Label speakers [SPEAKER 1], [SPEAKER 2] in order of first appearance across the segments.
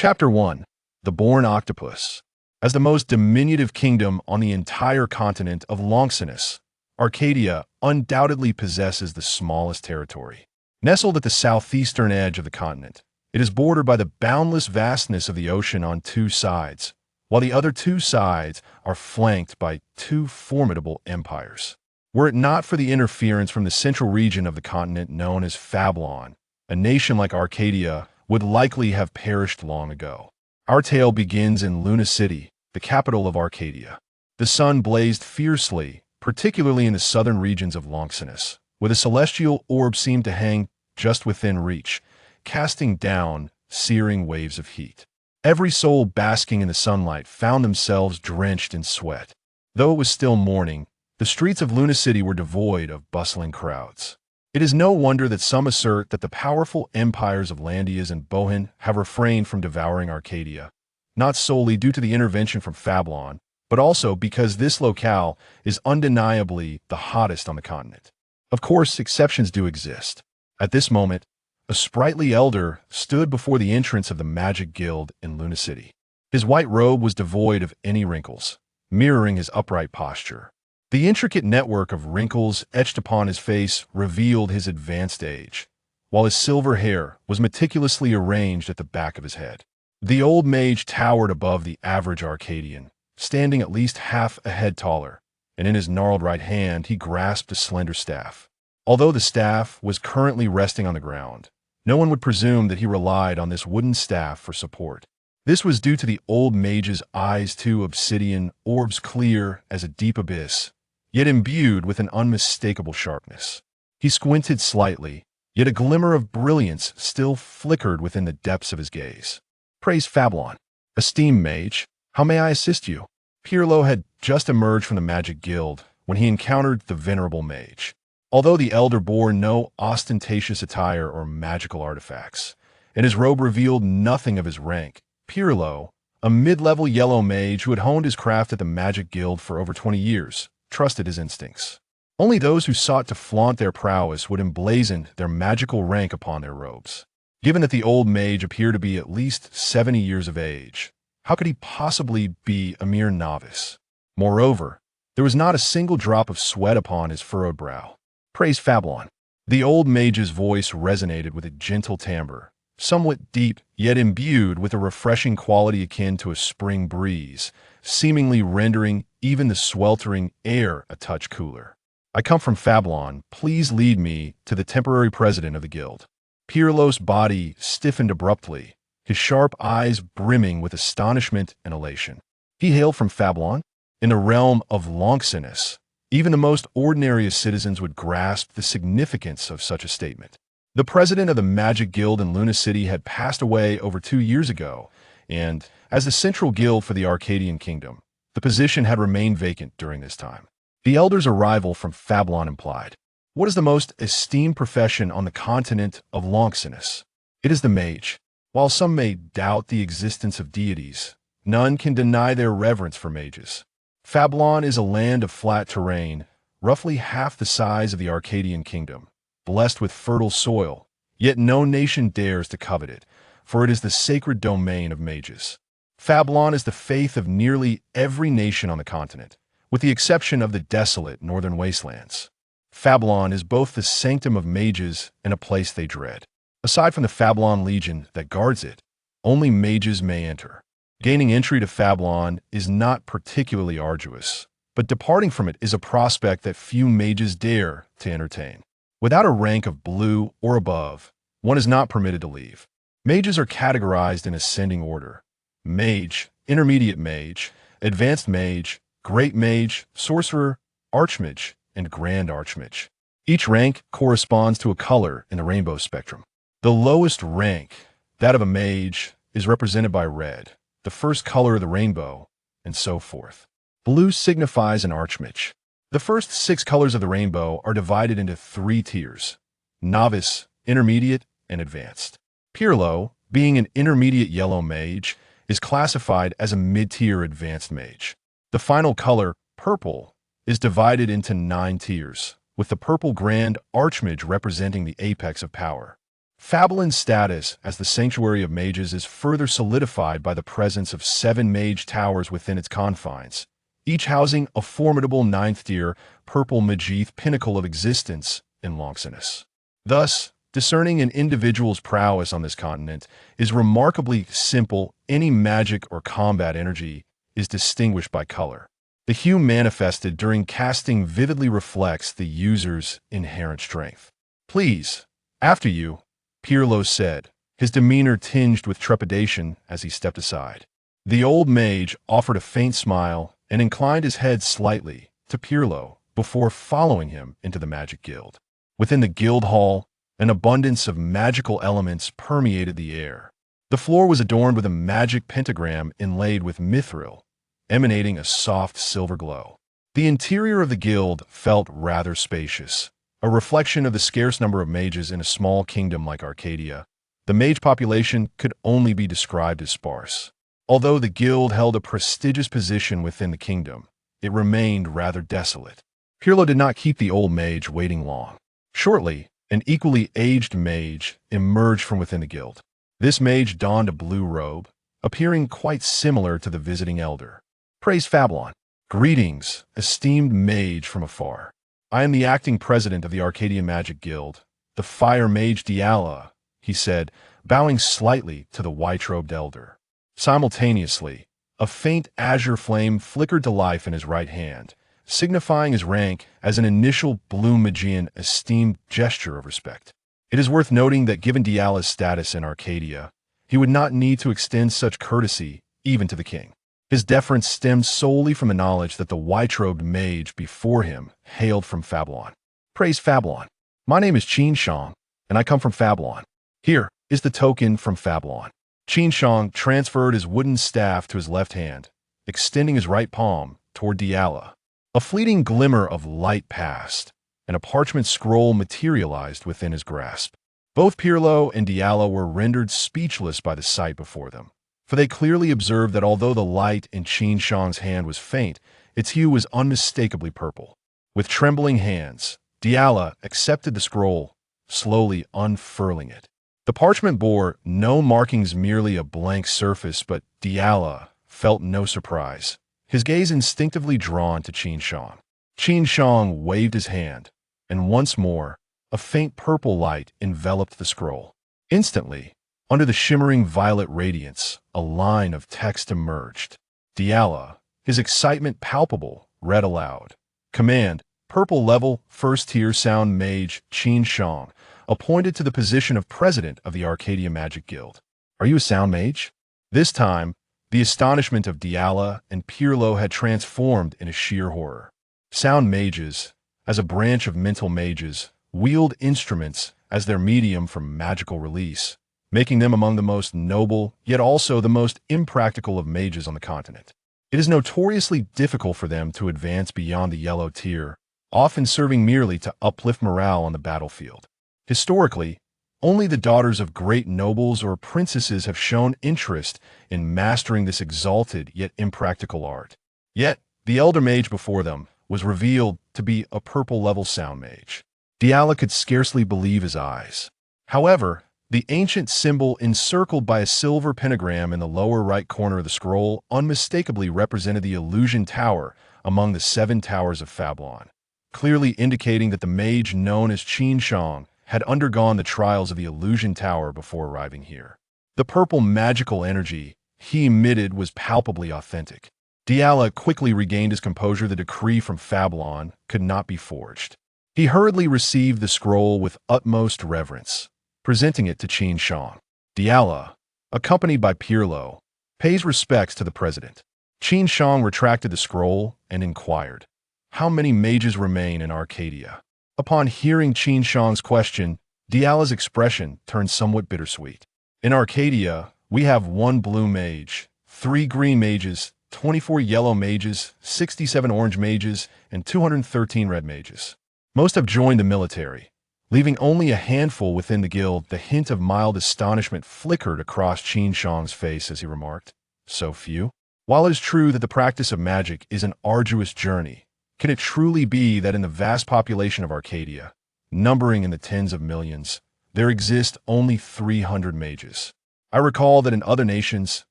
[SPEAKER 1] Chapter 1. The Born Octopus. As the most diminutive kingdom on the entire continent of Longqi, Arcadia undoubtedly possesses the smallest territory. Nestled at the southeastern edge of the continent, it is bordered by the boundless vastness of the ocean on two sides, while the other two sides are flanked by two formidable empires. Were it not for the interference from the central region of the continent known as Fablon, a nation like Arcadia would likely have perished long ago. Our tale begins in Luna City, the capital of Arcadia. The sun blazed fiercely, particularly in the southern regions of Longqi, where the celestial orb seemed to hang just within reach, casting down searing waves of heat. Every soul basking in the sunlight found themselves drenched in sweat. Though it was still morning, the streets of Luna City were devoid of bustling crowds. It is no wonder that some assert that the powerful empires of Landias and Bohan have refrained from devouring Arcadia, not solely due to the intervention from Fablon, but also because this locale is undeniably the hottest on the continent. Of course, exceptions do exist. At this moment, a sprightly elder stood before the entrance of the Magic Guild in Luna City. His white robe was devoid of any wrinkles, mirroring his upright posture. The intricate network of wrinkles etched upon his face revealed his advanced age, while his silver hair was meticulously arranged at the back of his head. The old mage towered above the average Arcadian, standing at least half a head taller, and in his gnarled right hand he grasped a slender staff. Although the staff was currently resting on the ground, no one would presume that he relied on this wooden staff for support. This was due to the old mage's eyes, two obsidian orbs clear as a deep abyss, yet imbued with an unmistakable sharpness. He squinted slightly, yet a glimmer of brilliance still flickered within the depths of his gaze. "Praise Fablon. Esteemed mage, how may I assist you?" Pirlo had just emerged from the Magic Guild when he encountered the venerable mage. Although the elder bore no ostentatious attire or magical artifacts, and his robe revealed nothing of his rank, Pirlo, a mid-level yellow mage who had honed his craft at the Magic Guild for over 20 years, trusted his instincts. Only those who sought to flaunt their prowess would emblazon their magical rank upon their robes. Given that the old mage appeared to be at least 70 years of age, how could he possibly be a mere novice? Moreover, there was not a single drop of sweat upon his furrowed brow. "Praise Fablon." The old mage's voice resonated with a gentle timbre, somewhat deep, yet imbued with a refreshing quality akin to a spring breeze, seemingly rendering even the sweltering air a touch cooler. "I come from Fablon. Please lead me to the temporary president of the guild." Pirlo's body stiffened abruptly, his sharp eyes brimming with astonishment and elation. He hailed from Fablon? In the realm of Longqi, even the most ordinary of citizens would grasp the significance of such a statement. The president of the Magic Guild in Luna City had passed away over 2 years ago, and, as the central guild for the Arcadian kingdom, the position had remained vacant during this time. The elder's arrival from Fablon implied, what is the most esteemed profession on the continent of Longqi? It is the mage. While some may doubt the existence of deities, none can deny their reverence for mages. Fablon is a land of flat terrain, roughly half the size of the Arcadian kingdom, blessed with fertile soil, yet no nation dares to covet it, for it is the sacred domain of mages. Fablon is the faith of nearly every nation on the continent, with the exception of the desolate northern wastelands. Fablon is both the sanctum of mages and a place they dread. Aside from the Fablon Legion that guards it, only mages may enter. Gaining entry to Fablon is not particularly arduous, but departing from it is a prospect that few mages dare to entertain. Without a rank of blue or above, one is not permitted to leave. Mages are categorized in ascending order: mage, intermediate mage, advanced mage, great mage, sorcerer, archmage, and grand archmage. Each rank corresponds to a color in the rainbow spectrum. The lowest rank, that of a mage, is represented by red, the first color of the rainbow, and so forth. Blue signifies an archmage. The first 6 colors of the rainbow are divided into 3 tiers: novice, intermediate, and advanced. Pirlo, being an intermediate yellow mage, is classified as a mid-tier advanced mage. The final color, purple, is divided into 9 tiers, with the purple grand archmage representing the apex of power. Fablan's status as the sanctuary of mages is further solidified by the presence of 7 mage towers within its confines, each housing a formidable 9th-tier purple Majith pinnacle of existence in Longqi. Thus, discerning an individual's prowess on this continent is remarkably simple. Any magic or combat energy is distinguished by color. The hue manifested during casting vividly reflects the user's inherent strength. "Please, after you," Pirlo said, his demeanor tinged with trepidation as he stepped aside. The old mage offered a faint smile and inclined his head slightly to Pirlo before following him into the magic guild. Within the guild hall, an abundance of magical elements permeated the air. The floor was adorned with a magic pentagram inlaid with mithril, emanating a soft silver glow. The interior of the guild felt rather spacious, a reflection of the scarce number of mages in a small kingdom like Arcadia. The mage population could only be described as sparse. Although the guild held a prestigious position within the kingdom, it remained rather desolate. Pirlo did not keep the old mage waiting long. Shortly, an equally aged mage emerged from within the guild. This mage donned a blue robe, appearing quite similar to the visiting elder. "Praise Fablan." "Greetings, esteemed mage from afar. I am the acting president of the Arcadian Magic Guild, the Fire Mage Diala," he said, bowing slightly to the white-robed elder. Simultaneously, a faint azure flame flickered to life in his right hand, signifying his rank as an initial blue Magian esteemed gesture of respect. It is worth noting that given Diala's status in Arcadia, he would not need to extend such courtesy even to the king. His deference stemmed solely from the knowledge that the white-robed mage before him hailed from Fablan. "Praise Fablan. My name is Qin Shang, and I come from Fablan. Here is the token from Fablan." Qin Shang transferred his wooden staff to his left hand, extending his right palm toward Diala. A fleeting glimmer of light passed, and a parchment scroll materialized within his grasp. Both Pirlo and Diala were rendered speechless by the sight before them, for they clearly observed that although the light in Qin Shang's hand was faint, its hue was unmistakably purple. With trembling hands, Diala accepted the scroll, slowly unfurling it. The parchment bore no markings, merely a blank surface, but Diala felt no surprise, his gaze instinctively drawn to Qin Shang. Qin Shang waved his hand, and once more, a faint purple light enveloped the scroll. Instantly, under the shimmering violet radiance, a line of text emerged. Diala, his excitement palpable, read aloud. "Command, purple level, 1st-tier sound mage Qin Shang, appointed to the position of president of the Arcadia Magic Guild. Are you a sound mage?" This time, the astonishment of Diala and Pirlo had transformed into sheer horror. Sound mages, as a branch of mental mages, wield instruments as their medium for magical release, making them among the most noble, yet also the most impractical of mages on the continent. It is notoriously difficult for them to advance beyond the yellow tier, often serving merely to uplift morale on the battlefield. Historically, only the daughters of great nobles or princesses have shown interest in mastering this exalted yet impractical art. Yet, the elder mage before them was revealed to be a purple-level sound mage. Diala could scarcely believe his eyes. However, the ancient symbol encircled by a silver pentagram in the lower right corner of the scroll unmistakably represented the illusion tower among the 7 towers of Fablan, clearly indicating that the mage known as Qin Shang had undergone the trials of the illusion tower before arriving here. The purple magical energy he emitted was palpably authentic. Diala quickly regained his composure. The decree from Fablan could not be forged. He hurriedly received the scroll with utmost reverence, presenting it to Qin Shang. Diala, accompanied by Pirlo, pays respects to the president. Qin Shang retracted the scroll and inquired, "How many mages remain in Arcadia?" Upon hearing Qin Shang's question, Diala's expression turned somewhat bittersweet. "In Arcadia, we have 1 blue mage, 3 green mages, 24 yellow mages, 67 orange mages, and 213 red mages. Most have joined the military, leaving only a handful within the guild." The hint of mild astonishment flickered across Qin Shang's face as he remarked, "So few? While it is true that the practice of magic is an arduous journey, can it truly be that in the vast population of Arcadia, numbering in the tens of millions, there exist only 300 mages. I recall that in other nations,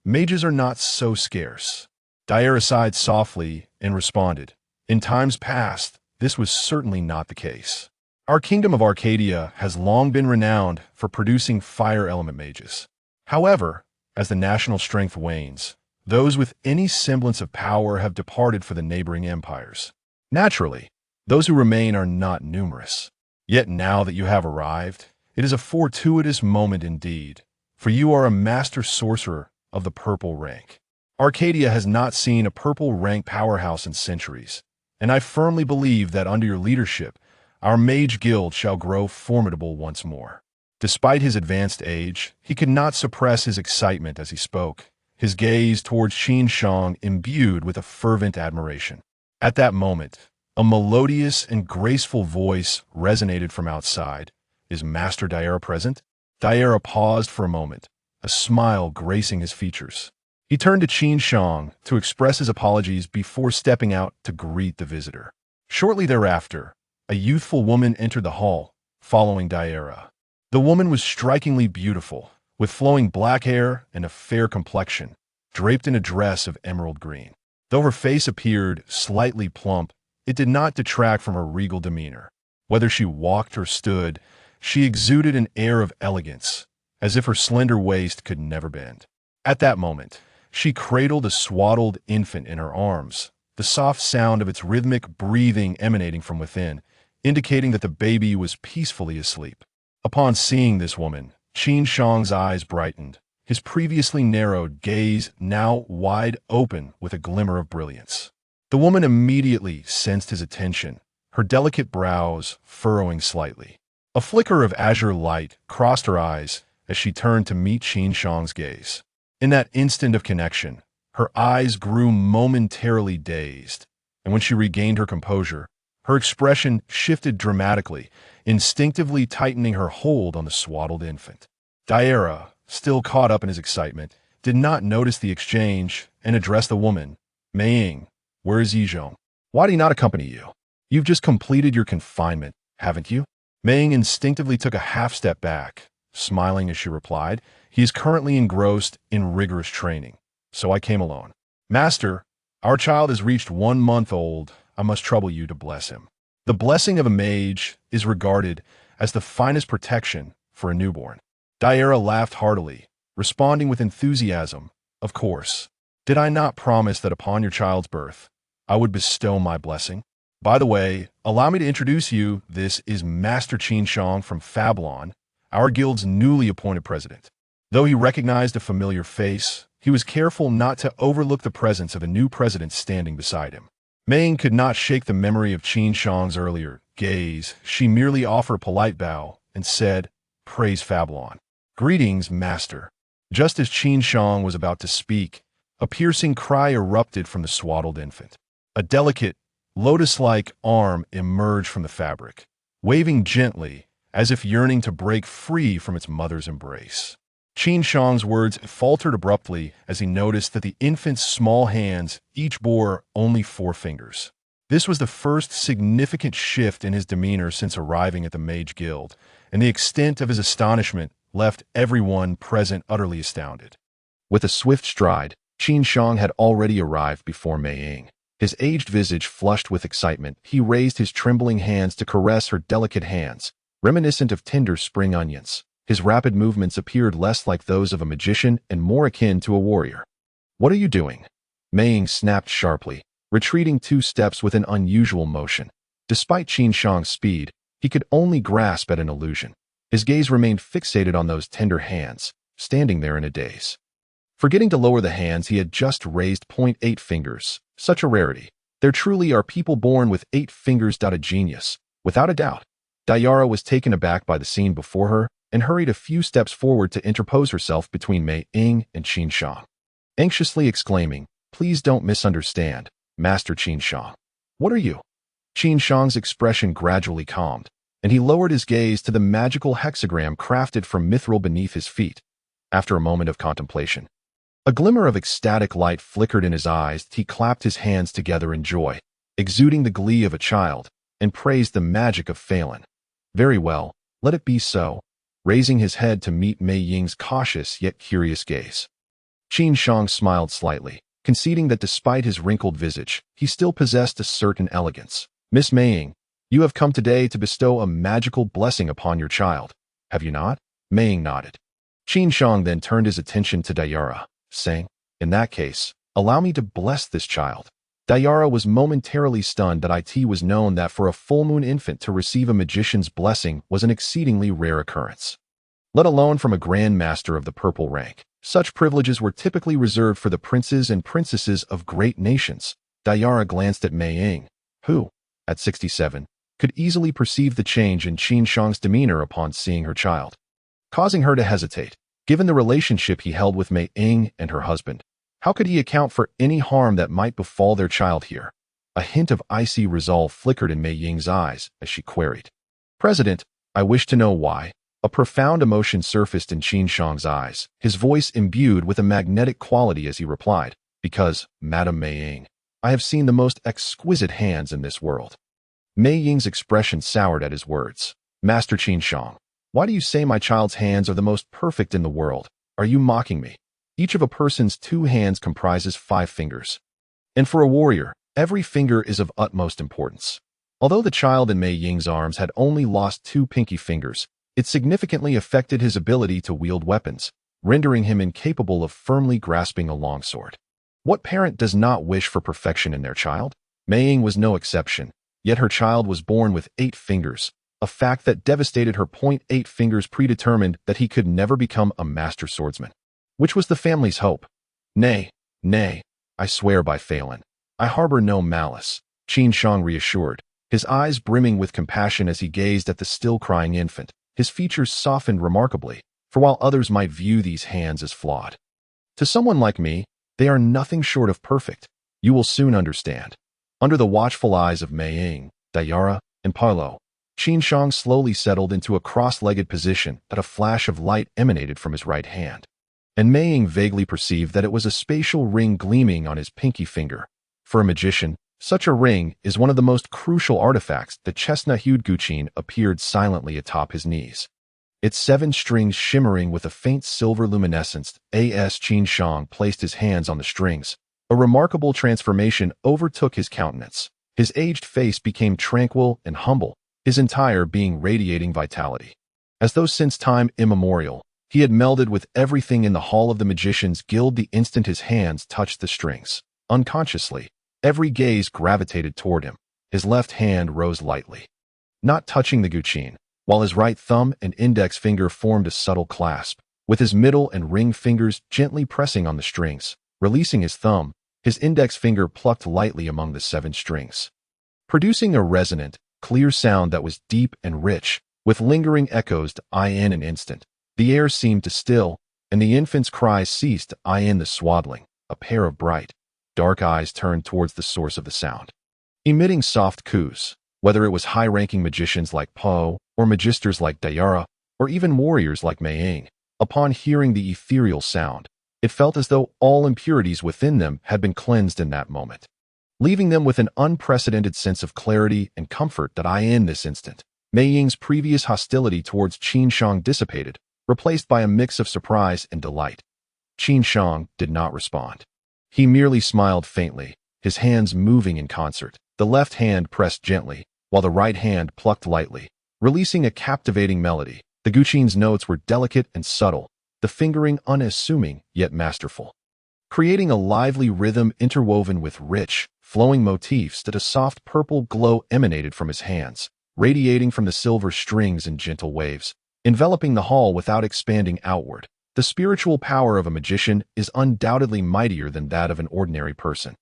[SPEAKER 1] mages are not so scarce. Lyre sighed softly and responded, in times past, this was certainly not the case. Our kingdom of Arcadia has long been renowned for producing fire element mages. However, as the national strength wanes, those with any semblance of power have departed for the neighboring empires. Naturally, those who remain are not numerous. Yet now that you have arrived, it is a fortuitous moment indeed, for you are a master sorcerer of the purple rank. Arcadia has not seen a purple rank powerhouse in centuries, and I firmly believe that under your leadership, our mage guild shall grow formidable once more. Despite his advanced age, he could not suppress his excitement as he spoke, his gaze towards Qin Shang imbued with a fervent admiration. At that moment, a melodious and graceful voice resonated from outside. Is Master Lyre present? Lyre paused for a moment, a smile gracing his features. He turned to Qin Shang to express his apologies before stepping out to greet the visitor. Shortly thereafter, a youthful woman entered the hall, following Lyre. The woman was strikingly beautiful, with flowing black hair and a fair complexion, draped in a dress of emerald green. Though her face appeared slightly plump, it did not detract from her regal demeanor. Whether she walked or stood, she exuded an air of elegance, as if her slender waist could never bend. At that moment, she cradled a swaddled infant in her arms, the soft sound of its rhythmic breathing emanating from within, indicating that the baby was peacefully asleep. Upon seeing this woman, Qin Shang's eyes brightened, his previously narrowed gaze now wide open with a glimmer of brilliance. The woman immediately sensed his attention, her delicate brows furrowing slightly. A flicker of azure light crossed her eyes as she turned to meet Qin Shang's gaze. In that instant of connection, her eyes grew momentarily dazed, and when she regained her composure, her expression shifted dramatically, instinctively tightening her hold on the swaddled infant. Lyre, still caught up in his excitement, did not notice the exchange and addressed the woman. Meiying, where is Yizhong? Why did he not accompany you? You've just completed your confinement, haven't you? Meiying instinctively took a half-step back, smiling as she replied, he is currently engrossed in rigorous training, so I came alone. Master, our child has reached 1 month old. I must trouble you to bless him. The blessing of a mage is regarded as the finest protection for a newborn. Lyre laughed heartily, responding with enthusiasm. Of course. Did I not promise that upon your child's birth, I would bestow my blessing? By the way, allow me to introduce you. This is Master Qin Shang from Fablon, our guild's newly appointed president. Though he recognized a familiar face, he was careful not to overlook the presence of a new president standing beside him. Meiying could not shake the memory of Qin Shang's earlier gaze. She merely offered a polite bow and said, Praise Fablon. Greetings, Master. Just as Qin Shang was about to speak, a piercing cry erupted from the swaddled infant. A delicate, lotus-like arm emerged from the fabric, waving gently, as if yearning to break free from its mother's embrace. Qin Shang's words faltered abruptly as he noticed that the infant's small hands each bore only 4 fingers. This was the first significant shift in his demeanor since arriving at the Mage Guild, and the extent of his astonishment left everyone present utterly astounded. With a swift stride, Qin Shang had already arrived before Meiying. His aged visage flushed with excitement, he raised his trembling hands to caress her delicate hands, reminiscent of tender spring onions. His rapid movements appeared less like those of a magician and more akin to a warrior. What are you doing? Meiying snapped sharply, retreating 2 steps with an unusual motion. Despite Qin Shang's speed, he could only grasp at an illusion. His gaze remained fixated on those tender hands, standing there in a daze. Forgetting to lower the hands he had just raised, 0.8 fingers. Such a rarity. There truly are people born with 8 fingers. A genius, without a doubt. Lyre was taken aback by the scene before her and hurried a few steps forward to interpose herself between Meiying and Qin Shang, anxiously exclaiming, Please don't misunderstand, Master Qin Shang. What are you? Qin Shang's expression gradually calmed, and he lowered his gaze to the magical hexagram crafted from mithril beneath his feet. After a moment of contemplation, a glimmer of ecstatic light flickered in his eyes. He clapped his hands together in joy, exuding the glee of a child, and praised the magic of Phelan. Very well, let it be so. raising his head to meet Mei Ying's cautious yet curious gaze. Qin Shang smiled slightly, conceding that despite his wrinkled visage, he still possessed a certain elegance. "Miss Mei Ying, you have come today to bestow a magical blessing upon your child, have you not?" Mei Ying nodded. Qin Shang then turned his attention to Lyre, saying, "In that case, allow me to bless this child." Lyre was momentarily stunned that it was known that for a full-moon infant to receive a magician's blessing was an exceedingly rare occurrence. Let alone from a Grand Master of the purple rank. Such privileges were typically reserved for the princes and princesses of great nations. Lyre glanced at Mei Ying, who, at 67, could easily perceive the change in Qin Shang's demeanor upon seeing her child, causing her to hesitate. Given the relationship he held with Mei Ying and her husband, how could he account for any harm that might befall their child here? A hint of icy resolve flickered in Mei Ying's eyes as she queried, "President, I wish to know why." A profound emotion surfaced in Qin Shang's eyes, his voice imbued with a magnetic quality as he replied, "Because, Madam Mei Ying, I have seen the most exquisite hands in this world." Mei Ying's expression soured at his words. "Master Qin Shang, why do you say my child's hands are the most perfect in the world? Are you mocking me? Each of a person's 2 hands comprises 5 fingers. And for a warrior, every finger is of utmost importance." Although the child in Mei Ying's arms had only lost 2 pinky fingers, it significantly affected his ability to wield weapons, rendering him incapable of firmly grasping a longsword. What parent does not wish for perfection in their child? Mei Ying was no exception, yet her child was born with 8 fingers, a fact that devastated her. 8 fingers predetermined that he could never become a master swordsman, which was the family's hope. Nay, I swear by Phelan, I harbor no malice," Qin Shang reassured, his eyes brimming with compassion as he gazed at the still crying infant. His features softened remarkably, for while others might view these hands as flawed, to someone like me, they are nothing short of perfect. You will soon understand. Under the watchful eyes of Mei Ying, Lyre, and Parlo, Qin Shang slowly settled into a cross-legged position that a flash of light emanated from his right hand. And Mei Ying vaguely perceived that it was a spatial ring gleaming on his pinky finger. For a magician, such a ring is one of the most crucial artifacts. The chestnut-hued guqin appeared silently atop his knees, its 7 strings shimmering with a faint silver luminescence. As Qin Shang placed his hands on the strings, a remarkable transformation overtook his countenance. His aged face became tranquil and humble, his entire being radiating vitality. As though since time immemorial, he had melded with everything in the Hall of the Magicians Guild the instant his hands touched the strings. Unconsciously, every gaze gravitated toward him. His left hand rose lightly, not touching the guqin, while his right thumb and index finger formed a subtle clasp, with his middle and ring fingers gently pressing on the strings. Releasing his thumb, his index finger plucked lightly among the 7 strings, producing a resonant, clear sound that was deep and rich, with lingering echoes. In an instant, the air seemed to still, and the infant's cries ceased. In the swaddling, a pair of bright, dark eyes turned towards the source of the sound, emitting soft coos. Whether it was high-ranking magicians like Po, or magisters like Lyre, or even warriors like Mei Ying, upon hearing the ethereal sound, it felt as though all impurities within them had been cleansed in that moment, leaving them with an unprecedented sense of clarity and comfort. In this instant, Mei Ying's previous hostility towards Qin Shang dissipated, replaced by a mix of surprise and delight. Qin Shang did not respond. He merely smiled faintly, his hands moving in concert. The left hand pressed gently, while the right hand plucked lightly, releasing a captivating melody. The guqin's notes were delicate and subtle, the fingering unassuming yet masterful, creating a lively rhythm interwoven with rich, flowing motifs. That a soft purple glow emanated from his hands, radiating from the silver strings in gentle waves, enveloping the hall without expanding outward. The spiritual power of a magician is undoubtedly mightier than that of an ordinary person.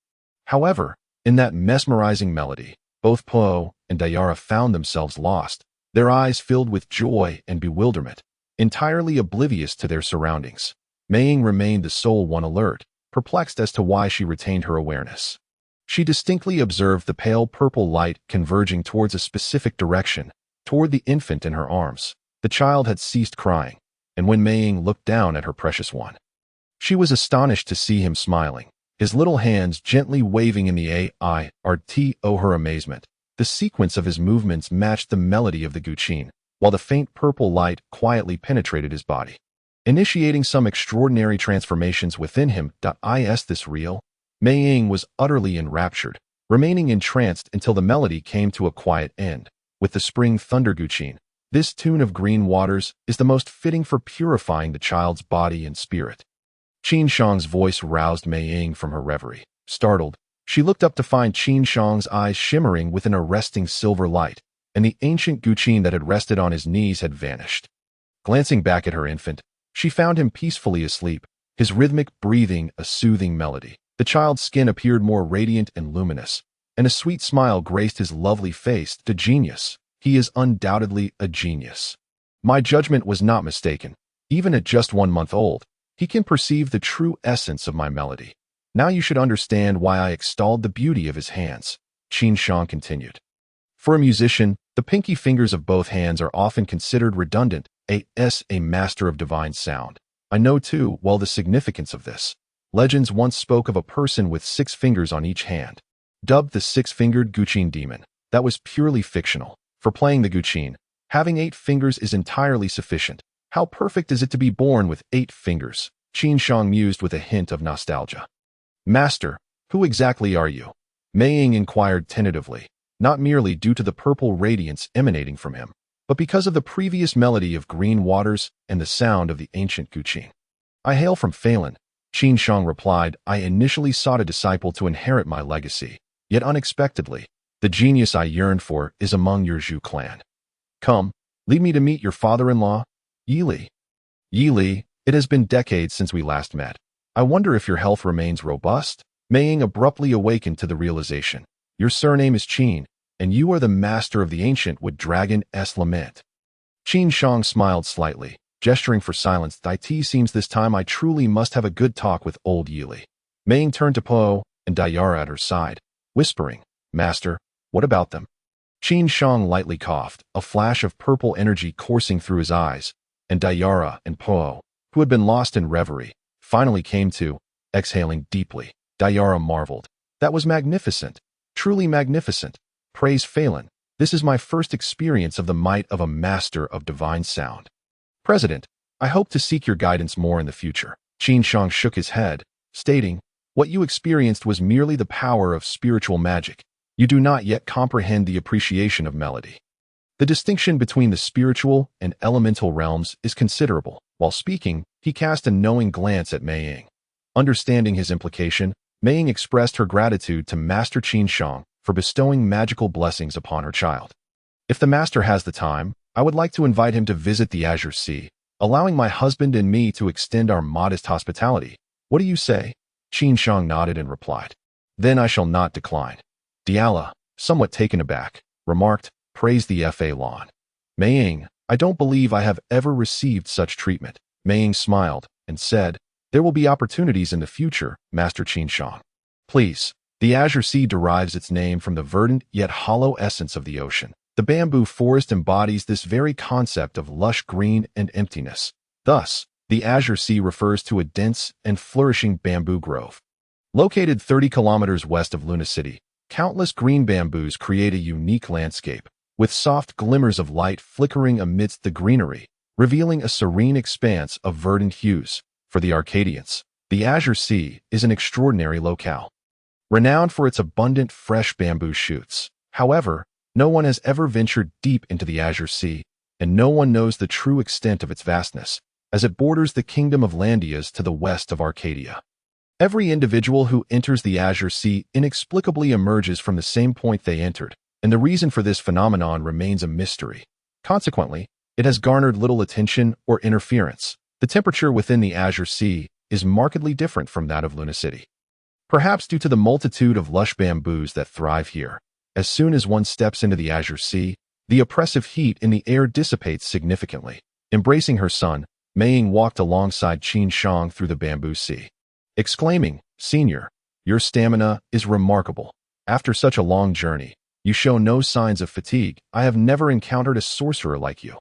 [SPEAKER 1] However, in that mesmerizing melody, both Po and Lyre found themselves lost, their eyes filled with joy and bewilderment, entirely oblivious to their surroundings. Mei Ying remained the sole one alert, perplexed as to why she retained her awareness. She distinctly observed the pale purple light converging towards a specific direction, toward the infant in her arms. The child had ceased crying, and when Mei Ying looked down at her precious one, she was astonished to see him smiling, his little hands gently waving in the air. Her amazement, the sequence of his movements matched the melody of the guqin, while the faint purple light quietly penetrated his body, initiating some extraordinary transformations within him. Is this real? Mei Ying was utterly enraptured, remaining entranced until the melody came to a quiet end. With the spring thunder guqin, this tune of green waters is the most fitting for purifying the child's body and spirit. Qin Shang's voice roused Mei Ying from her reverie. Startled, she looked up to find Qin Shang's eyes shimmering with an arresting silver light, and the ancient guqin that had rested on his knees had vanished. Glancing back at her infant, she found him peacefully asleep, his rhythmic breathing a soothing melody. The child's skin appeared more radiant and luminous, and a sweet smile graced his lovely face. The genius. He is undoubtedly a genius. My judgment was not mistaken. Even at just 1 month old, he can perceive the true essence of my melody. Now you should understand why I extolled the beauty of his hands, Qin Shang continued. For a musician, the pinky fingers of both hands are often considered redundant. A master of divine sound. I know too well the significance of this. Legends once spoke of a person with 6 fingers on each hand, dubbed the 6-fingered guqin demon. That was purely fictional. For playing the guqin, having 8 fingers is entirely sufficient. How perfect is it to be born with 8 fingers? Qin Shang mused with a hint of nostalgia. Master, who exactly are you? Mei Ying inquired tentatively, not merely due to the purple radiance emanating from him, but because of the previous melody of green waters and the sound of the ancient guqin. I hail from Phelan, Qin Shang replied. I initially sought a disciple to inherit my legacy, yet unexpectedly, the genius I yearned for is among your Zhu clan. Come, lead me to meet your father-in-law, Yi Li. Yi Li, it has been decades since we last met. I wonder if your health remains robust? Mei Ying abruptly awakened to the realization. Your surname is Qin, and you are the master of the ancient wood dragon's lament. Qin Shang smiled slightly, gesturing for silence. It seems this time I truly must have a good talk with old Yi Li. Mei Ying turned to Po and Lyre at her side, whispering, Master, what about them? Qin Shang lightly coughed, a flash of purple energy coursing through his eyes, and Lyre and Po, who had been lost in reverie, finally came to, exhaling deeply. Lyre marveled. That was magnificent, truly magnificent. Praise Phelan. This is my first experience of the might of a master of divine sound. President, I hope to seek your guidance more in the future. Qin Shang shook his head, stating, what you experienced was merely the power of spiritual magic. You do not yet comprehend the appreciation of melody. The distinction between the spiritual and elemental realms is considerable. While speaking, he cast a knowing glance at Mei Ying. Understanding his implication, Mei Ying expressed her gratitude to Master Qin Shang for bestowing magical blessings upon her child. If the master has the time, I would like to invite him to visit the Azure Sea, allowing my husband and me to extend our modest hospitality. What do you say? Qin Shang nodded and replied. Then I shall not decline. Diala, somewhat taken aback, remarked, praise the Phelan. Mei Ying, I don't believe I have ever received such treatment. Mei Ying smiled and said, there will be opportunities in the future, Master Qin Shang. Please. The Azure Sea derives its name from the verdant yet hollow essence of the ocean. The bamboo forest embodies this very concept of lush green and emptiness. Thus, the Azure Sea refers to a dense and flourishing bamboo grove. Located 30 kilometers west of Luna City, countless green bamboos create a unique landscape, with soft glimmers of light flickering amidst the greenery, revealing a serene expanse of verdant hues. For the Arcadians, the Azure Sea is an extraordinary locale, renowned for its abundant fresh bamboo shoots. However, no one has ever ventured deep into the Azure Sea, and no one knows the true extent of its vastness, as it borders the kingdom of Landias to the west of Arcadia. Every individual who enters the Azure Sea inexplicably emerges from the same point they entered, and the reason for this phenomenon remains a mystery. Consequently, it has garnered little attention or interference. The temperature within the Azure Sea is markedly different from that of Luna City. Perhaps due to the multitude of lush bamboos that thrive here, as soon as one steps into the Azure Sea, the oppressive heat in the air dissipates significantly. Embracing her son, Mei Ying walked alongside Qin Shang through the bamboo sea, exclaiming, Senior, your stamina is remarkable. After such a long journey, you show no signs of fatigue. I have never encountered a sorcerer like you.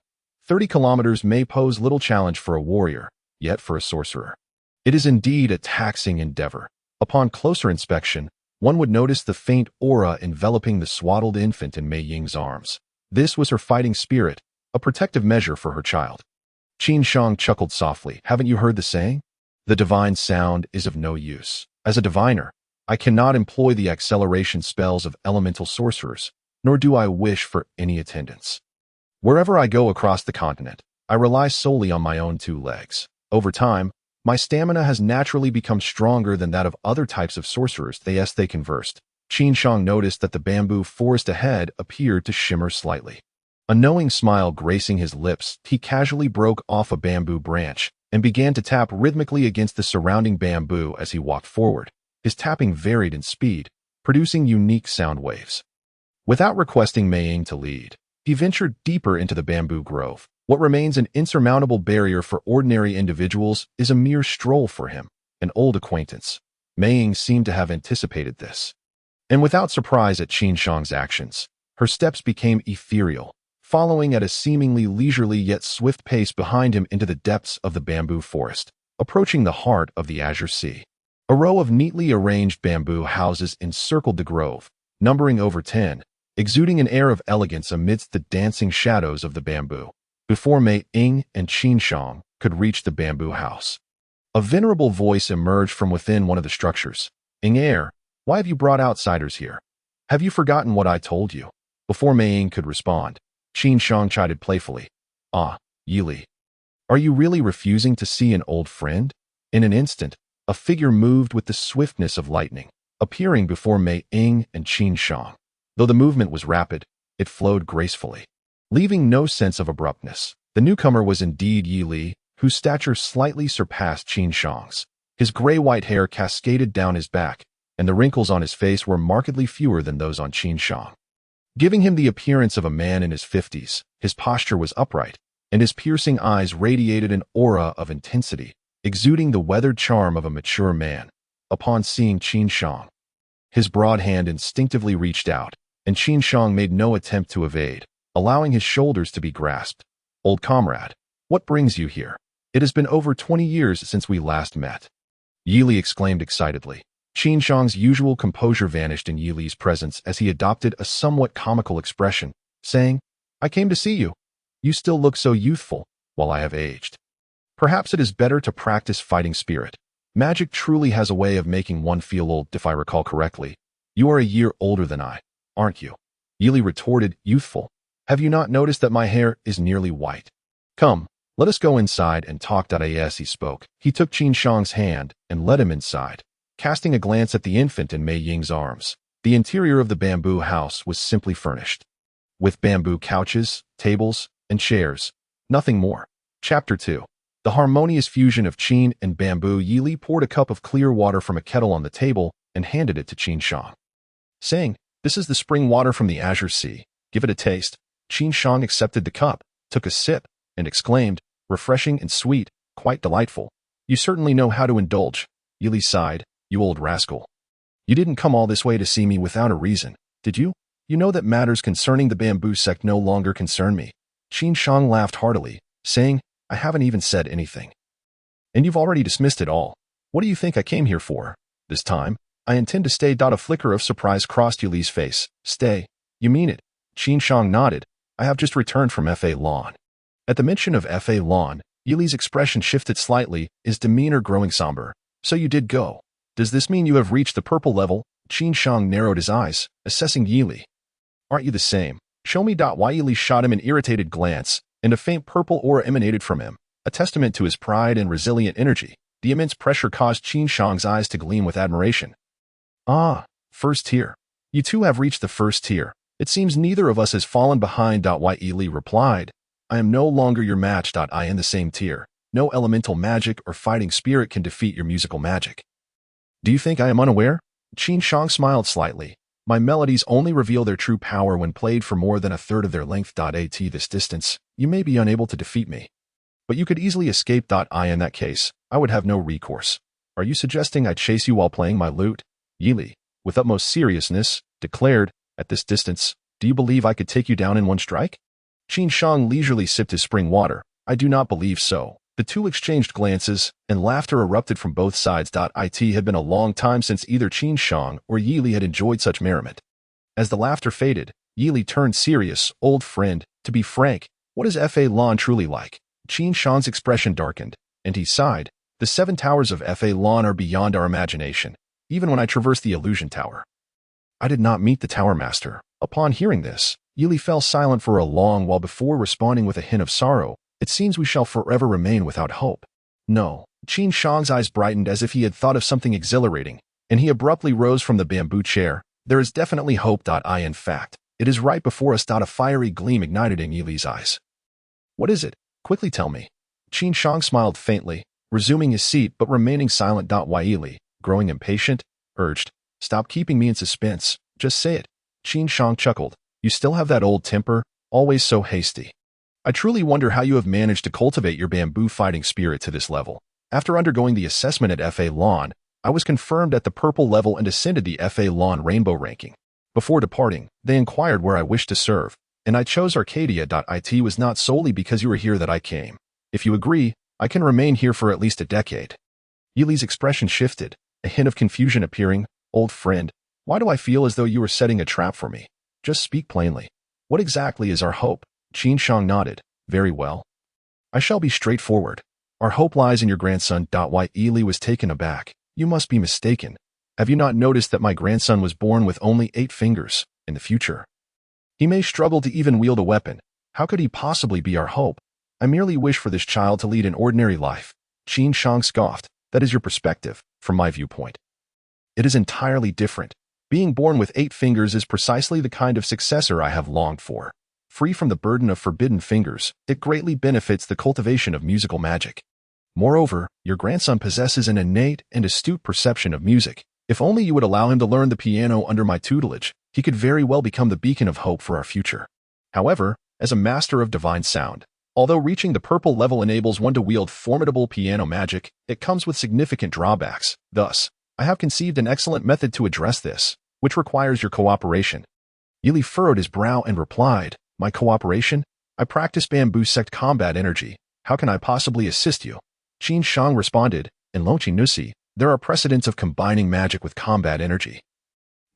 [SPEAKER 1] 30 kilometers may pose little challenge for a warrior, yet for a sorcerer, it is indeed a taxing endeavor. Upon closer inspection, one would notice the faint aura enveloping the swaddled infant in Mei Ying's arms. This was her fighting spirit, a protective measure for her child. Qin Shang chuckled softly. Haven't you heard the saying? The divine sound is of no use. As a diviner, I cannot employ the acceleration spells of elemental sorcerers, nor do I wish for any attendance. Wherever I go across the continent, I rely solely on my own two legs. Over time, my stamina has naturally become stronger than that of other types of sorcerers they conversed. Qin Shang noticed that the bamboo forest ahead appeared to shimmer slightly. A knowing smile gracing his lips, he casually broke off a bamboo branch and began to tap rhythmically against the surrounding bamboo as he walked forward. His tapping varied in speed, producing unique sound waves. Without requesting Mei Ying to lead, he ventured deeper into the bamboo grove. What remains an insurmountable barrier for ordinary individuals is a mere stroll for him, an old acquaintance. Mei Ying seemed to have anticipated this. And without surprise at Qin Shang's actions, her steps became ethereal, following at a seemingly leisurely yet swift pace behind him into the depths of the bamboo forest, approaching the heart of the Azure Sea. A row of neatly arranged bamboo houses encircled the grove, numbering over 10, exuding an air of elegance amidst the dancing shadows of the bamboo. Before Mei Ying and Qin Shang could reach the bamboo house, a venerable voice emerged from within one of the structures. "Heir, why have you brought outsiders here? Have you forgotten what I told you?" Before Mei Ying could respond, Qin Shang chided playfully. "Ah, Yili, are you really refusing to see an old friend?" In an instant, a figure moved with the swiftness of lightning, appearing before Mei Ying and Qin Shang. Though the movement was rapid, it flowed gracefully, leaving no sense of abruptness. The newcomer was indeed Yi Li, whose stature slightly surpassed Qin Shang's. His gray-white hair cascaded down his back, and the wrinkles on his face were markedly fewer than those on Qin Shang, giving him the appearance of a man in his 50s. His posture was upright, and his piercing eyes radiated an aura of intensity, exuding the weathered charm of a mature man. Upon seeing Qin Shang, his broad hand instinctively reached out, and Qin Shang made no attempt to evade, allowing his shoulders to be grasped. "Old comrade, what brings you here? It has been over 20 years since we last met." Yi Li exclaimed excitedly. Qin Shang's usual composure vanished in Yi Li's presence as he adopted a somewhat comical expression, saying, "I came to see you. You still look so youthful, while I have aged. Perhaps it is better to practice fighting spirit. Magic truly has a way of making one feel old, if I recall correctly. You are a year older than I, aren't you?" Yi Li retorted, "Youthful? Have you not noticed that my hair is nearly white? Come, let us go inside and talk." As he spoke, he took Qin Shang's hand and led him inside. Casting a glance at the infant in Mei Ying's arms, the interior of the bamboo house was simply furnished with bamboo couches, tables, and chairs, nothing more. Chapter 2. The harmonious fusion of Qin and bamboo. Yi Li poured a cup of clear water from a kettle on the table and handed it to Qin Shang, saying, "This is the spring water from the Azure Sea. Give it a taste." Qin Shang accepted the cup, took a sip, and exclaimed, "Refreshing and sweet, quite delightful. You certainly know how to indulge." Yi Li sighed. "You old rascal. You didn't come all this way to see me without a reason, did you? You know that matters concerning the bamboo sect no longer concern me." Qin Shang laughed heartily, saying, "I haven't even said anything. And you've already dismissed it all. What do you think I came here for? This time, I intend to stay." A flicker of surprise crossed Yi Li's face. "Stay? You mean it?" Qin Shang nodded. "I have just returned from Fa Lawn." At the mention of Fa Lawn, Yi Li's expression shifted slightly, his demeanor growing somber. "So you did go. Does this mean you have reached the purple level?" Qin Shang narrowed his eyes, assessing Yi Li. "Aren't you the same? Show me." Yi Li shot him an irritated glance, and a faint purple aura emanated from him, a testament to his pride and resilient energy. The immense pressure caused Qin Shang's eyes to gleam with admiration. "Ah, first tier. You two have reached the first tier. It seems neither of us has fallen behind." Yi Li replied, "I am no longer your match. I am in the same tier. No elemental magic or fighting spirit can defeat your musical magic." "Do you think I am unaware?" Qin Shang smiled slightly. "My melodies only reveal their true power when played for more than a third of their length. At this distance, you may be unable to defeat me, but you could easily escape. In that case, I would have no recourse. Are you suggesting I chase you while playing my lute?" Yi Li, with utmost seriousness, declared, "At this distance, do you believe I could take you down in one strike?" Qin Shang leisurely sipped his spring water. "I do not believe so." The two exchanged glances, and laughter erupted from both sides. It had been a long time since either Qin Shang or Yi Li had enjoyed such merriment. As the laughter faded, Yi Li turned serious. "Old friend, to be frank, What is Fa Lan truly like? Qin Shang's expression darkened, and he sighed. The 7 towers of Fa Lan are beyond our imagination, even when I traverse the illusion tower. I did not meet the tower master. Upon hearing this, Yili fell silent for a long while before responding with a hint of sorrow. It seems we shall forever remain without hope. No. Qin Shang's eyes brightened as if he had thought of something exhilarating, and he abruptly rose from the bamboo chair. There is definitely hope. In fact, it is right before us. A fiery gleam ignited in Yili's eyes. What is it? Quickly tell me. Qin Shang smiled faintly, resuming his seat but remaining silent. Yili, growing impatient, urged, "Stop keeping me in suspense. Just say it." Qin Shang chuckled. "You still have that old temper, always so hasty. I truly wonder how you have managed to cultivate your bamboo fighting spirit to this level. After undergoing the assessment at Fa Lan, I was confirmed at the purple level and ascended the Fa Lan rainbow ranking. Before departing, they inquired where I wished to serve, and I chose Arcadia. It was not solely because you were here that I came. If you agree, I can remain here for at least a decade." Yili's expression shifted, a hint of confusion appearing. "Old friend, why do I feel as though you were setting a trap for me? Just speak plainly. What exactly is our hope?" Qin Shang nodded. "Very well. I shall be straightforward. Our hope lies in your grandson." Yili was taken aback. "You must be mistaken. Have you not noticed that my grandson was born with only 8 fingers? In the future, he may struggle to even wield a weapon. How could he possibly be our hope? I merely wish for this child to lead an ordinary life." Qin Shang scoffed. "That is your perspective. From my viewpoint, it is entirely different. Being born with 8 fingers is precisely the kind of successor I have longed for. Free from the burden of forbidden fingers, it greatly benefits the cultivation of musical magic. Moreover, your grandson possesses an innate and astute perception of music. If only you would allow him to learn the piano under my tutelage, he could very well become the beacon of hope for our future. However, as a master of divine sound, although reaching the purple level enables one to wield formidable piano magic, it comes with significant drawbacks. Thus, I have conceived an excellent method to address this, which requires your cooperation." Yili furrowed his brow and replied, "My cooperation? I practice bamboo sect combat energy. How can I possibly assist you?" Qin Shang responded, "In Longqi Nusi, there are precedents of combining magic with combat energy,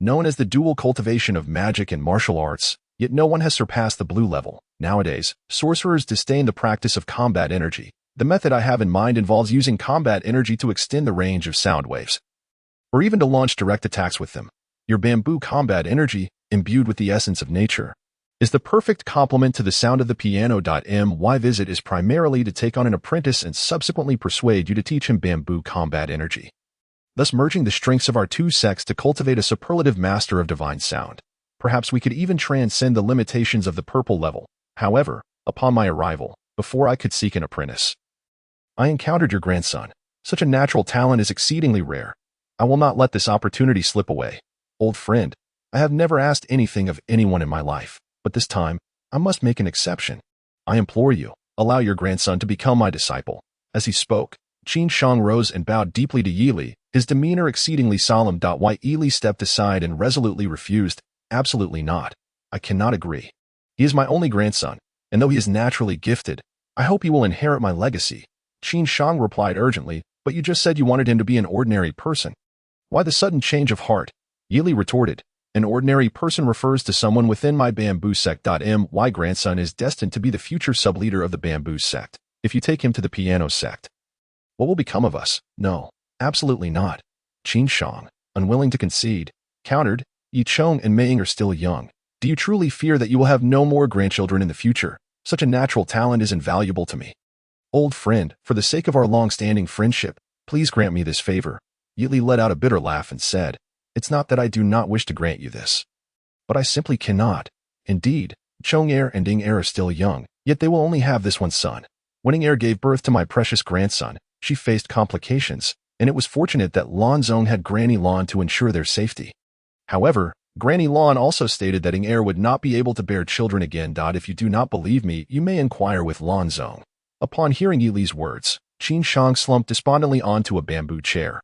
[SPEAKER 1] known as the dual cultivation of magic and martial arts, yet no one has surpassed the blue level. Nowadays, sorcerers disdain the practice of combat energy. The method I have in mind involves using combat energy to extend the range of sound waves, or even to launch direct attacks with them. Your bamboo combat energy, imbued with the essence of nature, is the perfect complement to the sound of the piano. My visit is primarily to take on an apprentice and subsequently persuade you to teach him bamboo combat energy, thus merging the strengths of our 2 sects to cultivate a superlative master of divine sound. Perhaps we could even transcend the limitations of the purple level. However, upon my arrival, before I could seek an apprentice, I encountered your grandson. Such a natural talent is exceedingly rare. I will not let this opportunity slip away. Old friend, I have never asked anything of anyone in my life, but this time, I must make an exception. I implore you, allow your grandson to become my disciple." As he spoke, Qin Shang rose and bowed deeply to Yili, his demeanor exceedingly solemn. Yili stepped aside and resolutely refused. "Absolutely not. I cannot agree. He is my only grandson, and though he is naturally gifted, I hope he will inherit my legacy." Qin Shang replied urgently, "But you just said you wanted him to be an ordinary person. Why the sudden change of heart?" Yili retorted, "An ordinary person refers to someone within my bamboo sect. My grandson is destined to be the future sub-leader of the bamboo sect. If you take him to the piano sect, what will become of us?" "No, absolutely not." Qin Shang, unwilling to concede, countered, "Yi Chong and Mei Ying are still young. Do you truly fear that you will have no more grandchildren in the future? Such a natural talent is invaluable to me. Old friend, for the sake of our long-standing friendship, please grant me this favor." Yili let out a bitter laugh and said, "It's not that I do not wish to grant you this, but I simply cannot. Indeed, Chong Er and Ding Er are still young, yet they will only have this one son. When Ing Er gave birth to my precious grandson, she faced complications, and it was fortunate that Lan Zong had Granny Lan to ensure their safety. However, Granny Lan also stated that Ing Er would not be able to bear children again. If you do not believe me, you may inquire with Lan Zong." Upon hearing Yili's words, Qin Shang slumped despondently onto a bamboo chair.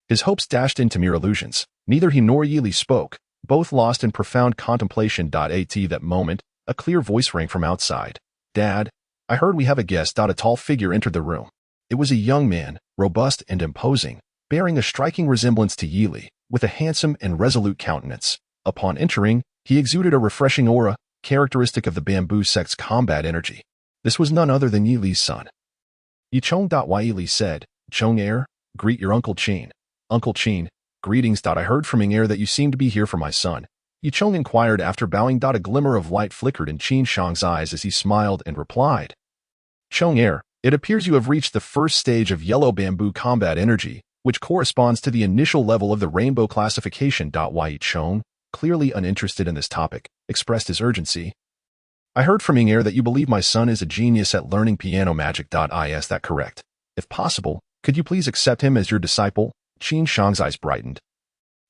[SPEAKER 1] His hopes dashed into mere illusions. Neither he nor Yili spoke, both lost in profound contemplation. At that moment, a clear voice rang from outside. "Dad, I heard we have a guest." A tall figure entered the room. It was a young man, robust and imposing, bearing a striking resemblance to Yili, with a handsome and resolute countenance. Upon entering, he exuded a refreshing aura, characteristic of the bamboo sect's combat energy. This was none other than Yi Li's son. Yicheng. Yi Li said, Chong heir, greet your Uncle Qin. Uncle Qin, greetings. I heard from Ing heir that you seem to be here for my son. Yicheng inquired after bowing. A glimmer of light flickered in Qin Shang's eyes as he smiled and replied, Chong heir, it appears you have reached the first stage of yellow bamboo combat energy, which corresponds to the initial level of the rainbow classification. Yicheng, clearly uninterested in this topic, expressed his urgency. I heard from Ing heir that you believe my son is a genius at learning piano magic. Is that correct? If possible, could you please accept him as your disciple? Qin Shang's eyes brightened.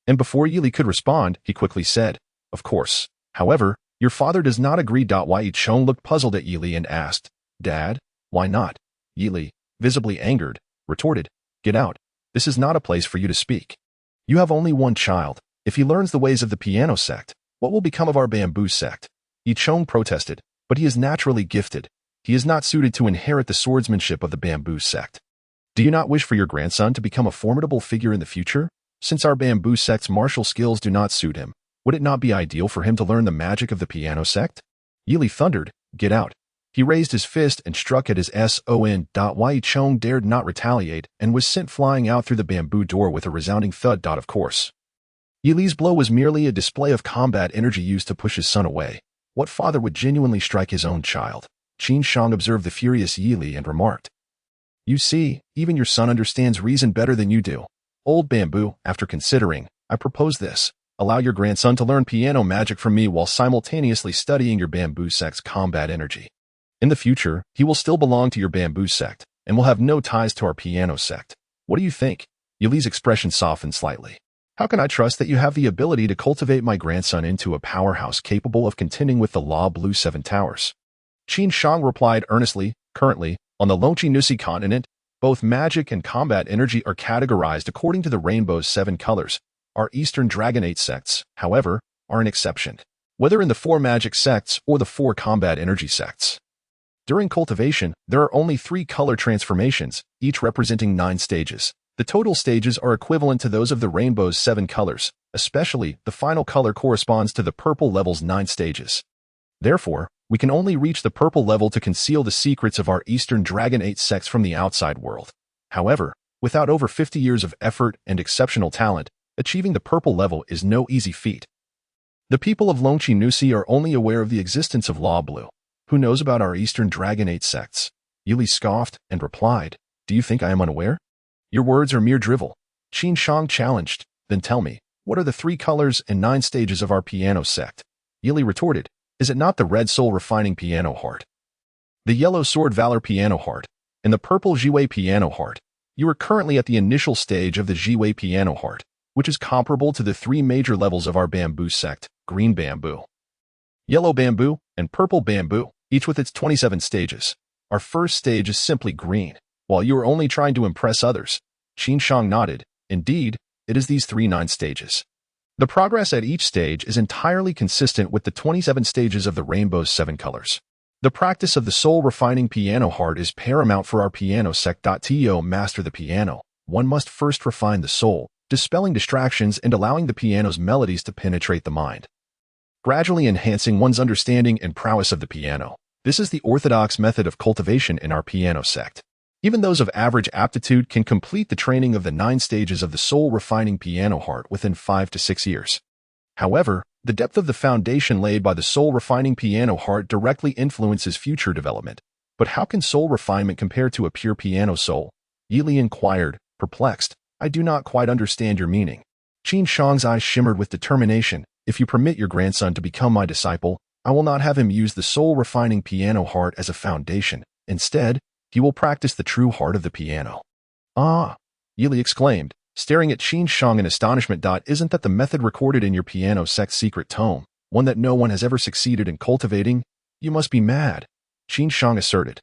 [SPEAKER 1] And before Yi Li could respond, he quickly said, Of course. However, your father does not agree. Yicheng looked puzzled at Yi Li and asked, Dad, why not? Yi Li, visibly angered, retorted, Get out. This is not a place for you to speak. You have only one child. If he learns the ways of the piano sect, what will become of our bamboo sect? Yicheng protested, but he is naturally gifted. He is not suited to inherit the swordsmanship of the bamboo sect. Do you not wish for your grandson to become a formidable figure in the future? Since our bamboo sect's martial skills do not suit him, would it not be ideal for him to learn the magic of the piano sect? Yi Li thundered, Get out. He raised his fist and struck at his son. Yicheng dared not retaliate and was sent flying out through the bamboo door with a resounding thud. Of course. Yi Li's blow was merely a display of combat energy used to push his son away. What father would genuinely strike his own child? Qin Shang observed the furious Yi Li and remarked, You see, even your son understands reason better than you do. Old bamboo, after considering, I propose this. Allow your grandson to learn piano magic from me while simultaneously studying your bamboo sect's combat energy. In the future, he will still belong to your bamboo sect, and will have no ties to our piano sect. What do you think? Yi Li's expression softened slightly. How can I trust that you have the ability to cultivate my grandson into a powerhouse capable of contending with the Law Blue Seven Towers? Qin Shang replied earnestly, Currently, on the Longqi Nusi continent, both magic and combat energy are categorized according to the rainbow's 7 colors. Our Eastern Dragonate sects, however, are an exception, whether in the 4 magic sects or the 4 combat energy sects. During cultivation, there are only 3 color transformations, each representing 9 stages. The total stages are equivalent to those of the rainbow's 7 colors, especially the final color corresponds to the purple level's 9 stages. Therefore, we can only reach the purple level to conceal the secrets of our Eastern Dragonate sects from the outside world. However, without over 50 years of effort and exceptional talent, achieving the purple level is no easy feat. The people of Longqi Nusi are only aware of the existence of Law Blue. Who knows about our Eastern Dragonate sects? Yi Li scoffed and replied, Do you think I am unaware? Your words are mere drivel. Qin Shang challenged, Then tell me, what are the 3 colors and 9 stages of our piano sect? Yi Li retorted, Is it not the red soul refining piano heart, the yellow sword valor piano heart, and the purple Jiwei piano heart? You are currently at the initial stage of the Jiwei piano heart, which is comparable to the 3 major levels of our bamboo sect, green bamboo, yellow bamboo, and purple bamboo, each with its 27 stages. Our first stage is simply green, while you are only trying to impress others. Qin Shang nodded. Indeed, it is these 3 9 stages. The progress at each stage is entirely consistent with the 27 stages of the rainbow's 7 colors. The practice of the soul refining piano heart is paramount for our piano sect. To master the piano, one must first refine the soul, dispelling distractions and allowing the piano's melodies to penetrate the mind, gradually enhancing one's understanding and prowess of the piano. This is the orthodox method of cultivation in our piano sect. Even those of average aptitude can complete the training of the 9 stages of the soul refining piano heart within 5 to 6 years. However, the depth of the foundation laid by the soul refining piano heart directly influences future development. But how can soul refinement compare to a pure piano soul? Yi Li inquired, perplexed. I do not quite understand your meaning. Qin Shang's eyes shimmered with determination. If you permit your grandson to become my disciple, I will not have him use the soul-refining piano heart as a foundation. Instead, he will practice the true heart of the piano. Ah! Yi Li exclaimed, staring at Qin Shang in astonishment. Isn't that the method recorded in your piano sect's secret tome, one that no one has ever succeeded in cultivating? You must be mad, Qin Shang asserted.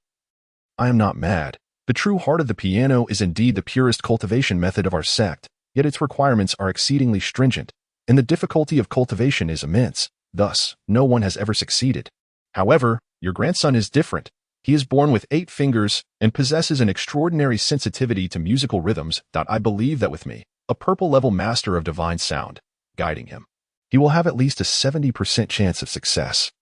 [SPEAKER 1] I am not mad. The true heart of the piano is indeed the purest cultivation method of our sect, yet its requirements are exceedingly stringent, and the difficulty of cultivation is immense. Thus, no one has ever succeeded. However, your grandson is different. He is born with 8 fingers and possesses an extraordinary sensitivity to musical rhythms. I believe that with me, a purple-level master of divine sound, guiding him, he will have at least a 70% chance of success.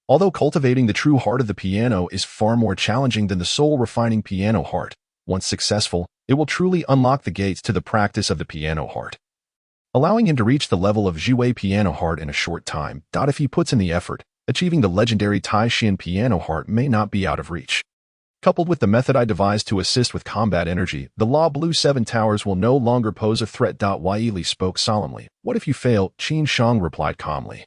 [SPEAKER 1] Although cultivating the true heart of the piano is far more challenging than the soul-refining piano heart, once successful, it will truly unlock the gates to the practice of the piano heart, allowing him to reach the level of Zhuwei piano heart in a short time. If he puts in the effort, achieving the legendary Tai Xin piano heart may not be out of reach. Coupled with the method I devised to assist with combat energy, the Law Blue 7 Towers will no longer pose a threat. Yi Li spoke solemnly. What if you fail? Qin Shang replied calmly.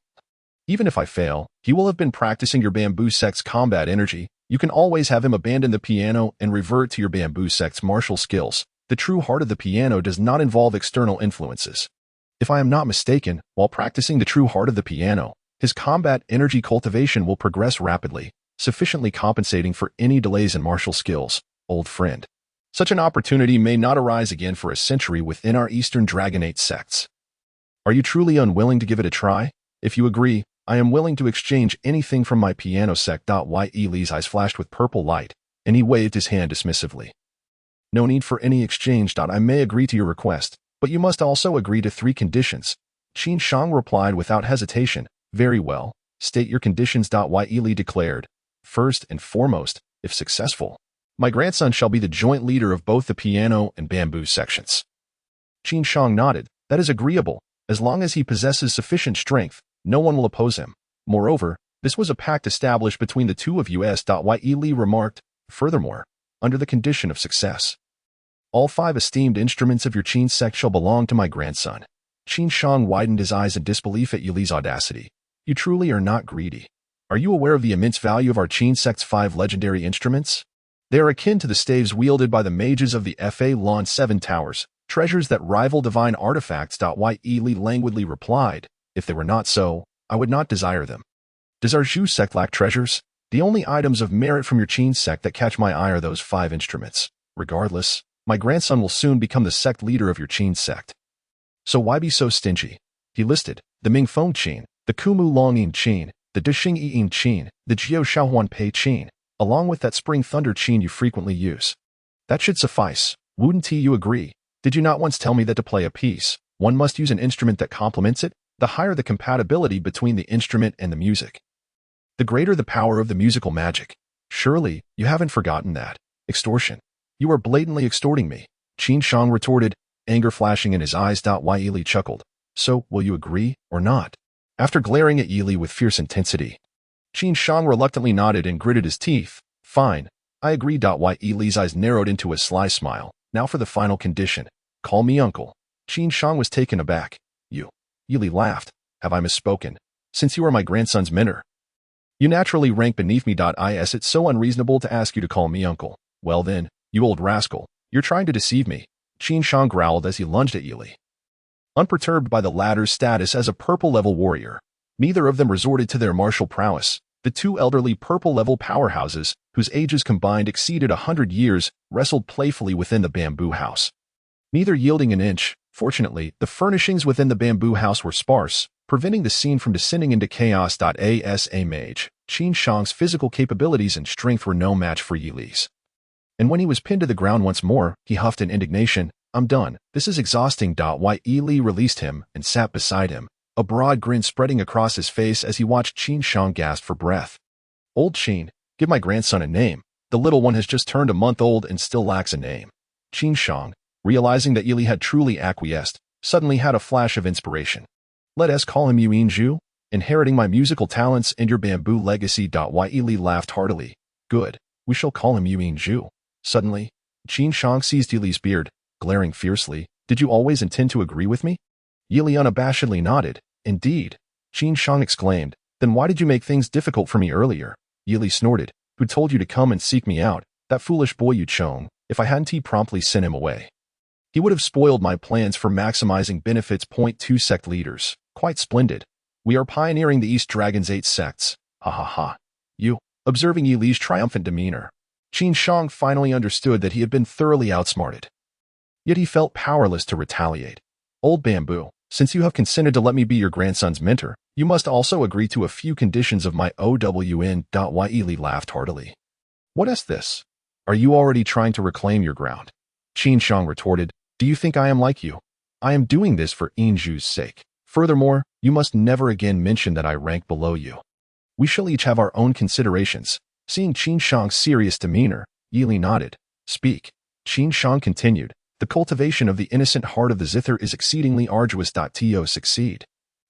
[SPEAKER 1] Even if I fail, he will have been practicing your bamboo sect's combat energy. You can always have him abandon the piano and revert to your bamboo sect's martial skills. The true heart of the piano does not involve external influences. If I am not mistaken, while practicing the true heart of the piano, his combat energy cultivation will progress rapidly, sufficiently compensating for any delays in martial skills, old friend. Such an opportunity may not arise again for a century within our Eastern Dragonate sects. Are you truly unwilling to give it a try? If you agree, I am willing to exchange anything from my piano sect. Yi Li's eyes flashed with purple light, and he waved his hand dismissively. No need for any exchange. I may agree to your request, but you must also agree to 3 conditions. Qin Shang replied without hesitation. Very well, state your conditions. Yi Li declared. First and foremost, if successful, my grandson shall be the joint leader of both the piano and bamboo sections. Qin Shang nodded. That is agreeable. As long as he possesses sufficient strength, no one will oppose him. Moreover, this was a pact established between the two of us. Yi Li remarked. Furthermore, under the condition of success, all 5 esteemed instruments of your Qin sect shall belong to my grandson. Qin Shang widened his eyes in disbelief at Yi Li's audacity. You truly are not greedy. Are you aware of the immense value of our Qin sect's 5 legendary instruments? They are akin to the staves wielded by the mages of the Fa Lon 7 Towers, treasures that rival divine artifacts. Yi Li languidly replied. If they were not so, I would not desire them. Does our Zhu sect lack treasures? The only items of merit from your Qin sect that catch my eye are those 5 instruments. Regardless, my grandson will soon become the sect leader of your Qin sect. So why be so stingy? He listed the Mingfeng Qin, the Kumu Longyin Qin, the Dexing Ying Qin, the Jiao Shaohuan Pei Qin, along with that Spring Thunder Qin you frequently use. That should suffice. Wouldn't you agree? Did you not once tell me that to play a piece, one must use an instrument that complements it? The higher the compatibility between the instrument and the music, the greater the power of the musical magic. Surely, you haven't forgotten that. Extortion. You are blatantly extorting me. Qin Shang retorted, anger flashing in his eyes. Yi Li chuckled. So, will you agree, or not? After glaring at Yi Li with fierce intensity, Qin Shang reluctantly nodded and gritted his teeth. Fine, I agree. Yi Li's eyes narrowed into a sly smile. Now for the final condition. Call me uncle. Qin Shang was taken aback. You. Yi Li laughed. Have I misspoken? Since you are my grandson's mentor, you naturally rank beneath me. Is it so unreasonable to ask you to call me uncle? Well then, you old rascal, you're trying to deceive me. Qin Shang growled as he lunged at Yi Li. Unperturbed by the latter's status as a purple-level warrior, neither of them resorted to their martial prowess. The 2 elderly purple-level powerhouses, whose ages combined exceeded 100 years, wrestled playfully within the bamboo house, neither yielding an inch. Fortunately, the furnishings within the bamboo house were sparse, preventing the scene from descending into chaos. As a mage, Qin Shang's physical capabilities and strength were no match for Yi Li's. And when he was pinned to the ground once more, he huffed in indignation. I'm done. This is exhausting. Yi Li released him and sat beside him, a broad grin spreading across his face as he watched Qin Shang gasp for breath. Old Qin, give my grandson a name. The little one has just turned a month old and still lacks a name. Qin Shang, realizing that Yi Li had truly acquiesced, suddenly had a flash of inspiration. Let us call him Yuan Zhu, inheriting my musical talents and your bamboo legacy. Yi Li laughed heartily. Good, we shall call him Yuan Zhu. Suddenly, Qin Shang seized Yi Li's beard, glaring fiercely. Did you always intend to agree with me? Yi Li unabashedly nodded. Indeed. Qin Shang exclaimed. Then why did you make things difficult for me earlier? Yi Li snorted. Who told you to come and seek me out? That foolish boy Yu Chong. If I hadn't promptly sent him away, he would have spoiled my plans for maximizing benefits. Point 2 sect leaders. Quite splendid. We are pioneering the East Dragon's 8 sects. Ha ha ha. You. Observing Yi Li's triumphant demeanor, Qin Shang finally understood that he had been thoroughly outsmarted. Yet he felt powerless to retaliate. Old Bamboo, since you have consented to let me be your grandson's mentor, you must also agree to a few conditions of my OWN. Yi Li laughed heartily. What is this? Are you already trying to reclaim your ground? Qin Shang retorted. Do you think I am like you? I am doing this for Inju's sake. Furthermore, you must never again mention that I rank below you. We shall each have our own considerations. Seeing Qin Shang's serious demeanor, Yili nodded. Speak. Qin Shang continued. The cultivation of the innocent heart of the zither is exceedingly arduous. To succeed,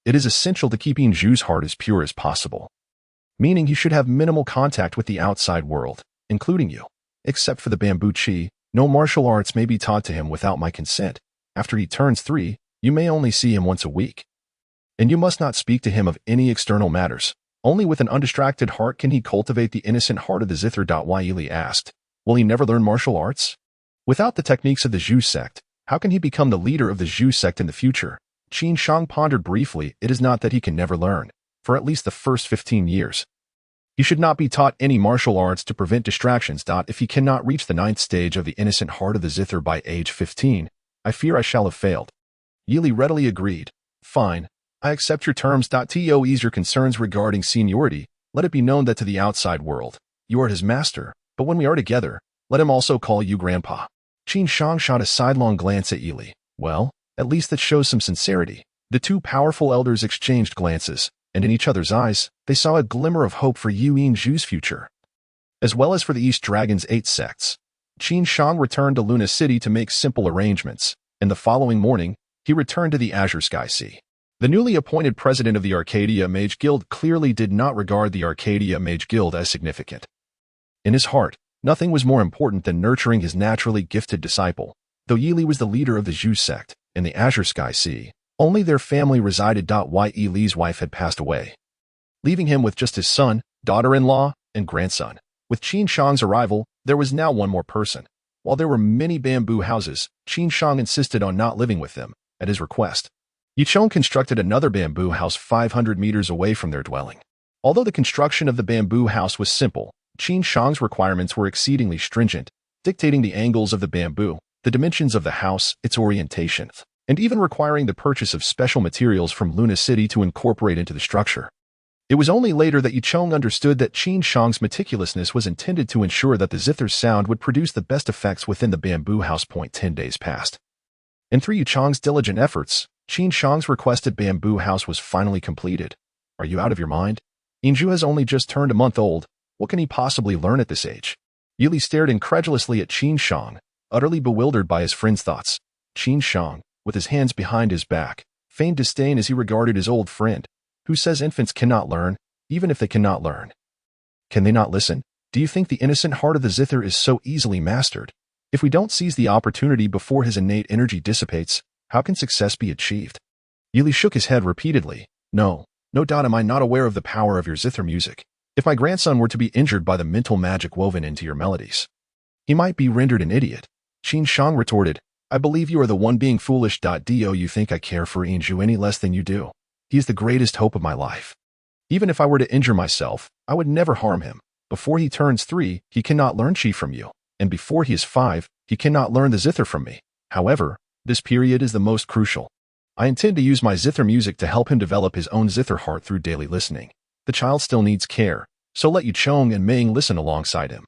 [SPEAKER 1] it is essential to keep Yinju's heart as pure as possible. Meaning he should have minimal contact with the outside world, including you. Except for the bamboo chi, no martial arts may be taught to him without my consent. After he turns 3, you may only see him once a week. And you must not speak to him of any external matters. Only with an undistracted heart can he cultivate the innocent heart of the zither. Yili asked. Will he never learn martial arts? Without the techniques of the Zhu sect, how can he become the leader of the Zhu sect in the future? Qin Shang pondered briefly. It is not that he can never learn, for at least the first 15 years. He should not be taught any martial arts to prevent distractions. If he cannot reach the 9th stage of the innocent heart of the zither by age 15, I fear I shall have failed. Yili readily agreed. Fine. I accept your terms. To ease your concerns regarding seniority, let it be known that to the outside world, you are his master, but when we are together, let him also call you grandpa. Qin Shang shot a sidelong glance at Yili. Well, at least that shows some sincerity. The two powerful elders exchanged glances, and in each other's eyes, they saw a glimmer of hope for Yu Yinju's future, as well as for the East Dragon's 8 sects. Qin Shang returned to Luna City to make simple arrangements, and the following morning, he returned to the Azure Sky Sea. The newly appointed president of the Arcadia Mage Guild clearly did not regard the Arcadia Mage Guild as significant. In his heart, nothing was more important than nurturing his naturally gifted disciple. Though Yili was the leader of the Zhu sect in the Azure Sky Sea, only their family resided. Yili's wife had passed away, leaving him with just his son, daughter-in-law, and grandson. With Qin Shang's arrival, there was now one more person. While there were many bamboo houses, Qin Shang insisted on not living with them, at his request. Yichong constructed another bamboo house 500 meters away from their dwelling. Although the construction of the bamboo house was simple, Qin Shang's requirements were exceedingly stringent, dictating the angles of the bamboo, the dimensions of the house, its orientation, and even requiring the purchase of special materials from Luna City to incorporate into the structure. It was only later that Yichong understood that Qin Shang's meticulousness was intended to ensure that the zither's sound would produce the best effects within the bamboo house. 10 days passed, and through Yichong's diligent efforts, Qin Shang's requested bamboo house was finally completed. Are you out of your mind? Yinju has only just turned a month old. What can he possibly learn at this age? Yili stared incredulously at Qin Shang, utterly bewildered by his friend's thoughts. Qin Shang, with his hands behind his back, feigned disdain as he regarded his old friend. Who says infants cannot learn, even if they cannot learn? Can they not listen? Do you think the innocent heart of the zither is so easily mastered? If we don't seize the opportunity before his innate energy dissipates, how can success be achieved? Yili shook his head repeatedly. No doubt am I not aware of the power of your zither music. If my grandson were to be injured by the mental magic woven into your melodies, he might be rendered an idiot. Qin Shang retorted, I believe you are the one being foolish. Do you think I care for Yinju any less than you do? He is the greatest hope of my life. Even if I were to injure myself, I would never harm him. Before he turns 3, he cannot learn chi from you, and before he is 5, he cannot learn the zither from me. However, this period is the most crucial. I intend to use my zither music to help him develop his own zither heart through daily listening. The child still needs care, so let Yichong and Ming listen alongside him.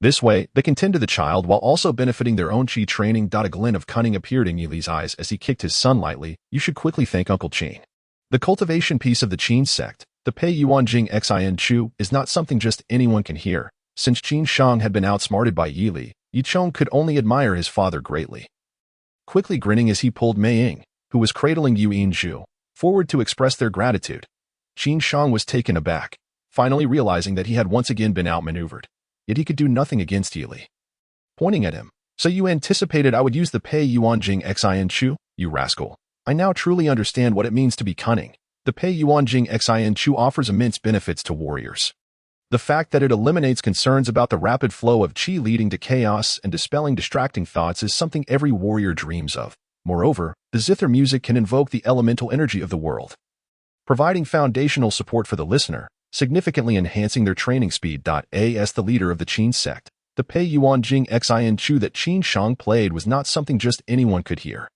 [SPEAKER 1] This way, they can tend to the child while also benefiting their own chi training. A glint of cunning appeared in Yili's eyes as he kicked his son lightly. You should quickly thank Uncle Qin. The cultivation piece of the Qin sect, the Pei Yuan Jing Xin Chu, is not something just anyone can hear. Since Qin Shang had been outsmarted by Yili, Yichong could only admire his father greatly. Quickly grinning as he pulled Mei Ying, who was cradling Yu Yinju, forward to express their gratitude. Qin Shang was taken aback, finally realizing that he had once again been outmaneuvered. Yet he could do nothing against Yili. Pointing at him, so you anticipated I would use the Pei Yuan Jing Xin Chu, you rascal. I now truly understand what it means to be cunning. The Pei Yuan Jing Xin Chu offers immense benefits to warriors. The fact that it eliminates concerns about the rapid flow of chi leading to chaos and dispelling distracting thoughts is something every warrior dreams of. Moreover, the zither music can invoke the elemental energy of the world, providing foundational support for the listener, significantly enhancing their training speed. As the leader of the Qin sect, the Pei Yuan Jing Xin Chu that Qin Shang played was not something just anyone could hear.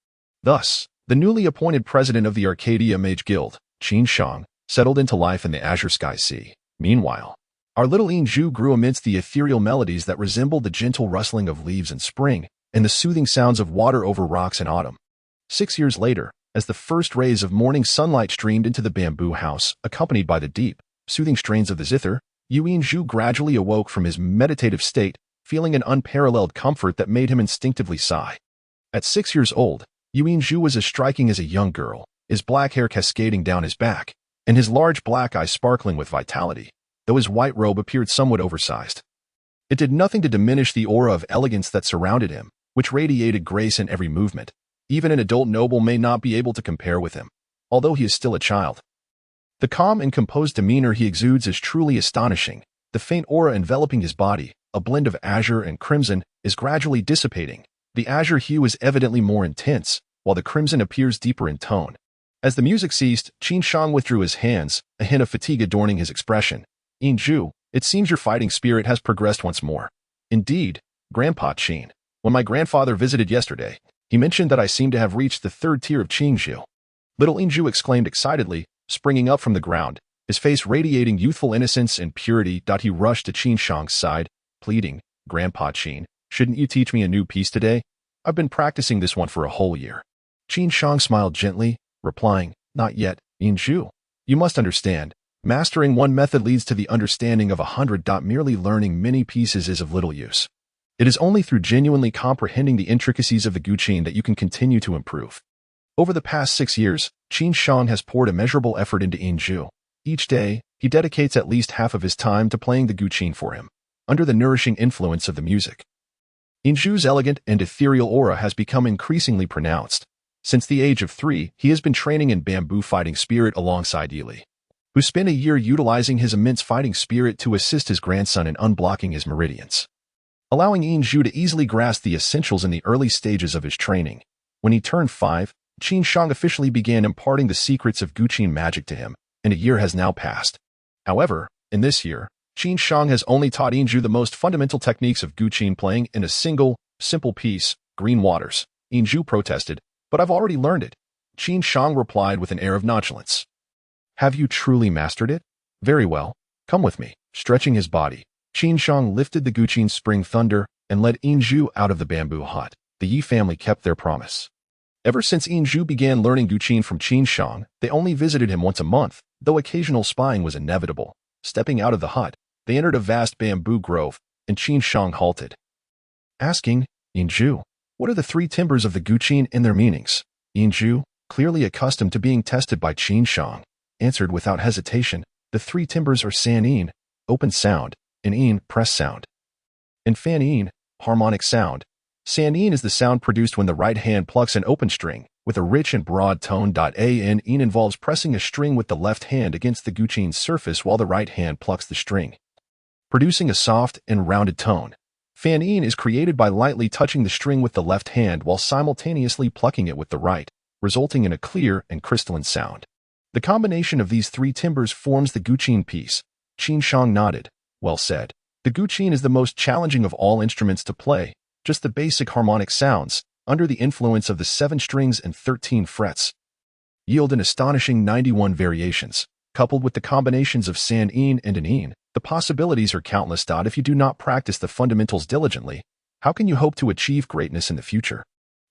[SPEAKER 1] Thus, the newly appointed president of the Arcadia Mage Guild, Qin Shang, settled into life in the Azure Sky Sea. Meanwhile, our little Yinju grew amidst the ethereal melodies that resembled the gentle rustling of leaves in spring and the soothing sounds of water over rocks in autumn. 6 years later, as the first rays of morning sunlight streamed into the bamboo house, accompanied by the deep, soothing strains of the zither, Zhu gradually awoke from his meditative state, feeling an unparalleled comfort that made him instinctively sigh. At 6 years old, Zhu was as striking as a young girl, his black hair cascading down his back, and his large black eyes sparkling with vitality, though his white robe appeared somewhat oversized. It did nothing to diminish the aura of elegance that surrounded him, which radiated grace in every movement. Even an adult noble may not be able to compare with him, although he is still a child. The calm and composed demeanor he exudes is truly astonishing. The faint aura enveloping his body, a blend of azure and crimson, is gradually dissipating. The azure hue is evidently more intense, while the crimson appears deeper in tone. As the music ceased, Qin Shang withdrew his hands, a hint of fatigue adorning his expression. Zhu, it seems your fighting spirit has progressed once more. Indeed, Grandpa Qin. When my grandfather visited yesterday, he mentioned that I seem to have reached the 3rd tier of Qingzhu. Little Zhu exclaimed excitedly, springing up from the ground, his face radiating youthful innocence and purity. He rushed to Qin Shang's side, pleading, Grandpa Qin, shouldn't you teach me a new piece today? I've been practicing this one for a whole year. Qin Shang smiled gently, replying, not yet, Zhu. You must understand, mastering one method leads to the understanding of 100. Merely learning many pieces is of little use. It is only through genuinely comprehending the intricacies of the guqin that you can continue to improve. Over the past 6 years, Qin Shang has poured immeasurable effort into Zhu. Each day, he dedicates at least half of his time to playing the guqin for him, under the nourishing influence of the music. Zhu's elegant and ethereal aura has become increasingly pronounced. Since the age of 3, he has been training in bamboo fighting spirit alongside Lyre, who spent a year utilizing his immense fighting spirit to assist his grandson in unblocking his meridians, allowing Zhu to easily grasp the essentials in the early stages of his training. When he turned 5, Qin Shang officially began imparting the secrets of guqin magic to him, and a year has now passed. However, in this year, Qin Shang has only taught Zhu the most fundamental techniques of guqin playing in a single, simple piece, Green Waters. Zhu protested, but I've already learned it. Qin Shang replied with an air of nonchalance. Have you truly mastered it? Very well, come with me. Stretching his body, Qin Shang lifted the guqin spring thunder and led Zhu out of the bamboo hut. The Yi family kept their promise. Ever since Zhu began learning guqin from Qin Shang, they only visited him once a month, though occasional spying was inevitable. Stepping out of the hut, they entered a vast bamboo grove, and Qin Shang halted, asking, Zhu, what are the 3 timbers of the guqin and their meanings? Zhu, clearly accustomed to being tested by Qin Shang, answered without hesitation, the 3 timbers are cyan, open sound, and yin, press sound, and fan, harmonic sound. Cyan is the sound produced when the right hand plucks an open string, with a rich and broad tone. An involves pressing a string with the left hand against the guqin's surface while the right hand plucks the string, producing a soft and rounded tone. Fan is created by lightly touching the string with the left hand while simultaneously plucking it with the right, resulting in a clear and crystalline sound. The combination of these 3 timbers forms the guqin piece. Qin Shang nodded. Well said. The guqin is the most challenging of all instruments to play. Just the basic harmonic sounds, under the influence of the 7 strings and 13 frets, yield an astonishing 91 variations. Coupled with the combinations of cyan and an, the possibilities are countless. If you do not practice the fundamentals diligently, how can you hope to achieve greatness in the future?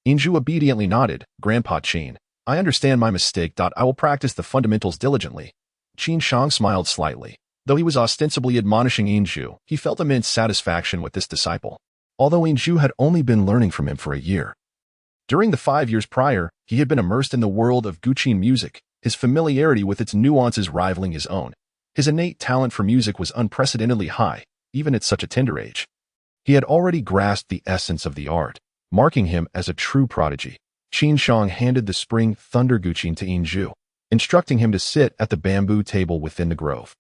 [SPEAKER 1] Zhu obediently nodded. Grandpa Qin, I understand my mistake. I will practice the fundamentals diligently. Qin Shang smiled slightly. Though he was ostensibly admonishing Zhu, he felt immense satisfaction with this disciple, although Zhu had only been learning from him for a year. During the 5 years prior, he had been immersed in the world of guqin music, his familiarity with its nuances rivaling his own. His innate talent for music was unprecedentedly high, even at such a tender age. He had already grasped the essence of the art, marking him as a true prodigy. Qin Shang handed the spring thunder guqin to Zhu, instructing him to sit at the bamboo table within the grove.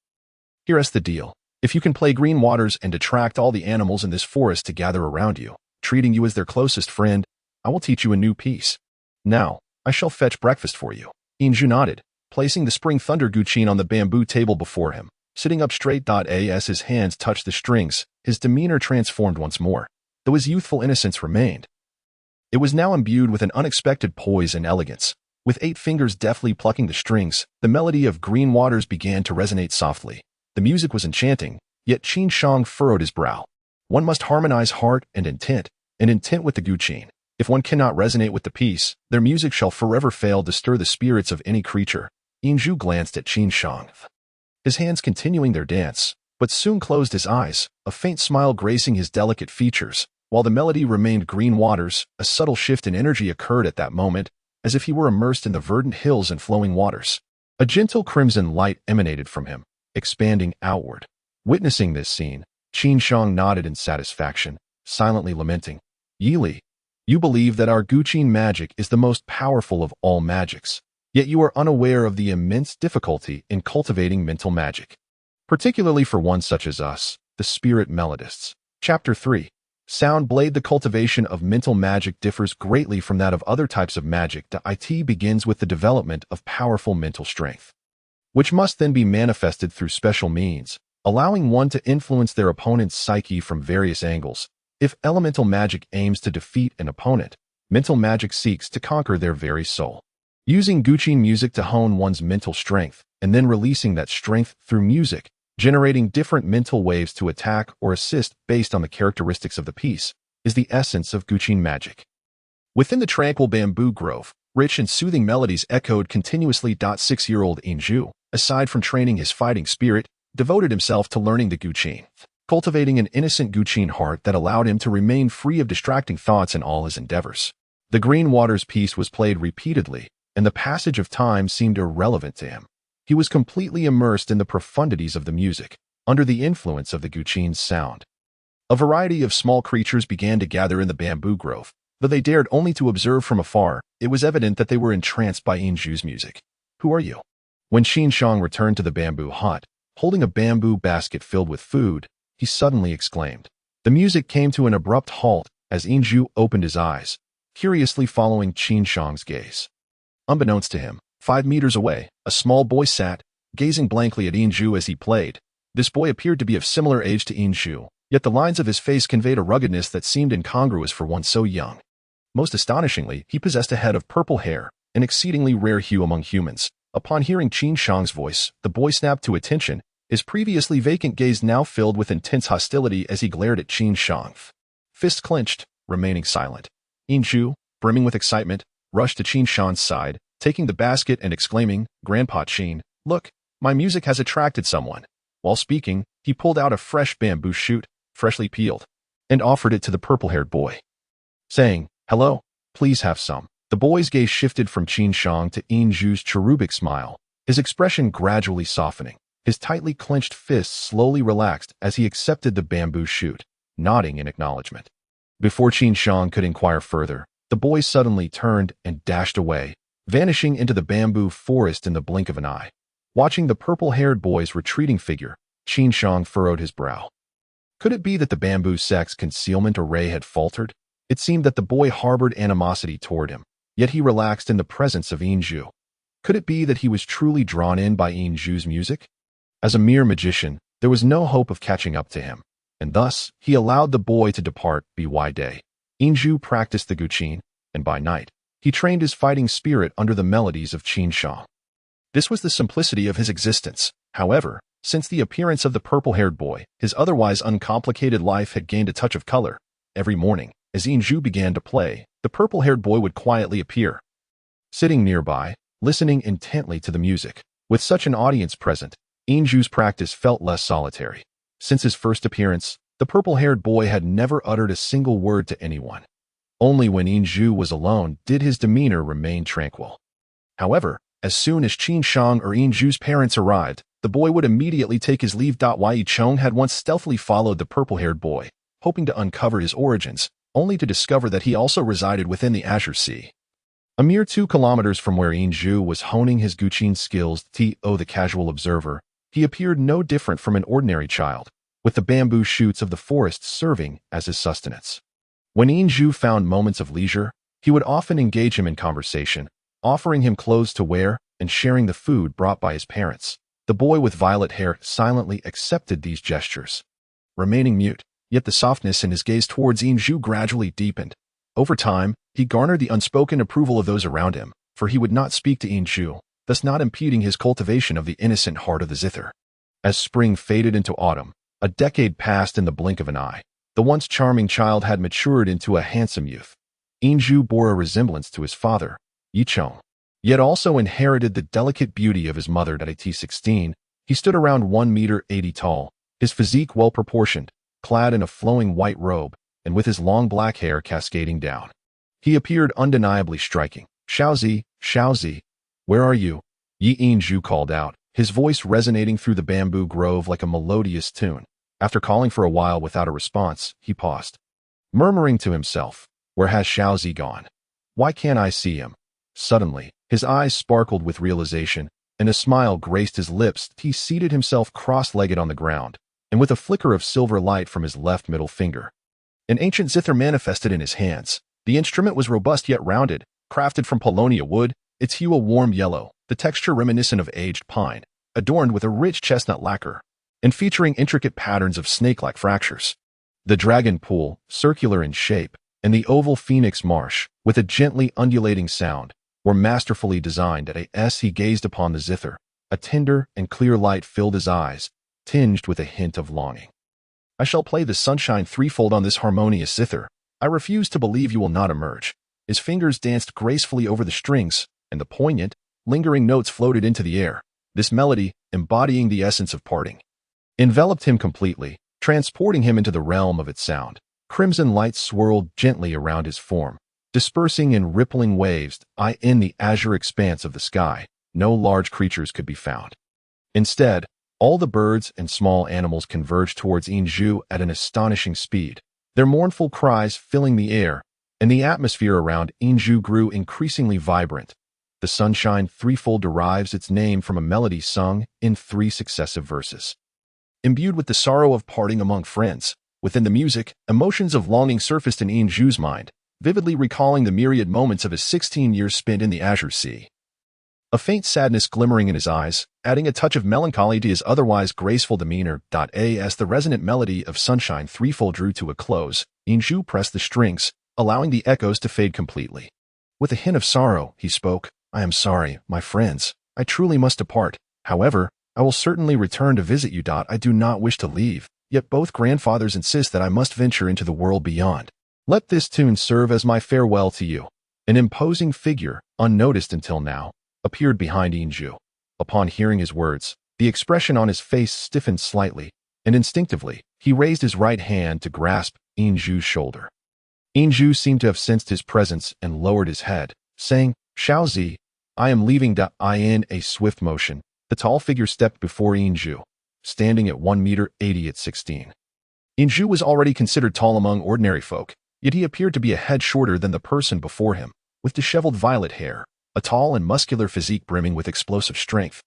[SPEAKER 1] Here's the deal. If you can play Green Waters and attract all the animals in this forest to gather around you, treating you as their closest friend, I will teach you a new piece. Now, I shall fetch breakfast for you. Zhu nodded, placing the spring thunder guqin on the bamboo table before him. Sitting up straight. As his hands touched the strings, his demeanor transformed once more, though his youthful innocence remained. It was now imbued with an unexpected poise and elegance. With 8 fingers deftly plucking the strings, the melody of Green Waters began to resonate softly. The music was enchanting, yet Qin Shang furrowed his brow. One must harmonize heart and intent with the guqin. If one cannot resonate with the piece, their music shall forever fail to stir the spirits of any creature. Zhu glanced at Qin Shang. his hands continuing their dance, but soon closed his eyes, a faint smile gracing his delicate features. While the melody remained green waters, a subtle shift in energy occurred at that moment, as if he were immersed in the verdant hills and flowing waters. A gentle crimson light emanated from him, expanding outward. Witnessing this scene, Qin Shang nodded in satisfaction, silently lamenting, "Yili, you believe that our Guqin magic is the most powerful of all magics, yet you are unaware of the immense difficulty in cultivating mental magic, particularly for one such as us, the spirit melodists." Chapter 3. Sound Blade. The cultivation of mental magic differs greatly from that of other types of magic. It begins with the development of powerful mental strength, which must then be manifested through special means, allowing one to influence their opponent's psyche from various angles. If elemental magic aims to defeat an opponent, mental magic seeks to conquer their very soul. Using Guqin music to hone one's mental strength, and then releasing that strength through music, generating different mental waves to attack or assist based on the characteristics of the piece, is the essence of Guqin magic. Within the tranquil bamboo grove, rich and soothing melodies echoed continuously. 6-year-old Inju, aside from training his fighting spirit, devoted himself to learning the Guqin, cultivating an innocent Guqin heart that allowed him to remain free of distracting thoughts in all his endeavors. The Green Waters piece was played repeatedly, and the passage of time seemed irrelevant to him. He was completely immersed in the profundities of the music, under the influence of the Guqin's sound. A variety of small creatures began to gather in the bamboo grove. Though they dared only to observe from afar, it was evident that they were entranced by Inju's music. "Who are you?" When Qin Shang returned to the bamboo hut, holding a bamboo basket filled with food, he suddenly exclaimed. The music came to an abrupt halt as Inju opened his eyes, curiously following Qin Shang's gaze. Unbeknownst to him, 5 meters away, a small boy sat, gazing blankly at Inju as he played. This boy appeared to be of similar age to Inju, yet the lines of his face conveyed a ruggedness that seemed incongruous for one so young. Most astonishingly, he possessed a head of purple hair, an exceedingly rare hue among humans. Upon hearing Qin Shang's voice, the boy snapped to attention, his previously vacant gaze now filled with intense hostility as he glared at Qin Shang. Fists clenched, remaining silent. Inju, brimming with excitement, rushed to Qin Shang's side, taking the basket and exclaiming, "Grandpa Qin, look, my music has attracted someone." While speaking, he pulled out a fresh bamboo shoot, freshly peeled, and offered it to the purple-haired boy, saying, "Hello, please have some." The boy's gaze shifted from Qin Shang to Inju's cherubic smile, his expression gradually softening. His tightly clenched fists slowly relaxed as he accepted the bamboo shoot, nodding in acknowledgement. Before Qin Shang could inquire further, the boy suddenly turned and dashed away, vanishing into the bamboo forest in the blink of an eye. Watching the purple-haired boy's retreating figure, Qin Shang furrowed his brow. Could it be that the bamboo sect's concealment array had faltered? It seemed that the boy harbored animosity toward him, yet he relaxed in the presence of Inju. Could it be that he was truly drawn in by Inju's music? As a mere magician, there was no hope of catching up to him, and thus he allowed the boy to depart by day. Inju practiced the Guqin, and by night, he trained his fighting spirit under the melodies of Qin Shang. This was the simplicity of his existence. However, since the appearance of the purple-haired boy, his otherwise uncomplicated life had gained a touch of color. Every morning, as Inju began to play, the purple-haired boy would quietly appear, sitting nearby, listening intently to the music. With such an audience present, Inju's practice felt less solitary. Since his first appearance, the purple-haired boy had never uttered a single word to anyone. Only when Inju was alone did his demeanor remain tranquil. However, as soon as Qin Shang or Inju's parents arrived, the boy would immediately take his leave. Yi Chong had once stealthily followed the purple-haired boy, hoping to uncover his origins, only to discover that he also resided within the Azure Sea. A mere 2 kilometers from where Inju was honing his Guqin skills, to the casual observer, he appeared no different from an ordinary child, with the bamboo shoots of the forest serving as his sustenance. When Inju found moments of leisure, he would often engage him in conversation, offering him clothes to wear and sharing the food brought by his parents. The boy with violet hair silently accepted these gestures, remaining mute, yet the softness in his gaze towards Inju gradually deepened. Over time, he garnered the unspoken approval of those around him, for he would not speak to Inju, thus not impeding his cultivation of the innocent heart of the zither. As spring faded into autumn, a decade passed in the blink of an eye. The once charming child had matured into a handsome youth. Inju bore a resemblance to his father, Yichong, yet also inherited the delicate beauty of his mother. At 16, He stood around 1 meter 80 tall, his physique well-proportioned, clad in a flowing white robe, and with his long black hair cascading down. He appeared undeniably striking. Xiaozi, where are you? Yi Yinzhu called out, his voice resonating through the bamboo grove like a melodious tune. After calling for a while without a response, he paused, murmuring to himself, where has Xiaozi gone? Why can't I see him? Suddenly, his eyes sparkled with realization, and a smile graced his lips. He seated himself cross-legged on the ground, and with a flicker of silver light from his left middle finger, an ancient zither manifested in his hands. The instrument was robust yet rounded, crafted from paulownia wood, its hue a warm yellow, the texture reminiscent of aged pine, adorned with a rich chestnut lacquer, and featuring intricate patterns of snake-like fractures. The dragon pool, circular in shape, and the oval phoenix marsh, with a gently undulating sound, were masterfully designed. As he gazed upon the zither, a tender and clear light filled his eyes, tinged with a hint of longing. I shall play the sunshine threefold on this harmonious zither. I refuse to believe you will not emerge. His fingers danced gracefully over the strings, and the poignant, lingering notes floated into the air. This melody, embodying the essence of parting, enveloped him completely, transporting him into the realm of its sound. Crimson light swirled gently around his form, dispersing in rippling waves. In the azure expanse of the sky, no large creatures could be found. Instead, all the birds and small animals converged towards Yinzhu at an astonishing speed, their mournful cries filling the air, and the atmosphere around Yinzhu grew increasingly vibrant. The sunshine threefold derives its name from a melody sung in 3 successive verses. Imbued with the sorrow of parting among friends, within the music, emotions of longing surfaced in Yinzhu's mind, vividly recalling the myriad moments of his 16 years spent in the Azure Sea. A faint sadness glimmering in his eyes, adding a touch of melancholy to his otherwise graceful demeanor. As the resonant melody of Sunshine Threefold drew to a close, Yinzhu pressed the strings, allowing the echoes to fade completely. With a hint of sorrow, he spoke, I am sorry, my friends. I truly must depart. However, I will certainly return to visit you. I do not wish to leave, yet both grandfathers insist that I must venture into the world beyond. Let this tune serve as my farewell to you. An imposing figure, unnoticed until now, appeared behind Yinzhu. Upon hearing his words, the expression on his face stiffened slightly, and instinctively, he raised his right hand to grasp Yinzhu's shoulder. Yinzhu seemed to have sensed his presence and lowered his head, saying, Xiaozi, I am leaving. In a swift motion, the tall figure stepped before Yinzhu, standing at 1 meter 80 at 16. Yinzhu was already considered tall among ordinary folk, yet he appeared to be a head shorter than the person before him, with disheveled violet hair, a tall and muscular physique brimming with explosive strength,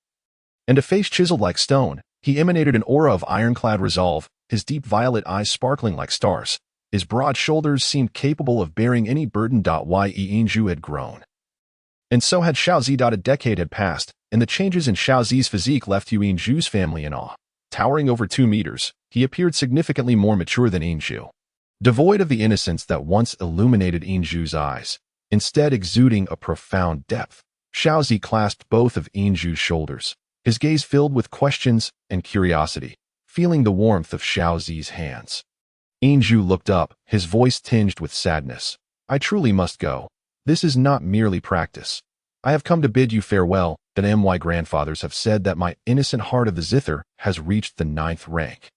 [SPEAKER 1] and a face chiseled like stone. He emanated an aura of ironclad resolve, his deep violet eyes sparkling like stars. His broad shoulders seemed capable of bearing any burden. Yinzhu had grown, and so had Xiaozi. A decade had passed, and the changes in Xiaozi's physique left Yinzhu's family in awe. Towering over 2 meters, he appeared significantly more mature than Yinzhu, devoid of the innocence that once illuminated Yinzhu's eyes, instead exuding a profound depth. Xiaozi clasped both of Yinzhu's shoulders, his gaze filled with questions and curiosity, feeling the warmth of Xiaozi's hands. Yinzhu looked up, his voice tinged with sadness. I truly must go. This is not merely practice. I have come to bid you farewell. My grandfathers have said that my innocent heart of the zither has reached the 9th rank,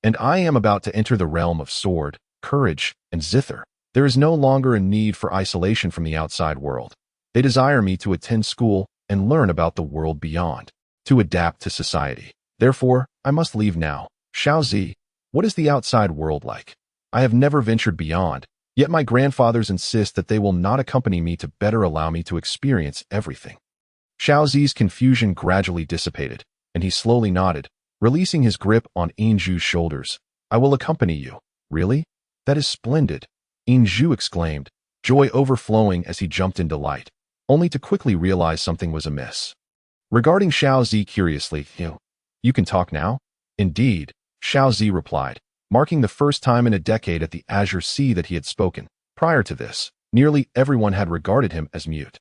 [SPEAKER 1] and I am about to enter the realm of sword, courage, and zither. There is no longer a need for isolation from the outside world. They desire me to attend school and learn about the world beyond, to adapt to society. Therefore, I must leave now. Xiaozi, what is the outside world like? I have never ventured beyond, yet my grandfathers insist that they will not accompany me to better allow me to experience everything. Xiaozi's confusion gradually dissipated, and he slowly nodded, releasing his grip on Yinzhu's shoulders. I will accompany you. Really? That is splendid, Yinzhu exclaimed, joy overflowing as he jumped in delight, only to quickly realize something was amiss. Regarding Xiaozi curiously, you can talk now? Indeed, Xiaozi replied, marking the first time in a decade at the Azure Sea that he had spoken. Prior to this, nearly everyone had regarded him as mute.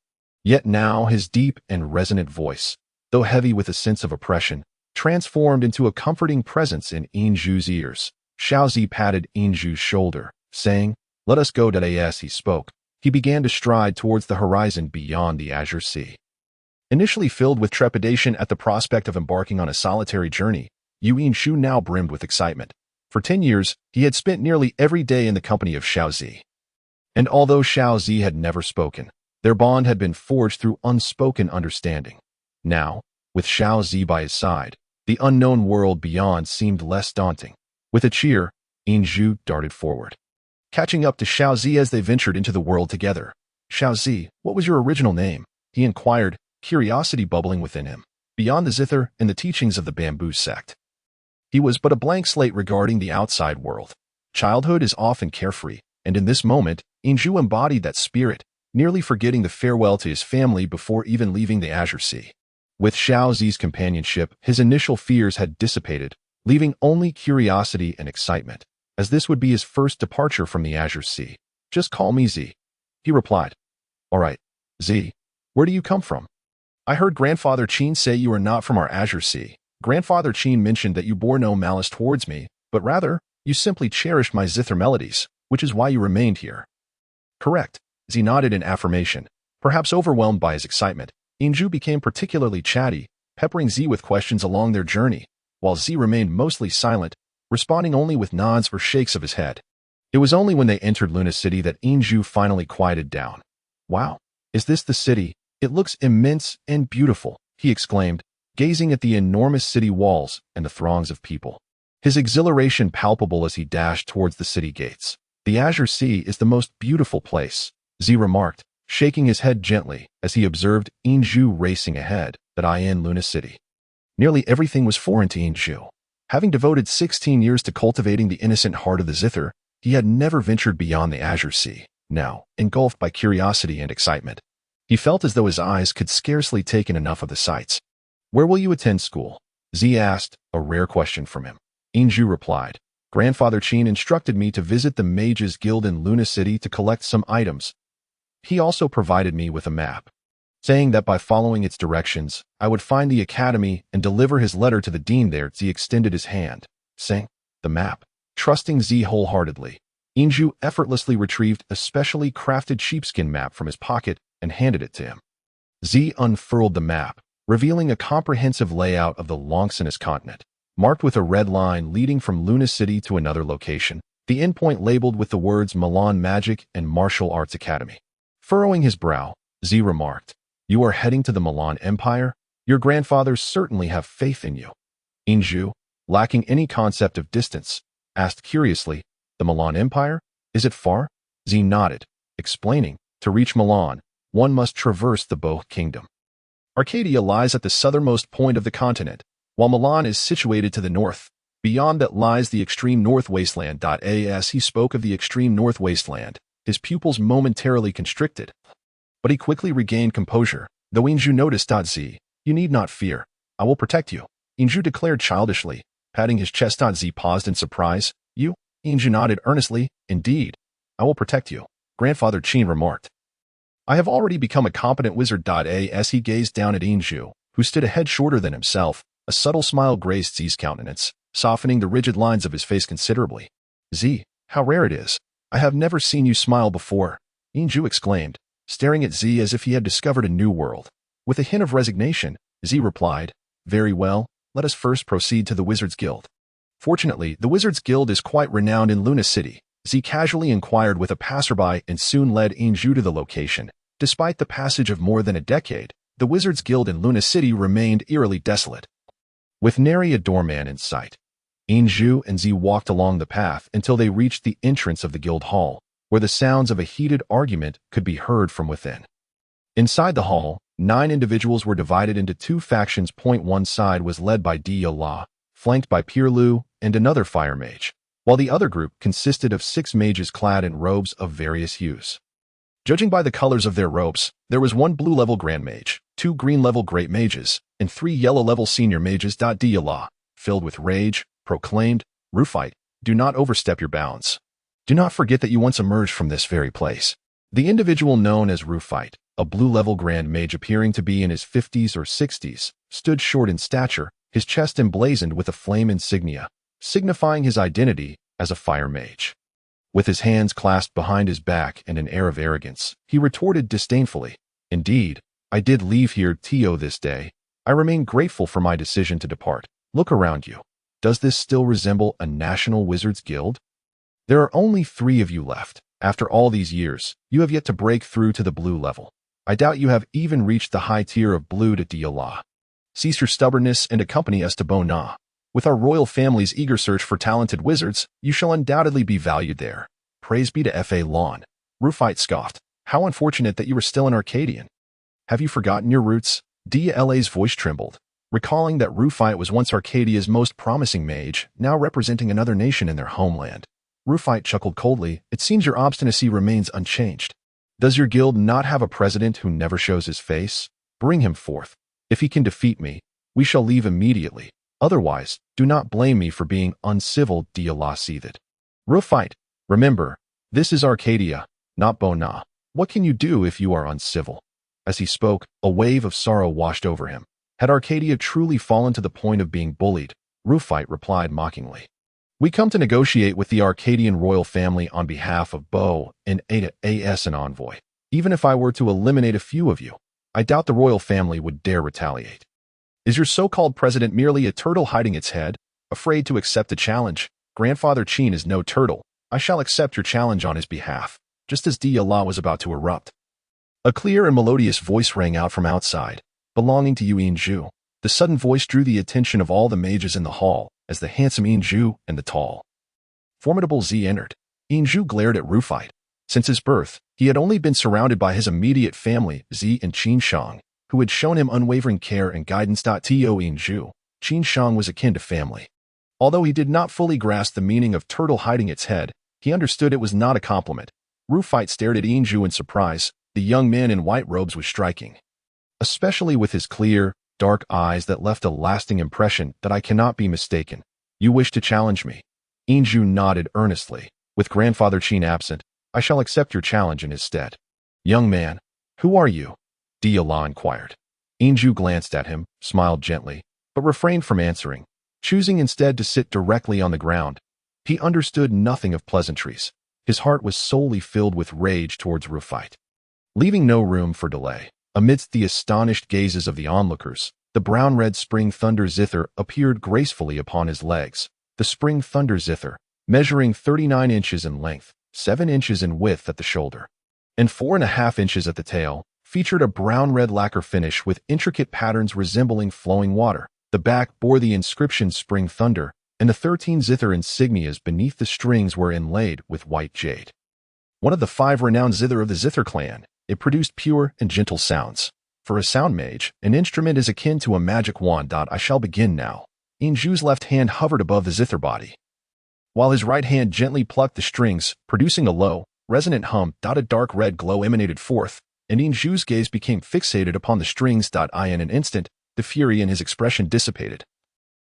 [SPEAKER 1] Yet now his deep and resonant voice, though heavy with a sense of oppression, transformed into a comforting presence in Yinzhu's ears. Xiaozi patted Yinzhu's shoulder, saying, Let us go. As he spoke, he began to stride towards the horizon beyond the Azure Sea. Initially filled with trepidation at the prospect of embarking on a solitary journey, Yuan-Shu now brimmed with excitement. For 10 years, he had spent nearly every day in the company of Xiao Zi. And although Xiao Zi had never spoken, their bond had been forged through unspoken understanding. Now, with Xiao Zi by his side, the unknown world beyond seemed less daunting. With a cheer, Yuan-Shu darted forward, catching up to Xiao Zi as they ventured into the world together. Xiao Zi, what was your original name? He inquired, curiosity bubbling within him. Beyond the zither and the teachings of the bamboo sect, he was but a blank slate regarding the outside world. Childhood is often carefree, and in this moment, Yuan-Shu embodied that spirit, nearly forgetting the farewell to his family before even leaving the Azure Sea. With Xiao Zi's companionship, his initial fears had dissipated, leaving only curiosity and excitement, as this would be his first departure from the Azure Sea. Just call me Z, he replied. All right, Z, where do you come from? I heard Grandfather Qin say you are not from our Azure Sea. Grandfather Qin mentioned that you bore no malice towards me, but rather, you simply cherished my zither melodies, which is why you remained here. Correct. Z nodded in affirmation. Perhaps overwhelmed by his excitement, Yuan-Shu became particularly chatty, peppering Z with questions along their journey, while Z remained mostly silent, responding only with nods or shakes of his head. It was only when they entered Luna City that Yuan-Shu finally quieted down. Wow, is this the city? It looks immense and beautiful, he exclaimed, gazing at the enormous city walls and the throngs of people. His exhilaration palpable as he dashed towards the city gates. The Azure Sea is the most beautiful place, Z remarked, shaking his head gently as he observed Yuan-Shu racing ahead, that in Luna City. Nearly everything was foreign to Yuan-Shu. Having devoted 16 years to cultivating the innocent heart of the zither, he had never ventured beyond the Azure Sea. Now, engulfed by curiosity and excitement, he felt as though his eyes could scarcely take in enough of the sights. Where will you attend school? Z asked, a rare question from him. Yuan-Shu replied, Grandfather Qin instructed me to visit the Mages Guild in Luna City to collect some items. He also provided me with a map, saying that by following its directions, I would find the academy and deliver his letter to the dean there. Z extended his hand, saying, the map. Trusting Z wholeheartedly, Yuan-Shu effortlessly retrieved a specially crafted sheepskin map from his pocket and handed it to him. Z unfurled the map, revealing a comprehensive layout of the Longqi continent, marked with a red line leading from Luna City to another location, the endpoint labeled with the words Milan Magic and Martial Arts Academy. Furrowing his brow, Z remarked, You are heading to the Milan Empire? Your grandfathers certainly have faith in you. Yuan-Shu, lacking any concept of distance, asked curiously, The Milan Empire? Is it far? Z nodded, explaining, to reach Milan, one must traverse the Boh Kingdom. Arcadia lies at the southernmost point of the continent, while Milan is situated to the north. Beyond that lies the extreme north wasteland. As he spoke of the extreme north wasteland, his pupils momentarily constricted. But he quickly regained composure, though Yuan-Shu noticed. Z, you need not fear. I will protect you, Yuan-Shu declared childishly, patting his chest. Z paused in surprise. You? Yuan-Shu nodded earnestly. Indeed, I will protect you, Grandfather Qin remarked. I have already become a competent wizard. As he gazed down at Yuan-Shu, who stood a head shorter than himself, a subtle smile graced Z's countenance, softening the rigid lines of his face considerably. Z, how rare it is. I have never seen you smile before, Yuan-Shu exclaimed, staring at Z as if he had discovered a new world. With a hint of resignation, Z replied, Very well, let us first proceed to the Wizards Guild. Fortunately, the Wizards Guild is quite renowned in Luna City, Z casually inquired with a passerby and soon led Yuan-Shu to the location. Despite the passage of more than a decade, the Wizards Guild in Luna City remained eerily desolate. With nary a doorman in sight, Yuan-Shu and Z walked along the path until they reached the entrance of the guild hall, where the sounds of a heated argument could be heard from within. Inside the hall, 9 individuals were divided into 2 factions. One side was led by Di-La, flanked by Pierlu and another fire mage, while the other group consisted of 6 mages clad in robes of various hues. Judging by the colors of their robes, there was 1 blue-level Grand Mage, 2 green-level Great Mages, and 3 yellow-level Senior Mages. Di-La, filled with rage, proclaimed, Rufite, do not overstep your bounds. Do not forget that you once emerged from this very place. The individual known as Rufite, a blue-level Grand Mage appearing to be in his 50s or 60s, stood short in stature, his chest emblazoned with a flame insignia, signifying his identity as a fire mage. With his hands clasped behind his back and an air of arrogance, he retorted disdainfully, Indeed, I did leave here Tio this day. I remain grateful for my decision to depart. Look around you. Does this still resemble a national wizards guild? There are only 3 of you left. After all these years, you have yet to break through to the blue level. I doubt you have even reached the high tier of blue to Diyala. Cease your stubbornness and accompany us to Bona. With our royal family's eager search for talented wizards, you shall undoubtedly be valued there. Praise be to Fa Lon. Rufite scoffed. How unfortunate that you were still an Arcadian. Have you forgotten your roots? Dla's voice trembled, recalling that Rufite was once Arcadia's most promising mage, now representing another nation in their homeland. Rufite chuckled coldly. It seems your obstinacy remains unchanged. Does your guild not have a president who never shows his face? Bring him forth. If he can defeat me, we shall leave immediately. Otherwise, do not blame me for being uncivil, Diyala seethed. Rufite, remember, this is Arcadia, not Bona. What can you do if you are uncivil? As he spoke, a wave of sorrow washed over him. Had Arcadia truly fallen to the point of being bullied? Rufite replied mockingly. We come to negotiate with the Arcadian royal family on behalf of Bo and Ada as an envoy. Even if I were to eliminate a few of you, I doubt the royal family would dare retaliate. Is your so-called president merely a turtle hiding its head, afraid to accept a challenge? Grandfather Chin is no turtle. I shall accept your challenge on his behalf. Just as Diyala was about to erupt, a clear and melodious voice rang out from outside, belonging to Inju. The sudden voice drew the attention of all the mages in the hall, as the handsome Inju and the tall, formidable Z entered. Inju glared at Rufite. Since his birth, he had only been surrounded by his immediate family, Z and Qin Shang, who had shown him unwavering care and guidance. To Inju, Qin Shang was akin to family. Although he did not fully grasp the meaning of turtle hiding its head, he understood it was not a compliment. Rufite stared at Inju in surprise. The young man in white robes was striking, especially with his clear, dark eyes that left a lasting impression that I cannot be mistaken. You wish to challenge me? Inju nodded earnestly. With Grandfather Qin absent, I shall accept your challenge in his stead. Young man, who are you? Diyala inquired. Inju glanced at him, smiled gently, but refrained from answering, choosing instead to sit directly on the ground. He understood nothing of pleasantries. His heart was solely filled with rage towards Rufite. Leaving no room for delay, amidst the astonished gazes of the onlookers, the brown-red spring thunder zither appeared gracefully upon his legs. The spring thunder zither, measuring 39 inches in length, 7 inches in width at the shoulder, and 4.5 inches at the tail, featured a brown-red lacquer finish with intricate patterns resembling flowing water. The back bore the inscription Spring Thunder, and the 13 zither insignias beneath the strings were inlaid with white jade. One of the 5 renowned zither of the Zither clan, it produced pure and gentle sounds. For a sound mage, an instrument is akin to a magic wand. I shall begin now. Inju's left hand hovered above the zither body, while his right hand gently plucked the strings, producing a low, resonant hum. A dark red glow emanated forth, and Inju's gaze became fixated upon the strings. In an instant, the fury in his expression dissipated,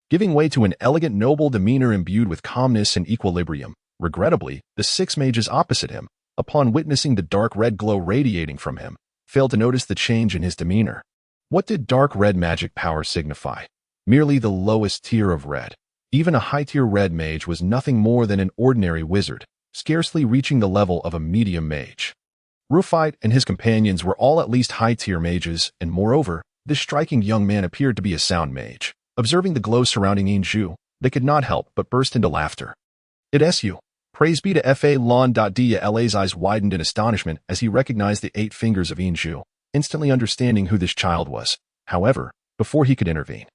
[SPEAKER 1] giving way to an elegant, noble demeanor imbued with calmness and equilibrium. Regrettably, the 6 mages opposite him, upon witnessing the dark red glow radiating from him, failed to notice the change in his demeanor. What did dark red magic power signify? Merely the lowest tier of red. Even a high-tier red mage was nothing more than an ordinary wizard, scarcely reaching the level of a medium mage. Rufite and his companions were all at least high-tier mages, and moreover, this striking young man appeared to be a sound mage. Observing the glow surrounding Inju, they could not help but burst into laughter. It's you. Praise be to Fa Lon. Dla's eyes widened in astonishment as he recognized the 8 fingers of Inju, instantly understanding who this child was. However, before he could intervene,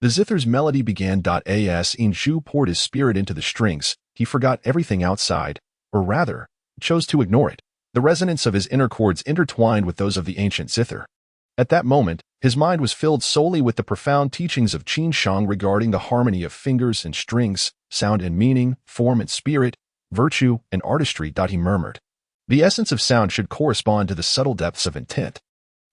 [SPEAKER 1] the zither's melody began. As Inju poured his spirit into the strings, he forgot everything outside, or rather, chose to ignore it. The resonance of his inner chords intertwined with those of the ancient zither. At that moment, his mind was filled solely with the profound teachings of Qin Shang regarding the harmony of fingers and strings, sound and meaning, form and spirit, virtue and artistry. He murmured. The essence of sound should correspond to the subtle depths of intent.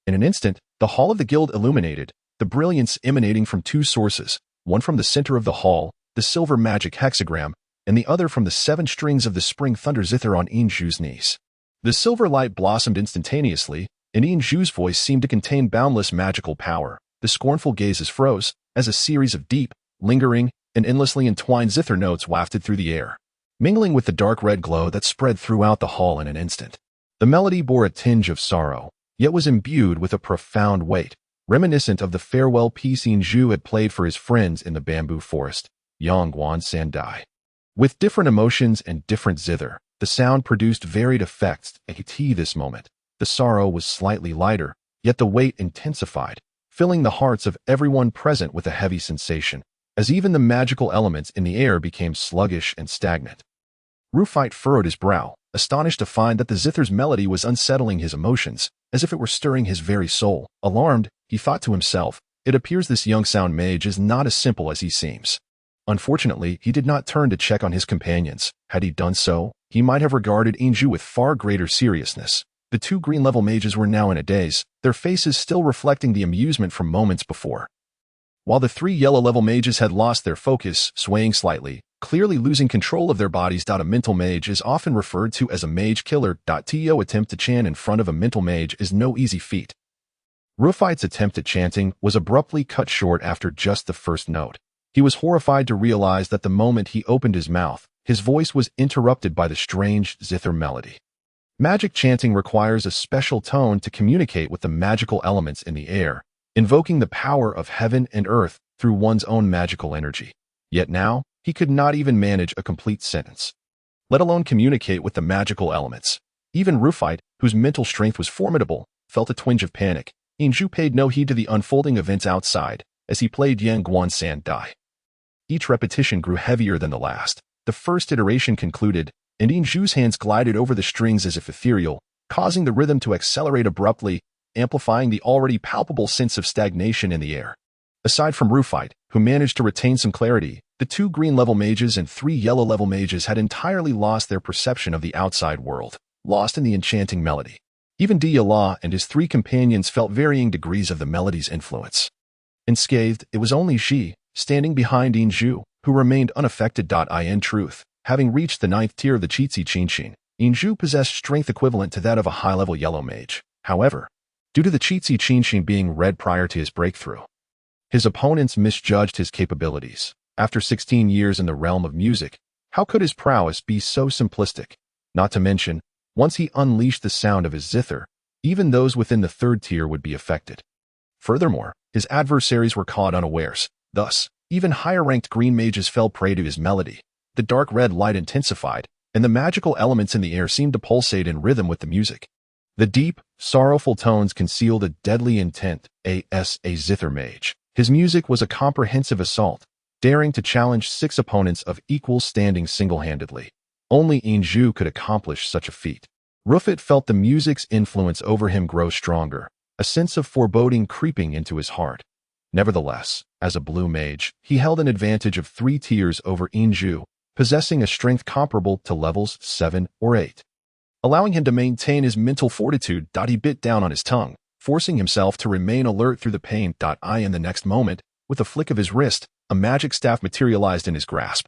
[SPEAKER 1] In an instant, the hall of the guild illuminated, the brilliance emanating from 2 sources, one from the center of the hall, the silver magic hexagram, and the other from the 7 strings of the spring thunder zither on Inju's knees. The silver light blossomed instantaneously, and Inju's voice seemed to contain boundless magical power. The scornful gazes froze, as a series of deep, lingering, and endlessly entwined zither notes wafted through the air, mingling with the dark red glow that spread throughout the hall in an instant. The melody bore a tinge of sorrow, yet was imbued with a profound weight, reminiscent of the farewell piece Zhu had played for his friends in the bamboo forest, Yangguan Sandai. With different emotions and different zither, the sound produced varied effects. At this moment, the sorrow was slightly lighter, yet the weight intensified, filling the hearts of everyone present with a heavy sensation, as even the magical elements in the air became sluggish and stagnant. Rufite furrowed his brow, astonished to find that the zither's melody was unsettling his emotions, as if it were stirring his very soul. Alarmed, he thought to himself, it appears this young sound mage is not as simple as he seems. Unfortunately, he did not turn to check on his companions. Had he done so, he might have regarded Zhu with far greater seriousness. The two green-level mages were now in a daze, their faces still reflecting the amusement from moments before. While the three yellow-level mages had lost their focus, swaying slightly, clearly losing control of their bodies. A mental mage is often referred to as a mage killer. To attempt to chant in front of a mental mage is no easy feat. Rufite's attempt at chanting was abruptly cut short after just the first note. He was horrified to realize that the moment he opened his mouth, his voice was interrupted by the strange zither melody. Magic chanting requires a special tone to communicate with the magical elements in the air, invoking the power of heaven and earth through one's own magical energy. Yet now, he could not even manage a complete sentence, let alone communicate with the magical elements. Even Rufite, whose mental strength was formidable, felt a twinge of panic. Zhu paid no heed to the unfolding events outside as he played Yangguan Sandai. Each repetition grew heavier than the last. The first iteration concluded, and Zhu's hands glided over the strings as if ethereal, causing the rhythm to accelerate abruptly, amplifying the already palpable sense of stagnation in the air. Aside from Rufite, who managed to retain some clarity, the two green-level mages and three yellow-level mages had entirely lost their perception of the outside world, lost in the enchanting melody. Even Diyala and his three companions felt varying degrees of the melody's influence. Unscathed, it was only Xi, standing behind Zhu, who remained unaffected. In truth, having reached the 9th tier of the Qixi Qinshin, Zhu possessed strength equivalent to that of a high-level yellow mage. However, due to the Qixi Qinshin being read prior to his breakthrough, his opponents misjudged his capabilities. After 16 years in the realm of music, how could his prowess be so simplistic? Not to mention, once he unleashed the sound of his zither, even those within the 3rd tier would be affected. Furthermore, his adversaries were caught unawares. Thus, even higher-ranked green mages fell prey to his melody. The dark red light intensified, and the magical elements in the air seemed to pulsate in rhythm with the music. The deep, sorrowful tones concealed a deadly intent. A zither mage. His music was a comprehensive assault, daring to challenge 6 opponents of equal standing single-handedly. Only Zhu could accomplish such a feat. Rufite felt the music's influence over him grow stronger, a sense of foreboding creeping into his heart. Nevertheless, as a blue mage, he held an advantage of 3 tiers over Zhu, possessing a strength comparable to levels 7 or 8. Allowing him to maintain his mental fortitude. He bit down on his tongue, forcing himself to remain alert through the pain. In the next moment, with a flick of his wrist, a magic staff materialized in his grasp.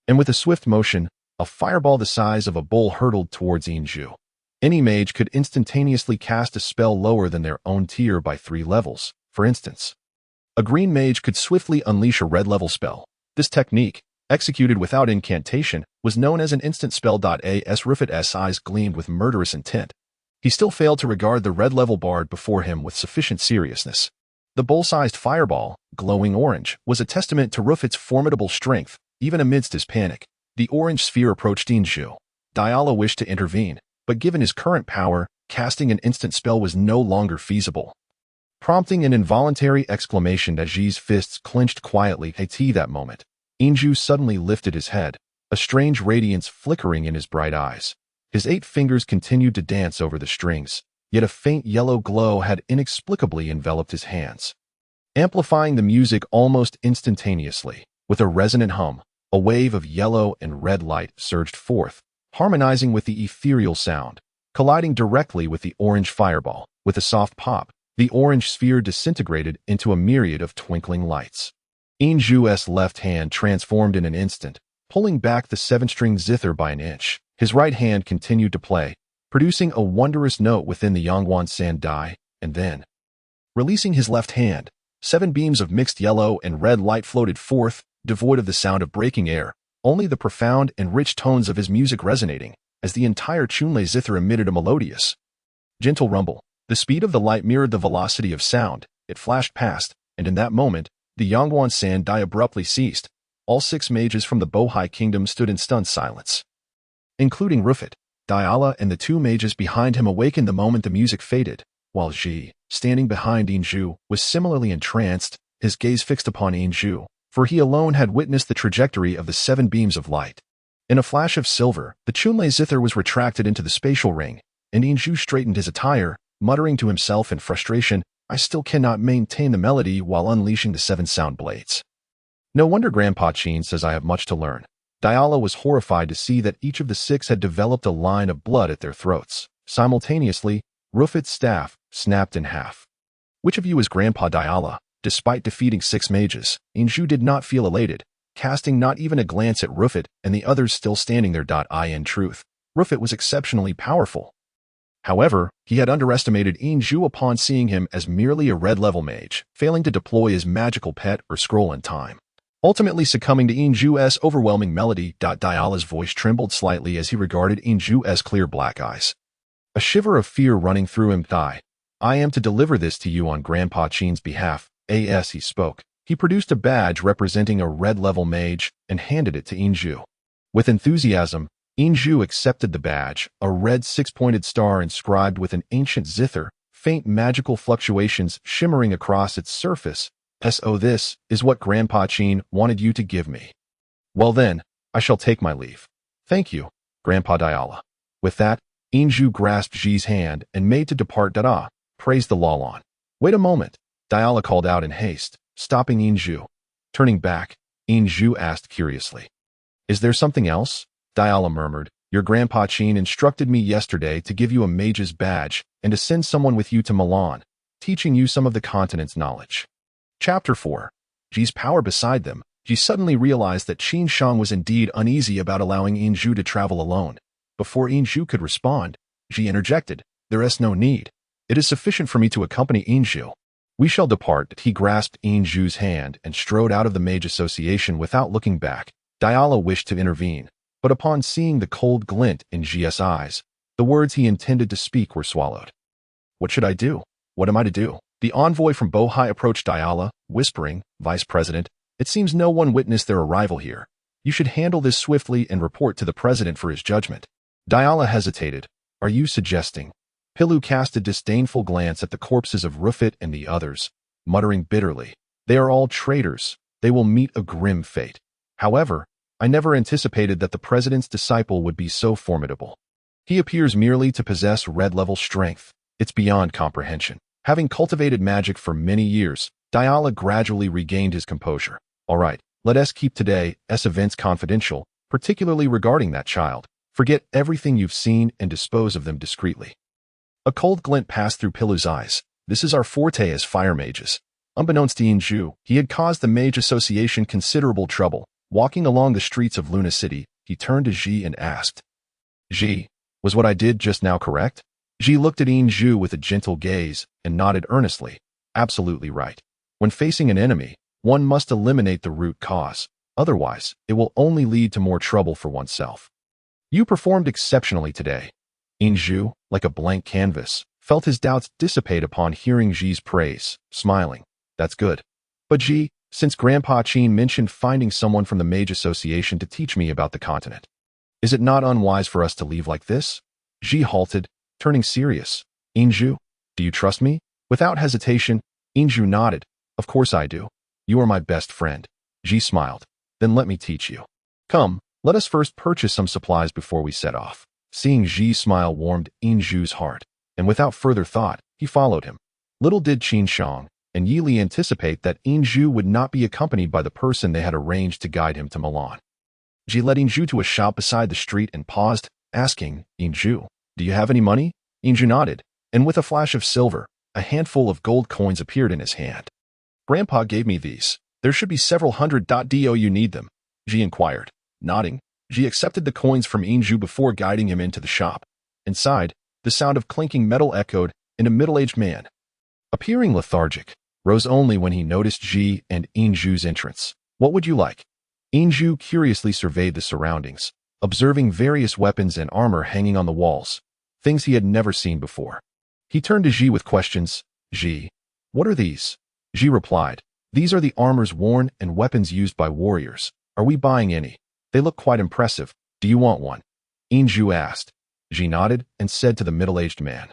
[SPEAKER 1] And with a swift motion, a fireball the size of a bull hurtled towards Zhu. Any mage could instantaneously cast a spell lower than their own tier by 3 levels. For instance, a green mage could swiftly unleash a red-level spell. This technique, executed without incantation, was known as an instant spell. As Rufite's eyes gleamed with murderous intent, he still failed to regard the red-level bard before him with sufficient seriousness. The bull-sized fireball, glowing orange, was a testament to Rufite's formidable strength, even amidst his panic. The orange sphere approached Zhu. Diyala wished to intervene, but given his current power, casting an instant spell was no longer feasible. Prompting an involuntary exclamation as Xi's fists clenched quietly at that moment, Zhu suddenly lifted his head, a strange radiance flickering in his bright eyes. His 8 fingers continued to dance over the strings, yet a faint yellow glow had inexplicably enveloped his hands, amplifying the music almost instantaneously. With a resonant hum, a wave of yellow and red light surged forth, harmonizing with the ethereal sound, colliding directly with the orange fireball. With a soft pop, the orange sphere disintegrated into a myriad of twinkling lights. Zhu's left hand transformed in an instant, pulling back the 7-string zither by an inch. His right hand continued to play, producing a wondrous note within the Yangguan Sandai, and then, releasing his left hand, 7 beams of mixed yellow and red light floated forth, devoid of the sound of breaking air, only the profound and rich tones of his music resonating, as the entire Chunlei zither emitted a melodious, gentle rumble. The speed of the light mirrored the velocity of sound. It flashed past, and in that moment, the Yangguan Sandai abruptly ceased. All 6 mages from the Bohai Kingdom stood in stunned silence, including Rufit. Diala and the 2 mages behind him awakened the moment the music faded, while Ji, standing behind Yinzhu, was similarly entranced, his gaze fixed upon Yinzhu, for he alone had witnessed the trajectory of the 7 beams of light. In a flash of silver, the Chunlei zither was retracted into the spatial ring, and Yinzhu straightened his attire, muttering to himself in frustration, "I still cannot maintain the melody while unleashing the 7 sound blades. No wonder Grandpa Qin says I have much to learn." Diala was horrified to see that each of the 6 had developed a line of blood at their throats. Simultaneously, Rufit's staff snapped in half. "Which of you is Grandpa Diala?" Despite defeating 6 mages, Yinzhu did not feel elated, casting not even a glance at Rufit and the others still standing there. In truth, Rufit was exceptionally powerful. However, he had underestimated Yinzhu upon seeing him as merely a red-level mage, failing to deploy his magical pet or scroll in time. Ultimately succumbing to Yinzhu's overwhelming melody. Diala's voice trembled slightly as he regarded Yinzhu's clear black eyes. A shiver of fear running through him. "I am to deliver this to you on Grandpa Qin's behalf." As he spoke, he produced a badge representing a red-level mage and handed it to Yinzhu. With enthusiasm, Yinzhu accepted the badge, a red 6-pointed star inscribed with an ancient zither, faint magical fluctuations shimmering across its surface. "So this is what Grandpa Qin wanted you to give me. Well then, I shall take my leave. Thank you, Grandpa Diala." With that, Yinzhu grasped Ji's hand and made to depart. Praise the Lalon. "Wait a moment," Diala called out in haste, stopping Yinzhu. Turning back, Yinzhu asked curiously, "Is there something else?" Diala murmured, "Your Grandpa Qin instructed me yesterday to give you a mage's badge and to send someone with you to Milan, teaching you some of the continent's knowledge." Chapter 4. Ji's power beside them. Ji suddenly realized that Qin Shang was indeed uneasy about allowing Yinzhu to travel alone. Before Yinzhu could respond, Ji interjected, "There is no need. It is sufficient for me to accompany Yinzhu. We shall depart." He grasped Yinzhu's hand and strode out of the Mage Association without looking back. Diala wished to intervene, but upon seeing the cold glint in Ji's eyes, the words he intended to speak were swallowed. "What should I do? What am I to do?" The envoy from Bohai approached Diala, whispering, "Vice President, it seems no one witnessed their arrival here. You should handle this swiftly and report to the President for his judgment." Diala hesitated. "Are you suggesting?" Pilu cast a disdainful glance at the corpses of Rufit and the others, muttering bitterly, "They are all traitors. They will meet a grim fate. However, I never anticipated that the President's disciple would be so formidable. He appears merely to possess red-level strength. It's beyond comprehension." Having cultivated magic for many years, Diala gradually regained his composure. "All right, let us keep today's events confidential, particularly regarding that child. Forget everything you've seen and dispose of them discreetly." A cold glint passed through Pilu's eyes. "This is our forte as fire mages." Unbeknownst to Yinzhu, he had caused the Mage Association considerable trouble. Walking along the streets of Luna City, he turned to Ji and asked, "Ji, was what I did just now correct?" Ji looked at Yinzhu with a gentle gaze and nodded earnestly. "Absolutely right. When facing an enemy, one must eliminate the root cause. Otherwise, it will only lead to more trouble for oneself. You performed exceptionally today." Yinzhu, like a blank canvas, felt his doubts dissipate upon hearing Ji's praise, smiling. "That's good. But Ji, since Grandpa Qin mentioned finding someone from the Mage Association to teach me about the continent, is it not unwise for us to leave like this?" Ji halted, turning serious. "Yinzhu, do you trust me?" Without hesitation, Yinzhu nodded. "Of course I do. You are my best friend." Ji smiled. "Then let me teach you. Come, let us first purchase some supplies before we set off." Seeing Ji's smile warmed Yinzhu's heart, and without further thought, he followed him. Little did Qin Shang and Yi Li anticipate that Yinzhu would not be accompanied by the person they had arranged to guide him to Milan. Ji led Yinzhu to a shop beside the street and paused, asking, "Yinzhu, do you have any money?" Yinzhu nodded, and with a flash of silver, a handful of gold coins appeared in his hand. "Grandpa gave me these. There should be several hundred. Do you need them?" Ji inquired. Nodding, Ji accepted the coins from Yinzhu before guiding him into the shop. Inside, the sound of clinking metal echoed, and a middle-aged man, appearing lethargic, rose only when he noticed Ji and Yinzhu's entrance. "What would you like?" Yinzhu curiously surveyed the surroundings, observing various weapons and armor hanging on the walls, things he had never seen before. He turned to Ji with questions. Ji, what are these? Ji replied, these are the armors worn and weapons used by warriors. Are we buying any? They look quite impressive. Do you want one? Inju asked. Ji nodded and said to the middle-aged man,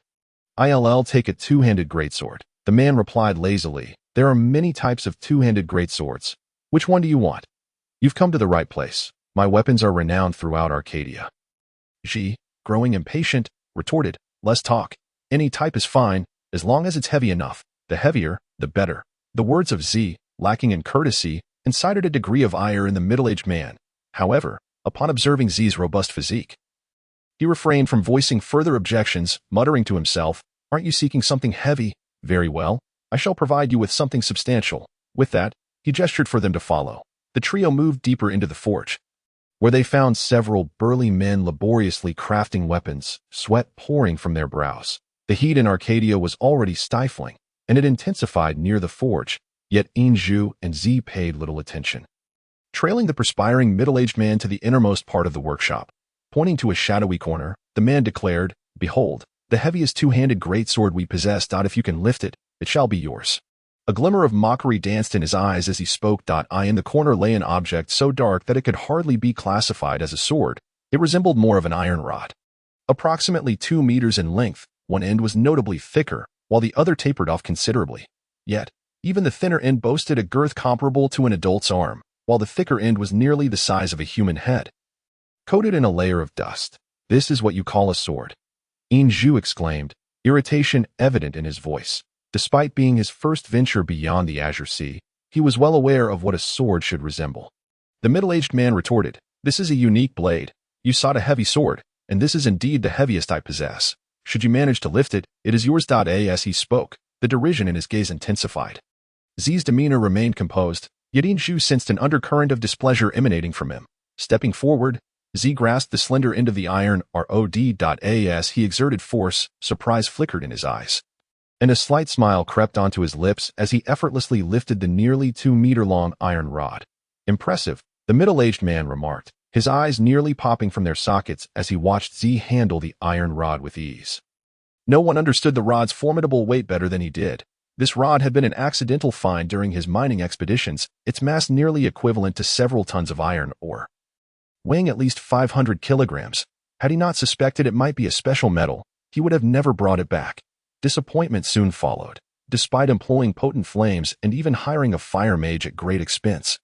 [SPEAKER 1] I'll take a two-handed greatsword. The man replied lazily, there are many types of two-handed greatswords. Which one do you want? You've come to the right place. My weapons are renowned throughout Arcadia. Ji, growing impatient, retorted, less talk. Any type is fine, as long as it's heavy enough. The heavier, the better. The words of Z, lacking in courtesy, incited a degree of ire in the middle-aged man. However, upon observing Z's robust physique, he refrained from voicing further objections, muttering to himself, aren't you seeking something heavy? Very well. I shall provide you with something substantial. With that, he gestured for them to follow. The trio moved deeper into the forge, where they found several burly men laboriously crafting weapons, sweat pouring from their brows. The heat in Arcadia was already stifling, and it intensified near the forge, yet Inju and Z paid little attention. Trailing the perspiring middle-aged man to the innermost part of the workshop, pointing to a shadowy corner, the man declared, behold, the heaviest two-handed greatsword we possess. If you can lift it, it shall be yours. A glimmer of mockery danced in his eyes as he spoke. In the corner lay an object so dark that it could hardly be classified as a sword. It resembled more of an iron rod. Approximately 2 meters in length, one end was notably thicker, while the other tapered off considerably. Yet, even the thinner end boasted a girth comparable to an adult's arm, while the thicker end was nearly the size of a human head. Coated in a layer of dust. This is what you call a sword? Inju exclaimed, irritation evident in his voice. Despite being his first venture beyond the Azure Sea, he was well aware of what a sword should resemble. The middle-aged man retorted, this is a unique blade. You sought a heavy sword, and this is indeed the heaviest I possess. Should you manage to lift it, it is yours. As he spoke, the derision in his gaze intensified. Z's demeanor remained composed, yet Inju sensed an undercurrent of displeasure emanating from him. Stepping forward, Z grasped the slender end of the iron rod. As he exerted force, surprise flickered in his eyes, and a slight smile crept onto his lips as he effortlessly lifted the nearly 2-meter-long iron rod. Impressive, the middle-aged man remarked, his eyes nearly popping from their sockets as he watched Z handle the iron rod with ease. No one understood the rod's formidable weight better than he did. This rod had been an accidental find during his mining expeditions, its mass nearly equivalent to several tons of iron ore, weighing at least 500 kilograms. Had he not suspected it might be a special metal, he would have never brought it back. Disappointment soon followed, despite employing potent flames and even hiring a fire mage at great expense.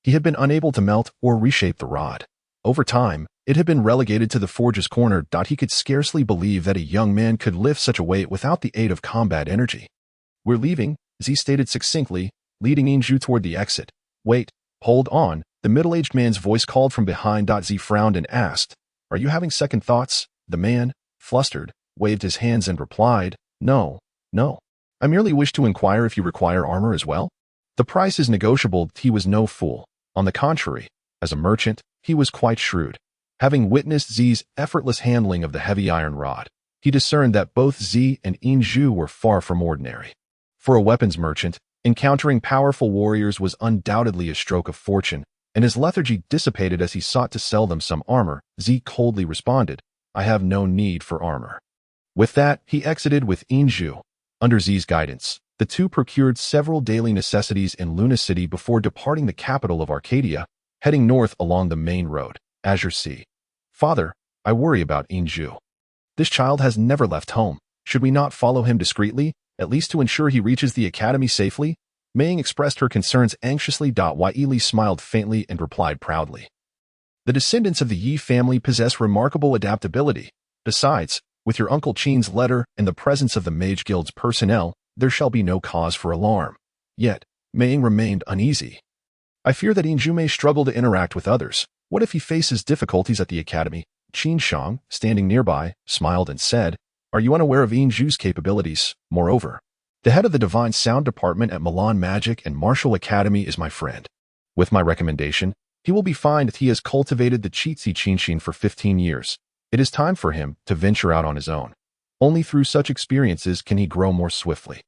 [SPEAKER 1] He had been unable to melt or reshape the rod. Over time, it had been relegated to the forge's corner. He could scarcely believe that a young man could lift such a weight without the aid of combat energy. We're leaving, Z stated succinctly, leading Inju toward the exit. Wait, hold on, the middle-aged man's voice called from behind. Z frowned and asked, are you having second thoughts? The man, flustered, waved his hands and replied, no. I merely wish to inquire if you require armor as well. The price is negotiable. He was no fool. On the contrary, as a merchant, he was quite shrewd. Having witnessed Z's effortless handling of the heavy iron rod, he discerned that both Z and Inju were far from ordinary. For a weapons merchant, encountering powerful warriors was undoubtedly a stroke of fortune, and his lethargy dissipated as he sought to sell them some armor. Z coldly responded, I have no need for armor. With that, he exited with Inju. Under Z's guidance, the two procured several daily necessities in Luna City before departing the capital of Arcadia, heading north along the main road, Azure Sea. Father, I worry about Inju. This child has never left home. Should we not follow him discreetly, at least to ensure he reaches the academy safely? Maying expressed her concerns anxiously. Yi smiled faintly and replied proudly, the descendants of the Yi family possess remarkable adaptability. Besides, with your Uncle Qin's letter and the presence of the Mage Guild's personnel, there shall be no cause for alarm. Yet, Maying remained uneasy. I fear that Inju may struggle to interact with others. What if he faces difficulties at the academy? Qin Shang, standing nearby, smiled and said, are you unaware of Inju's capabilities? Moreover, the head of the Divine Sound Department at Milan Magic and Martial Academy is my friend. With my recommendation, he will be fine if he has cultivated the Qixi Qinshin for 15 years. It is time for him to venture out on his own. Only through such experiences can he grow more swiftly.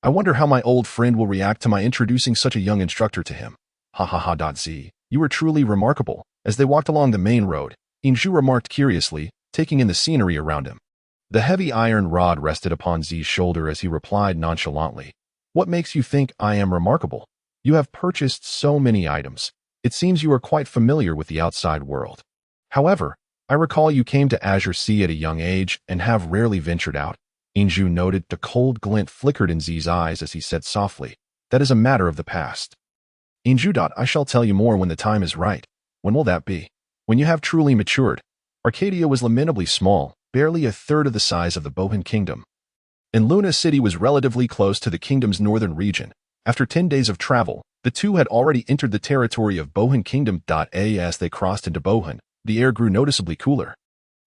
[SPEAKER 1] I wonder how my old friend will react to my introducing such a young instructor to him. Ha ha ha. Z, you are truly remarkable. As they walked along the main road, Inju remarked curiously, taking in the scenery around him. The heavy iron rod rested upon Z's shoulder as he replied nonchalantly, "What makes you think I am remarkable? You have purchased so many items. It seems you are quite familiar with the outside world. However, I recall you came to Azure Sea at a young age and have rarely ventured out." Inju noted. The cold glint flickered in Z's eyes as he said softly, "That is a matter of the past." Inju. "I shall tell you more when the time is right. When will that be? When you have truly matured." Arcadia was lamentably small, barely a third of the size of the Bohan Kingdom. And Luna City was relatively close to the kingdom's northern region. After 10 days of travel, the two had already entered the territory of Bohan Kingdom. As they crossed into Bohan, the air grew noticeably cooler.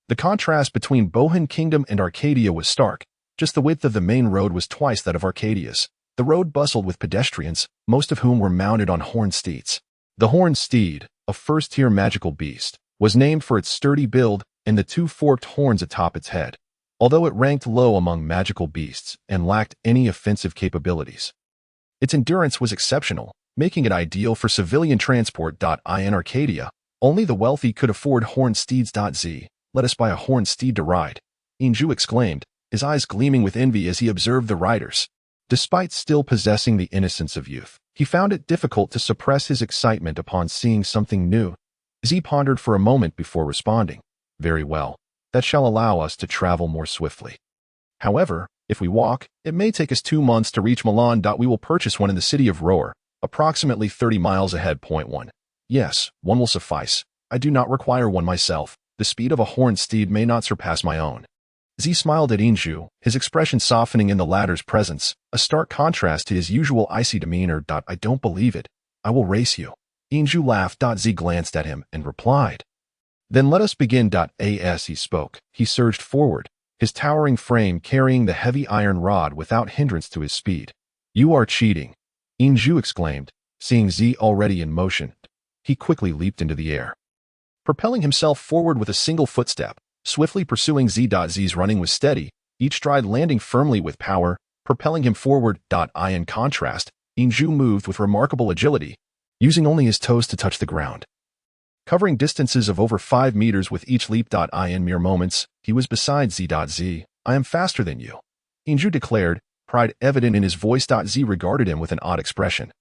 [SPEAKER 1] The contrast between Bohan Kingdom and Arcadia was stark. Just the width of the main road was twice that of Arcadia's. The road bustled with pedestrians, most of whom were mounted on horned steeds. The horned steed, a first-tier magical beast, was named for its sturdy build and the two forked horns atop its head, although it ranked low among magical beasts and lacked any offensive capabilities. Its endurance was exceptional, making it ideal for civilian transport. In Arcadia, only the wealthy could afford horned steeds. "Let us buy a horned steed to ride," Inju exclaimed, his eyes gleaming with envy as he observed the riders. Despite still possessing the innocence of youth, he found it difficult to suppress his excitement upon seeing something new. Z pondered for a moment before responding, "Very well. That shall allow us to travel more swiftly. However, if we walk, it may take us 2 months to reach Milan. We will purchase one in the city of Roer, approximately 30 miles ahead. 1. Yes, one will suffice. I do not require one myself. The speed of a horned steed may not surpass my own." Z smiled at Inju, his expression softening in the latter's presence, a stark contrast to his usual icy demeanor. "I don't believe it. I will race you." Inju laughed. Z glanced at him and replied, "Then let us begin." As he spoke, he surged forward, his towering frame carrying the heavy iron rod without hindrance to his speed. "You are cheating," Inju exclaimed, seeing Z already in motion. He quickly leaped into the air, propelling himself forward with a single footstep, swiftly pursuing Z. Z's running was steady, each stride landing firmly with power, propelling him forward. In contrast, Inju moved with remarkable agility, using only his toes to touch the ground, covering distances of over 5 meters with each leap. In mere moments, he was beside Z. "I am faster than you," Inju declared, pride evident in his voice. Z regarded him with an odd expression.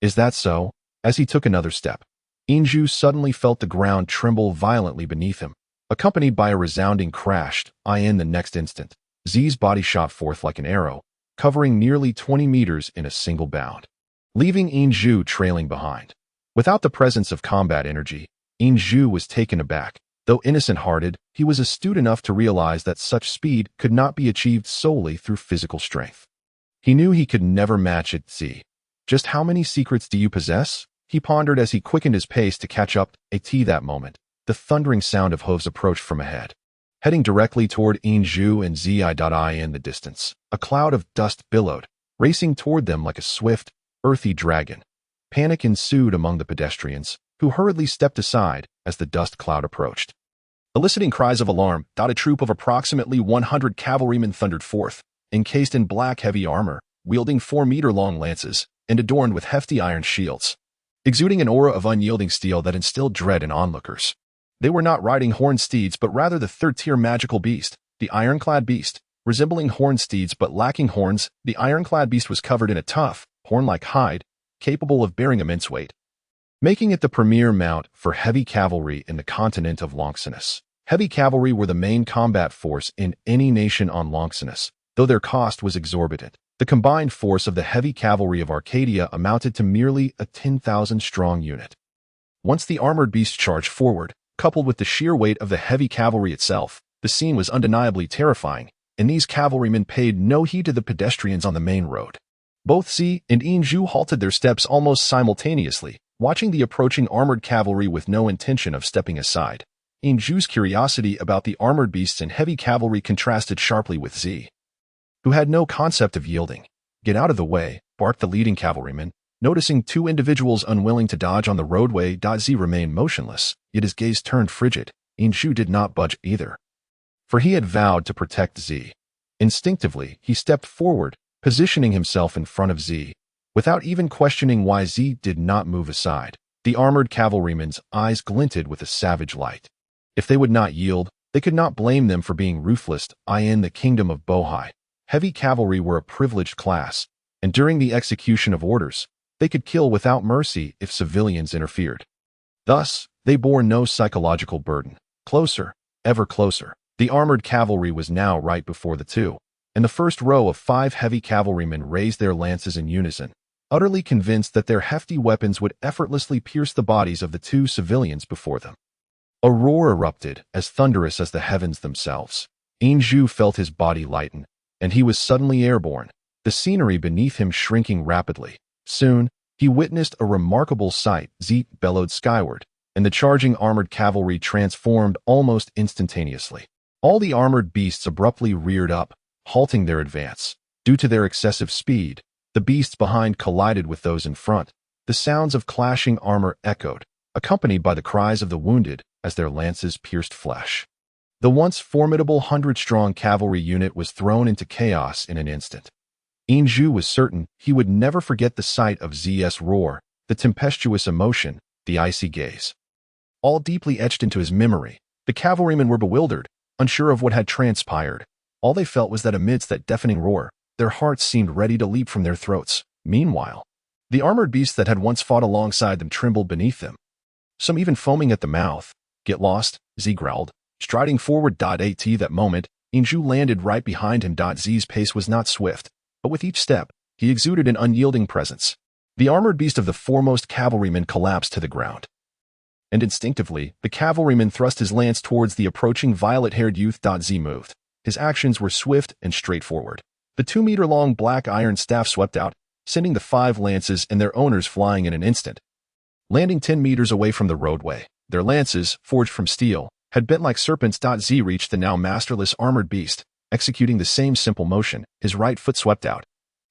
[SPEAKER 1] "Is that so?" As he took another step, Inju suddenly felt the ground tremble violently beneath him, accompanied by a resounding crash. In the next instant, Z's body shot forth like an arrow, covering nearly 20 meters in a single bound, leaving Inju trailing behind. Without the presence of combat energy, Inju was taken aback. Though innocent-hearted, he was astute enough to realize that such speed could not be achieved solely through physical strength. He knew he could never match it. Z. "Just how many secrets do you possess?" he pondered as he quickened his pace to catch up. That moment, the thundering sound of hooves approached from ahead, heading directly toward Inju and Z. In the distance, a cloud of dust billowed, racing toward them like a swift, earthy dragon. Panic ensued among the pedestrians, who hurriedly stepped aside as the dust cloud approached, eliciting cries of alarm. A troop of approximately 100 cavalrymen thundered forth, encased in black heavy armor, wielding 4-meter-long lances, and adorned with hefty iron shields, exuding an aura of unyielding steel that instilled dread in onlookers. They were not riding horned steeds but rather the third-tier magical beast, the ironclad beast. Resembling horned steeds but lacking horns, the ironclad beast was covered in a tough, horn-like hide, capable of bearing immense weight, making it the premier mount for heavy cavalry in the continent of Longqi. Heavy cavalry were the main combat force in any nation on Longqi, though their cost was exorbitant. The combined force of the heavy cavalry of Arcadia amounted to merely a 10,000-strong unit. Once the armored beast charged forward, coupled with the sheer weight of the heavy cavalry itself, the scene was undeniably terrifying, and these cavalrymen paid no heed to the pedestrians on the main road. Both Z and Inju halted their steps almost simultaneously, watching the approaching armored cavalry with no intention of stepping aside. Inju's curiosity about the armored beasts and heavy cavalry contrasted sharply with Z, who had no concept of yielding. "Get out of the way," barked the leading cavalryman. Noticing 2 individuals unwilling to dodge on the roadway, Z remained motionless, yet his gaze turned frigid. Inju did not budge either, for he had vowed to protect Z. Instinctively, he stepped forward, positioning himself in front of Z, without even questioning why Z did not move aside. The armored cavalryman's eyes glinted with a savage light. If they would not yield, They could not blame them for being ruthless. In the kingdom of Bohai, heavy cavalry were a privileged class, and during the execution of orders, they could kill without mercy if civilians interfered. Thus, they bore no psychological burden. Closer, ever closer, the armored cavalry was now right before the two, and the first row of 5 heavy cavalrymen raised their lances in unison, utterly convinced that their hefty weapons would effortlessly pierce the bodies of the 2 civilians before them. A roar erupted, as thunderous as the heavens themselves. Inju felt his body lighten, and he was suddenly airborne, the scenery beneath him shrinking rapidly. Soon, he witnessed a remarkable sight. Zit bellowed skyward, and the charging armored cavalry transformed almost instantaneously. All the armored beasts abruptly reared up, halting their advance. Due to their excessive speed, the beasts behind collided with those in front. The sounds of clashing armor echoed, accompanied by the cries of the wounded as their lances pierced flesh. The once formidable 100-strong cavalry unit was thrown into chaos in an instant. Inju was certain he would never forget the sight of Z's roar, the tempestuous emotion, the icy gaze. All deeply etched into his memory, the cavalrymen were bewildered, unsure of what had transpired. All they felt was that amidst that deafening roar, their hearts seemed ready to leap from their throats. Meanwhile, the armored beasts that had once fought alongside them trembled beneath them, some even foaming at the mouth. "Get lost," Z growled, striding forward. At that moment, Inju landed right behind him. Z's pace was not swift, but with each step, he exuded an unyielding presence. The armored beast of the foremost cavalryman collapsed to the ground, and instinctively, the cavalryman thrust his lance towards the approaching violet-haired youth. Z moved. His actions were swift and straightforward. The 2-meter-long black iron staff swept out, sending the 5 lances and their owners flying in an instant. Landing 10 meters away from the roadway, their lances, forged from steel, had bent like serpents. Z reached the now masterless armored beast, executing the same simple motion. His right foot swept out,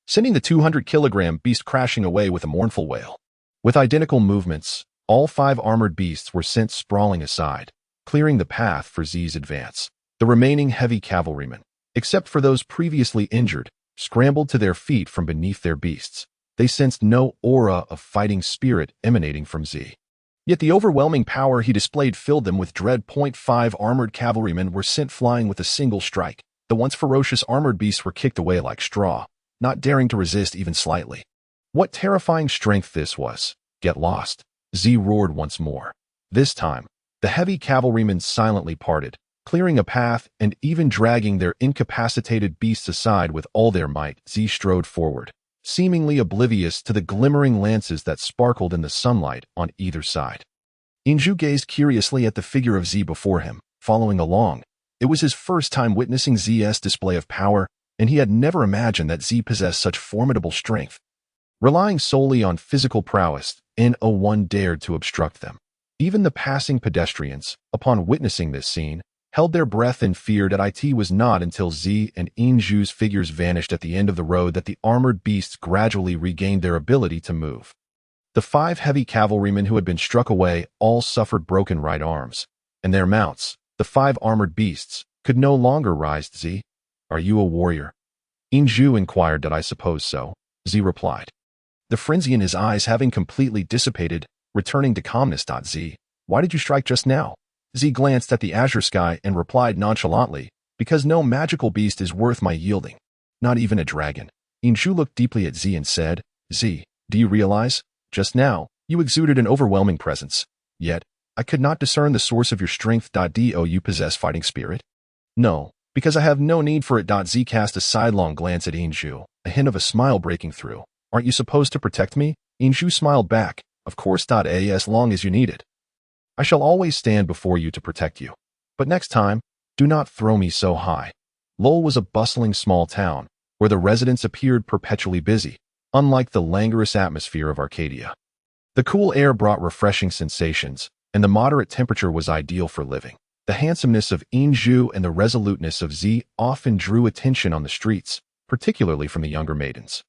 [SPEAKER 1] sending the 200-kilogram beast crashing away with a mournful wail. With identical movements, all 5 armored beasts were sent sprawling aside, clearing the path for Z's advance. The remaining heavy cavalrymen, except for those previously injured, scrambled to their feet from beneath their beasts. They sensed no aura of fighting spirit emanating from Z. Yet the overwhelming power he displayed filled them with dread. 5 armored cavalrymen were sent flying with a single strike. The once ferocious armored beasts were kicked away like straw, not daring to resist even slightly. What terrifying strength this was! "Get lost," Z roared once more. This time, the heavy cavalrymen silently parted, clearing a path and even dragging their incapacitated beasts aside with all their might. Z strode forward, seemingly oblivious to the glimmering lances that sparkled in the sunlight on either side. Inju gazed curiously at the figure of Z before him, following along. It was his first time witnessing Z's display of power, and he had never imagined that Z possessed such formidable strength. Relying solely on physical prowess, no one dared to obstruct them. Even the passing pedestrians, upon witnessing this scene, held their breath in fear. It was not until Z and Inju's figures vanished at the end of the road that the armored beasts gradually regained their ability to move. The 5 heavy cavalrymen who had been struck away all suffered broken right arms, and their mounts, the 5 armored beasts, could no longer rise. "Z, are you a warrior?" Inju inquired. "I suppose so," Z replied, the frenzy in his eyes having completely dissipated, returning to calmness. "Z, why did you strike just now?" Z glanced at the azure sky and replied nonchalantly, "Because no magical beast is worth my yielding. Not even a dragon." Inju looked deeply at Z and said, "Z, do you realize? Just now, you exuded an overwhelming presence. Yet, I could not discern the source of your strength. Do you possess fighting spirit?" "No, because I have no need for it." Z cast a sidelong glance at Inju, a hint of a smile breaking through. "Aren't you supposed to protect me?" Inju smiled back. "Of course. As long as you need it. I shall always stand before you to protect you. But next time, do not throw me so high." Lowell was a bustling small town, where the residents appeared perpetually busy, unlike the languorous atmosphere of Arcadia. The cool air brought refreshing sensations, and the moderate temperature was ideal for living. The handsomeness of Inju and the resoluteness of Z often drew attention on the streets, particularly from the younger maidens,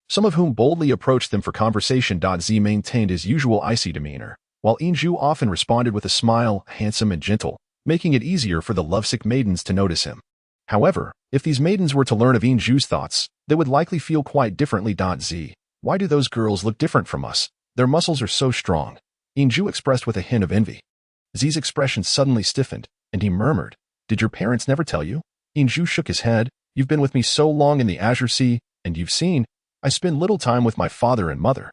[SPEAKER 1] some of whom boldly approached them for conversation. Z maintained his usual icy demeanor, while Inju often responded with a smile, handsome and gentle, making it easier for the lovesick maidens to notice him. However, if these maidens were to learn of Inju's thoughts, they would likely feel quite differently. "Z, why do those girls look different from us? Their muscles are so strong," Inju expressed with a hint of envy. Z's expression suddenly stiffened, and he murmured, Did your parents never tell you? Inju shook his head. You've been with me so long in the Azure Sea, and you've seen, I spend little time with my father and mother.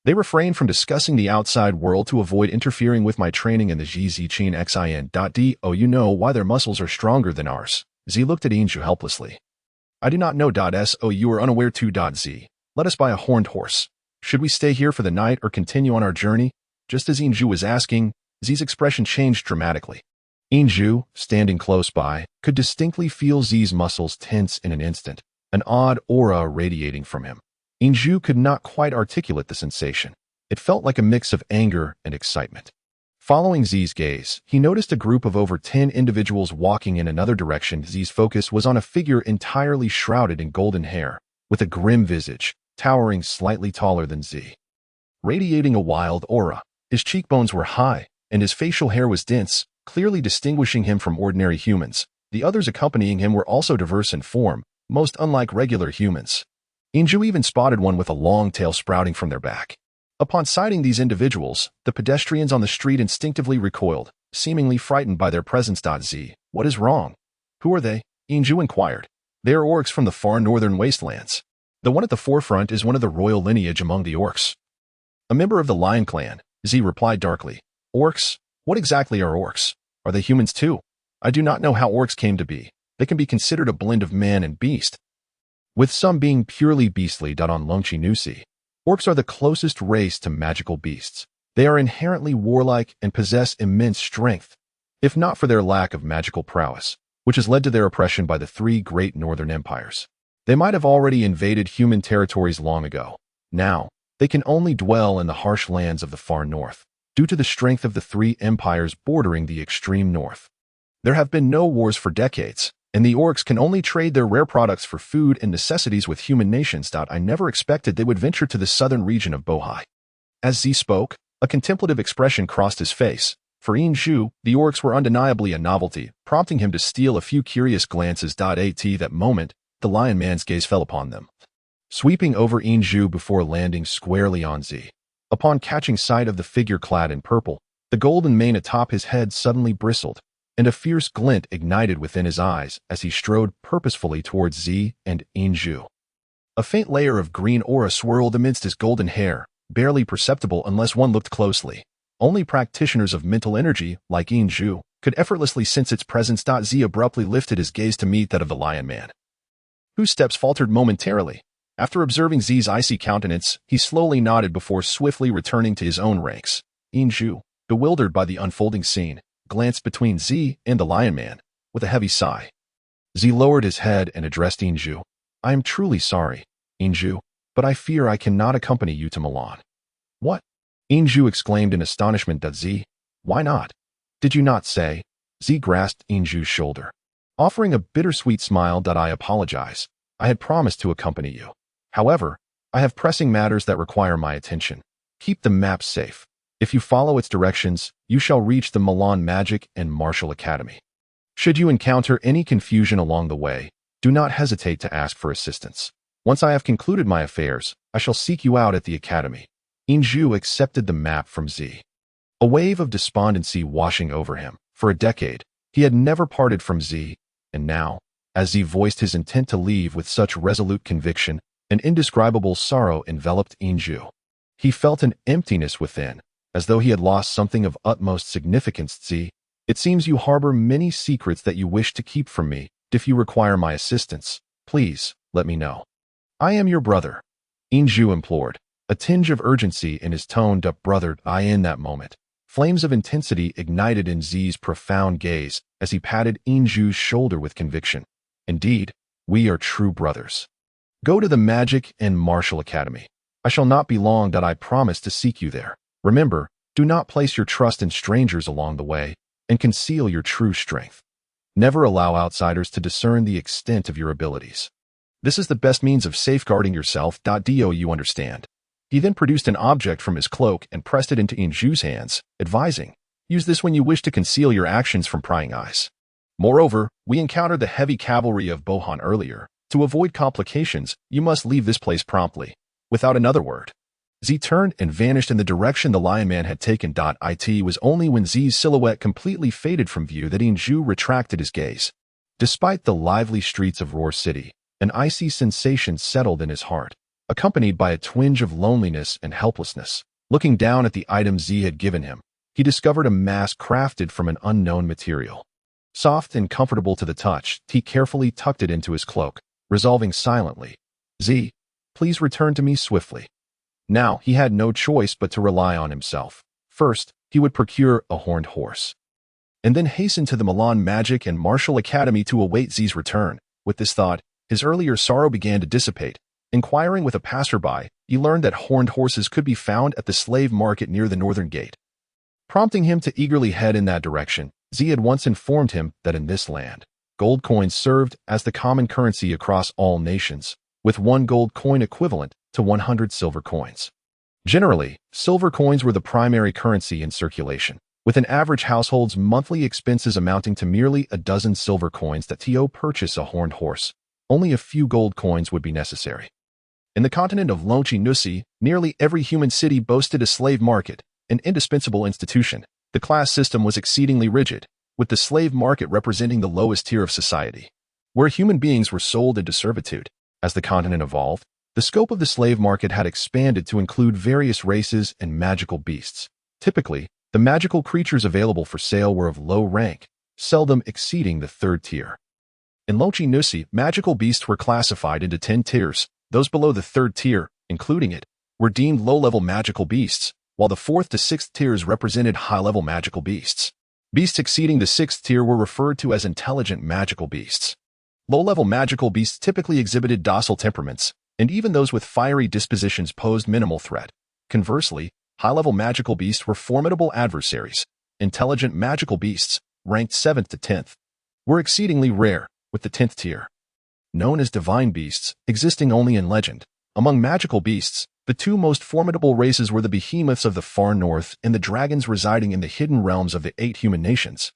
[SPEAKER 1] They refrain from discussing the outside world to avoid interfering with my training in the Zichin Xin. Oh, you know why their muscles are stronger than ours. Z looked at Inju helplessly. I do not know. So you are unaware too. Z. Let us buy a horned horse. Should we stay here for the night or continue on our journey? Just as Inju was asking, Z's expression changed dramatically. Inju, standing close by, could distinctly feel Z's muscles tense in an instant, an odd aura radiating from him. Inju could not quite articulate the sensation. It felt like a mix of anger and excitement. Following Z's gaze, he noticed a group of over 10 individuals walking in another direction. Z's focus was on a figure entirely shrouded in golden hair, with a grim visage, towering slightly taller than Z. Radiating a wild aura, his cheekbones were high, and his facial hair was dense, clearly distinguishing him from ordinary humans. The others accompanying him were also diverse in form, most unlike regular humans. Inju even spotted one with a long tail sprouting from their back. Upon sighting these individuals, the pedestrians on the street instinctively recoiled, seemingly frightened by their presence. Z. What is wrong? Who are they? Inju inquired. They are orcs from the far northern wastelands. The one at the forefront is one of the royal lineage among the orcs. A member of the Lion clan, Z replied darkly. Orcs? What exactly are orcs? Are they humans too? I do not know how orcs came to be. They can be considered a blend of man and beast, with some being purely beastly. On Longqi Nusi, orcs are the closest race to magical beasts. They are inherently warlike and possess immense strength, if not for their lack of magical prowess, which has led to their oppression by the three great northern empires. They might have already invaded human territories long ago. Now, they can only dwell in the harsh lands of the far north, due to the strength of the three empires bordering the extreme north. There have been no wars for decades, and the orcs can only trade their rare products for food and necessities with human nations. I never expected they would venture to the southern region of Bohai. As Z spoke, a contemplative expression crossed his face. For Inju, the orcs were undeniably a novelty, prompting him to steal a few curious glances. At that moment, the lion man's gaze fell upon them, sweeping over Inju before landing squarely on Z. Upon catching sight of the figure clad in purple, the golden mane atop his head suddenly bristled, and a fierce glint ignited within his eyes as he strode purposefully towards Z and Inju. A faint layer of green aura swirled amidst his golden hair, barely perceptible unless one looked closely. Only practitioners of mental energy, like Inju, could effortlessly sense its presence. Z abruptly lifted his gaze to meet that of the lion man, whose steps faltered momentarily. After observing Z's icy countenance, he slowly nodded before swiftly returning to his own ranks. Inju, bewildered by the unfolding scene, glanced between Z and the lion man, with a heavy sigh. Z lowered his head and addressed Inju. I am truly sorry, Inju, but I fear I cannot accompany you to Milan. What? Inju exclaimed in astonishment. Z. Why not? Did you not say? Z grasped Inju's shoulder, offering a bittersweet smile. I apologize. I had promised to accompany you. However, I have pressing matters that require my attention. Keep the map safe. If you follow its directions, you shall reach the Milan Magic and Martial Academy. Should you encounter any confusion along the way, do not hesitate to ask for assistance. Once I have concluded my affairs, I shall seek you out at the academy. Inju accepted the map from Z. A wave of despondency washing over him. For a decade, he had never parted from Z, and now, as Z voiced his intent to leave with such resolute conviction, an indescribable sorrow enveloped Inju. He felt an emptiness within, as though he had lost something of utmost significance. Z, it seems you harbor many secrets that you wish to keep from me. If you require my assistance, please, let me know. I am your brother, Inju implored, a tinge of urgency in his tone. Brother, in that moment, flames of intensity ignited in Z's profound gaze as he patted Inju's shoulder with conviction. Indeed, we are true brothers. Go to the Magic and Martial Academy. I shall not be long. I promise to seek you there. Remember, do not place your trust in strangers along the way, and conceal your true strength. Never allow outsiders to discern the extent of your abilities. This is the best means of safeguarding yourself. You understand. He then produced an object from his cloak and pressed it into Inju's hands, advising, use this when you wish to conceal your actions from prying eyes. Moreover, we encountered the heavy cavalry of Bohan earlier. To avoid complications, you must leave this place promptly, without another word. Z turned and vanished in the direction the lion man had taken. It was only when Z's silhouette completely faded from view that Inju retracted his gaze. Despite the lively streets of Roar City, an icy sensation settled in his heart, accompanied by a twinge of loneliness and helplessness. Looking down at the item Z had given him, he discovered a mask crafted from an unknown material. Soft and comfortable to the touch, he carefully tucked it into his cloak, resolving silently, "Z, please return to me swiftly." Now he had no choice but to rely on himself. First, he would procure a horned horse, and then hasten to the Milan Magic and Martial Academy to await Z's return. With this thought, his earlier sorrow began to dissipate. Inquiring with a passerby, he learned that horned horses could be found at the slave market near the northern gate. Prompting him to eagerly head in that direction, Z had once informed him that in this land, gold coins served as the common currency across all nations, with 1 gold coin equivalent to 100 silver coins. Generally, silver coins were the primary currency in circulation, with an average household's monthly expenses amounting to merely a dozen silver coins to purchase a horned horse. Only a few gold coins would be necessary. In the continent of Longqi Nusi, nearly every human city boasted a slave market, an indispensable institution. The class system was exceedingly rigid, with the slave market representing the lowest tier of society, where human beings were sold into servitude. As the continent evolved, the scope of the slave market had expanded to include various races and magical beasts. Typically, the magical creatures available for sale were of low rank, seldom exceeding the 3rd tier. In Longqi Nusi, magical beasts were classified into 10 tiers. Those below the 3rd tier, including it, were deemed low-level magical beasts, while the 4th to 6th tiers represented high-level magical beasts. Beasts exceeding the 6th tier were referred to as intelligent magical beasts. Low-level magical beasts typically exhibited docile temperaments, and even those with fiery dispositions posed minimal threat. Conversely, high-level magical beasts were formidable adversaries. Intelligent magical beasts, ranked 7th to 10th, were exceedingly rare, with the 10th tier, known as divine beasts, existing only in legend. Among magical beasts, the 2 most formidable races were the behemoths of the far north and the dragons residing in the hidden realms of the 8 human nations.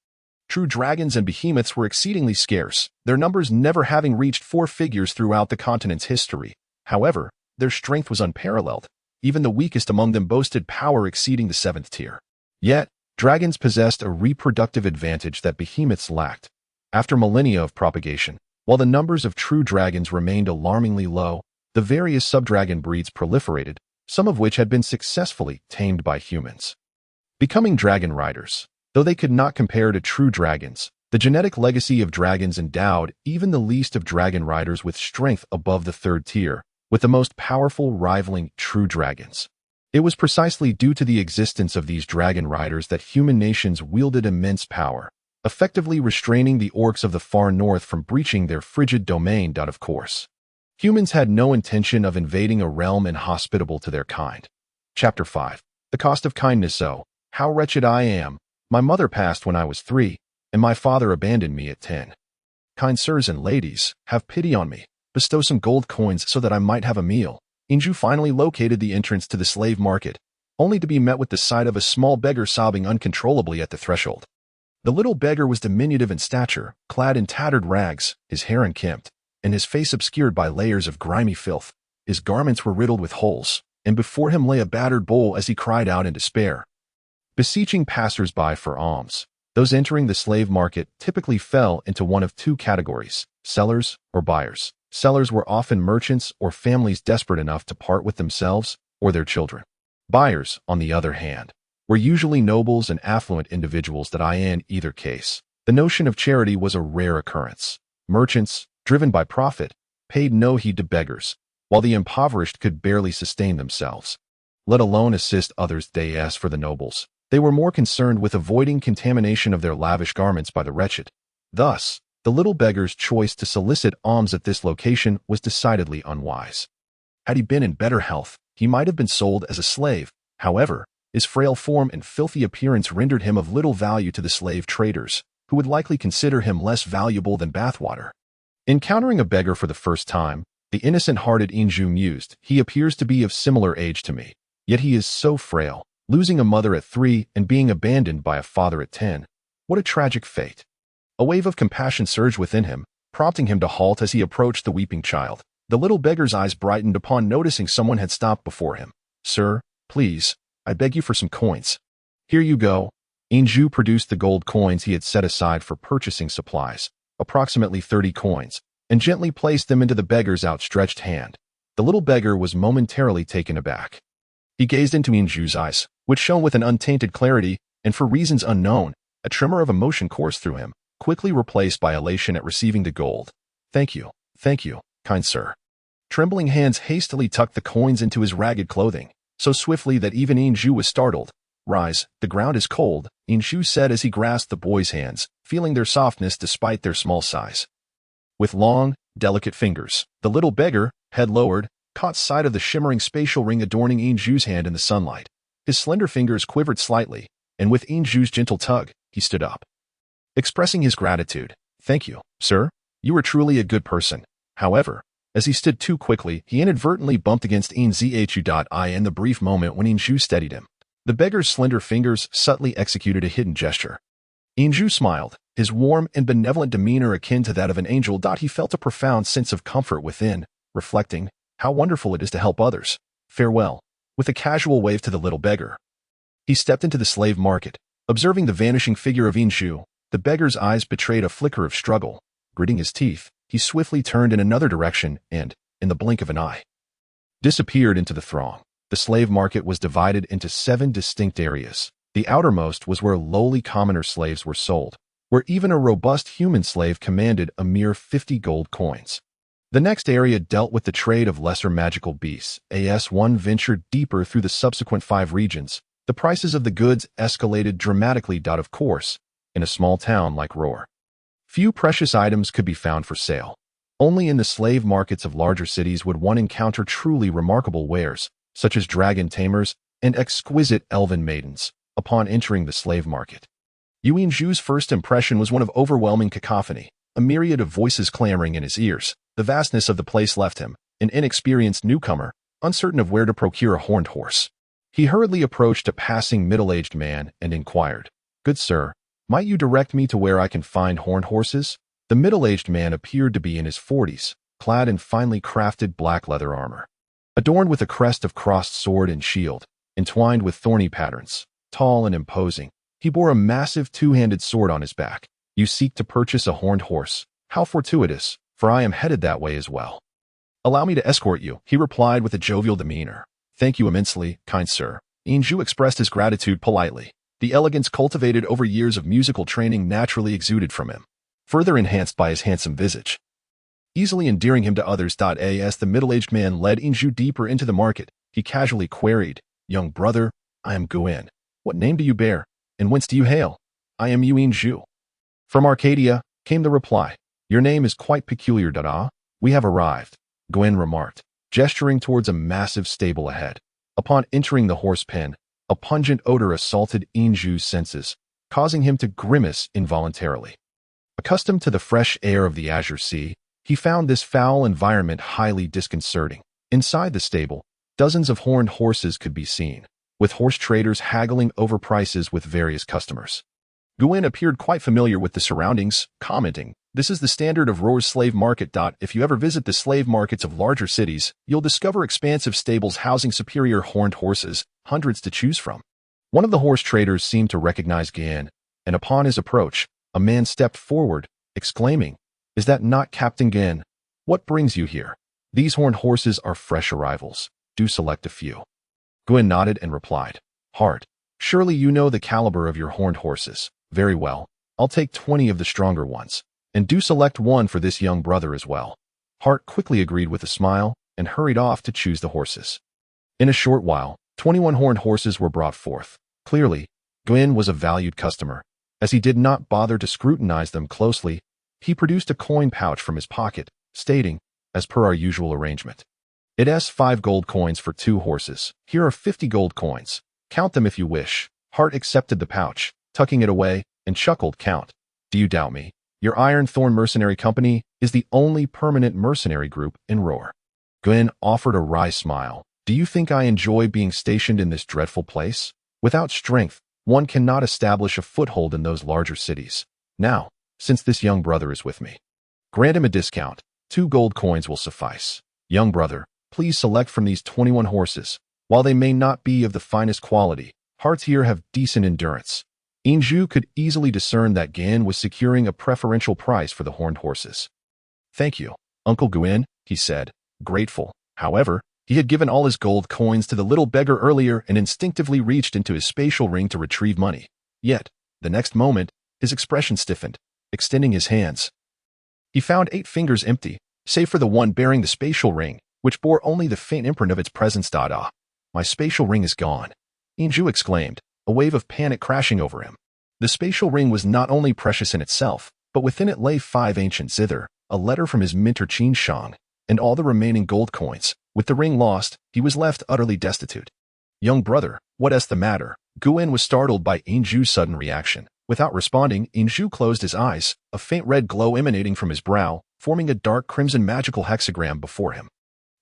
[SPEAKER 1] True dragons and behemoths were exceedingly scarce, their numbers never having reached 4 figures throughout the continent's history. However, their strength was unparalleled. Even the weakest among them boasted power exceeding the 7th tier. Yet, dragons possessed a reproductive advantage that behemoths lacked. After millennia of propagation, while the numbers of true dragons remained alarmingly low, the various subdragon breeds proliferated, some of which had been successfully tamed by humans, becoming dragon riders. Though they could not compare to true dragons, the genetic legacy of dragons endowed even the least of dragon riders with strength above the 3rd tier, with the most powerful rivaling true dragons. It was precisely due to the existence of these dragon riders that human nations wielded immense power, effectively restraining the orcs of the far north from breaching their frigid domain. Of course, humans had no intention of invading a realm inhospitable to their kind. Chapter 5. The Cost of Kindness. Oh, how wretched I am! My mother passed when I was 3, and my father abandoned me at 10. Kind sirs and ladies, have pity on me. Bestow some gold coins so that I might have a meal. Inju finally located the entrance to the slave market, only to be met with the sight of a small beggar sobbing uncontrollably at the threshold. The little beggar was diminutive in stature, clad in tattered rags, his hair unkempt, and his face obscured by layers of grimy filth. His garments were riddled with holes, and before him lay a battered bowl as he cried out in despair, beseeching passers-by for alms. Those entering the slave market typically fell into one of 2 categories, sellers or buyers. Sellers were often merchants or families desperate enough to part with themselves or their children. Buyers, on the other hand, were usually nobles and affluent individuals that in either case, the notion of charity was a rare occurrence. Merchants, driven by profit, paid no heed to beggars, while the impoverished could barely sustain themselves, let alone assist others. As for the nobles, they were more concerned with avoiding contamination of their lavish garments by the wretched. Thus, the little beggar's choice to solicit alms at this location was decidedly unwise. Had he been in better health, he might have been sold as a slave. However, his frail form and filthy appearance rendered him of little value to the slave traders, who would likely consider him less valuable than bathwater. Encountering a beggar for the first time, the innocent-hearted Inju mused, "He appears to be of similar age to me, yet he is so frail, losing a mother at 3 and being abandoned by a father at 10. What a tragic fate." A wave of compassion surged within him, prompting him to halt as he approached the weeping child. The little beggar's eyes brightened upon noticing someone had stopped before him. Sir, please, I beg you for some coins. Here you go. Inju produced the gold coins he had set aside for purchasing supplies, approximately 30 coins, and gently placed them into the beggar's outstretched hand. The little beggar was momentarily taken aback. He gazed into Inju's eyes, which shone with an untainted clarity, and for reasons unknown, a tremor of emotion coursed through him, quickly replaced by elation at receiving the gold. Thank you, kind sir. Trembling hands hastily tucked the coins into his ragged clothing, so swiftly that even Inju was startled. Rise, the ground is cold, Inju said as he grasped the boy's hands, feeling their softness despite their small size. With long, delicate fingers, the little beggar, head lowered, caught sight of the shimmering spatial ring adorning Inju's hand in the sunlight. His slender fingers quivered slightly, and with Inju's gentle tug, he stood up. Expressing his gratitude, "Thank you, sir. You are truly a good person." However, as he stood too quickly, he inadvertently bumped against Inzu in the brief moment when Inju steadied him. The beggar's slender fingers subtly executed a hidden gesture. Inju smiled, his warm and benevolent demeanor akin to that of an angel. He felt a profound sense of comfort within, reflecting, "How wonderful it is to help others. Farewell." With a casual wave to the little beggar, he stepped into the slave market. Observing the vanishing figure of Inju, the beggar's eyes betrayed a flicker of struggle. Gritting his teeth, he swiftly turned in another direction and, in the blink of an eye, disappeared into the throng. The slave market was divided into 7 distinct areas. The outermost was where lowly commoner slaves were sold, where even a robust human slave commanded a mere 50 gold coins. The next area dealt with the trade of lesser magical beasts. As one ventured deeper through the subsequent 5 regions, the prices of the goods escalated dramatically. Of course, in a small town like Roar, few precious items could be found for sale. Only in the slave markets of larger cities would one encounter truly remarkable wares, such as dragon tamers and exquisite elven maidens. Upon entering the slave market, Yuinju's first impression was one of overwhelming cacophony, a myriad of voices clamoring in his ears. The vastness of the place left him, an inexperienced newcomer, uncertain of where to procure a horned horse. He hurriedly approached a passing middle-aged man and inquired, "Good sir, might you direct me to where I can find horned horses?" The middle-aged man appeared to be in his 40s, clad in finely crafted black leather armor, adorned with a crest of crossed sword and shield, entwined with thorny patterns. Tall and imposing, he bore a massive 2-handed sword on his back. "You seek to purchase a horned horse? How fortuitous, for I am headed that way as well." "Allow me to escort you," he replied with a jovial demeanor. "Thank you immensely, kind sir." Inju expressed his gratitude politely. The elegance cultivated over years of musical training naturally exuded from him, further enhanced by his handsome visage, easily endearing him to others. As the middle-aged man led Inju deeper into the market, he casually queried, "Young brother, I am Guin. What name do you bear, and whence do you hail?" "I am Yuinju. From Arcadia," came the reply. "Your name is quite peculiar. We have arrived," Guin remarked, gesturing towards a massive stable ahead. Upon entering the horse pen, a pungent odor assaulted Inju's senses, causing him to grimace involuntarily. Accustomed to the fresh air of the Azure Sea, he found this foul environment highly disconcerting. Inside the stable, dozens of horned horses could be seen, with horse traders haggling over prices with various customers. Guin appeared quite familiar with the surroundings, commenting, "This is the standard of Roar's slave market. If you ever visit the slave markets of larger cities, you'll discover expansive stables housing superior horned horses, hundreds to choose from." One of the horse traders seemed to recognize Guin, and upon his approach, a man stepped forward, exclaiming, "Is that not Captain Guin? What brings you here? These horned horses are fresh arrivals. Do select a few." Guin nodded and replied, "Hart, surely you know the caliber of your horned horses. Very well, I'll take 20 of the stronger ones, and do select one for this young brother as well." Hart quickly agreed with a smile and hurried off to choose the horses. In a short while, 21 horned horses were brought forth. Clearly, Guin was a valued customer. As he did not bother to scrutinize them closely, he produced a coin pouch from his pocket, stating, "As per our usual arrangement, it asks 5 gold coins for 2 horses. Here are 50 gold coins. Count them if you wish." Hart accepted the pouch, tucking it away, and chuckled, "Count. Do you doubt me? Your Iron Thorn Mercenary Company is the only permanent mercenary group in Roar." Guin offered a wry smile. "Do you think I enjoy being stationed in this dreadful place? Without strength, one cannot establish a foothold in those larger cities. Now, since this young brother is with me, grant him a discount. 2 gold coins will suffice. Young brother, please select from these 21 horses. While they may not be of the finest quality, hearts here have decent endurance. Inju could easily discern that Guin was securing a preferential price for the horned horses. "Thank you, Uncle Guin," he said, grateful. However, he had given all his gold coins to the little beggar earlier and instinctively reached into his spatial ring to retrieve money. Yet, the next moment, his expression stiffened, extending his hands. He found 8 fingers empty, save for the one bearing the spatial ring, which bore only the faint imprint of its presence. Ah, my spatial ring is gone, Inju exclaimed, a wave of panic crashing over him. The spatial ring was not only precious in itself, but within it lay 5 ancient zither, a letter from his mentor Qin Shang, and all the remaining gold coins. With the ring lost, he was left utterly destitute. "Young brother, what is the matter?" Guin was startled by Inju's sudden reaction. Without responding, Inju closed his eyes, a faint red glow emanating from his brow, forming a dark crimson magical hexagram before him.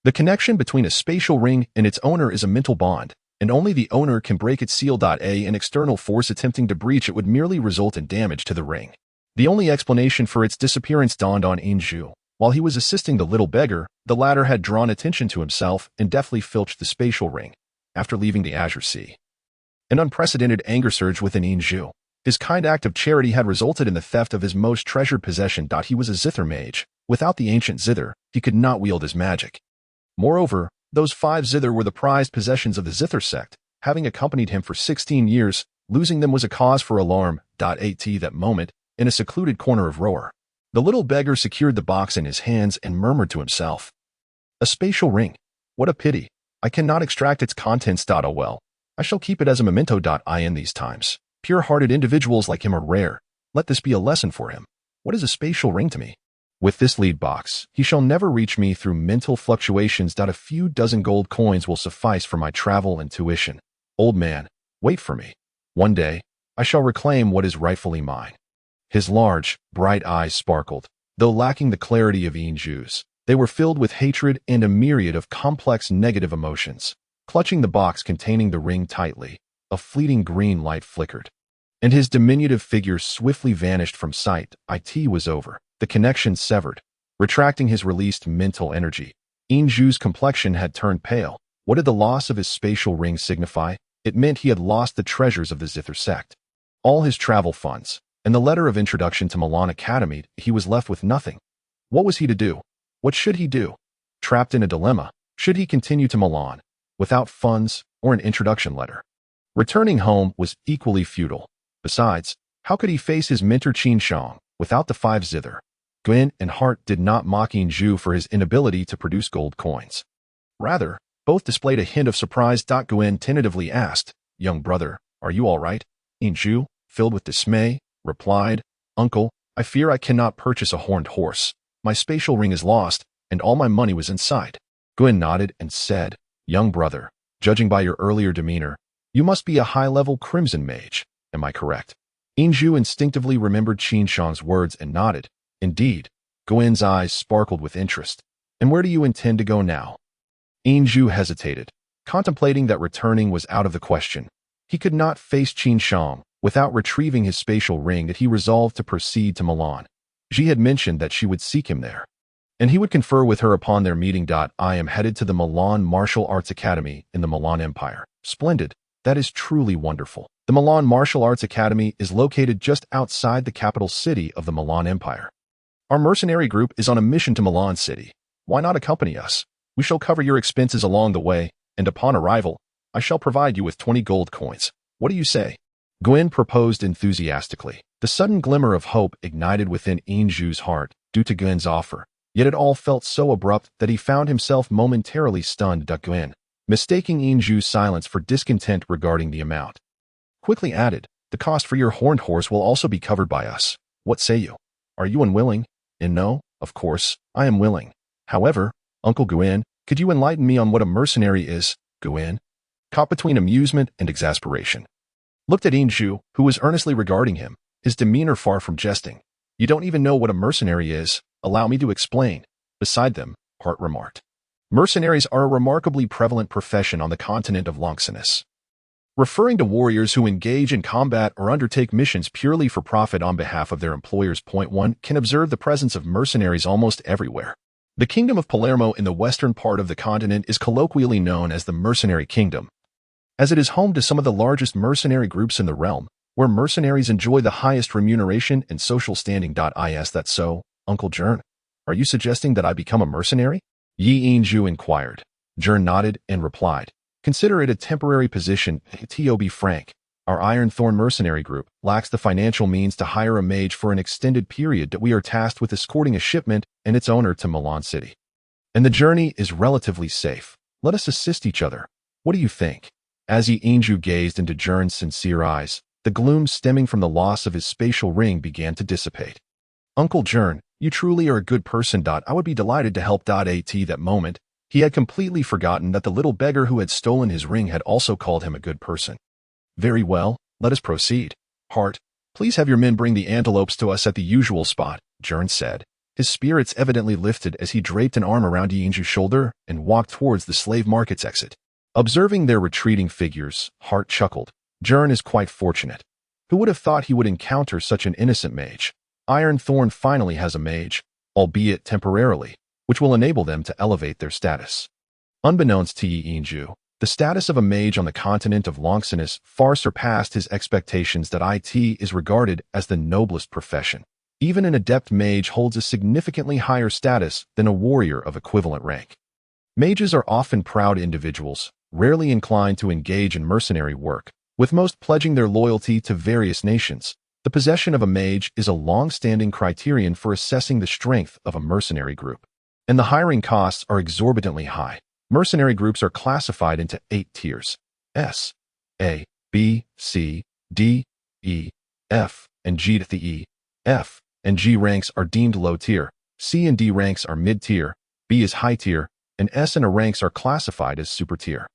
[SPEAKER 1] The connection between a spatial ring and its owner is a mental bond, and only the owner can break its seal. An external force attempting to breach it would merely result in damage to the ring. The only explanation for its disappearance dawned on Inju. While he was assisting the little beggar, the latter had drawn attention to himself and deftly filched the spatial ring, after leaving the Azure Sea. An unprecedented anger surged within Inju. His kind act of charity had resulted in the theft of his most treasured possession. He was a zither mage. Without the ancient zither, he could not wield his magic. Moreover, those 5 zither were the prized possessions of the zither sect, having accompanied him for 16 years. Losing them was a cause for alarm. At that moment, in a secluded corner of Roar, the little beggar secured the box in his hands and murmured to himself, "A spatial ring. What a pity. I cannot extract its contents. Oh well, I shall keep it as a memento. In these times, pure-hearted individuals like him are rare. Let this be a lesson for him. What is a spatial ring to me? With this lead box, he shall never reach me through mental fluctuations. A few dozen gold coins will suffice for my travel and tuition. Old man, wait for me. One day, I shall reclaim what is rightfully mine." His large, bright eyes sparkled. Though lacking the clarity of Inju's, they were filled with hatred and a myriad of complex negative emotions. Clutching the box containing the ring tightly, a fleeting green light flickered, and his diminutive figure swiftly vanished from sight. It was over. The connection severed. Retracting his released mental energy, Inju's complexion had turned pale. What did the loss of his spatial ring signify? It meant he had lost the treasures of the Zither sect, all his travel funds, and the letter of introduction to Milan Academy. He was left with nothing. What was he to do? What should he do? Trapped in a dilemma, should he continue to Milan, without funds or an introduction letter? Returning home was equally futile. Besides, how could he face his mentor Qin Shang without the 5 zither? Guin and Hart did not mock Inju for his inability to produce gold coins. Rather, both displayed a hint of surprise. Guin tentatively asked, "Young brother, are you all right?" Inju, filled with dismay, replied, "Uncle, I fear I cannot purchase a horned horse. My spatial ring is lost, and all my money was inside." Guin nodded and said, "Young brother, judging by your earlier demeanor, you must be a high-level crimson mage. Am I correct?" Inju instinctively remembered Qin Shang's words and nodded. "Indeed." Guin's eyes sparkled with interest. "And where do you intend to go now?" Inju hesitated, contemplating that returning was out of the question. He could not face Qin Shang without retrieving his spatial ring. That he resolved to proceed to Milan. She had mentioned that she would seek him there, and he would confer with her upon their meeting. "I am headed to the Milan Martial Arts Academy in the Milan Empire." "Splendid. That is truly wonderful." The Milan Martial Arts Academy is located just outside the capital city of the Milan Empire. "Our mercenary group is on a mission to Milan City. Why not accompany us? We shall cover your expenses along the way, and upon arrival, I shall provide you with 20 gold coins. What do you say?" Guin proposed enthusiastically. The sudden glimmer of hope ignited within Inju's heart due to Guin's offer, yet it all felt so abrupt that he found himself momentarily stunned. Guin, mistaking Inju's silence for discontent regarding the amount, quickly added, "The cost for your horned horse will also be covered by us. What say you? Are you unwilling?" "And no, of course, I am willing. However, Uncle Guin, could you enlighten me on what a mercenary is?" Guin, caught between amusement and exasperation, looked at Inju, who was earnestly regarding him, his demeanor far from jesting. "You don't even know what a mercenary is. Allow me to explain." "Beside them," Hart remarked, "mercenaries are a remarkably prevalent profession on the continent of Longqi, referring to warriors who engage in combat or undertake missions purely for profit on behalf of their employers. Point 1 can observe the presence of mercenaries almost everywhere. The Kingdom of Palermo in the western part of the continent is colloquially known as the Mercenary Kingdom, as it is home to some of the largest mercenary groups in the realm, where mercenaries enjoy the highest remuneration and social standing. Is that so, Uncle Jern? Are you suggesting that I become a mercenary? Yi Inju inquired. Jern nodded and replied, consider it a temporary position. To be frank, our Ironthorn mercenary group lacks the financial means to hire a mage for an extended period that we are tasked with escorting a shipment and its owner to Milan City. And the journey is relatively safe. Let us assist each other. What do you think? As Yi Inju gazed into Jern's sincere eyes, the gloom stemming from the loss of his spatial ring began to dissipate. Uncle Jern, you truly are a good person. I would be delighted to help. At that moment, he had completely forgotten that the little beggar who had stolen his ring had also called him a good person. Very well, let us proceed. Hart, please have your men bring the antelopes to us at the usual spot, Jern said. His spirits evidently lifted as he draped an arm around Yi Inju's shoulder and walked towards the slave market's exit. Observing their retreating figures, Hart chuckled. Jern is quite fortunate. Who would have thought he would encounter such an innocent mage? Ironthorn finally has a mage, albeit temporarily, which will enable them to elevate their status. Unbeknownst to Yi Inju, the status of a mage on the continent of Longqi far surpassed his expectations. That it is regarded as the noblest profession. Even an adept mage holds a significantly higher status than a warrior of equivalent rank. Mages are often proud individuals, rarely inclined to engage in mercenary work, with most pledging their loyalty to various nations. The possession of a mage is a long-standing criterion for assessing the strength of a mercenary group, and the hiring costs are exorbitantly high. Mercenary groups are classified into 8 tiers: S, A, B, C, D, E, F, and G. The E, F, and G ranks are deemed low tier, C and D ranks are mid tier, B is high tier, and S and A ranks are classified as super tier.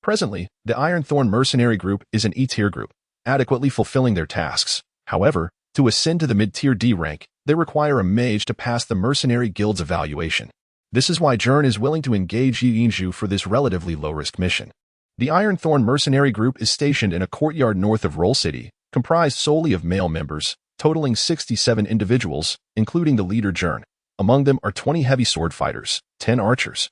[SPEAKER 1] Presently, the Ironthorn mercenary group is an E-tier group, adequately fulfilling their tasks. However, to ascend to the mid-tier D rank, they require a mage to pass the mercenary guild's evaluation. This is why Jern is willing to engage Yi Inju for this relatively low-risk mission. The Ironthorn mercenary group is stationed in a courtyard north of Roll City, comprised solely of male members, totaling 67 individuals, including the leader Jern. Among them are 20 heavy sword fighters, 10 archers,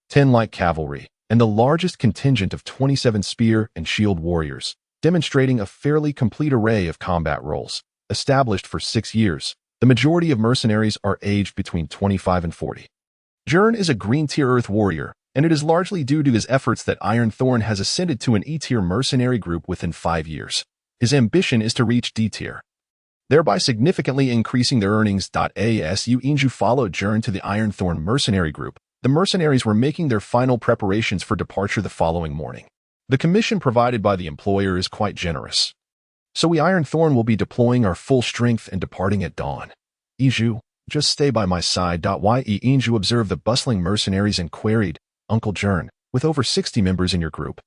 [SPEAKER 1] 10 light cavalry, and the largest contingent of 27 spear and shield warriors, demonstrating a fairly complete array of combat roles. Established for 6 years, the majority of mercenaries are aged between 25 and 40. Jern is a green-tier earth warrior, and it is largely due to his efforts that Ironthorn has ascended to an E-tier mercenary group within 5 years. His ambition is to reach D-tier, thereby significantly increasing their earnings. As Yi Inju followed Jern to the Ironthorn mercenary group, the mercenaries were making their final preparations for departure the following morning. The commission provided by the employer is quite generous, so we Ironthorn will be deploying our full strength and departing at dawn. Inju, just stay by my side. Yi Inju observed the bustling mercenaries and queried, Uncle Jern, with over 60 members in your group,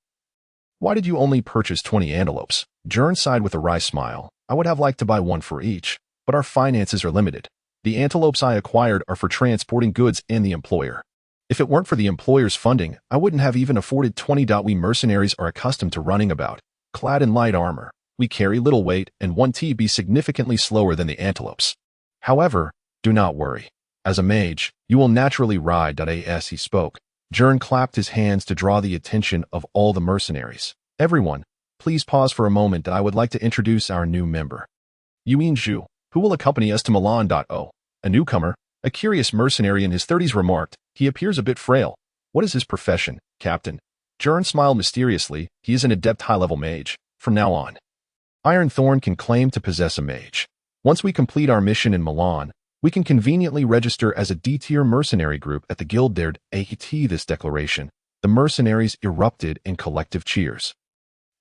[SPEAKER 1] why did you only purchase 20 antelopes? Jern sighed with a wry smile. I would have liked to buy one for each, but our finances are limited. The antelopes I acquired are for transporting goods and the employer. If it weren't for the employer's funding, I wouldn't have even afforded 20. We mercenaries are accustomed to running about, clad in light armor. We carry little weight, and 1T be significantly slower than the antelopes. However, do not worry. As a mage, you will naturally ride. As he spoke, Jern clapped his hands to draw the attention of all the mercenaries. Everyone, please pause for a moment. I would like to introduce our new member, Yi Inju, who will accompany us to Milan. A newcomer, a curious mercenary in his 30s, remarked. He appears a bit frail. What is his profession, Captain? Jern smiled mysteriously. He is an adept high-level mage. From now on, Ironthorn can claim to possess a mage. Once we complete our mission in Milan, we can conveniently register as a D-tier mercenary group at the guild there. At this declaration, the mercenaries erupted in collective cheers.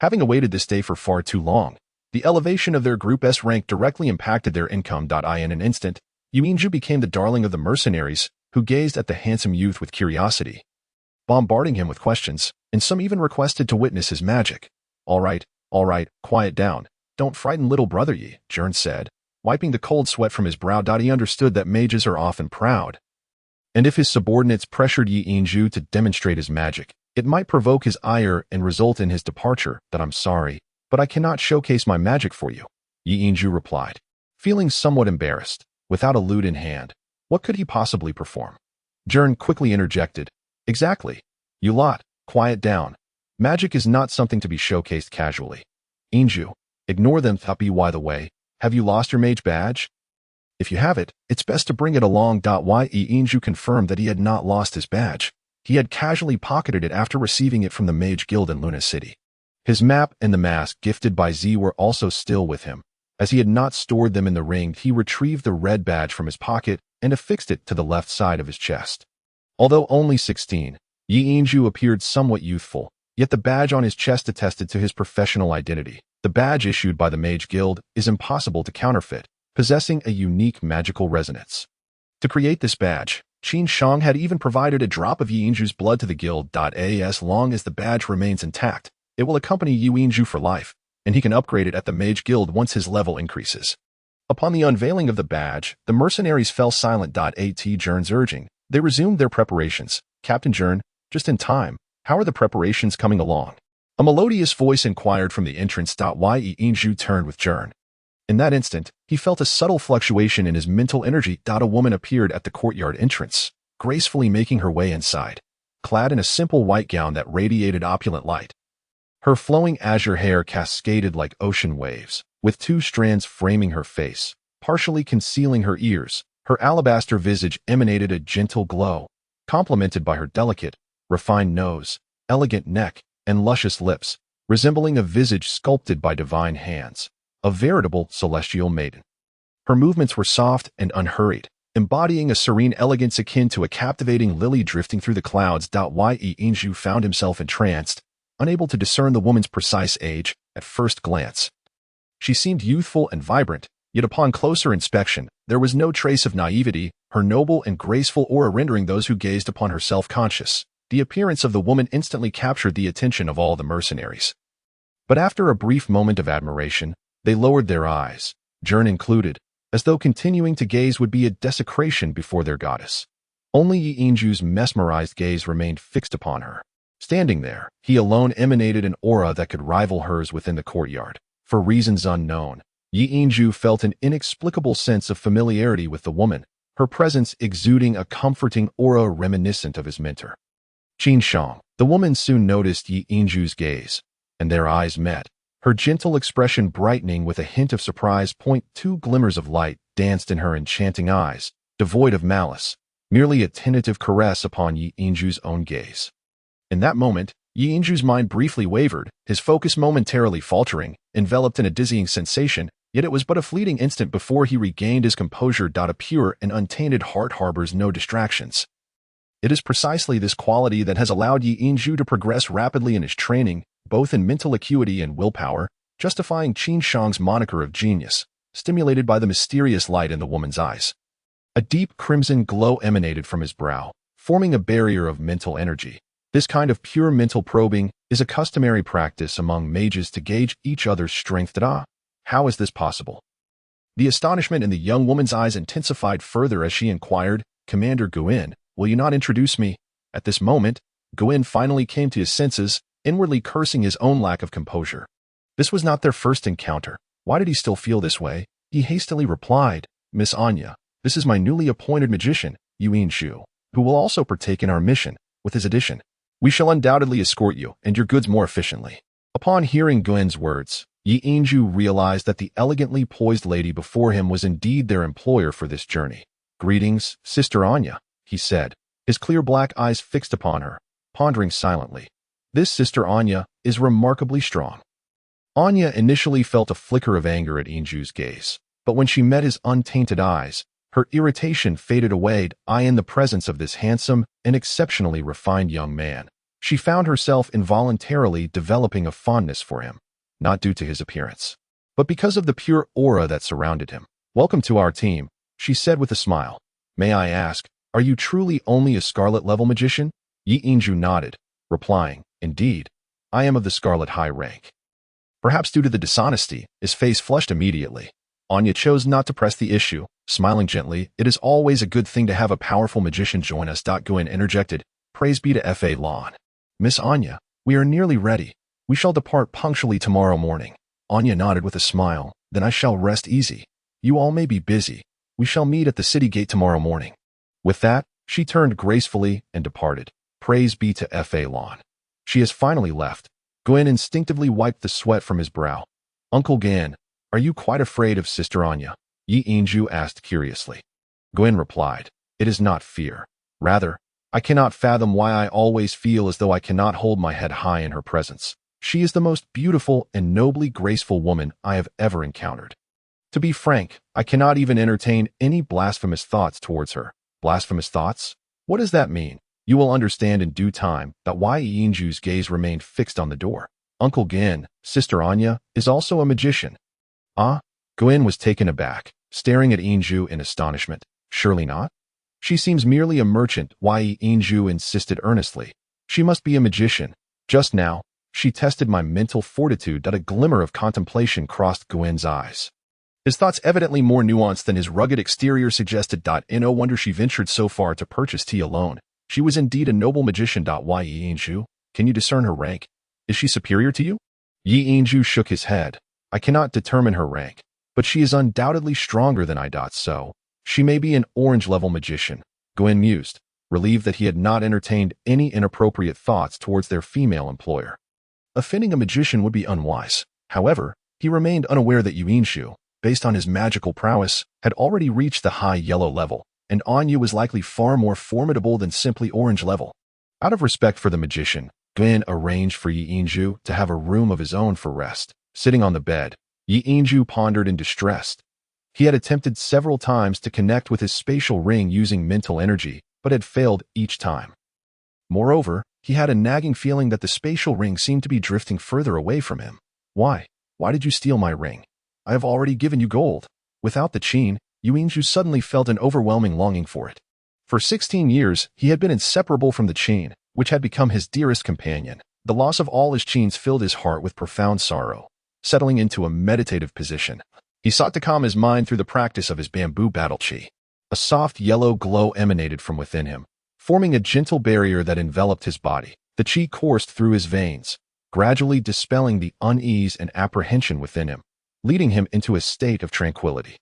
[SPEAKER 1] Having awaited this day for far too long, the elevation of their Group S rank directly impacted their income. In an instant, Yi Inju became the darling of the mercenaries, who gazed at the handsome youth with curiosity, bombarding him with questions, and some even requested to witness his magic. All right, quiet down. Don't frighten little brother Yi, Jern said, wiping the cold sweat from his brow. He understood that mages are often proud, and if his subordinates pressured Yi Inju to demonstrate his magic, it might provoke his ire and result in his departure. I'm sorry, but I cannot showcase my magic for you, Yi Inju replied, feeling somewhat embarrassed. Without a lute in hand, what could he possibly perform? Jern quickly interjected. Exactly. You lot, quiet down. Magic is not something to be showcased casually. Inju, ignore them. By the way, have you lost your mage badge? If you have it, it's best to bring it along. Inju confirmed that he had not lost his badge. He had casually pocketed it after receiving it from the Mage Guild in Luna City. His map and the mask gifted by Z were also still with him. As he had not stored them in the ring, he retrieved the red badge from his pocket and affixed it to the left side of his chest. Although only 16, Yi Inju appeared somewhat youthful, yet the badge on his chest attested to his professional identity. The badge issued by the Mage Guild is impossible to counterfeit, possessing a unique magical resonance. To create this badge, Qin Shang had even provided a drop of Yi Inju's blood to the guild. As long as the badge remains intact, it will accompany Yi Inju for life, and he can upgrade it at the Mage Guild once his level increases. Upon the unveiling of the badge, the mercenaries fell silent. At Jern's urging, they resumed their preparations. Captain Jern, just in time, how are the preparations coming along? A melodious voice inquired from the entrance. Yi Inju turned with Jern. In that instant, he felt a subtle fluctuation in his mental energy. A woman appeared at the courtyard entrance, gracefully making her way inside, clad in a simple white gown that radiated opulent light. Her flowing azure hair cascaded like ocean waves, with two strands framing her face, partially concealing her ears. Her alabaster visage emanated a gentle glow, complemented by her delicate, refined nose, elegant neck, and luscious lips, resembling a visage sculpted by divine hands. A veritable celestial maiden. Her movements were soft and unhurried, embodying a serene elegance akin to a captivating lily drifting through the clouds. Yi Inju found himself entranced, unable to discern the woman's precise age at first glance. She seemed youthful and vibrant, yet upon closer inspection, there was no trace of naivety, her noble and graceful aura rendering those who gazed upon her self-conscious. The appearance of the woman instantly captured the attention of all the mercenaries. But after a brief moment of admiration, they lowered their eyes, Jern included, as though continuing to gaze would be a desecration before their goddess. Only Yi Inju's mesmerized gaze remained fixed upon her. Standing there, he alone emanated an aura that could rival hers within the courtyard. For reasons unknown, Yi Inju felt an inexplicable sense of familiarity with the woman, her presence exuding a comforting aura reminiscent of his mentor. Qin Shang, the woman soon noticed Yi Inju's gaze, and their eyes met. Her gentle expression brightening with a hint of surprise. Two glimmers of light danced in her enchanting eyes, devoid of malice, merely a tentative caress upon Yi Inju's own gaze. In that moment, Yi Inju's mind briefly wavered, his focus momentarily faltering, enveloped in a dizzying sensation, yet it was but a fleeting instant before he regained his composure. A pure and untainted heart harbors no distractions. It is precisely this quality that has allowed Yi Inju to progress rapidly in his training, both in mental acuity and willpower, justifying Qin Shang's moniker of genius, stimulated by the mysterious light in the woman's eyes. A deep crimson glow emanated from his brow, forming a barrier of mental energy. This kind of pure mental probing is a customary practice among mages to gauge each other's strength. How is this possible? The astonishment in the young woman's eyes intensified further as she inquired, Commander Guin, will you not introduce me? At this moment, Guin finally came to his senses, inwardly cursing his own lack of composure. This was not their first encounter. Why did he still feel this way? He hastily replied, Miss Anya, this is my newly appointed magician, Yi Inju, who will also partake in our mission. With his addition, we shall undoubtedly escort you and your goods more efficiently. Upon hearing Guin's words, Yi Inju realized that the elegantly poised lady before him was indeed their employer for this journey. Greetings, Sister Anya, he said, his clear black eyes fixed upon her, pondering silently. This Sister Anya is remarkably strong. Anya initially felt a flicker of anger at Inju's gaze, but when she met his untainted eyes, her irritation faded away. In the presence of this handsome and exceptionally refined young man, she found herself involuntarily developing a fondness for him, not due to his appearance, but because of the pure aura that surrounded him. Welcome to our team, she said with a smile. May I ask, are you truly only a Scarlet-level magician? Yi Inju nodded, replying, Indeed, I am of the Scarlet high rank. Perhaps due to the dishonesty, his face flushed immediately. Anya chose not to press the issue, smiling gently. It is always a good thing to have a powerful magician join us. Guin interjected, Praise be to Fa Lon. Miss Anya, we are nearly ready. We shall depart punctually tomorrow morning. Anya nodded with a smile. Then I shall rest easy. You all may be busy. We shall meet at the city gate tomorrow morning. With that, She turned gracefully and departed. Praise be to Fa Lon. She has finally left. Gwen instinctively wiped the sweat from his brow. Uncle Gan, are you quite afraid of Sister Anya? Yi Inju asked curiously. Gwen replied, it is not fear. Rather, I cannot fathom why I always feel as though I cannot hold my head high in her presence. She is the most beautiful and nobly graceful woman I have ever encountered. To be frank, I cannot even entertain any blasphemous thoughts towards her. Blasphemous thoughts? What does that mean? You will understand in due time that why Yinju's gaze remained fixed on the door. Uncle Gin, Sister Anya, is also a magician. Ah? Gwen was taken aback, staring at Yinju in astonishment. Surely not? She seems merely a merchant, why Yinju insisted earnestly. She must be a magician. Just now, she tested my mental fortitude that a glimmer of contemplation crossed Gwen's eyes. His thoughts evidently more nuanced than his rugged exterior suggested. No wonder she ventured so far to purchase tea alone. She was indeed a noble magician. Yi Yinju, can you discern her rank? Is she superior to you? Yi Yinju shook his head. I cannot determine her rank, but she is undoubtedly stronger than I. So, she may be an orange-level magician. Gwen mused, relieved that he had not entertained any inappropriate thoughts towards their female employer. Offending a magician would be unwise. However, he remained unaware that Yuinshu, based on his magical prowess, had already reached the high yellow level, and Anya was likely far more formidable than simply orange level. Out of respect for the magician, Gwen arranged for Yi Yinju to have a room of his own for rest. Sitting on the bed, Yi Yinju pondered in distress. He had attempted several times to connect with his spatial ring using mental energy, but had failed each time. Moreover, he had a nagging feeling that the spatial ring seemed to be drifting further away from him. Why? Why did you steal my ring? I have already given you gold. Without the chain, Yuinshu suddenly felt an overwhelming longing for it. For 16 years, he had been inseparable from the chain, which had become his dearest companion. The loss of all his chains filled his heart with profound sorrow. Settling into a meditative position, he sought to calm his mind through the practice of his bamboo battle chi. A soft yellow glow emanated from within him, forming a gentle barrier that enveloped his body. The chi coursed through his veins, gradually dispelling the unease and apprehension within him, leading him into a state of tranquility.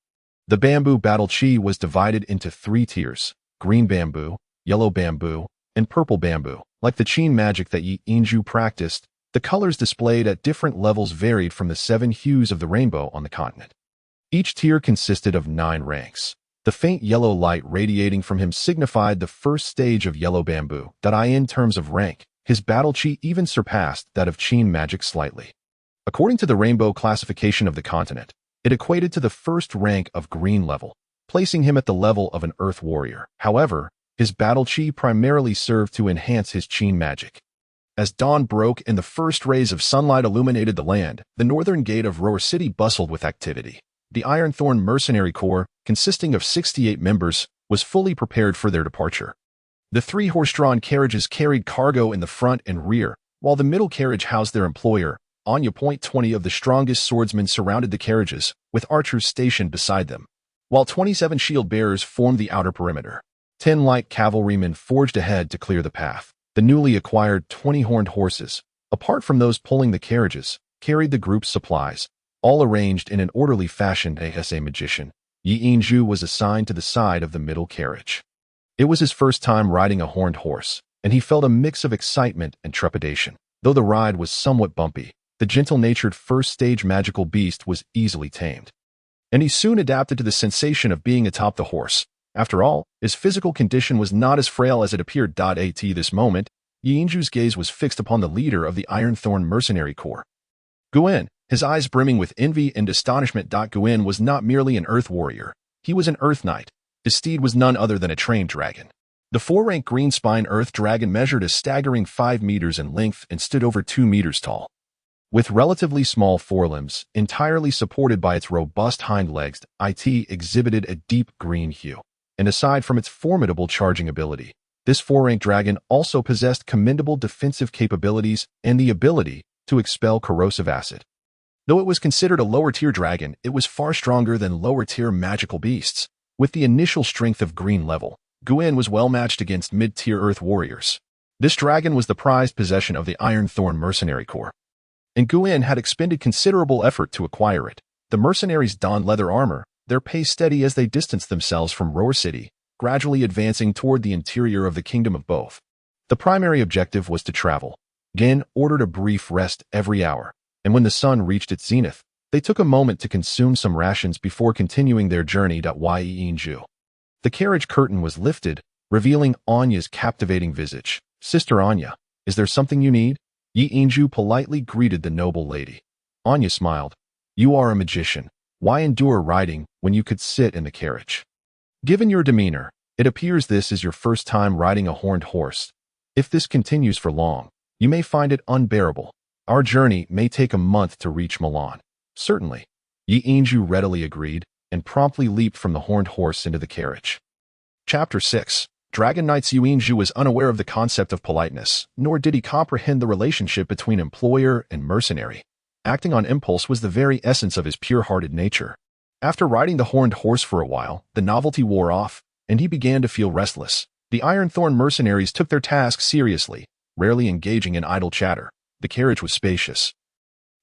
[SPEAKER 1] The bamboo battle chi was divided into 3 tiers: green bamboo, yellow bamboo, and purple bamboo. Like the Qin magic that Yi Yinju practiced, the colors displayed at different levels varied from the 7 hues of the rainbow on the continent. Each tier consisted of 9 ranks. The faint yellow light radiating from him signified the first stage of yellow bamboo. In terms of rank, his battle chi even surpassed that of Qin magic slightly. According to the rainbow classification of the continent, it equated to the first rank of green level, placing him at the level of an earth warrior. However, his battle chi primarily served to enhance his Qin magic. As dawn broke and the first rays of sunlight illuminated the land, the northern gate of Roar City bustled with activity. The Ironthorn Mercenary Corps, consisting of 68 members, was fully prepared for their departure. The 3 horse-drawn carriages carried cargo in the front and rear, while the middle carriage housed their employer. Anya. 20 of the strongest swordsmen surrounded the carriages, with archers stationed beside them, while 27 shield-bearers formed the outer perimeter. 10 light cavalrymen forged ahead to clear the path. The newly acquired 20 horned horses, apart from those pulling the carriages, carried the group's supplies, all arranged in an orderly fashion. As a magician, Yi Yinju was assigned to the side of the middle carriage. It was his first time riding a horned horse, and he felt a mix of excitement and trepidation. Though the ride was somewhat bumpy, the gentle-natured first-stage magical beast was easily tamed, and he soon adapted to the sensation of being atop the horse. After all, his physical condition was not as frail as it appeared. At this moment, Yi Yinju's gaze was fixed upon the leader of the Ironthorn Mercenary Corps. Guen, his eyes brimming with envy and astonishment. Guen was not merely an earth warrior, he was an earth knight. His steed was none other than a trained dragon. The 4-rank green-spine earth dragon measured a staggering 5 meters in length and stood over 2 meters tall. With relatively small forelimbs, entirely supported by its robust hind legs, it exhibited a deep green hue. And aside from its formidable charging ability, this 4-rank dragon also possessed commendable defensive capabilities and the ability to expel corrosive acid. Though it was considered a lower-tier dragon, it was far stronger than lower-tier magical beasts. With the initial strength of green level, Guen was well matched against mid-tier earth warriors. This dragon was the prized possession of the Ironthorn Mercenary Corps, and Guen had expended considerable effort to acquire it. The mercenaries donned leather armor, their pace steady as they distanced themselves from Roar City, gradually advancing toward the interior of the kingdom of both. The primary objective was to travel. Gin ordered a brief rest every hour, and when the sun reached its zenith, they took a moment to consume some rations before continuing their journey to Yinju. The carriage curtain was lifted, revealing Anya's captivating visage. "Sister Anya, is there something you need?" Yinju politely greeted the noble lady. Anya smiled. "You are a magician. Why endure riding when you could sit in the carriage? Given your demeanor, it appears this is your first time riding a horned horse. If this continues for long, you may find it unbearable. Our journey may take a month to reach Milan." "Certainly." Yinju readily agreed and promptly leaped from the horned horse into the carriage. Chapter 6. Dragon Knight's Yinju was unaware of the concept of politeness, nor did he comprehend the relationship between employer and mercenary. Acting on impulse was the very essence of his pure-hearted nature. After riding the horned horse for a while, the novelty wore off, and he began to feel restless. The Ironthorn mercenaries took their task seriously, rarely engaging in idle chatter. The carriage was spacious,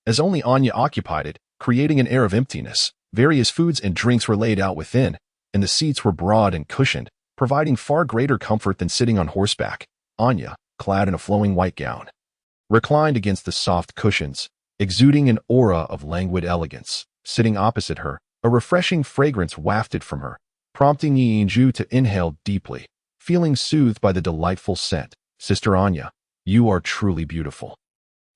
[SPEAKER 1] as only Anya occupied it, creating an air of emptiness. Various foods and drinks were laid out within, and the seats were broad and cushioned, providing far greater comfort than sitting on horseback. Anya, clad in a flowing white gown, reclined against the soft cushions, exuding an aura of languid elegance. Sitting opposite her, a refreshing fragrance wafted from her, prompting Yinju to inhale deeply, feeling soothed by the delightful scent. "Sister Anya, you are truly beautiful,"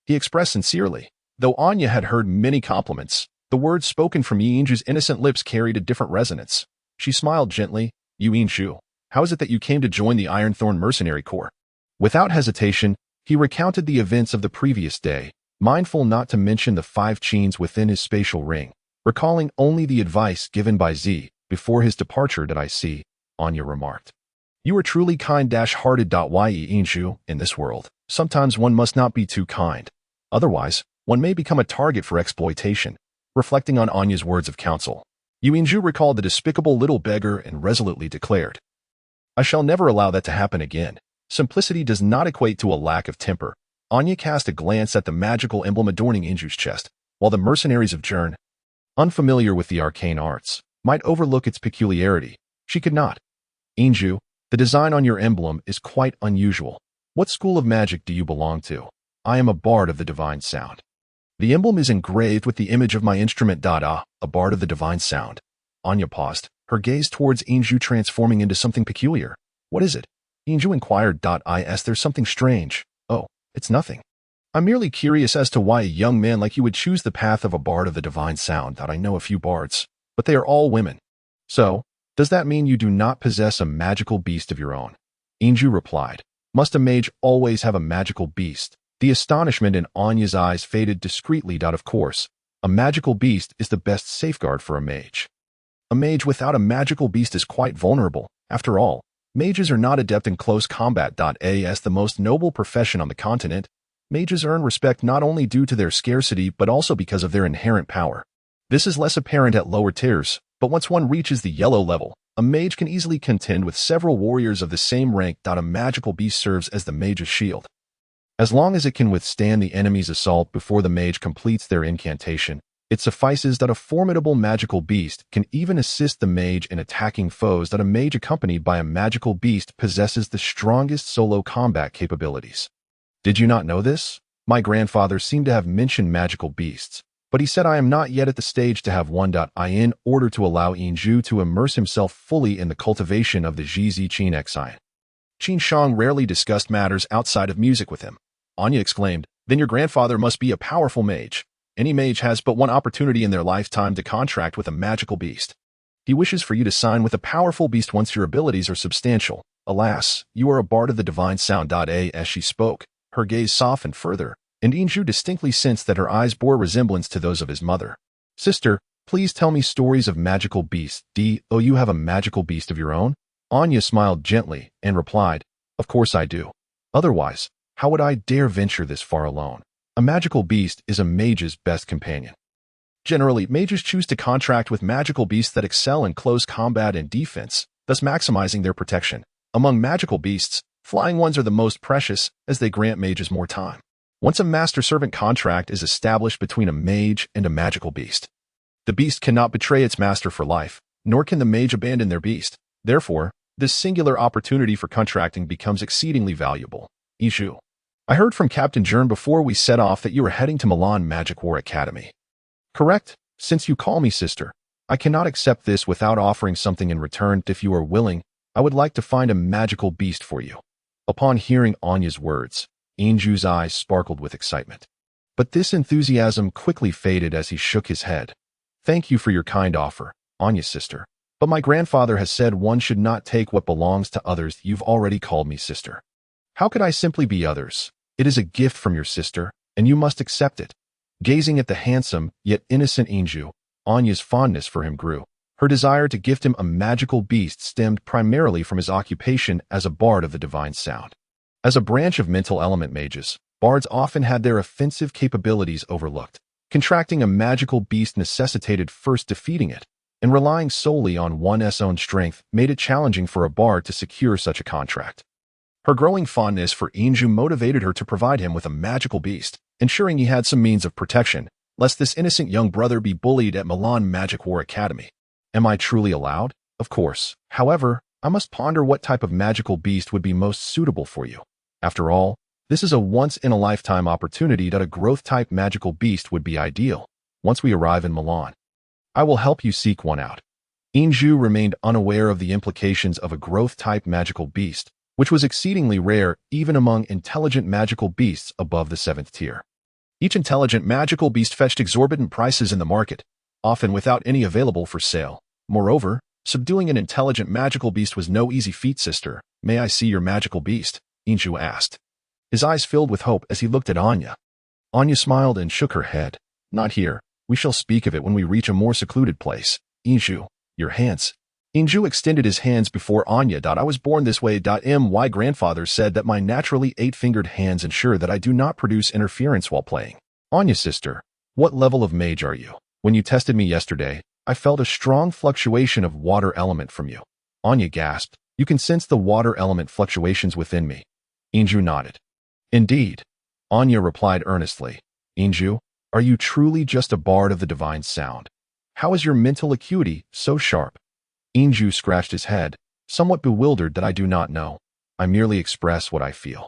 [SPEAKER 1] he expressed sincerely. Though Anya had heard many compliments, the words spoken from Yinju's innocent lips carried a different resonance. She smiled gently. "Yinju, how is it that you came to join the Ironthorn Mercenary Corps?" Without hesitation, he recounted the events of the previous day, mindful not to mention the 5 chains within his spatial ring, recalling only the advice given by Z before his departure. "Did I see?" Anya remarked. "You are truly kind-hearted. Yinju, in this world, sometimes one must not be too kind. Otherwise, one may become a target for exploitation." Reflecting on Anya's words of counsel, Yinju recalled the despicable little beggar and resolutely declared, "I shall never allow that to happen again." Simplicity does not equate to a lack of temper. Anya cast a glance at the magical emblem adorning Inju's chest, while the mercenaries of Jern, unfamiliar with the arcane arts, might overlook its peculiarity. She could not. "Inju, the design on your emblem is quite unusual. What school of magic do you belong to?" "I am a bard of the divine sound." "The emblem is engraved with the image of my instrument. A bard of the divine sound." Anya paused, her gaze towards Inju transforming into something peculiar. "What is it?" Inju inquired. There's something strange." "Oh, it's nothing. I'm merely curious as to why a young man like you would choose the path of a bard of the divine sound. I know a few bards, but they are all women." "So, does that mean you do not possess a magical beast of your own?" Inju replied. "Must a mage always have a magical beast?" The astonishment in Anya's eyes faded discreetly. "Of course, a magical beast is the best safeguard for a mage. A mage without a magical beast is quite vulnerable. After all, mages are not adept in close combat. As the most noble profession on the continent, mages earn respect not only due to their scarcity but also because of their inherent power. This is less apparent at lower tiers, but once one reaches the yellow level, a mage can easily contend with several warriors of the same rank. A magical beast serves as the mage's shield. As long as it can withstand the enemy's assault before the mage completes their incantation, it suffices. A formidable magical beast can even assist the mage in attacking foes. A mage accompanied by a magical beast possesses the strongest solo combat capabilities. Did you not know this? My grandfather seemed to have mentioned magical beasts, but he said I am not yet at the stage to have one. In order to allow Inju to immerse himself fully in the cultivation of the Zhi Qin Cyan, Qin Shang rarely discussed matters outside of music with him. Anya exclaimed, "Then your grandfather must be a powerful mage. Any mage has but one opportunity in their lifetime to contract with a magical beast. He wishes for you to sign with a powerful beast once your abilities are substantial. Alas, you are a bard of the divine sound." As she spoke, her gaze softened further, and Inju distinctly sensed that her eyes bore resemblance to those of his mother. "Sister, please tell me stories of magical beasts. You have a magical beast of your own?" Anya smiled gently and replied, "Of course I do. Otherwise, how would I dare venture this far alone? A magical beast is a mage's best companion. Generally, mages choose to contract with magical beasts that excel in close combat and defense, thus maximizing their protection. Among magical beasts, flying ones are the most precious, as they grant mages more time. Once a master-servant contract is established between a mage and a magical beast, the beast cannot betray its master for life, nor can the mage abandon their beast. Therefore, this singular opportunity for contracting becomes exceedingly valuable. Iju, I heard from Captain Jern before we set off that you were heading to Milan Magic War Academy. Correct? Since you call me sister, I cannot accept this without offering something in return. If you are willing, I would like to find a magical beast for you. Upon hearing Anya's words, Inju's eyes sparkled with excitement. But this enthusiasm quickly faded as he shook his head. Thank you for your kind offer, Anya's sister. But my grandfather has said one should not take what belongs to others. You've already called me sister. How could I simply be others? It is a gift from your sister, and you must accept it. Gazing at the handsome, yet innocent Inju, Anya's fondness for him grew. Her desire to gift him a magical beast stemmed primarily from his occupation as a bard of the divine sound. As a branch of mental element mages, bards often had their offensive capabilities overlooked. Contracting a magical beast necessitated first defeating it, and relying solely on one's own strength made it challenging for a bard to secure such a contract. Her growing fondness for Inju motivated her to provide him with a magical beast, ensuring he had some means of protection, lest this innocent young brother be bullied at Milan Magic War Academy. Am I truly allowed? Of course. However, I must ponder what type of magical beast would be most suitable for you. After all, this is a once-in-a-lifetime opportunity that a growth-type magical beast would be ideal. Once we arrive in Milan, I will help you seek one out. Inju remained unaware of the implications of a growth-type magical beast, which was exceedingly rare even among intelligent magical beasts above the 7th tier. Each intelligent magical beast fetched exorbitant prices in the market, often without any available for sale. Moreover, subduing an intelligent magical beast was no easy feat. Sister, may I see your magical beast? Inju asked. His eyes filled with hope as he looked at Anya. Anya smiled and shook her head. Not here. We shall speak of it when we reach a more secluded place. Inju, your hands. Inju extended his hands before Anya. I was born this way. My grandfather said that my naturally 8-fingered hands ensure that I do not produce interference while playing. Anya's sister, what level of mage are you? When you tested me yesterday, I felt a strong fluctuation of water element from you. Anya gasped. You can sense the water element fluctuations within me. Inju nodded. Indeed. Anya replied earnestly. Inju, are you truly just a bard of the divine sound? How is your mental acuity so sharp? Inju scratched his head, somewhat bewildered. That I do not know. I merely express what I feel.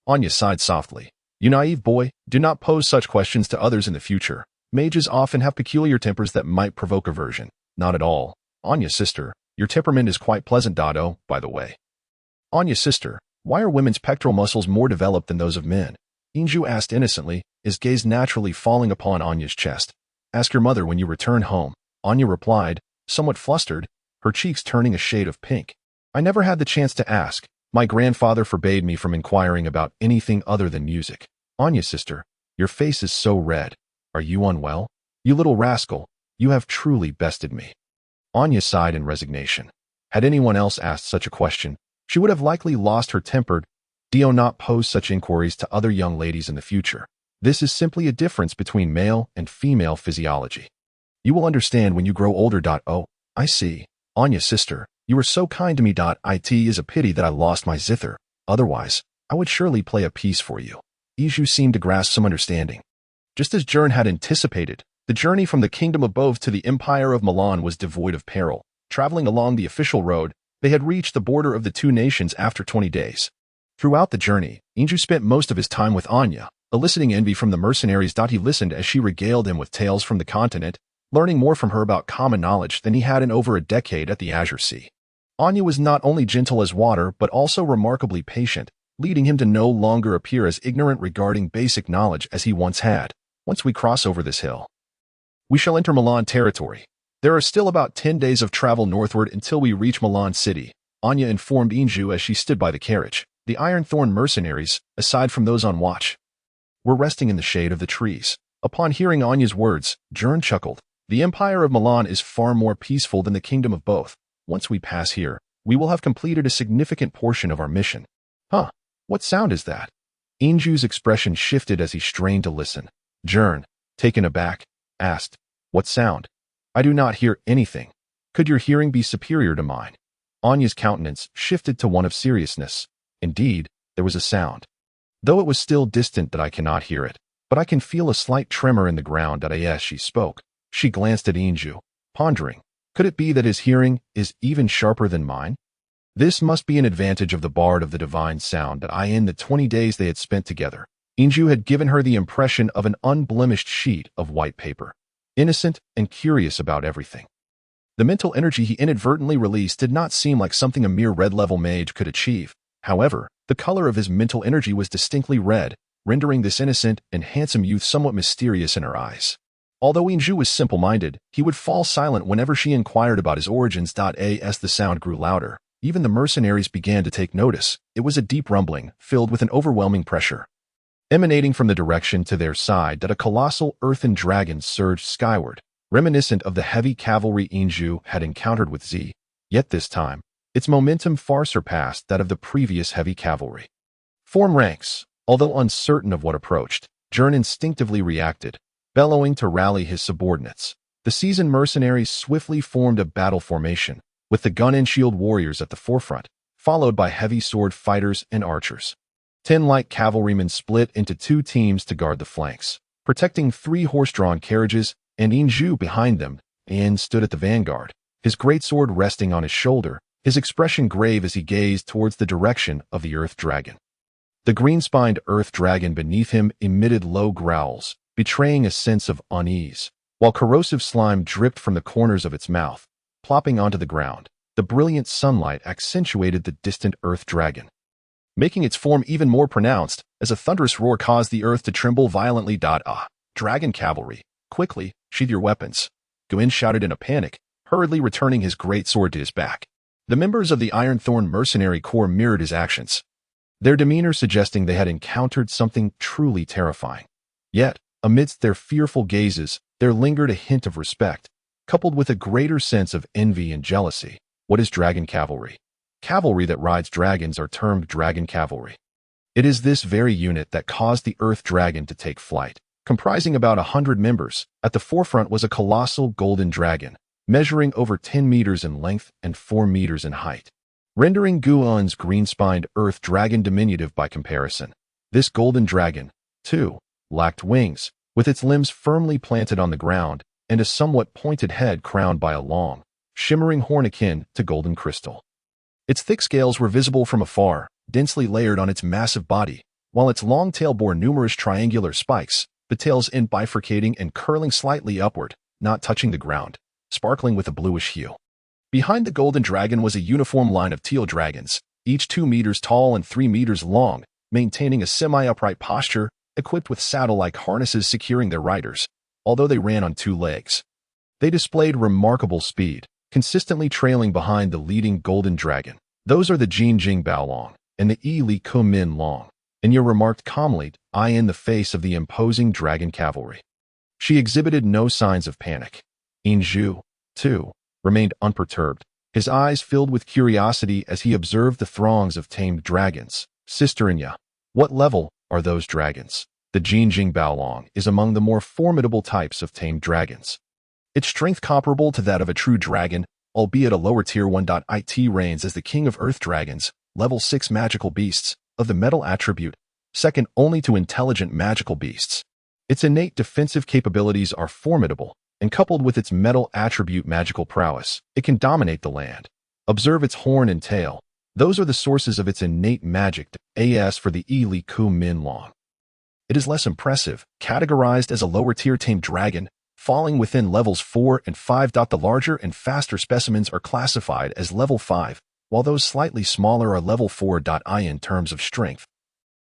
[SPEAKER 1] Anya sighed softly. You naive boy, do not pose such questions to others in the future. Mages often have peculiar tempers that might provoke aversion. Not at all. Anya's sister, your temperament is quite pleasant. By the way. Anya's sister, why are women's pectoral muscles more developed than those of men? Inju asked innocently, his gaze naturally falling upon Anya's chest. Ask your mother when you return home. Anya replied, somewhat flustered, her cheeks turning a shade of pink. I never had the chance to ask. My grandfather forbade me from inquiring about anything other than music. Anya's sister, your face is so red. Are you unwell? You little rascal, you have truly bested me. Anya sighed in resignation. Had anyone else asked such a question, she would have likely lost her temper. Do not pose such inquiries to other young ladies in the future. This is simply a difference between male and female physiology. You will understand when you grow older. Oh, I see. Anya's sister, you were so kind to me. It is a pity that I lost my zither. Otherwise, I would surely play a piece for you. Iju seemed to grasp some understanding. Just as Jern had anticipated, the journey from the kingdom above to the Empire of Milan was devoid of peril. Traveling along the official road, they had reached the border of the two nations after 20 days. Throughout the journey, Inju spent most of his time with Anya, eliciting envy from the mercenaries. He listened as she regaled him with tales from the continent, learning more from her about common knowledge than he had in over a decade at the Azure Sea. Anya was not only gentle as water but also remarkably patient, leading him to no longer appear as ignorant regarding basic knowledge as he once had. Once we cross over this hill, we shall enter Milan territory. There are still about 10 days of travel northward until we reach Milan city, Anya informed Inju as she stood by the carriage. The Ironthorn mercenaries, aside from those on watch, were resting in the shade of the trees. Upon hearing Anya's words, Jern chuckled. The Empire of Milan is far more peaceful than the Kingdom of Both. Once we pass here, we will have completed a significant portion of our mission. Huh, what sound is that? Inju's expression shifted as he strained to listen. Jern, taken aback, asked, what sound? I do not hear anything. Could your hearing be superior to mine? Anya's countenance shifted to one of seriousness. Indeed, there was a sound. Though it was still distant that I cannot hear it, but I can feel a slight tremor in the ground. As she spoke, she glanced at Inju, pondering. Could it be that his hearing is even sharper than mine? This must be an advantage of the bard of the divine sound that in the 20 days they had spent together, Inju had given her the impression of an unblemished sheet of white paper, innocent and curious about everything. The mental energy he inadvertently released did not seem like something a mere red-level mage could achieve. However, the color of his mental energy was distinctly red, rendering this innocent and handsome youth somewhat mysterious in her eyes. Although Inju was simple-minded, he would fall silent whenever she inquired about his origins. As the sound grew louder, even the mercenaries began to take notice. It was a deep rumbling, filled with an overwhelming pressure. Emanating from the direction to their side that a colossal earthen dragon surged skyward, reminiscent of the heavy cavalry Inju had encountered with Z. Yet this time, its momentum far surpassed that of the previous heavy cavalry. Form ranks. Although uncertain of what approached, Jern instinctively reacted, bellowing to rally his subordinates. The seasoned mercenaries swiftly formed a battle formation, with the gun and shield warriors at the forefront, followed by heavy sword fighters and archers. 10 light cavalrymen split into 2 teams to guard the flanks, protecting 3 horse-drawn carriages, and Inju behind them. Ian stood at the vanguard, his greatsword resting on his shoulder, his expression grave as he gazed towards the direction of the earth dragon. The green-spined earth dragon beneath him emitted low growls, betraying a sense of unease, while corrosive slime dripped from the corners of its mouth, plopping onto the ground. The brilliant sunlight accentuated the distant earth dragon, making its form even more pronounced as a thunderous roar caused the earth to tremble violently. Dragon cavalry, quickly, sheathe your weapons, Guin shouted in a panic, hurriedly returning his great sword to his back. The members of the Iron Thorn mercenary corps mirrored his actions, their demeanor suggesting they had encountered something truly terrifying. Yet, amidst their fearful gazes, there lingered a hint of respect, coupled with a greater sense of envy and jealousy. What is dragon cavalry? Cavalry that rides dragons are termed dragon cavalry. It is this very unit that caused the earth dragon to take flight. Comprising about 100 members, at the forefront was a colossal golden dragon, measuring over 10 meters in length and 4 meters in height, rendering Guan's green-spined earth dragon diminutive by comparison. This golden dragon, too, lacked wings, with its limbs firmly planted on the ground and a somewhat pointed head crowned by a long, shimmering horn akin to golden crystal. Its thick scales were visible from afar, densely layered on its massive body, while its long tail bore numerous triangular spikes, the tail's end bifurcating and curling slightly upward, not touching the ground, sparkling with a bluish hue. Behind the golden dragon was a uniform line of teal dragons, each 2 meters tall and 3 meters long, maintaining a semi-upright posture, equipped with saddle-like harnesses securing their riders, although they ran on 2 legs. They displayed remarkable speed, consistently trailing behind the leading golden dragon. Those are the Jin Jing Bao Long and the Yi Li Ku Min Long, Enya remarked calmly, eyeing the face of the imposing dragon cavalry. She exhibited no signs of panic. Inju, too, remained unperturbed, his eyes filled with curiosity as he observed the throngs of tamed dragons. Sister Enya, what level are those dragons? The Jin Jing Bao Long is among the more formidable types of tamed dragons. Its strength comparable to that of a true dragon, albeit a lower tier 1. It reigns as the king of earth dragons, level 6 magical beasts, of the metal attribute, second only to intelligent magical beasts. Its innate defensive capabilities are formidable, and coupled with its metal attribute magical prowess, it can dominate the land. Observe its horn and tail. Those are the sources of its innate magic. As for the Yi Li Ku Min Long, it is less impressive, categorized as a lower tier tamed dragon, falling within levels 4 and 5. The larger and faster specimens are classified as level 5, while those slightly smaller are level 4. In terms of strength,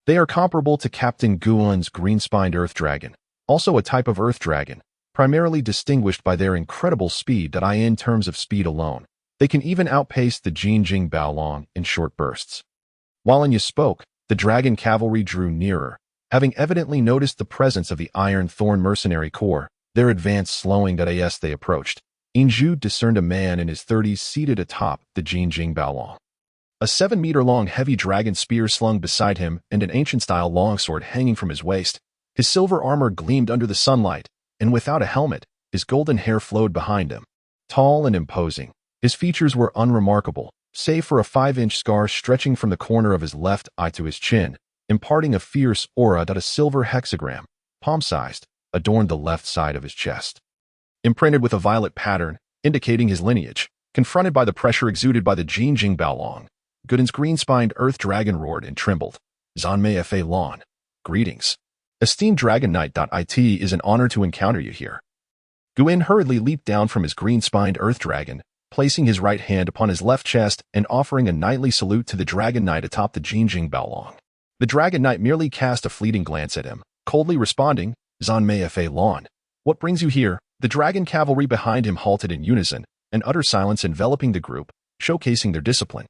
[SPEAKER 1] they are comparable to Captain Guan's green-spined earth dragon, also a type of earth dragon, primarily distinguished by their incredible speed. In terms of speed alone, they can even outpace the Jin Jing Bao Long in short bursts. While Enya spoke, the dragon cavalry drew nearer, having evidently noticed the presence of the Iron Thorn mercenary corps, their advance slowing. As they approached, Inju discerned a man in his 30s seated atop the Jin Jing Bao Long. A 7-meter-long heavy dragon spear slung beside him and an ancient-style longsword hanging from his waist. His silver armor gleamed under the sunlight, and without a helmet, his golden hair flowed behind him. Tall and imposing, his features were unremarkable, save for a 5-inch scar stretching from the corner of his left eye to his chin, imparting a fierce aura. A silver hexagram, palm-sized, adorned the left side of his chest, imprinted with a violet pattern, indicating his lineage. Confronted by the pressure exuded by the Jin Jing Bao Long, Guin's green-spined earth dragon roared and trembled. Zanmei Fa Lan. Greetings. Esteemed Dragon Knight. It is an honor to encounter you here. Guin hurriedly leaped down from his green-spined earth dragon, placing his right hand upon his left chest and offering a knightly salute to the Dragon Knight atop the Jinjing Baolong. The Dragon Knight merely cast a fleeting glance at him, coldly responding, Zanmei Fa Lan. What brings you here? The dragon cavalry behind him halted in unison, an utter silence enveloping the group, showcasing their discipline.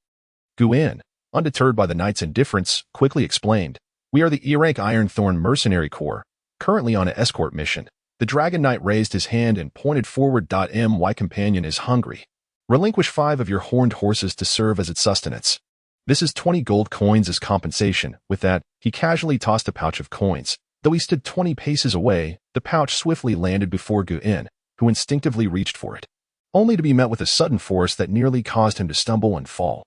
[SPEAKER 1] Guin, undeterred by the knight's indifference, quickly explained, We are the E-rank Ironthorn Mercenary Corps, currently on an escort mission. The Dragon Knight raised his hand and pointed forward. My companion is hungry. Relinquish 5 of your horned horses to serve as its sustenance. This is 20 gold coins as compensation. With that, he casually tossed a pouch of coins. Though he stood 20 paces away, the pouch swiftly landed before Guin, who instinctively reached for it, only to be met with a sudden force that nearly caused him to stumble and fall.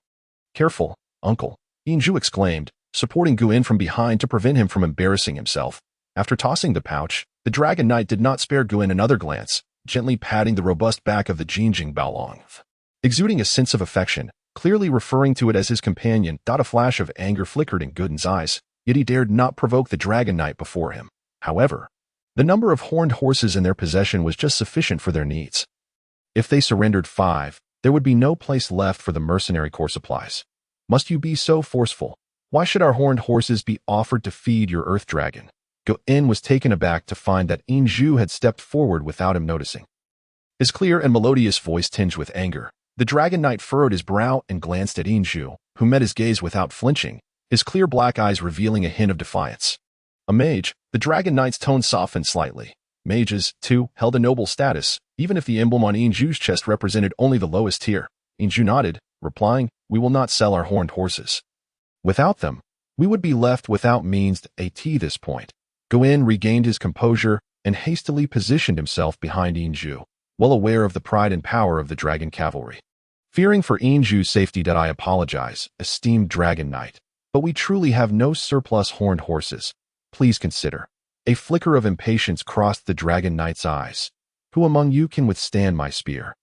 [SPEAKER 1] Careful, uncle, Inju exclaimed, supporting Guin from behind to prevent him from embarrassing himself. After tossing the pouch, the Dragon Knight did not spare Guin another glance, gently patting the robust back of the Jinjing Baolong. Exuding a sense of affection, clearly referring to it as his companion. A flash of anger flickered in Guin's eyes, yet he dared not provoke the Dragon Knight before him. However, the number of horned horses in their possession was just sufficient for their needs. If they surrendered 5, there would be no place left for the mercenary corps supplies. Must you be so forceful? Why should our horned horses be offered to feed your earth dragon? Guin was taken aback to find that Inju had stepped forward without him noticing. His clear and melodious voice tinged with anger. The Dragon Knight furrowed his brow and glanced at Inju, who met his gaze without flinching, his clear black eyes revealing a hint of defiance. A mage, the Dragon Knight's tone softened slightly. Mages, too, held a noble status, even if the emblem on Inju's chest represented only the lowest tier. Inju nodded, replying, We will not sell our horned horses. Without them, we would be left without means at this point. Guin regained his composure and hastily positioned himself behind Inju, well aware of the pride and power of the dragon cavalry. Fearing for Inju's safety, I apologize, esteemed Dragon Knight, but we truly have no surplus horned horses. Please consider. A flicker of impatience crossed the Dragon Knight's eyes. Who among you can withstand my spear?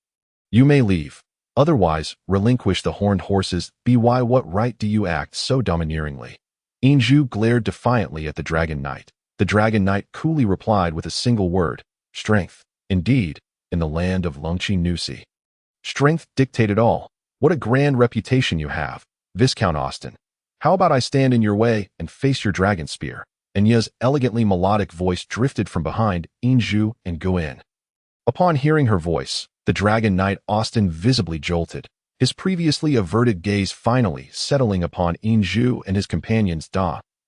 [SPEAKER 1] You may leave. Otherwise, relinquish the horned horses. What right do you act so domineeringly? Inju glared defiantly at the Dragon Knight. The Dragon Knight coolly replied with a single word, strength. Indeed, in the land of Longqi Nusi. Strength dictated all. What a grand reputation you have, Viscount Austin. How about I stand in your way and face your dragon spear? Enya's elegantly melodic voice drifted from behind Inju and Guin. Upon hearing her voice, the Dragon Knight Austin visibly jolted, his previously averted gaze finally settling upon Inju and his companions.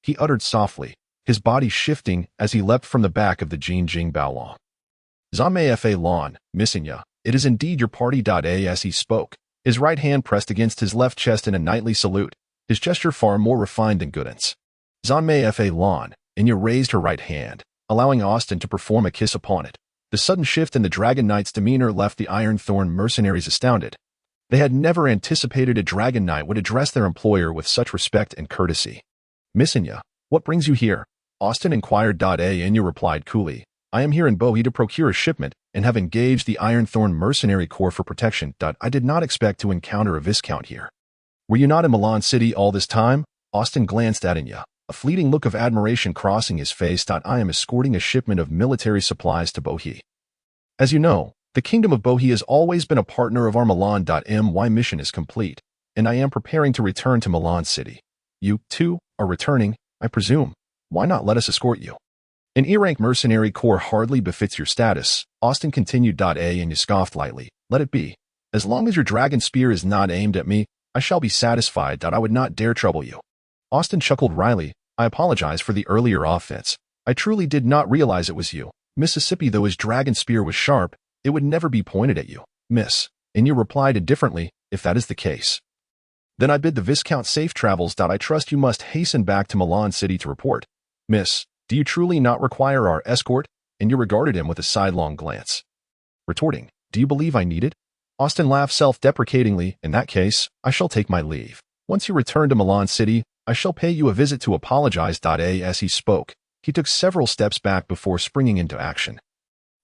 [SPEAKER 1] He uttered softly, his body shifting as he leapt from the back of the Jinjing Baolong. Zanmei Fa Lan, missing ya. It is indeed your party. As he spoke, his right hand pressed against his left chest in a knightly salute, his gesture far more refined than Guin's. Zanmei Fa Lan, Enya raised her right hand, allowing Austin to perform a kiss upon it. The sudden shift in the Dragon Knight's demeanor left the Ironthorn mercenaries astounded. They had never anticipated a Dragon Knight would address their employer with such respect and courtesy. Missing ya, what brings you here? Austin inquired. Enya replied coolly, I am here in Bohe to procure a shipment and have engaged the Ironthorn Mercenary Corps for protection. I did not expect to encounter a viscount here. Were you not in Milan City all this time? Austin glanced at Enya, a fleeting look of admiration crossing his face. I am escorting a shipment of military supplies to Bohe. As you know, the Kingdom of Bohe has always been a partner of our Milan. My mission is complete, and I am preparing to return to Milan City. You, too, are returning, I presume. Why not let us escort you? An E-rank mercenary corps hardly befits your status, Austin continued. Enya scoffed lightly. Let it be. As long as your dragon spear is not aimed at me, I shall be satisfied. I would not dare trouble you. Austin chuckled wryly. I apologize for the earlier offense. I truly did not realize it was you. Mississippi, though his dragon spear was sharp, it would never be pointed at you, miss. Enya replied indifferently, if that is the case. Then I bid the Viscount safe travels. I trust you must hasten back to Milan City to report. Miss, do you truly not require our escort? Enya regarded him with a sidelong glance. Retorting, do you believe I need it? Austin laughed self-deprecatingly. In that case, I shall take my leave. Once you return to Milan City, I shall pay you a visit to apologize. As he spoke, he took several steps back before springing into action,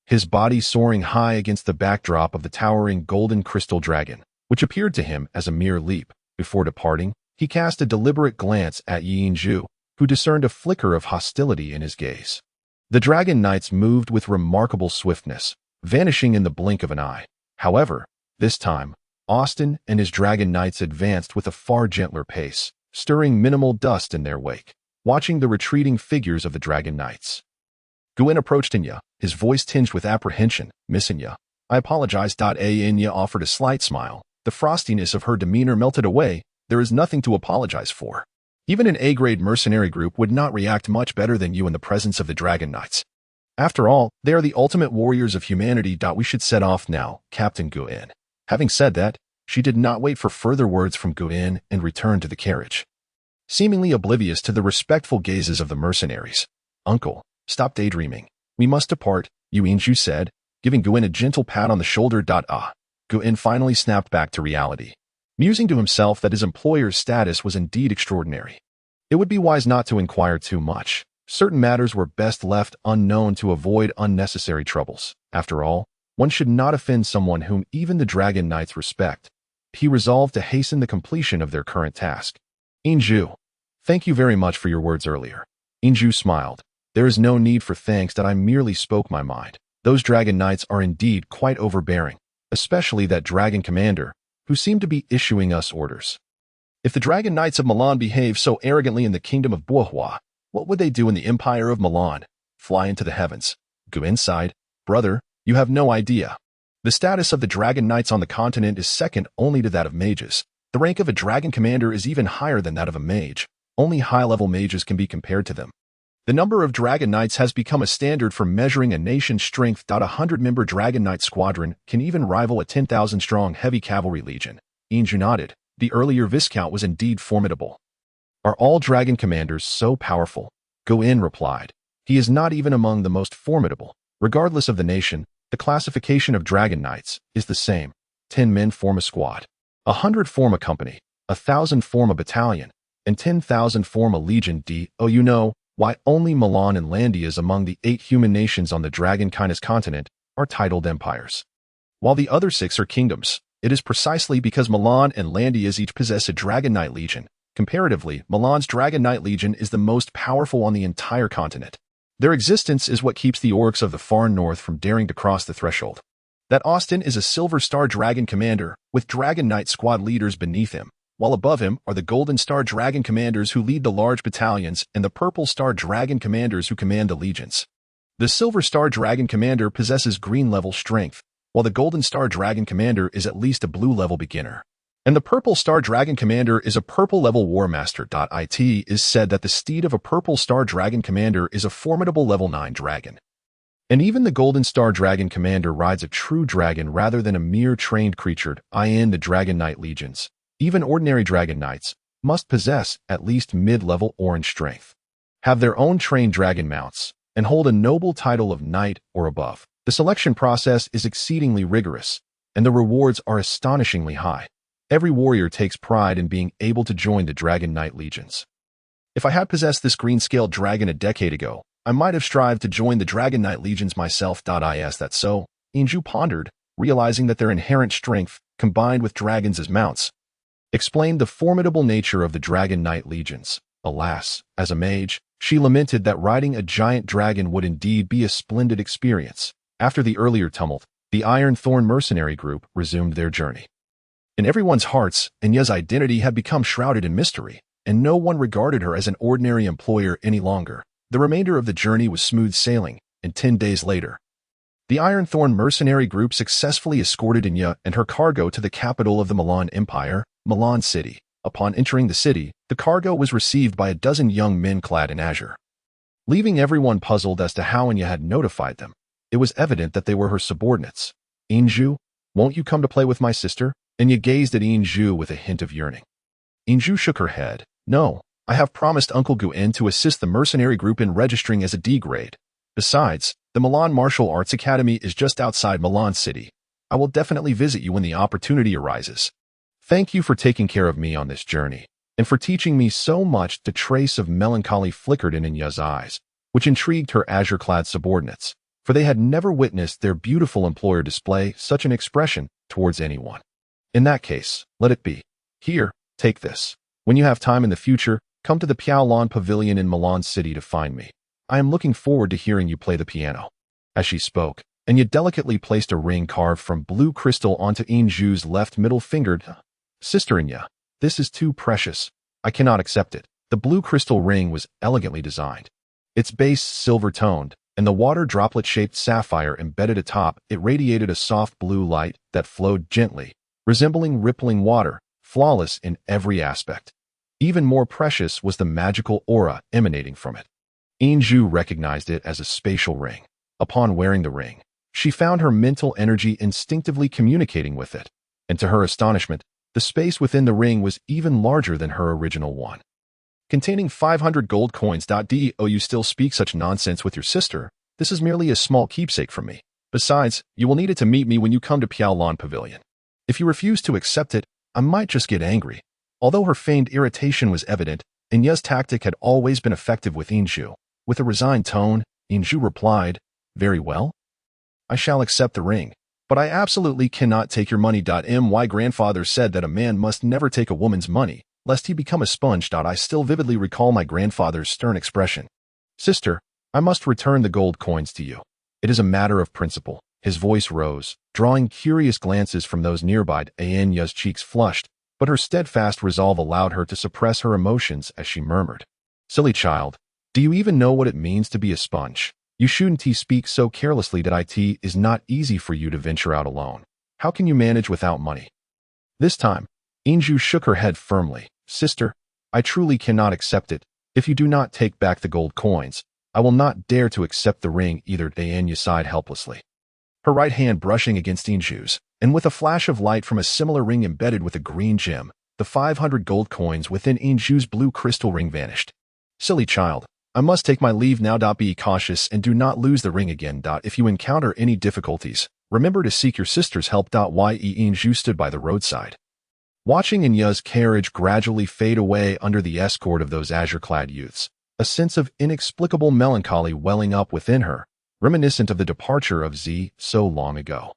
[SPEAKER 1] his body soaring high against the backdrop of the towering golden crystal dragon, which appeared to him as a mere leap. Before departing, He cast a deliberate glance at Yinju, who discerned a flicker of hostility in his gaze. The dragon knights moved with remarkable swiftness, vanishing in the blink of an eye. However, this time, Austin and his dragon knights advanced with a far gentler pace, stirring minimal dust in their wake, watching the retreating figures of the dragon knights. Guin approached Inya, his voice tinged with apprehension. "Miss Inya, I apologize." Inya offered a slight smile. The frostiness of her demeanor melted away. "There is nothing to apologize for. Even an A-grade mercenary group would not react much better than you in the presence of the dragon knights. After all, they are the ultimate warriors of humanity. We should set off now, Captain Guin." Having said that, she did not wait for further words from Guin and returned to the carriage. Seemingly oblivious to the respectful gazes of the mercenaries. "Uncle, stop daydreaming. We must depart," Yinju said, giving Guin a gentle pat on the shoulder. Guin finally snapped back to reality, musing to himself that his employer's status was indeed extraordinary. It would be wise not to inquire too much. Certain matters were best left unknown to avoid unnecessary troubles. After all, one should not offend someone whom even the dragon knights respect. He resolved to hasten the completion of their current task. "Yinju, thank you very much for your words earlier." Yinju smiled. "There is no need for thanks. I merely spoke my mind. Those dragon knights are indeed quite overbearing, especially that dragon commander, who seemed to be issuing us orders. If the dragon knights of Milan behave so arrogantly in the kingdom of Bourgeois, what would they do in the empire of Milan? Fly into the heavens." Guin sighed. "Brother, you have no idea. The status of the dragon knights on the continent is second only to that of mages. The rank of a dragon commander is even higher than that of a mage. Only high-level mages can be compared to them. The number of dragon knights has become a standard for measuring a nation's strength. A 100-member dragon knight squadron can even rival a 10,000-strong heavy cavalry legion." Yinju nodded. The earlier Viscount was indeed formidable. "Are all dragon commanders so powerful?" Guin replied. "He is not even among the most formidable. Regardless of the nation, the classification of dragon knights is the same. 10 men form a squad. 100 form a company. 1,000 form a battalion. And 10,000 form a legion. You know why only Milan and Landias among the 8 human nations on the dragon-kindness continent are titled empires, while the other 6 are kingdoms. It is precisely because Milan and Landias each possess a dragon knight legion. Comparatively, Milan's dragon knight legion is the most powerful on the entire continent. Their existence is what keeps the orcs of the far north from daring to cross the threshold. That Austin is a Silver Star Dragon commander, with Dragon Knight squad leaders beneath him, while above him are the Golden Star Dragon commanders who lead the large battalions and the Purple Star Dragon commanders who command the legions. The Silver Star Dragon commander possesses green-level strength, while the Golden Star Dragon commander is at least a blue-level beginner. And the Purple Star Dragon commander is a purple-level war master. It is said that the steed of a Purple Star Dragon commander is a formidable level 9 dragon. And even the Golden Star Dragon commander rides a true dragon rather than a mere trained creature. In the Dragon Knight legions, even ordinary dragon knights must possess at least mid-level orange strength, have their own trained dragon mounts, and hold a noble title of knight or above. The selection process is exceedingly rigorous, and the rewards are astonishingly high. Every warrior takes pride in being able to join the Dragon Knight legions. If I had possessed this green-scaled dragon a decade ago, I might have strived to join the Dragon Knight legions myself. Is that so? Yinju pondered, realizing that their inherent strength, combined with dragons as mounts, explained the formidable nature of the Dragon Knight legions. Alas, as a mage, she lamented that riding a giant dragon would indeed be a splendid experience. After the earlier tumult, the Iron Thorn mercenary group resumed their journey. In everyone's hearts, Inya's identity had become shrouded in mystery, and no one regarded her as an ordinary employer any longer. The remainder of the journey was smooth sailing, and 10 days later, the Iron Thorn mercenary group successfully escorted Inya and her cargo to the capital of the Milan Empire, Milan City. Upon entering the city, the cargo was received by a dozen young men clad in azure. Leaving everyone puzzled as to how Inya had notified them, it was evident that they were her subordinates. "Yinju, won't you come to play with my sister?" Inya gazed at Yinju with a hint of yearning. Yinju shook her head. "No, I have promised Uncle Guin to assist the mercenary group in registering as a D grade. Besides, the Milan Martial Arts Academy is just outside Milan City. I will definitely visit you when the opportunity arises. Thank you for taking care of me on this journey, and for teaching me so much." The trace of melancholy flickered in Inya's eyes, which intrigued her azure-clad subordinates, for they had never witnessed their beautiful employer display such an expression towards anyone. "In that case, let it be. Here, take this." When you have time in the future, come to the Piaolon Pavilion in Milan City to find me. I am looking forward to hearing you play the piano." As she spoke, Enya delicately placed a ring carved from blue crystal onto Inju's left middle finger. "Sister Enya, this is too precious. I cannot accept it." The blue crystal ring was elegantly designed. Its base silver-toned, and the water droplet-shaped sapphire embedded atop it radiated a soft blue light that flowed gently, resembling rippling water, flawless in every aspect. Even more precious was the magical aura emanating from it. Inju recognized it as a spatial ring. Upon wearing the ring, she found her mental energy instinctively communicating with it, and to her astonishment, the space within the ring was even larger than her original one. Containing 500 gold coins. Do you still speak such nonsense with your sister? This is merely a small keepsake from me. Besides, you will need it to meet me when you come to Piaolon Pavilion. If you refuse to accept it, I might just get angry." Although her feigned irritation was evident, Enya's tactic had always been effective with Inju. With a resigned tone, Inju replied, "Very well. I shall accept the ring, but I absolutely cannot take your money. My grandfather said that a man must never take a woman's money, lest he become a sponge. I still vividly recall my grandfather's stern expression. Sister, I must return the gold coins to you. It is a matter of principle." His voice rose, drawing curious glances from those nearby. Enya's cheeks flushed, but her steadfast resolve allowed her to suppress her emotions as she murmured, "Silly child, do you even know what it means to be a sponge? You shouldn't speak so carelessly. It is not easy for you to venture out alone. How can you manage without money?" This time, Inju shook her head firmly. "Sister, I truly cannot accept it. If you do not take back the gold coins, I will not dare to accept the ring either." Enya sighed helplessly, her right hand brushing against Inju's, and with a flash of light from a similar ring embedded with a green gem, the 500 gold coins within Inju's blue crystal ring vanished. "Silly child, I must take my leave now. Be cautious and do not lose the ring again. If you encounter any difficulties, remember to seek your sister's help. Inju stood by the roadside, watching Enya's carriage gradually fade away under the escort of those azure-clad youths, a sense of inexplicable melancholy welling up within her, reminiscent of the departure of Z so long ago.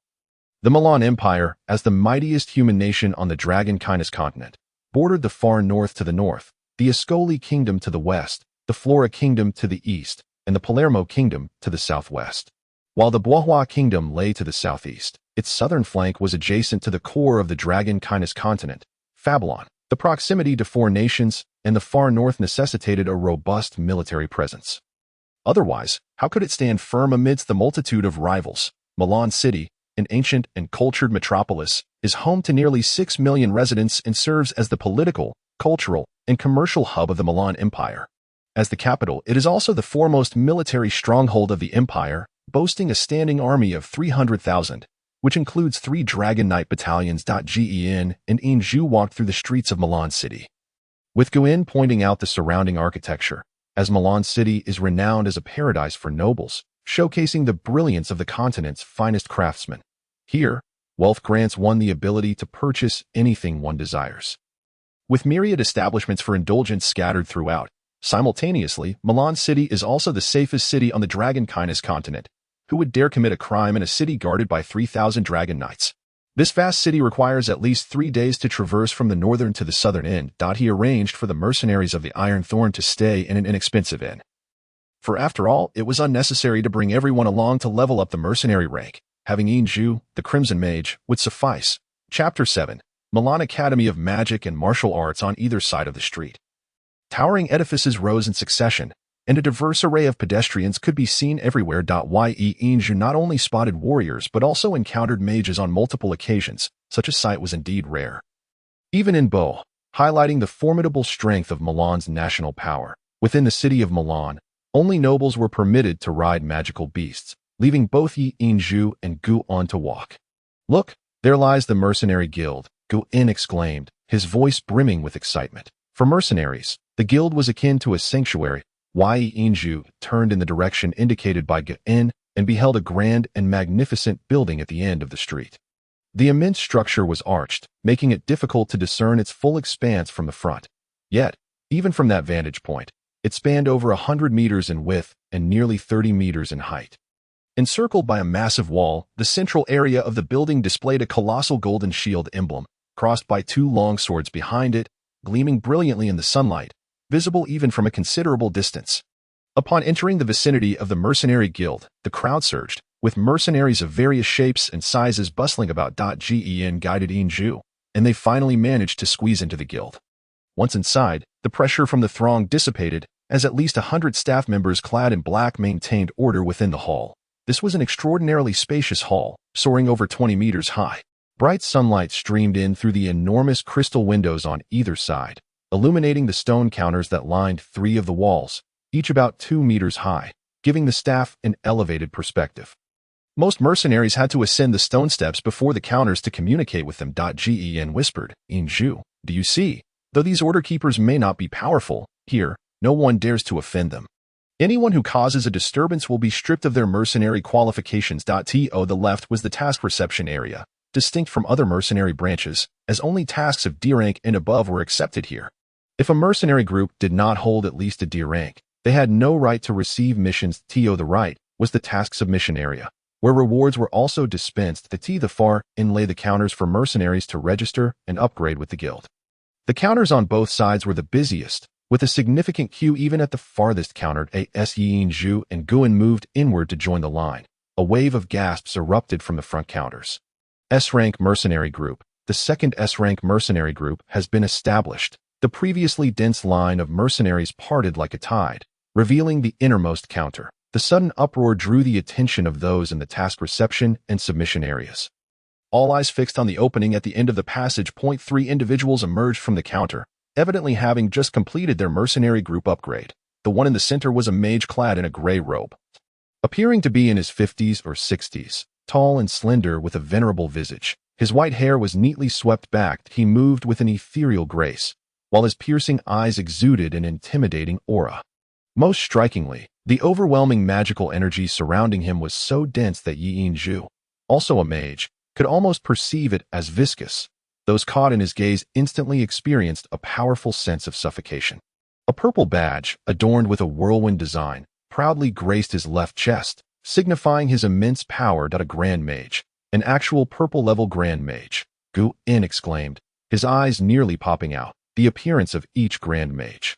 [SPEAKER 1] The Milan Empire, as the mightiest human nation on the Dragon-Kinus continent, bordered the far north to the north, the Ascoli Kingdom to the west, the Flora Kingdom to the east, and the Palermo Kingdom to the southwest. While the Bourgeois Kingdom lay to the southeast, its southern flank was adjacent to the core of the Dragon-Kinus continent, Fablon. The proximity to four nations and the far north necessitated a robust military presence. Otherwise, how could it stand firm amidst the multitude of rivals? Milan City, an ancient and cultured metropolis, is home to nearly 6 million residents and serves as the political, cultural, and commercial hub of the Milan Empire. As the capital, it is also the foremost military stronghold of the empire, boasting a standing army of 300,000, which includes 3 Dragon Knight battalions. Gen and Inju walked through the streets of Milan City, with Guin pointing out the surrounding architecture, as Milan City is renowned as a paradise for nobles, showcasing the brilliance of the continent's finest craftsmen. Here, wealth grants one the ability to purchase anything one desires. With myriad establishments for indulgence scattered throughout, simultaneously, Milan City is also the safest city on the Dragon-Kinus continent. Who would dare commit a crime in a city guarded by 3,000 Dragon Knights? This vast city requires at least 3 days to traverse from the northern to the southern end. He arranged for the mercenaries of the Iron Thorn to stay in an inexpensive inn. For after all, it was unnecessary to bring everyone along to level up the mercenary rank. Having Inju, the Crimson Mage, would suffice. Chapter 7. Milan Academy of Magic and Martial Arts on either side of the street. Towering edifices rose in succession, and a diverse array of pedestrians could be seen everywhere. Inju not only spotted warriors but also encountered mages on multiple occasions. Such a sight was indeed rare. Even in Bo, highlighting the formidable strength of Milan's national power, within the city of Milan, only nobles were permitted to ride magical beasts, leaving both Inju and Guin to walk. "Look, there lies the mercenary guild," Guin exclaimed, his voice brimming with excitement. For mercenaries, the guild was akin to a sanctuary. Inju turned in the direction indicated by Guin and beheld a grand and magnificent building at the end of the street. The immense structure was arched, making it difficult to discern its full expanse from the front. Yet, even from that vantage point, it spanned over 100 meters in width and nearly 30 meters in height. Encircled by a massive wall, the central area of the building displayed a colossal golden shield emblem, crossed by 2 long swords behind it. gleaming brilliantly in the sunlight, visible even from a considerable distance. Upon entering the vicinity of the mercenary guild, the crowd surged, with mercenaries of various shapes and sizes bustling about. Gen guided Inju, and they finally managed to squeeze into the guild. Once inside, the pressure from the throng dissipated, as at least 100 staff members clad in black maintained order within the hall. This was an extraordinarily spacious hall, soaring over 20 meters high. Bright sunlight streamed in through the enormous crystal windows on either side, illuminating the stone counters that lined 3 of the walls, each about 2 meters high, giving the staff an elevated perspective. Most mercenaries had to ascend the stone steps before the counters to communicate with them. Gen whispered, "Inju, do you see? Though these order keepers may not be powerful, here, no one dares to offend them. Anyone who causes a disturbance will be stripped of their mercenary qualifications." To the left was the task reception area, distinct from other mercenary branches, as only tasks of D rank and above were accepted here. If a mercenary group did not hold at least a D rank, they had no right to receive missions. To the right was the task submission area, where rewards were also dispensed. The far end lay the counters for mercenaries to register and upgrade with the guild. The counters on both sides were the busiest, with a significant queue even at the farthest counter. As Yinju and Guan moved inward to join the line, a wave of gasps erupted from the front counters. S-rank mercenary group. The second S-rank mercenary group has been established. The previously dense line of mercenaries parted like a tide, revealing the innermost counter. The sudden uproar drew the attention of those in the task reception and submission areas. All eyes fixed on the opening at the end of the passage. 3 individuals emerged from the counter, evidently having just completed their mercenary group upgrade. The one in the center was a mage clad in a gray robe. Appearing to be in his 50s or 60s, tall and slender with a venerable visage, his white hair was neatly swept back. He moved with an ethereal grace, while his piercing eyes exuded an intimidating aura. Most strikingly, the overwhelming magical energy surrounding him was so dense that Yinju, also a mage, could almost perceive it as viscous. Those caught in his gaze instantly experienced a powerful sense of suffocation. A purple badge, adorned with a whirlwind design, proudly graced his left chest, signifying his immense power. A grand mage, an actual purple-level grand mage, Guan exclaimed, his eyes nearly popping out, the appearance of each grand mage.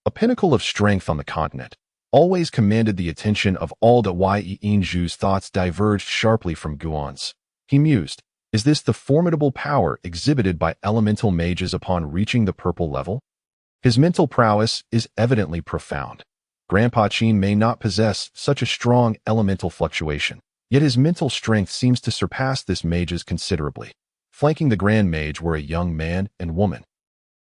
[SPEAKER 1] A pinnacle of strength on the continent, always commanded the attention of all. Yinju's thoughts diverged sharply from Guan's. He mused, is this the formidable power exhibited by elemental mages upon reaching the purple level? His mental prowess is evidently profound. Grandpa Qin may not possess such a strong elemental fluctuation, yet his mental strength seems to surpass this mage's considerably. Flanking the grand mage were a young man and woman,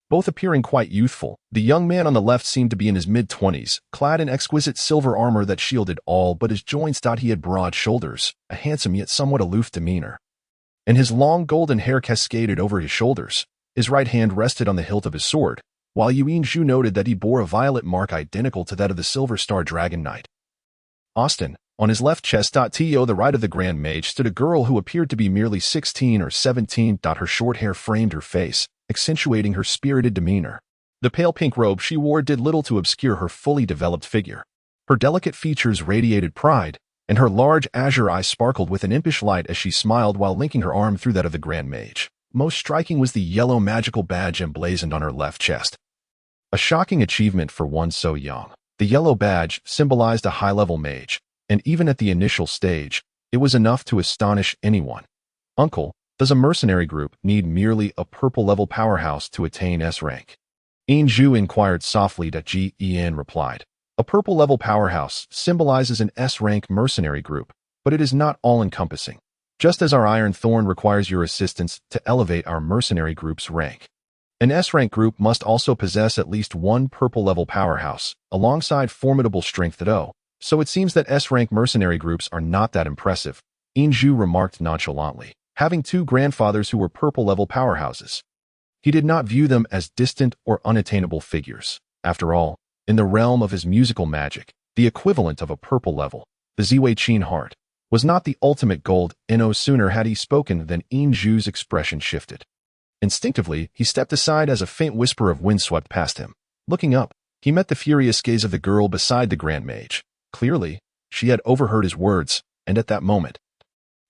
[SPEAKER 1] both appearing quite youthful. The young man on the left seemed to be in his mid-20s, clad in exquisite silver armor that shielded all but his joints. He had broad shoulders, a handsome yet somewhat aloof demeanor, and his long golden hair cascaded over his shoulders. His right hand rested on the hilt of his sword, while Yinju noted that he bore a violet mark identical to that of the Silver Star Dragon Knight. Austin, on his left chest. To the right of the Grand Mage stood a girl who appeared to be merely 16 or 17. Her short hair framed her face, accentuating her spirited demeanor. The pale pink robe she wore did little to obscure her fully developed figure. Her delicate features radiated pride, and her large azure eyes sparkled with an impish light as she smiled while linking her arm through that of the Grand Mage. Most striking was the yellow magical badge emblazoned on her left chest. A shocking achievement for one so young. The yellow badge symbolized a high-level mage, and even at the initial stage, it was enough to astonish anyone. Uncle, does a mercenary group need merely a purple-level powerhouse to attain S rank? Inju inquired softly. Gen replied, a purple-level powerhouse symbolizes an S-rank mercenary group, but it is not all-encompassing. Just as our Iron Thorn requires your assistance to elevate our mercenary group's rank, an S-rank group must also possess at least one purple-level powerhouse, alongside formidable strength. So it seems that S-rank mercenary groups are not that impressive, Inju remarked nonchalantly, having 2 grandfathers who were purple-level powerhouses. He did not view them as distant or unattainable figures. After all, in the realm of his musical magic, the equivalent of a purple level, the Ziwei Qin heart, was not the ultimate goal. No sooner had he spoken than Inju's expression shifted. Instinctively, he stepped aside as a faint whisper of wind swept past him. Looking up, he met the furious gaze of the girl beside the Grand Mage. Clearly, she had overheard his words, and at that moment,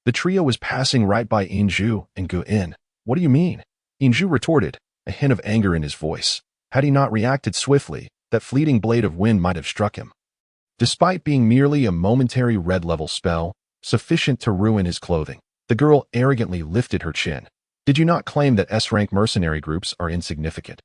[SPEAKER 1] the trio was passing right by Inju and Guan. What do you mean? Inju retorted, a hint of anger in his voice. Had he not reacted swiftly, that fleeting blade of wind might have struck him. Despite being merely a momentary red-level spell, sufficient to ruin his clothing, the girl arrogantly lifted her chin. Did you not claim that S-rank mercenary groups are insignificant?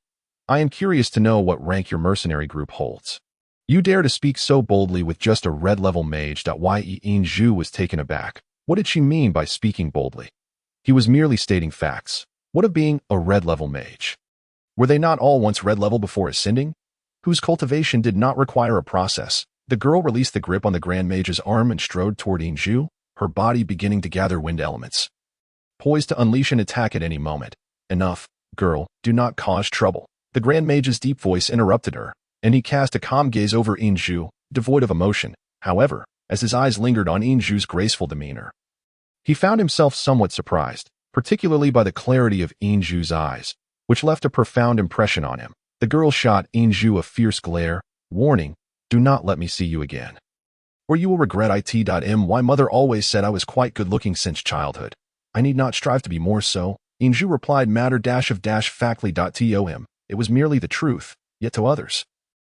[SPEAKER 1] I am curious to know what rank your mercenary group holds. You dare to speak so boldly with just a red-level mage. Yin was taken aback. What did she mean by speaking boldly? He was merely stating facts. What of being a red-level mage? Were they not all once red-level before ascending? Whose cultivation did not require a process. The girl released the grip on the Grand Mage's arm and strode toward Yinju, her body beginning to gather wind elements. Poised to unleash an attack at any moment. Enough, girl, do not cause trouble. The Grand Mage's deep voice interrupted her, and he cast a calm gaze over Yinju, devoid of emotion. However, as his eyes lingered on Yinju's graceful demeanor, he found himself somewhat surprised, particularly by the clarity of Yinju's eyes, which left a profound impression on him. The girl shot Yinju a fierce glare, warning, do not let me see you again, or you will regret it. My mother always said I was quite good-looking since childhood. I need not strive to be more so. Yinju replied matter-of-factly. To him, it was merely the truth, yet to others,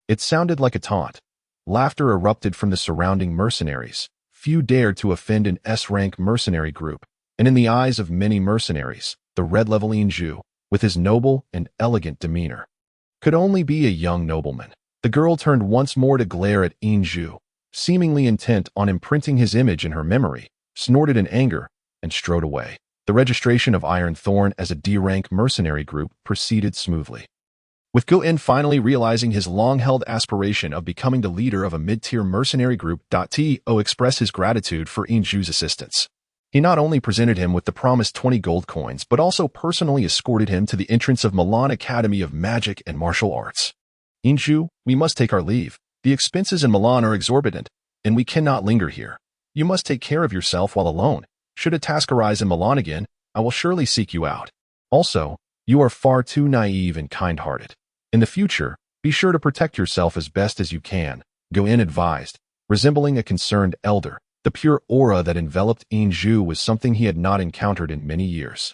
[SPEAKER 1] it sounded like a taunt. Laughter erupted from the surrounding mercenaries. Few dared to offend an S-rank mercenary group, and in the eyes of many mercenaries, the red-level Yinju, with his noble and elegant demeanor, could only be a young nobleman. The girl turned once more to glare at Yinju, seemingly intent on imprinting his image in her memory, snorted in anger, and strode away. The registration of Iron Thorn as a D-rank mercenary group proceeded smoothly, with Guin finally realizing his long-held aspiration of becoming the leader of a mid-tier mercenary group. To express his gratitude for Yinju's assistance. He not only presented him with the promised 20 gold coins, but also personally escorted him to the entrance of Milan Academy of Magic and Martial Arts. Yinju, we must take our leave. The expenses in Milan are exorbitant, and we cannot linger here. You must take care of yourself while alone. Should a task arise in Milan again, I will surely seek you out. Also, you are far too naive and kind-hearted. In the future, be sure to protect yourself as best as you can, Guin advised, resembling a concerned elder. The pure aura that enveloped Yinju was something he had not encountered in many years.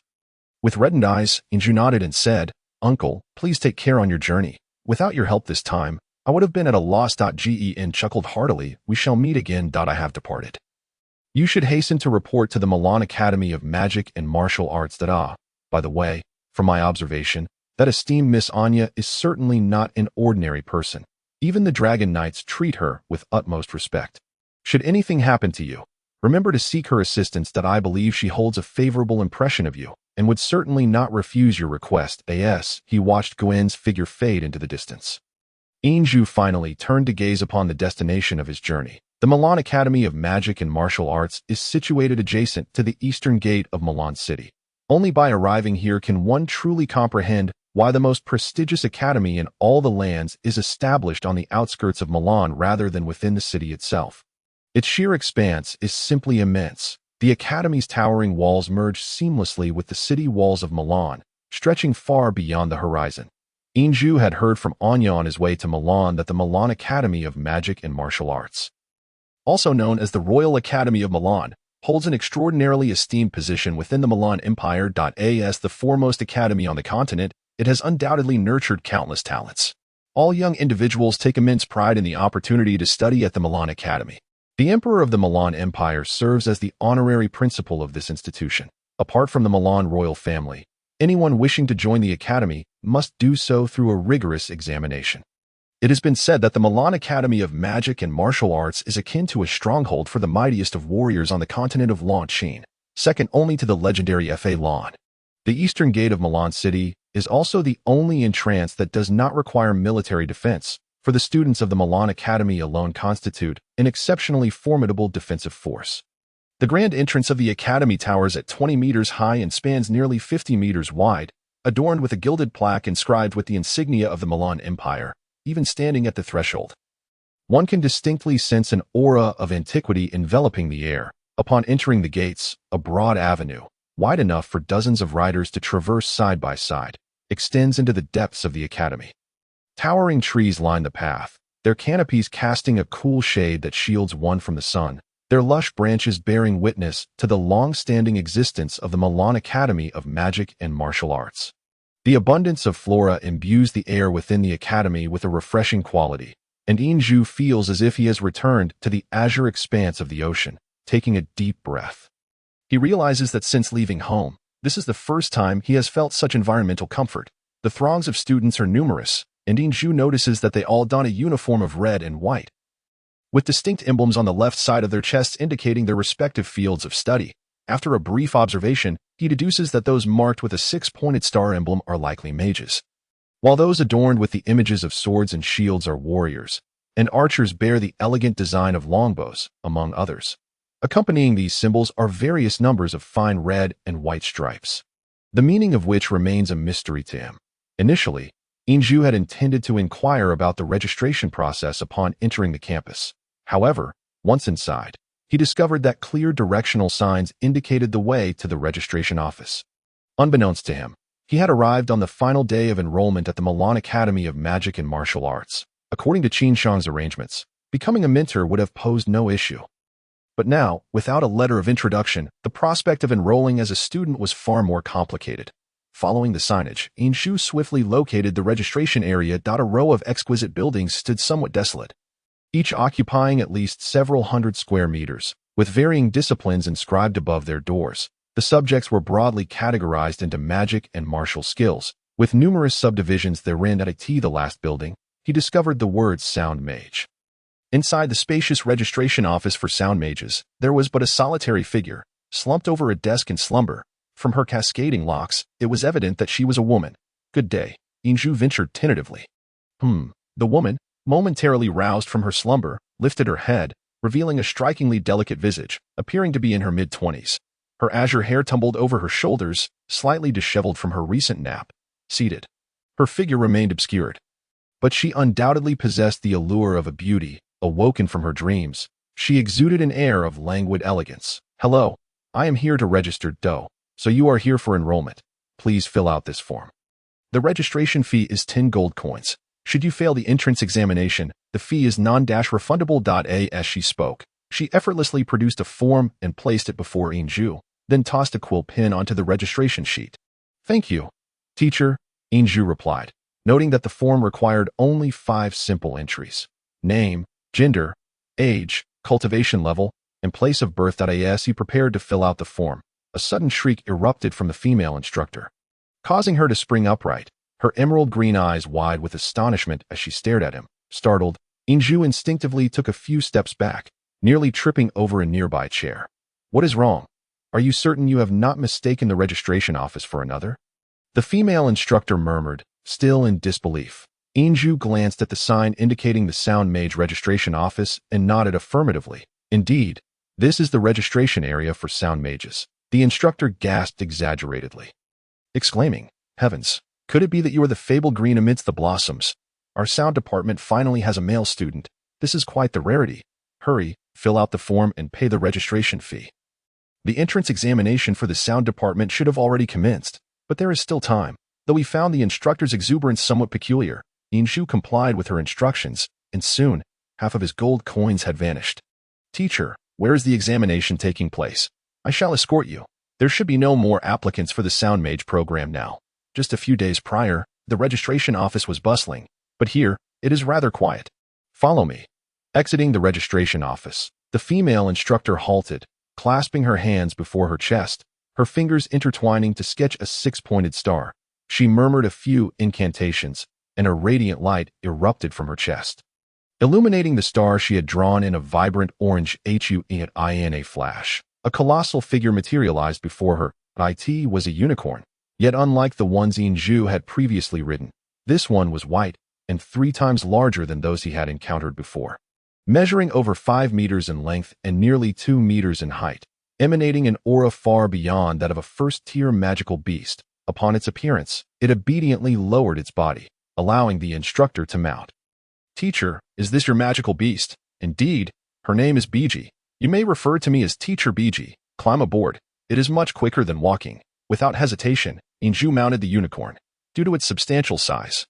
[SPEAKER 1] With reddened eyes, Yinju nodded and said, Uncle, please take care on your journey. Without your help this time, I would have been at a loss. Gen chuckled heartily, we shall meet again. I have departed. You should hasten to report to the Milan Academy of Magic and Martial Arts that by the way, from my observation, that esteemed Miss Anya is certainly not an ordinary person. Even the Dragon Knights treat her with utmost respect. Should anything happen to you, remember to seek her assistance. I believe she holds a favorable impression of you, and would certainly not refuse your request. He watched Guin's figure fade into the distance. Yinju finally turned to gaze upon the destination of his journey. The Milan Academy of Magic and Martial Arts is situated adjacent to the eastern gate of Milan City. Only by arriving here can one truly comprehend why the most prestigious academy in all the lands is established on the outskirts of Milan rather than within the city itself. Its sheer expanse is simply immense. The academy's towering walls merge seamlessly with the city walls of Milan, stretching far beyond the horizon. Yinju had heard from Anya on his way to Milan that the Milan Academy of Magic and Martial Arts, also known as the Royal Academy of Milan, holds an extraordinarily esteemed position within the Milan Empire. As the foremost academy on the continent, it has undoubtedly nurtured countless talents. All young individuals take immense pride in the opportunity to study at the Milan Academy. The Emperor of the Milan Empire serves as the honorary principal of this institution. Apart from the Milan royal family, anyone wishing to join the academy must do so through a rigorous examination. It has been said that the Milan Academy of Magic and Martial Arts is akin to a stronghold for the mightiest of warriors on the continent of Longqi, second only to the legendary Fa Lan. The eastern gate of Milan City is also the only entrance that does not require military defense, for the students of the Milan Academy alone constitute an exceptionally formidable defensive force. The grand entrance of the academy towers at 20 meters high and spans nearly 50 meters wide, adorned with a gilded plaque inscribed with the insignia of the Milan Empire. Even standing at the threshold, one can distinctly sense an aura of antiquity enveloping the air. Upon entering the gates, a broad avenue, wide enough for dozens of riders to traverse side by side, extends into the depths of the academy. Towering trees line the path, their canopies casting a cool shade that shields one from the sun, their lush branches bearing witness to the long-standing existence of the Milan Academy of Magic and Martial Arts. The abundance of flora imbues the air within the academy with a refreshing quality, and Inju feels as if he has returned to the azure expanse of the ocean, taking a deep breath. He realizes that since leaving home, this is the first time he has felt such environmental comfort. The throngs of students are numerous, and Inju notices that they all don a uniform of red and white, with distinct emblems on the left side of their chests indicating their respective fields of study. After a brief observation, he deduces that those marked with a six-pointed star emblem are likely mages, while those adorned with the images of swords and shields are warriors, and archers bear the elegant design of longbows, among others. Accompanying these symbols are various numbers of fine red and white stripes, the meaning of which remains a mystery to him. Initially, Inju had intended to inquire about the registration process upon entering the campus. However, once inside, he discovered that clear directional signs indicated the way to the registration office. Unbeknownst to him, he had arrived on the final day of enrollment at the Milan Academy of Magic and Martial Arts. According to Qin Shang's arrangements, becoming a mentor would have posed no issue. But now, without a letter of introduction, the prospect of enrolling as a student was far more complicated. Following the signage, Inju swiftly located the registration area. A row of exquisite buildings stood somewhat desolate, each occupying at least several hundred square meters, with varying disciplines inscribed above their doors. The subjects were broadly categorized into magic and martial skills, with numerous subdivisions therein. At the last building, he discovered the words Sound Mage. Inside the spacious registration office for sound mages, there was but a solitary figure, slumped over a desk in slumber. From her cascading locks, it was evident that she was a woman. "Good day," Inju ventured tentatively. The woman, momentarily roused from her slumber, lifted her head, revealing a strikingly delicate visage, appearing to be in her mid-20s. Her azure hair tumbled over her shoulders, slightly disheveled from her recent nap. Seated, her figure remained obscured, but she undoubtedly possessed the allure of a beauty awoken from her dreams. She exuded an air of languid elegance. "Hello, I am here to register, so you are here for enrollment. Please fill out this form. The registration fee is 10 gold coins. Should you fail the entrance examination, the fee is non-refundable." As she spoke, she effortlessly produced a form and placed it before Inju, then tossed a quill pen onto the registration sheet. "Thank you, teacher," Inju replied, noting that the form required only 5 simple entries: name, gender, age, cultivation level, and place of birth. As he prepared to fill out the form, a sudden shriek erupted from the female instructor, causing her to spring upright, her emerald green eyes wide with astonishment as she stared at him. Startled, Inju instinctively took a few steps back, nearly tripping over a nearby chair. "What is wrong? Are you certain you have not mistaken the registration office for another?" The female instructor murmured, still in disbelief. Inju glanced at the sign indicating the Sound Mage registration office and nodded affirmatively. "Indeed, this is the registration area for sound mages." The instructor gasped exaggeratedly, exclaiming, "Heavens, could it be that you are the fabled green amidst the blossoms? Our sound department finally has a male student. This is quite the rarity. Hurry, fill out the form and pay the registration fee." The entrance examination for the sound department should have already commenced, but there is still time. Though he found the instructor's exuberance somewhat peculiar, Inju complied with her instructions, and soon, half of his gold coins had vanished. "Teacher, where is the examination taking place? I shall escort you. There should be no more applicants for the Sound Mage program now. Just a few days prior, the registration office was bustling, but here, it is rather quiet. Follow me." Exiting the registration office, the female instructor halted, clasping her hands before her chest, her fingers intertwining to sketch a 6-pointed star. She murmured a few incantations, and a radiant light erupted from her chest, illuminating the star she had drawn in a vibrant orange hue. In a flash, a colossal figure materialized before her. It was a unicorn, yet unlike the ones Inju had previously ridden. This one was white and 3 times larger than those he had encountered before, measuring over 5 meters in length and nearly 2 meters in height, emanating an aura far beyond that of a first-tier magical beast. Upon its appearance, it obediently lowered its body, allowing the instructor to mount. "Teacher, is this your magical beast?" "Indeed, her name is Biji. You may refer to me as Teacher Biji. Climb aboard. It is much quicker than walking." Without hesitation, Inju mounted the unicorn. Due to its substantial size,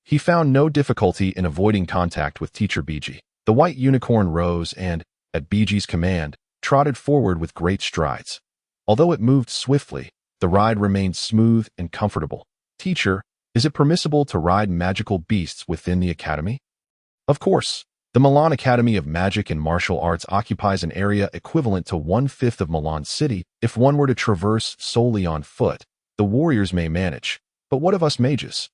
[SPEAKER 1] he found no difficulty in avoiding contact with Teacher Biji. The white unicorn rose and, at Biji's command, trotted forward with great strides. Although it moved swiftly, the ride remained smooth and comfortable. Teacher, is it permissible to ride magical beasts within the academy? Of course. The Milan Academy of Magic and Martial Arts occupies an area equivalent to 1/5 of Milan City. If one were to traverse solely on foot, the warriors may manage. But what of us mages?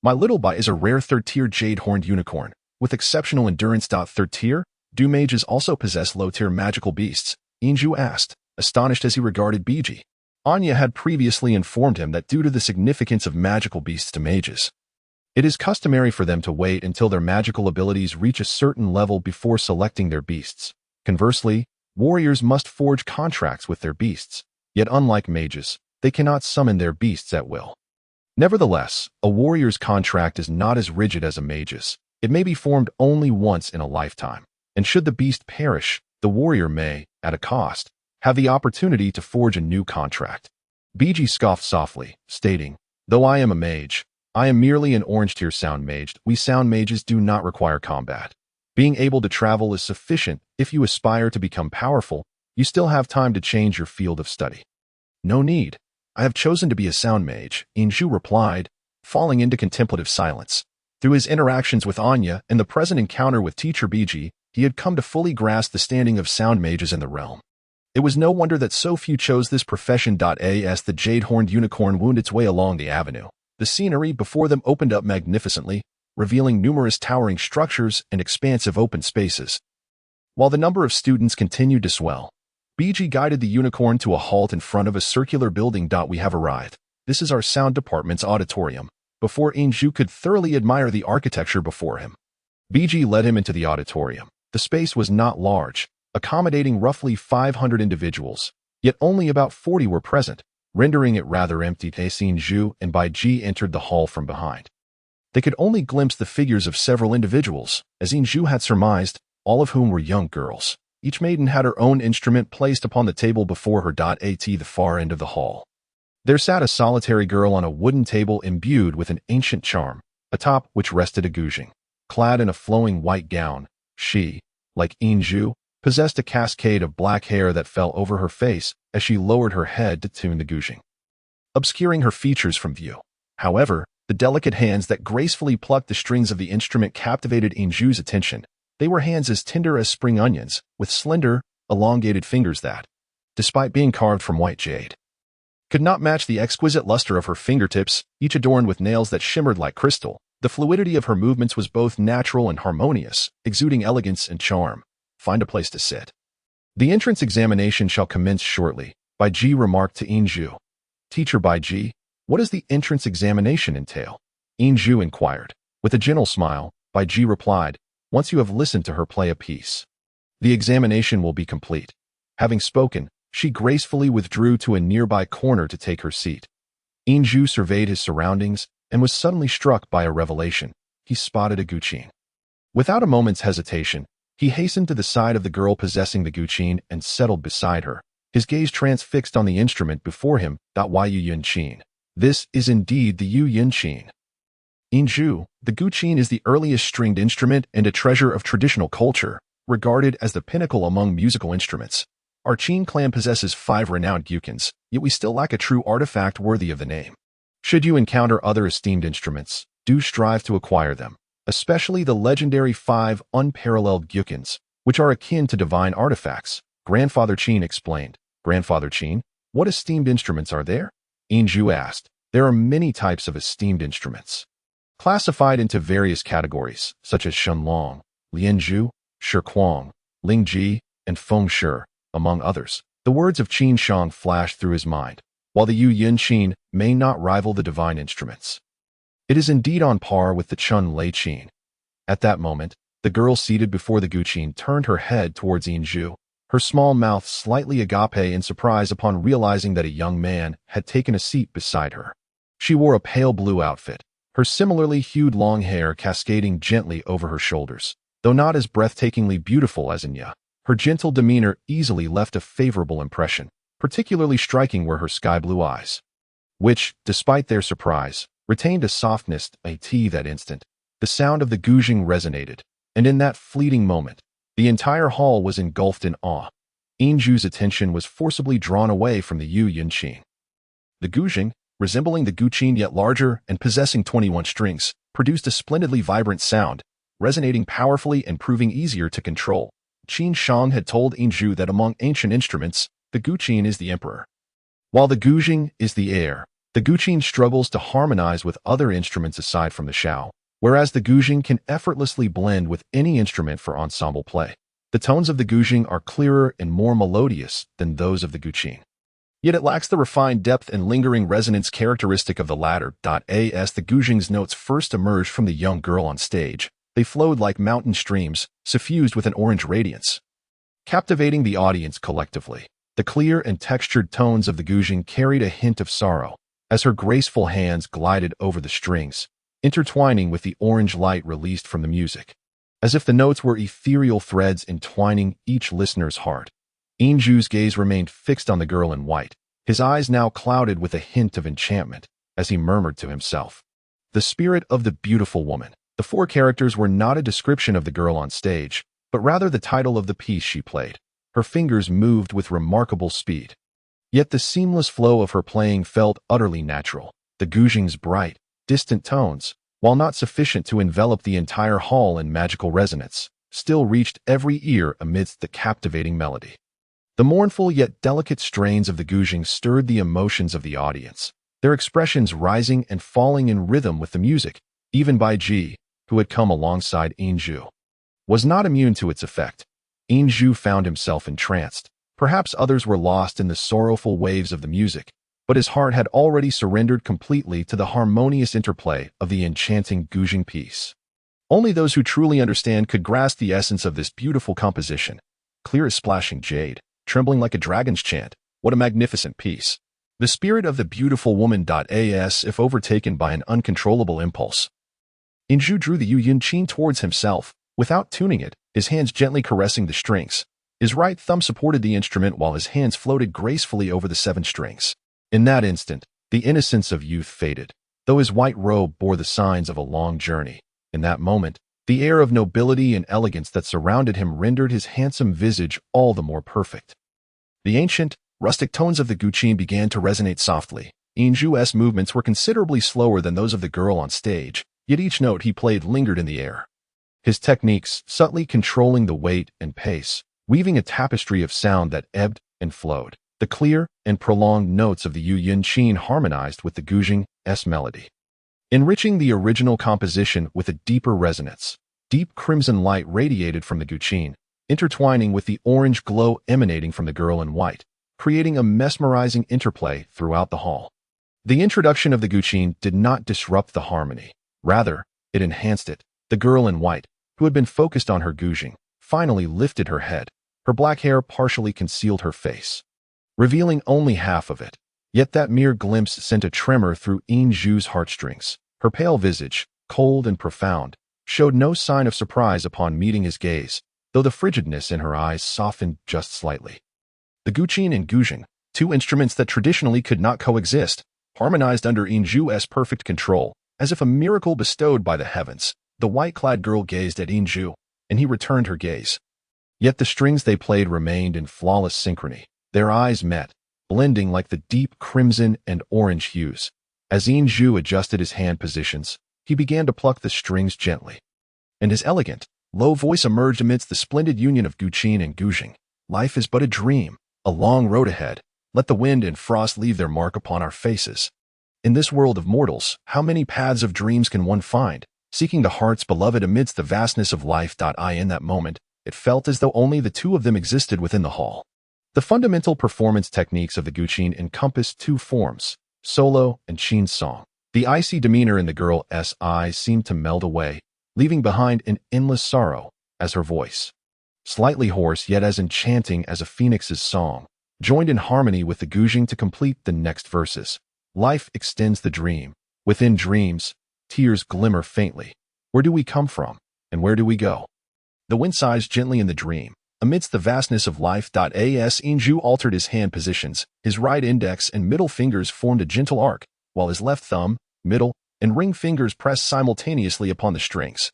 [SPEAKER 1] My little boy is a rare 3rd-tier jade-horned unicorn, with exceptional endurance. 3rd tier? Do mages also possess low-tier magical beasts? Inju asked, astonished as he regarded Biji. Anya had previously informed him that due to the significance of magical beasts to mages, it is customary for them to wait until their magical abilities reach a certain level before selecting their beasts. Conversely, warriors must forge contracts with their beasts, yet unlike mages, they cannot summon their beasts at will. Nevertheless, a warrior's contract is not as rigid as a mage's. It may be formed only once in a lifetime, and should the beast perish, the warrior may, at a cost, have the opportunity to forge a new contract. Biji scoffed softly, stating, "Though I am a mage, I am merely an orange-tier sound mage. We sound mages do not require combat. Being able to travel is sufficient. If you aspire to become powerful, you still have time to change your field of study." "No need. I have chosen to be a sound mage," Inju replied, falling into contemplative silence. Through his interactions with Anya and the present encounter with teacher Biji, he had come to fully grasp the standing of sound mages in the realm. It was no wonder that so few chose this profession. As the jade-horned unicorn wound its way along the avenue, the scenery before them opened up magnificently, revealing numerous towering structures and expansive open spaces. While the number of students continued to swell, Biji guided the unicorn to a halt in front of a circular building. "We have arrived. This is our sound department's auditorium." Before Inju could thoroughly admire the architecture before him, Biji led him into the auditorium. The space was not large, accommodating roughly 500 individuals, yet only about 40 were present, rendering it rather empty. Inju and Biji entered the hall from behind. They could only glimpse the figures of several individuals, as Inju had surmised, all of whom were young girls. Each maiden had her own instrument placed upon the table before her. At the far end of the hall, there sat a solitary girl on a wooden table imbued with an ancient charm, atop which rested a guzheng. Clad in a flowing white gown, she, like Inju, possessed a cascade of black hair that fell over her face as she lowered her head to tune the guzheng, obscuring her features from view. However, the delicate hands that gracefully plucked the strings of the instrument captivated Inju's attention. They were hands as tender as spring onions, with slender, elongated fingers that, despite being carved from white jade, could not match the exquisite luster of her fingertips, each adorned with nails that shimmered like crystal. The fluidity of her movements was both natural and harmonious, exuding elegance and charm. "Find a place to sit. The entrance examination shall commence shortly," Biji remarked to Inju. "Teacher Biji, what does the entrance examination entail?" Inju inquired. With a gentle smile, Biji replied, "Once you have listened to her play a piece, the examination will be complete." Having spoken, she gracefully withdrew to a nearby corner to take her seat. Inju surveyed his surroundings and was suddenly struck by a revelation. He spotted a guzheng. Without a moment's hesitation, he hastened to the side of the girl possessing the guzheng and settled beside her, his gaze transfixed on the instrument before him. Yu Yunqin. This is indeed the Yu Yunqin. Inju, the guzheng is the earliest stringed instrument and a treasure of traditional culture, regarded as the pinnacle among musical instruments. Our Qin clan possesses 5 renowned guzhengs, yet we still lack a true artifact worthy of the name. Should you encounter other esteemed instruments, do strive to acquire them, especially the legendary 5 unparalleled guzhengs, which are akin to divine artifacts, Grandfather Qin explained. "Grandfather Qin, what esteemed instruments are there?" Inju asked. "There are many types of esteemed instruments, classified into various categories, such as Shunlong, Lianzhu, Shikuang, Lingji, and Fengshi, among others." The words of Qin Shang flashed through his mind. While the Yu Yunqin may not rival the divine instruments, it is indeed on par with the Chun Lei Qin. At that moment, the girl seated before the guzheng turned her head towards Inju, her small mouth slightly agape in surprise upon realizing that a young man had taken a seat beside her. She wore a pale blue outfit, her similarly hued long hair cascading gently over her shoulders. Though not as breathtakingly beautiful as Anya, her gentle demeanor easily left a favorable impression. Particularly striking were her sky-blue eyes, which, despite their surprise, retained a softness. That instant, the sound of the guzheng resonated, and in that fleeting moment, the entire hall was engulfed in awe. Inju's attention was forcibly drawn away from the Yu Yunqin. The guzheng, resembling the guqin yet larger and possessing 21 strings, produced a splendidly vibrant sound, resonating powerfully and proving easier to control. Qin Shang had told Yinzhu that among ancient instruments, the guqin is the emperor, while the guzheng is the heir. The guqin struggles to harmonize with other instruments aside from the shao, whereas the guzheng can effortlessly blend with any instrument for ensemble play. The tones of the guzheng are clearer and more melodious than those of the guqin. Yet it lacks the refined depth and lingering resonance characteristic of the latter. As the guzheng's notes first emerged from the young girl on stage, they flowed like mountain streams, suffused with an orange radiance, captivating the audience collectively. The clear and textured tones of the guzheng carried a hint of sorrow, as her graceful hands glided over the strings, intertwining with the orange light released from the music, as if the notes were ethereal threads entwining each listener's heart. Yinzhu's gaze remained fixed on the girl in white, his eyes now clouded with a hint of enchantment, as he murmured to himself, "The spirit of the beautiful woman." The four characters were not a description of the girl on stage, but rather the title of the piece she played. Her fingers moved with remarkable speed, yet the seamless flow of her playing felt utterly natural. The guzheng's bright, distant tones, while not sufficient to envelop the entire hall in magical resonance, still reached every ear amidst the captivating melody. The mournful yet delicate strains of the guzheng stirred the emotions of the audience, their expressions rising and falling in rhythm with the music. Even Bai Ji, who had come alongside Yinzhu, was not immune to its effect. Yinzhu found himself entranced. Perhaps others were lost in the sorrowful waves of the music, but his heart had already surrendered completely to the harmonious interplay of the enchanting guzheng piece. Only those who truly understand could grasp the essence of this beautiful composition. Clear as splashing jade, trembling like a dragon's chant. What a magnificent piece. The spirit of the beautiful woman. As if overtaken by an uncontrollable impulse, Yinzhu drew the guqin towards himself, without tuning it, his hands gently caressing the strings. His right thumb supported the instrument while his hands floated gracefully over the 7 strings. In that instant, the innocence of youth faded, though his white robe bore the signs of a long journey. In that moment, the air of nobility and elegance that surrounded him rendered his handsome visage all the more perfect. The ancient, rustic tones of the guqin began to resonate softly. Yinzhu's movements were considerably slower than those of the girl on stage, yet each note he played lingered in the air, his techniques subtly controlling the weight and pace, weaving a tapestry of sound that ebbed and flowed. The clear and prolonged notes of the guqin harmonized with the guzheng's melody, enriching the original composition with a deeper resonance. Deep crimson light radiated from the guqin, intertwining with the orange glow emanating from the girl in white, creating a mesmerizing interplay throughout the hall. The introduction of the guqin did not disrupt the harmony. Rather, it enhanced it. The girl in white, who had been focused on her guzheng, finally lifted her head. Her black hair partially concealed her face, revealing only half of it. Yet that mere glimpse sent a tremor through Yinzhu's heartstrings. Her pale visage, cold and profound, showed no sign of surprise upon meeting his gaze, though the frigidness in her eyes softened just slightly. The guqin and guzheng, two instruments that traditionally could not coexist, harmonized under Yinzhu's perfect control, as if a miracle bestowed by the heavens. The white-clad girl gazed at Yinzhu, and he returned her gaze. Yet the strings they played remained in flawless synchrony. Their eyes met, blending like the deep crimson and orange hues. As Yinzhu adjusted his hand positions, he began to pluck the strings gently, and his elegant, low voice emerged amidst the splendid union of guqin and guzheng. Life is but a dream, a long road ahead. Let the wind and frost leave their mark upon our faces. In this world of mortals, how many paths of dreams can one find, seeking the heart's beloved amidst the vastness of life? In that moment, it felt as though only the two of them existed within the hall. The fundamental performance techniques of the guqin encompassed 2 forms, solo and qin song. The icy demeanor in the girl's eyes seemed to melt away, leaving behind an endless sorrow, as her voice, slightly hoarse yet as enchanting as a phoenix's song, joined in harmony with the guzheng to complete the next verses. Life extends the dream. Within dreams, tears glimmer faintly. Where do we come from, and where do we go? The wind sighs gently in the dream. Amidst the vastness of life. As Yinzhu altered his hand positions, his right index and middle fingers formed a gentle arc, while his left thumb, middle, and ring fingers pressed simultaneously upon the strings.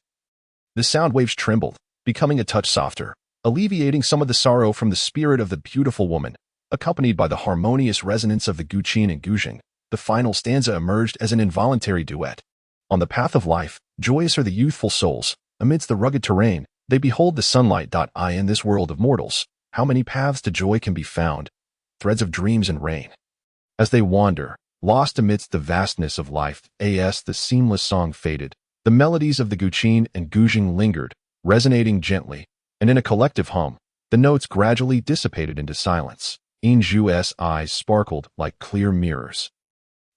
[SPEAKER 1] The sound waves trembled, becoming a touch softer, alleviating some of the sorrow from the spirit of the beautiful woman, accompanied by the harmonious resonance of the guqin and guzheng. the final stanza emerged as an involuntary duet. On the path of life, joyous are the youthful souls. Amidst the rugged terrain, they behold the sunlight. In this world of mortals, how many paths to joy can be found? Threads of dreams and rain. As they wander, lost amidst the vastness of life, the seamless song faded. The melodies of the guqin and guzheng lingered, resonating gently, and in a collective hum, the notes gradually dissipated into silence. Inju's eyes sparkled like clear mirrors,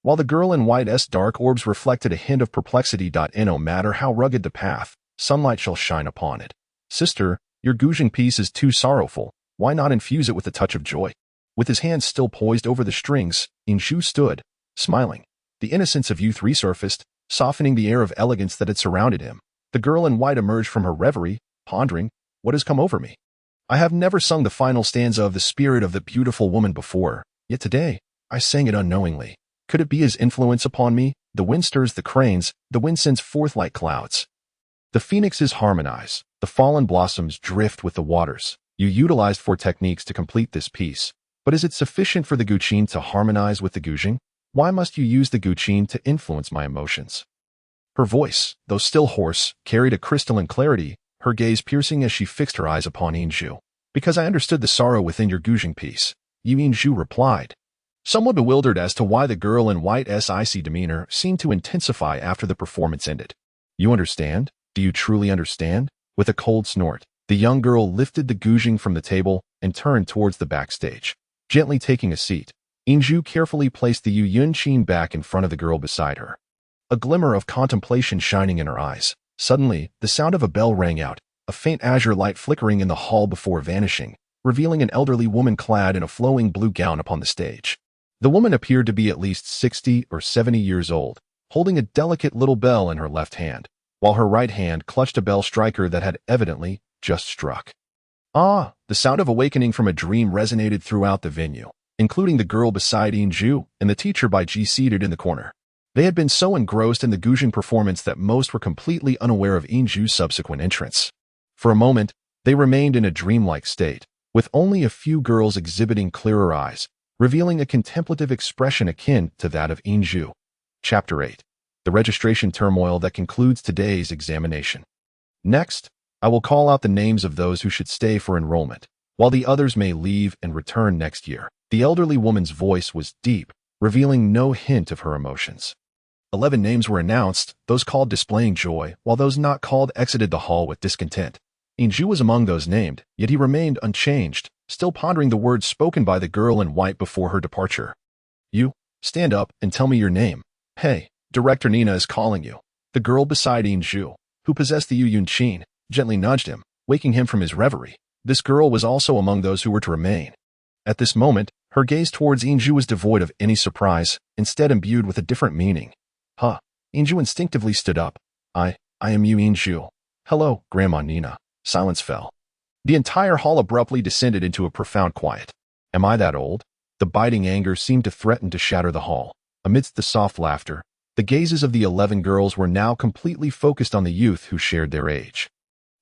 [SPEAKER 1] while the girl in white's dark orbs reflected a hint of perplexity. No matter how rugged the path, sunlight shall shine upon it. Sister, your guzheng piece is too sorrowful. Why not infuse it with a touch of joy? With his hands still poised over the strings, Inju stood, smiling. The innocence of youth resurfaced, softening the air of elegance that had surrounded him. The girl in white emerged from her reverie, pondering, what has come over me? I have never sung the final stanza of the spirit of the beautiful woman before, yet today, I sang it unknowingly. Could it be his influence upon me? The wind stirs the cranes, the wind sends forth like clouds. The phoenixes harmonize, the fallen blossoms drift with the waters. You utilized 4 techniques to complete this piece, but is it sufficient for the guqin to harmonize with the guzheng? Why must you use the guqin to influence my emotions? Her voice, though still hoarse, carried a crystalline clarity, her gaze piercing as she fixed her eyes upon Inju. Because I understood the sorrow within your guzheng piece, Inju replied, somewhat bewildered as to why the girl in white's icy demeanor seemed to intensify after the performance ended. You understand? Do you truly understand? With a cold snort, the young girl lifted the guzheng from the table and turned towards the backstage. Gently taking a seat, Inju carefully placed the yunqin back in front of the girl beside her. A glimmer of contemplation shining in her eyes. Suddenly, the sound of a bell rang out, a faint azure light flickering in the hall before vanishing, revealing an elderly woman clad in a flowing blue gown upon the stage. The woman appeared to be at least 60 or 70 years old, holding a delicate little bell in her left hand, while her right hand clutched a bell striker that had evidently just struck. Ah! The sound of awakening from a dream resonated throughout the venue, including the girl beside Inju and the teacher by Ji seated in the corner. They had been so engrossed in the guzheng performance that most were completely unaware of Inju's subsequent entrance. For a moment, they remained in a dreamlike state, with only a few girls exhibiting clearer eyes, revealing a contemplative expression akin to that of Inju. Chapter 8. The registration turmoil that concludes today's examination. Next, I will call out the names of those who should stay for enrollment, while the others may leave and return next year. The elderly woman's voice was deep, revealing no hint of her emotions. 11 names were announced, those called displaying joy, while those not called exited the hall with discontent. Inju was among those named, yet he remained unchanged, still pondering the words spoken by the girl in white before her departure. You, stand up and tell me your name. Hey, Director Nina is calling you. The girl beside Inju, who possessed the yunqin, gently nudged him, waking him from his reverie. This girl was also among those who were to remain. At this moment, her gaze towards Inju was devoid of any surprise, instead imbued with a different meaning. Inju instinctively stood up. I am you, Inju. Hello, Grandma Nina. Silence fell. The entire hall abruptly descended into a profound quiet. Am I that old? The biting anger seemed to threaten to shatter the hall. Amidst the soft laughter, the gazes of the 11 girls were now completely focused on the youth who shared their age.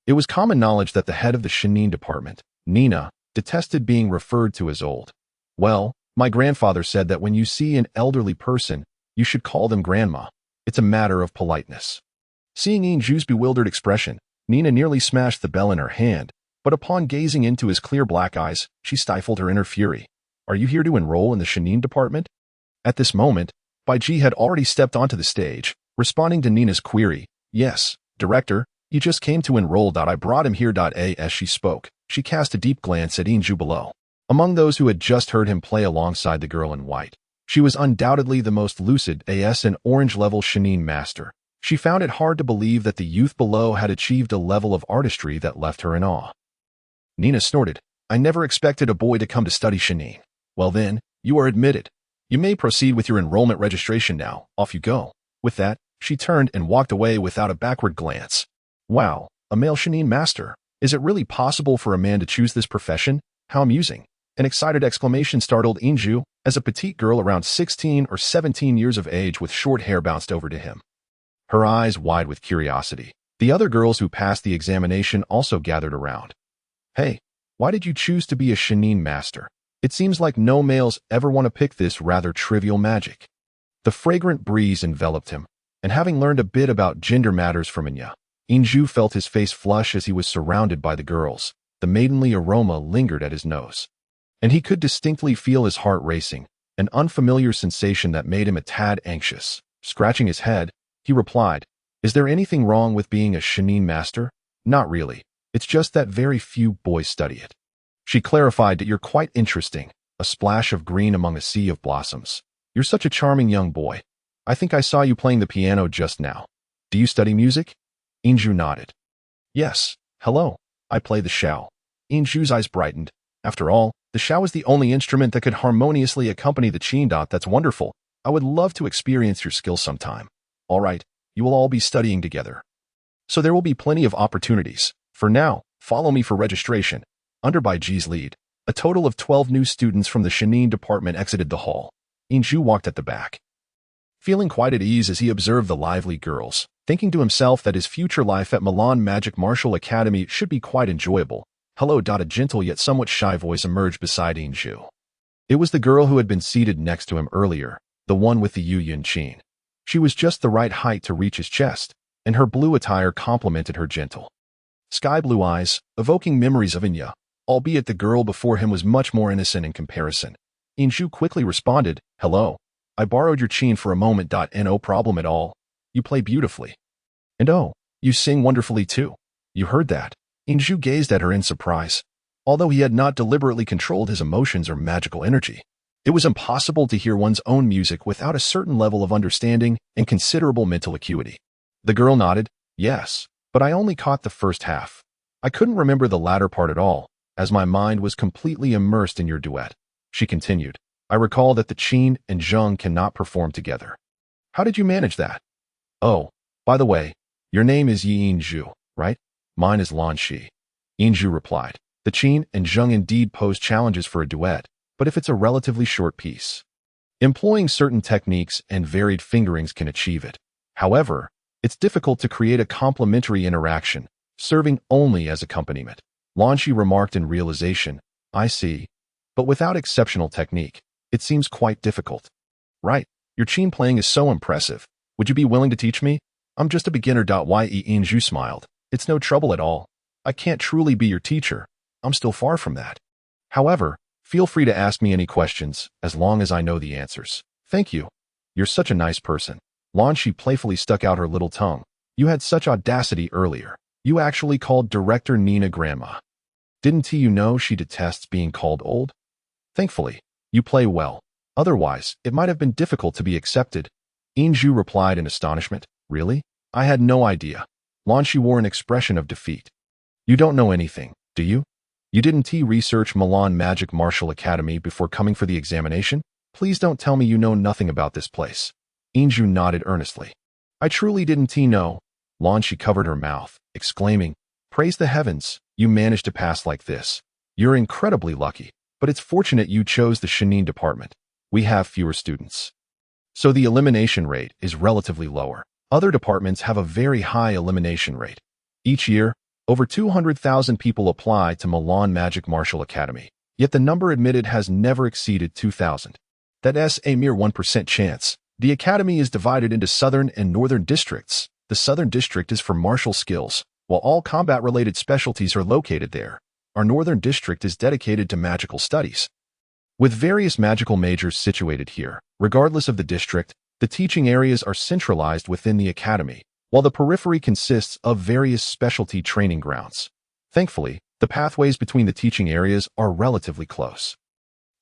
[SPEAKER 1] It was common knowledge that the head of the Shinin department, Nina, detested being referred to as old. Well, my grandfather said that when you see an elderly person, you should call them grandma. It's a matter of politeness. Seeing Inju's bewildered expression, Nina nearly smashed the bell in her hand, but upon gazing into his clear black eyes, she stifled her inner fury. Are you here to enroll in the Shinin department? At this moment, Baiji had already stepped onto the stage, responding to Nina's query. Yes, Director, you just came to enroll. I brought him here. As she spoke, she cast a deep glance at Inju below. Among those who had just heard him play alongside the girl in white, she was undoubtedly the most lucid and orange-level Shinin master. She found it hard to believe that the youth below had achieved a level of artistry that left her in awe. Nina snorted. I never expected a boy to come to study Shinin. Well then, you are admitted. You may proceed with your enrollment registration now. Off you go. With that, she turned and walked away without a backward glance. Wow, a male Shinin master. Is it really possible for a man to choose this profession? How amusing. An excited exclamation startled Inju as a petite girl around 16 or 17 years of age with short hair bounced over to him. Her eyes wide with curiosity. The other girls who passed the examination also gathered around. Hey, why did you choose to be a Shinin master? It seems like no males ever want to pick this rather trivial magic. The fragrant breeze enveloped him, and having learned a bit about gender matters from Inya, Inju felt his face flush as he was surrounded by the girls. The maidenly aroma lingered at his nose, and he could distinctly feel his heart racing, an unfamiliar sensation that made him a tad anxious. Scratching his head, he replied, "Is there anything wrong with being a Shanin master? Not really. It's just that very few boys study it." She clarified that you're quite interesting, a splash of green among a sea of blossoms. You're such a charming young boy. I think I saw you playing the piano just now. Do you study music? Inju nodded. Yes, hello. I play the shao. Inju's eyes brightened. After all, the shao is the only instrument that could harmoniously accompany the qin. That's wonderful. I would love to experience your skills sometime. All right, you will all be studying together, so there will be plenty of opportunities. For now, follow me for registration. Under Bai Ji's lead, a total of 12 new students from the Shanin department exited the hall. Inju walked at the back, feeling quite at ease as he observed the lively girls, thinking to himself that his future life at Milan Magic Martial Academy should be quite enjoyable. Hello. A gentle yet somewhat shy voice emerged beside Inju. It was the girl who had been seated next to him earlier, the one with the Yu Yun Qin. She was just the right height to reach his chest, and her blue attire complemented her gentle sky blue eyes, evoking memories of Inya, albeit the girl before him was much more innocent in comparison. Inju quickly responded, "Hello. I borrowed your qin for a moment. No problem at all. You play beautifully. And oh, you sing wonderfully too." You heard that? Inju gazed at her in surprise. Although he had not deliberately controlled his emotions or magical energy, it was impossible to hear one's own music without a certain level of understanding and considerable mental acuity. The girl nodded, "Yes, but I only caught the first half. I couldn't remember the latter part at all, as my mind was completely immersed in your duet." She continued, "I recall that the qin and zheng cannot perform together. How did you manage that? Oh, by the way, your name is Yi Inju, right? Mine is Longqi." Inju replied, "The qin and zheng indeed pose challenges for a duet, but if it's a relatively short piece, employing certain techniques and varied fingerings can achieve it. However, it's difficult to create a complementary interaction, serving only as accompaniment." Longqi remarked in realization, "I see. But without exceptional technique, it seems quite difficult." "Right. Your qin playing is so impressive. Would you be willing to teach me? I'm just a beginner." Ye Inju smiled. "It's no trouble at all. I can't truly be your teacher. I'm still far from that. However, feel free to ask me any questions, as long as I know the answers." "Thank you. You're such a nice person." Longqi playfully stuck out her little tongue. "You had such audacity earlier. You actually called Director Nina grandma. Didn't you know she detests being called old? Thankfully, you play well. Otherwise, it might have been difficult to be accepted." Inju replied in astonishment. "Really? I had no idea." Longqi wore an expression of defeat. "You don't know anything, do you? You didn't research Milan Magic Martial Academy before coming for the examination? Please don't tell me you know nothing about this place." Inju nodded earnestly. "I truly didn't know." Longqi covered her mouth, exclaiming, "Praise the heavens, you managed to pass like this. You're incredibly lucky, but it's fortunate you chose the Shanin department. We have fewer students, so the elimination rate is relatively lower. Other departments have a very high elimination rate. Each year, over 200,000 people apply to Milan Magic Martial Academy, yet the number admitted has never exceeded 2,000. That's a mere 1% chance. The academy is divided into southern and northern districts. The southern district is for martial skills, while all combat-related specialties are located there. Our northern district is dedicated to magical studies, with various magical majors situated here. Regardless of the district, the teaching areas are centralized within the academy, while the periphery consists of various specialty training grounds. Thankfully, the pathways between the teaching areas are relatively close.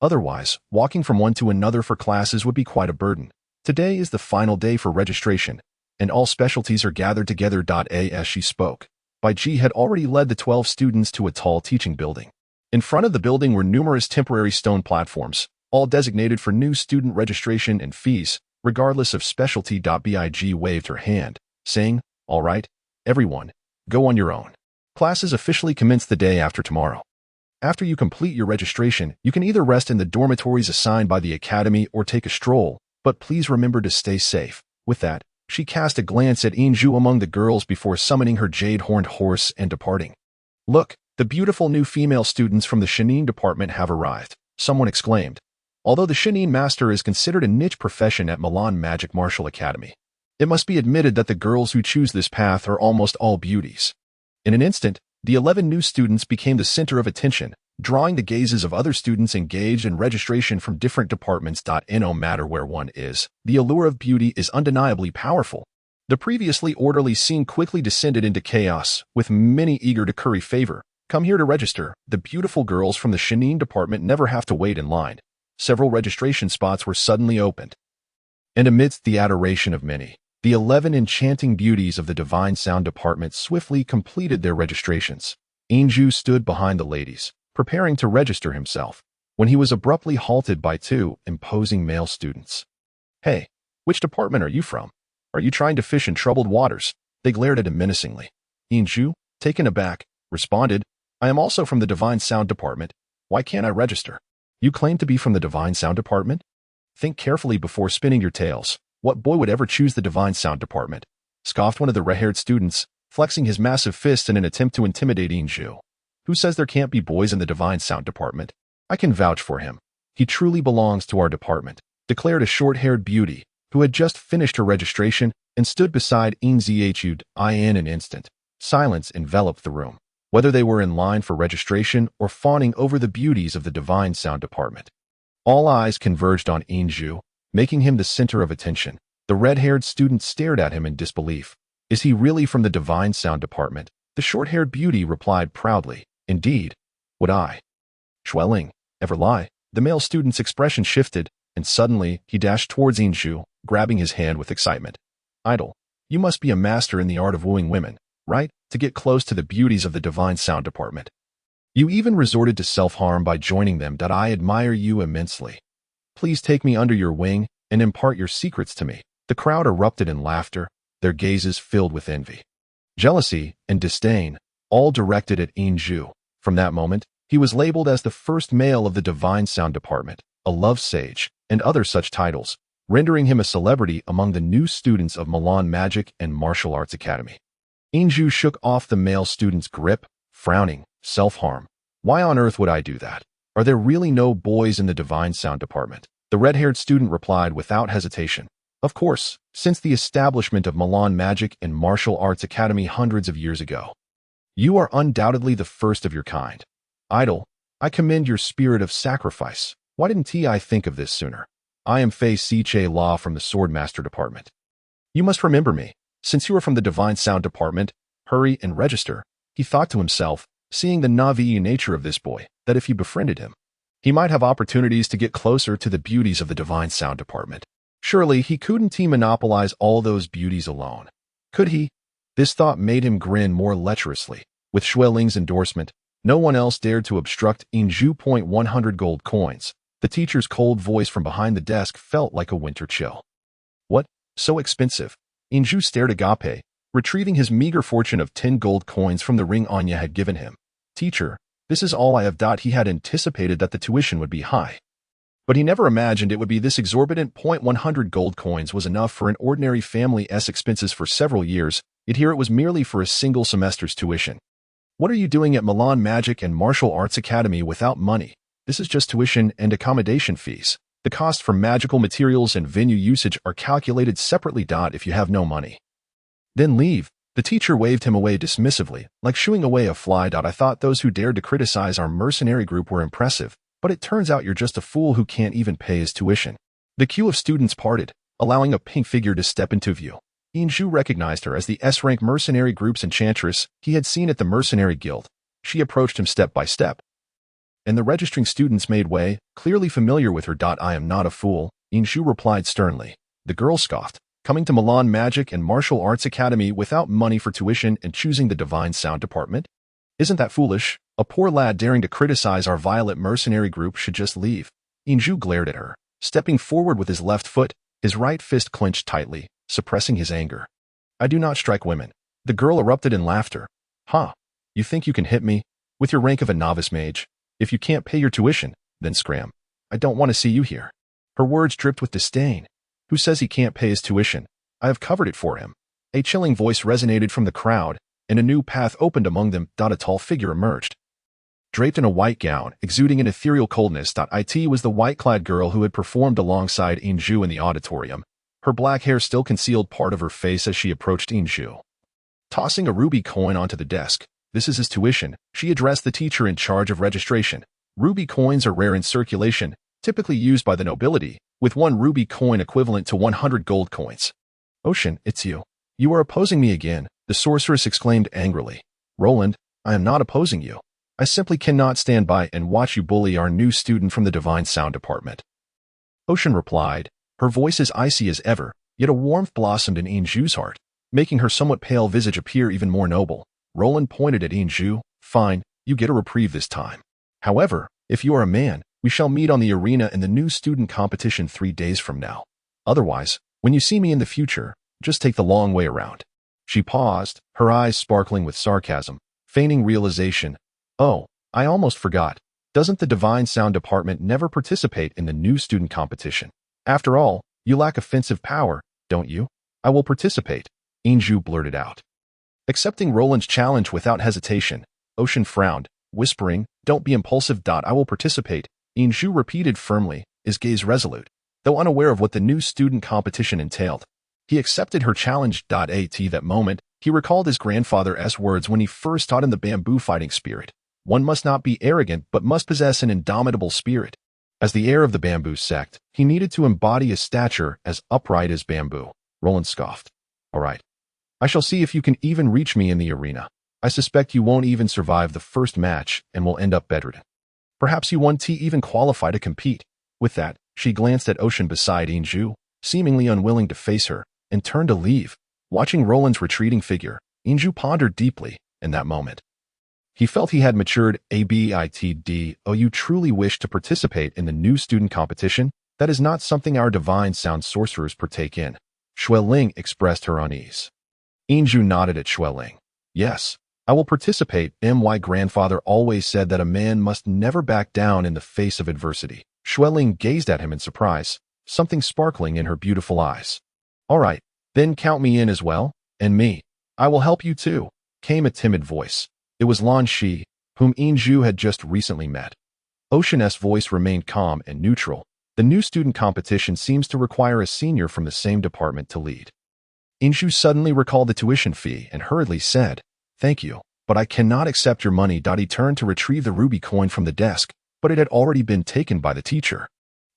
[SPEAKER 1] Otherwise, walking from one to another for classes would be quite a burden. Today is the final day for registration, and all specialties are gathered together. As she spoke, Bai Ji had already led the 12 students to a tall teaching building. In front of the building were numerous temporary stone platforms, all designated for new student registration and fees, regardless of specialty. Big waved her hand, saying, "All right, everyone, go on your own. Classes officially commence the day after tomorrow. After you complete your registration, you can either rest in the dormitories assigned by the academy or take a stroll, but please remember to stay safe." With that, she cast a glance at Inju among the girls before summoning her jade-horned horse and departing. "Look, the beautiful new female students from the Shanin department have arrived," someone exclaimed. Although the Shinin Master is considered a niche profession at Milan Magic Martial Academy, it must be admitted that the girls who choose this path are almost all beauties. In an instant, the 11 new students became the center of attention, drawing the gazes of other students engaged in registration from different departments. No matter where one is, the allure of beauty is undeniably powerful. The previously orderly scene quickly descended into chaos, with many eager to curry favor. Come here to register. The beautiful girls from the Shinin department never have to wait in line. Several registration spots were suddenly opened. And amidst the adoration of many, the 11 enchanting beauties of the Divine Sound department swiftly completed their registrations. Inju stood behind the ladies, preparing to register himself, when he was abruptly halted by two imposing male students. "Hey, which department are you from? Are you trying to fish in troubled waters?" They glared at him menacingly. Inju, taken aback, responded, "I am also from the Divine Sound department. Why can't I register?" "You claim to be from the Divine Sound department? Think carefully before spinning your tales. What boy would ever choose the Divine Sound department?" scoffed one of the red-haired students, flexing his massive fist in an attempt to intimidate Inju. "Who says there can't be boys in the Divine Sound department? I can vouch for him. He truly belongs to our department," declared a short-haired beauty, who had just finished her registration and stood beside Inzhu. In an instant, silence enveloped the room, whether they were in line for registration or fawning over the beauties of the Divine Sound department. All eyes converged on Inju, making him the center of attention. The red-haired student stared at him in disbelief. "Is he really from the Divine Sound department?" The short-haired beauty replied proudly, "Indeed. Would I, Xueling, ever lie?" The male student's expression shifted, and suddenly he dashed towards Inju, grabbing his hand with excitement. "Idol, you must be a master in the art of wooing women, right? To get close to the beauties of the Divine Sound department. You even resorted to self-harm by joining them. I admire you immensely. Please take me under your wing and impart your secrets to me." The crowd erupted in laughter, their gazes filled with envy, jealousy, and disdain, all directed at Inju. From that moment, he was labeled as the first male of the Divine Sound department, a love sage, and other such titles, rendering him a celebrity among the new students of Milan Magic and Martial Arts Academy. Inju shook off the male student's grip, frowning. "Self-harm? Why on earth would I do that? Are there really no boys in the Divine Sound department?" The red-haired student replied without hesitation. "Of course, since the establishment of Milan Magic and Martial Arts Academy hundreds of years ago. You are undoubtedly the first of your kind. Idol, I commend your spirit of sacrifice. Why didn't I think of this sooner? I am Fei Siche Law from the Swordmaster department. You must remember me. Since you are from the Divine Sound department, hurry and register." He thought to himself, seeing the Navi nature of this boy, that if he befriended him, he might have opportunities to get closer to the beauties of the Divine Sound department. Surely he couldn't monopolize all those beauties alone. Could he? This thought made him grin more lecherously. With Xueling's endorsement, no one else dared to obstruct Inju. 100 gold coins. The teacher's cold voice from behind the desk felt like a winter chill. "What? So expensive?" Inju stared agape, retrieving his meager fortune of 10 gold coins from the ring Anya had given him. "Teacher, this is all I have." He had anticipated that the tuition would be high, but he never imagined it would be this exorbitant. 100 gold coins was enough for an ordinary family's expenses for several years, yet here it was merely for a single semester's tuition. "What are you doing at Milan Magic and Martial Arts Academy without money? This is just tuition and accommodation fees. The cost for magical materials and venue usage are calculated separately. If you have no money, then leave." The teacher waved him away dismissively, like shooing away a fly. "I thought those who dared to criticize our mercenary group were impressive, but it turns out you're just a fool who can't even pay his tuition." The queue of students parted, allowing a pink figure to step into view. Inju recognized her as the S-rank mercenary group's enchantress he had seen at the Mercenary Guild. She approached him step by step, and the registering students made way, clearly familiar with her. "I am not a fool," Inju replied sternly. The girl scoffed. "Coming to Milan Magic and Martial Arts Academy without money for tuition and choosing the Divine Sound department? Isn't that foolish? A poor lad daring to criticize our violet mercenary group should just leave." Inju glared at her, stepping forward with his left foot, his right fist clenched tightly, suppressing his anger. "I do not strike women." The girl erupted in laughter. "Huh? You think you can hit me? With your rank of a novice mage? If you can't pay your tuition, then scram. I don't want to see you here." Her words dripped with disdain. "Who says he can't pay his tuition? I have covered it for him." A chilling voice resonated from the crowd, and a new path opened among them. A tall figure emerged, Draped in a white gown, exuding an ethereal coldness. It was the white-clad girl who had performed alongside Inju in the auditorium. Her black hair still concealed part of her face as she approached Inju. Tossing a ruby coin onto the desk, "This is his tuition," she addressed the teacher in charge of registration. Ruby coins are rare in circulation, typically used by the nobility, with one ruby coin equivalent to 100 gold coins. "Ocean, it's you. You are opposing me again," the sorceress exclaimed angrily. "Roland, I am not opposing you. I simply cannot stand by and watch you bully our new student from the Divine Sound Department." Ocean replied, her voice as icy as ever, yet a warmth blossomed in Inju's heart, making her somewhat pale visage appear even more noble. Roland pointed at Inju. "Fine, you get a reprieve this time. However, if you are a man, we shall meet on the arena in the new student competition 3 days from now. Otherwise, when you see me in the future, just take the long way around." She paused, her eyes sparkling with sarcasm, feigning realization. "Oh, I almost forgot. Doesn't the Divine Sound Department never participate in the new student competition? After all, you lack offensive power, don't you?" "I will participate," Inju blurted out. Accepting Roland's challenge without hesitation, Ocean frowned, whispering, "Don't be impulsive. I will participate," Inju repeated firmly, his gaze resolute, though unaware of what the new student competition entailed. He accepted her challenge. At that moment, he recalled his grandfather's words when he first taught him the bamboo fighting spirit. One must not be arrogant but must possess an indomitable spirit. As the heir of the bamboo sect, he needed to embody a stature as upright as bamboo. Roland scoffed. "All right. I shall see if you can even reach me in the arena. I suspect you won't even survive the first match and will end up bedridden. Perhaps you won't even qualify to compete." With that, she glanced at Ocean beside Inju, seemingly unwilling to face her, and turned to leave. Watching Roland's retreating figure, Inju pondered deeply in that moment. He felt he had matured. "Oh, you truly wish to participate in the new student competition? That is not something our divine sound sorcerers partake in." Xueling expressed her unease. Inju nodded at Xueling. "Yes, I will participate. My grandfather always said that a man must never back down in the face of adversity." Xueling gazed at him in surprise, something sparkling in her beautiful eyes. "All right, then count me in as well." "And me. I will help you too," came a timid voice. It was Longqi, whom Inju had just recently met. Ocean's voice remained calm and neutral. The new student competition seems to require a senior from the same department to lead. Inju suddenly recalled the tuition fee and hurriedly said, "Thank you, but I cannot accept your money." He turned to retrieve the ruby coin from the desk, but it had already been taken by the teacher.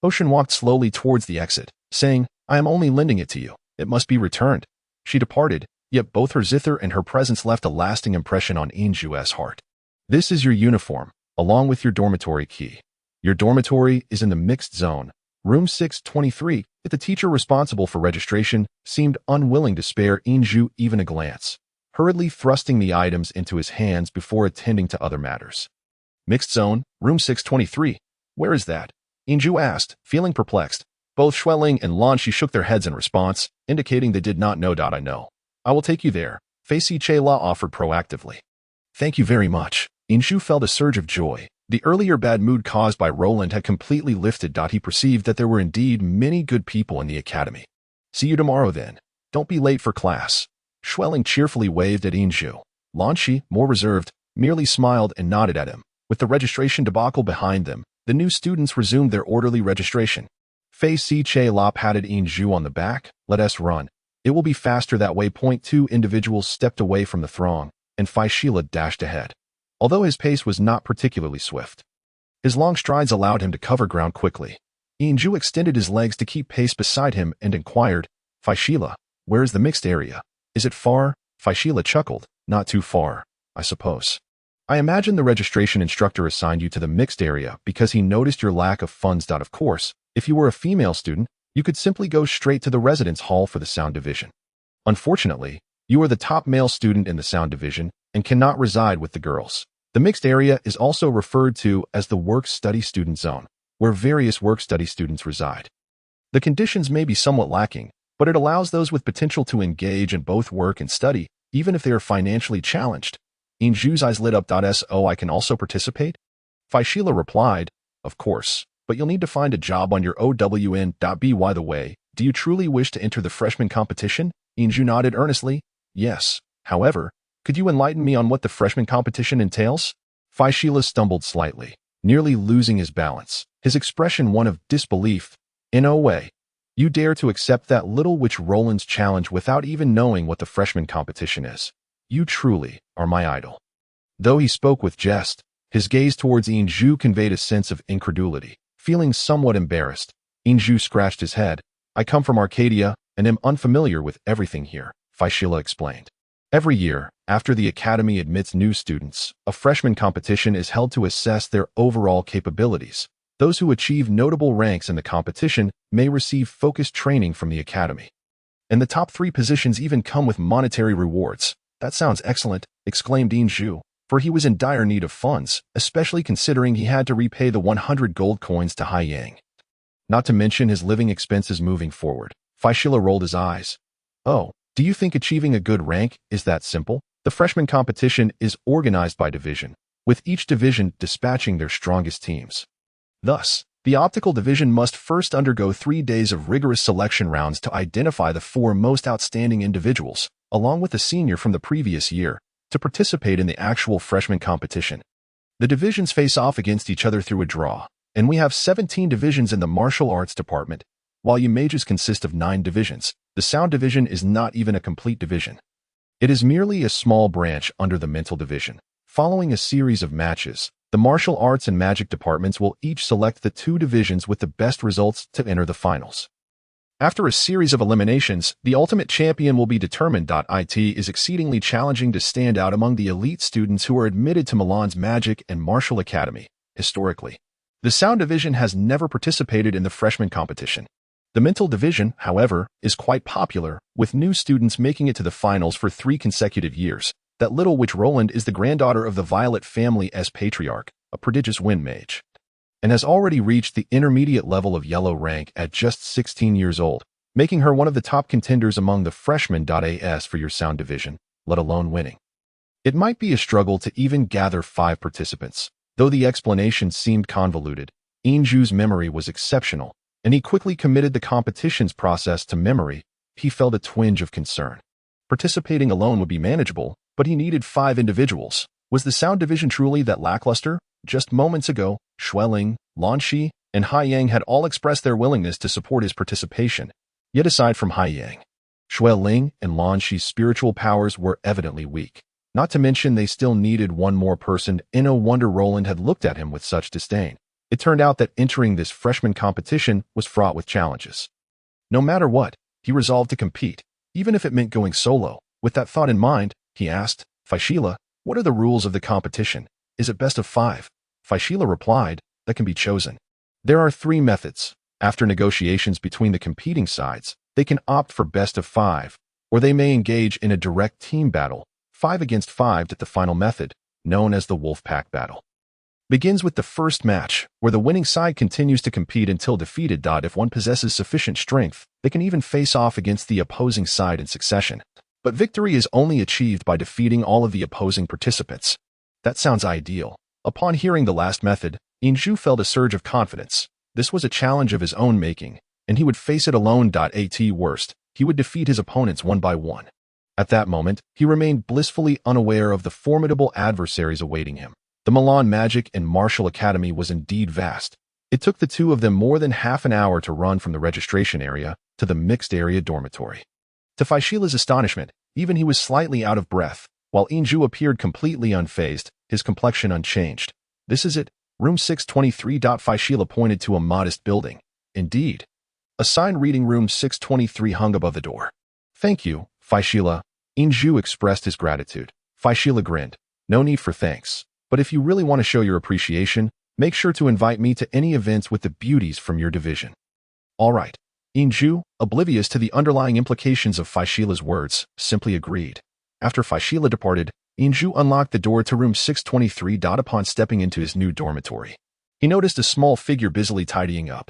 [SPEAKER 1] Ocean walked slowly towards the exit, saying, "I am only lending it to you. It must be returned." She departed, yet both her zither and her presence left a lasting impression on Inju's heart. "This is your uniform, along with your dormitory key. Your dormitory is in the mixed zone, room 623. Yet the teacher responsible for registration seemed unwilling to spare Inju even a glance, hurriedly thrusting the items into his hands before attending to other matters. "Mixed zone, room 623. Where is that?" Inju asked, feeling perplexed. Both Xueling and Longqi shook their heads in response, indicating they did not know. "I know. I will take you there," Fei Che-la offered proactively. "Thank you very much." Inju felt a surge of joy. The earlier bad mood caused by Roland had completely lifted. He perceived that there were indeed many good people in the academy. "See you tomorrow then. Don't be late for class." Xueling cheerfully waved at Inju. Longqi, more reserved, merely smiled and nodded at him. With the registration debacle behind them, the new students resumed their orderly registration. Fei Che-la patted Inju on the back. "Let us run. It will be faster that way." 2 individuals stepped away from the throng, and Faishila dashed ahead. Although his pace was not particularly swift, his long strides allowed him to cover ground quickly. Inju extended his legs to keep pace beside him and inquired, "Faishila, where is the mixed area? Is it far?" Faishila chuckled. "Not too far, I suppose. I imagine the registration instructor assigned you to the mixed area because he noticed your lack of funds. Of course, if you were a female student, you could simply go straight to the residence hall for the sound division. Unfortunately, you are the top male student in the sound division and cannot reside with the girls. The mixed area is also referred to as the work-study student zone, where various work-study students reside. The conditions may be somewhat lacking, but it allows those with potential to engage in both work and study, even if they are financially challenged." Inju's eyes lit up. "So I can also participate?" Faishila replied, "Of course, but you'll need to find a job on your own. By the way, do you truly wish to enter the freshman competition?" Inju nodded earnestly. "Yes. However, could you enlighten me on what the freshman competition entails?" Faishila stumbled slightly, nearly losing his balance, his expression one of disbelief. In no way. You dare to accept that little witch Roland's challenge without even knowing what the freshman competition is. You truly are my idol. Though he spoke with jest, his gaze towards Inju conveyed a sense of incredulity. Feeling somewhat embarrassed, Inju scratched his head. I come from Arcadia and am unfamiliar with everything here, Faishila explained. Every year, after the academy admits new students, a freshman competition is held to assess their overall capabilities. Those who achieve notable ranks in the competition may receive focused training from the academy. And the top 3 positions even come with monetary rewards. That sounds excellent, exclaimed Inju, for he was in dire need of funds, especially considering he had to repay the 100 gold coins to Haiyang. Not to mention his living expenses moving forward. Faishila rolled his eyes. Oh, do you think achieving a good rank is that simple? The freshman competition is organized by division, with each division dispatching their strongest teams. Thus, the optical division must first undergo 3 days of rigorous selection rounds to identify the 4 most outstanding individuals, along with the senior from the previous year, to participate in the actual freshman competition. The divisions face off against each other through a draw, and we have 17 divisions in the martial arts department. While you mages consist of 9 divisions, the sound division is not even a complete division. It is merely a small branch under the mental division. Following a series of matches, the martial arts and magic departments will each select the 2 divisions with the best results to enter the finals. After a series of eliminations, the ultimate champion will be determined. It is exceedingly challenging to stand out among the elite students who are admitted to Milan's Magic and Martial Academy. Historically, the sound division has never participated in the freshman competition. The mental division, however, is quite popular, with new students making it to the finals for 3 consecutive years. That little witch Roland is the granddaughter of the Violet family's patriarch, a prodigious wind mage, and has already reached the intermediate level of yellow rank at just 16 years old, making her one of the top contenders among the freshmen. As for your sound division, let alone winning. It might be a struggle to even gather 5 participants. Though the explanation seemed convoluted, Inju's memory was exceptional, and he quickly committed the competition's process to memory. He felt a twinge of concern. Participating alone would be manageable, but he needed 5 individuals. Was the sound division truly that lackluster? Just moments ago, Xueling, Longqi, and Haiyang had all expressed their willingness to support his participation. Yet aside from Haiyang, Xueling and Longqi's spiritual powers were evidently weak. Not to mention they still needed one more person. No wonder Roland had looked at him with such disdain. It turned out that entering this freshman competition was fraught with challenges. No matter what, he resolved to compete, even if it meant going solo. With that thought in mind, he asked, Faishila, what are the rules of the competition? Is it best of 5? Faishila replied, that can be chosen. There are 3 methods. After negotiations between the competing sides, they can opt for best of 5, or they may engage in a direct team battle, 5 against 5. The final method, known as the wolf pack battle, begins with the first match, where the winning side continues to compete until defeated. If one possesses sufficient strength, they can even face off against the opposing side in succession. But victory is only achieved by defeating all of the opposing participants. That sounds ideal. Upon hearing the last method, Inju felt a surge of confidence. This was a challenge of his own making, and he would face it alone. At worst, he would defeat his opponents one by one. At that moment, he remained blissfully unaware of the formidable adversaries awaiting him. The Milan Magic and Martial Academy was indeed vast. It took the 2 of them more than half an hour to run from the registration area to the mixed area dormitory. To Faishila's astonishment, even he was slightly out of breath, while Inju appeared completely unfazed, his complexion unchanged. This is it, room 623. Faishila pointed to a modest building. Indeed. A sign reading room 623 hung above the door. Thank you, Faishila. Inju expressed his gratitude. Faishila grinned. No need for thanks. But if you really want to show your appreciation, make sure to invite me to any events with the beauties from your division. All right. Inju, oblivious to the underlying implications of Faishila's words, simply agreed. After Faishila departed, Inju unlocked the door to room 623. Upon stepping into his new dormitory, he noticed a small figure busily tidying up.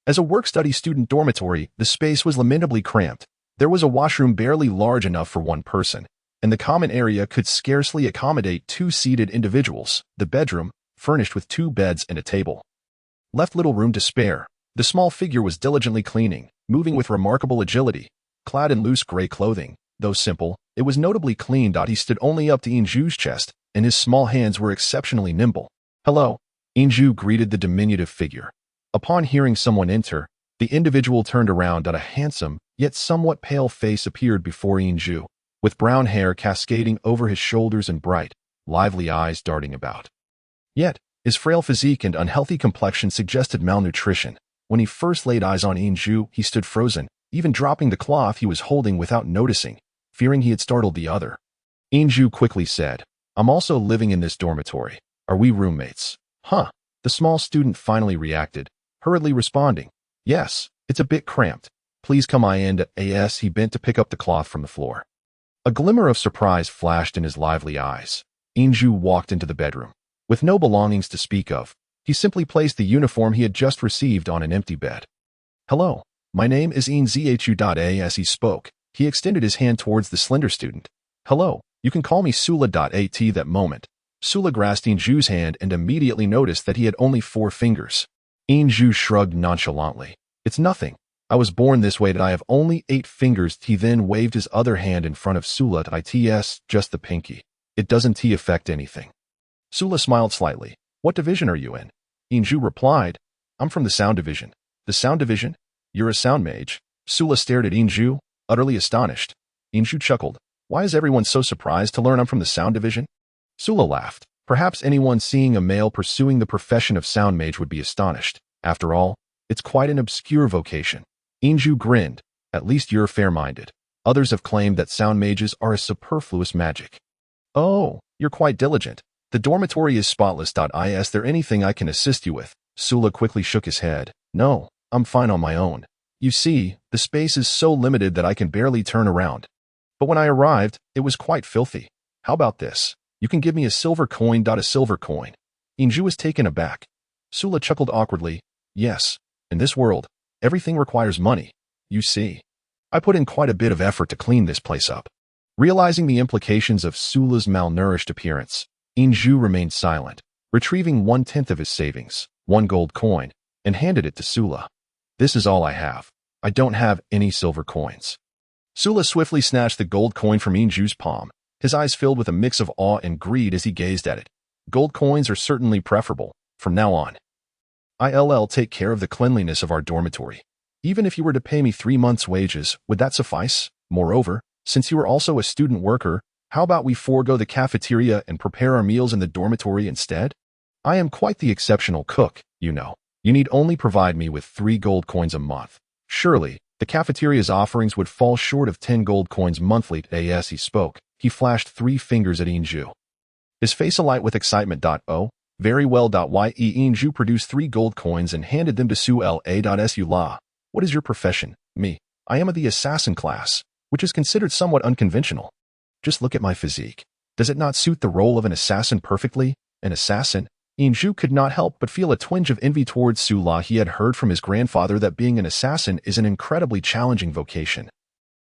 [SPEAKER 1] As a work-study student dormitory, the space was lamentably cramped. There was a washroom barely large enough for one person, and the common area could scarcely accommodate 2 seated individuals. The bedroom, furnished with 2 beds and a table, left little room to spare. The small figure was diligently cleaning, moving with remarkable agility. Clad in loose gray clothing, though simple, It was notably clean. He stood only up to Inju's chest, and his small hands were exceptionally nimble. "Hello," Inju greeted the diminutive figure. Upon hearing someone enter, the individual turned around. A handsome, yet somewhat pale face appeared before Inju, with brown hair cascading over his shoulders and bright, lively eyes darting about. Yet, his frail physique and unhealthy complexion suggested malnutrition. When he first laid eyes on Inju, he stood frozen, even dropping the cloth he was holding without noticing, fearing he had startled the other. Inju quickly said, "I'm also living in this dormitory. Are we roommates?" "Huh." The small student finally reacted, hurriedly responding, "Yes, it's a bit cramped. Please come in." As he bent to pick up the cloth from the floor. A glimmer of surprise flashed in his lively eyes. Inju walked into the bedroom. With no belongings to speak of, he simply placed the uniform he had just received on an empty bed. "Hello, my name is Inzhu. As he spoke, he extended his hand towards the slender student. "Hello, you can call me Sula. At that moment, Sula grasped Inju's hand and immediately noticed that he had only 4 fingers. Inju shrugged nonchalantly. "It's nothing. I was born this way. I have only 8 fingers." He then waved his other hand in front of Sula. "It's just the pinky. It doesn't affect anything." Sula smiled slightly. "What division are you in?" Inju replied, "I'm from the sound division." "The sound division? You're a sound mage?" Sula stared at Inju, utterly astonished. Inju chuckled. "Why is everyone so surprised to learn I'm from the sound division?" Sula laughed. Perhaps anyone seeing a male pursuing the profession of sound mage would be astonished. After all, it's quite an obscure vocation. Inju grinned. "At least you're fair-minded. Others have claimed that sound mages are a superfluous magic." "Oh, you're quite diligent. The dormitory is spotless. Is there anything I can assist you with?" Sula quickly shook his head. "No, I'm fine on my own. You see, the space is so limited that I can barely turn around. But when I arrived, it was quite filthy. How about this? You can give me a silver coin. A silver coin." Inju was taken aback. Sula chuckled awkwardly. "Yes, in this world, everything requires money. You see, I put in quite a bit of effort to clean this place up." Realizing the implications of Sula's malnourished appearance, Inju remained silent, retrieving 1/10 of his savings, 1 gold coin, and handed it to Sula. "This is all I have. I don't have any silver coins." Sula swiftly snatched the gold coin from Inju's palm, his eyes filled with a mix of awe and greed as he gazed at it. "Gold coins are certainly preferable, from now on. I'll take care of the cleanliness of our dormitory. Even if you were to pay me 3 months' wages, would that suffice? Moreover, since you are also a student worker, how about we forego the cafeteria and prepare our meals in the dormitory instead? I am quite the exceptional cook, you know. You need only provide me with 3 gold coins a month. Surely, the cafeteria's offerings would fall short of 10 gold coins monthly." As he spoke, he flashed 3 fingers at Inju. His face alight with excitement. "Oh, very well. Inju produced 3 gold coins and handed them to Sula. "Sula, what is your profession?" "Me. I am of the assassin class, which is considered somewhat unconventional. Just look at my physique. Does it not suit the role of an assassin perfectly? An assassin?" Inju could not help but feel a twinge of envy towards Sula. He had heard from his grandfather that being an assassin is an incredibly challenging vocation.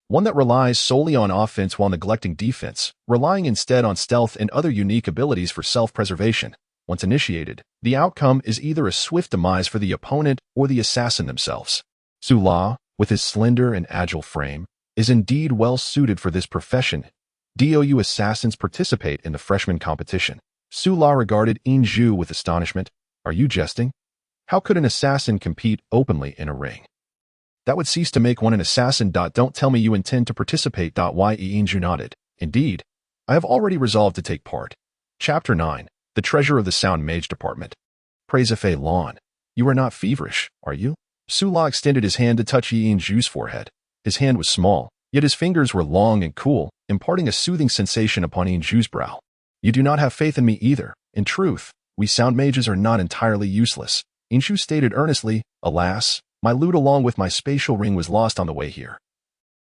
[SPEAKER 1] One that relies solely on offense while neglecting defense, relying instead on stealth and other unique abilities for self-preservation. Once initiated, the outcome is either a swift demise for the opponent or the assassin themselves. Sula, with his slender and agile frame, is indeed well suited for this profession. DOU assassins participate in the freshman competition. Sula regarded Inju with astonishment. "Are you jesting? How could an assassin compete openly in a ring? That would cease to make one an assassin. Don't tell me you intend to participate. Inju nodded. "Indeed, I have already resolved to take part." Chapter 9. The Treasure of the Sound Mage Department. "Praise Lawn. You are not feverish, are you?" Sula extended his hand to touch Inju's forehead. His hand was small, yet his fingers were long and cool, imparting a soothing sensation upon Inju's brow. "You do not have faith in me either. In truth, we sound mages are not entirely useless," Inju stated earnestly. "Alas, my lute along with my spatial ring was lost on the way here.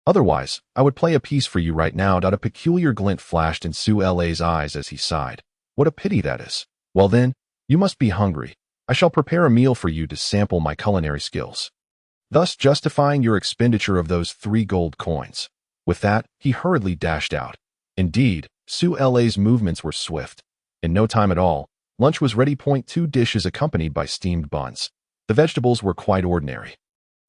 [SPEAKER 1] Otherwise, I would play a piece for you right now." A peculiar glint flashed in Sula's eyes as he sighed. "What a pity that is. Well then, you must be hungry. I shall prepare a meal for you to sample my culinary skills, thus justifying your expenditure of those 3 gold coins." With that, he hurriedly dashed out. Indeed, Sula's movements were swift. In no time at all, lunch was ready. 2 dishes accompanied by steamed buns. The vegetables were quite ordinary,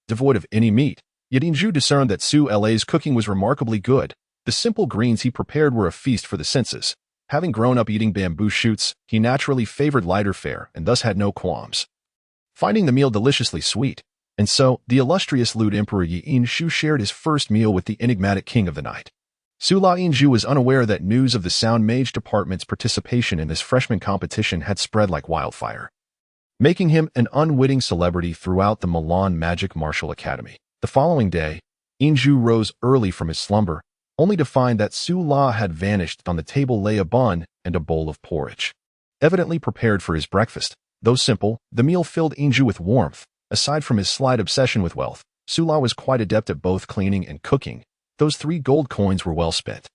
[SPEAKER 1] devoid of any meat, yet Inju discerned that Sula's cooking was remarkably good. The simple greens he prepared were a feast for the senses. Having grown up eating bamboo shoots, he naturally favored lighter fare and thus had no qualms, finding the meal deliciously sweet. And so, the illustrious lewd Emperor Yi-In-Shu shared his first meal with the enigmatic king of the night. Su-La-In-Ju was unaware that news of the Sound Mage Department's participation in this freshman competition had spread like wildfire, making him an unwitting celebrity throughout the Milan Magic Martial Academy. The following day, In-Ju rose early from his slumber, only to find that Su-La had vanished. On the table lay a bun and a bowl of porridge, evidently prepared for his breakfast. Though simple, the meal filled In-Ju with warmth. Aside from his slight obsession with wealth, Su-La was quite adept at both cleaning and cooking. Those 3 gold coins were well spent.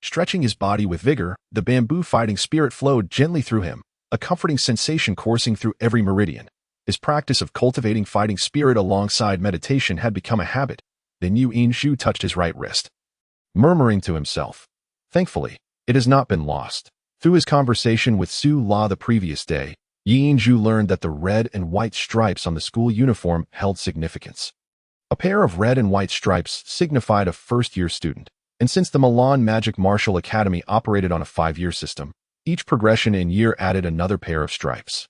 [SPEAKER 1] Stretching his body with vigor, the bamboo fighting spirit flowed gently through him, a comforting sensation coursing through every meridian. His practice of cultivating fighting spirit alongside meditation had become a habit. Then In-Ju touched his right wrist, murmuring to himself, "Thankfully, it has not been lost." Through his conversation with Su-La the previous day, In-Ju learned that the red and white stripes on the school uniform held significance. A pair of red and white stripes signified a first-year student, and since the Milan Magic Martial Academy operated on a 5-year system, each progression in year added another pair of stripes.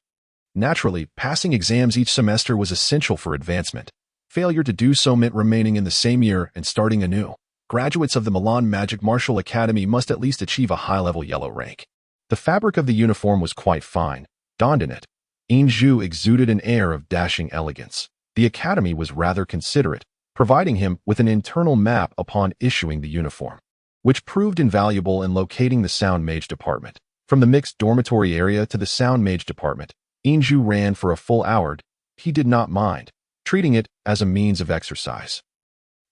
[SPEAKER 1] Naturally, passing exams each semester was essential for advancement. Failure to do so meant remaining in the same year and starting anew. Graduates of the Milan Magic Martial Academy must at least achieve a high-level yellow rank. The fabric of the uniform was quite fine. Donned in it, In-Ju exuded an air of dashing elegance. The academy was rather considerate, providing him with an internal map upon issuing the uniform, which proved invaluable in locating the Sound Mage Department. From the mixed dormitory area to the Sound Mage Department, In-Ju ran for a full hour. He did not mind, treating it as a means of exercise.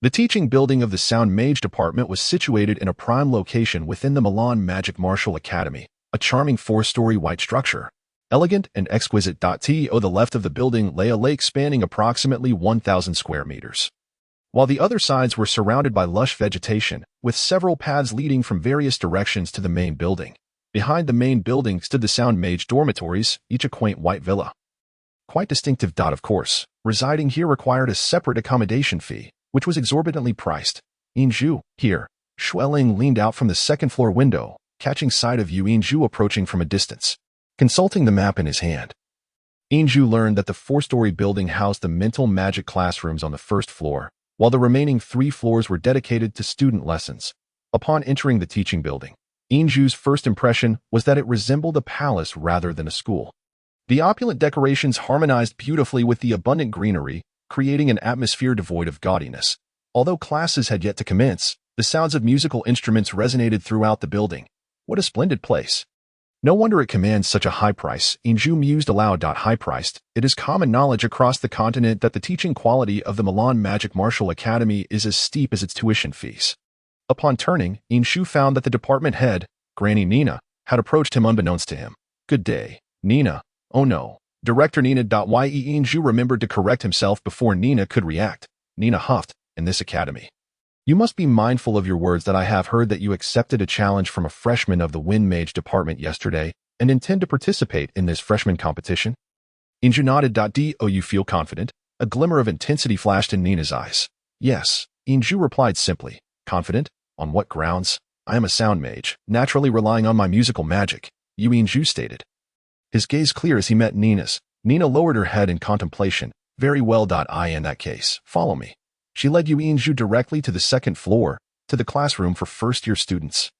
[SPEAKER 1] The teaching building of the Sound Mage Department was situated in a prime location within the Milan Magic Martial Academy, a charming 4-story white structure. Elegant and exquisite. To the left of the building lay a lake spanning approximately 1,000 square meters, while the other sides were surrounded by lush vegetation, with several paths leading from various directions to the main building. Behind the main building stood the Sound Mage dormitories, each a quaint white villa, quite distinctive. Of course, residing here required a separate accommodation fee, which was exorbitantly priced. In-Ju, here. Shueling leaned out from the second-floor window, catching sight of In-Ju approaching from a distance. Consulting the map in his hand, In-Ju learned that the 4-story building housed the mental magic classrooms on the first floor, while the remaining 3 floors were dedicated to student lessons. Upon entering the teaching building, In-Ju's first impression was that it resembled a palace rather than a school. The opulent decorations harmonized beautifully with the abundant greenery, creating an atmosphere devoid of gaudiness. Although classes had yet to commence, the sounds of musical instruments resonated throughout the building. What a splendid place! No wonder it commands such a high price. In-Ju mused aloud. High-priced. It is common knowledge across the continent that the teaching quality of the Milan Magic Martial Academy is as steep as its tuition fees. Upon turning, In-Ju found that the department head, Granny Nina, had approached him unbeknownst to him. "Good day, Nina." "Oh no, Director Nina." In-Ju remembered to correct himself before Nina could react. Nina huffed, "In this academy, you must be mindful of your words. That I have heard that you accepted a challenge from a freshman of the Wind Mage Department yesterday and intend to participate in this freshman competition." In-Ju nodded. "Do you feel confident?" A glimmer of intensity flashed in Nina's eyes. "Yes," In-Ju replied simply. "Confident? On what grounds?" "I am a sound mage, naturally relying on my musical magic," In-Ju stated. His gaze clear as he met Nina's. Nina lowered her head in contemplation. "Very well. In that case, follow me." She led In-Ju directly to the second floor, to the classroom for first-year students.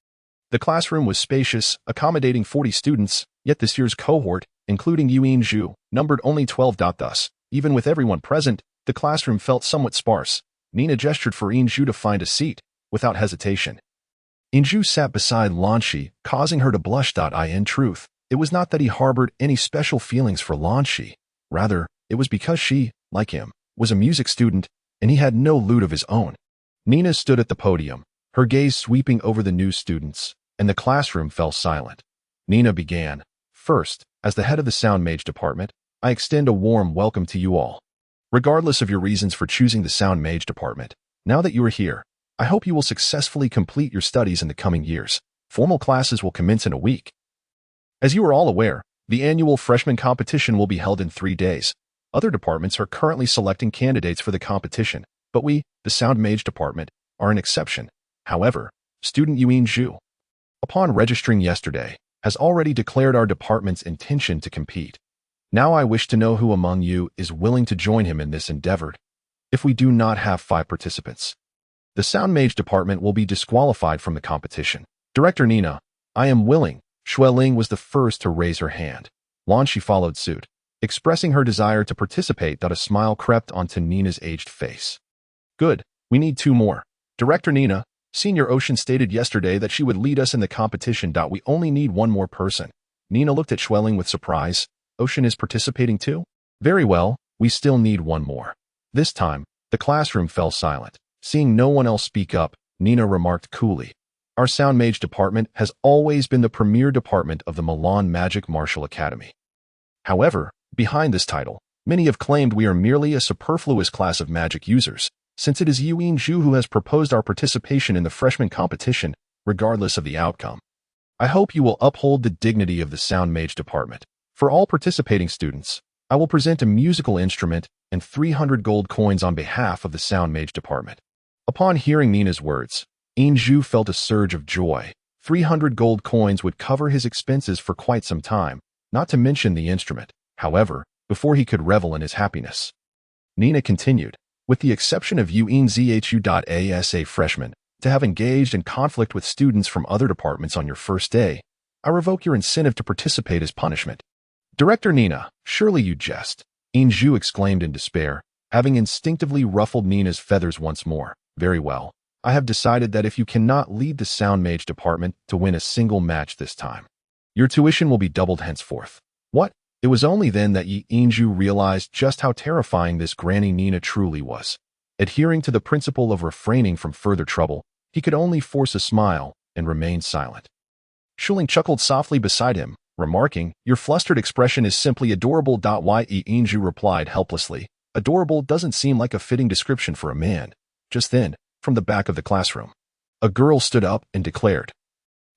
[SPEAKER 1] The classroom was spacious, accommodating 40 students, yet this year's cohort, including In-Ju, numbered only 12. Thus, even with everyone present, the classroom felt somewhat sparse. Nina gestured for In-Ju to find a seat, without hesitation. In-Ju sat beside Longqi, causing her to blush. In truth, it was not that he harbored any special feelings for Longqi. Rather, it was because she, like him, was a music student, and he had no lute of his own. Nina stood at the podium, her gaze sweeping over the new students, and the classroom fell silent. Nina began. "First, as the head of the Sound Mage Department, I extend a warm welcome to you all. Regardless of your reasons for choosing the Sound Mage Department, now that you are here, I hope you will successfully complete your studies in the coming years. Formal classes will commence in a week. As you are all aware, the annual freshman competition will be held in 3 days. Other departments are currently selecting candidates for the competition, but we, the Sound Mage Department, are an exception. However, Student Yuan Zhu, upon registering yesterday, has already declared our department's intention to compete. Now I wish to know who among you is willing to join him in this endeavor. If we do not have 5 participants, the Sound Mage department will be disqualified from the competition. Director Nina, I am willing. Xueling was the first to raise her hand. Longqi followed suit, expressing her desire to participate. A smile crept onto Nina's aged face. Good, we need 2 more. Director Nina, Senior Ocean stated yesterday that she would lead us in the competition. We only need 1 more person. Nina looked at Xueling with surprise. Ocean is participating too? Very well, we still need 1 more. This time, the classroom fell silent. Seeing no one else speak up, Nina remarked coolly, our Sound Mage department has always been the premier department of the Milan Magic Martial Academy. However, behind this title, many have claimed we are merely a superfluous class of magic users, since it is Yuan Zhu who has proposed our participation in the freshman competition, regardless of the outcome. I hope you will uphold the dignity of the Sound Mage department. For all participating students, I will present a musical instrument and 300 gold coins on behalf of the Sound Mage department. Upon hearing Nina's words, Yuan Zhu felt a surge of joy. 300 gold coins would cover his expenses for quite some time, not to mention the instrument, however, before he could revel in his happiness. Nina continued, with the exception of Yuan Zhu as a freshman, to have engaged in conflict with students from other departments on your first day, I revoke your incentive to participate as punishment. Director Nina, surely you jest, Yuan Zhu exclaimed in despair, having instinctively ruffled Nina's feathers once more. Very well. I have decided that if you cannot lead the Sound Mage department to win a single match this time, your tuition will be doubled henceforth. What? It was only then that Yuan Zhu realized just how terrifying this Granny Nina truly was. Adhering to the principle of refraining from further trouble, he could only force a smile and remain silent. Xueling chuckled softly beside him, remarking, your flustered expression is simply adorable. Yuan Zhu replied helplessly, adorable doesn't seem like a fitting description for a man. Just then, from the back of the classroom, a girl stood up and declared,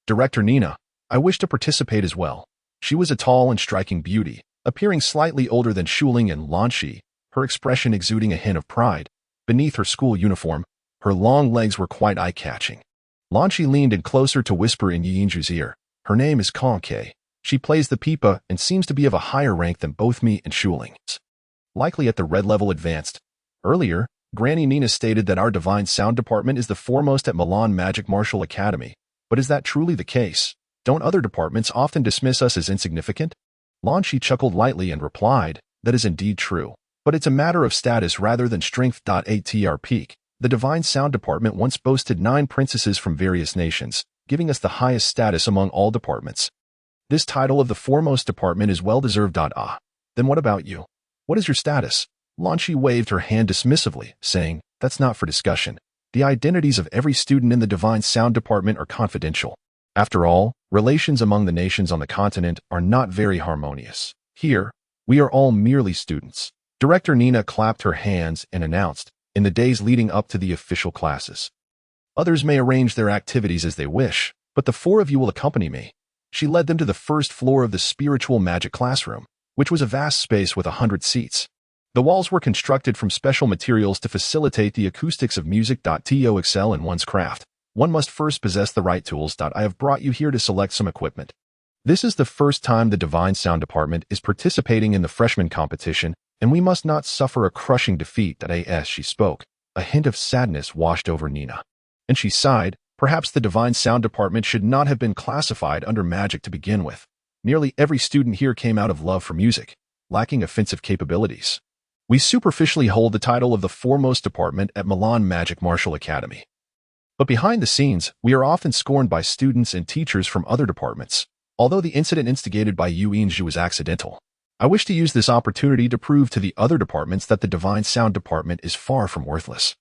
[SPEAKER 1] Director Nina, I wish to participate as well. She was a tall and striking beauty, appearing slightly older than Xueling and Longqi, her expression exuding a hint of pride. Beneath her school uniform, her long legs were quite eye-catching. Longqi leaned in closer to whisper in Yuan Zhu's ear, her name is Longqi. She plays the pipa and seems to be of a higher rank than both me and Xueling. Likely at the red level advanced. Earlier, Granny Nina stated that our Divine Sound department is the foremost at Milan Magic Martial Academy, but is that truly the case? Don't other departments often dismiss us as insignificant? Longqi chuckled lightly and replied, that is indeed true, but it's a matter of status rather than strength. At our peak, the Divine Sound department once boasted 9 princesses from various nations, giving us the highest status among all departments. This title of the foremost department is well-deserved. Then what about you? What is your status? Longqi waved her hand dismissively, saying, that's not for discussion. The identities of every student in the Divine Sound department are confidential. After all, relations among the nations on the continent are not very harmonious. Here, we are all merely students. Director Nina clapped her hands and announced, in the days leading up to the official classes. Others may arrange their activities as they wish, but the 4 of you will accompany me. She led them to the first floor of the spiritual magic classroom, which was a vast space with 100 seats. The walls were constructed from special materials to facilitate the acoustics of music. To excel in one's craft, one must first possess the right tools. I have brought you here to select some equipment. This is the first time the Divine Sound department is participating in the freshman competition, and we must not suffer a crushing defeat. As she spoke, a hint of sadness washed over Nina, and she sighed. Perhaps the Divine Sound department should not have been classified under magic to begin with. Nearly every student here came out of love for music, lacking offensive capabilities. We superficially hold the title of the foremost department at Milan Magic Martial Academy. But behind the scenes, we are often scorned by students and teachers from other departments. Although the incident instigated by Yuan Zhu was accidental, I wish to use this opportunity to prove to the other departments that the Divine Sound department is far from worthless.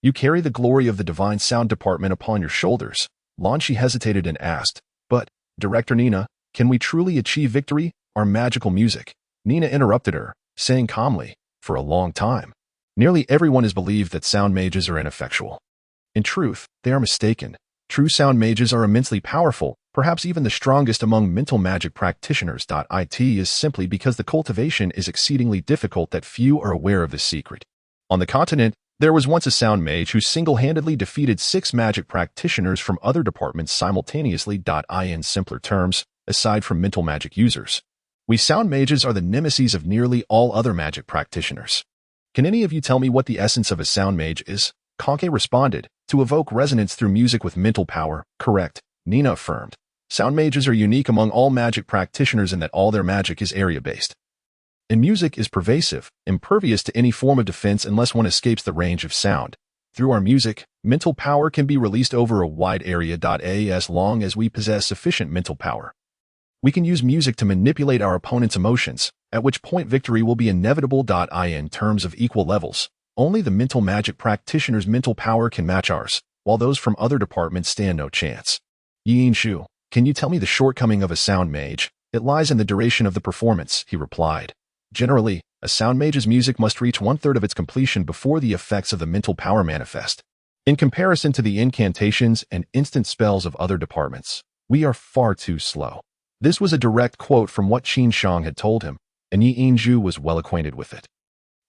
[SPEAKER 1] You carry the glory of the Divine Sound department upon your shoulders. Longqi hesitated and asked, but, Director Nina, can we truly achieve victory? Our magical music. Nina interrupted her, saying calmly, for a long time, nearly everyone has believed that sound mages are ineffectual. In truth, they are mistaken. True sound mages are immensely powerful, perhaps even the strongest among mental magic practitioners. It is simply because the cultivation is exceedingly difficult that few are aware of this secret. On the continent, There was once a sound mage who single-handedly defeated 6 magic practitioners from other departments simultaneously. In simpler terms, aside from mental magic users, we sound mages are the nemesis of nearly all other magic practitioners. Can any of you tell me what the essence of a sound mage is? Longqi responded, to evoke resonance through music with mental power. Correct, Nina affirmed. Sound mages are unique among all magic practitioners in that all their magic is area-based. And music is pervasive, impervious to any form of defense unless one escapes the range of sound. Through our music, mental power can be released over a wide area. As long as we possess sufficient mental power, we can use music to manipulate our opponent's emotions, at which point victory will be inevitable. In terms of equal levels, only the mental magic practitioner's mental power can match ours, while those from other departments stand no chance. Yinshu, can you tell me the shortcoming of a sound mage? It lies in the duration of the performance, he replied. Generally, a sound mage's music must reach 1/3 of its completion before the effects of the mental power manifest. In comparison to the incantations and instant spells of other departments, we are far too slow. This was a direct quote from what Qin Shang had told him, and Yi Yinzhu was well acquainted with it.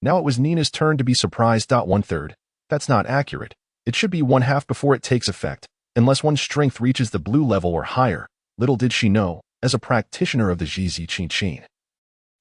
[SPEAKER 1] Now it was Nina's turn to be surprised. 1/3. That's not accurate. It should be 1/2 before it takes effect, unless one's strength reaches the blue level or higher. Little did she know, as a practitioner of the Zhizi Qin,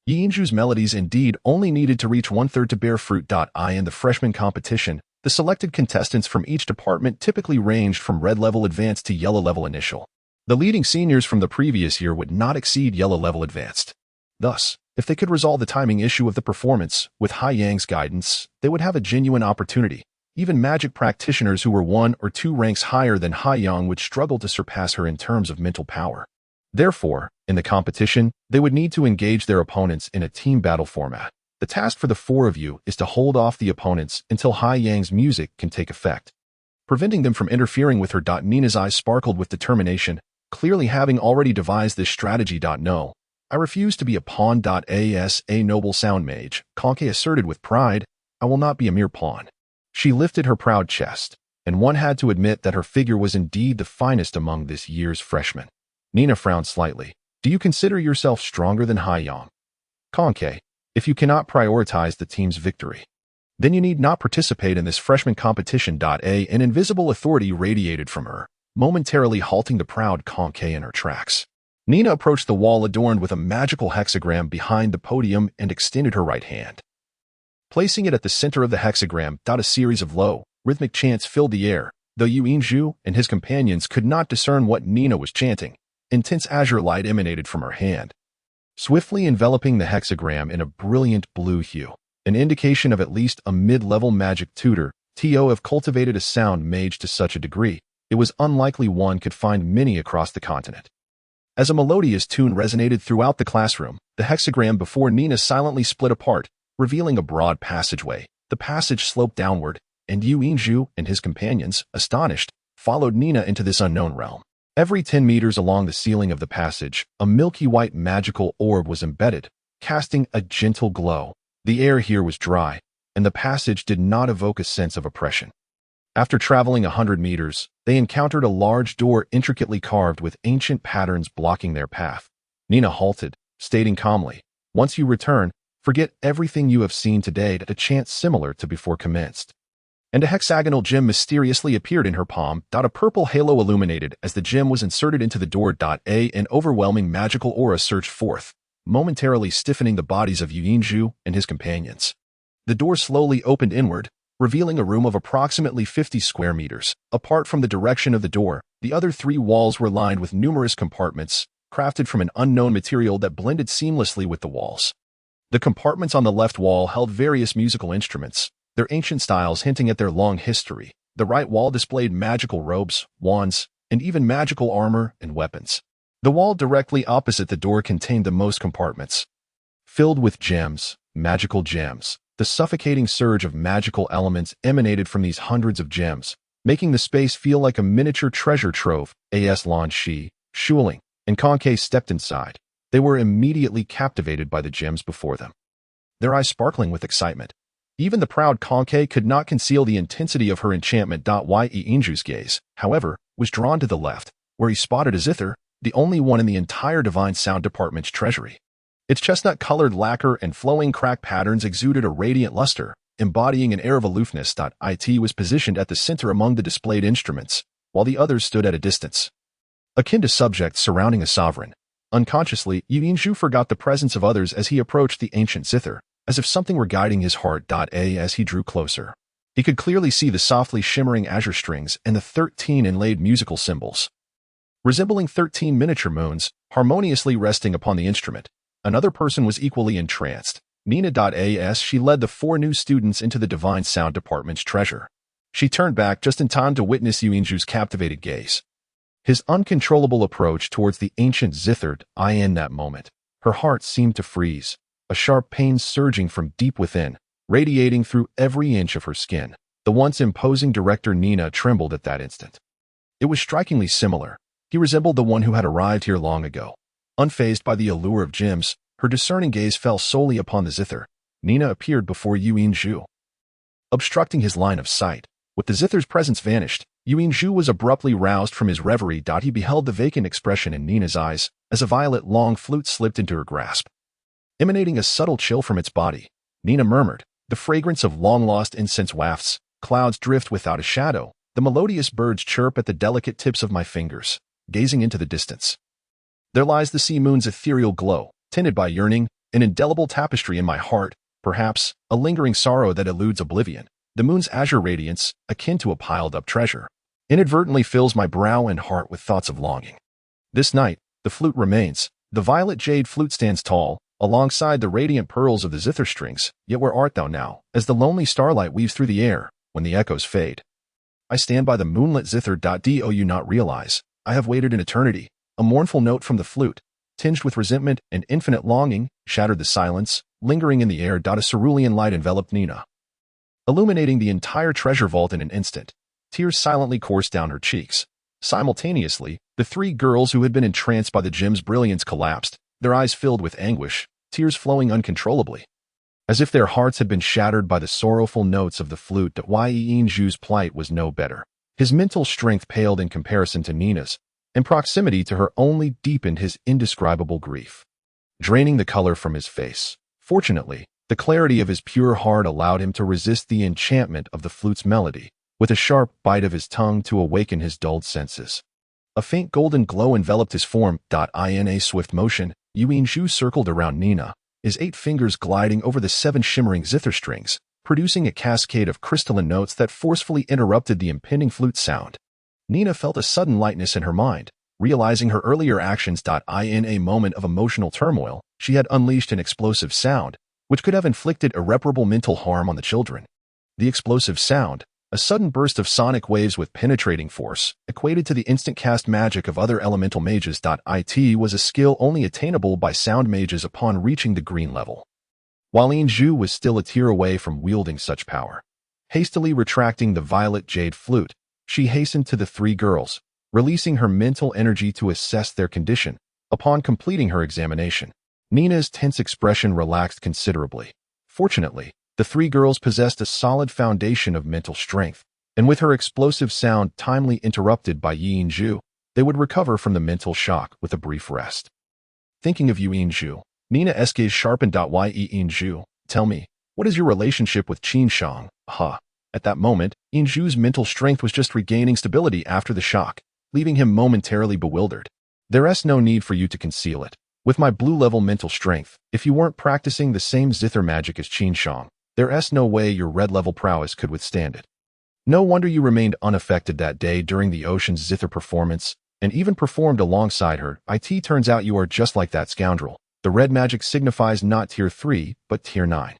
[SPEAKER 1] Yi Yinzhu's melodies indeed only needed to reach 1/3 to bear fruit. In the freshman competition, the selected contestants from each department typically ranged from red level advanced to yellow level initial. The leading seniors from the previous year would not exceed yellow level advanced. Thus, if they could resolve the timing issue of the performance with Hai Yang's guidance, they would have a genuine opportunity. Even magic practitioners who were 1 or 2 ranks higher than Hai Yang would struggle to surpass her in terms of mental power. Therefore, in the competition, they would need to engage their opponents in a team battle format. The task for the 4 of you is to hold off the opponents until Hai Yang's music can take effect, preventing them from interfering with her. Nina's eyes sparkled with determination, clearly having already devised this strategy. No, I refuse to be a pawn. As a noble sound mage, Longqi asserted with pride, I will not be a mere pawn. She lifted her proud chest, and one had to admit that her figure was indeed the finest among this year's freshmen. Nina frowned slightly. Do you consider yourself stronger than Hai Yang? Longqi, if you cannot prioritize the team's victory, then you need not participate in this freshman competition. An invisible authority radiated from her, momentarily halting the proud Longqi in her tracks. Nina approached the wall adorned with a magical hexagram behind the podium and extended her right hand. Placing it at the center of the hexagram, a series of low, rhythmic chants filled the air. Though Yu Yinzhu and his companions could not discern what Nina was chanting, intense azure light emanated from her hand, swiftly enveloping the hexagram in a brilliant blue hue, an indication of at least a mid-level magic tutor. To have cultivated a sound mage to such a degree, it was unlikely one could find many across the continent. As a melodious tune resonated throughout the classroom, the hexagram before Nina silently split apart, revealing a broad passageway. The passage sloped downward, and Yu Yinzhu and his companions, astonished, followed Nina into this unknown realm. Every 10 meters along the ceiling of the passage, a milky white magical orb was embedded, casting a gentle glow. The air here was dry, and the passage did not evoke a sense of oppression. After traveling 100 meters, they encountered a large door intricately carved with ancient patterns blocking their path. Nina halted, stating calmly, once you return, forget everything you have seen today. A chant similar to before commenced, and a hexagonal gem mysteriously appeared in her palm. A purple halo illuminated as the gem was inserted into the door. An overwhelming magical aura surged forth, momentarily stiffening the bodies of Yu Yinzhu and his companions. The door slowly opened inward, revealing a room of approximately 50 square meters. Apart from the direction of the door, the other 3 walls were lined with numerous compartments, crafted from an unknown material that blended seamlessly with the walls. The compartments on the left wall held various musical instruments, their ancient styles hinting at their long history. The right wall displayed magical robes, wands, and even magical armor and weapons. The wall directly opposite the door contained the most compartments, filled with gems, magical gems. The suffocating surge of magical elements emanated from these hundreds of gems, making the space feel like a miniature treasure trove. As Longqi, Shuling, and Longqi stepped inside, they were immediately captivated by the gems before them, their eyes sparkling with excitement. Even the proud Longqi could not conceal the intensity of her enchantment. Yi Yinzhu's gaze, however, was drawn to the left, where he spotted a zither, the only one in the entire Divine Sound Department's treasury. Its chestnut-colored lacquer and flowing crack patterns exuded a radiant luster, embodying an air of aloofness. It was positioned at the center among the displayed instruments, while the others stood at a distance. Akin to subjects surrounding a sovereign, unconsciously, Yuanzhu forgot the presence of others as he approached the ancient zither, as if something were guiding his heart. As he drew closer, he could clearly see the softly shimmering azure strings and the 13 inlaid musical symbols, resembling 13 miniature moons, harmoniously resting upon the instrument. Another person was equally entranced, Nina. As she led the 4 new students into the divine sound department's treasure. She turned back just in time to witness Yuanzhu's captivated gaze. His uncontrollable approach towards the ancient zither. In that moment, her heart seemed to freeze, a sharp pain surging from deep within, radiating through every inch of her skin. The once imposing director Nina trembled at that instant. It was strikingly similar. He resembled the one who had arrived here long ago. Unfazed by the allure of gems, her discerning gaze fell solely upon the zither. Nina appeared before Yuanzhu, obstructing his line of sight. With the zither's presence vanished, Yuanzhu was abruptly roused from his reverie. He beheld the vacant expression in Nina's eyes as a violet long flute slipped into her grasp. Emanating a subtle chill from its body, Nina murmured, "The fragrance of long-lost incense wafts, clouds drift without a shadow, the melodious birds chirp at the delicate tips of my fingers." Gazing into the distance, there lies the sea moon's ethereal glow, tinted by yearning, an indelible tapestry in my heart, perhaps a lingering sorrow that eludes oblivion. The moon's azure radiance, akin to a piled-up treasure, inadvertently fills my brow and heart with thoughts of longing. This night, the flute remains. The violet jade flute stands tall, alongside the radiant pearls of the zither strings. Yet where art thou now, as the lonely starlight weaves through the air, when the echoes fade? I stand by the moonlit zither. Do you not realize? I have waited an eternity. A mournful note from the flute, tinged with resentment and infinite longing, shattered the silence, lingering in the air. A cerulean light enveloped Nina, illuminating the entire treasure vault in an instant. Tears silently coursed down her cheeks. Simultaneously, the 3 girls who had been entranced by the gem's brilliance collapsed, their eyes filled with anguish, tears flowing uncontrollably, as if their hearts had been shattered by the sorrowful notes of the flute. Yuanzhu's plight was no better. His mental strength paled in comparison to Nina's, and proximity to her only deepened his indescribable grief, draining the color from his face. Fortunately, the clarity of his pure heart allowed him to resist the enchantment of the flute's melody, with a sharp bite of his tongue to awaken his dulled senses. A faint golden glow enveloped his form. In a swift motion, Yuanzhu circled around Nina, his 8 fingers gliding over the 7 shimmering zither strings, producing a cascade of crystalline notes that forcefully interrupted the impending flute sound. Nina felt a sudden lightness in her mind, realizing her earlier actions. In a moment of emotional turmoil, she had unleashed an explosive sound, which could have inflicted irreparable mental harm on the children. The explosive sound, a sudden burst of sonic waves with penetrating force, equated to the instant cast magic of other elemental mages. It was a skill only attainable by sound mages upon reaching the green level. While Yuanzhu was still a tear away from wielding such power, hastily retracting the violet jade flute, she hastened to the 3 girls, releasing her mental energy to assess their condition. Upon completing her examination, Nina's tense expression relaxed considerably. Fortunately, the 3 girls possessed a solid foundation of mental strength, and with her explosive sound timely interrupted by Yuanzhu, they would recover from the mental shock with a brief rest. Thinking of Yuanzhu, Nina's gaze sharpened. Yuanzhu, tell me, what is your relationship with Qin Shang? At that moment, Yuanzhu's mental strength was just regaining stability after the shock, leaving him momentarily bewildered. There's no need for you to conceal it. With my blue-level mental strength, if you weren't practicing the same zither magic as Qin Shang, there's no way your red-level prowess could withstand it. No wonder you remained unaffected that day during the ocean's zither performance, and even performed alongside her. It turns out you are just like that scoundrel. The red magic signifies not tier 3, but tier 9.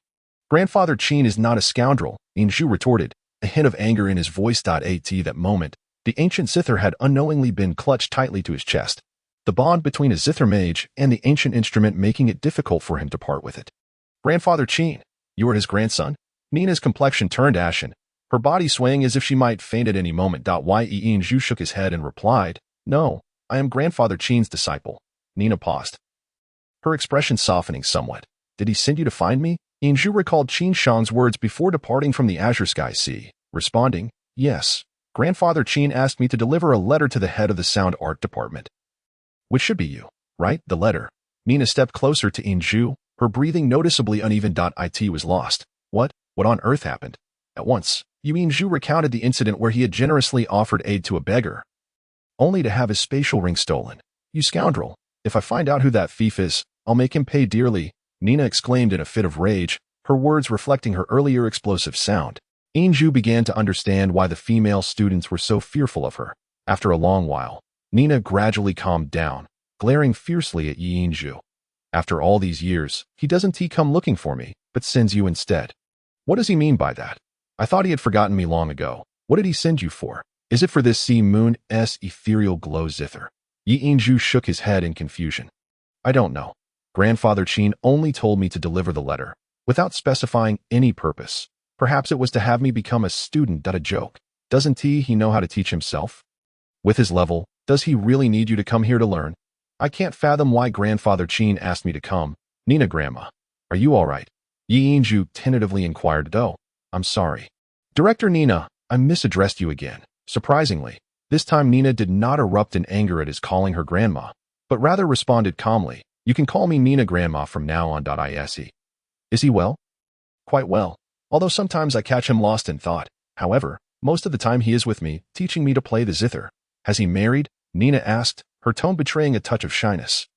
[SPEAKER 1] Grandfather Qin is not a scoundrel, Yuanzhu retorted, a hint of anger in his voice. At that moment, the ancient zither had unknowingly been clutched tightly to his chest, the bond between a zither mage and the ancient instrument making it difficult for him to part with it. Grandfather Qin, you are his grandson? Nina's complexion turned ashen, her body swaying as if she might faint at any moment. Yuanzhu shook his head and replied, No, I am Grandfather Qin's disciple. Nina paused, her expression softening somewhat. Did he send you to find me? Yuanzhu recalled Qin Shang's words before departing from the Azure Sky Sea, responding, Yes, Grandfather Qin asked me to deliver a letter to the head of the sound art department. Which should be you, right? The letter. Nina stepped closer to Yuanzhu, her breathing noticeably uneven. It was lost. What What on earth happened? At once, Yuanzhu recounted the incident where he had generously offered aid to a beggar, only to have his spatial ring stolen. You scoundrel! If I find out who that thief is, I'll make him pay dearly, Nina exclaimed in a fit of rage, her words reflecting her earlier explosive sound. Yuanzhu began to understand why the female students were so fearful of her. After a long while, Nina gradually calmed down, glaring fiercely at Yuanzhu. After all these years, he doesn't come looking for me, but sends you instead. What does he mean by that? I thought he had forgotten me long ago. What did he send you for? Is it for this sea moon's ethereal glow zither? Yuanzhu shook his head in confusion. I don't know. Grandfather Qin only told me to deliver the letter, without specifying any purpose. Perhaps it was to have me become a student. A joke. Doesn't he know how to teach himself? With his level, does he really need you to come here to learn? I can't fathom why Grandfather Qin asked me to come. Nina, Grandma, are you all right? Yuanzhu tentatively inquired. Oh, I'm sorry. Director Nina, I misaddressed you again. Surprisingly, this time Nina did not erupt in anger at his calling her grandma, but rather responded calmly. You can call me Nina Grandma from now on. Is he well? Quite well, although sometimes I catch him lost in thought. However, most of the time he is with me, teaching me to play the zither. Has he married? Nina asked, her tone betraying a touch of shyness.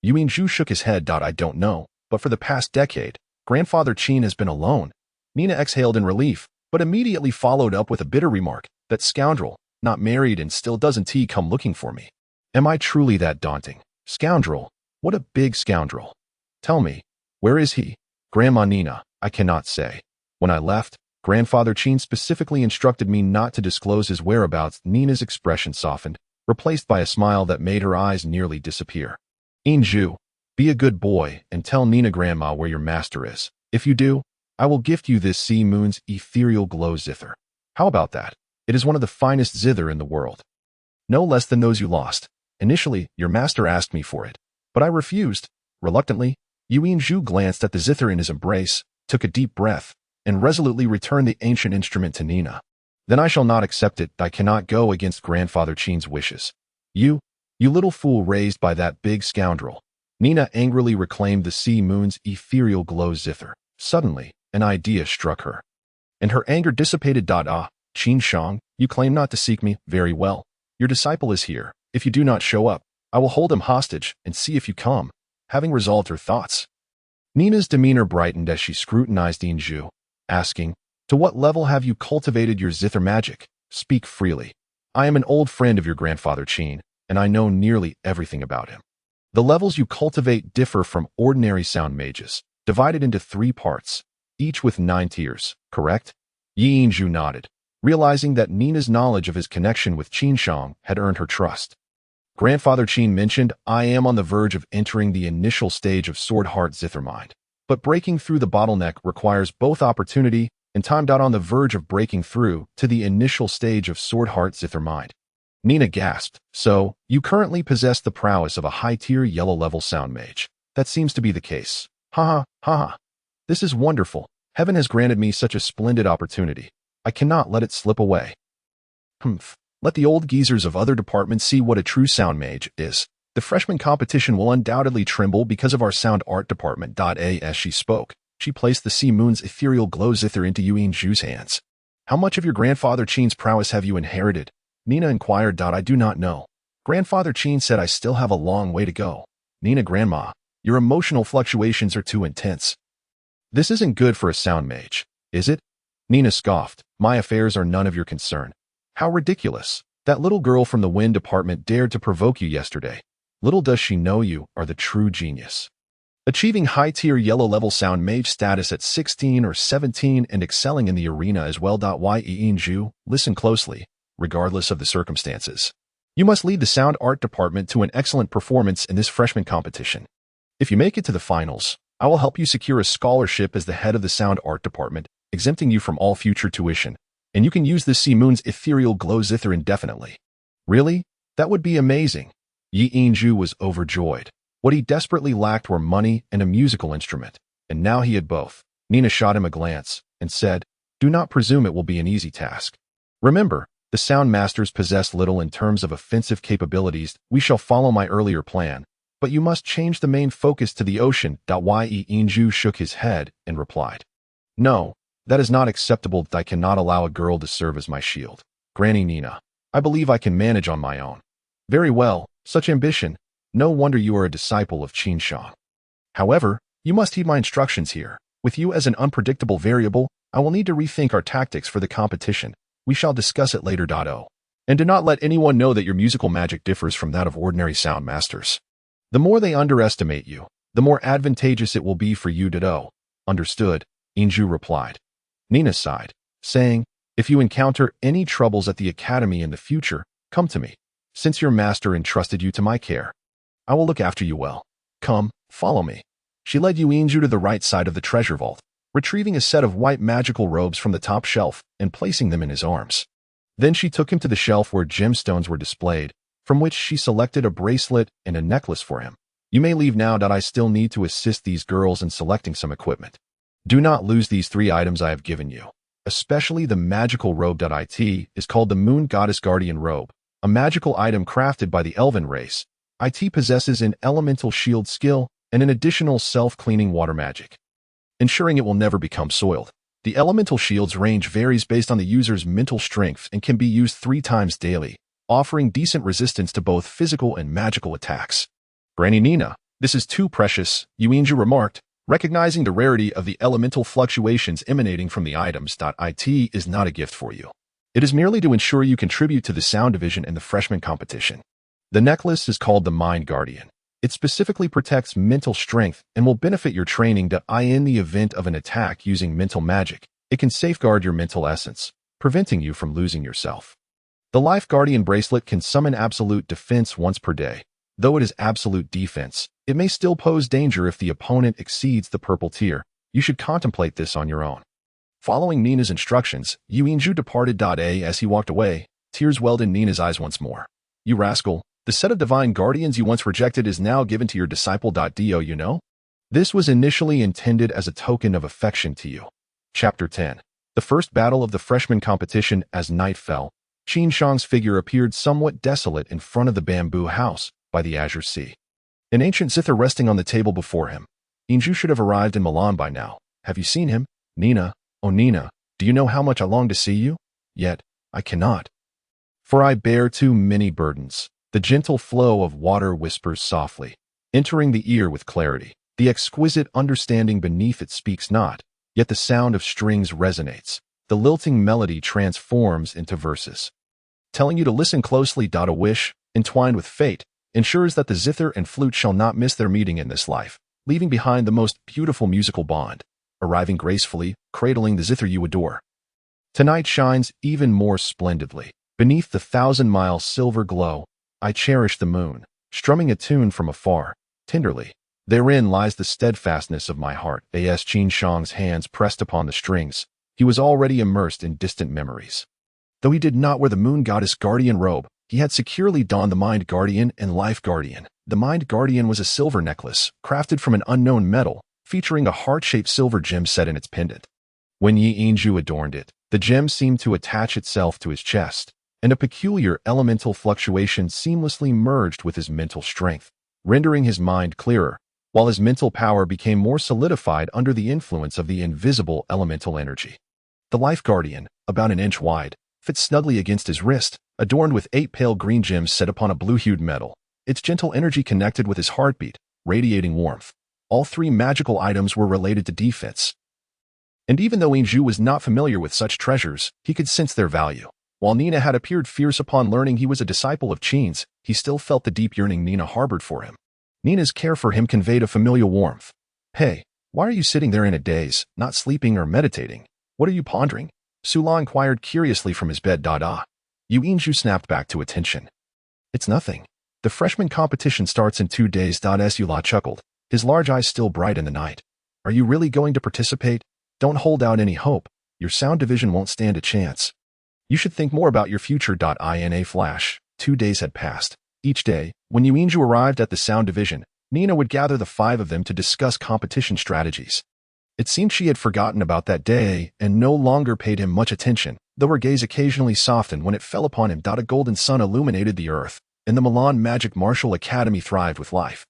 [SPEAKER 1] Yuanzhu shook his head. I don't know, but for the past decade, Grandfather Qin has been alone. Nina exhaled in relief, but immediately followed up with a bitter remark. That scoundrel, not married and still doesn't come looking for me. Am I truly that daunting? Scoundrel? What a big scoundrel. Tell me, where is he? Grandma Nina, I cannot say. When I left, Grandfather Qin specifically instructed me not to disclose his whereabouts. Nina's expression softened, replaced by a smile that made her eyes nearly disappear. Yuanzhu, be a good boy and tell Nina Grandma where your master is. If you do, I will gift you this sea moon's ethereal glow zither. How about that? It is one of the finest zither in the world. No less than those you lost. Initially, your master asked me for it, but I refused. Reluctantly, Yuanzhu glanced at the zither in his embrace, took a deep breath, and resolutely returned the ancient instrument to Nina. Then I shall not accept it. I cannot go against Grandfather Qin's wishes. You little fool raised by that big scoundrel. Nina angrily reclaimed the sea moon's ethereal glow zither. Suddenly, an idea struck her, and her anger dissipated. Qin Shang, you claim not to seek me. Very well. Your disciple is here. If you do not show up, I will hold him hostage and see if you come. Having resolved her thoughts, Nina's demeanor brightened as she scrutinized Yuanzhu, asking, to what level have you cultivated your zither magic? Speak freely. I am an old friend of your Grandfather Qin, and I know nearly everything about him. The levels you cultivate differ from ordinary sound mages, divided into 3 parts, each with 9 tiers, correct? Yuanzhu nodded, realizing that Nina's knowledge of his connection with Qin Shang had earned her trust. Grandfather Qin mentioned, I am on the verge of entering the initial stage of Sword Heart Zither Mind, but breaking through the bottleneck requires both opportunity and time. On the verge of breaking through to the initial stage of Sword Heart Zither Mind. Nina gasped. So, you currently possess the prowess of a high-tier yellow-level sound mage. That seems to be the case. Ha ha. This is wonderful. Heaven has granted me such a splendid opportunity. I cannot let it slip away. Let the old geezers of other departments see what a true sound mage is. The freshman competition will undoubtedly tremble because of our sound art department. As she spoke, she placed the sea moon's ethereal glow zither into Yuanzhu's hands. How much of your Grandfather Qin's prowess have you inherited? Nina inquired. I do not know. Grandfather Qin said I still have a long way to go. Nina Grandma, your emotional fluctuations are too intense. This isn't good for a sound mage, is it? Nina scoffed. My affairs are none of your concern. How ridiculous. That little girl from the wind department dared to provoke you yesterday. Little does she know you are the true genius. Achieving high-tier yellow-level sound mage status at 16 or 17 and excelling in the arena as well. Yuanzhu, listen closely, regardless of the circumstances. You must lead the sound art department to an excellent performance in this freshman competition. If you make it to the finals, I will help you secure a scholarship as the head of the sound art department, exempting you from all future tuition, and you can use this sea moon's ethereal glow zither indefinitely. Really? That would be amazing. Yuanzhu was overjoyed. What he desperately lacked were money and a musical instrument, and now he had both. Nina shot him a glance and said, do not presume it will be an easy task. Remember, the sound masters possess little in terms of offensive capabilities. We shall follow my earlier plan, but you must change the main focus to the ocean. Yuanzhu shook his head and replied, no, That is not acceptable. I cannot allow a girl to serve as my shield. Granny Nina, I believe I can manage on my own. Very well, such ambition. No wonder you are a disciple of Qin Shang. However, you must heed my instructions here. With you as an unpredictable variable, I will need to rethink our tactics for the competition. We shall discuss it later. And do not let anyone know that your musical magic differs from that of ordinary sound masters. The more they underestimate you, the more advantageous it will be for you. Understood, Inju replied. Nina sighed, saying, if you encounter any troubles at the academy in the future, come to me. Since your master entrusted you to my care, I will look after you well. Come, follow me. She led Inju to the right side of the treasure vault, retrieving a set of white magical robes from the top shelf and placing them in his arms. Then she took him to the shelf where gemstones were displayed, from which she selected a bracelet and a necklace for him. You may leave now. I still need to assist these girls in selecting some equipment. Do not lose these 3 items I have given you, especially the magical robe. It is called the Moon Goddess Guardian Robe, a magical item crafted by the Elven race. It possesses an elemental shield skill and an additional self-cleaning water magic, ensuring it will never become soiled. The elemental shield's range varies based on the user's mental strength and can be used 3 times daily, offering decent resistance to both physical and magical attacks. Granny Nina, this is too precious, Inju remarked, recognizing the rarity of the elemental fluctuations emanating from the items. It is not a gift for you. It is merely to ensure you contribute to the sound division in the freshman competition. The necklace is called the Mind Guardian. It specifically protects mental strength and will benefit your training. In the event of an attack using mental magic, it can safeguard your mental essence, preventing you from losing yourself. The Life Guardian bracelet can summon absolute defense once per day. Though it is absolute defense, it may still pose danger if the opponent exceeds the purple tier. You should contemplate this on your own. Following Nina's instructions, Inju departed. As he walked away, tears welled in Nina's eyes once more. You rascal. The set of divine guardians you once rejected is now given to your disciple. You know? This was initially intended as a token of affection to you. Chapter 10. The first battle of the freshman competition. As night fell, Qin Shang's figure appeared somewhat desolate in front of the bamboo house by the Azure Sea. An ancient zither resting on the table before him. Inju should have arrived in Milan by now. Have you seen him? Nina, oh Nina, do you know how much I long to see you? Yet, I cannot. For I bear too many burdens. The gentle flow of water whispers softly, entering the ear with clarity. The exquisite understanding beneath it speaks not, yet the sound of strings resonates. The lilting melody transforms into verses, telling you to listen closely. A wish, entwined with fate, ensures that the zither and flute shall not miss their meeting in this life, leaving behind the most beautiful musical bond, arriving gracefully, cradling the zither you adore. Tonight shines even more splendidly. Beneath the 1,000-mile silver glow, I cherish the moon, strumming a tune from afar, tenderly. Therein lies the steadfastness of my heart. As Qin Shang's hands pressed upon the strings, he was already immersed in distant memories. Though he did not wear the Moon Goddess Guardian robe, he had securely donned the Mind Guardian and Life Guardian. The Mind Guardian was a silver necklace, crafted from an unknown metal, featuring a heart-shaped silver gem set in its pendant. When Inju adorned it, the gem seemed to attach itself to his chest, and a peculiar elemental fluctuation seamlessly merged with his mental strength, rendering his mind clearer, while his mental power became more solidified under the influence of the invisible elemental energy. The Life Guardian, about an inch wide, fit snugly against his wrist, adorned with 8 pale green gems set upon a blue-hued metal. Its gentle energy connected with his heartbeat, radiating warmth. All 3 magical items were related to defense. And even though Inju was not familiar with such treasures, he could sense their value. While Nina had appeared fierce upon learning he was a disciple of Qin's, he still felt the deep yearning Nina harbored for him. Nina's care for him conveyed a familial warmth. Hey, why are you sitting there in a daze, not sleeping or meditating? What are you pondering? Sula inquired curiously from his bed. Inju snapped back to attention. It's nothing. The freshman competition starts in 2 days. Sula chuckled, his large eyes still bright in the night. Are you really going to participate? Don't hold out any hope. Your sound division won't stand a chance. You should think more about your future. In a flash, 2 days had passed. Each day, when Inju arrived at the sound division, Nina would gather the 5 of them to discuss competition strategies. It seemed she had forgotten about that day and no longer paid him much attention, though her gaze occasionally softened when it fell upon him. A golden sun illuminated the earth, and the Milan Magic Martial Academy thrived with life,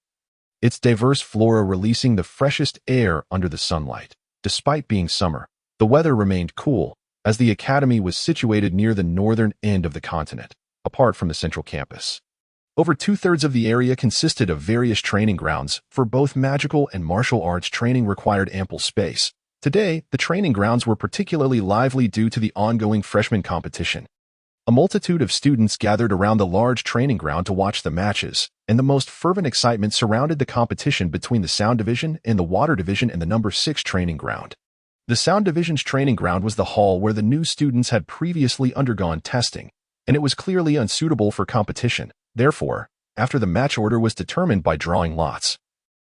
[SPEAKER 1] its diverse flora releasing the freshest air under the sunlight. Despite being summer, The weather remained cool, as the academy was situated near the northern end of the continent, apart from the central campus. Over two-thirds of the area consisted of various training grounds. For both magical and martial arts training required ample space. Today, the training grounds were particularly lively due to the ongoing freshman competition. A multitude of students gathered around the large training ground to watch the matches, and the most fervent excitement surrounded the competition between the Sound Division and the Water Division in the number 6 training ground. The Sound Division's training ground was the hall where the new students had previously undergone testing, and it was clearly unsuitable for competition. Therefore, after the match order was determined by drawing lots,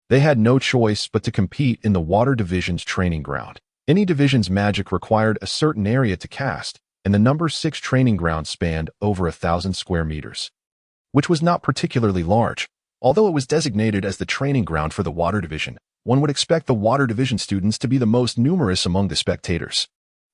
[SPEAKER 1] they had no choice but to compete in the Water Division's training ground. Any division's magic required a certain area to cast, and the number 6 training ground spanned over 1,000 square meters, which was not particularly large. Although it was designated as the training ground for the Water Division, one would expect the Water Division students to be the most numerous among the spectators.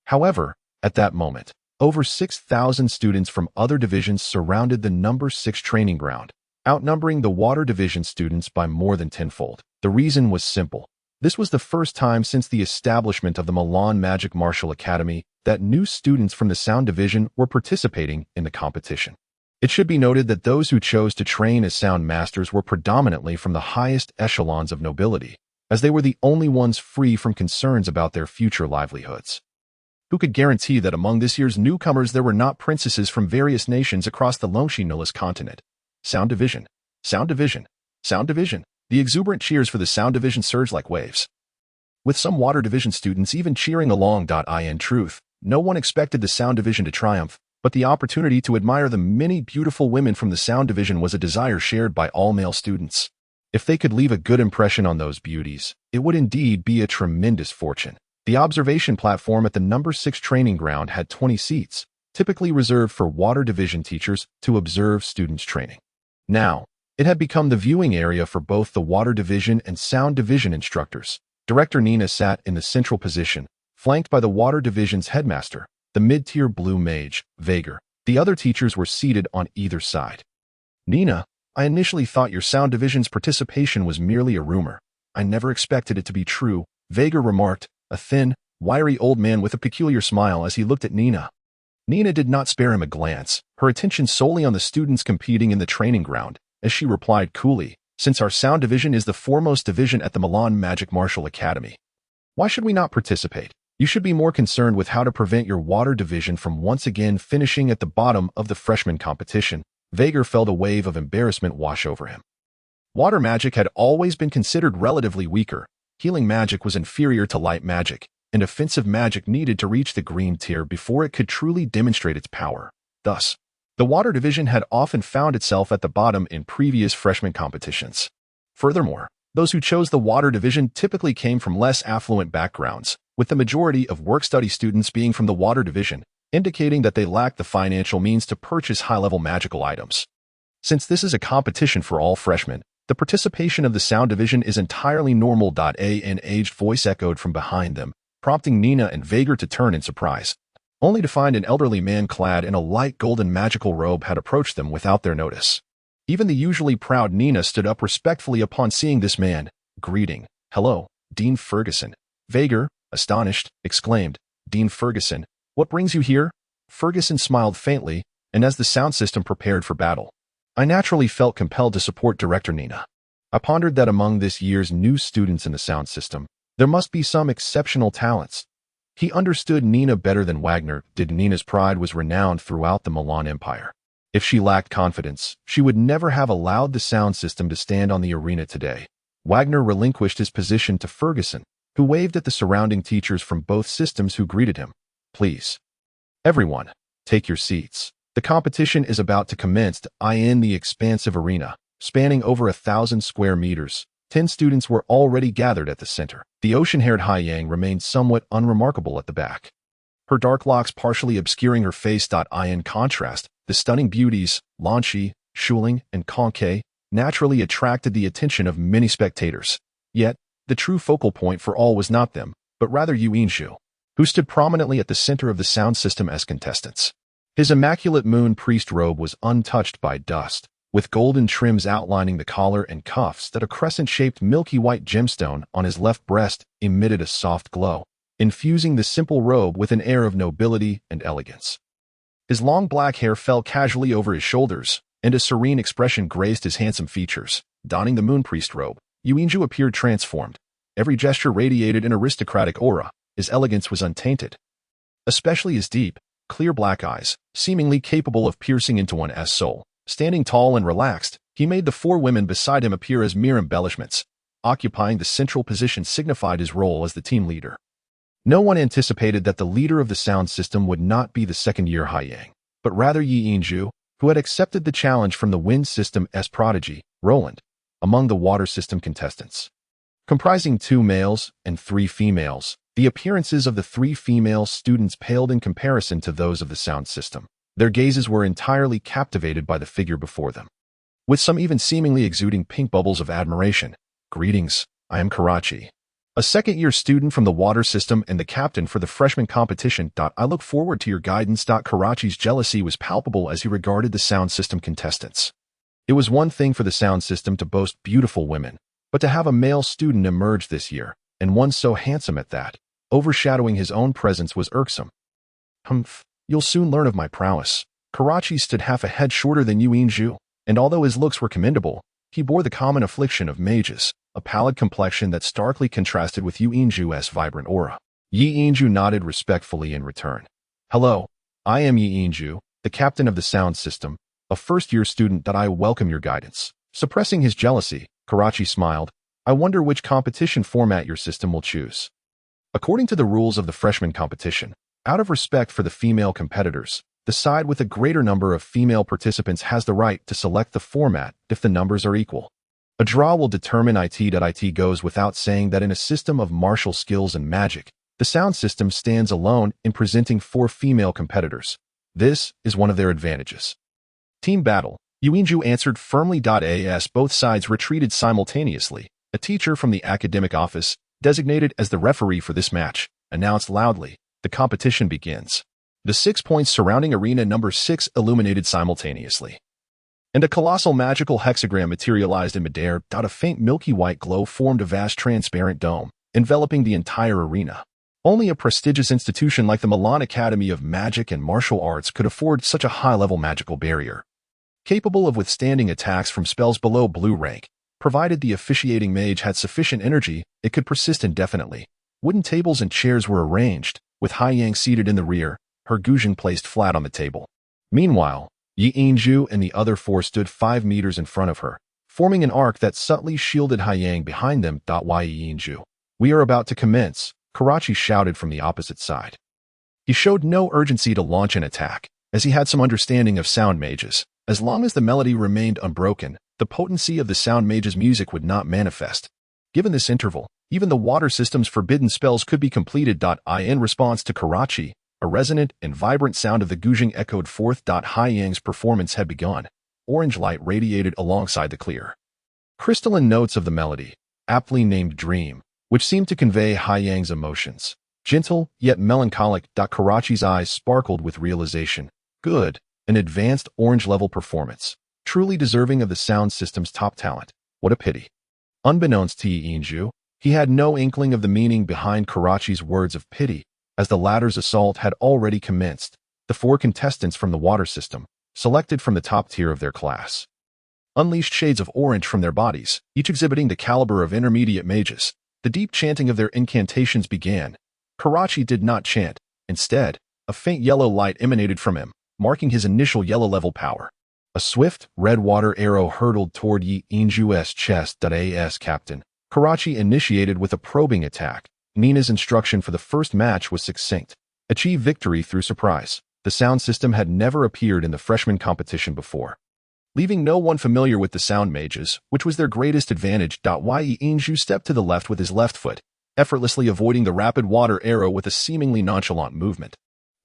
[SPEAKER 1] However, at that moment, over 6,000 students from other divisions surrounded the number 6 training ground, outnumbering the Water Division students by more than tenfold. The reason was simple. This was the first time since the establishment of the Milan Magic Martial Academy that new students from the Sound Division were participating in the competition. It should be noted that those who chose to train as Sound Masters were predominantly from the highest echelons of nobility, as they were the only ones free from concerns about their future livelihoods. Who could guarantee that among this year's newcomers there were not princesses from various nations across the Longqi Nusi continent? Sound Division, Sound Division, Sound Division. The exuberant cheers for the Sound Division surged like waves, with some Water Division students even cheering along. In truth, no one expected the Sound Division to triumph, but the opportunity to admire the many beautiful women from the Sound Division was a desire shared by all male students. If they could leave a good impression on those beauties, it would indeed be a tremendous fortune. The observation platform at the number 6 training ground had 20 seats, typically reserved for Water Division teachers to observe students training. Now, it had become the viewing area for both the Water Division and Sound Division instructors. Director Nina sat in the central position, flanked by the Water Division's headmaster, the mid-tier blue mage, Vhagar. The other teachers were seated on either side. Nina, I initially thought your Sound Division's participation was merely a rumor. I never expected it to be true, Vhagar remarked, a thin, wiry old man with a peculiar smile as he looked at Nina. Nina did not spare him a glance, her attention solely on the students competing in the training ground, as she replied coolly, since our Sound Division is the foremost division at the Milan Magic Martial Academy, why should we not participate? You should be more concerned with how to prevent your Water Division from once again finishing at the bottom of the freshman competition. Vhagar felt a wave of embarrassment wash over him. Water magic had always been considered relatively weaker. Healing magic was inferior to light magic, and offensive magic needed to reach the green tier before it could truly demonstrate its power. Thus, the Water Division had often found itself at the bottom in previous freshman competitions. Furthermore, those who chose the Water Division typically came from less affluent backgrounds, with the majority of work-study students being from the Water Division, indicating that they lacked the financial means to purchase high-level magical items. Since this is a competition for all freshmen, the participation of the Sound Division is entirely normal. An aged voice echoed from behind them, prompting Nina and Vhagar to turn in surprise, only to find an elderly man clad in a light golden magical robe had approached them without their notice. Even the usually proud Nina stood up respectfully upon seeing this man, greeting, "Hello, Dean Ferguson." Vhagar, astonished, exclaimed, "Dean Ferguson, what brings you here?" Ferguson smiled faintly, and as the sound system prepared for battle, I naturally felt compelled to support Director Nina. I pondered that among this year's new students in the sound system, there must be some exceptional talents. He understood Nina better than Wagner did. Nina's pride was renowned throughout the Milan Empire. If she lacked confidence, she would never have allowed the sound system to stand on the arena today. Wagner relinquished his position to Ferguson, who waved at the surrounding teachers from both systems who greeted him. Please, everyone, take your seats. The competition is about to commence. In the expansive arena, spanning over 1,000 square meters, 10 students were already gathered at the center. The ocean-haired Hai Yang remained somewhat unremarkable at the back, her dark locks partially obscuring her face. In contrast, the stunning beauties, Longqi, Shuling, and Longqi, naturally attracted the attention of many spectators. Yet, the true focal point for all was not them, but rather Yuanzhu, who stood prominently at the center of the sound system as contestants. His immaculate moon priest robe was untouched by dust, with golden trims outlining the collar and cuffs that a crescent-shaped milky white gemstone on his left breast emitted a soft glow. infusing the simple robe with an air of nobility and elegance. His long black hair fell casually over his shoulders, and a serene expression graced his handsome features. Donning the moon priest robe, Yuinju appeared transformed. Every gesture radiated an aristocratic aura. His elegance was untainted. Especially his deep, clear black eyes, seemingly capable of piercing into one's soul. Standing tall and relaxed, he made the four women beside him appear as mere embellishments. Occupying the central position signified his role as the team leader. No one anticipated that the leader of the sound system would not be the second-year Haiyang, but rather Yuinju, who had accepted the challenge from the wind system's prodigy, Roland, among the water system contestants. Comprising 2 males and 3 females, the appearances of the 3 female students paled in comparison to those of the sound system. Their gazes were entirely captivated by the figure before them, with some even seemingly exuding pink bubbles of admiration. Greetings, I am Karachi, a second-year student from the water system and the captain for the freshman competition. I look forward to your guidance. Karachi's jealousy was palpable as he regarded the sound system contestants. It was one thing for the sound system to boast beautiful women, but to have a male student emerge this year, and one so handsome at that, overshadowing his own presence was irksome. Humph, you'll soon learn of my prowess. Karachi stood half a head shorter than Yuinju, and although his looks were commendable, he bore the common affliction of mages, a pallid complexion that starkly contrasted with Yuinju's vibrant aura. Yuinju nodded respectfully in return. Hello, I am Yuinju, the captain of the sound system, a first-year student. I welcome your guidance. Suppressing his jealousy, Karachi smiled. I wonder which competition format your system will choose. According to the rules of the freshman competition, out of respect for the female competitors, the side with a greater number of female participants has the right to select the format if the numbers are equal. A draw will determine it. It goes without saying that in a system of martial skills and magic, the sound system stands alone in presenting 4 female competitors. This is one of their advantages. Team battle. Yuinju answered firmly. As both sides retreated simultaneously, a teacher from the academic office, designated as the referee for this match, announced loudly, the competition begins. The 6 points surrounding arena number 6 illuminated simultaneously, and a colossal magical hexagram materialized in midair. A faint milky white glow formed a vast transparent dome, enveloping the entire arena. Only a prestigious institution like the Milan Academy of Magic and Martial Arts could afford such a high-level magical barrier, capable of withstanding attacks from spells below blue rank. Provided the officiating mage had sufficient energy, it could persist indefinitely. Wooden tables and chairs were arranged, with Haiyang seated in the rear, her guzheng placed flat on the table. Meanwhile, Yuinju and the other 4 stood 5 meters in front of her, forming an arc that subtly shielded Haiyang behind them. Why Yuinju? We are about to commence, Karachi shouted from the opposite side. He showed no urgency to launch an attack, as he had some understanding of sound mages. As long as the melody remained unbroken, the potency of the sound mage's music would not manifest. Given this interval, even the water system's forbidden spells could be completed. In response to Karachi, a resonant and vibrant sound of the guzheng echoed forth. Haiyang's performance had begun. Orange light radiated alongside the clear, crystalline notes of the melody, aptly named Dream, which seemed to convey Haiyang's emotions. Gentle, yet melancholic. Karachi's eyes sparkled with realization. Good, an advanced orange-level performance, truly deserving of the sound system's top talent. What a pity. Unbeknownst to Yuinju, he had no inkling of the meaning behind Karachi's words of pity, as the latter's assault had already commenced. The 4 contestants from the water system, selected from the top tier of their class, unleashed shades of orange from their bodies, each exhibiting the caliber of intermediate mages. The deep chanting of their incantations began. Karachi did not chant. Instead, a faint yellow light emanated from him, marking his initial yellow-level power. A swift, red water arrow hurtled toward Yuinju's chest. As captain, Karachi initiated with a probing attack. Nina's instruction for the first match was succinct. Achieve victory through surprise. The sound system had never appeared in the freshman competition before, leaving no one familiar with the sound mages, which was their greatest advantage. Yuinju stepped to the left with his left foot, effortlessly avoiding the rapid water arrow with a seemingly nonchalant movement.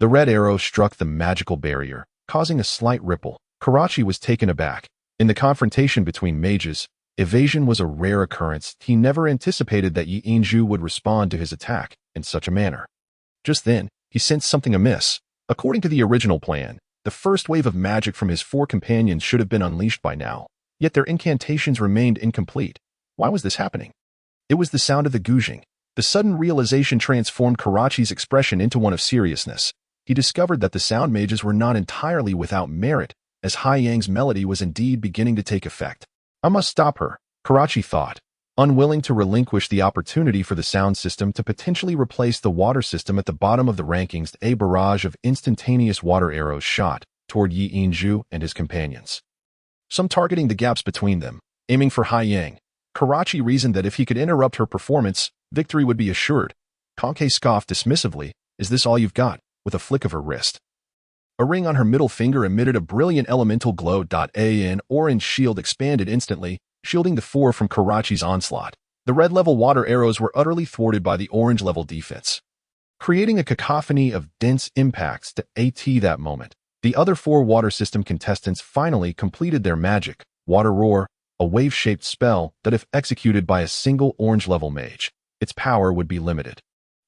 [SPEAKER 1] The red arrow struck the magical barrier, causing a slight ripple. Karachi was taken aback. In the confrontation between mages, evasion was a rare occurrence. He never anticipated that Yuinju would respond to his attack in such a manner. Just then, he sensed something amiss. According to the original plan, the first wave of magic from his 4 companions should have been unleashed by now, yet their incantations remained incomplete. Why was this happening? It was the sound of the guzheng. The sudden realization transformed Karachi's expression into one of seriousness. He discovered that the sound mages were not entirely without merit, as Hai Yang's melody was indeed beginning to take effect. I must stop her, Karachi thought, unwilling to relinquish the opportunity for the sound system to potentially replace the water system at the bottom of the rankings. A barrage of instantaneous water arrows shot toward Yi Yinzhu and his companions, some targeting the gaps between them, aiming for Hai Yang. Karachi reasoned that if he could interrupt her performance, victory would be assured. Longqi scoffed dismissively. Is this all you've got? With a flick of her wrist. A ring on her middle finger emitted a brilliant elemental glow. An orange shield expanded instantly, shielding the four from Karachi's onslaught. The red-level water arrows were utterly thwarted by the orange-level defense, creating a cacophony of dense impacts. That moment, the other four water system contestants finally completed their magic, Water Roar, a wave-shaped spell that if executed by a single orange-level mage, its power would be limited.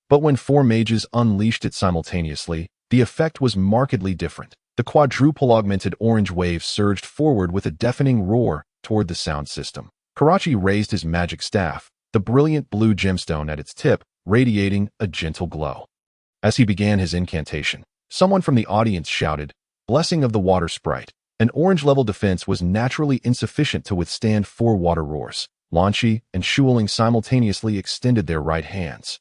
[SPEAKER 1] But when four mages unleashed it simultaneously, the effect was markedly different. The quadruple-augmented orange wave surged forward with a deafening roar toward the sound system. Karachi raised his magic staff, the brilliant blue gemstone at its tip, radiating a gentle glow. As he began his incantation, someone from the audience shouted, "Blessing of the water sprite." An orange-level defense was naturally insufficient to withstand four water roars. Longqi and Shuling simultaneously extended their right hands,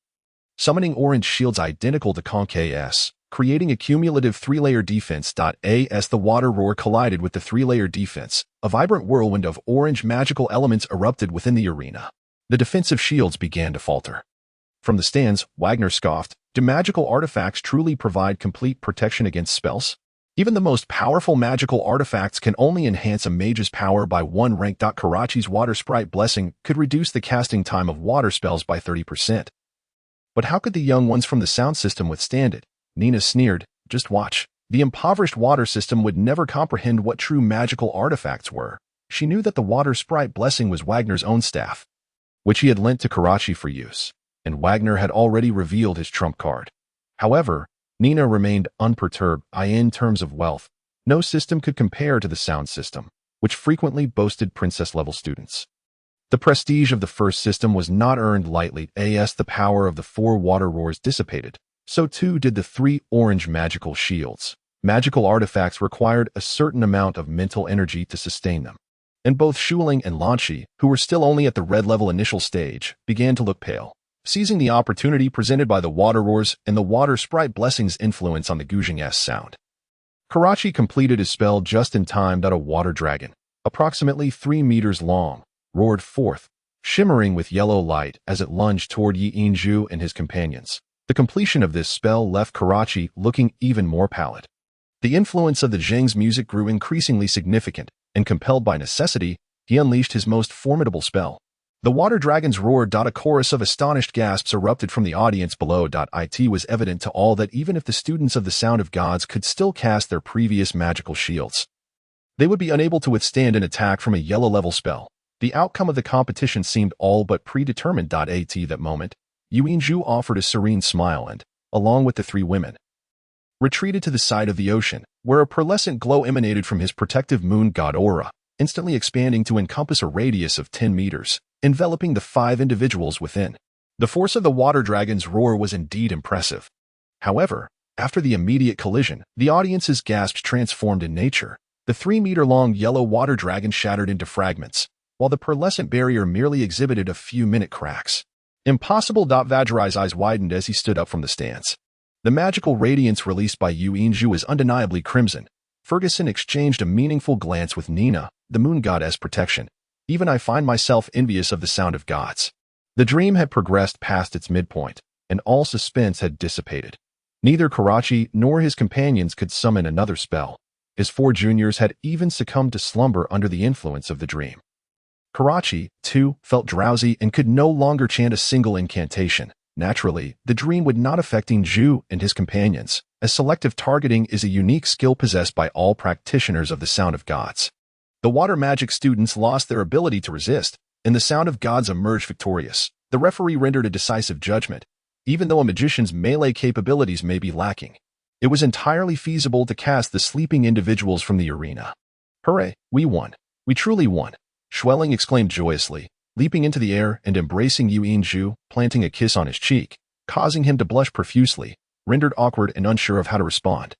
[SPEAKER 1] summoning orange shields identical to Longqi's, creating a cumulative three-layer defense. As the water roar collided with the three-layer defense, a vibrant whirlwind of orange magical elements erupted within the arena. The defensive shields began to falter. From the stands, Wagner scoffed, "Do magical artifacts truly provide complete protection against spells? Even the most powerful magical artifacts can only enhance a mage's power by 1 rank. Karachi's water sprite blessing could reduce the casting time of water spells by 30%. But how could the young ones from the sound system withstand it? Nina sneered, "Just watch. The impoverished water system would never comprehend what true magical artifacts were." She knew that the water sprite blessing was Wagner's own staff, which he had lent to Karachi for use, and Wagner had already revealed his trump card. However, Nina remained unperturbed. In terms of wealth, no system could compare to the sound system, which frequently boasted princess-level students. The prestige of the first system was not earned lightly. As the power of the four water roars dissipated, so too did the three orange magical shields. Magical artifacts required a certain amount of mental energy to sustain them, and both Shuling and Longqi, who were still only at the red-level initial stage, began to look pale. Seizing the opportunity presented by the water roars and the water sprite blessing's influence on the Guzheng's sound, Karachi completed his spell just in time. A water dragon, approximately 3 meters long, roared forth, shimmering with yellow light as it lunged toward Yi Yinzhu and his companions. The completion of this spell left Karachi looking even more pallid. The influence of the Zheng's music grew increasingly significant, and compelled by necessity, he unleashed his most formidable spell. The water dragon's roar. A chorus of astonished gasps erupted from the audience below. It was evident to all that even if the students of the Sound of Gods could still cast their previous magical shields, they would be unable to withstand an attack from a yellow-level spell. The outcome of the competition seemed all but predetermined. At that moment, Yu Yinzhu offered a serene smile and, along with the three women, retreated to the side of the ocean, where a pearlescent glow emanated from his protective moon god aura, instantly expanding to encompass a radius of 10 meters, enveloping the 5 individuals within. The force of the water dragon's roar was indeed impressive. However, after the immediate collision, the audience's gasps transformed in nature. The 3-meter-long yellow water dragon shattered into fragments, while the pearlescent barrier merely exhibited a few minute cracks. Impossible. Vajrai's eyes widened as he stood up from the stands. The magical radiance released by Yu Yinzhu was undeniably crimson. Ferguson exchanged a meaningful glance with Nina, the moon goddess protection. Even I find myself envious of the Sound of Gods. The dream had progressed past its midpoint, and all suspense had dissipated. Neither Karachi nor his companions could summon another spell. His 4 juniors had even succumbed to slumber under the influence of the dream. Karachi, too, felt drowsy and could no longer chant a single incantation. Naturally, the dream would not affect Yinzhu and his companions, as selective targeting is a unique skill possessed by all practitioners of the Sound of Gods. The water magic students lost their ability to resist, and the Sound of Gods emerged victorious. The referee rendered a decisive judgment. Even though a magician's melee capabilities may be lacking, it was entirely feasible to cast the sleeping individuals from the arena. "Hooray, we won. We truly won," Schwelling exclaimed joyously, leaping into the air and embracing Yuanzhu, planting a kiss on his cheek, causing him to blush profusely, rendered awkward and unsure of how to respond.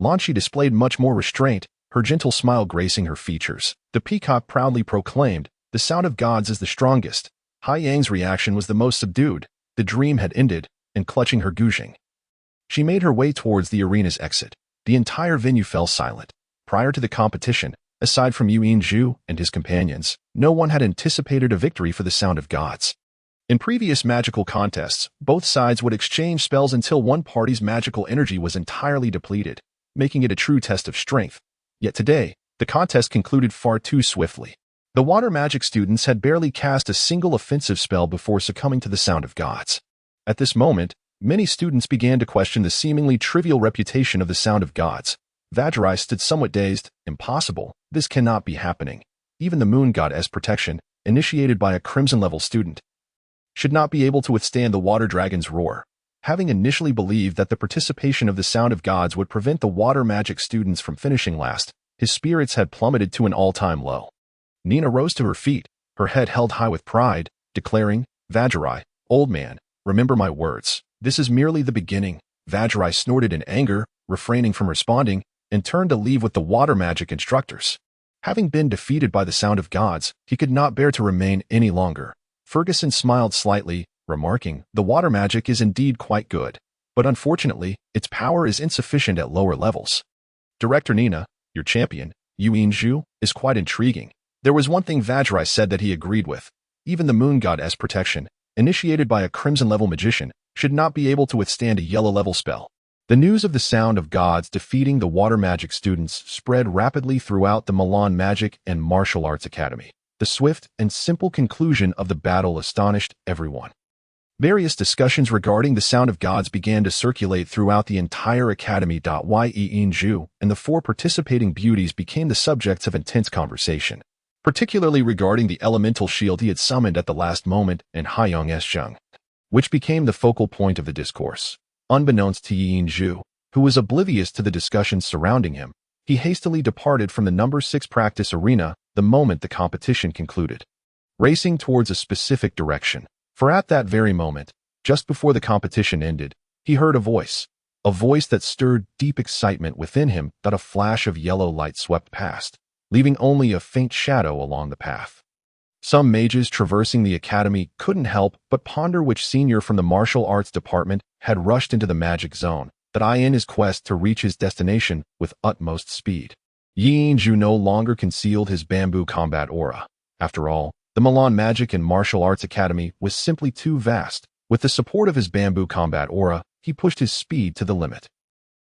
[SPEAKER 1] Longqi displayed much more restraint, her gentle smile gracing her features. The peacock proudly proclaimed, "The sound of gods is the strongest." Hai Yang's reaction was the most subdued. The dream had ended, and clutching her guzheng, she made her way towards the arena's exit. The entire venue fell silent. Prior to the competition, aside from Yuanzhu and his companions, no one had anticipated a victory for the sound of gods. In previous magical contests, both sides would exchange spells until one party's magical energy was entirely depleted, making it a true test of strength. Yet today, the contest concluded far too swiftly. The water magic students had barely cast a single offensive spell before succumbing to the sound of gods. At this moment, many students began to question the seemingly trivial reputation of the sound of gods. Vajrai stood somewhat dazed. Impossible. This cannot be happening. Even the moon goddess protection, initiated by a crimson-level student, should not be able to withstand the water dragon's roar. Having initially believed that the participation of the sound of gods would prevent the water magic students from finishing last, his spirits had plummeted to an all-time low. Nina rose to her feet, her head held high with pride, declaring, "Vajrai, old man, remember my words. This is merely the beginning." Vajrai snorted in anger, refraining from responding, and turned to leave with the water magic instructors. Having been defeated by the sound of gods, he could not bear to remain any longer. Ferguson smiled slightly, remarking, "The water magic is indeed quite good, but unfortunately, its power is insufficient at lower levels. Director Nina, your champion, Yuanzhu, is quite intriguing." There was one thing Vajrai said that he agreed with. Even the moon goddess protection, initiated by a crimson-level magician, should not be able to withstand a yellow-level spell. The news of the sound of gods defeating the water magic students spread rapidly throughout the Milan Magic and Martial Arts Academy. The swift and simple conclusion of the battle astonished everyone. Various discussions regarding the sound of gods began to circulate throughout the entire academy. Yuanzhu and the four participating beauties became the subjects of intense conversation, particularly regarding the elemental shield he had summoned at the last moment and Haiyang's Zheng, which became the focal point of the discourse. Unbeknownst to Yuanzhu, who was oblivious to the discussions surrounding him, he hastily departed from the number 6 practice arena the moment the competition concluded, racing towards a specific direction. For at that very moment, just before the competition ended, he heard a voice that stirred deep excitement within him. That a flash of yellow light swept past, leaving only a faint shadow along the path. Some mages traversing the academy couldn't help but ponder which senior from the martial arts department had rushed into the magic zone, that in his quest to reach his destination with utmost speed. Yuanzhu no longer concealed his bamboo combat aura. After all, the Milan Magic and Martial Arts Academy was simply too vast. With the support of his bamboo combat aura, he pushed his speed to the limit,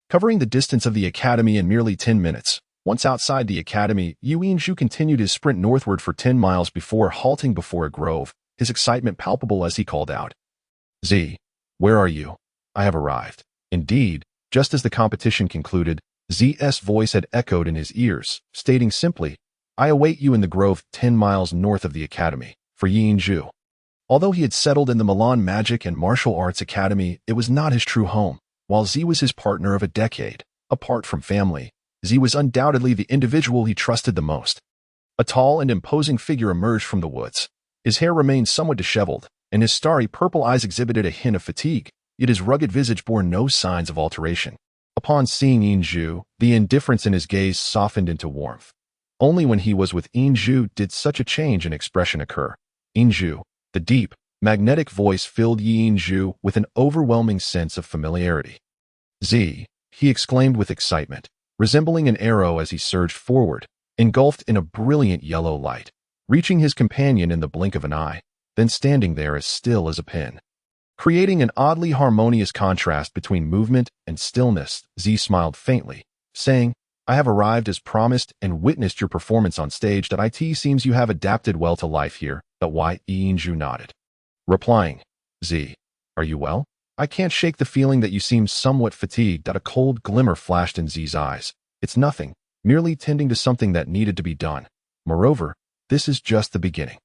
[SPEAKER 1] covering the distance of the academy in merely 10 minutes. Once outside the academy, Yuanzhu continued his sprint northward for 10 miles before halting before a grove, his excitement palpable as he called out, "Z, where are you? I have arrived." Indeed, just as the competition concluded, Z's voice had echoed in his ears, stating simply, "I await you in the grove 10 miles north of the academy." For Yuanzhu, although he had settled in the Milan Magic and Martial Arts Academy, it was not his true home. While Z was his partner of a decade, apart from family, Z was undoubtedly the individual he trusted the most. A tall and imposing figure emerged from the woods. His hair remained somewhat disheveled, and his starry purple eyes exhibited a hint of fatigue, yet his rugged visage bore no signs of alteration. Upon seeing Yuanzhu, the indifference in his gaze softened into warmth. Only when he was with Yuanzhu did such a change in expression occur. Yuanzhu, the deep, magnetic voice filled Yuanzhu with an overwhelming sense of familiarity. "Z," he exclaimed with excitement, resembling an arrow as he surged forward, engulfed in a brilliant yellow light, reaching his companion in the blink of an eye, then standing there as still as a pin. Creating an oddly harmonious contrast between movement and stillness, Z smiled faintly, saying, "I have arrived as promised and witnessed your performance on stage. That it seems you have adapted well to life here." That Yuanzhu nodded, replying, "Z, are you well? I can't shake the feeling that you seem somewhat fatigued." A cold glimmer flashed in Z's eyes. "It's nothing, merely tending to something that needed to be done. Moreover, this is just the beginning."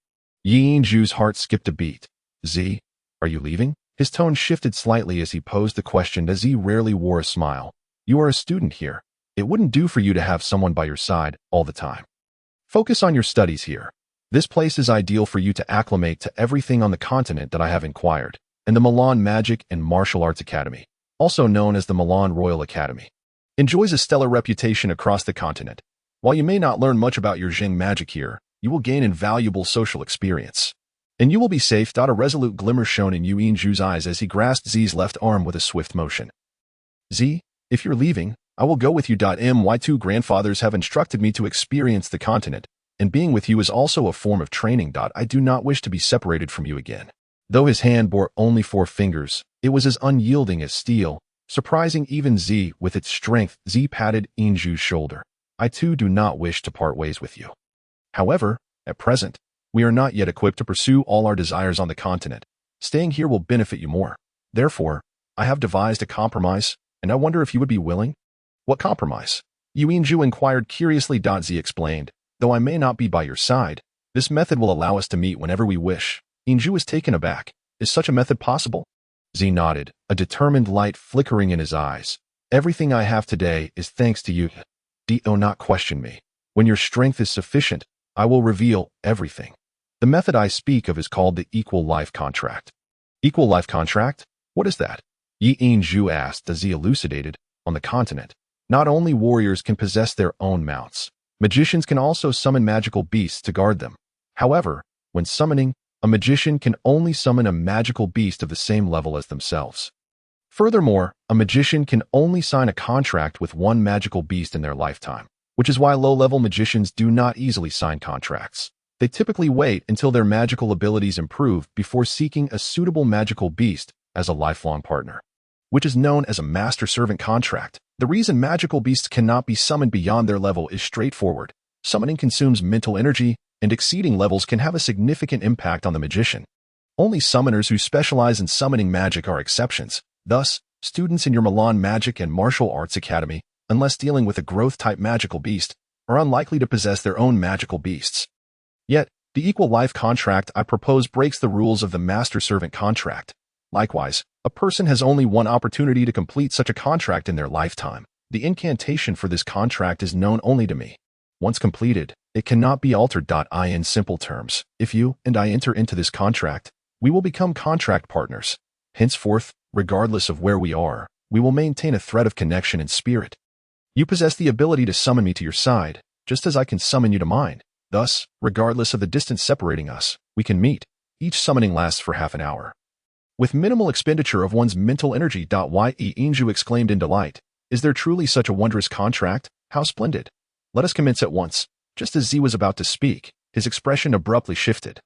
[SPEAKER 1] Yuanzhu's heart skipped a beat. "Z, are you leaving?" His tone shifted slightly as he posed the question, as he rarely wore a smile. "You are a student here. It wouldn't do for you to have someone by your side all the time. Focus on your studies here." This place is ideal for you to acclimate to everything on the continent that I have inquired, and the Milan Magic and Martial Arts Academy, also known as the Milan Royal Academy, enjoys a stellar reputation across the continent. While you may not learn much about your Jing magic here, you will gain invaluable social experience. And you will be safe. A resolute glimmer shone in Yu Yinju's eyes as he grasped Z's left arm with a swift motion. Z, if you're leaving, I will go with you. My two grandfathers have instructed me to experience the continent, and being with you is also a form of training. I do not wish to be separated from you again. Though his hand bore only 4 fingers, it was as unyielding as steel, surprising even Z with its strength. Z patted Yinju's shoulder. I too do not wish to part ways with you. However, at present, we are not yet equipped to pursue all our desires on the continent. Staying here will benefit you more. Therefore, I have devised a compromise, and I wonder if you would be willing? What compromise? Yu Yinju inquired curiously. Z explained, though I may not be by your side, this method will allow us to meet whenever we wish. Yinju was taken aback. Is such a method possible? Z nodded, a determined light flickering in his eyes. Everything I have today is thanks to you. Do not question me. When your strength is sufficient, I will reveal everything. The method I speak of is called the equal life contract. Equal life contract? What is that? Yi Yinju asked as he elucidated. On the continent, not only warriors can possess their own mounts, magicians can also summon magical beasts to guard them. However, when summoning, a magician can only summon a magical beast of the same level as themselves. Furthermore, a magician can only sign a contract with one magical beast in their lifetime, which is why low-level magicians do not easily sign contracts. They typically wait until their magical abilities improve before seeking a suitable magical beast as a lifelong partner, which is known as a master-servant contract. The reason magical beasts cannot be summoned beyond their level is straightforward. Summoning consumes mental energy, and exceeding levels can have a significant impact on the magician. Only summoners who specialize in summoning magic are exceptions. Thus, students in your Milan Magic and Martial Arts Academy, unless dealing with a growth-type magical beast, are unlikely to possess their own magical beasts. Yet, the equal life contract I propose breaks the rules of the master-servant contract. Likewise, a person has only one opportunity to complete such a contract in their lifetime. The incantation for this contract is known only to me. Once completed, it cannot be altered. In simple terms, if you and I enter into this contract, we will become contract partners. Henceforth, regardless of where we are, we will maintain a thread of connection in spirit. You possess the ability to summon me to your side, just as I can summon you to mine. Thus, regardless of the distance separating us, we can meet. Each summoning lasts for half an hour, with minimal expenditure of one's mental energy. Yi Yinju exclaimed in delight. Is there truly such a wondrous contract? How splendid! Let us commence at once. Just as Z was about to speak, his expression abruptly shifted,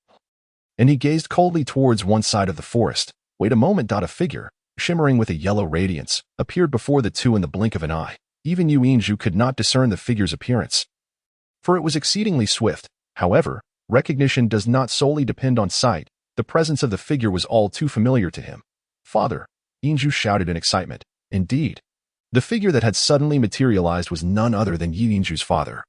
[SPEAKER 1] and he gazed coldly towards one side of the forest. Wait a moment. A figure, shimmering with a yellow radiance, appeared before the two in the blink of an eye. Even Yu Yinju could not discern the figure's appearance, for it was exceedingly swift. However, recognition does not solely depend on sight. The presence of the figure was all too familiar to him. Father! Yinju shouted in excitement. Indeed, the figure that had suddenly materialized was none other than Yi Yinju's father.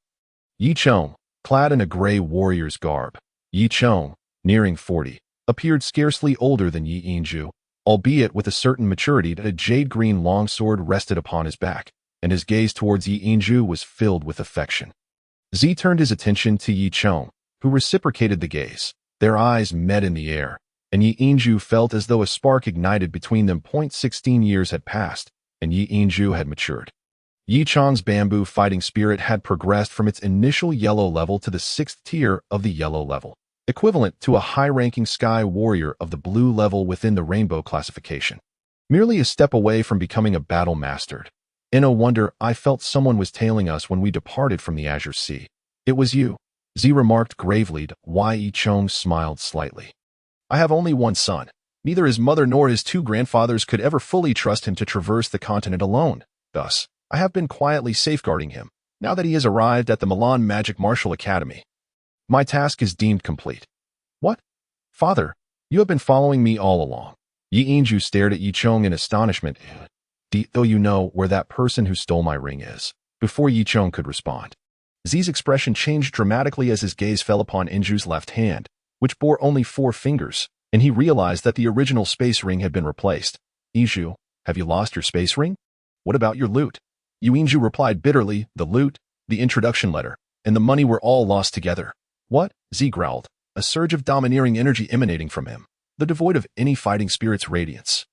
[SPEAKER 1] Yi Chong, clad in a gray warrior's garb. Yi Chong, nearing 40, appeared scarcely older than Yi Yinju, albeit with a certain maturity. That a jade-green longsword rested upon his back, and his gaze towards Yi Yinju was filled with affection. Z turned his attention to Yi Chong, who reciprocated the gaze. Their eyes met in the air, and Yi Yinju felt as though a spark ignited between them. 16 years had passed, and Yi Yinju had matured. Yi Chong's bamboo fighting spirit had progressed from its initial yellow level to the 6th tier of the yellow level, equivalent to a high-ranking sky warrior of the blue level within the rainbow classification. Merely a step away from becoming a battle mastered. In no wonder I felt someone was tailing us when we departed from the Azure Sea. It was you, Z remarked gravely. Yi Chong smiled slightly. I have only one son. Neither his mother nor his 2 grandfathers could ever fully trust him to traverse the continent alone. Thus, I have been quietly safeguarding him, now that he has arrived at the Milan Magic Martial Academy. My task is deemed complete. What? Father, you have been following me all along. Yi Yinju stared at Yi Chong in astonishment. Though you know where that person who stole my ring is. Before Yi Chong could respond, Z's expression changed dramatically as his gaze fell upon Yinju's left hand, which bore only 4 fingers, and he realized that the original space ring had been replaced. Yinju, have you lost your space ring? What about your loot? Yu Yinju replied bitterly. The loot, the introduction letter, and the money were all lost together. What? Z growled, a surge of domineering energy emanating from him, the devoid of any fighting spirit's radiance.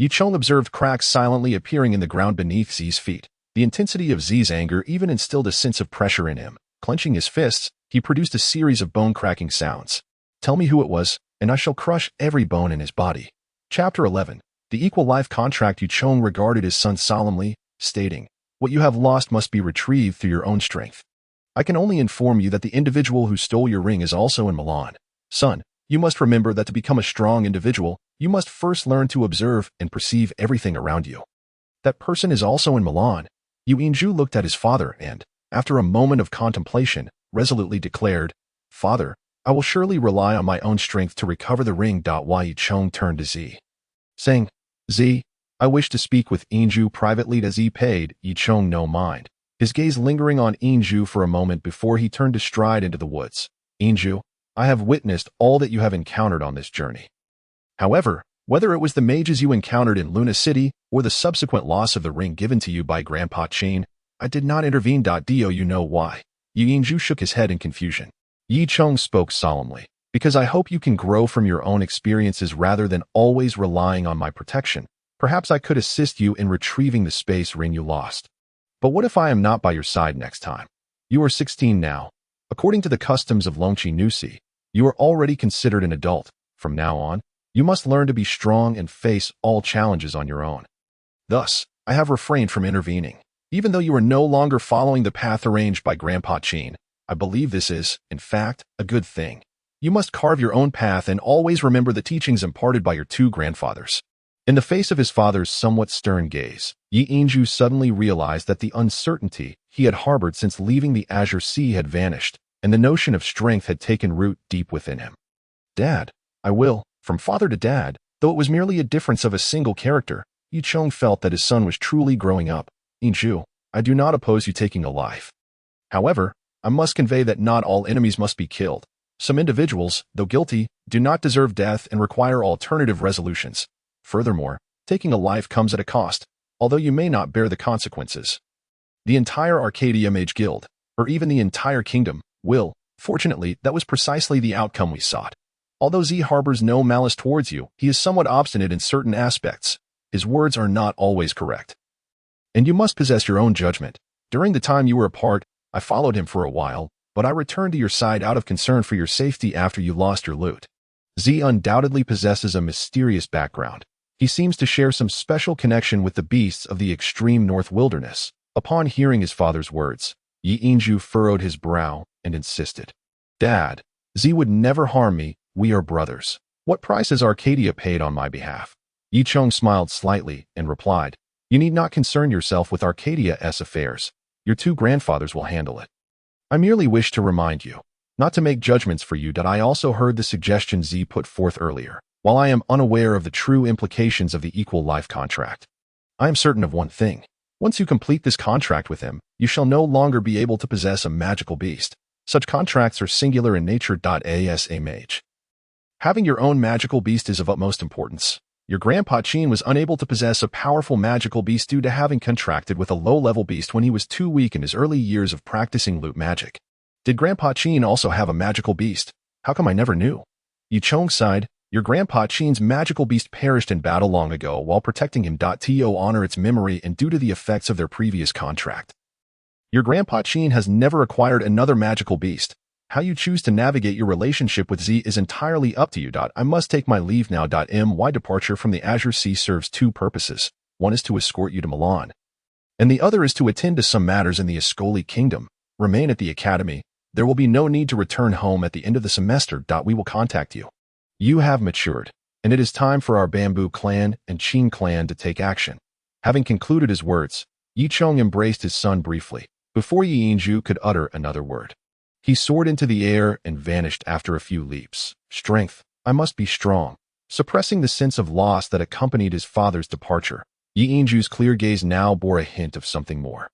[SPEAKER 1] Yicheng observed cracks silently appearing in the ground beneath Z's feet. The intensity of Z's anger even instilled a sense of pressure in him. Clenching his fists, he produced a series of bone-cracking sounds. Tell me who it was, and I shall crush every bone in his body. Chapter 11. The equal life contract. Yicheng regarded his son solemnly, stating, What you have lost must be retrieved through your own strength. I can only inform you that the individual who stole your ring is also in Milan. Son, you must remember that to become a strong individual, you must first learn to observe and perceive everything around you. That person is also in Milan. Yuanju looked at his father and, after a moment of contemplation, resolutely declared, Father, I will surely rely on my own strength to recover the ring. Yicheng turned to Z, saying, Z, I wish to speak with Yinju privately. As he paid Yicheng no mind, his gaze lingering on Yinju for a moment before he turned to stride into the woods. Yinju, I have witnessed all that you have encountered on this journey. However, whether it was the mages you encountered in Luna City or the subsequent loss of the ring given to you by Grandpa Qin, I did not intervene. Do you know why? Yinju shook his head in confusion. Yicheng spoke solemnly, because I hope you can grow from your own experiences rather than always relying on my protection. Perhaps I could assist you in retrieving the space ring you lost. But what if I am not by your side next time? You are 16 now. According to the customs of Longqi Nusi, you are already considered an adult. From now on, you must learn to be strong and face all challenges on your own. Thus, I have refrained from intervening. Even though you are no longer following the path arranged by Grandpa Qin, I believe this is, in fact, a good thing. You must carve your own path and always remember the teachings imparted by your two grandfathers. In the face of his father's somewhat stern gaze, Yinju suddenly realized that the uncertainty he had harbored since leaving the Azure Sea had vanished, and the notion of strength had taken root deep within him. Dad, I will. From father to dad, though it was merely a difference of a single character, Yicheng felt that his son was truly growing up. Yinju, I do not oppose you taking a life. However, I must convey that not all enemies must be killed. Some individuals, though guilty, do not deserve death and require alternative resolutions. Furthermore, taking a life comes at a cost, although you may not bear the consequences. The entire Arcadia Mage Guild, or even the entire kingdom, will. Fortunately, that was precisely the outcome we sought. Although Z harbors no malice towards you, he is somewhat obstinate in certain aspects. His words are not always correct. And you must possess your own judgment. During the time you were apart, I followed him for a while, but I returned to your side out of concern for your safety after you lost your loot. Z undoubtedly possesses a mysterious background. He seems to share some special connection with the beasts of the extreme north wilderness. Upon hearing his father's words, Yinju furrowed his brow and insisted. Dad, Z would never harm me. We are brothers. What price has Arcadia paid on my behalf? Yicheng smiled slightly and replied, You need not concern yourself with Arcadia's affairs. Your two grandfathers will handle it. I merely wish to remind you, not to make judgments for you. I also heard the suggestion Z put forth earlier. While I am unaware of the true implications of the equal life contract, I am certain of one thing. Once you complete this contract with him, you shall no longer be able to possess a magical beast. Such contracts are singular in nature. As a mage, having your own magical beast is of utmost importance. Your Grandpa Qin was unable to possess a powerful magical beast due to having contracted with a low-level beast when he was too weak in his early years of practicing loot magic. Did Grandpa Qin also have a magical beast? How come I never knew? Yicheng sighed. Your Grandpa Qin's magical beast perished in battle long ago while protecting him. To honor its memory and due to the effects of their previous contract. Your Grandpa Qin has never acquired another magical beast. How you choose to navigate your relationship with Z is entirely up to you. I must take my leave now. My departure from the Azure Sea serves two purposes. One is to escort you to Milan, and the other is to attend to some matters in the Ascoli Kingdom. Remain at the academy. There will be no need to return home at the end of the semester. We will contact you. You have matured, and it is time for our Bamboo clan and Qin clan to take action. Having concluded his words, Yicheng embraced his son briefly, before Yinju could utter another word. He soared into the air and vanished after a few leaps. Strength, I must be strong. Suppressing the sense of loss that accompanied his father's departure, Yinju's clear gaze now bore a hint of something more.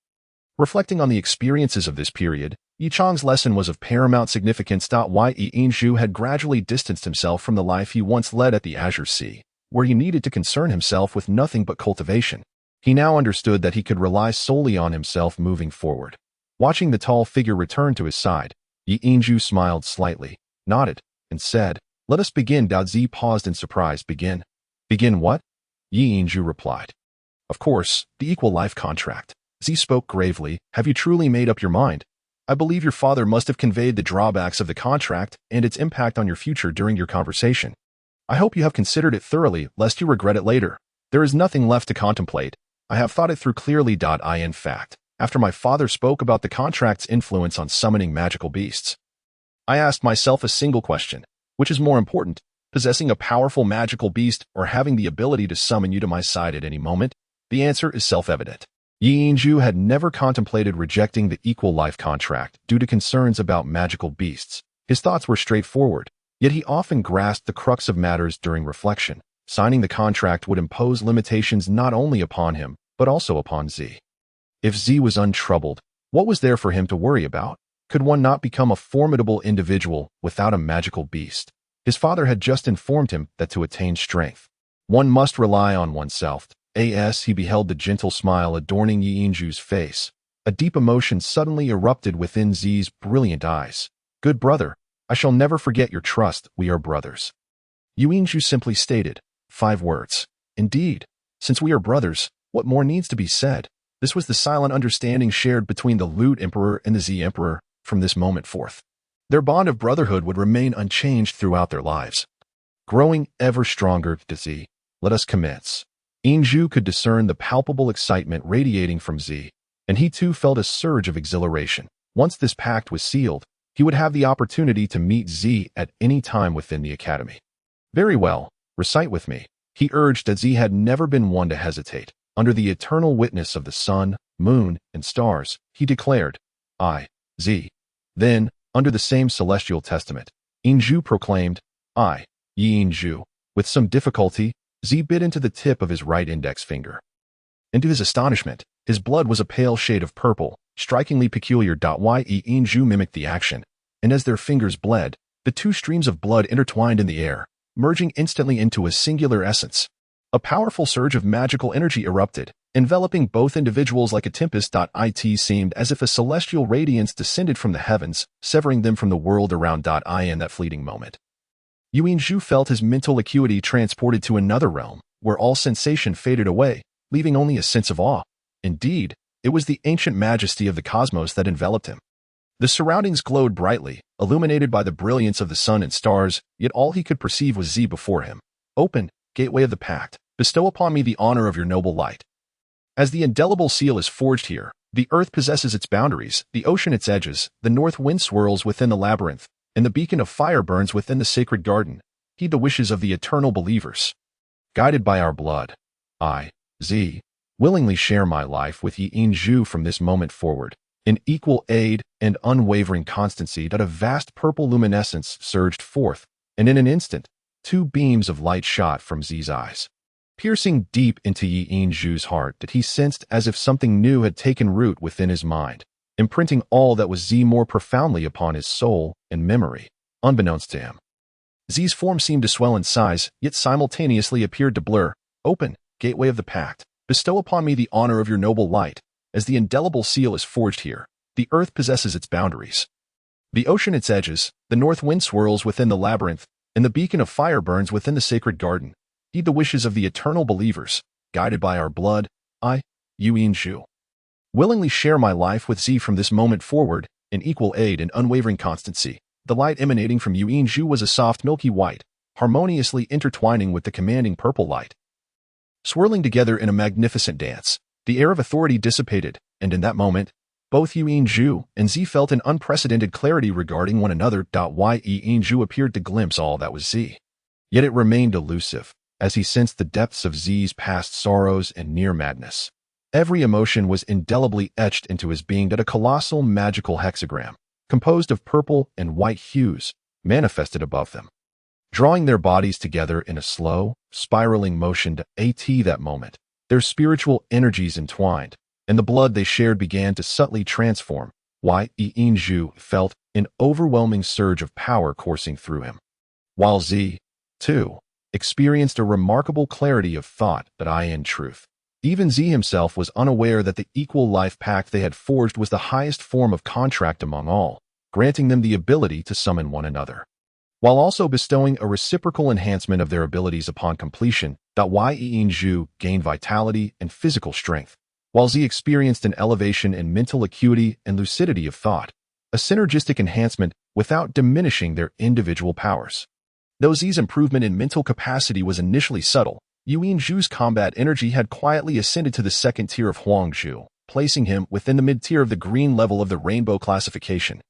[SPEAKER 1] Reflecting on the experiences of this period, Yicheng's lesson was of paramount significance. Yinju had gradually distanced himself from the life he once led at the Azure Sea, where he needed to concern himself with nothing but cultivation. He now understood that he could rely solely on himself moving forward. Watching the tall figure return to his side, Yi Inju smiled slightly, nodded, and said, "Let us begin." Zi paused in surprise. Begin? Begin what? Yi Inju replied. Of course, the equal life contract. Zi spoke gravely. Have you truly made up your mind? I believe your father must have conveyed the drawbacks of the contract and its impact on your future during your conversation. I hope you have considered it thoroughly, lest you regret it later. There is nothing left to contemplate. I have thought it through clearly. In fact, after my father spoke about the contract's influence on summoning magical beasts, I asked myself a single question. Which is more important, possessing a powerful magical beast or having the ability to summon you to my side at any moment? The answer is self-evident. Yi Inju had never contemplated rejecting the equal life contract due to concerns about magical beasts. His thoughts were straightforward, yet he often grasped the crux of matters during reflection. Signing the contract would impose limitations not only upon him, but also upon Zi. If Zi was untroubled, what was there for him to worry about? Could one not become a formidable individual without a magical beast? His father had just informed him that to attain strength, one must rely on oneself. He beheld the gentle smile adorning Yi Inju's face. A deep emotion suddenly erupted within Zi's brilliant eyes. Good brother, I shall never forget your trust. We are brothers. Yi Inju simply stated. 5 words. Indeed, since we are brothers, what more needs to be said? This was the silent understanding shared between the Lute Emperor and the Zi Emperor from this moment forth. Their bond of brotherhood would remain unchanged throughout their lives. Growing ever stronger to Zi, let us commence. Inju could discern the palpable excitement radiating from Zi, and he too felt a surge of exhilaration. Once this pact was sealed, he would have the opportunity to meet Zi at any time within the academy. Very well, recite with me, he urged as Zi had never been one to hesitate. Under the eternal witness of the sun, moon, and stars, he declared, I, Zi. Then, under the same celestial testament, Inju proclaimed, I, Yi Inju. With some difficulty, Zi bit into the tip of his right index finger. And to his astonishment, his blood was a pale shade of purple, strikingly peculiar. Yi Inju mimicked the action, and as their fingers bled, the 2 streams of blood intertwined in the air, merging instantly into a singular essence. A powerful surge of magical energy erupted, enveloping both individuals like a tempest. It seemed as if a celestial radiance descended from the heavens, severing them from the world around. In that fleeting moment, Yi Inju felt his mental acuity transported to another realm, where all sensation faded away, leaving only a sense of awe. Indeed, it was the ancient majesty of the cosmos that enveloped him. The surroundings glowed brightly, illuminated by the brilliance of the sun and stars, yet all he could perceive was Zi before him. Open, gateway of the pact, bestow upon me the honor of your noble light. As the indelible seal is forged here, the earth possesses its boundaries, the ocean its edges, the north wind swirls within the labyrinth, and the beacon of fire burns within the sacred garden. Heed the wishes of the eternal believers. Guided by our blood, I, Zi, willingly share my life with Yi Inju from this moment forward. In equal aid and unwavering constancy. A vast purple luminescence surged forth, and in an instant, 2 beams of light shot from Zi's eyes. Piercing deep into Yi Inju's heart, that he sensed as if something new had taken root within his mind, imprinting all that was Zi more profoundly upon his soul and memory, unbeknownst to him. Zi's form seemed to swell in size, yet simultaneously appeared to blur. Open, gateway of the pact, bestow upon me the honor of your noble light. As the indelible seal is forged here, the earth possesses its boundaries. The ocean its edges, the north wind swirls within the labyrinth, and the beacon of fire burns within the sacred garden. Heed the wishes of the eternal believers. Guided by our blood, I, Yi Inju, willingly share my life with Zi from this moment forward, in equal aid and unwavering constancy. The light emanating from Yi Inju was a soft milky white, harmoniously intertwining with the commanding purple light. Swirling together in a magnificent dance, the air of authority dissipated, and in that moment, both Yi Inju and Zi felt an unprecedented clarity regarding one another. Yi Inju appeared to glimpse all that was Zi. Yet it remained elusive, as he sensed the depths of Zi's past sorrows and near madness. Every emotion was indelibly etched into his being. A colossal magical hexagram, composed of purple and white hues, manifested above them, drawing their bodies together in a slow, spiraling motion. That moment, their spiritual energies entwined, and the blood they shared began to subtly transform. Yi Inju felt an overwhelming surge of power coursing through him, while Zi, too, experienced a remarkable clarity of thought. In truth, even Zi himself was unaware that the equal life pact they had forged was the highest form of contract among all. granting them the ability to summon one another, while also bestowing a reciprocal enhancement of their abilities upon completion. Yin Zhu gained vitality and physical strength, while Z experienced an elevation in mental acuity and lucidity of thought, a synergistic enhancement without diminishing their individual powers. Though Z's improvement in mental capacity was initially subtle, Yin Zhu's combat energy had quietly ascended to the second tier of Huangzhu, placing him within the mid-tier of the green level of the Rainbow classification.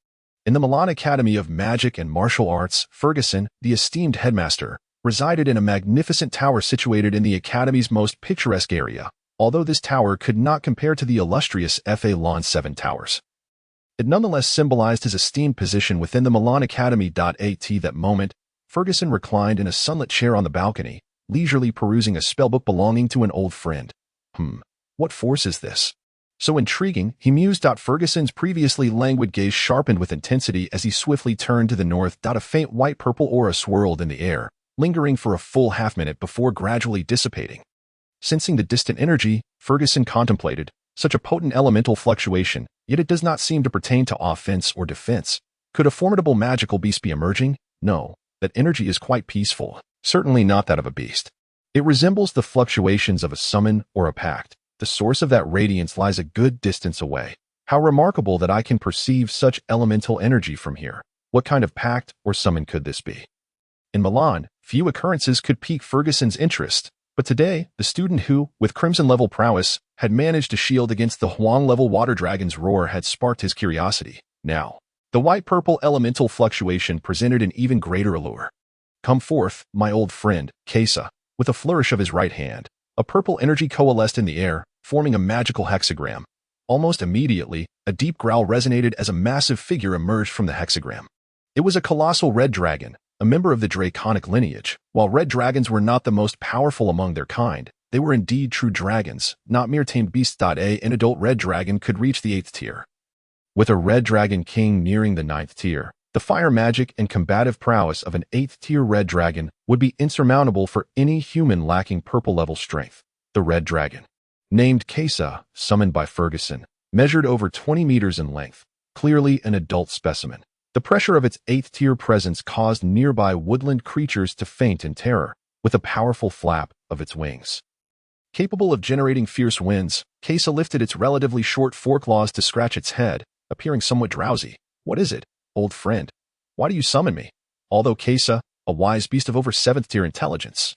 [SPEAKER 1] In the Milan Academy of Magic and Martial Arts, Ferguson, the esteemed headmaster, resided in a magnificent tower situated in the Academy's most picturesque area, although this tower could not compare to the illustrious Fa Lon 7 towers. It nonetheless symbolized his esteemed position within the Milan Academy. At that moment, Ferguson reclined in a sunlit chair on the balcony, leisurely perusing a spellbook belonging to an old friend. What force is this? So intriguing, he mused. Ferguson's previously languid gaze sharpened with intensity as he swiftly turned to the north. A faint white-purple aura swirled in the air, lingering for a full half-minute before gradually dissipating. Sensing the distant energy, Ferguson contemplated, such a potent elemental fluctuation, yet it does not seem to pertain to offense or defense. Could a formidable magical beast be emerging? No, that energy is quite peaceful, certainly not that of a beast. It resembles the fluctuations of a summon or a pact. The source of that radiance lies a good distance away. How remarkable that I can perceive such elemental energy from here. What kind of pact or summon could this be? In Milan, few occurrences could pique Ferguson's interest, but today, the student who, with crimson-level prowess, had managed to shield against the Huang-level water dragon's roar had sparked his curiosity. Now, the white-purple elemental fluctuation presented an even greater allure. Come forth, my old friend, Kesa. With a flourish of his right hand, a purple energy coalesced in the air, forming a magical hexagram. Almost immediately, a deep growl resonated as a massive figure emerged from the hexagram. It was a colossal red dragon, a member of the draconic lineage. While red dragons were not the most powerful among their kind, they were indeed true dragons, not mere tamed beasts. An adult red dragon could reach the 8th tier. With a red dragon king nearing the 9th tier, the fire magic and combative prowess of an 8th tier red dragon would be insurmountable for any human lacking purple-level strength. The red dragon, named Kesa, summoned by Ferguson, measured over 20 meters in length, clearly an adult specimen. The pressure of its 8th tier presence caused nearby woodland creatures to faint in terror, with a powerful flap of its wings. Capable of generating fierce winds, Kesa lifted its relatively short foreclaws to scratch its head, appearing somewhat drowsy. What is it, old friend? Why do you summon me? Although Kesa, a wise beast of over 7th tier intelligence,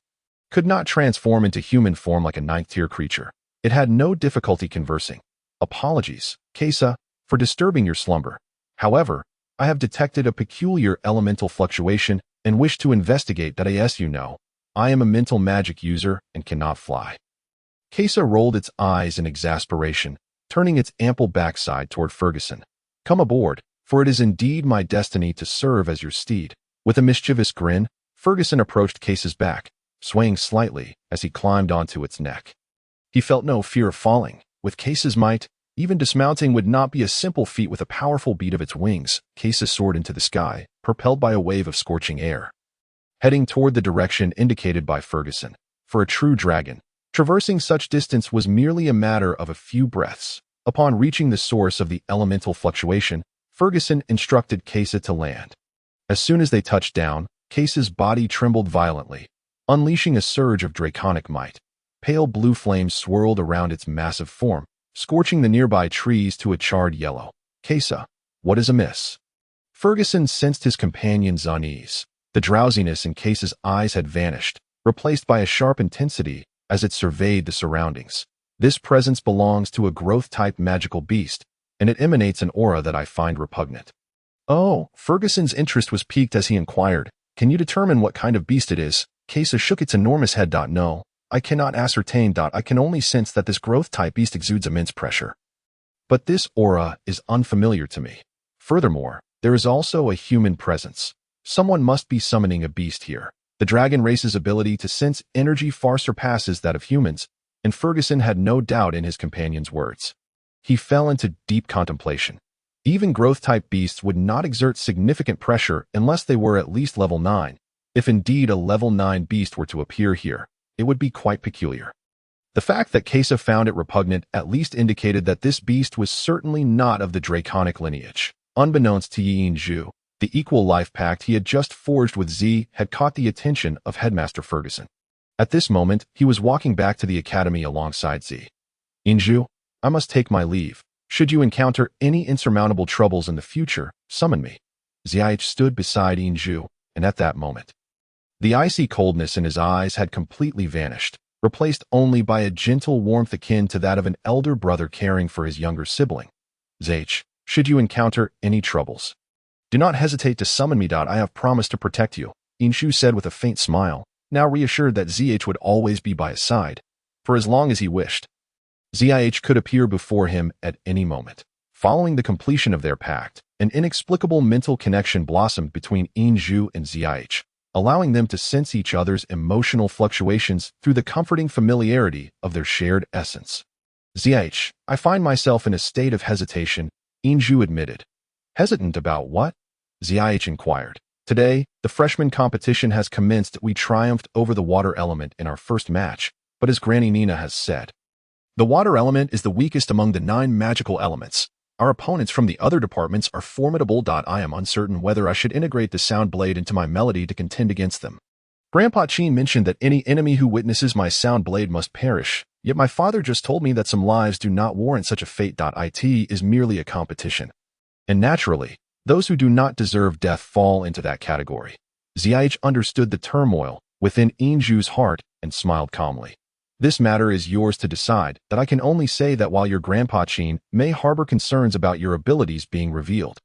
[SPEAKER 1] could not transform into human form like a 9th tier creature, it had no difficulty conversing. Apologies, Kesa, for disturbing your slumber. However, I have detected a peculiar elemental fluctuation and wish to investigate. As you know, I am a mental magic user and cannot fly. Kesa rolled its eyes in exasperation, turning its ample backside toward Ferguson. Come aboard, for it is indeed my destiny to serve as your steed. With a mischievous grin, Ferguson approached Kesa's back, swaying slightly as he climbed onto its neck. He felt no fear of falling. With Kesa's might, even dismounting would not be a simple feat. With a powerful beat of its wings, Kesa soared into the sky, propelled by a wave of scorching air, heading toward the direction indicated by Ferguson. For a true dragon, traversing such distance was merely a matter of a few breaths. Upon reaching the source of the elemental fluctuation, Ferguson instructed Kesa to land. As soon as they touched down, Kesa's body trembled violently, unleashing a surge of draconic might. Pale blue flames swirled around its massive form, scorching the nearby trees to a charred yellow. Kesa, what is amiss? Ferguson sensed his companion's unease. The drowsiness in Kesa's eyes had vanished, replaced by a sharp intensity as it surveyed the surroundings. This presence belongs to a growth-type magical beast, and it emanates an aura that I find repugnant. Oh, Ferguson's interest was piqued as he inquired, can you determine what kind of beast it is? Kesa shook its enormous head. No, I cannot ascertain. I can only sense that this growth-type beast exudes immense pressure. But this aura is unfamiliar to me. Furthermore, there is also a human presence. Someone must be summoning a beast here. The dragon race's ability to sense energy far surpasses that of humans, and Ferguson had no doubt in his companion's words. He fell into deep contemplation. Even growth-type beasts would not exert significant pressure unless they were at least level 9. If indeed a level 9 beast were to appear here, it would be quite peculiar. The fact that Kesa found it repugnant at least indicated that this beast was certainly not of the draconic lineage. Unbeknownst to Yinzhu, the equal life pact he had just forged with Z had caught the attention of Headmaster Ferguson. At this moment, he was walking back to the academy alongside Z. Yinzhu, I must take my leave. Should you encounter any insurmountable troubles in the future, summon me. Ziyech stood beside Yinzhu, and at that moment, the icy coldness in his eyes had completely vanished, replaced only by a gentle warmth akin to that of an elder brother caring for his younger sibling. Ziyech, should you encounter any troubles, do not hesitate to summon me. I have promised to protect you, Yinzhu said with a faint smile, now reassured that Ziyech would always be by his side, for as long as he wished. Ziyech could appear before him at any moment. Following the completion of their pact, an inexplicable mental connection blossomed between Yinzhu and Ziyech, allowing them to sense each other's emotional fluctuations through the comforting familiarity of their shared essence. Ziyech, I find myself in a state of hesitation, Yinzhu admitted. Hesitant about what? Ziyech inquired. Today, the freshman competition has commenced. We triumphed over the water element in our first match, but as Granny Nina has said, the water element is the weakest among the 9 magical elements. Our opponents from the other departments are formidable. I am uncertain whether I should integrate the sound blade into my melody to contend against them. Grandpa Chin mentioned that any enemy who witnesses my sound blade must perish, yet my father just told me that some lives do not warrant such a fate. It is merely a competition. And naturally, those who do not deserve death fall into that category. Ziyech understood the turmoil within Yinzhu's heart and smiled calmly. This matter is yours to decide. That I can only say that while your Grandpa Chin may harbor concerns about your abilities being revealed,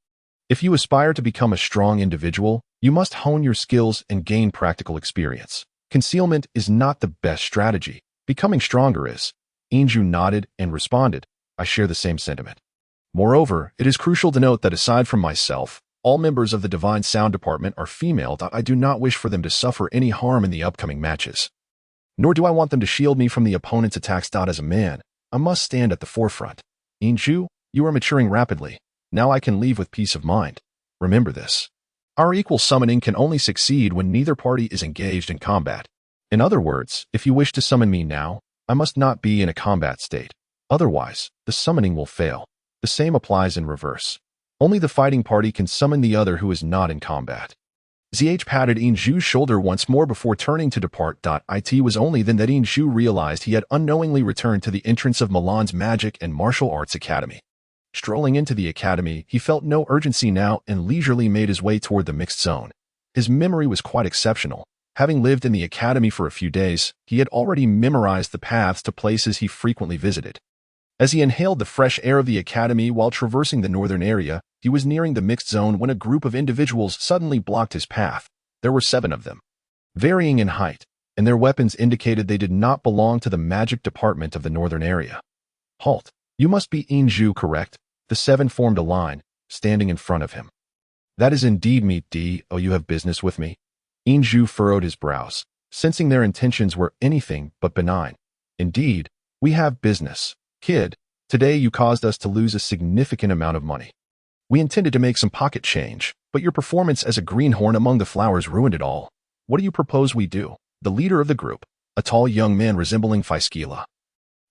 [SPEAKER 1] if you aspire to become a strong individual, you must hone your skills and gain practical experience. Concealment is not the best strategy. Becoming stronger is. Yinzhu nodded and responded, I share the same sentiment. Moreover, it is crucial to note that aside from myself, all members of the Divine Sound Department are female. I do not wish for them to suffer any harm in the upcoming matches. Nor do I want them to shield me from the opponent's attacks. As a man, I must stand at the forefront. Yinzhu, you are maturing rapidly. Now I can leave with peace of mind. Remember this. Our equal summoning can only succeed when neither party is engaged in combat. In other words, if you wish to summon me now, I must not be in a combat state. Otherwise, the summoning will fail. The same applies in reverse. Only the fighting party can summon the other who is not in combat. Ziyech patted Yinzhu's shoulder once more before turning to depart. It was only then that Yinzhu realized he had unknowingly returned to the entrance of Milan's Magic and Martial Arts Academy. Strolling into the academy, he felt no urgency now and leisurely made his way toward the mixed zone. His memory was quite exceptional. Having lived in the academy for a few days, he had already memorized the paths to places he frequently visited. As he inhaled the fresh air of the academy while traversing the northern area, he was nearing the mixed zone when a group of individuals suddenly blocked his path. There were 7 of them, varying in height, and their weapons indicated they did not belong to the magic department of the northern area. Halt! You must be Yinzhu, correct? The 7 formed a line, standing in front of him. That is indeed me. Oh, you have business with me? Yinzhu furrowed his brows, sensing their intentions were anything but benign. Indeed, we have business. Kid, today you caused us to lose a significant amount of money. We intended to make some pocket change, but your performance as a greenhorn among the flowers ruined it all. What do you propose we do? The leader of the group, a tall young man resembling Faiskila,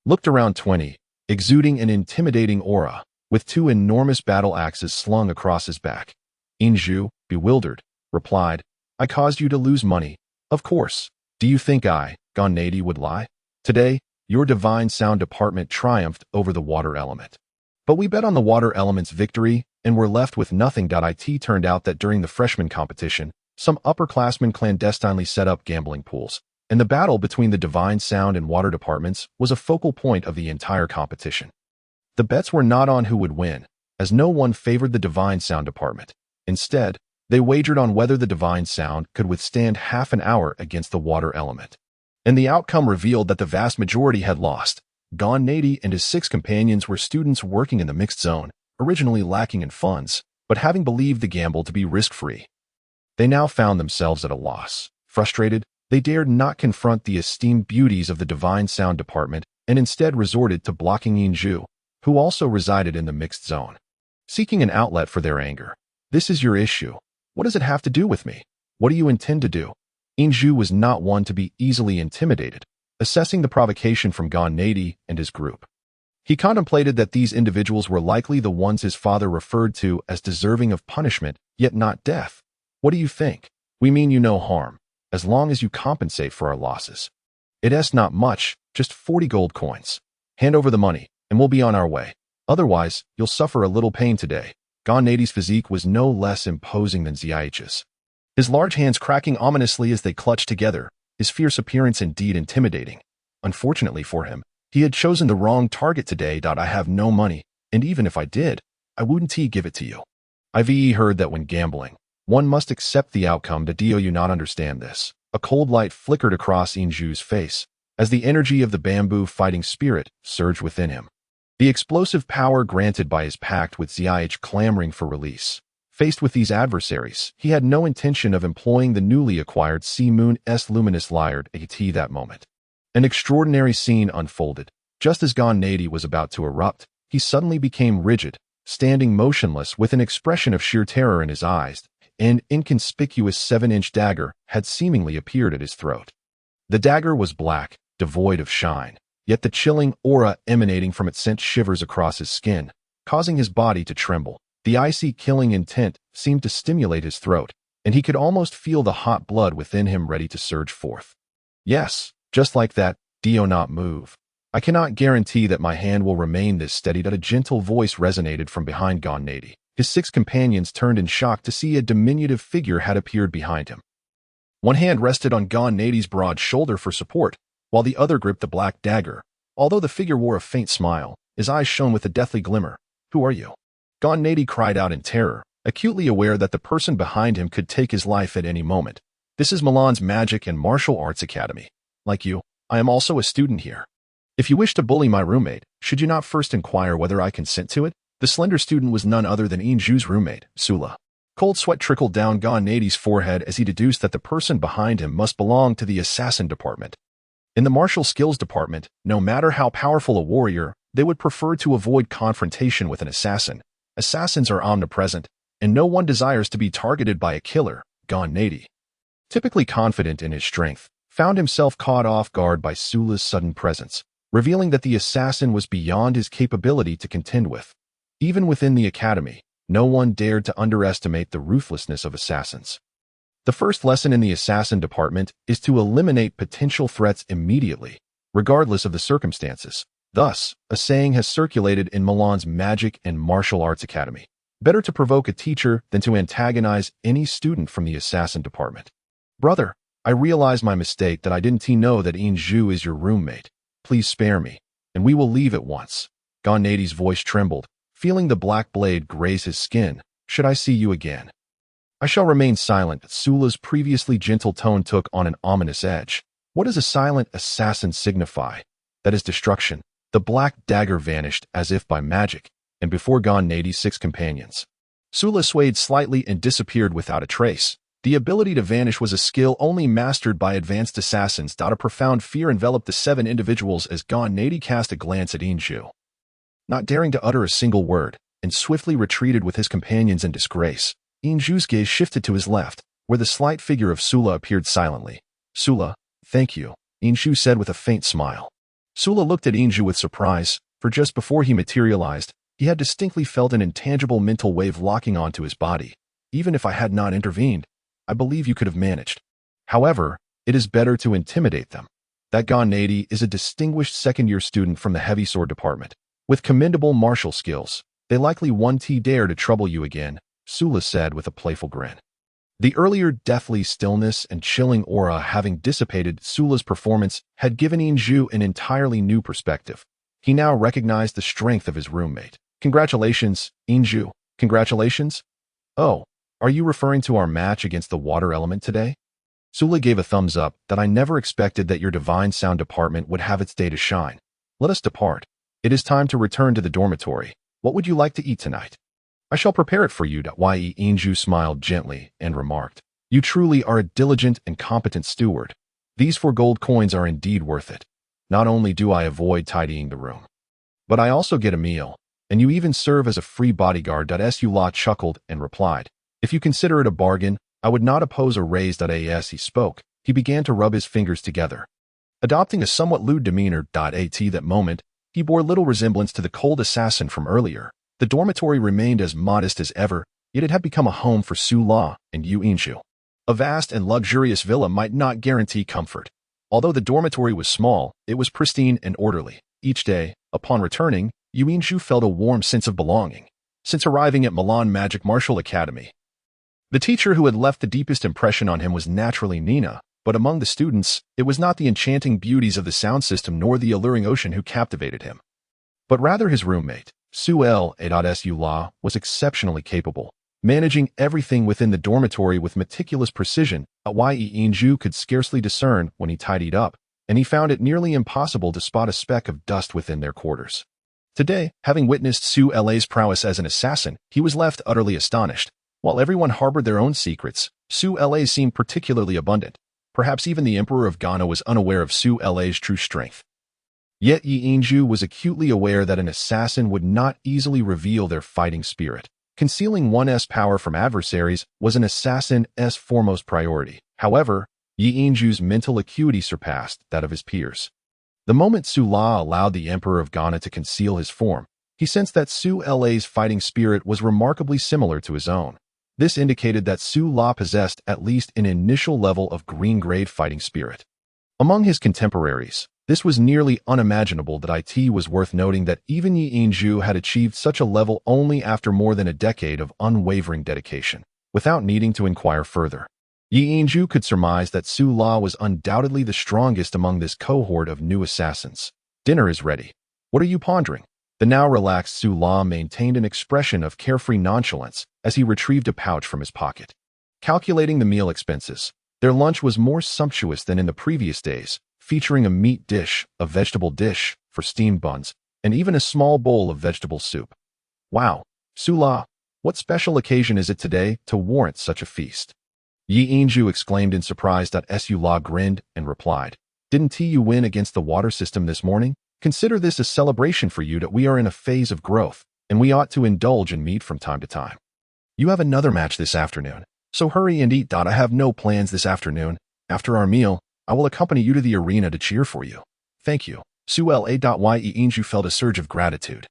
[SPEAKER 1] looked around 20, exuding an intimidating aura, with 2 enormous battle axes slung across his back. Yinzhu, bewildered, replied, I caused you to lose money. Of course. Do you think I, Gonnady, would lie? Today, your Divine Sound Department triumphed over the water element. But we bet on the water element's victory and were left with nothing. It turned out that during the freshman competition, some upperclassmen clandestinely set up gambling pools, and the battle between the Divine Sound and Water departments was a focal point of the entire competition. The bets were not on who would win, as no one favored the Divine Sound Department. Instead, they wagered on whether the Divine Sound could withstand half an hour against the water element. And the outcome revealed that the vast majority had lost. Gonnady and his 6 companions were students working in the mixed zone, originally lacking in funds, but having believed the gamble to be risk-free. They now found themselves at a loss. Frustrated, they dared not confront the esteemed beauties of the Divine Sound Department and instead resorted to blocking Yinzhu, who also resided in the mixed zone. Seeking an outlet for their anger. This is your issue. What does it have to do with me? What do you intend to do? Yinzhu was not one to be easily intimidated, assessing the provocation from Gonnady and his group. He contemplated that these individuals were likely the ones his father referred to as deserving of punishment, yet not death. What do you think? We mean you no harm, as long as you compensate for our losses. It's not much, just 40 gold coins. Hand over the money, and we'll be on our way. Otherwise, you'll suffer a little pain today. Gonnadi's physique was no less imposing than Ziaich's. His large hands cracking ominously as they clutched together, his fierce appearance indeed intimidating. Unfortunately for him, he had chosen the wrong target today. I have no money, and even if I did, I wouldn't give it to you. I've heard that when gambling, one must accept the outcome. Do you not understand this? A cold light flickered across Inju's face, as the energy of the bamboo fighting spirit surged within him. The explosive power granted by his pact with Ziaich clamoring for release. Faced with these adversaries, he had no intention of employing the newly acquired Sea Moon's luminous Lyre at that moment. An extraordinary scene unfolded. Just as Gonnadi was about to erupt, he suddenly became rigid, standing motionless with an expression of sheer terror in his eyes. An inconspicuous 7-inch dagger had seemingly appeared at his throat. The dagger was black, devoid of shine, yet the chilling aura emanating from it sent shivers across his skin, causing his body to tremble. The icy killing intent seemed to stimulate his throat, and he could almost feel the hot blood within him ready to surge forth. Yes, just like that, do not move. I cannot guarantee that my hand will remain this steady. A gentle voice resonated from behind Gonnadi. His 6 companions turned in shock to see a diminutive figure had appeared behind him. One hand rested on Gonnadi's broad shoulder for support, while the other gripped the black dagger. Although the figure wore a faint smile, his eyes shone with a deathly glimmer. Who are you? Gonnadi cried out in terror, acutely aware that the person behind him could take his life at any moment. This is Milan's Magic and Martial Arts Academy. Like you, I am also a student here. If you wish to bully my roommate, should you not first inquire whether I consent to it? The slender student was none other than Inju's roommate, Sula. Cold sweat trickled down Gonnadi's forehead as he deduced that the person behind him must belong to the assassin department. In the martial skills department, no matter how powerful a warrior, they would prefer to avoid confrontation with an assassin. Assassins are omnipresent, and no one desires to be targeted by a killer. Gonnadi, typically confident in his strength, found himself caught off guard by Sula's sudden presence, revealing that the assassin was beyond his capability to contend with. Even within the academy, no one dared to underestimate the ruthlessness of assassins. The first lesson in the assassin department is to eliminate potential threats immediately, regardless of the circumstances. Thus, a saying has circulated in Milan's Magic and Martial Arts Academy. Better to provoke a teacher than to antagonize any student from the assassin department. Brother, I realize my mistake that I didn't know that Inju is your roommate. Please spare me, and we will leave at once. Gonnadi's voice trembled, feeling the black blade graze his skin. Should I see you again? I shall remain silent. Sula's previously gentle tone took on an ominous edge. What does a silent assassin signify? That is destruction. The black dagger vanished as if by magic, and before Gonnadi's 6 companions. Sula swayed slightly and disappeared without a trace. The ability to vanish was a skill only mastered by advanced assassins. A profound fear enveloped the 7 individuals as Gonnadi cast a glance at Inju. Not daring to utter a single word, and swiftly retreated with his companions in disgrace, Inju's gaze shifted to his left, where the slight figure of Sula appeared silently. Sula, thank you, Inju said with a faint smile. Sula looked at Inju with surprise, for just before he materialized, he had distinctly felt an intangible mental wave locking onto his body. Even if I had not intervened, I believe you could have managed. However, it is better to intimidate them. That Gonnadi is a distinguished second-year student from the heavy sword department. With commendable martial skills, they likely won't dare to trouble you again, Sula said with a playful grin. The earlier deathly stillness and chilling aura having dissipated, Sula's performance had given Inju an entirely new perspective. He now recognized the strength of his roommate. Congratulations, Inju. Congratulations? Oh, are you referring to our match against the water element today? Sula gave a thumbs up. That I never expected that your divine sound department would have its day to shine. Let us depart. It is time to return to the dormitory. What would you like to eat tonight? I shall prepare it for you. Inju smiled gently and remarked, you truly are a diligent and competent steward. These 4 gold coins are indeed worth it. Not only do I avoid tidying the room, but I also get a meal, and you even serve as a free bodyguard. Sula chuckled and replied, if you consider it a bargain, I would not oppose a raise. As he spoke, he began to rub his fingers together, adopting a somewhat lewd demeanor. At that moment, He bore little resemblance to the cold assassin from earlier. The dormitory remained as modest as ever, yet it had become a home for Su La and Yu Yingzhu. A vast and luxurious villa might not guarantee comfort. Although the dormitory was small, it was pristine and orderly. Each day, upon returning, Yu Yingzhu felt a warm sense of belonging. Since arriving at Milan Magic Martial Academy, the teacher who had left the deepest impression on him was naturally Nina, but among the students, it was not the enchanting beauties of the sound system nor the alluring ocean who captivated him, but rather his roommate. Su La was exceptionally capable, managing everything within the dormitory with meticulous precision. Yu Yingzhu could scarcely discern when he tidied up, and he found it nearly impossible to spot a speck of dust within their quarters. Today, having witnessed Su La's prowess as an assassin, he was left utterly astonished. While everyone harbored their own secrets, Su La seemed particularly abundant. Perhaps even the Emperor of Ghana was unaware of Su La's true strength. Yet Yu Yingzhu was acutely aware that an assassin would not easily reveal their fighting spirit. Concealing one's power from adversaries was an assassin's foremost priority. However, Yu Yingzhu's mental acuity surpassed that of his peers. The moment Su La allowed the Emperor of Ghana to conceal his form, he sensed that Su La's fighting spirit was remarkably similar to his own. This indicated that Su La possessed at least an initial level of green-grade fighting spirit. Among his contemporaries, this was nearly unimaginable. That it was worth noting that even Yu Yingzhu had achieved such a level only after more than a decade of unwavering dedication. Without needing to inquire further, Yu Yingzhu could surmise that Su La was undoubtedly the strongest among this cohort of new assassins. Dinner is ready. What are you pondering? The now relaxed Su La maintained an expression of carefree nonchalance as he retrieved a pouch from his pocket. Calculating the meal expenses, their lunch was more sumptuous than in the previous days, featuring a meat dish, a vegetable dish for steamed buns, and even a small bowl of vegetable soup. Wow, Su La, what special occasion is it today to warrant such a feast? Yu Yingzhu exclaimed in surprise. Su La grinned and replied, "Didn't you win against the water system this morning? Consider this a celebration for you that we are in a phase of growth, and we ought to indulge in meat from time to time. You have another match this afternoon, so hurry and eat. I have no plans this afternoon. After our meal, I will accompany you to the arena to cheer for you. Thank you." Su La. Yu Yingzhu felt a surge of gratitude.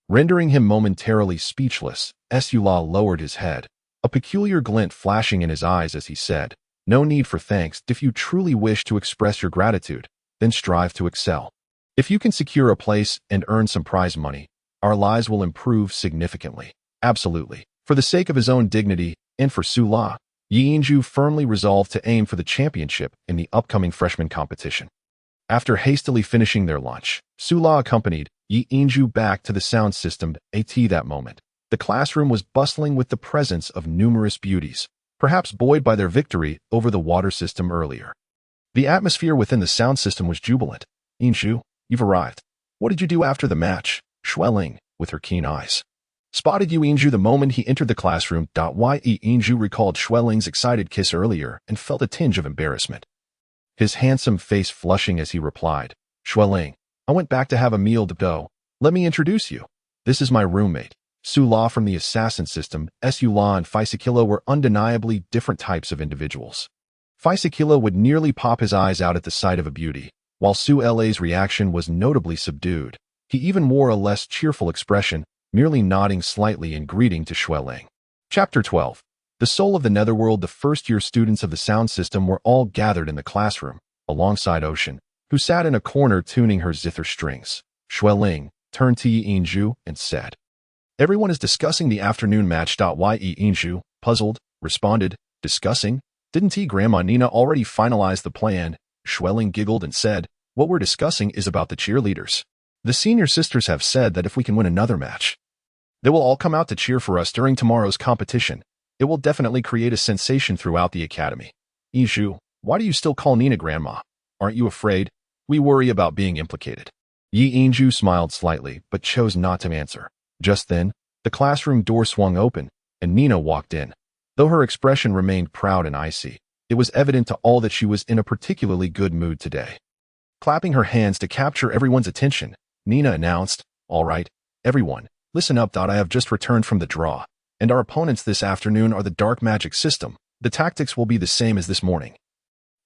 [SPEAKER 1] Rendering him momentarily speechless, Su La lowered his head, a peculiar glint flashing in his eyes as he said, "No need for thanks. If you truly wish to express your gratitude, then strive to excel. If you can secure a place and earn some prize money, our lives will improve significantly." Absolutely. For the sake of his own dignity and for Su La, Yu Yingzhu firmly resolved to aim for the championship in the upcoming freshman competition. After hastily finishing their lunch, Su La accompanied Yu Yingzhu back to the sound system. That moment, the classroom was bustling with the presence of numerous beauties, perhaps buoyed by their victory over the water system earlier. The atmosphere within the sound system was jubilant. "Yingzhu, you've arrived. What did you do after the match?" Xueling, with her keen eyes, spotted Yu Yingzhu the moment he entered the classroom. Yu Yingzhu recalled Xueling's excited kiss earlier and felt a tinge of embarrassment, his handsome face flushing as he replied, "Xueling, I went back to have a meal. Let me introduce you. This is my roommate, Su La from the assassin system." Su La and Faisekilo were undeniably different types of individuals. Faisekilo would nearly pop his eyes out at the sight of a beauty, while Su La's reaction was notably subdued. He even wore a less cheerful expression, merely nodding slightly in greeting to Xueling. Chapter 12. The Soul of the Netherworld. The first-year students of the sound system were all gathered in the classroom, alongside Ocean, who sat in a corner tuning her zither strings. Xueling turned to Yu Yingzhu and said, "Everyone is discussing the afternoon match." Yu Yingzhu, puzzled, responded, "Discussing? Didn't Grandma Nina already finalize the plan?" Xueling giggled and said, "What we're discussing is about the cheerleaders. The senior sisters have said that if we can win another match, they will all come out to cheer for us during tomorrow's competition. It will definitely create a sensation throughout the academy." "Yingzhu, why do you still call Nina Grandma? Aren't you afraid? We worry about being implicated." Yu Yingzhu smiled slightly, but chose not to answer. Just then, the classroom door swung open, and Nina walked in. Though her expression remained proud and icy, it was evident to all that she was in a particularly good mood today. Clapping her hands to capture everyone's attention, Nina announced, "All right, everyone, listen up. I have just returned from the draw, and our opponents this afternoon are the dark magic system. The tactics will be the same as this morning,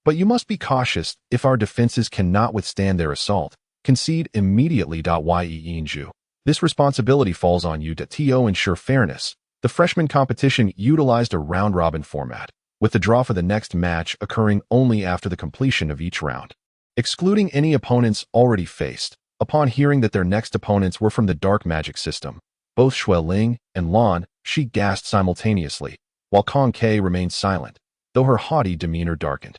[SPEAKER 1] but you must be cautious. If our defenses cannot withstand their assault, concede immediately. Ye Inju. This responsibility falls on you to ensure fairness. The freshman competition utilized a round-robin format, with the draw for the next match occurring only after the completion of each round. Excluding any opponents already faced, upon hearing that their next opponents were from the dark magic system, both Xueling and Longqi gasped simultaneously, while Longqi remained silent, though her haughty demeanor darkened.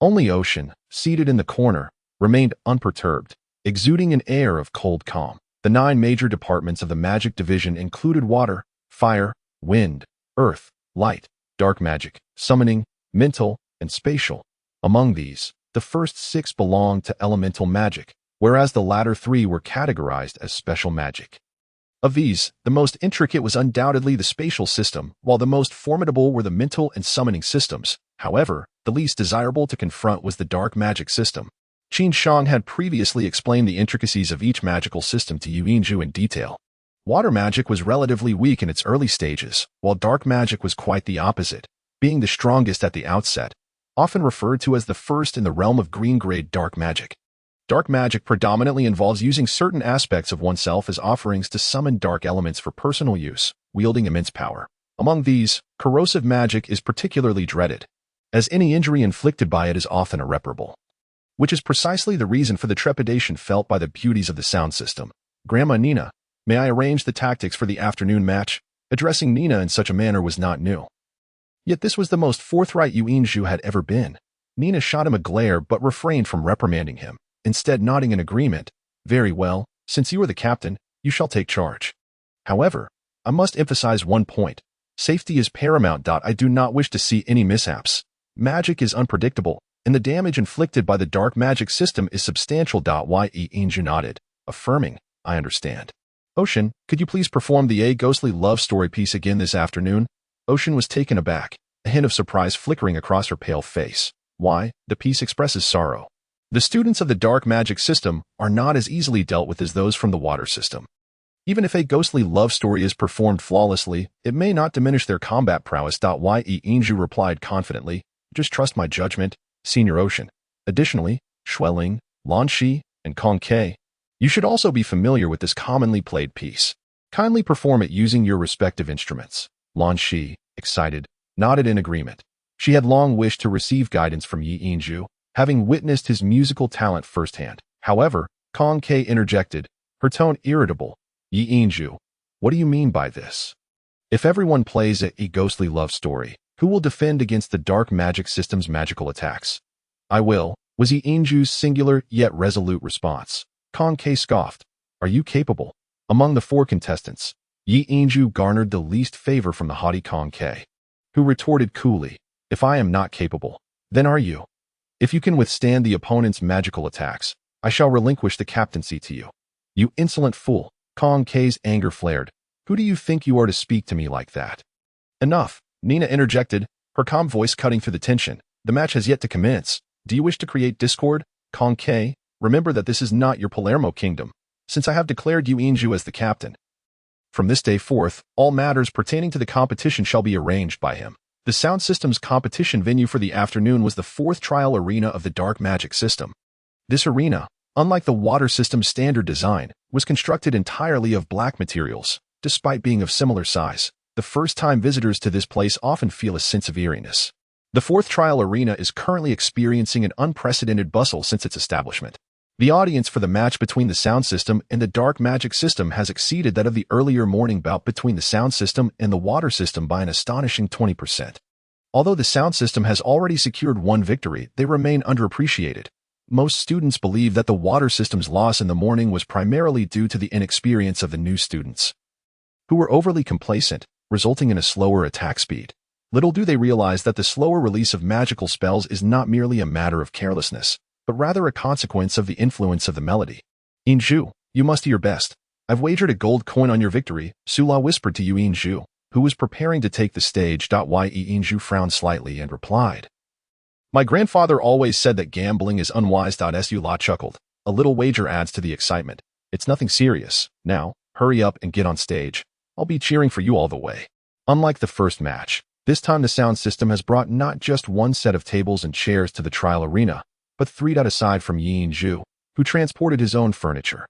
[SPEAKER 1] Only Ocean, seated in the corner, remained unperturbed, exuding an air of cold calm. The 9 major departments of the magic division included water, fire, wind, earth, light, dark magic, summoning, mental, and spatial. Among these, the first 6 belonged to elemental magic, whereas the latter 3 were categorized as special magic. Of these, the most intricate was undoubtedly the spatial system, while the most formidable were the mental and summoning systems. However, the least desirable to confront was the dark magic system. Qin Shang had previously explained the intricacies of each magical system to Yu Yinju in detail. Water magic was relatively weak in its early stages, while dark magic was quite the opposite, being the strongest at the outset, often referred to as the first in the realm of green-grade dark magic. Dark magic predominantly involves using certain aspects of oneself as offerings to summon dark elements for personal use, wielding immense power. Among these, corrosive magic is particularly dreaded, as any injury inflicted by it is often irreparable, which is precisely the reason for the trepidation felt by the beauties of the sound system. Grandma Nina, may I arrange the tactics for the afternoon match? Addressing Nina in such a manner was not new. Yet this was the most forthright Yu Yinju had ever been. Nina shot him a glare but refrained from reprimanding him, instead nodding in agreement. Very well, since you are the captain, you shall take charge. However, I must emphasize one point. Safety is paramount. I do not wish to see any mishaps. Magic is unpredictable, and the damage inflicted by the dark magic system is substantial. Ye Inju nodded, affirming, I understand. Ocean, could you please perform the A ghostly love story piece again this afternoon? Ocean was taken aback, a hint of surprise flickering across her pale face. Why? The piece expresses sorrow. The students of the dark magic system are not as easily dealt with as those from the water system. Even if a ghostly love story is performed flawlessly, it may not diminish their combat prowess. Ye Inju replied confidently, just trust my judgment, Senior Ocean. Additionally, Xueling, Longqi, and Longqi, you should also be familiar with this commonly played piece. Kindly perform it using your respective instruments. Longqi, excited, nodded in agreement. She had long wished to receive guidance from Ye Inju, having witnessed his musical talent firsthand. However, Longqi interjected, her tone irritable. Ye Inju, what do you mean by this? If everyone plays a ghostly love story, who will defend against the dark magic system's magical attacks? I will, was Ye Inju's singular yet resolute response. Longqi scoffed. Are you capable? Among the 4 contestants, Ye Inju garnered the least favor from the haughty Longqi, who retorted coolly, if I am not capable, then are you? If you can withstand the opponent's magical attacks, I shall relinquish the captaincy to you. You insolent fool. Longqi's anger flared. Who do you think you are to speak to me like that? Enough, Nina interjected, her calm voice cutting through the tension. The match has yet to commence. Do you wish to create discord? Longqi, remember that this is not your Palermo kingdom, since I have declared Yu Yinju as the captain. From this day forth, all matters pertaining to the competition shall be arranged by him. The sound system's competition venue for the afternoon was the 4th trial arena of the dark magic system. This arena, unlike the water system's standard design, was constructed entirely of black materials. Despite being of similar size, the first-time visitors to this place often feel a sense of eeriness. The 4th trial arena is currently experiencing an unprecedented bustle since its establishment. The audience for the match between the sound system and the dark magic system has exceeded that of the earlier morning bout between the sound system and the water system by an astonishing 20%. Although the sound system has already secured 1 victory, they remain underappreciated. Most students believe that the water system's loss in the morning was primarily due to the inexperience of the new students, who were overly complacent, resulting in a slower attack speed. Little do they realize that the slower release of magical spells is not merely a matter of carelessness, but rather a consequence of the influence of the melody. Inju, you must do your best. I've wagered a gold coin on your victory, Sula whispered to Yu Inju, who was preparing to take the stage. Ye Inju frowned slightly and replied, my grandfather always said that gambling is unwise. Sula chuckled. A little wager adds to the excitement. It's nothing serious. Now, hurry up and get on stage. I'll be cheering for you all the way. Unlike the first match, this time the sound system has brought not just 1 set of tables and chairs to the trial arena, but 3. Aside from Ye Inju, who transported his own furniture.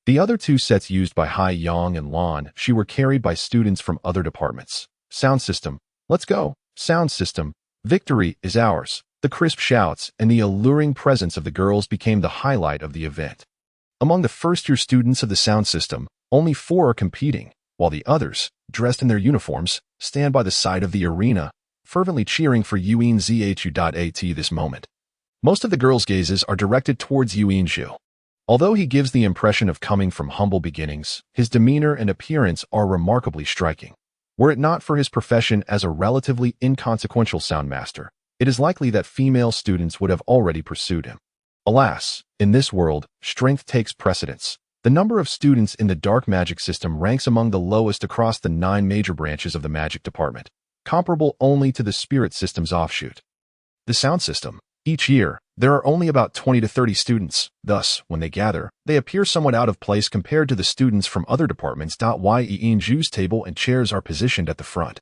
[SPEAKER 1] The other two sets used by Hai Yang and Lan Shi were carried by students from other departments. Sound system, let's go. Sound system, victory is ours. The crisp shouts and the alluring presence of the girls became the highlight of the event. Among the first-year students of the sound system, only 4 are competing, while the others, dressed in their uniforms, stand by the side of the arena, fervently cheering for Yuanzhu.at this moment. Most of the girls' gazes are directed towards Yuanzhu. Although he gives the impression of coming from humble beginnings, his demeanor and appearance are remarkably striking. Were it not for his profession as a relatively inconsequential sound master, it is likely that female students would have already pursued him. Alas, in this world, strength takes precedence. The number of students in the dark magic system ranks among the lowest across the 9 major branches of the magic department, comparable only to the spirit system's offshoot. The sound system. Each year, there are only about 20 to 30 students. Thus, when they gather, they appear somewhat out of place compared to the students from other departments. Yuanzhu's table and chairs are positioned at the front,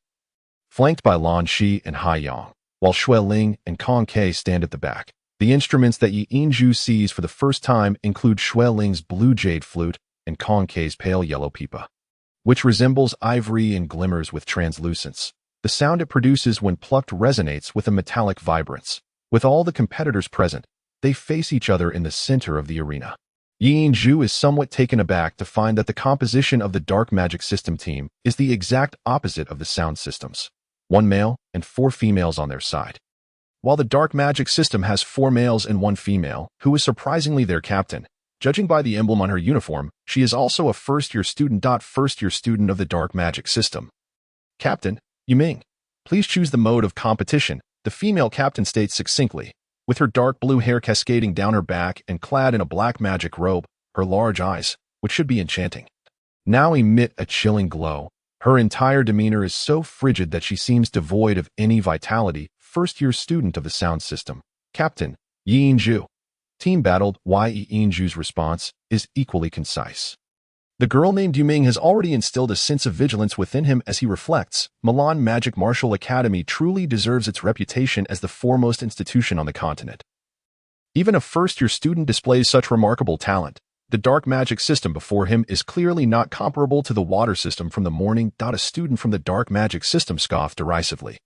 [SPEAKER 1] flanked by Lan Shi and Hai Yang, while Shui Ling and Kong Ke stand at the back. The instruments that Yuanzhu sees for the first time include Shui Ling's blue jade flute and Kong Ke's pale yellow pipa, which resembles ivory and glimmers with translucence. The sound it produces when plucked resonates with a metallic vibrance. With all the competitors present, they face each other in the center of the arena. Yuanzhu is somewhat taken aback to find that the composition of the dark magic system team is the exact opposite of the sound systems. 1 male and 4 females on their side. While the dark magic system has 4 males and 1 female, who is surprisingly their captain. Judging by the emblem on her uniform, she is also a first-year student. First-year student of the dark magic system. Captain, Yuming, please choose the mode of competition, the female captain states succinctly. With her dark blue hair cascading down her back and clad in a black magic robe, her large eyes, which should be enchanting, now emit a chilling glow. Her entire demeanor is so frigid that she seems devoid of any vitality. First-year student of the sound system. Captain, Yuanzhu. Team battled. Yuanzhu's response is equally concise. The girl named Yuming has already instilled a sense of vigilance within him as he reflects. Milan Magic Martial Academy truly deserves its reputation as the foremost institution on the continent. Even a first-year student displays such remarkable talent. The dark magic system before him is clearly not comparable to the water system from the morning. A student from the dark magic system scoffed derisively.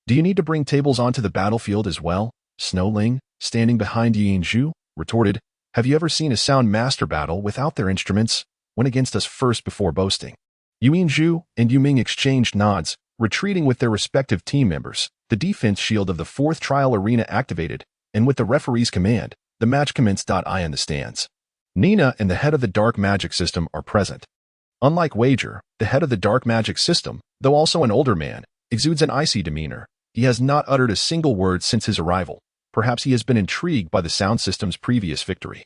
[SPEAKER 1] Do you need to bring tables onto the battlefield as well? Snow Ling, standing behind Yuanzhu, retorted, have you ever seen a sound master battle without their instruments? Went against us first before boasting. Yuanzhu and Yuming exchanged nods, retreating with their respective team members. The defense shield of the 4th trial arena activated, and with the referee's command, the match commenced. In the stands. Nina and the head of the dark magic system are present. Unlike Wager, the head of the dark magic system, though also an older man, exudes an icy demeanor. He has not uttered a single word since his arrival. Perhaps he has been intrigued by the sound system's previous victory.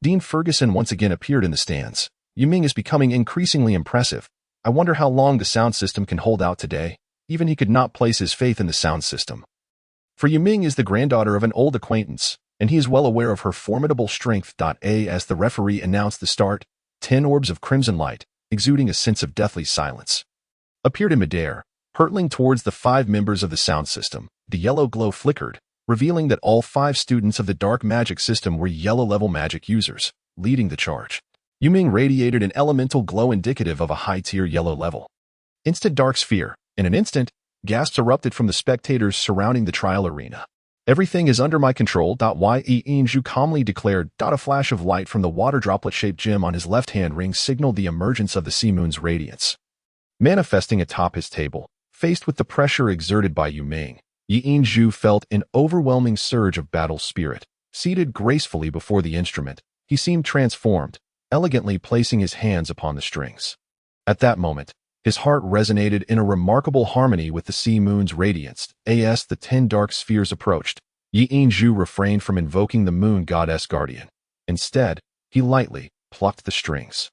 [SPEAKER 1] Dean Ferguson once again appeared in the stands. Yuming is becoming increasingly impressive. I wonder how long the sound system can hold out today. Even he could not place his faith in the sound system. For Yuming is the granddaughter of an old acquaintance, and he is well aware of her formidable strength. As the referee announced the start, 10 orbs of crimson light, exuding a sense of deathly silence, appeared in midair, hurtling towards the 5 members of the sound system. The yellow glow flickered, revealing that all 5 students of the dark magic system were yellow-level magic users, leading the charge. Yuming radiated an elemental glow indicative of a high-tier yellow level. Instant dark sphere. In an instant, gasps erupted from the spectators surrounding the trial arena. Everything is under my control. Yuanzhu calmly declared. A flash of light from the water droplet-shaped gem on his left-hand ring signaled the emergence of the sea moon's radiance. Manifesting atop his table, faced with the pressure exerted by Yuming, Yuanzhu felt an overwhelming surge of battle spirit. Seated gracefully before the instrument, he seemed transformed, elegantly placing his hands upon the strings. At that moment, his heart resonated in a remarkable harmony with the sea moon's radiance. As the 10 dark spheres approached, Yuanzhu refrained from invoking the moon goddess guardian. Instead, he lightly plucked the strings.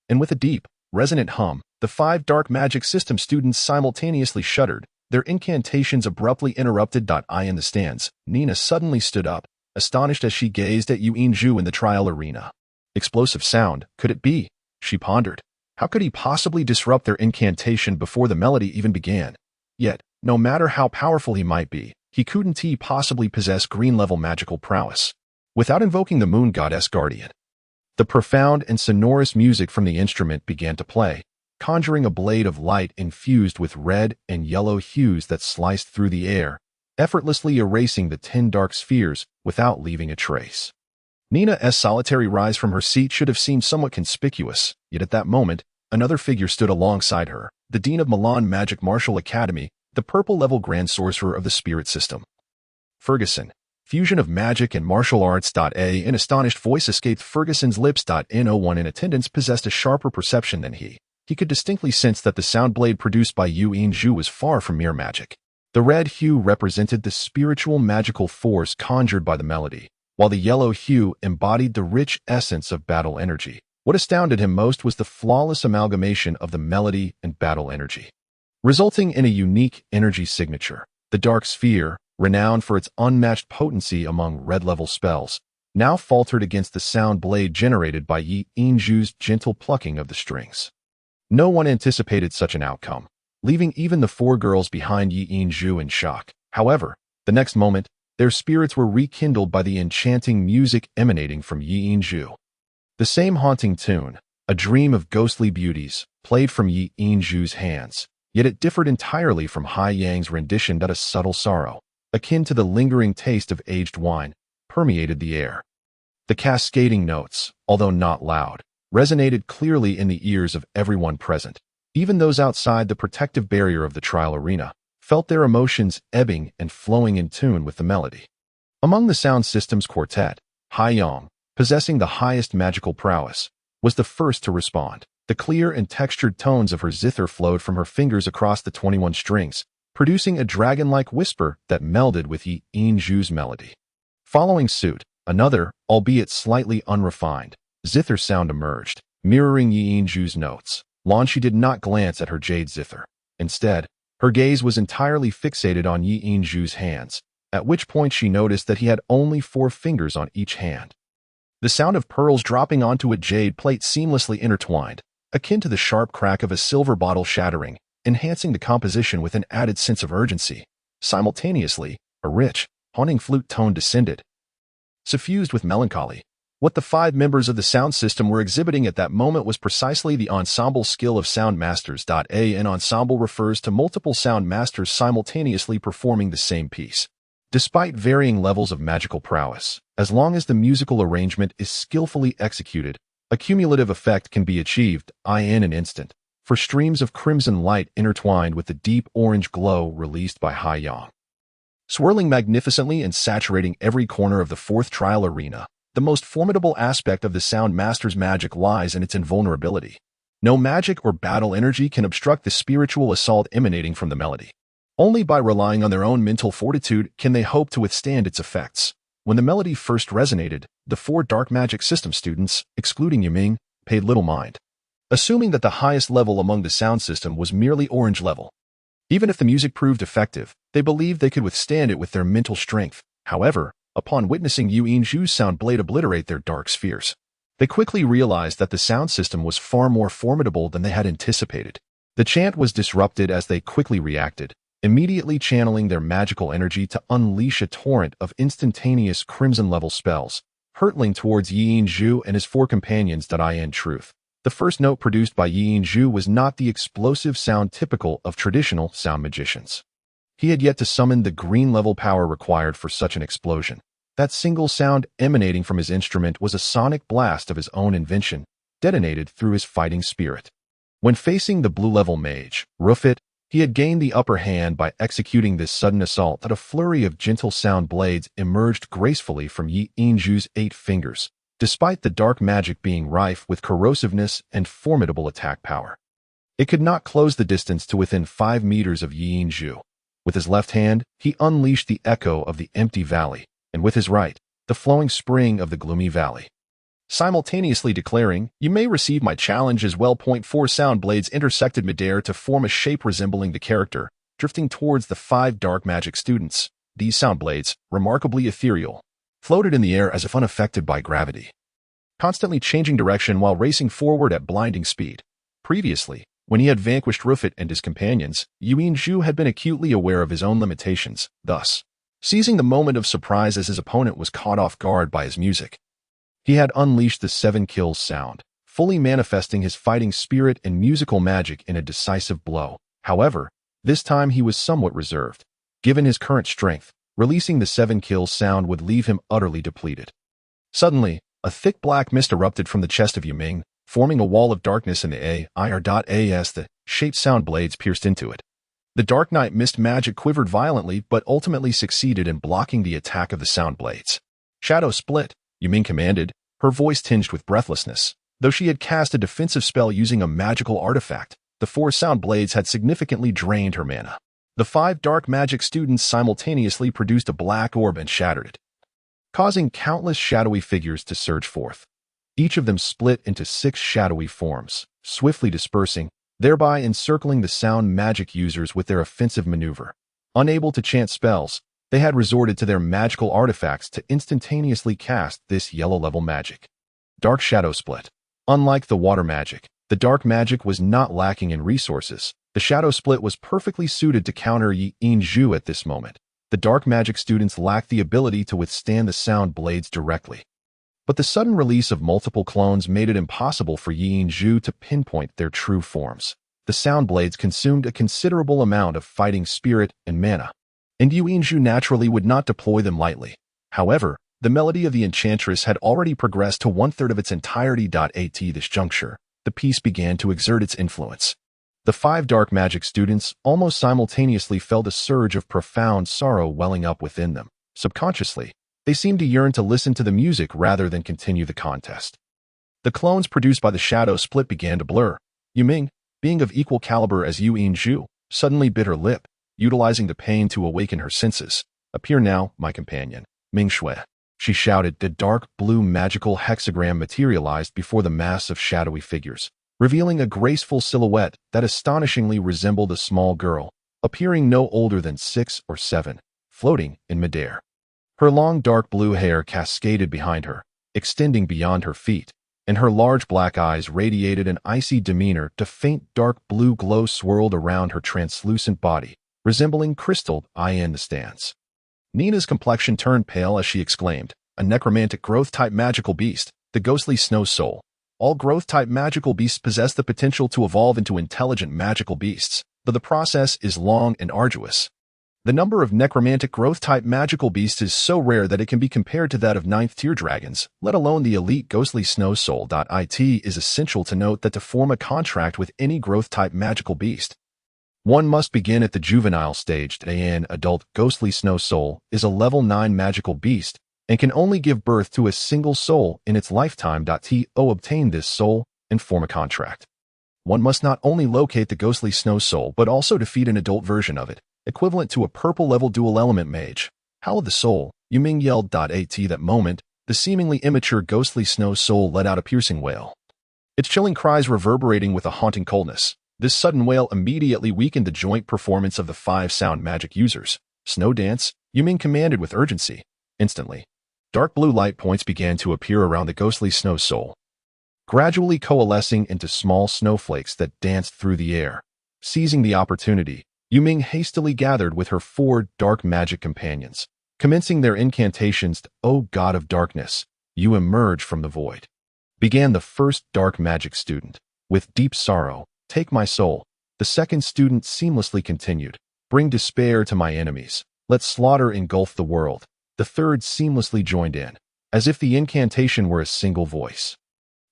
[SPEAKER 1] And with a deep, resonant hum, the 5 dark magic system students simultaneously shuddered, their incantations abruptly interrupted. In the stands, Nina suddenly stood up, astonished as she gazed at Yuanzhu in the trial arena. Explosive sound, could it be? She pondered. How could he possibly disrupt their incantation before the melody even began? Yet, no matter how powerful he might be, he couldn't possibly possess green-level magical prowess. without invoking the moon goddess guardian. The profound and sonorous music from the instrument began to play, conjuring a blade of light infused with red and yellow hues that sliced through the air, effortlessly erasing the 10 dark spheres without leaving a trace. Nina's solitary rise from her seat should have seemed somewhat conspicuous, yet at that moment, another figure stood alongside her, the Dean of Milan Magic Martial Academy, the purple-level Grand Sorcerer of the Spirit System. Ferguson. Fusion of magic and martial arts. An astonished voice escaped Ferguson's lips. No one in attendance possessed a sharper perception than he. He could distinctly sense that the sound blade produced by Yu Yinzhu was far from mere magic. The red hue represented the spiritual magical force conjured by the melody, while the yellow hue embodied the rich essence of battle energy. What astounded him most was the flawless amalgamation of the melody and battle energy, resulting in a unique energy signature. The dark sphere, renowned for its unmatched potency among red-level spells, now faltered against the sound blade generated by Yi Yinzhu's gentle plucking of the strings. No one anticipated such an outcome, leaving even the 4 girls behind Yi Yinzhu in shock. However, the next moment, their spirits were rekindled by the enchanting music emanating from Yi Yinzhu. The same haunting tune, a dream of ghostly beauties, played from Yi Yinzhu's hands, yet it differed entirely from Hai Yang's rendition. A subtle sorrow, akin to the lingering taste of aged wine, permeated the air. The cascading notes, although not loud, resonated clearly in the ears of everyone present. Even those outside the protective barrier of the trial arena felt their emotions ebbing and flowing in tune with the melody. Among the sound system's quartet, Hai Yang, possessing the highest magical prowess, was the first to respond. The clear and textured tones of her zither flowed from her fingers across the 21 strings, producing a dragon-like whisper that melded with Yi Yinzhu's melody. Following suit, another, albeit slightly unrefined, zither sound emerged, mirroring Yi Yinzhu's notes. Longqi did not glance at her jade zither. Instead, her gaze was entirely fixated on Yi Yinzhu's hands, at which point she noticed that he had only 4 fingers on each hand. The sound of pearls dropping onto a jade plate seamlessly intertwined, akin to the sharp crack of a silver bottle shattering, enhancing the composition with an added sense of urgency. Simultaneously, a rich, haunting flute tone descended, suffused with melancholy. What the 5 members of the sound system were exhibiting at that moment was precisely the ensemble skill of sound masters. An ensemble refers to multiple sound masters simultaneously performing the same piece. Despite varying levels of magical prowess, as long as the musical arrangement is skillfully executed, a cumulative effect can be achieved in an instant, for streams of crimson light intertwined with the deep orange glow released by Hai Yang. Swirling magnificently and saturating every corner of the 4th trial arena, the most formidable aspect of the Sound Master's magic lies in its invulnerability. No magic or battle energy can obstruct the spiritual assault emanating from the melody. Only by relying on their own mental fortitude can they hope to withstand its effects. When the melody first resonated, the 4 dark magic system students, excluding Yiming, paid little mind, assuming that the highest level among the sound system was merely orange level. Even if the music proved effective, they believed they could withstand it with their mental strength. However, upon witnessing Yu Yinzhu's sound blade obliterate their dark spheres, they quickly realized that the sound system was far more formidable than they had anticipated. The chant was disrupted as they quickly reacted, immediately channeling their magical energy to unleash a torrent of instantaneous crimson-level spells, hurtling towards Yi Yinzhu and his 4 companions. In truth, the first note produced by Yi Yinzhu was not the explosive sound typical of traditional sound magicians. He had yet to summon the green-level power required for such an explosion. That single sound emanating from his instrument was a sonic blast of his own invention, detonated through his fighting spirit. When facing the blue-level mage, Rufit, he had gained the upper hand by executing this sudden assault. A flurry of gentle sound blades emerged gracefully from Yi Yinzhu's 8 fingers, despite the dark magic being rife with corrosiveness and formidable attack power. It could not close the distance to within 5 meters of Yi Yinzhu. With his left hand, he unleashed the echo of the empty valley, and with his right, the flowing spring of the gloomy valley. Simultaneously declaring, "You may receive my challenge as well." 4 sound blades intersected midair to form a shape resembling the character, drifting towards the 5 dark magic students. These sound blades, remarkably ethereal, floated in the air as if unaffected by gravity, constantly changing direction while racing forward at blinding speed. Previously, when he had vanquished Rufit and his companions, Yu Yinzhu had been acutely aware of his own limitations. Thus, seizing the moment of surprise as his opponent was caught off guard by his music. He had unleashed the 7 kills sound, fully manifesting his fighting spirit and musical magic in a decisive blow. However, this time he was somewhat reserved. Given his current strength, releasing the 7 kills sound would leave him utterly depleted. Suddenly, a thick black mist erupted from the chest of Yiming, forming a wall of darkness in the air.as the shaped sound blades pierced into it. The Dark Night Mist magic quivered violently but ultimately succeeded in blocking the attack of the sound blades. Shadow split, Yiming commanded, her voice tinged with breathlessness. Though she had cast a defensive spell using a magical artifact, the 4 sound blades had significantly drained her mana. The 5 dark magic students simultaneously produced a black orb and shattered it, causing countless shadowy figures to surge forth. Each of them split into 6 shadowy forms, swiftly dispersing, thereby encircling the sound magic users with their offensive maneuver. Unable to chant spells, they had resorted to their magical artifacts to instantaneously cast this yellow-level magic. Dark Shadow Split. Unlike the water magic, the dark magic was not lacking in resources. The Shadow Split was perfectly suited to counter Yi Zhu at this moment. The dark magic students lacked the ability to withstand the sound blades directly. But the sudden release of multiple clones made it impossible for Yi Zhu to pinpoint their true forms. The sound blades consumed a considerable amount of fighting spirit and mana, and Yi Zhu naturally would not deploy them lightly. However, the melody of the enchantress had already progressed to 1/3 of its entirety. At this juncture, the piece began to exert its influence. The 5 dark magic students almost simultaneously felt a surge of profound sorrow welling up within them. Subconsciously, they seemed to yearn to listen to the music rather than continue the contest. The clones produced by the Shadow Split began to blur. Yiming, being of equal caliber as Yi Zhu, suddenly bit her lip, utilizing the pain to awaken her senses. "Appear now, my companion, Ming Shui," she shouted. The dark blue magical hexagram materialized before the mass of shadowy figures, revealing a graceful silhouette that astonishingly resembled a small girl, appearing no older than 6 or 7, floating in midair. Her long dark blue hair cascaded behind her, extending beyond her feet, and her large black eyes radiated an icy demeanor. A faint dark blue glow swirled around her translucent body, resembling crystal in the stands. Nina's complexion turned pale as she exclaimed, "A necromantic growth-type magical beast, the ghostly snow soul. All growth-type magical beasts possess the potential to evolve into intelligent magical beasts, though the process is long and arduous. The number of necromantic growth-type magical beasts is so rare that it can be compared to that of 9th-tier dragons, let alone the elite ghostly snow soul. It is essential to note that to form a contract with any growth-type magical beast, one must begin at the juvenile stage. An adult ghostly snow soul is a level 9 magical beast and can only give birth to a single soul in its lifetime. To obtain this soul and form a contract, one must not only locate the ghostly snow soul but also defeat an adult version of it, equivalent to a purple-level dual-element mage. Howl the soul, Yiming yelled. At that moment, the seemingly immature ghostly snow soul let out a piercing wail, its chilling cries reverberating with a haunting coldness. This sudden wail immediately weakened the joint performance of the 5 sound magic users. "Snow dance," Yiming commanded with urgency. Instantly, dark blue light points began to appear around the ghostly snow soul, gradually coalescing into small snowflakes that danced through the air. Seizing the opportunity, Yiming hastily gathered with her 4 dark magic companions. Commencing their incantations, "O God of Darkness, you emerge from the void," began the first dark magic student. "With deep sorrow, take my soul." The second student seamlessly continued, "Bring despair to my enemies. Let slaughter engulf the world." The third seamlessly joined in, as if the incantation were a single voice.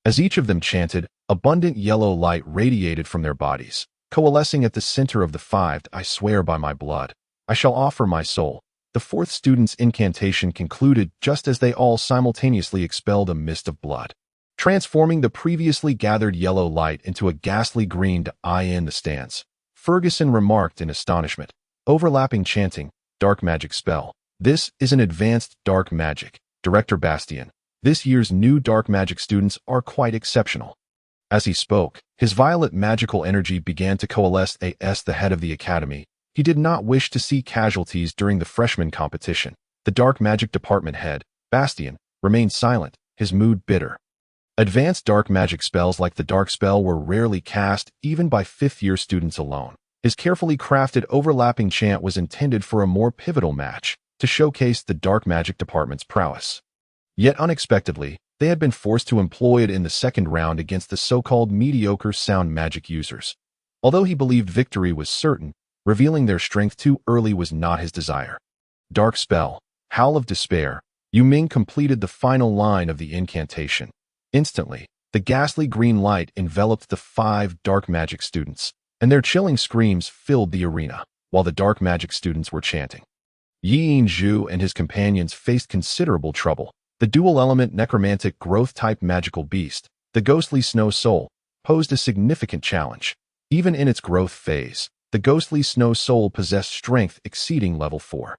[SPEAKER 1] As each of them chanted, abundant yellow light radiated from their bodies, coalescing at the center of the 5. "I swear by my blood, I shall offer my soul." The fourth student's incantation concluded just as they all simultaneously expelled a mist of blood, transforming the previously gathered yellow light into a ghastly green in the stands. Ferguson remarked in astonishment, "Overlapping chanting, dark magic spell. This is an advanced dark magic." Director Bastian, "This year's new dark magic students are quite exceptional." As he spoke, his violet magical energy began to coalesce as the head of the academy. He did not wish to see casualties during the freshman competition. The dark magic department head, Bastian, remained silent, his mood bitter. Advanced dark magic spells like the dark spell were rarely cast even by 5th-year students alone. His carefully crafted overlapping chant was intended for a more pivotal match, to showcase the dark magic department's prowess. Yet unexpectedly, they had been forced to employ it in the second round against the so-called mediocre sound magic users. Although he believed victory was certain, revealing their strength too early was not his desire. Dark spell, Howl of Despair. Yu Ming completed the final line of the incantation. Instantly, the ghastly green light enveloped the 5 dark magic students, and their chilling screams filled the arena, while the dark magic students were chanting. Yi Yinzhu and his companions faced considerable trouble. The dual-element necromantic growth-type magical beast, the ghostly snow soul, posed a significant challenge. Even in its growth phase, the ghostly snow soul possessed strength exceeding level 4.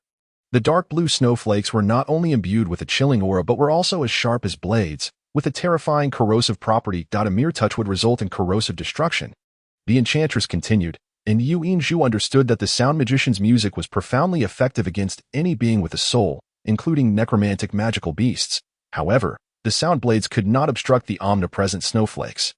[SPEAKER 1] The dark blue snowflakes were not only imbued with a chilling aura but were also as sharp as blades, with a terrifying corrosive property. A mere touch would result in corrosive destruction. The enchantress continued, and Yu Yinzhu understood that the sound magician's music was profoundly effective against any being with a soul, including necromantic magical beasts. However, the sound blades could not obstruct the omnipresent snowflakes.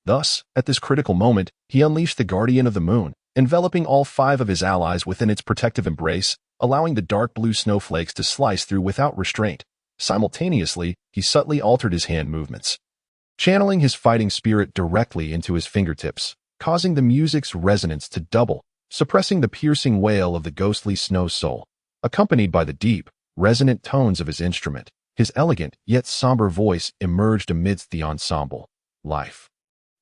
[SPEAKER 1] Thus, at this critical moment, he unleashed the Guardian of the Moon, enveloping all 5 of his allies within its protective embrace, allowing the dark blue snowflakes to slice through without restraint. Simultaneously, he subtly altered his hand movements, channeling his fighting spirit directly into his fingertips, causing the music's resonance to double, suppressing the piercing wail of the ghostly snow soul. Accompanied by the deep, resonant tones of his instrument, his elegant yet somber voice emerged amidst the ensemble. Life.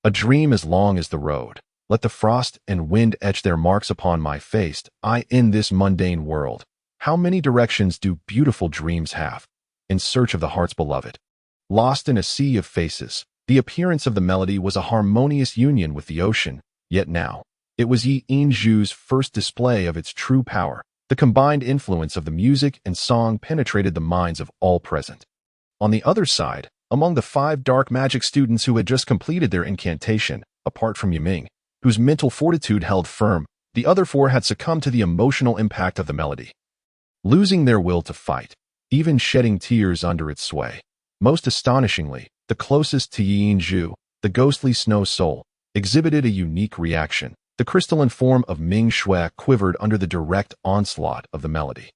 [SPEAKER 1] A dream as long as the road. Let the frost and wind etch their marks upon my face. In this mundane world, how many directions do beautiful dreams have? In search of the heart's beloved. Lost in a sea of faces, the appearance of the melody was a harmonious union with the ocean, yet now, it was Yi Yinzhu's first display of its true power. The combined influence of the music and song penetrated the minds of all present. On the other side, among the 5 dark magic students who had just completed their incantation, apart from Yu Ming, whose mental fortitude held firm, the other 4 had succumbed to the emotional impact of the melody, losing their will to fight, even shedding tears under its sway. Most astonishingly, the closest to Yi Yinzhu, the ghostly snow soul, exhibited a unique reaction. The crystalline form of Ming Shui quivered under the direct onslaught of the melody.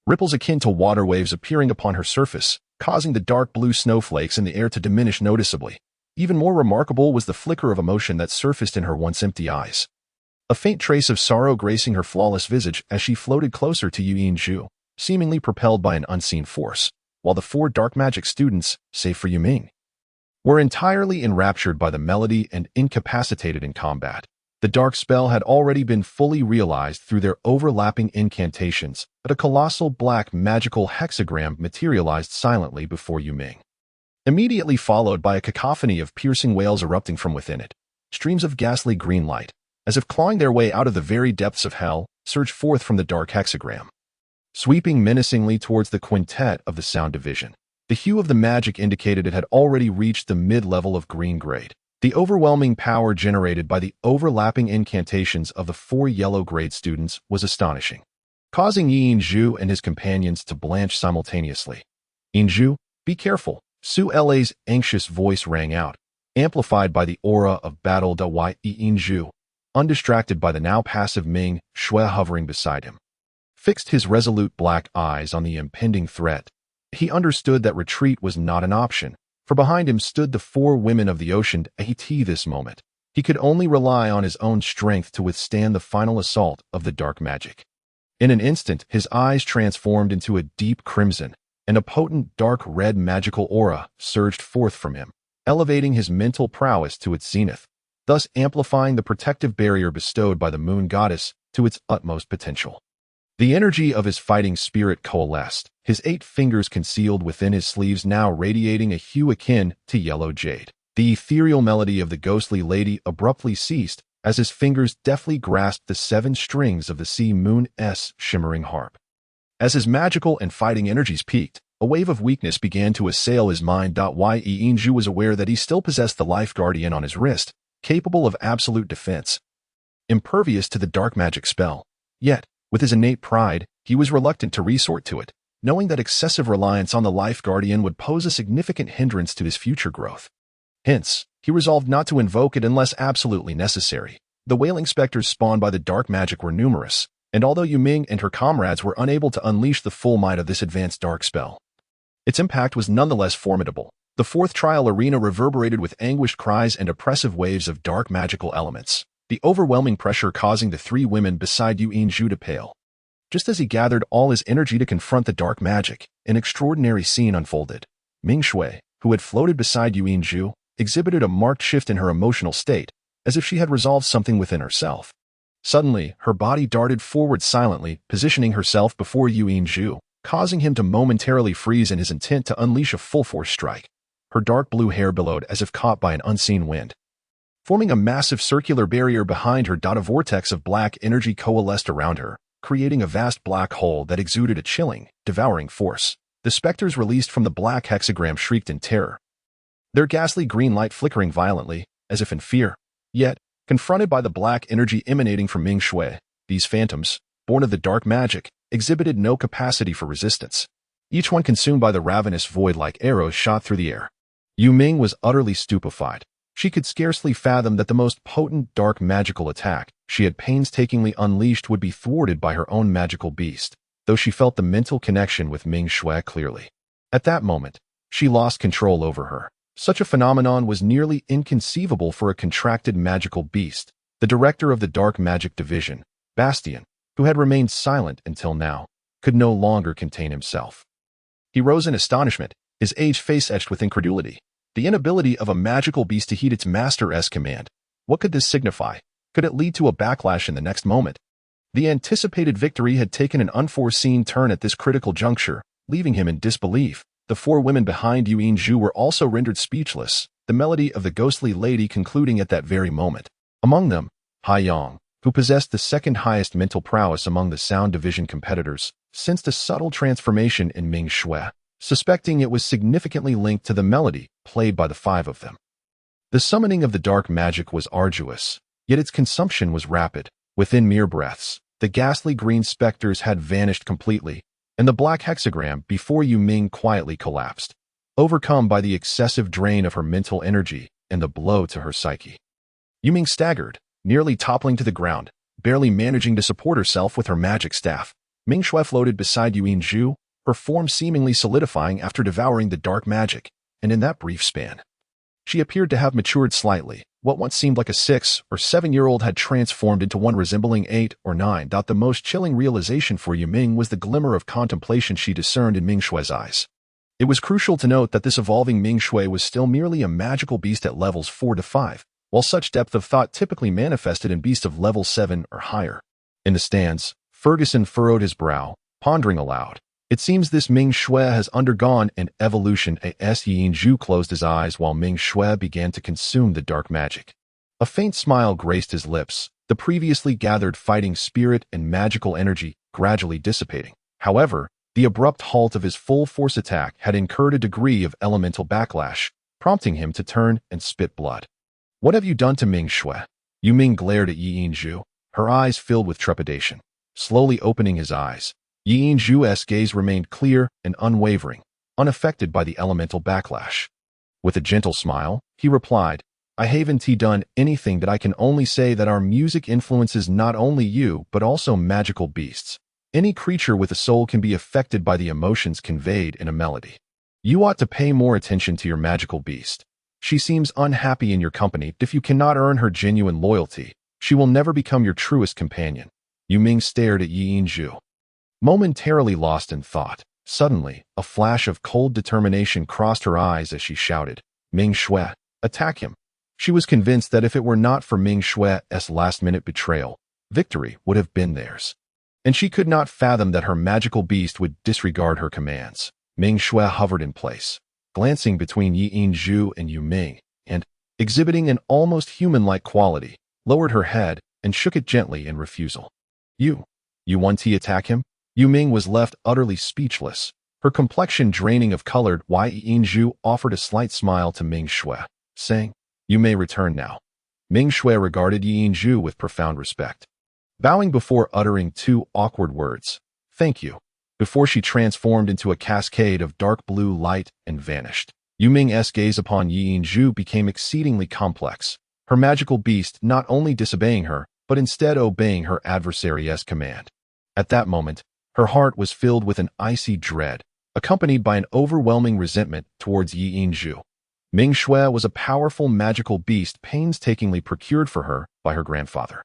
[SPEAKER 1] Ripples akin to water waves appearing upon her surface, causing the dark blue snowflakes in the air to diminish noticeably. Even more remarkable was the flicker of emotion that surfaced in her once empty eyes. A faint trace of sorrow gracing her flawless visage as she floated closer to Yu Yinzhu, seemingly propelled by an unseen force, while the 4 dark magic students, save for Yu Ming, were entirely enraptured by the melody and incapacitated in combat. The dark spell had already been fully realized through their overlapping incantations, but a colossal black magical hexagram materialized silently before Yu Ming, immediately followed by a cacophony of piercing wails erupting from within it. Streams of ghastly green light, as if clawing their way out of the very depths of hell, surged forth from the dark hexagram, sweeping menacingly towards the quintet of the sound division. The hue of the magic indicated it had already reached the mid-level of green grade. The overwhelming power generated by the overlapping incantations of the 4 yellow-grade students was astonishing, causing Yi Yinzhu and his companions to blanch simultaneously. "Yinzhu, be careful," Su Le's anxious voice rang out, amplified by the aura of battle. Yi Yinzhu, undistracted by the now passive Ming Shui hovering beside him, fixed his resolute black eyes on the impending threat. He understood that retreat was not an option, for behind him stood the 4 women of the ocean. At this moment, he could only rely on his own strength to withstand the final assault of the dark magic. In an instant, his eyes transformed into a deep crimson, and a potent dark red magical aura surged forth from him, elevating his mental prowess to its zenith, thus amplifying the protective barrier bestowed by the moon goddess to its utmost potential. The energy of his fighting spirit coalesced, his 8 fingers concealed within his sleeves now radiating a hue akin to yellow jade. The ethereal melody of the ghostly lady abruptly ceased as his fingers deftly grasped the 7 strings of the sea moon's shimmering harp. As his magical and fighting energies peaked, a wave of weakness began to assail his mind. Yi Yinzhu was aware that he still possessed the life guardian on his wrist, capable of absolute defense, impervious to the dark magic spell. Yet, with his innate pride, he was reluctant to resort to it, knowing that excessive reliance on the life guardian would pose a significant hindrance to his future growth. Hence, he resolved not to invoke it unless absolutely necessary. The wailing specters spawned by the dark magic were numerous, And although Yu Ming and her comrades were unable to unleash the full might of this advanced dark spell, its impact was nonetheless formidable. The fourth trial arena reverberated with anguished cries and oppressive waves of dark magical elements, the overwhelming pressure causing the three women beside Yu Yinzhu to pale. Just as he gathered all his energy to confront the dark magic, an extraordinary scene unfolded. Ming Shui, who had floated beside Yu Yinzhu, exhibited a marked shift in her emotional state, as if she had resolved something within herself. Suddenly, her body darted forward silently, positioning herself before Yu Yinzhu, causing him to momentarily freeze in his intent to unleash a full-force strike. Her dark blue hair billowed as if caught by an unseen wind. Forming a massive circular barrier behind her, a vortex of black energy coalesced around her, creating a vast black hole that exuded a chilling, devouring force. The specters released from the black hexagram shrieked in terror, their ghastly green light flickering violently, as if in fear. Yet, confronted by the black energy emanating from Ming Shui, these phantoms, born of the dark magic, exhibited no capacity for resistance. Each one consumed by the ravenous void like arrows shot through the air. Yu Ming was utterly stupefied. She could scarcely fathom that the most potent dark magical attack she had painstakingly unleashed would be thwarted by her own magical beast, though she felt the mental connection with Ming Shui clearly. At that moment, she lost control over her. Such a phenomenon was nearly inconceivable for a contracted magical beast. The director of the Dark Magic Division, Bastian, who had remained silent until now, could no longer contain himself. He rose in astonishment, his aged face etched with incredulity. The inability of a magical beast to heed its master's command. What could this signify? Could it lead to a backlash in the next moment? The anticipated victory had taken an unforeseen turn at this critical juncture, leaving him in disbelief. The four women behind Yu Yinzhu were also rendered speechless, the melody of the ghostly lady concluding at that very moment. Among them, Hai Yang, who possessed the second highest mental prowess among the Sound Division competitors, sensed a subtle transformation in Ming Shui, suspecting it was significantly linked to the melody played by the five of them. The summoning of the dark magic was arduous, yet its consumption was rapid. Within mere breaths, the ghastly green specters had vanished completely, and the black hexagram before Yu Ming quietly collapsed, overcome by the excessive drain of her mental energy and the blow to her psyche. Yu Ming staggered, nearly toppling to the ground, barely managing to support herself with her magic staff. Ming Shui floated beside Yu Yinzhu, her form seemingly solidifying after devouring the dark magic, and in that brief span, she appeared to have matured slightly. What once seemed like a 6- or 7-year-old had transformed into one resembling 8 or 9. The most chilling realization for Yu Ming was the glimmer of contemplation she discerned in Ming Shui's eyes. It was crucial to note that this evolving Ming Shui was still merely a magical beast at levels 4 to 5, while such depth of thought typically manifested in beasts of level 7 or higher. In the stands, Ferguson furrowed his brow, pondering aloud. It seems this Ming Shui has undergone an evolution. As Yinzhu closed his eyes while Ming Shui began to consume the dark magic. A faint smile graced his lips, the previously gathered fighting spirit and magical energy gradually dissipating. However, the abrupt halt of his full-force attack had incurred a degree of elemental backlash, prompting him to turn and spit blood. "What have you done to Ming Shui?" Yu Ming glared at Yi Yinzhu, her eyes filled with trepidation. Slowly opening his eyes, Yi Yinzhu's gaze remained clear and unwavering, unaffected by the elemental backlash. With a gentle smile, he replied, "I haven't done anything that I can only say that our music influences not only you but also magical beasts. Any creature with a soul can be affected by the emotions conveyed in a melody. You ought to pay more attention to your magical beast. She seems unhappy in your company. If you cannot earn her genuine loyalty, she will never become your truest companion." Yu Ming stared at Yi Yinzhu, momentarily lost in thought. Suddenly, a flash of cold determination crossed her eyes as she shouted, "Ming Shui, attack him!" She was convinced that if it were not for Ming Shui's last-minute betrayal, victory would have been theirs. And she could not fathom that her magical beast would disregard her commands. Ming Shui hovered in place, glancing between Yi Yinzhu and Yu Ming, and, exhibiting an almost human-like quality, lowered her head and shook it gently in refusal. You want to attack him?" Yu Ming was left utterly speechless, her complexion draining of color. Yi Yinzhu offered a slight smile to Ming Shui, saying, "You may return now." Ming Shui regarded Yi Yinzhu with profound respect, bowing before uttering two awkward words, "Thank you," before she transformed into a cascade of dark blue light and vanished. Yu Ming's gaze upon Yi Yinzhu became exceedingly complex, her magical beast not only disobeying her, but instead obeying her adversary's command. At that moment, her heart was filled with an icy dread, accompanied by an overwhelming resentment towards Yi Yinzhu. Ming Shui was a powerful magical beast painstakingly procured for her by her grandfather.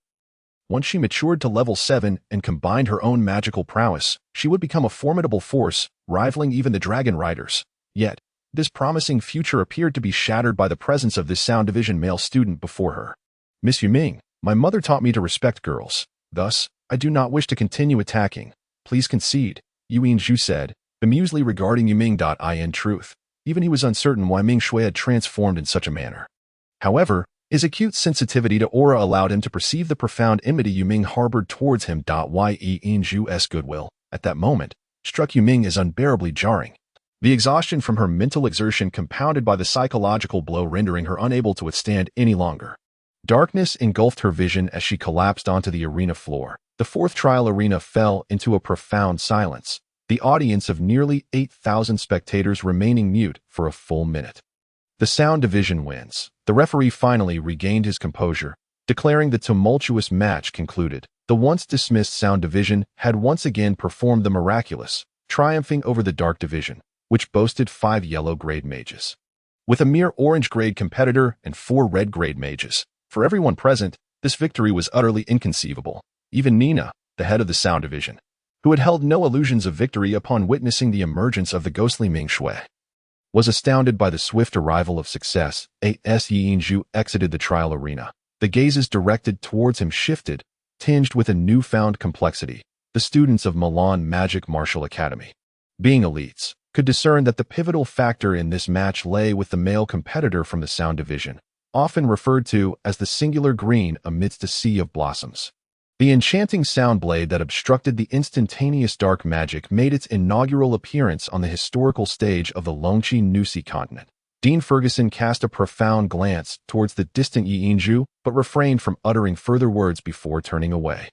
[SPEAKER 1] Once she matured to level 7 and combined her own magical prowess, she would become a formidable force, rivaling even the Dragon Riders. Yet, this promising future appeared to be shattered by the presence of this Sound Division male student before her. Miss Yuming, my mother taught me to respect girls. Thus, I do not wish to continue attacking. Please concede, Yu Yinzhu said, bemusely regarding Yuming.in truth. Even he was uncertain why Ming Shui had transformed in such a manner. However, his acute sensitivity to aura allowed him to perceive the profound enmity Yuming harbored towards him. Yi Yinzhu's goodwill, at that moment, struck Yuming as unbearably jarring. The exhaustion from her mental exertion compounded by the psychological blow rendering her unable to withstand any longer. Darkness engulfed her vision as she collapsed onto the arena floor. The fourth trial arena fell into a profound silence, the audience of nearly 8,000 spectators remaining mute for a full minute. The Sound Division wins. The referee finally regained his composure, declaring the tumultuous match concluded. The once dismissed Sound Division had once again performed the miraculous, triumphing over the Dark Division, which boasted 5 yellow-grade mages. With a mere orange-grade competitor and 4 red-grade mages, for everyone present, this victory was utterly inconceivable. Even Nina, the head of the Sound Division, who had held no illusions of victory upon witnessing the emergence of the ghostly Ming Shui, was astounded by the swift arrival of success. As Yi Yinzhu exited the trial arena, the gazes directed towards him shifted, tinged with a newfound complexity. The students of Milan Magic Martial Academy, being elites, could discern that the pivotal factor in this match lay with the male competitor from the Sound Division, often referred to as the singular green amidst a sea of blossoms. The enchanting sound blade that obstructed the instantaneous dark magic made its inaugural appearance on the historical stage of the Longqi Nusi continent. Dean Ferguson cast a profound glance towards the distant Yi Yinzhu, but refrained from uttering further words before turning away.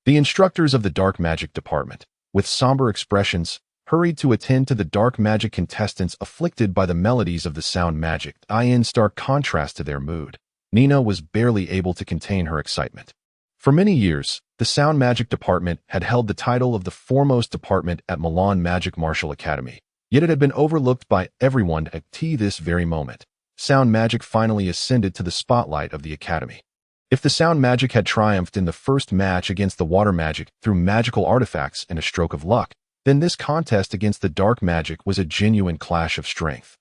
[SPEAKER 1] The instructors of the Dark Magic Department, with somber expressions, hurried to attend to the dark magic contestants afflicted by the melodies of the sound magic. In stark contrast to their mood, Nina was barely able to contain her excitement. For many years, the Sound Magic Department had held the title of the foremost department at Milan Magic Martial Academy, yet it had been overlooked by everyone at this very moment. Sound magic finally ascended to the spotlight of the academy. If the sound magic had triumphed in the first match against the water magic through magical artifacts and a stroke of luck, then this contest against the dark magic was a genuine clash of strength,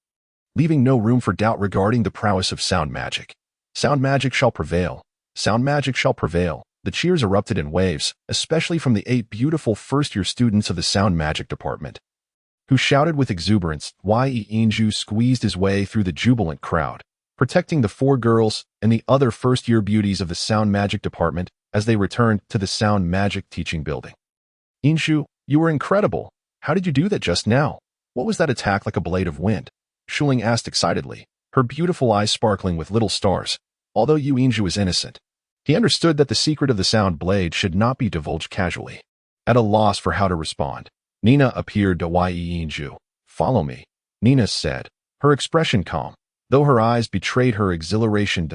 [SPEAKER 1] leaving no room for doubt regarding the prowess of sound magic. Sound magic shall prevail. Sound magic shall prevail. The cheers erupted in waves, especially from the 8 beautiful first-year students of the Sound Magic Department, who shouted with exuberance. Yi Yinzhu squeezed his way through the jubilant crowd, protecting the 4 girls and the other first-year beauties of the Sound Magic Department as they returned to the Sound Magic Teaching Building. Yinzhu, you were incredible. How did you do that just now? What was that attack like a blade of wind? Shuling asked excitedly, her beautiful eyes sparkling with little stars. Although Yu Yinzhu was innocent, he understood that the secret of the sound blade should not be divulged casually. At a loss for how to respond, Nina appeared to Yi Yinzhu. Follow me, Nina said, her expression calm. Though her eyes betrayed her exhilaration,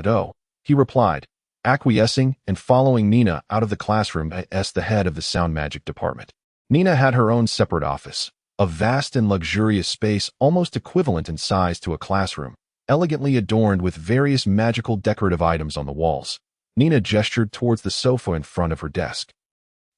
[SPEAKER 1] he replied, acquiescing and following Nina out of the classroom as the head of the Sound Magic Department. Nina had her own separate office, a vast and luxurious space almost equivalent in size to a classroom, elegantly adorned with various magical decorative items on the walls. Nina gestured towards the sofa in front of her desk,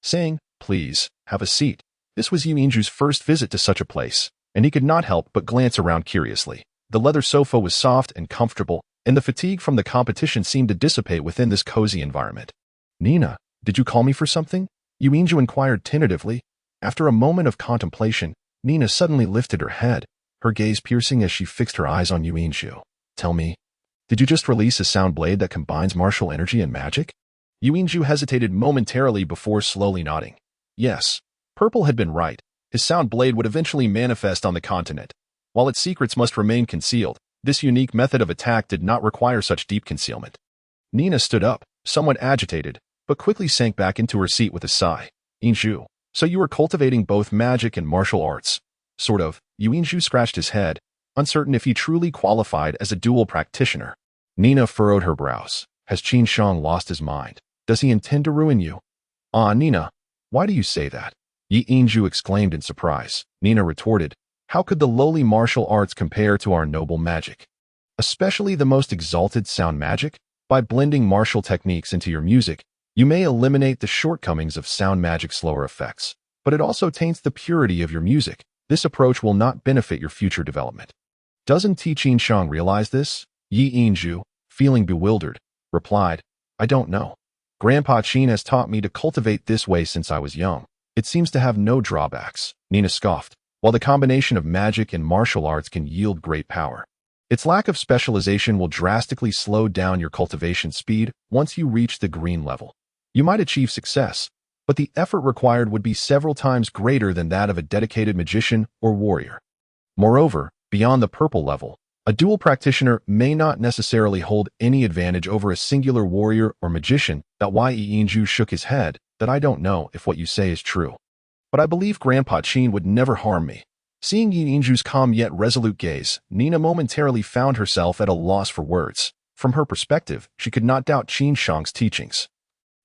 [SPEAKER 1] saying, please, have a seat. This was Yu Yinzhu's first visit to such a place, and he could not help but glance around curiously. The leather sofa was soft and comfortable, and the fatigue from the competition seemed to dissipate within this cozy environment. Nina, did you call me for something? Yu Yinzhu inquired tentatively. After a moment of contemplation, Nina suddenly lifted her head, her gaze piercing as she fixed her eyes on Yu Yinzhu. Tell me, did you just release a sound blade that combines martial energy and magic? Yu Yinzhu hesitated momentarily before slowly nodding. Yes, Purple had been right. His sound blade would eventually manifest on the continent. While its secrets must remain concealed, this unique method of attack did not require such deep concealment. Nina stood up, somewhat agitated, but quickly sank back into her seat with a sigh. Yinzhu, so you were cultivating both magic and martial arts? Sort of. Yu Yinzhu scratched his head, uncertain if he truly qualified as a dual practitioner. Nina furrowed her brows. Has Qin Shang lost his mind? Does he intend to ruin you? Ah, Nina. Why do you say that? Yi Yinju exclaimed in surprise. Nina retorted, how could the lowly martial arts compare to our noble magic? Especially the most exalted sound magic? By blending martial techniques into your music, you may eliminate the shortcomings of sound magic's slower effects, but it also taints the purity of your music. This approach will not benefit your future development. Doesn't Qin Shang realize this? Yi Yinju, feeling bewildered, replied, I don't know. Grandpa Qin has taught me to cultivate this way since I was young. It seems to have no drawbacks. Nina scoffed. While the combination of magic and martial arts can yield great power, its lack of specialization will drastically slow down your cultivation speed once you reach the green level. You might achieve success, but the effort required would be several times greater than that of a dedicated magician or warrior. Moreover, beyond the purple level, a dual practitioner may not necessarily hold any advantage over a singular warrior or magician. That Yi Yinju shook his head, that I don't know if what you say is true. But I believe Grandpa Qin would never harm me. Seeing Yi Yinju's calm yet resolute gaze, Nina momentarily found herself at a loss for words. From her perspective, she could not doubt Qin Shang's teachings.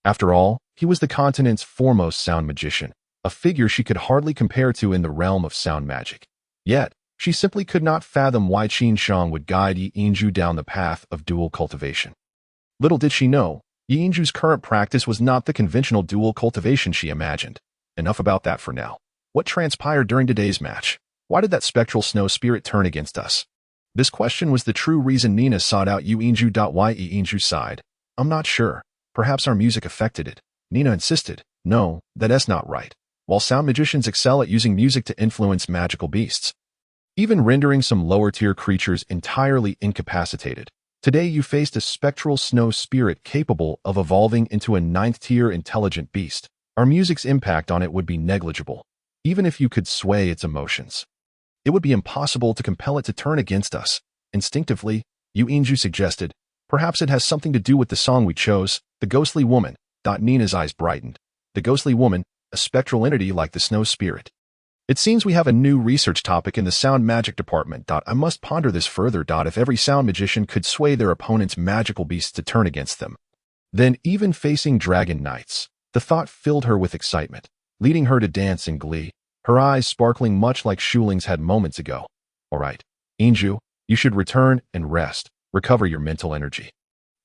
[SPEAKER 1] After all, he was the continent's foremost sound magician, a figure she could hardly compare to in the realm of sound magic. Yet, she simply could not fathom why Qin Shang would guide Yi Yinju down the path of dual cultivation. Little did she know, Yi Yinju's current practice was not the conventional dual cultivation she imagined. Enough about that for now. What transpired during today's match? Why did that spectral snow spirit turn against us? This question was the true reason Nina sought out Yi Yinju. Yi Yinju sighed. I'm not sure. Perhaps our music affected it. Nina insisted. No, that's not right. While sound magicians excel at using music to influence magical beasts, even rendering some lower-tier creatures entirely incapacitated, today you faced a spectral snow spirit capable of evolving into a 9th-tier intelligent beast. Our music's impact on it would be negligible, even if you could sway its emotions. It would be impossible to compel it to turn against us. Instinctively, Yi Yinju suggested, perhaps it has something to do with the song we chose, The Ghostly Woman. Nina's eyes brightened. The Ghostly Woman, a spectral entity like the snow spirit. It seems we have a new research topic in the sound magic department. I must ponder this further. If every sound magician could sway their opponent's magical beasts to turn against them, then even facing dragon knights, the thought filled her with excitement, leading her to dance in glee, her eyes sparkling much like Shuling's had moments ago. All right, Yinju, you should return and rest, recover your mental energy.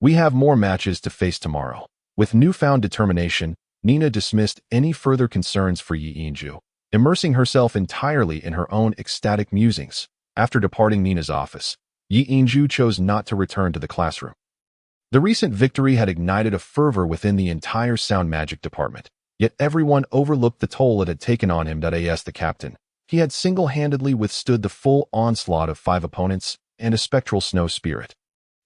[SPEAKER 1] We have more matches to face tomorrow. With newfound determination, Nina dismissed any further concerns for Yi Yinju, immersing herself entirely in her own ecstatic musings. After departing Nina's office, Yi Yinju chose not to return to the classroom. The recent victory had ignited a fervor within the entire sound magic department, yet everyone overlooked the toll it had taken on him. As the captain, he had single-handedly withstood the full onslaught of 5 opponents and a spectral snow spirit,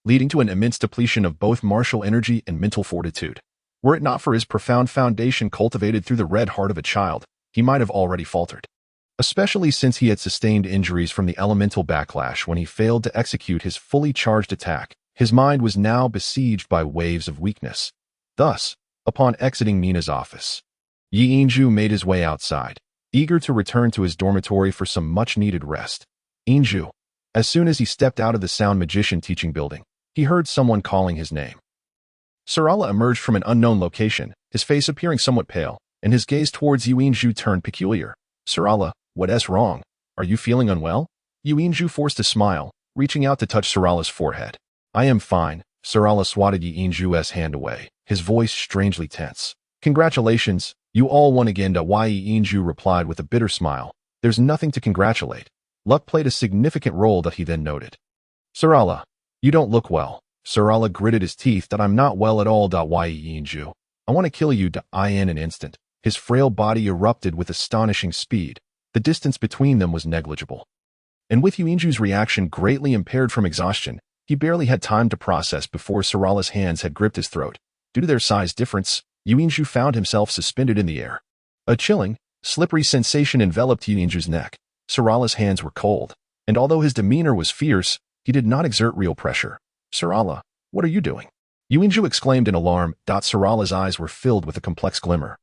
[SPEAKER 1] leading to an immense depletion of both martial energy and mental fortitude. Were it not for his profound foundation cultivated through the red heart of a child, he might have already faltered. Especially since he had sustained injuries from the elemental backlash when he failed to execute his fully charged attack, his mind was now besieged by waves of weakness. Thus, upon exiting Nina's office, Yi Yinju made his way outside, eager to return to his dormitory for some much-needed rest. Yinju. As soon as he stepped out of the sound magician teaching building, he heard someone calling his name. Sarala emerged from an unknown location, his face appearing somewhat pale, and his gaze towards Yi Yinju turned peculiar. Sarala, what's wrong? Are you feeling unwell? Yi Yinju forced a smile, reaching out to touch Sarala's forehead. I am fine. Sarala swatted Yi Yinju's hand away, his voice strangely tense. Congratulations, you all won again. Yi Yinju replied with a bitter smile. There's nothing to congratulate. Luck played a significant role. He then noted. Sarala, you don't look well. Sarala gritted his teeth. I'm not well at all. Yi Yinju. I want to kill you. In an instant, his frail body erupted with astonishing speed. The distance between them was negligible. And with Yi Yinju's reaction greatly impaired from exhaustion, he barely had time to process before Sarala's hands had gripped his throat. Due to their size difference, Yi Yinju found himself suspended in the air. A chilling, slippery sensation enveloped Yi Yinju's neck. Sarala's hands were cold, and although his demeanor was fierce, he did not exert real pressure. Sarala, what are you doing? Yi Yinju exclaimed in alarm. Sarala's eyes were filled with a complex glimmer,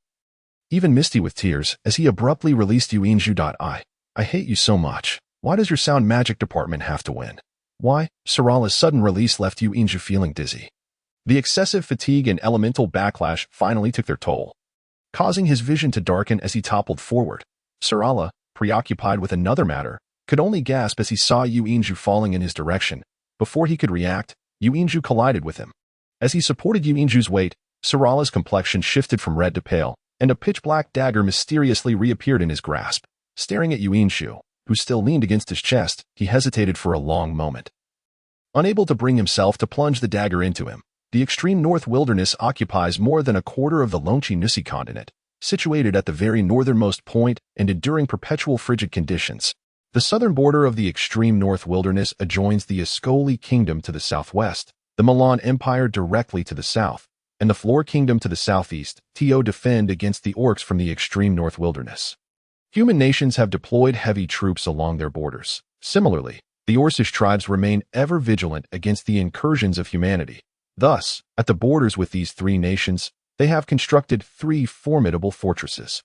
[SPEAKER 1] even misty with tears, as he abruptly released Yi Yinju. I hate you so much. Why does your sound magic department have to win? Why? Sarala's sudden release left Yi Yinju feeling dizzy. The excessive fatigue and elemental backlash finally took their toll. causing his vision to darken as he toppled forward. Sarala, preoccupied with another matter, could only gasp as he saw Yuinju falling in his direction. Before he could react, Yuinju collided with him. As he supported Yuinju's weight, Sarala's complexion shifted from red to pale, and a pitch-black dagger mysteriously reappeared in his grasp. Staring at Yuinju, who still leaned against his chest, he hesitated for a long moment. Unable to bring himself to plunge the dagger into him, the extreme north wilderness occupies more than a quarter of the Longqi Nusi continent, situated at the very northernmost point and enduring perpetual frigid conditions. The southern border of the extreme north wilderness adjoins the Ascoli Kingdom to the southwest, the Milan Empire directly to the south, and the Floor Kingdom to the southeast. To defend against the orcs from the extreme north wilderness. Human nations have deployed heavy troops along their borders. Similarly, the Orcish tribes remain ever vigilant against the incursions of humanity. Thus, at the borders with these three nations, they have constructed three formidable fortresses.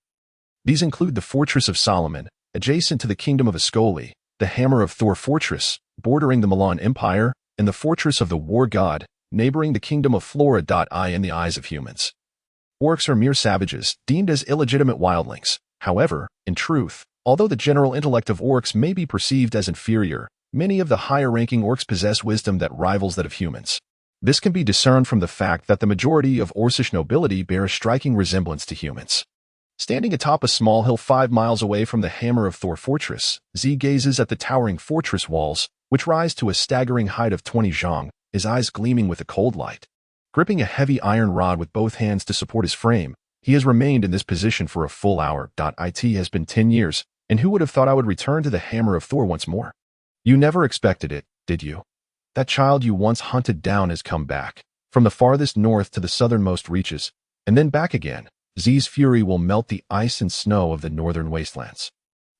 [SPEAKER 1] These include the Fortress of Solomon, adjacent to the Kingdom of Ascoli, the Hammer of Thor Fortress, bordering the Milan Empire, and the Fortress of the War God, neighboring the Kingdom of Flora. In the eyes of humans, orcs are mere savages, deemed as illegitimate wildlings. However, in truth, although the general intellect of orcs may be perceived as inferior, many of the higher-ranking orcs possess wisdom that rivals that of humans. This can be discerned from the fact that the majority of Orcish nobility bear a striking resemblance to humans. Standing atop a small hill 5 miles away from the Hammer of Thor Fortress, Z gazes at the towering fortress walls, which rise to a staggering height of 20 zhang, his eyes gleaming with a cold light. Gripping a heavy iron rod with both hands to support his frame, he has remained in this position for a full hour. It has been 10 years, and who would have thought I would return to the Hammer of Thor once more? You never expected it, did you? That child you once hunted down has come back, from the farthest north to the southernmost reaches, and then back again. Z's fury will melt the ice and snow of the northern wastelands.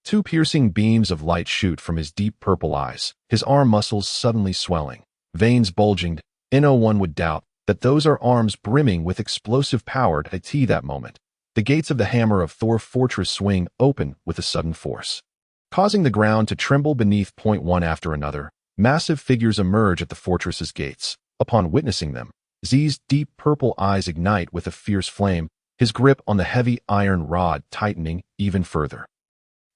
[SPEAKER 1] 2 piercing beams of light shoot from his deep purple eyes, his arm muscles suddenly swelling, veins bulging. No one would doubt that those are arms brimming with explosive power. At that moment, the gates of the Hammer of Thor Fortress swing open with a sudden force, causing the ground to tremble beneath. One after another, massive figures emerge at the fortress's gates. Upon witnessing them, Z's deep purple eyes ignite with a fierce flame, his grip on the heavy iron rod tightening even further.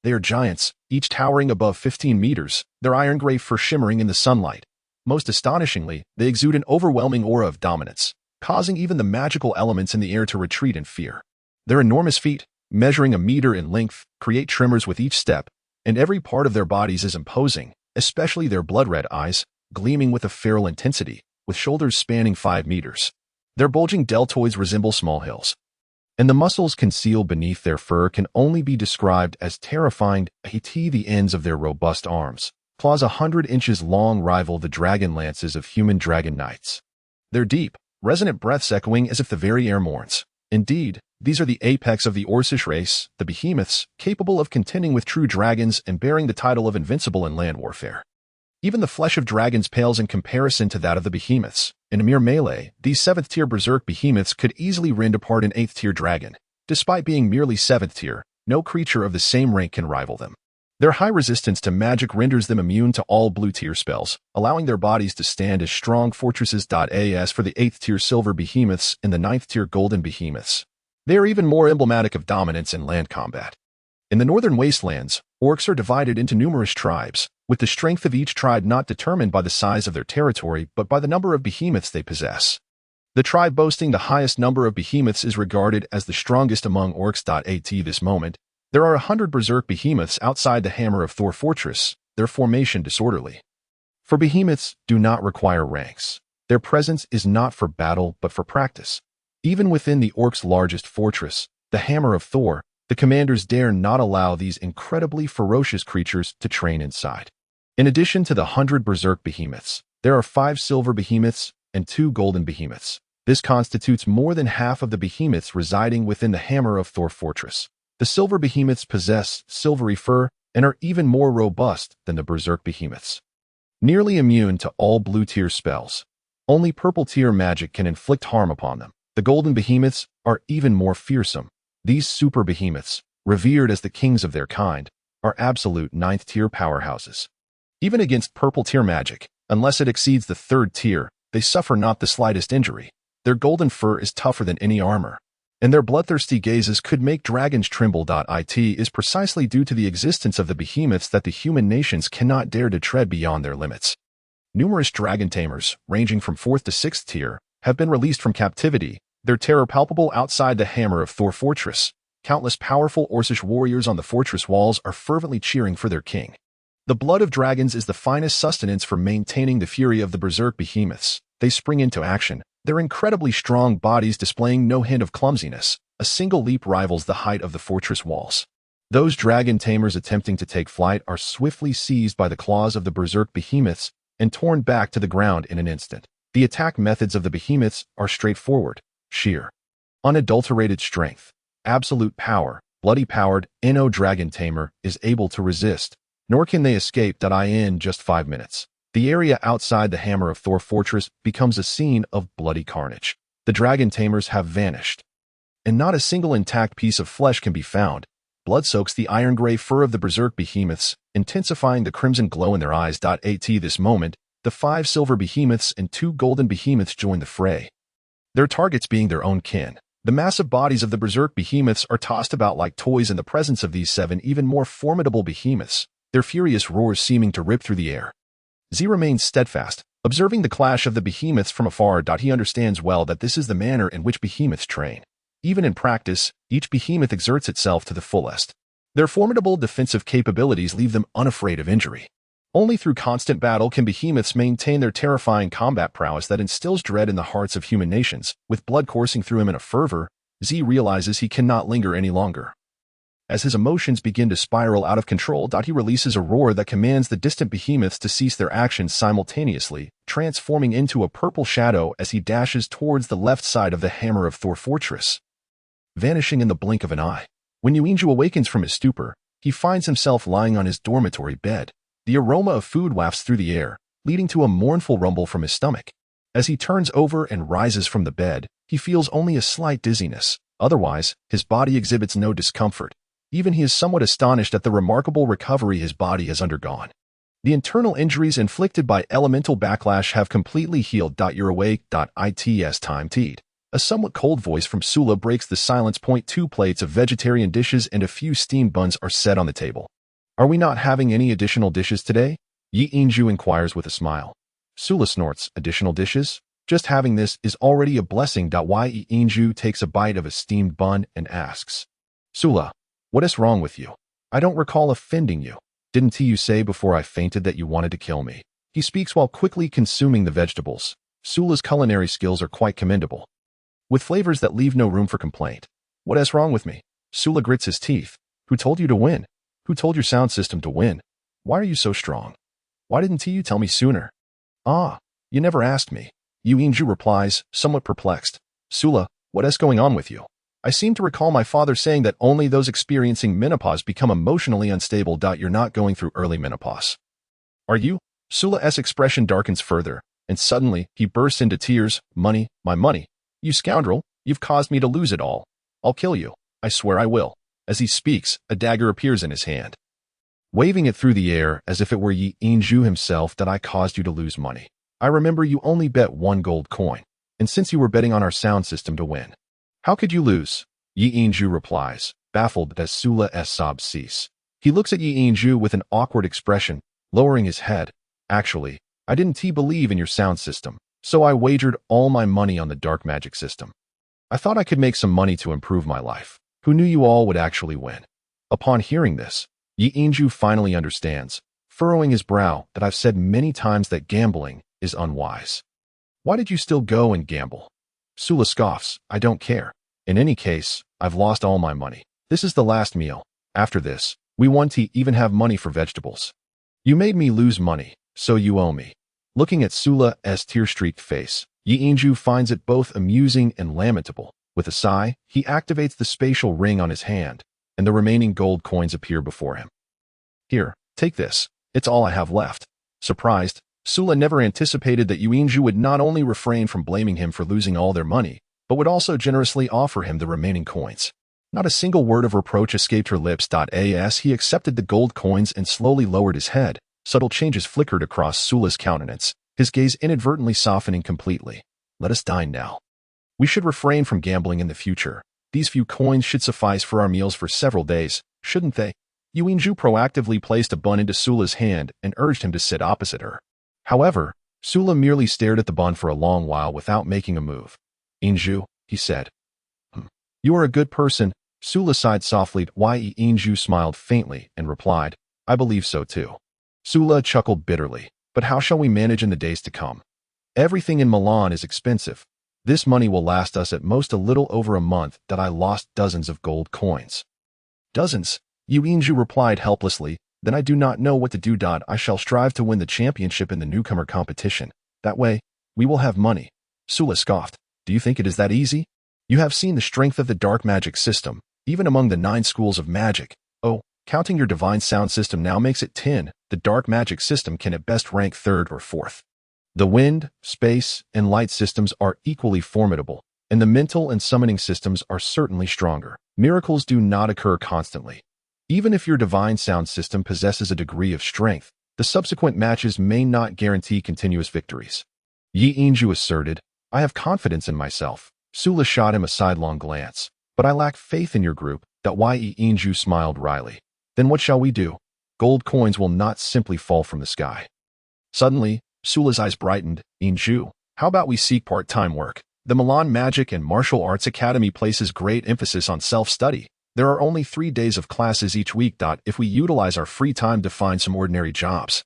[SPEAKER 1] They are giants, each towering above 15 meters, their iron gray fur shimmering in the sunlight. Most astonishingly, they exude an overwhelming aura of dominance, causing even the magical elements in the air to retreat in fear. Their enormous feet, measuring 1 meter in length, create tremors with each step, and every part of their bodies is imposing, especially their blood-red eyes, gleaming with a feral intensity, with shoulders spanning 5 meters. Their bulging deltoids resemble small hills, and the muscles concealed beneath their fur can only be described as terrifying. The ends of their robust arms, claws 100 inches long, rival the dragon lances of human dragon knights. Their deep, resonant breaths echoing as if the very air mourns. Indeed, these are the apex of the Orcish race, the behemoths, capable of contending with true dragons and bearing the title of invincible in land warfare. Even the flesh of dragons pales in comparison to that of the behemoths. In a mere melee, these 7th-tier berserk behemoths could easily rend apart an 8th-tier dragon. Despite being merely 7th tier, no creature of the same rank can rival them. Their high resistance to magic renders them immune to all blue-tier spells, allowing their bodies to stand as strong fortresses. As for the 8th-tier silver behemoths and the 9th-tier golden behemoths, they are even more emblematic of dominance in land combat. In the northern wastelands, orcs are divided into numerous tribes, with the strength of each tribe not determined by the size of their territory but by the number of behemoths they possess. The tribe boasting the highest number of behemoths is regarded as the strongest among orcs. At this moment, there are 100 berserk behemoths outside the Hammer of Thor Fortress, their formation disorderly. For behemoths do not require ranks. Their presence is not for battle but for practice. Even within the orcs' largest fortress, the Hammer of Thor, the commanders dare not allow these incredibly ferocious creatures to train inside. In addition to the 100 berserk behemoths, there are 5 silver behemoths and 2 golden behemoths. This constitutes more than half of the behemoths residing within the Hammer of Thor Fortress. The silver behemoths possess silvery fur and are even more robust than the berserk behemoths. Nearly immune to all blue-tier spells, only purple-tier magic can inflict harm upon them. The golden behemoths are even more fearsome. These super behemoths, revered as the kings of their kind, are absolute 9th-tier powerhouses. Even against purple-tier magic, unless it exceeds the 3rd tier, they suffer not the slightest injury. Their golden fur is tougher than any armor. and their bloodthirsty gazes could make dragons tremble. It is precisely due to the existence of the behemoths that the human nations cannot dare to tread beyond their limits. Numerous dragon tamers, ranging from 4th to 6th tier, have been released from captivity, their terror palpable outside the Hammer of Thor fortress. Countless powerful Orcish warriors on the fortress walls are fervently cheering for their king. The blood of dragons is the finest sustenance for maintaining the fury of the berserk behemoths. They spring into action, their incredibly strong bodies displaying no hint of clumsiness. A single leap rivals the height of the fortress walls. Those dragon tamers attempting to take flight are swiftly seized by the claws of the berserk behemoths and torn back to the ground in an instant. The attack methods of the behemoths are straightforward, sheer, unadulterated strength, absolute power. Bloody-powered, no dragon tamer is able to resist, nor can they escape. In just 5 minutes, the area outside the Hammer of Thor fortress becomes a scene of bloody carnage. The dragon tamers have vanished, and not a single intact piece of flesh can be found. Blood soaks the iron-gray fur of the berserk behemoths, intensifying the crimson glow in their eyes. At this moment, the 5 silver behemoths and 2 golden behemoths join the fray, their targets being their own kin. The massive bodies of the berserk behemoths are tossed about like toys in the presence of these 7 even more formidable behemoths, their furious roars seeming to rip through the air. Z remains steadfast, observing the clash of the behemoths from afar. He understands well that this is the manner in which behemoths train. Even in practice, each behemoth exerts itself to the fullest. Their formidable defensive capabilities leave them unafraid of injury. Only through constant battle can behemoths maintain their terrifying combat prowess that instills dread in the hearts of human nations. With blood coursing through him in a fervor, Z realizes he cannot linger any longer. As his emotions begin to spiral out of control, he releases a roar that commands the distant behemoths to cease their actions simultaneously, transforming into a purple shadow as he dashes towards the left side of the Hammer of Thor fortress, vanishing in the blink of an eye. When Yuinju awakens from his stupor, he finds himself lying on his dormitory bed. The aroma of food wafts through the air, leading to a mournful rumble from his stomach. As he turns over and rises from the bed, he feels only a slight dizziness. Otherwise, his body exhibits no discomfort. Even he is somewhat astonished at the remarkable recovery his body has undergone. The internal injuries inflicted by elemental backlash have completely healed. You're awake. It's time to eat. A somewhat cold voice from Sula breaks the silence. 2 plates of vegetarian dishes and a few steamed buns are set on the table. Are we not having any additional dishes today? Yi Inju inquires with a smile. Sula snorts. Additional dishes? Just having this is already a blessing. Yi Inju takes a bite of a steamed bun and asks, Sula, what is wrong with you? I don't recall offending you. Didn't you say before I fainted that you wanted to kill me? He speaks while quickly consuming the vegetables. Sula's culinary skills are quite commendable, with flavors that leave no room for complaint. What is wrong with me? Sula grits his teeth. Who told you to win? Who told your sound system to win? Why are you so strong? Why didn't you tell me sooner? You never asked me. Yuinju replies, somewhat perplexed. Sula, what is going on with you? I seem to recall my father saying that only those experiencing menopause become emotionally unstable. You're not going through early menopause, are you? Sula's expression darkens further, and suddenly he bursts into tears. Money, my money. You scoundrel, you've caused me to lose it all. I'll kill you. I swear I will. As he speaks, a dagger appears in his hand, waving it through the air as if it were Yi Inju himself. I caused you to lose money. I remember you only bet 1 gold coin, and since you were betting on our sound system to win, how could you lose? Yi Inju replies, baffled as Sula's sobs cease. He looks at Yi Inju with an awkward expression, lowering his head. Actually, I didn't believe in your sound system, so I wagered all my money on the dark magic system. I thought I could make some money to improve my life. Who knew you all would actually win? Upon hearing this, Yi Inju finally understands, furrowing his brow, that I've said many times that gambling is unwise. Why did you still go and gamble? Sula scoffs, I don't care. In any case, I've lost all my money. This is the last meal. After this, we won't even have money for vegetables. You made me lose money, so you owe me. Looking at Sula's tear-streaked face, Yi Inju finds it both amusing and lamentable. With a sigh, he activates the spatial ring on his hand, and the remaining gold coins appear before him. Here, take this. It's all I have left. Surprised, Sula never anticipated that Yuinju would not only refrain from blaming him for losing all their money, but would also generously offer him the remaining coins. Not a single word of reproach escaped her lips. As he accepted the gold coins and slowly lowered his head, subtle changes flickered across Sula's countenance, his gaze inadvertently softening completely. Let us dine now. We should refrain from gambling in the future. These few coins should suffice for our meals for several days, shouldn't they? Yuinju proactively placed a bun into Sula's hand and urged him to sit opposite her. However, Sula merely stared at the bun for a long while without making a move. "Inju," he said. "You are a good person." Sula sighed softly. Inju smiled faintly and replied, "I believe so too." Sula chuckled bitterly. "But how shall we manage in the days to come? Everything in Milan is expensive. This money will last us at most a little over a month. That I lost dozens of gold coins." "Dozens?" Yuinju replied helplessly. "Then I do not know what to do. I shall strive to win the championship in the newcomer competition. That way, we will have money." Sula scoffed. "Do you think it is that easy? You have seen the strength of the dark magic system, even among the 9 schools of magic. Oh, counting your divine sound system now makes it 10. The dark magic system can at best rank 3rd or 4th. The wind, space, and light systems are equally formidable, and the mental and summoning systems are certainly stronger. Miracles do not occur constantly. Even if your divine sound system possesses a degree of strength, the subsequent matches may not guarantee continuous victories." Yi Inju asserted. "I have confidence in myself." Sula shot him a sidelong glance. "But I lack faith in your group." Yi Inju smiled wryly. "Then what shall we do? Gold coins will not simply fall from the sky." Suddenly, Sula's eyes brightened. "Inju, how about we seek part-time work? The Milan Magic and Martial Arts Academy places great emphasis on self-study. There are only 3 days of classes each week. If we utilize our free time to find some ordinary jobs,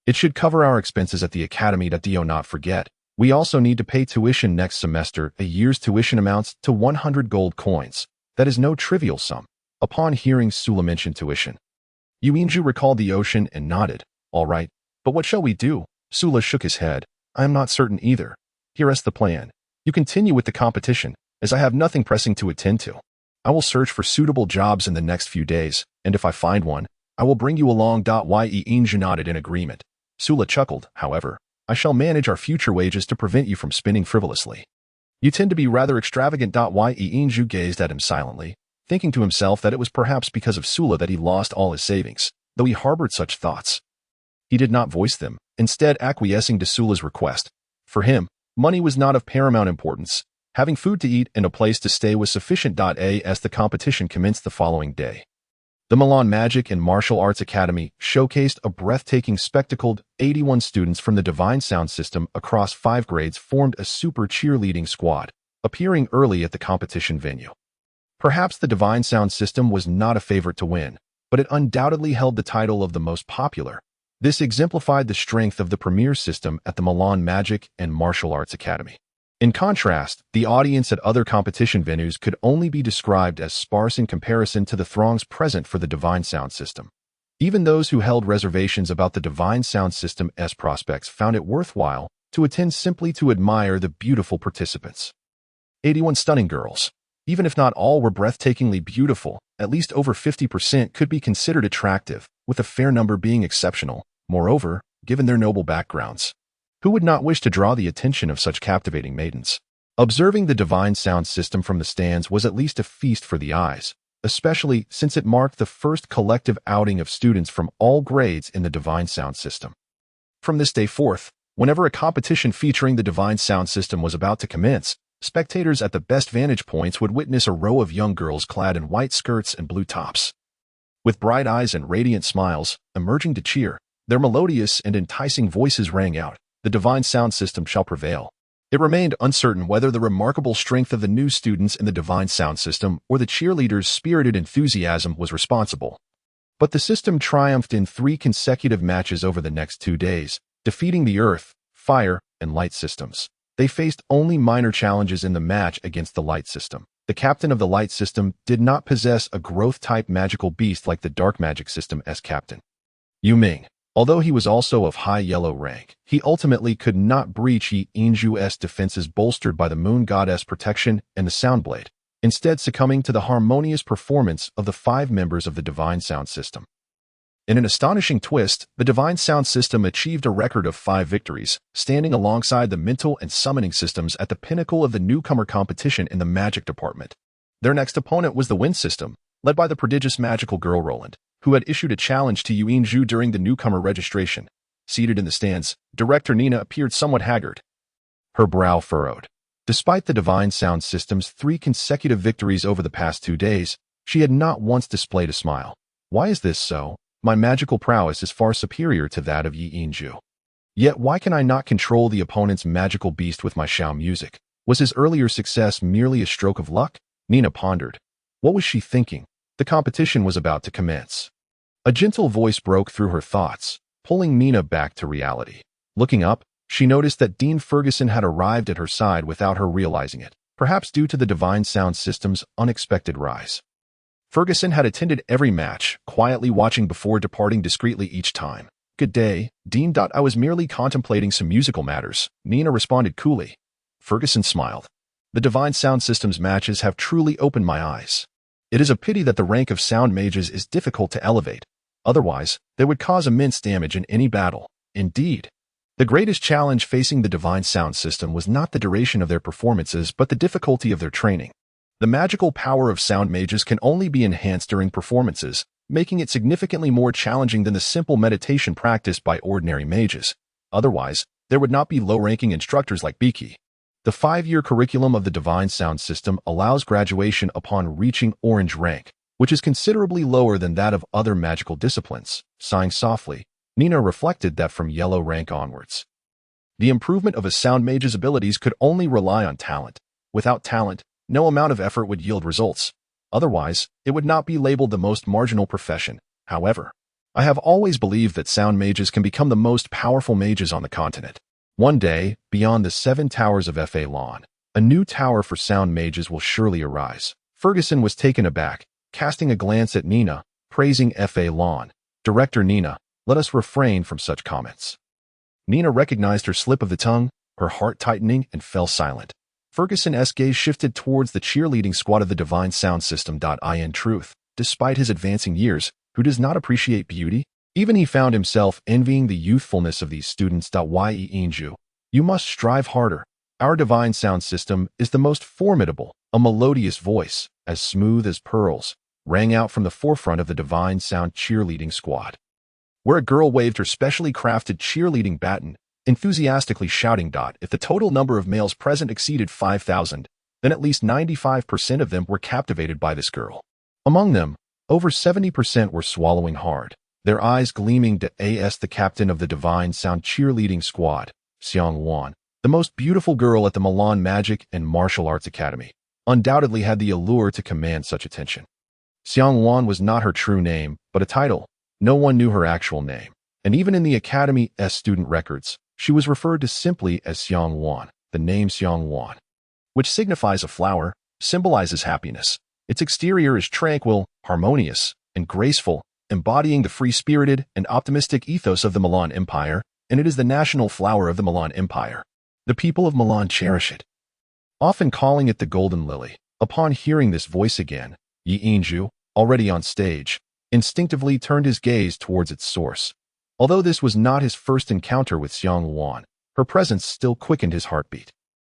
[SPEAKER 1] it should cover our expenses at the academy. Do not forget, we also need to pay tuition next semester. A year's tuition amounts to 100 gold coins. That is no trivial sum." Upon hearing Sula mention tuition, Yuinju recalled the ocean and nodded. "All right, but what shall we do?" Sula shook his head. "I am not certain either. Here is the plan. You continue with the competition, as I have nothing pressing to attend to. I will search for suitable jobs in the next few days, and if I find one, I will bring you along. Inju nodded in agreement. Sula chuckled. "However, I shall manage our future wages to prevent you from spending frivolously. You tend to be rather extravagant. Inju gazed at him silently, thinking to himself that it was perhaps because of Sula that he lost all his savings, though he harbored such thoughts. He did not voice them, instead acquiescing to Sula's request. For him, money was not of paramount importance. Having food to eat and a place to stay was sufficient. As the competition commenced the following day, the Milan Magic and Martial Arts Academy showcased a breathtaking spectacle. 81 students from the divine sound system across 5 grades formed a super cheerleading squad, appearing early at the competition venue. Perhaps the divine sound system was not a favorite to win, but it undoubtedly held the title of the most popular. This exemplified the strength of the premier system at the Milan Magic and Martial Arts Academy. In contrast, the audience at other competition venues could only be described as sparse in comparison to the throngs present for the divine sound system. Even those who held reservations about the divine sound system's prospects found it worthwhile to attend simply to admire the beautiful participants. 81 stunning girls. Even if not all were breathtakingly beautiful, at least over 50% could be considered attractive, with a fair number being exceptional. Moreover, given their noble backgrounds, who would not wish to draw the attention of such captivating maidens? Observing the divine sound system from the stands was at least a feast for the eyes, especially since it marked the first collective outing of students from all grades in the divine sound system. From this day forth, whenever a competition featuring the divine sound system was about to commence, spectators at the best vantage points would witness a row of young girls clad in white skirts and blue tops, with bright eyes and radiant smiles, emerging to cheer. Their melodious and enticing voices rang out, "The divine sound system shall prevail." It remained uncertain whether the remarkable strength of the new students in the divine sound system or the cheerleaders' spirited enthusiasm was responsible. But the system triumphed in 3 consecutive matches over the next 2 days, defeating the earth, fire, and light systems. They faced only minor challenges in the match against the light system. The captain of the light system did not possess a growth-type magical beast like the dark magic system's captain, Yu Ming. Although he was also of high yellow rank, he ultimately could not breach Yi Inju's defenses bolstered by the moon goddess protection and the sound blade, instead succumbing to the harmonious performance of the 5 members of the divine sound system. In an astonishing twist, the divine sound system achieved a record of 5 victories, standing alongside the mental and summoning systems at the pinnacle of the newcomer competition in the magic department. Their next opponent was the wind system, led by the prodigious magical girl Roland, who had issued a challenge to Yuinju during the newcomer registration. Seated in the stands, Director Nina appeared somewhat haggard, her brow furrowed. Despite the divine sound system's 3 consecutive victories over the past 2 days, she had not once displayed a smile. Why is this so? My magical prowess is far superior to that of Yi Yinju. Yet why can I not control the opponent's magical beast with my Xiao music? Was his earlier success merely a stroke of luck? Nina pondered. What was she thinking? The competition was about to commence. A gentle voice broke through her thoughts, pulling Nina back to reality. Looking up, she noticed that Dean Ferguson had arrived at her side without her realizing it, perhaps due to the divine sound system's unexpected rise. Ferguson had attended every match, quietly watching before departing discreetly each time. Good day, Dean. I was merely contemplating some musical matters, Nina responded coolly. Ferguson smiled. The divine sound system's matches have truly opened my eyes. It is a pity that the rank of sound mages is difficult to elevate. Otherwise, they would cause immense damage in any battle. Indeed. The greatest challenge facing the divine sound system was not the duration of their performances but the difficulty of their training. The magical power of sound mages can only be enhanced during performances, making it significantly more challenging than the simple meditation practiced by ordinary mages. Otherwise, there would not be low-ranking instructors like Biki. The 5-year curriculum of the divine sound system allows graduation upon reaching orange rank, which is considerably lower than that of other magical disciplines. Sighing softly, Nina reflected that from yellow rank onwards, the improvement of a sound mage's abilities could only rely on talent. Without talent, no amount of effort would yield results. Otherwise, it would not be labeled the most marginal profession. However, I have always believed that sound mages can become the most powerful mages on the continent. One day, beyond the 7 towers of Fa Lawn, a new tower for sound mages will surely arise. Ferguson was taken aback, casting a glance at Nina, praising Fa Lawn. Director Nina, let us refrain from such comments. Nina recognized her slip of the tongue, her heart tightening, and fell silent. Ferguson's gaze shifted towards the cheerleading squad of the divine sound system. In truth, despite his advancing years, who does not appreciate beauty? Even he found himself envying the youthfulness of these students. Yi Yinju, you must strive harder. Our divine sound system is the most formidable. A melodious voice, as smooth as pearls, rang out from the forefront of the divine sound cheerleading squad, where a girl waved her specially crafted cheerleading baton, enthusiastically shouting, If the total number of males present exceeded 5,000, then at least 95% of them were captivated by this girl. Among them, over 70% were swallowing hard, their eyes gleaming. The captain of the divine sound cheerleading squad, Xiang Wan, the most beautiful girl at the Milan Magic and Martial Arts Academy, undoubtedly had the allure to command such attention. Xiang Wan was not her true name, but a title. No one knew her actual name, and even in the Academy's student records, she was referred to simply as Xiang Wan. The name Xiang Wan, which signifies a flower, symbolizes happiness. Its exterior is tranquil, harmonious, and graceful, embodying the free-spirited and optimistic ethos of the Milan Empire, and it is the national flower of the Milan Empire. The people of Milan cherish it, often calling it the Golden Lily. Upon hearing this voice again, Yi Yinju, already on stage, instinctively turned his gaze towards its source. Although this was not his first encounter with Xiang Wan, her presence still quickened his heartbeat.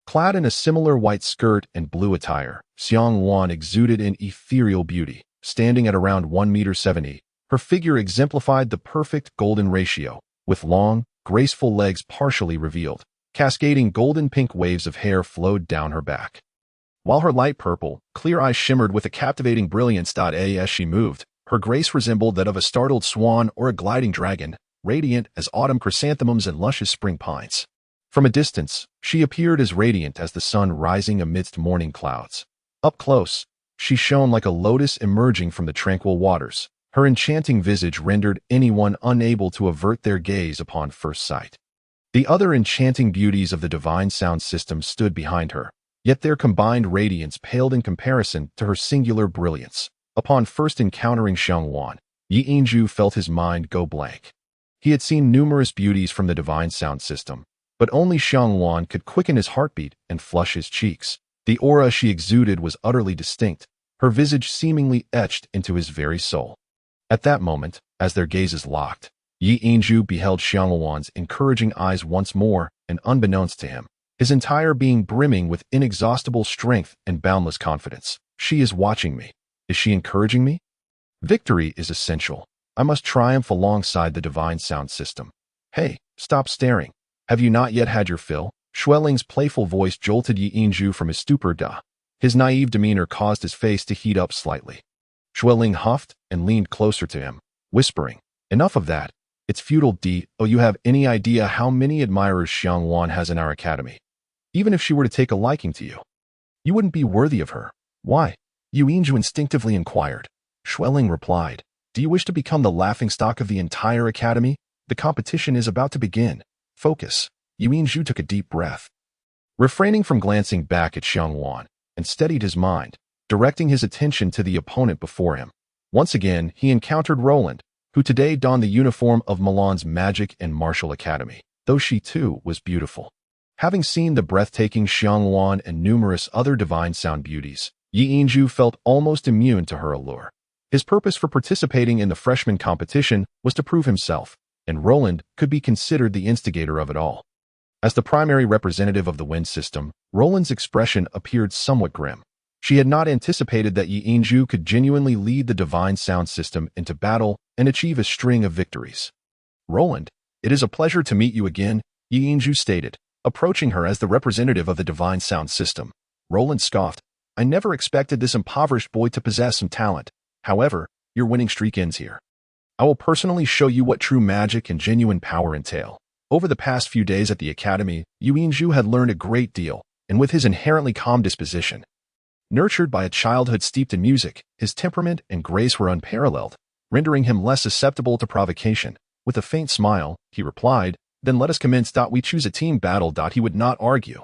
[SPEAKER 1] Clad in a similar white skirt and blue attire, Xiang Wan exuded an ethereal beauty. Standing at around 1.70 meters, her figure exemplified the perfect golden ratio, with long, graceful legs partially revealed. Cascading golden-pink waves of hair flowed down her back, while her light purple, clear eyes shimmered with a captivating brilliance. As she moved, her grace resembled that of a startled swan or a gliding dragon, radiant as autumn chrysanthemums and luscious spring pines. From a distance, she appeared as radiant as the sun rising amidst morning clouds. Up close, she shone like a lotus emerging from the tranquil waters. Her enchanting visage rendered anyone unable to avert their gaze upon first sight. The other enchanting beauties of the divine sound system stood behind her, yet their combined radiance paled in comparison to her singular brilliance. Upon first encountering Xiang Wan, Yi Yinju felt his mind go blank. He had seen numerous beauties from the divine sound system, but only Xiang Wan could quicken his heartbeat and flush his cheeks. The aura she exuded was utterly distinct, her visage seemingly etched into his very soul. At that moment, as their gazes locked, Yi Yinju beheld Xiang Wan's encouraging eyes once more, and unbeknownst to him, his entire being brimming with inexhaustible strength and boundless confidence. She is watching me. Is she encouraging me? Victory is essential. I must triumph alongside the divine sound system. Hey, stop staring. Have you not yet had your fill? Xueling's playful voice jolted Yi Yinzhu from his stupor. His naive demeanor caused his face to heat up slightly. Xueling huffed and leaned closer to him, whispering, "Enough of that. It's futile. Do you have any idea how many admirers Xiangwan has in our academy? Even if she were to take a liking to you, you wouldn't be worthy of her." "Why?" Yu Yinzhu instinctively inquired. Xueling replied, "Do you wish to become the laughingstock of the entire academy? The competition is about to begin. Focus." Yu Yinzhu took a deep breath, refraining from glancing back at Xiangwan, and steadied his mind, directing his attention to the opponent before him. Once again, he encountered Roland, who today donned the uniform of Milan's Magic and Martial Academy, though she too was beautiful. Having seen the breathtaking Xiangwan and numerous other divine sound beauties, Yi Yinzhu felt almost immune to her allure. His purpose for participating in the freshman competition was to prove himself, and Roland could be considered the instigator of it all. As the primary representative of the wind system, Roland's expression appeared somewhat grim. She had not anticipated that Yi Yinzhu could genuinely lead the divine sound system into battle and achieve a string of victories. "Roland, it is a pleasure to meet you again," Yi Yinzhu stated, approaching her as the representative of the divine sound system. Roland scoffed, "I never expected this impoverished boy to possess some talent. However, your winning streak ends here. I will personally show you what true magic and genuine power entail." Over the past few days at the academy, Yu Yinzhu had learned a great deal, and with his inherently calm disposition, nurtured by a childhood steeped in music, his temperament and grace were unparalleled, rendering him less susceptible to provocation. With a faint smile, he replied, "Then let us commence. We choose a team battle." He would not argue.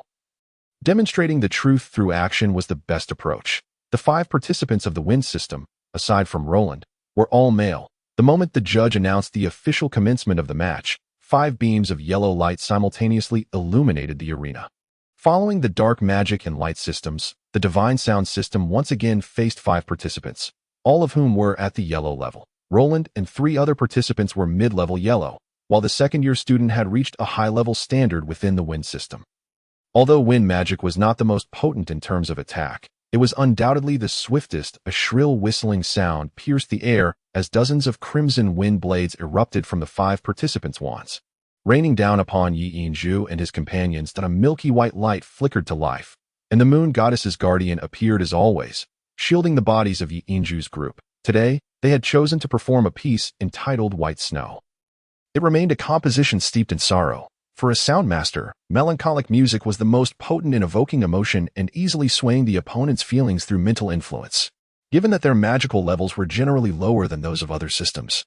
[SPEAKER 1] Demonstrating the truth through action was the best approach. The 5 participants of the wind system, aside from Roland, were all male. The moment the judge announced the official commencement of the match, 5 beams of yellow light simultaneously illuminated the arena. Following the dark magic and light systems, the divine sound system once again faced 5 participants, all of whom were at the yellow level. Roland and 3 other participants were mid-level yellow, while the second-year student had reached a high-level standard within the wind system. Although wind magic was not the most potent in terms of attack, it was undoubtedly the swiftest. A shrill whistling sound pierced the air as dozens of crimson wind blades erupted from the 5 participants' wands. Raining down upon Yi Yinzhu and his companions, a milky white light flickered to life, and the moon goddess's guardian appeared as always, shielding the bodies of Yi Yinzhu's group. Today, they had chosen to perform a piece entitled White Snow. It remained a composition steeped in sorrow. For a sound master, melancholic music was the most potent in evoking emotion and easily swaying the opponent's feelings through mental influence, given that their magical levels were generally lower than those of other systems.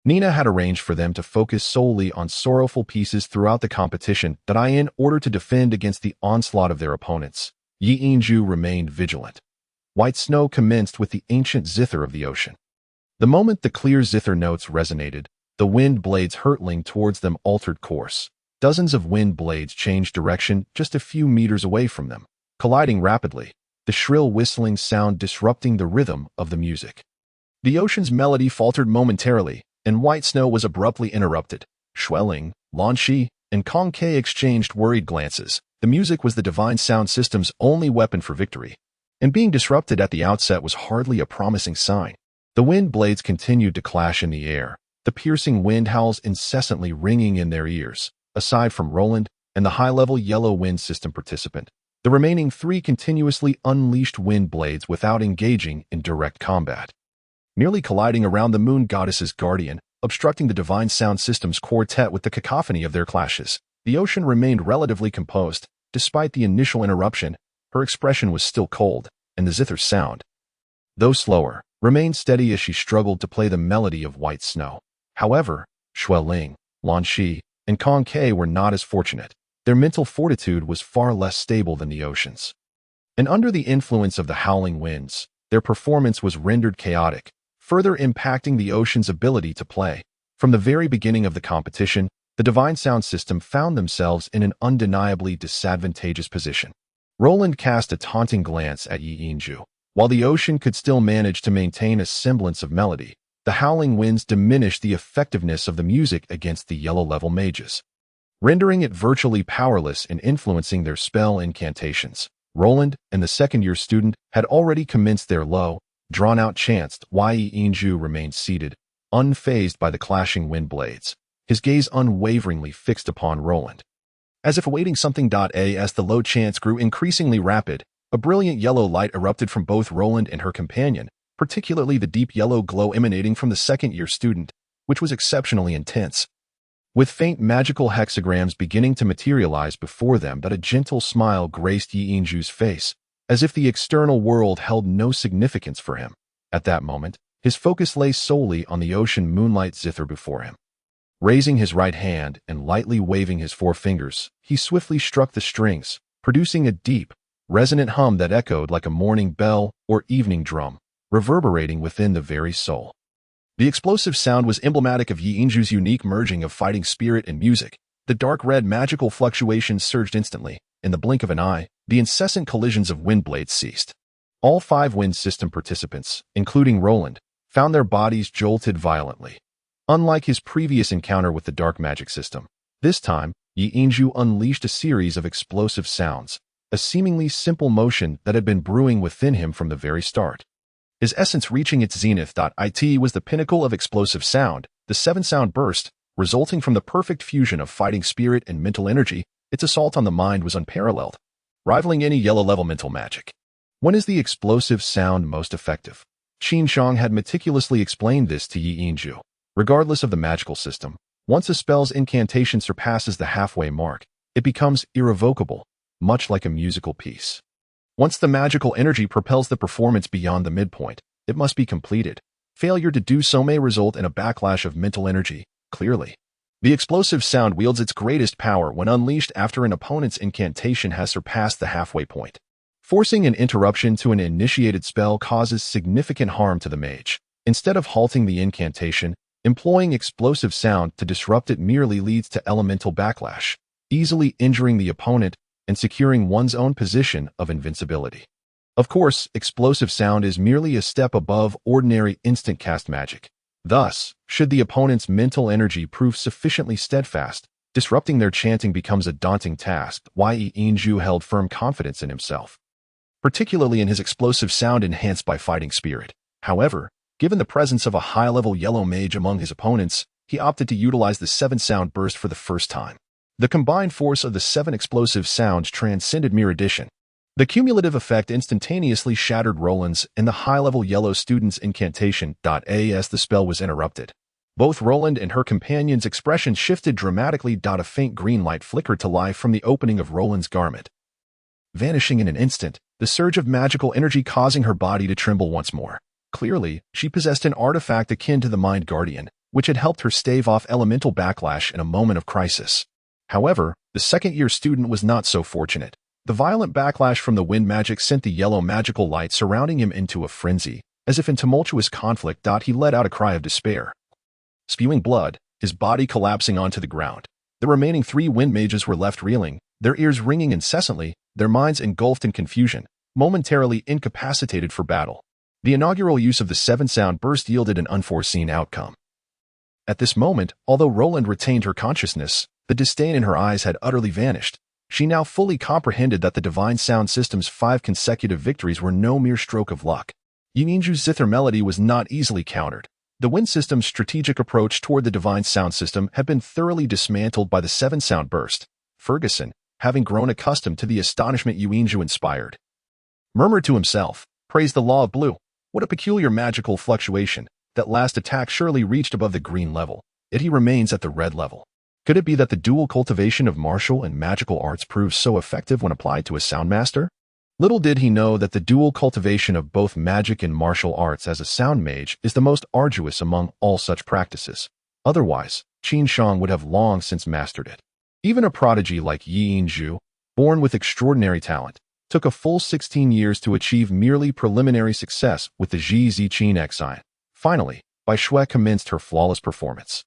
[SPEAKER 1] Nina had arranged for them to focus solely on sorrowful pieces throughout the competition in order to defend against the onslaught of their opponents. Yi Yinzhu remained vigilant. White Snow commenced with the ancient zither of the ocean. The moment the clear zither notes resonated, the wind blades hurtling towards them altered course. Dozens of wind blades changed direction just a few meters away from them, colliding rapidly, the shrill whistling sound disrupting the rhythm of the music. The ocean's melody faltered momentarily, and White Snow was abruptly interrupted. Xueling, Longqi, and Longqi exchanged worried glances. The music was the divine sound system's only weapon for victory, and being disrupted at the outset was hardly a promising sign. The wind blades continued to clash in the air, the piercing wind howls incessantly ringing in their ears. Aside from Roland and the high-level yellow wind system participant, the remaining 3 continuously unleashed wind blades without engaging in direct combat, nearly colliding around the moon goddess's guardian, obstructing the divine sound system's quartet with the cacophony of their clashes. The ocean remained relatively composed. Despite the initial interruption, her expression was still cold, and the zither's sound, though slower, remained steady as she struggled to play the melody of White Snow. However, Xueling, Longqi, and Longqi were not as fortunate. Their mental fortitude was far less stable than the ocean's, and under the influence of the howling winds, their performance was rendered chaotic, further impacting the ocean's ability to play. From the very beginning of the competition, the divine sound system found themselves in an undeniably disadvantageous position. Roland cast a taunting glance at Yi Yinzhu. While the ocean could still manage to maintain a semblance of melody, the howling winds diminished the effectiveness of the music against the yellow-level mages, rendering it virtually powerless in influencing their spell incantations. Roland and the second-year student had already commenced their low, drawn-out chants while Yi Yinzhu remained seated, unfazed by the clashing wind blades, his gaze unwaveringly fixed upon Roland. As if awaiting something. As the low chants grew increasingly rapid, a brilliant yellow light erupted from both Roland and her companion, particularly the deep yellow glow emanating from the second-year student, which was exceptionally intense. With faint magical hexagrams beginning to materialize before them, a gentle smile graced Yi Inju's face, as if the external world held no significance for him. At that moment, his focus lay solely on the ocean moonlight zither before him. Raising his right hand and lightly waving his four fingers, he swiftly struck the strings, producing a deep, resonant hum that echoed like a morning bell or evening drum, reverberating within the very soul. The explosive sound was emblematic of Yi Inju's unique merging of fighting spirit and music. The dark red magical fluctuations surged instantly. In the blink of an eye, the incessant collisions of wind blades ceased. All 5 wind system participants, including Roland, found their bodies jolted violently. Unlike his previous encounter with the dark magic system, this time, Yi Inju unleashed a series of explosive sounds, a seemingly simple motion that had been brewing within him from the very start. His essence reaching its zenith. It was the pinnacle of explosive sound, the 7-sound burst, resulting from the perfect fusion of fighting spirit and mental energy. Its assault on the mind was unparalleled, rivaling any yellow-level mental magic. When is the explosive sound most effective? Qin Shang had meticulously explained this to Yi Inju. Regardless of the magical system, once a spell's incantation surpasses the halfway mark, it becomes irrevocable, much like a musical piece. Once the magical energy propels the performance beyond the midpoint, it must be completed. Failure to do so may result in a backlash of mental energy, clearly. The explosive sound wields its greatest power when unleashed after an opponent's incantation has surpassed the halfway point. Forcing an interruption to an initiated spell causes significant harm to the mage. Instead of halting the incantation, employing explosive sound to disrupt it merely leads to elemental backlash, easily injuring the opponent and securing one's own position of invincibility. Of course, explosive sound is merely a step above ordinary instant cast magic. Thus, should the opponent's mental energy prove sufficiently steadfast, disrupting their chanting becomes a daunting task. Yi Inju held firm confidence in himself, particularly in his explosive sound enhanced by fighting spirit. However, given the presence of a high-level yellow mage among his opponents, he opted to utilize the 7-sound burst for the first time. The combined force of the 7 explosive sounds transcended mere addition. The cumulative effect instantaneously shattered Roland's and the high-level yellow student's incantation. As the spell was interrupted, both Roland and her companion's expressions shifted dramatically. A faint green light flickered to life from the opening of Roland's garment, vanishing in an instant, the surge of magical energy causing her body to tremble once more. Clearly, she possessed an artifact akin to the Mind Guardian, which had helped her stave off elemental backlash in a moment of crisis. However, the second-year student was not so fortunate. The violent backlash from the wind magic sent the yellow magical light surrounding him into a frenzy. As if in tumultuous conflict, he let out a cry of despair. Spewing blood, his body collapsing onto the ground. The remaining 3 wind mages were left reeling, their ears ringing incessantly, their minds engulfed in confusion, momentarily incapacitated for battle. The inaugural use of the 7-sound burst yielded an unforeseen outcome. At this moment, although Roland retained her consciousness, the disdain in her eyes had utterly vanished. She now fully comprehended that the divine sound system's 5 consecutive victories were no mere stroke of luck. Yi Inju's zither melody was not easily countered. The wind system's strategic approach toward the divine sound system had been thoroughly dismantled by the 7-sound burst. Ferguson, having grown accustomed to the astonishment Yi Inju inspired, murmured to himself, "Praise the law of blue. What a peculiar magical fluctuation. That last attack surely reached above the green level, yet he remains at the red level. Could it be that the dual cultivation of martial and magical arts proves so effective when applied to a sound master?" Little did he know that the dual cultivation of both magic and martial arts as a sound mage is the most arduous among all such practices. Otherwise, Qin Shang would have long since mastered it. Even a prodigy like Yi Inju, born with extraordinary talent, took a full 16 years to achieve merely preliminary success with the Zi Qin cyan. Finally, Bai Shui commenced her flawless performance.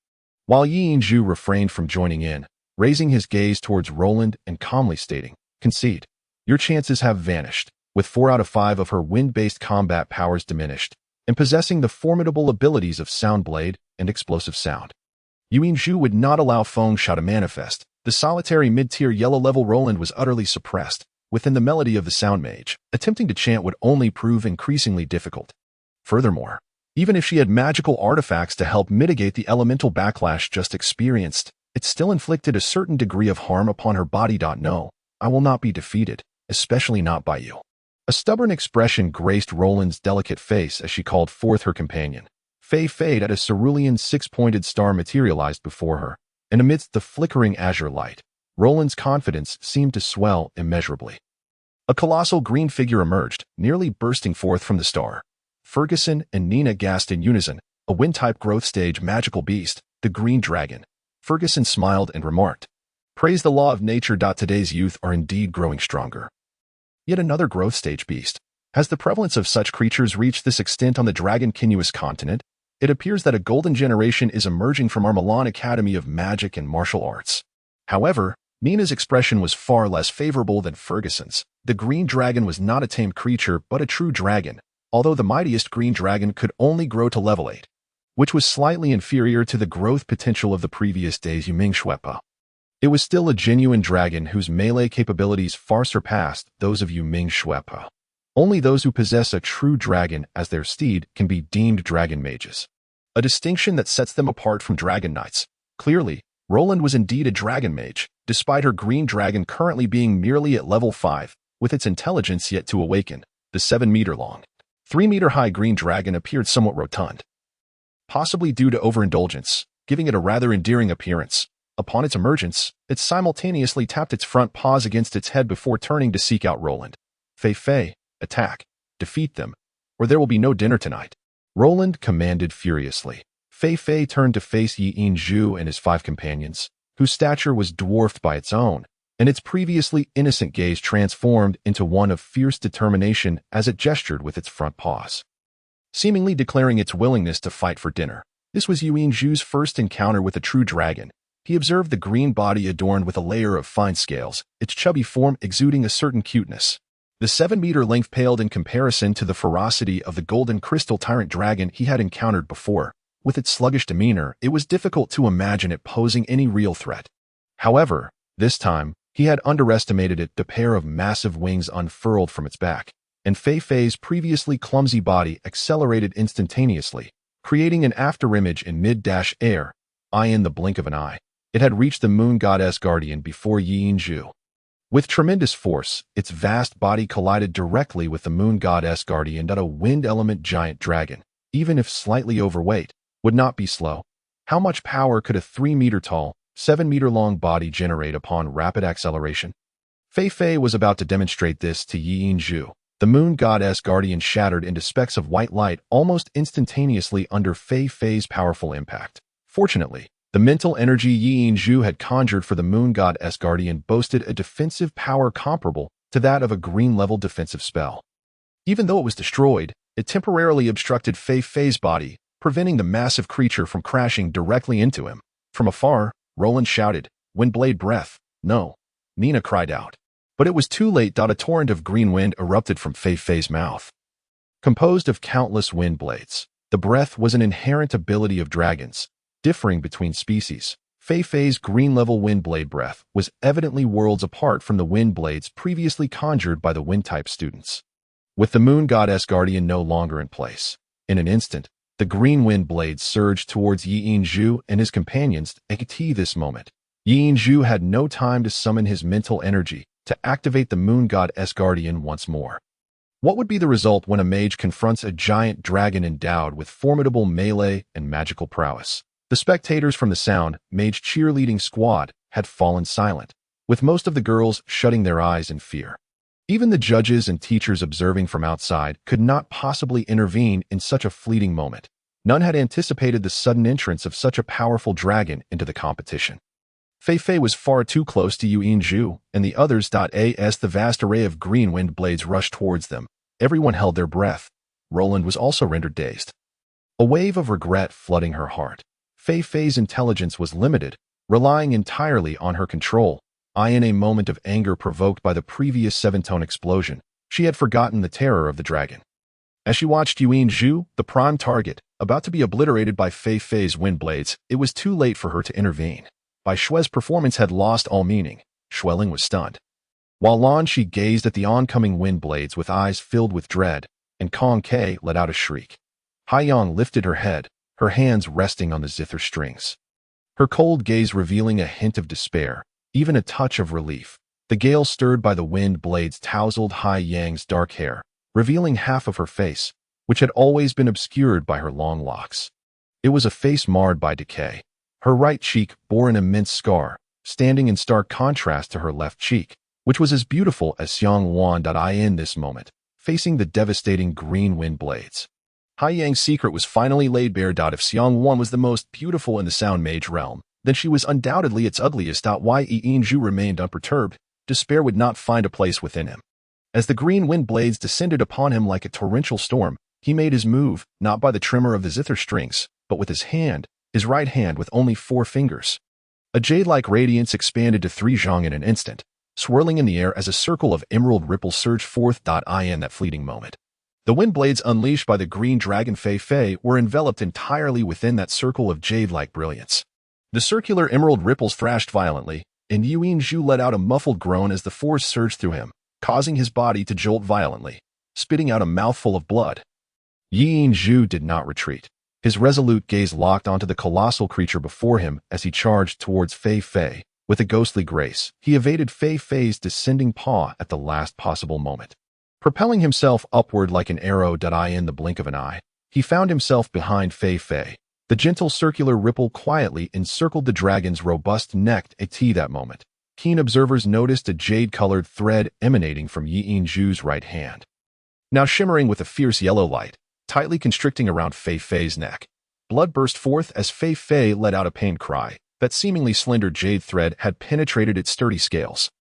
[SPEAKER 1] While Yi Inju refrained from joining in, raising his gaze towards Roland and calmly stating, "Concede. Your chances have vanished," with 4 out of 5 of her wind-based combat powers diminished, and possessing the formidable abilities of Sound Blade and Explosive Sound. Yi Inju would not allow Feng Sha to manifest. The solitary mid-tier yellow-level Roland was utterly suppressed within the melody of the sound mage. Attempting to chant would only prove increasingly difficult. Furthermore, even if she had magical artifacts to help mitigate the elemental backlash just experienced, it still inflicted a certain degree of harm upon her body. No, I will not be defeated, especially not by you. A stubborn expression graced Roland's delicate face as she called forth her companion. Fade at a cerulean six-pointed star materialized before her, and amidst the flickering azure light, Roland's confidence seemed to swell immeasurably. A colossal green figure emerged, nearly bursting forth from the star. Ferguson and Nina gasped in unison, a wind-type growth stage magical beast, the green dragon. Ferguson smiled and remarked, "Praise the law of nature. Today's youth are indeed growing stronger." Yet another growth stage beast. Has the prevalence of such creatures reached this extent on the dragon-continuous continent? It appears that a golden generation is emerging from our Milan Academy of Magic and Martial Arts. However, Nina's expression was far less favorable than Ferguson's. The green dragon was not a tame creature, but a true dragon, although the mightiest green dragon could only grow to level 8, which was slightly inferior to the growth potential of the previous day's Yuming Shuepa. It was still a genuine dragon whose melee capabilities far surpassed those of Yuming Shuepa. Only those who possess a true dragon as their steed can be deemed dragon mages, a distinction that sets them apart from dragon knights. Clearly, Roland was indeed a dragon mage, despite her green dragon currently being merely at level 5, with its intelligence yet to awaken. The 7-meter-long, 3-meter-high green dragon appeared somewhat rotund, possibly due to overindulgence, giving it a rather endearing appearance. Upon its emergence, it simultaneously tapped its front paws against its head before turning to seek out Roland. Fei, attack, defeat them, or there will be no dinner tonight, Roland commanded furiously. Fei turned to face Yi Zhu and his 5 companions, whose stature was dwarfed by its own, and its previously innocent gaze transformed into one of fierce determination as it gestured with its front paws, seemingly declaring its willingness to fight for dinner. This was Yi Zhu's first encounter with a true dragon. He observed the green body adorned with a layer of fine scales, its chubby form exuding a certain cuteness. The 7-meter length paled in comparison to the ferocity of the golden crystal tyrant dragon he had encountered before. With its sluggish demeanor, it was difficult to imagine it posing any real threat. However, this time, he had underestimated it. The pair of massive wings unfurled from its back, and Fei's previously clumsy body accelerated instantaneously, creating an afterimage in mid-air. In the blink of an eye, it had reached the moon goddess guardian before Yi Zhu. With tremendous force, its vast body collided directly with the moon goddess guardian. A wind element giant dragon, even if slightly overweight, would not be slow. How much power could a 3-meter-tall, 7-meter-long body generate upon rapid acceleration? Fei was about to demonstrate this to Yi Zhu. The moon goddess guardian shattered into specks of white light almost instantaneously under Fei's powerful impact. Fortunately, the mental energy Yi Zhu had conjured for the moon goddess guardian boasted a defensive power comparable to that of a green-level defensive spell. Even though it was destroyed, it temporarily obstructed Fei's body, preventing the massive creature from crashing directly into him. From afar, Roland shouted, "Windblade breath!" "No!" Nina cried out. But it was too late. A torrent of green wind erupted from Fei's mouth. Composed of countless wind blades, the breath was an inherent ability of dragons, differing between species. Fei's green-level wind blade breath was evidently worlds apart from the wind blades previously conjured by the wind-type students. With the moon goddess guardian no longer in place, in an instant, the green wind blades surged towards Yi Zhu and his companions. At this moment, Yi Zhu had no time to summon his mental energy to activate the moon goddess guardian once more. What would be the result when a mage confronts a giant dragon endowed with formidable melee and magical prowess? The spectators from the Sound Mage cheerleading squad had fallen silent, with most of the girls shutting their eyes in fear. Even the judges and teachers observing from outside could not possibly intervene in such a fleeting moment. None had anticipated the sudden entrance of such a powerful dragon into the competition. Fei was far too close to Yi Zhu and the others. As the vast array of green wind blades rushed towards them, everyone held their breath. Roland was also rendered dazed, a wave of regret flooding her heart. Fei's intelligence was limited, relying entirely on her control. In a moment of anger provoked by the previous 7-tone explosion, she had forgotten the terror of the dragon. As she watched Yi Zhu, the prime target, about to be obliterated by Fei's wind blades, it was too late for her to intervene. Bai Shue's performance had lost all meaning. Xueling was stunned. While Longqi gazed at the oncoming wind blades with eyes filled with dread, and Kong Ke let out a shriek. Haiyang lifted her head, her hands resting on the zither strings. her cold gaze revealing a hint of despair, even a touch of relief. The gale stirred by the wind blades tousled Hai Yang's dark hair, revealing half of her face, which had always been obscured by her long locks. It was a face marred by decay. Her right cheek bore an immense scar, standing in stark contrast to her left cheek, which was as beautiful as Xiangwan in this moment, facing the devastating green wind blades. Hai Yang's secret was finally laid bare. If Xiangwan was the most beautiful in the Sound Mage realm, then she was undoubtedly its ugliest. Why Yinju remained unperturbed, despair would not find a place within him. As the green wind blades descended upon him like a torrential storm, he made his move, not by the tremor of the zither strings, but with his right hand with only 4 fingers. A jade-like radiance expanded to 3 zhang in an instant, swirling in the air as a circle of emerald ripples surged forth. In that fleeting moment, the wind blades unleashed by the green dragon Fei Fei were enveloped entirely within that circle of jade-like brilliance. The circular emerald ripples thrashed violently, and Yinju let out a muffled groan as the force surged through him, causing his body to jolt violently, spitting out a mouthful of blood. Yinju did not retreat. His resolute gaze locked onto the colossal creature before him as he charged towards Fei Fei. With a ghostly grace, he evaded Fei Fei's descending paw at the last possible moment. Propelling himself upward like an arrow. In the blink of an eye, he found himself behind Fei Fei. The gentle circular ripple quietly encircled the dragon's robust neck. At that moment, keen observers noticed a jade-colored thread emanating from Yinju's right hand, now shimmering with a fierce yellow light, tightly constricting around Fei Fei's neck. Blood burst forth as Fei Fei let out a pained cry. That seemingly slender jade thread had penetrated its sturdy scales.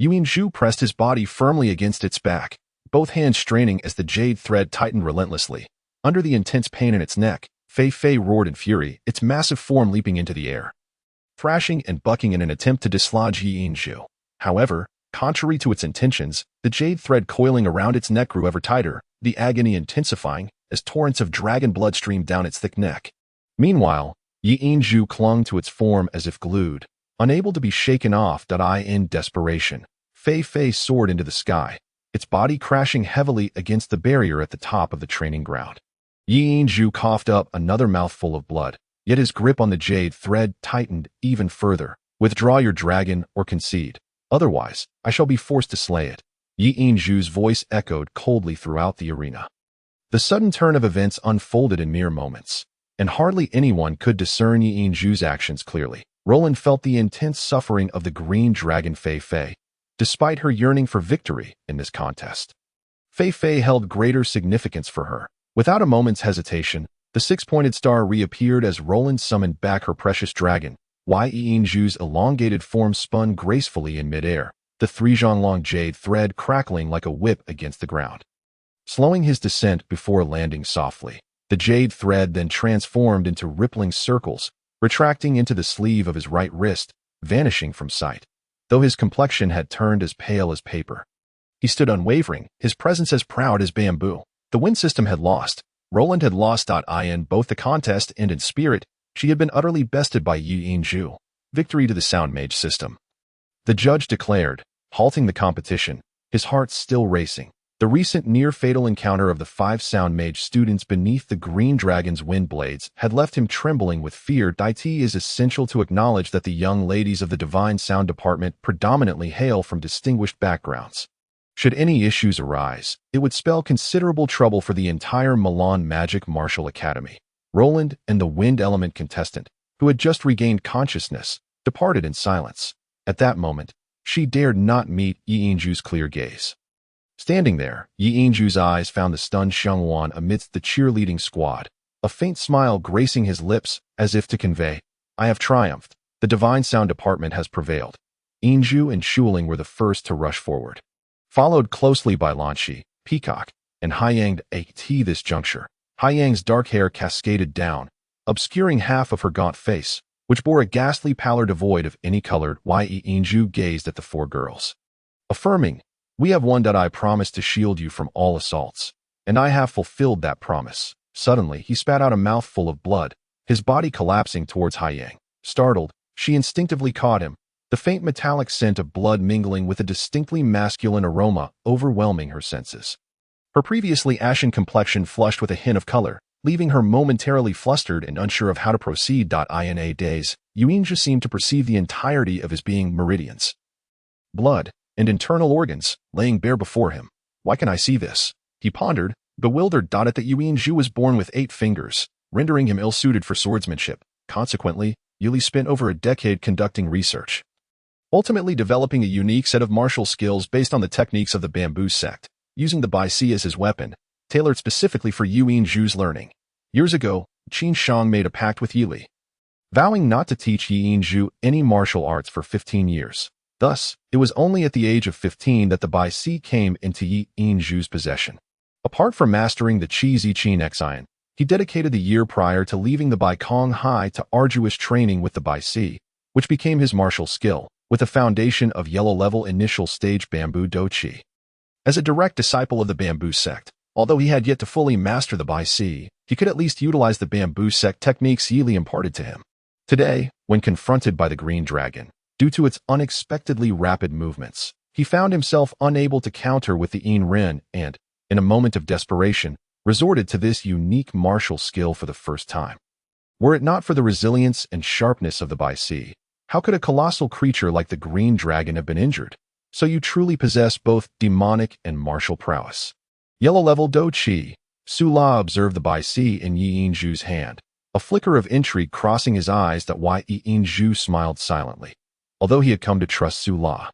[SPEAKER 1] Yinju pressed his body firmly against its back, both hands straining as the jade thread tightened relentlessly. Under the intense pain in its neck, Fei Fei roared in fury, its massive form leaping into the air, thrashing and bucking in an attempt to dislodge Yinju. However, contrary to its intentions, the jade thread coiling around its neck grew ever tighter, the agony intensifying as torrents of dragon blood streamed down its thick neck. Meanwhile, Yinju clung to its form as if glued, unable to be shaken off. In desperation, Fei Fei soared into the sky, its body crashing heavily against the barrier at the top of the training ground. Yinju coughed up another mouthful of blood, yet his grip on the jade thread tightened even further. Withdraw your dragon or concede, otherwise I shall be forced to slay it. Yinju's voice echoed coldly throughout the arena. The sudden turn of events unfolded in mere moments, and hardly anyone could discern Yinju's actions clearly. Roland felt the intense suffering of the green dragon Fei Fei, despite her yearning for victory in this contest. Fei Fei held greater significance for her. Without a moment's hesitation, the 6-pointed star reappeared as Roland summoned back her precious dragon. Yinju's elongated form spun gracefully in midair, the 3-zhang-long jade thread crackling like a whip against the ground, slowing his descent before landing softly. The jade thread then transformed into rippling circles, retracting into the sleeve of his right wrist, vanishing from sight. Though his complexion had turned as pale as paper, he stood unwavering, his presence as proud as bamboo. The wind system had lost. Roland had lost. In both the contest and in spirit, she had been utterly bested by Yinju. Victory to the Sound Mage system, the judge declared, halting the competition, his heart still racing. The recent near-fatal encounter of the 5 Sound Mage students beneath the Green Dragon's wind blades had left him trembling with fear. It is essential to acknowledge that the young ladies of the Divine Sound Department predominantly hail from distinguished backgrounds. Should any issues arise, it would spell considerable trouble for the entire Milan Magic Martial Academy. Roland and the wind element contestant, who had just regained consciousness, departed in silence. At that moment, she dared not meet Yinju's clear gaze. Standing there, Yinju's eyes found the stunned Xiangwan amidst the cheerleading squad, a faint smile gracing his lips as if to convey, I have triumphed. The Divine Sound Department has prevailed. Yinju and Shuling were the first to rush forward, followed closely by Longqi, Peacock, and Haiyang. At this juncture, Haiyang's dark hair cascaded down, obscuring half of her gaunt face, which bore a ghastly pallor devoid of any color. Yinju gazed at the 4 girls, affirming, we have won. I promised to shield you from all assaults, and I have fulfilled that promise. Suddenly, he spat out a mouthful of blood, his body collapsing towards Haiyang. Startled, she instinctively caught him, the faint metallic scent of blood mingling with a distinctly masculine aroma overwhelming her senses. Her previously ashen complexion flushed with a hint of color, leaving her momentarily flustered and unsure of how to proceed. In a daze, Yuinju seemed to perceive the entirety of his being meridians, blood, and internal organs, laying bare before him. Why can I see this? He pondered, bewildered. At that Yuinju was born with 8 fingers, rendering him ill-suited for swordsmanship. Consequently, Yuli spent over a decade conducting research, ultimately developing a unique set of martial skills based on the techniques of the bamboo sect, using the Bai Si as his weapon, tailored specifically for Yuinju's learning. Years ago, Qin Shang made a pact with Yili, vowing not to teach Yuinju any martial arts for 15 years. Thus, it was only at the age of 15 that the Bai Si came into Yuinju's possession. Apart from mastering the Qi Ziqin Cyan, he dedicated the year prior to leaving the Bai Kong Hai to arduous training with the Bai Si, which became his martial skill, with a foundation of yellow-level initial stage bamboo do Qi. As a direct disciple of the bamboo sect, although he had yet to fully master the Bai Si, he could at least utilize the bamboo sect techniques Yili imparted to him. Today, when confronted by the green dragon, due to its unexpectedly rapid movements, he found himself unable to counter with the Yin Ren and, in a moment of desperation, resorted to this unique martial skill for the first time. Were it not for the resilience and sharpness of the Bai Si, how could a colossal creature like the green dragon have been injured? So you truly possess both demonic and martial prowess. Yellow-level do Qi. Su La observed the Bai Si in Yuinju's hand, a flicker of intrigue crossing his eyes. Why Yuinju smiled silently, although he had come to trust Su La.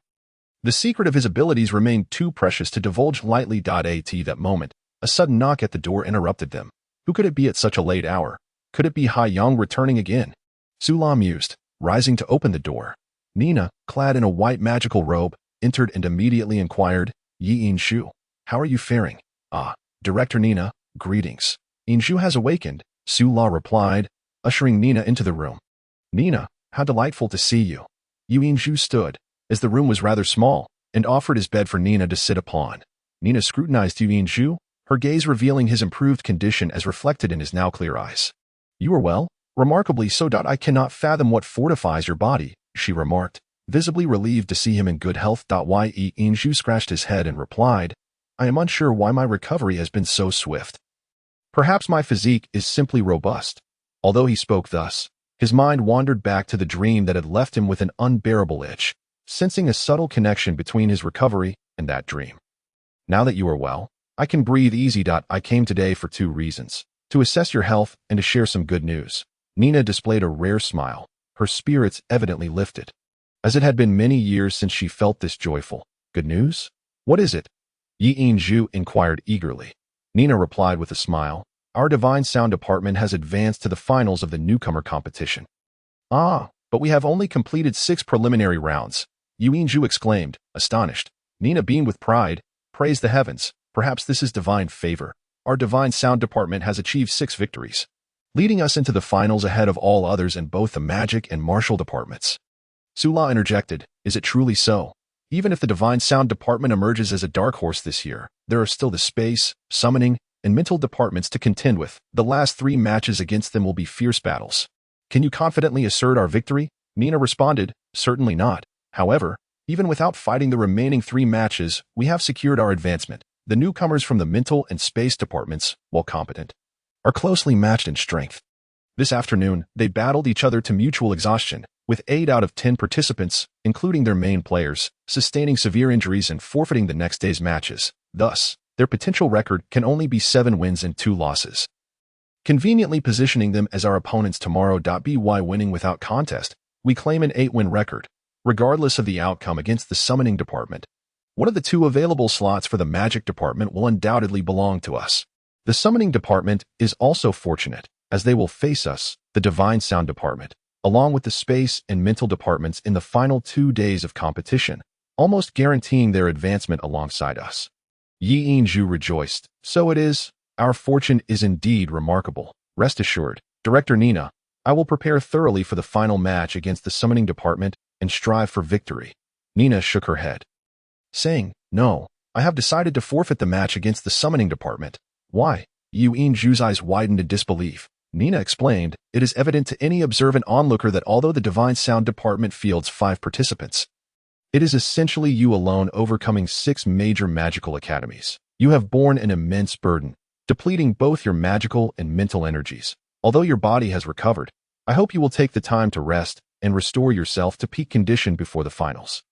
[SPEAKER 1] The secret of his abilities remained too precious to divulge lightly. At that moment, a sudden knock at the door interrupted them. Who could it be at such a late hour? Could it be Hai Yang returning again? Su La mused, rising to open the door. Nina, clad in a white magical robe, entered and immediately inquired, Yuinju, how are you faring? Ah, Director Nina, greetings. Yuinju has awakened, Su La replied, ushering Nina into the room. Nina, how delightful to see you. Yuinju stood, as the room was rather small, and offered his bed for Nina to sit upon. Nina scrutinized Yuinju, her gaze revealing his improved condition as reflected in his now clear eyes. You are well? Remarkably so. I cannot fathom what fortifies your body, she remarked, visibly relieved to see him in good health. Yuinju scratched his head and replied, I am unsure why my recovery has been so swift. Perhaps my physique is simply robust. Although he spoke thus, his mind wandered back to the dream that had left him with an unbearable itch, sensing a subtle connection between his recovery and that dream. Now that you are well, I can breathe easy. I came today for 2 reasons, to assess your health and to share some good news. Nina displayed a rare smile, her spirits evidently lifted, as it had been many years since she felt this joyful. Good news? What is it? Yuinju inquired eagerly. Nina replied with a smile, our divine sound department has advanced to the finals of the newcomer competition. Ah, but we have only completed 6 preliminary rounds, Yuinju exclaimed, astonished. Nina beamed with pride, praised the heavens, perhaps this is divine favor. Our divine sound department has achieved 6 victories, leading us into the finals ahead of all others in both the magic and martial departments. Su La interjected, is it truly so? Even if the divine sound department emerges as a dark horse this year, there are still the space, summoning, and mental departments to contend with. The last 3 matches against them will be fierce battles. Can you confidently assert our victory? Nina responded, certainly not. However, even without fighting the remaining 3 matches, we have secured our advancement. The newcomers from the mental and space departments, while competent, are closely matched in strength. This afternoon, they battled each other to mutual exhaustion, with 8 out of 10 participants, including their main players, sustaining severe injuries and forfeiting the next day's matches. Thus, their potential record can only be 7 wins and 2 losses, conveniently positioning them as our opponents tomorrow. By winning without contest, we claim an 8-win record, regardless of the outcome against the summoning department. One of the 2 available slots for the magic department will undoubtedly belong to us. The summoning department is also fortunate, as they will face us, the divine sound department, along with the space and mental departments in the final 2 days of competition, almost guaranteeing their advancement alongside us. Yuinju rejoiced. So it is. Our fortune is indeed remarkable. Rest assured, Director Nina, I will prepare thoroughly for the final match against the summoning department and strive for victory. Nina shook her head, saying, no, I have decided to forfeit the match against the summoning department. Why? Yuinju's eyes widened in disbelief. Nina explained, it is evident to any observant onlooker that although the divine sound department fields 5 participants, it is essentially you alone overcoming 6 major magical academies. You have borne an immense burden, depleting both your magical and mental energies. Although your body has recovered, I hope you will take the time to rest and restore yourself to peak condition before the finals.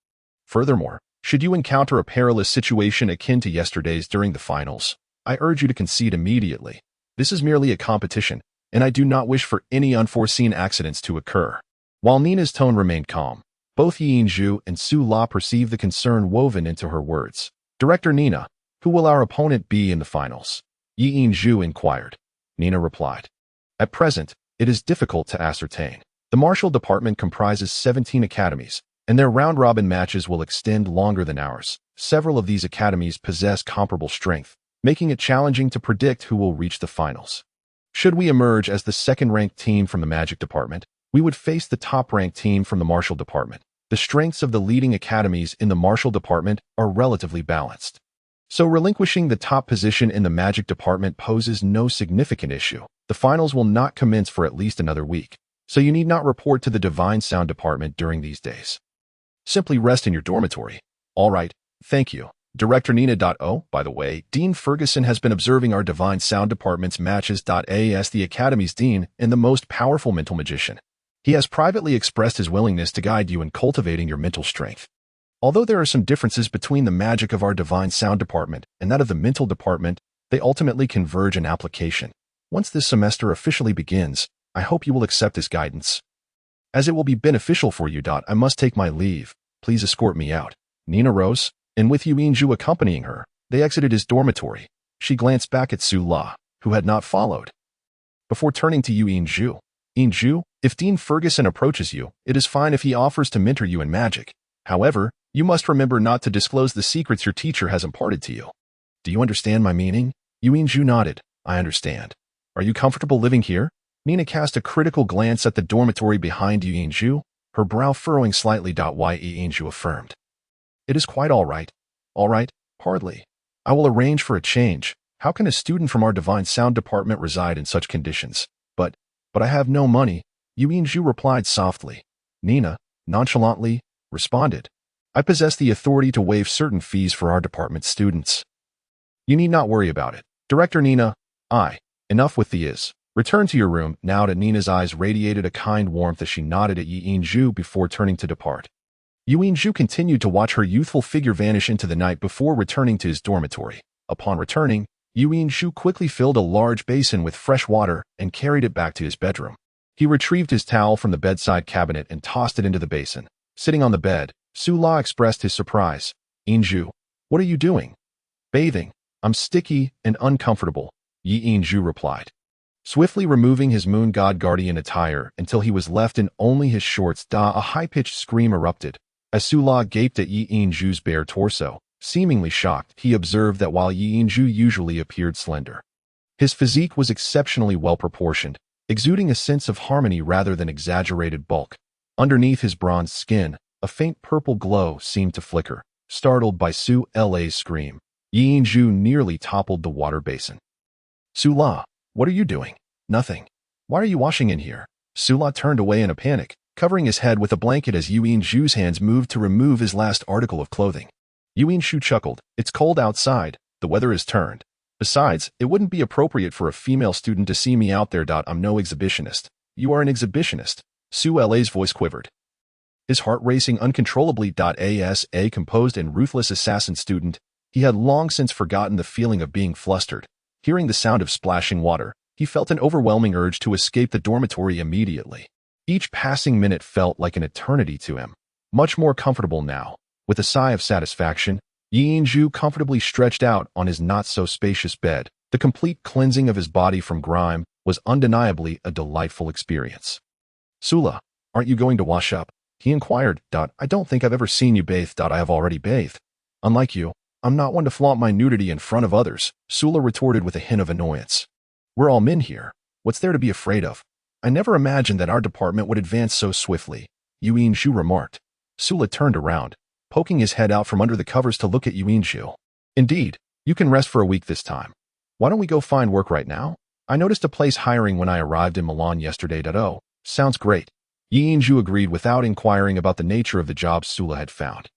[SPEAKER 1] Furthermore, should you encounter a perilous situation akin to yesterday's during the finals, I urge you to concede immediately. This is merely a competition, and I do not wish for any unforeseen accidents to occur. While Nina's tone remained calm, both Yinju and Su La perceived the concern woven into her words. Director Nina, who will our opponent be in the finals? Yinju inquired. Nina replied. At present, it is difficult to ascertain. The martial department comprises 17 academies, and their round-robin matches will extend longer than ours. Several of these academies possess comparable strength, making it challenging to predict who will reach the finals. Should we emerge as the second-ranked team from the magic department, we would face the top-ranked team from the martial department. The strengths of the leading academies in the martial department are relatively balanced. So relinquishing the top position in the magic department poses no significant issue. The finals will not commence for at least another week, so you need not report to the divine sound department during these days. Simply rest in your dormitory. All right, thank you. Director Nina. Oh, by the way, Dean Ferguson has been observing our divine sound department's matches. As the Academy's dean and the most powerful mental magician, he has privately expressed his willingness to guide you in cultivating your mental strength. Although there are some differences between the magic of our divine sound department and that of the mental department, they ultimately converge in application. Once this semester officially begins, I hope you will accept his guidance. As it will be beneficial for you. I must take my leave. Please escort me out. Nina rose, and with Yinju accompanying her, they exited his dormitory. She glanced back at Su La, who had not followed. Before turning to Yinju, Yinju, if Dean Ferguson approaches you, it is fine if he offers to mentor you in magic. However, you must remember not to disclose the secrets your teacher has imparted to you. Do you understand my meaning? Yinju nodded. I understand. Are you comfortable living here? Nina cast a critical glance at the dormitory behind Yinju, her brow furrowing slightly. Yinju affirmed. It is quite all right. All right, hardly. I will arrange for a change. How can a student from our divine sound department reside in such conditions? But I have no money, Yinju replied softly. Nina, nonchalantly, responded. I possess the authority to waive certain fees for our department students. You need not worry about it. Director Nina, enough with the is. Return to your room. Now. Nina's eyes radiated a kind warmth as she nodded at Yinju before turning to depart. Yinju continued to watch her youthful figure vanish into the night before returning to his dormitory. Upon returning, Yinju quickly filled a large basin with fresh water and carried it back to his bedroom. He retrieved his towel from the bedside cabinet and tossed it into the basin. Sitting on the bed, Su La expressed his surprise. Yinju, what are you doing? Bathing. I'm sticky and uncomfortable, Yinju replied. Swiftly removing his moon god guardian attire until he was left in only his shorts, a high-pitched scream erupted. As Su La gaped at Yinju's bare torso, seemingly shocked, he observed that while Yinju usually appeared slender, his physique was exceptionally well-proportioned, exuding a sense of harmony rather than exaggerated bulk. Underneath his bronzed skin, a faint purple glow seemed to flicker. Startled by Su La's scream, Yinju nearly toppled the water basin. Su La, what are you doing? Nothing. Why are you washing in here? Su La turned away in a panic, covering his head with a blanket as Yinju's hands moved to remove his last article of clothing. Yinju chuckled. It's cold outside. The weather has turned. Besides, it wouldn't be appropriate for a female student to see me out there. I'm no exhibitionist. You are an exhibitionist. Su La's voice quivered, his heart racing uncontrollably. As a composed and ruthless assassin student, he had long since forgotten the feeling of being flustered. Hearing the sound of splashing water, he felt an overwhelming urge to escape the dormitory immediately. Each passing minute felt like an eternity to him. Much more comfortable now. With a sigh of satisfaction, Yinju comfortably stretched out on his not-so-spacious bed. The complete cleansing of his body from grime was undeniably a delightful experience. Su La, aren't you going to wash up? He inquired. I don't think I've ever seen you bathe. I have already bathed. Unlike you, I'm not one to flaunt my nudity in front of others, Su La retorted with a hint of annoyance. We're all men here. What's there to be afraid of? I never imagined that our department would advance so swiftly, Yinju remarked. Su La turned around, poking his head out from under the covers to look at Yinju. Indeed, you can rest for a week this time. Why don't we go find work right now? I noticed a place hiring when I arrived in Milan yesterday. Oh, sounds great. Yinju agreed without inquiring about the nature of the job Su La had found.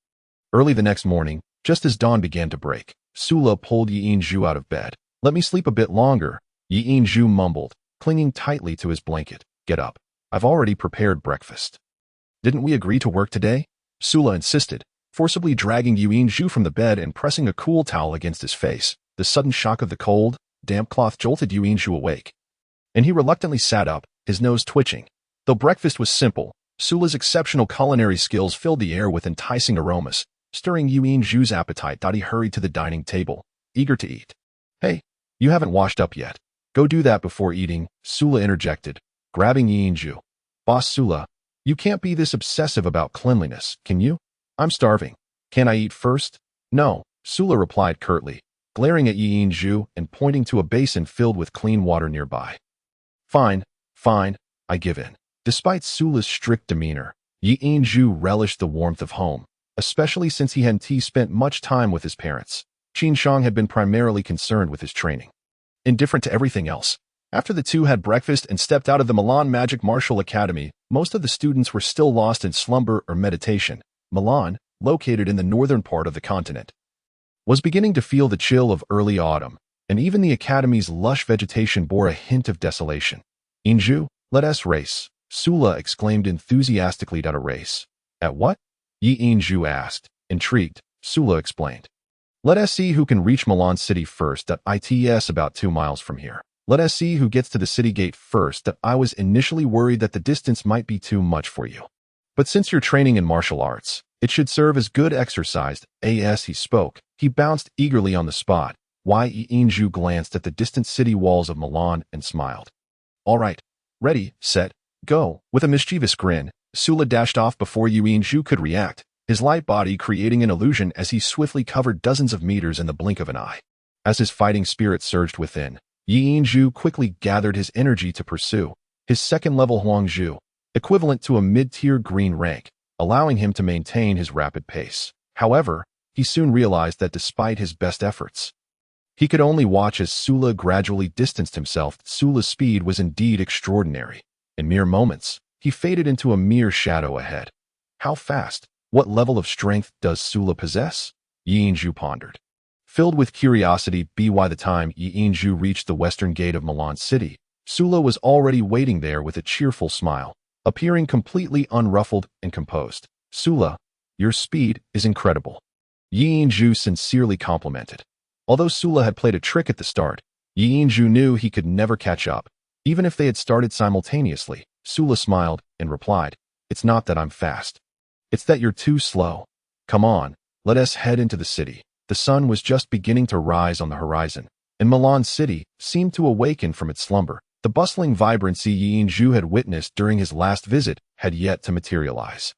[SPEAKER 1] Early the next morning, just as dawn began to break, Su La pulled Yinju out of bed. Let me sleep a bit longer, Yi Zhu mumbled, clinging tightly to his blanket. Get up. I've already prepared breakfast. Didn't we agree to work today? Sula insisted, forcibly dragging Yi Zhu from the bed and pressing a cool towel against his face. The sudden shock of the cold, damp cloth jolted Yi Zhu awake, and he reluctantly sat up, his nose twitching. Though breakfast was simple, Sula's exceptional culinary skills filled the air with enticing aromas, stirring Yi Zhu's appetite. He hurried to the dining table, eager to eat. Hey, you haven't washed up yet. Go do that before eating, Sula interjected, grabbing Yi Zhu. Boss Sula, you can't be this obsessive about cleanliness, can you? I'm starving. Can I eat first? No, Sula replied curtly, glaring at Yi Zhu and pointing to a basin filled with clean water nearby. Fine, I give in. Despite Sula's strict demeanor, Yi Zhu relished the warmth of home, especially since he hadn't spent much time with his parents. Qin Shang had been primarily concerned with his training, indifferent to everything else. After the two had breakfast and stepped out of the Milan Magic Martial Academy, most of the students were still lost in slumber or meditation. Milan, located in the northern part of the continent, was beginning to feel the chill of early autumn, and even the academy's lush vegetation bore a hint of desolation. Inju, let us race, Sula exclaimed enthusiastically. At a race? At what? Yi Zhu asked, intrigued. Sula explained. Let us see who can reach Milan City first. It's about 2 miles from here. Let us see who gets to the city gate first. I was initially worried that the distance might be too much for you, but since you're training in martial arts, it should serve as good exercise. As he spoke, he bounced eagerly on the spot. Yi Zhu glanced at the distant city walls of Milan and smiled. All right, ready, set, go. With a mischievous grin, Sula dashed off before Yi Zhu could react, his light body creating an illusion as he swiftly covered dozens of meters in the blink of an eye. As his fighting spirit surged within, Yi Zhu quickly gathered his energy to pursue his second-level Huangzhu, equivalent to a mid-tier green rank, allowing him to maintain his rapid pace. However, he soon realized that despite his best efforts, he could only watch as Sula gradually distanced himself. Sula's speed was indeed extraordinary. In mere moments, he faded into a mere shadow ahead. How fast? What level of strength does Sula possess? Yi Zhu pondered, filled with curiosity. By the time Yi Zhu reached the western gate of Milan City, Sula was already waiting there with a cheerful smile, appearing completely unruffled and composed. Sula, your speed is incredible, Yi Zhu sincerely complimented. Although Sula had played a trick at the start, Yi Zhu knew he could never catch up. Even if they had started simultaneously, Sula smiled and replied, It's not that I'm fast. It's that you're too slow. Come on, let us head into the city. The sun was just beginning to rise on the horizon, and Milan City seemed to awaken from its slumber. The bustling vibrancy Yi Zhu had witnessed during his last visit had yet to materialize,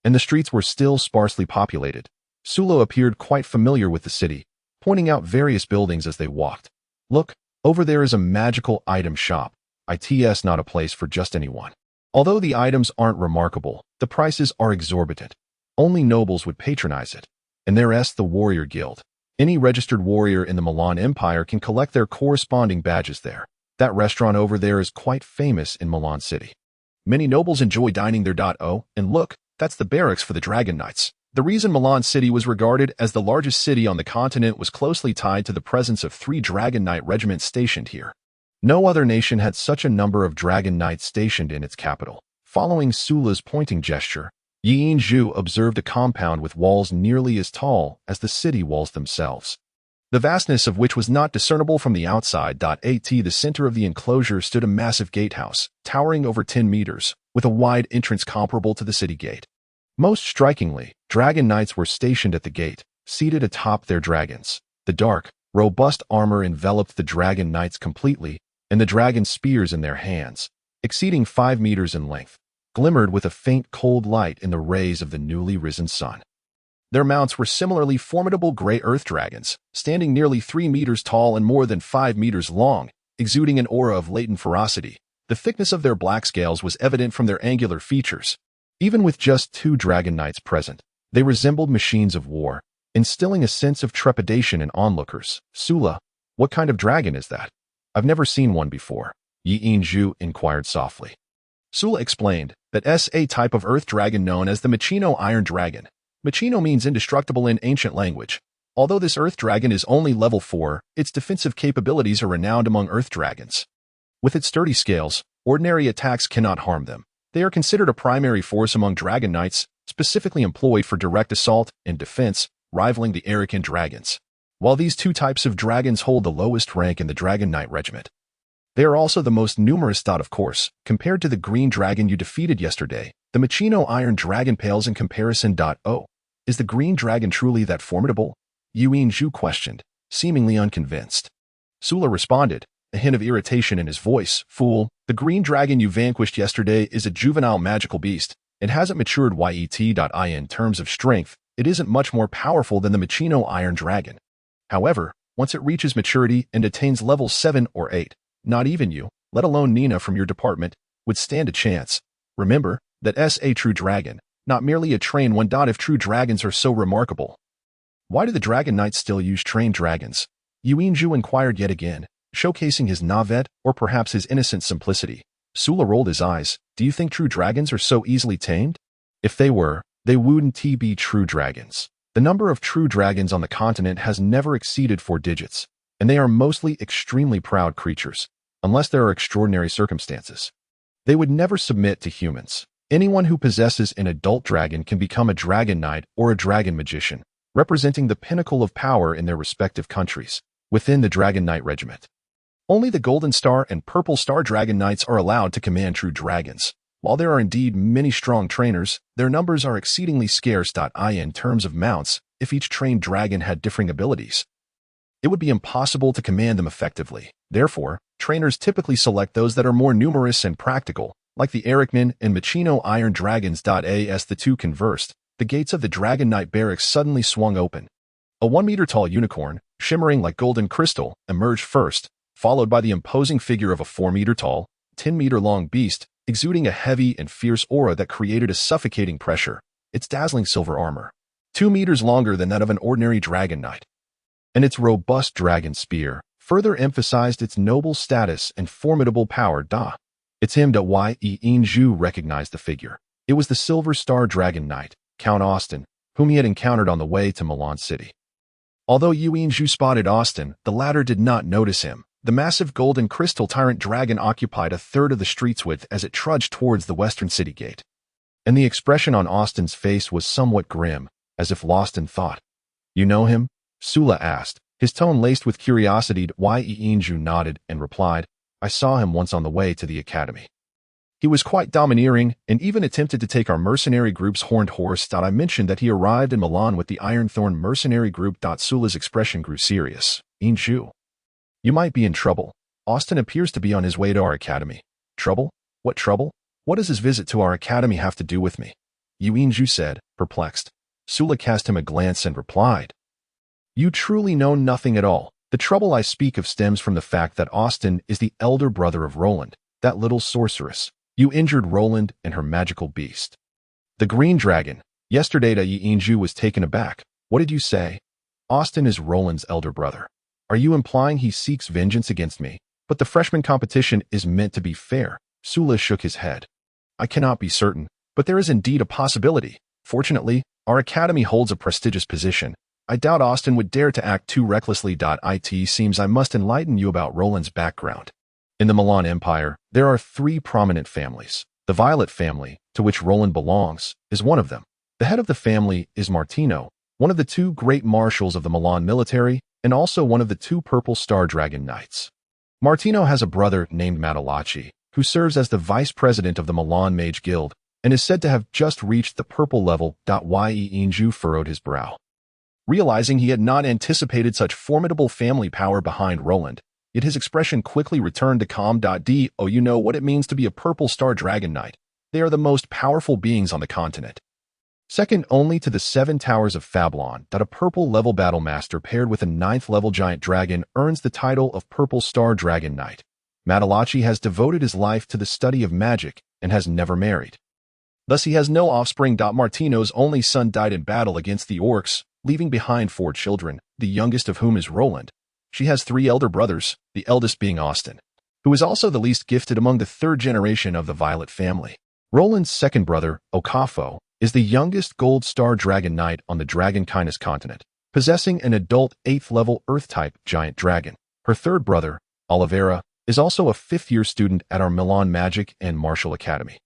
[SPEAKER 1] and the streets were still sparsely populated. Sula appeared quite familiar with the city, pointing out various buildings as they walked. Look, over there is a magical item shop. It's not a place for just anyone. Although the items aren't remarkable, the prices are exorbitant. Only nobles would patronize it. And there's the Warrior Guild. Any registered warrior in the Milan Empire can collect their corresponding badges there. That restaurant over there is quite famous in Milan City. Many nobles enjoy dining there. Oh, and look, that's the barracks for the Dragon Knights. The reason Milan City was regarded as the largest city on the continent was closely tied to the presence of 3 Dragon Knight regiments stationed here. No other nation had such a number of Dragon Knights stationed in its capital. Following Sula's pointing gesture, Yi Zhu observed a compound with walls nearly as tall as the city walls themselves, the vastness of which was not discernible from the outside. At the center of the enclosure stood a massive gatehouse, towering over 10 meters, with a wide entrance comparable to the city gate. Most strikingly, Dragon Knights were stationed at the gate, seated atop their dragons. The dark, robust armor enveloped the Dragon Knights completely, and the dragon spears in their hands, exceeding 5 meters in length, glimmered with a faint cold light in the rays of the newly risen sun. Their mounts were similarly formidable gray earth dragons, standing nearly 3 meters tall and more than 5 meters long, exuding an aura of latent ferocity. The thickness of their black scales was evident from their angular features. Even with just 2 Dragon Knights present, they resembled machines of war, instilling a sense of trepidation in onlookers. Sula, what kind of dragon is that? I've never seen one before, Yi Zhu inquired softly. Sula explained that a type of earth dragon known as the Machino Iron Dragon. Machino means indestructible in ancient language, Although this Earth Dragon is only level 4, its defensive capabilities are renowned among Earth Dragons. With its sturdy scales, ordinary attacks cannot harm them. They are considered a primary force among Dragon Knights, specifically employed for direct assault and defense, rivaling the akin dragons. While these two types of dragons hold the lowest rank in the Dragon Knight regiment, they are also the most numerous. Of course, compared to the green dragon you defeated yesterday, the Machino Iron Dragon pales in comparison. Oh, is the green dragon truly that formidable? Yuan Zhu questioned, seemingly unconvinced. Sula responded, a hint of irritation in his voice. Fool, the green dragon you vanquished yesterday is a juvenile magical beast. It hasn't matured yet. In terms of strength, it isn't much more powerful than the Machino Iron Dragon. However, once it reaches maturity and attains level 7 or 8, not even you, let alone Nina from your department, would stand a chance. Remember that a true dragon, not merely a trained one. If true dragons are so remarkable, why do the Dragon Knights still use trained dragons? Yuan Zhu inquired yet again, showcasing his navet or perhaps his innocent simplicity. Sula rolled his eyes. Do you think true dragons are so easily tamed? If they were, they wouldn't be true dragons. The number of true dragons on the continent has never exceeded 4 digits, and they are mostly extremely proud creatures, unless there are extraordinary circumstances. They would never submit to humans. Anyone who possesses an adult dragon can become a Dragon Knight or a Dragon Magician, representing the pinnacle of power in their respective countries, within the Dragon Knight regiment. Only the Golden Star and Purple Star Dragon Knights are allowed to command true dragons. While there are indeed many strong trainers, their numbers are exceedingly scarce. In terms of mounts, if each trained dragon had differing abilities, it would be impossible to command them effectively. Therefore, trainers typically select those that are more numerous and practical, like the Ericman and Machino Iron Dragons. As the two conversed, the gates of the Dragon Knight barracks suddenly swung open. A 1-meter-tall unicorn, shimmering like golden crystal, emerged first, followed by the imposing figure of a 4-meter-tall, 10-meter-long beast, exuding a heavy and fierce aura that created a suffocating pressure. Its dazzling silver armor, 2 meters longer than that of an ordinary Dragon Knight, and its robust dragon spear further emphasized its noble status and formidable power. It's him. Yuan Zhu recognized the figure. It was the Silver Star Dragon Knight, Count Austin, whom he had encountered on the way to Milan City. Although Yuan Zhu spotted Austin, the latter did not notice him. The massive golden crystal tyrant dragon occupied a third of the street's width as it trudged towards the western city gate, and the expression on Austin's face was somewhat grim, as if lost in thought. You know him? Sula asked, his tone laced with curiosity. Yuan Zhu nodded and replied, I saw him once on the way to the academy. He was quite domineering and even attempted to take our mercenary group's horned horse. I mentioned that he arrived in Milan with the Iron Thorn mercenary group. Sula's expression grew serious. Yuan Zhu, you might be in trouble. Austin appears to be on his way to our academy. Trouble? What trouble? What does his visit to our academy have to do with me? Yuan Zhu said, perplexed. Sula cast him a glance and replied, You truly know nothing at all. The trouble I speak of stems from the fact that Austin is the elder brother of Roland, that little sorceress. You injured Roland and her magical beast, the green dragon. Yesterday, Yuan Zhu was taken aback. What did you say? Austin is Roland's elder brother. Are you implying he seeks vengeance against me? But the freshman competition is meant to be fair. Sula shook his head. I cannot be certain, but there is indeed a possibility. Fortunately, our academy holds a prestigious position. I doubt Austin would dare to act too recklessly. It seems I must enlighten you about Roland's background. In the Milan Empire, there are 3 prominent families. The Violet family, to which Roland belongs, is one of them. The head of the family is Martino, one of the 2 great marshals of the Milan military, and also one of the 2 Purple Star Dragon Knights. Martino has a brother named Matalachi, who serves as the vice president of the Milan Mage Guild, and is said to have just reached the purple level. Yuan Zhu furrowed his brow, realizing he had not anticipated such formidable family power behind Roland, yet his expression quickly returned to calm. Oh, you know what it means to be a Purple Star Dragon Knight. They are the most powerful beings on the continent, second only to the 7 Towers of Fablon. A purple level battle master paired with a 9th level giant dragon earns the title of Purple Star Dragon Knight. Matalachi has devoted his life to the study of magic and has never married. Thus he has no offspring. Martino's only son died in battle against the orcs, leaving behind 4 children, the youngest of whom is Roland. She has 3 elder brothers, the eldest being Austin, who is also the least gifted among the 3rd generation of the Violet family. Roland's second brother, Okafo, is the youngest Gold Star Dragon Knight on the Dragon Kindness continent. possessing an adult 8th-level Earth-type giant dragon. Her third brother, Oliveira, is also a 5th-year student at our Milan Magic and Martial Academy.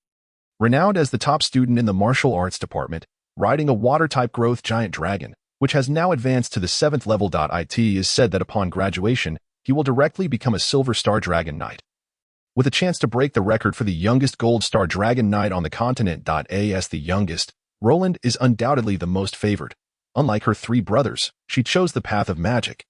[SPEAKER 1] Renowned as the top student in the martial arts department, riding a water-type growth giant dragon, which has now advanced to the 7th level. It is said that upon graduation, he will directly become a Silver Star Dragon Knight, with a chance to break the record for the youngest Gold Star Dragon Knight on the continent. As the youngest, Roland is undoubtedly the most favored. Unlike her 3 brothers, she chose the path of magic.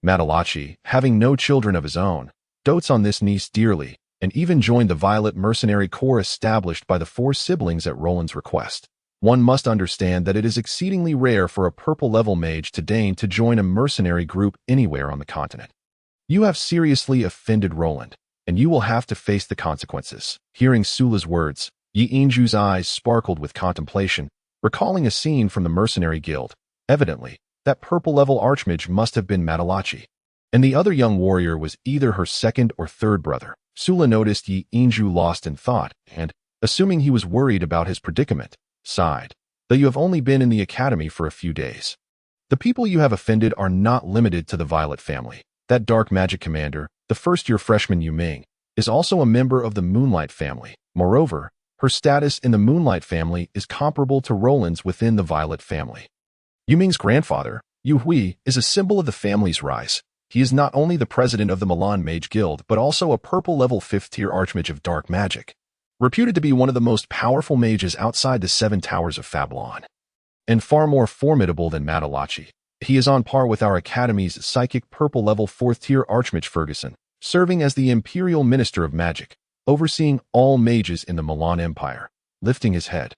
[SPEAKER 1] Matalachi, having no children of his own, dotes on this niece dearly, and even joined the Violet Mercenary Corps established by the 4 siblings at Roland's request. One must understand that it is exceedingly rare for a purple-level mage to deign to join a mercenary group anywhere on the continent. You have seriously offended Roland, and you will have to face the consequences. Hearing Sula's words, Yi Inju's eyes sparkled with contemplation, recalling a scene from the Mercenary Guild. Evidently, that purple-level archmage must have been Matalachi, and the other young warrior was either her 2nd or 3rd brother. Sula noticed Yi Inju lost in thought, and, assuming he was worried about his predicament, sighed. Though you have only been in the academy for a few days. The people you have offended are not limited to the Violet family. That dark magic commander, the first-year freshman Yu Ming, is also a member of the Moonlight family. Moreover, her status in the Moonlight family is comparable to Roland's within the Violet family. Yu Ming's grandfather, Yu Hui, is a symbol of the family's rise. He is not only the president of the Milan Mage Guild, but also a purple-level 5th-tier archmage of dark magic, reputed to be one of the most powerful mages outside the 7 Towers of Fablon, and far more formidable than Matalachi. He is on par with our Academy's psychic purple-level 4th-tier archmage Ferguson, serving as the Imperial Minister of Magic, overseeing all mages in the Milan Empire. Lifting his head,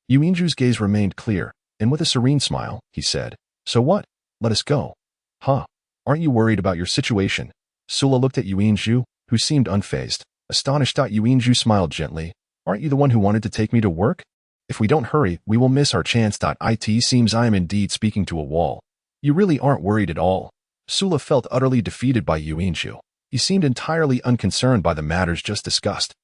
[SPEAKER 1] Yu Inju's gaze remained clear, and with a serene smile, he said, "So what? Let us go." "Huh? Aren't you worried about your situation?" Sula looked at Yu Inju, who seemed unfazed. Astonished, Yu Inju smiled gently. "Aren't you the one who wanted to take me to work? If we don't hurry, we will miss our chance. It seems I am indeed speaking to a wall. You really aren't worried at all." Sula felt utterly defeated by Yu Inju. He seemed entirely unconcerned by the matters just discussed.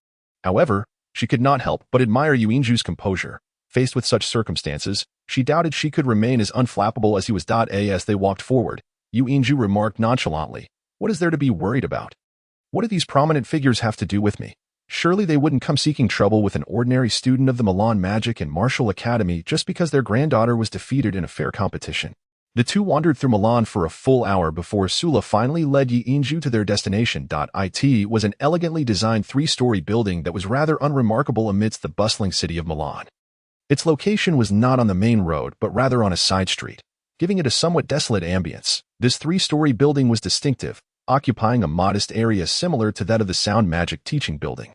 [SPEAKER 1] However, she could not help but admire Yu Inju's composure. Faced with such circumstances, she doubted she could remain as unflappable as he was. As they walked forward, Yu Inju remarked nonchalantly, "What is there to be worried about? What do these prominent figures have to do with me? Surely they wouldn't come seeking trouble with an ordinary student of the Milan Magic and Martial Academy just because their granddaughter was defeated in a fair competition." The two wandered through Milan for a full hour before Sula finally led Yi Inju to their destination. It was an elegantly designed 3-story building that was rather unremarkable amidst the bustling city of Milan. Its location was not on the main road but rather on a side street, giving it a somewhat desolate ambience. This 3-story building was distinctive, occupying a modest area similar to that of the Sound Magic teaching building.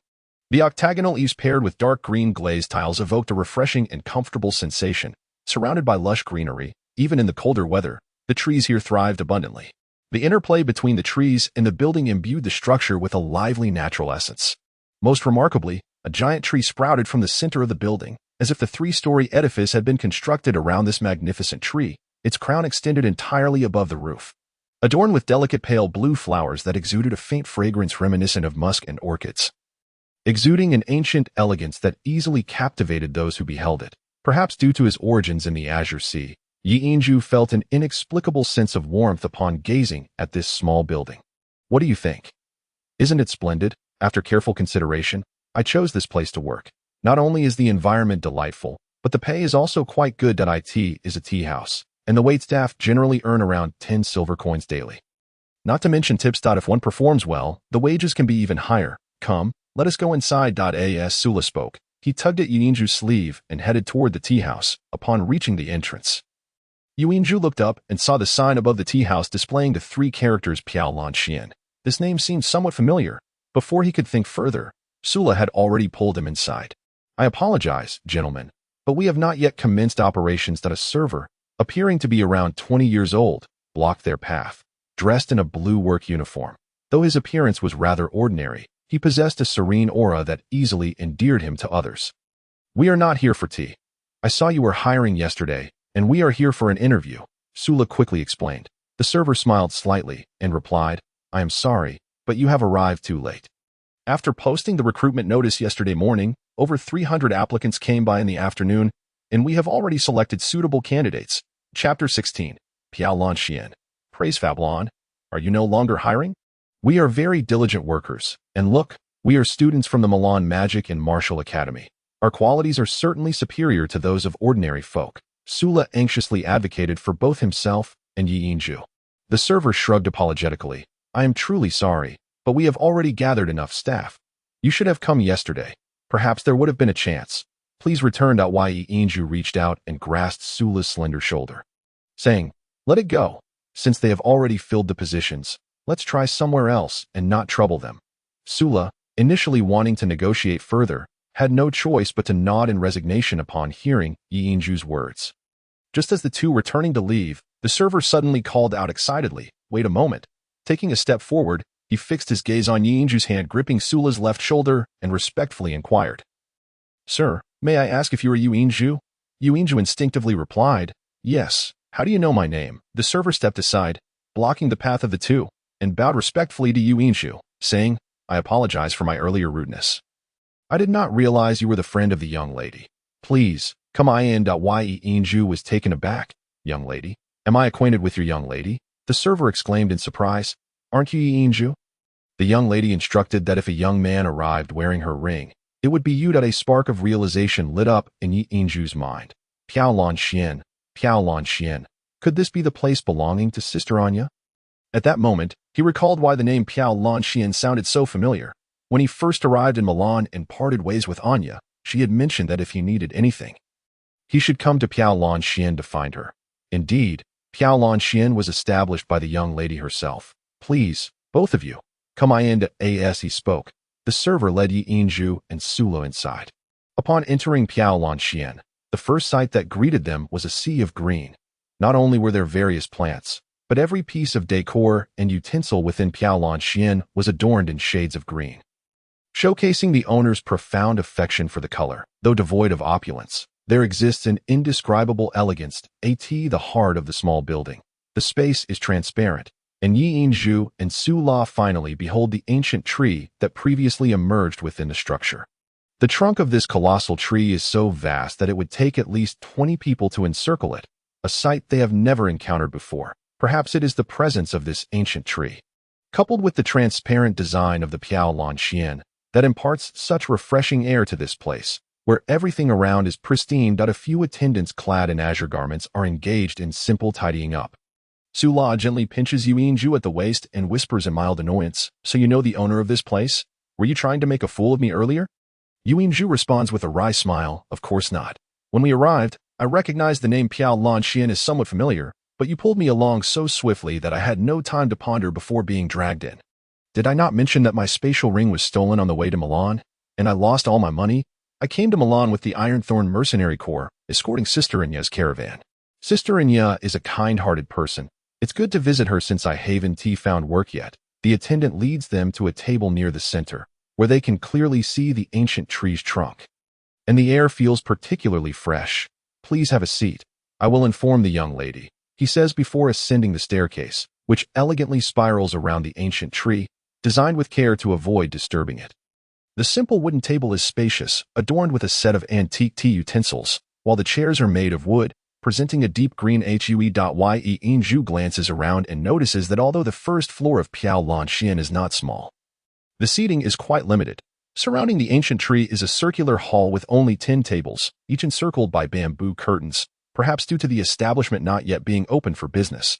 [SPEAKER 1] The octagonal eaves paired with dark green glazed tiles evoked a refreshing and comfortable sensation. Surrounded by lush greenery, even in the colder weather, the trees here thrived abundantly. The interplay between the trees and the building imbued the structure with a lively natural essence. Most remarkably, a giant tree sprouted from the center of the building, as if the 3-story edifice had been constructed around this magnificent tree. Its crown extended entirely above the roof, adorned with delicate pale blue flowers that exuded a faint fragrance reminiscent of musk and orchids, exuding an ancient elegance that easily captivated those who beheld it. Perhaps due to his origins in the Azure Sea, Yi Inju felt an inexplicable sense of warmth upon gazing at this small building. "What do you think? Isn't it splendid? After careful consideration, I chose this place to work. Not only is the environment delightful, but the pay is also quite good. It is a tea house, and the waitstaff generally earn around 10 silver coins daily. Not to mention tips. If one performs well, the wages can be even higher. Come, let us go inside." As Sula spoke, he tugged at Yi Inju's sleeve and headed toward the tea house. Upon reaching the entrance, Yu Inju looked up and saw the sign above the tea house displaying the 3 characters Piao Lan Xian. This name seemed somewhat familiar. Before he could think further, Sula had already pulled him inside. "I apologize, gentlemen, but we have not yet commenced operations." A server, appearing to be around 20 years old, blocked their path. Dressed in a blue work uniform, though his appearance was rather ordinary, he possessed a serene aura that easily endeared him to others. "We are not here for tea. I saw you were hiring yesterday, and we are here for an interview," Sula quickly explained. The server smiled slightly and replied, "I am sorry, but you have arrived too late. After posting the recruitment notice yesterday morning, over 300 applicants came by in the afternoon, and we have already selected suitable candidates." Chapter 16. Piao Longqian. Praise Fablon. Are you no longer hiring? We are very diligent workers, and look, we are students from the Milan Magic and Martial Academy. Our qualities are certainly superior to those of ordinary folk. Sula anxiously advocated for both himself and Yi Yinju. The server shrugged apologetically. I am truly sorry, but we have already gathered enough staff. You should have come yesterday. Perhaps there would have been a chance. Please return. Yi Yinju reached out and grasped Sula's slender shoulder, saying, let it go. Since they have already filled the positions, let's try somewhere else and not trouble them. Sula, initially wanting to negotiate further, had no choice but to nod in resignation upon hearing Yi Yinju's words. Just as the two were turning to leave, the server suddenly called out excitedly, wait a moment. Taking a step forward, he fixed his gaze on Yi Yinju's hand gripping Sula's left shoulder and respectfully inquired, Sir, may I ask if you are Yi Yinju? Yi Yinju instinctively replied, yes. How do you know my name? The server stepped aside, blocking the path of the two, and bowed respectfully to Yi Yinju, saying, I apologize for my earlier rudeness. I did not realize you were the friend of the young lady. Please, come in. Yi Yinju was taken aback. Young lady? Am I acquainted with your young lady? The server exclaimed in surprise. Aren't you Yi Yinju? The young lady instructed that if a young man arrived wearing her ring, it would be you. A spark of realization lit up in Yi Yinju's mind. Piao Longqian. Piao Longqian. Could this be the place belonging to Sister Anya? At that moment, he recalled why the name Piao Longqian sounded so familiar. When he first arrived in Milan and parted ways with Anya, she had mentioned that if he needed anything, he should come to Piao Longqian to find her. Indeed, Piao Longqian was established by the young lady herself. Please, both of you, come in. As he spoke, the server led Yi Yinju and Sula inside. Upon entering Piao Longqian, the first sight that greeted them was a sea of green. Not only were there various plants, but every piece of decor and utensil within Piao Longqian was adorned in shades of green, showcasing the owner's profound affection for the color. Though devoid of opulence, there exists an indescribable elegance at the heart of the small building. The space is transparent, and Yi Yinju and Sula finally behold the ancient tree that previously emerged within the structure. The trunk of this colossal tree is so vast that it would take at least 20 people to encircle it, a sight they have never encountered before. Perhaps it is the presence of this ancient tree, coupled with the transparent design of the Piao Longqian, that imparts such refreshing air to this place, where everything around is pristine. A few attendants clad in azure garments are engaged in simple tidying up. Sula gently pinches Yi Yinju at the waist and whispers in mild annoyance, so you know the owner of this place? Were you trying to make a fool of me earlier? Yi Yinju responds with a wry smile, of course not. When we arrived, I recognized the name Piao Longqian as somewhat familiar, but you pulled me along so swiftly that I had no time to ponder before being dragged in. Did I not mention that my spatial ring was stolen on the way to Milan, and I lost all my money? I came to Milan with the Ironthorn Mercenary Corps, escorting Sister Anya's caravan. Sister Anya is a kind-hearted person. It's good to visit her since I haven't found work yet. The attendant leads them to a table near the center, where they can clearly see the ancient tree's trunk. And the air feels particularly fresh. Please have a seat. I will inform the young lady, he says before ascending the staircase, which elegantly spirals around the ancient tree, designed with care to avoid disturbing it. The simple wooden table is spacious, adorned with a set of antique tea utensils, while the chairs are made of wood, presenting a deep green hue. Yi Yinju glances around and notices that although the first floor of Piao Longqian is not small, the seating is quite limited. Surrounding the ancient tree is a circular hall with only 10 tables, each encircled by bamboo curtains, perhaps due to the establishment not yet being open for business.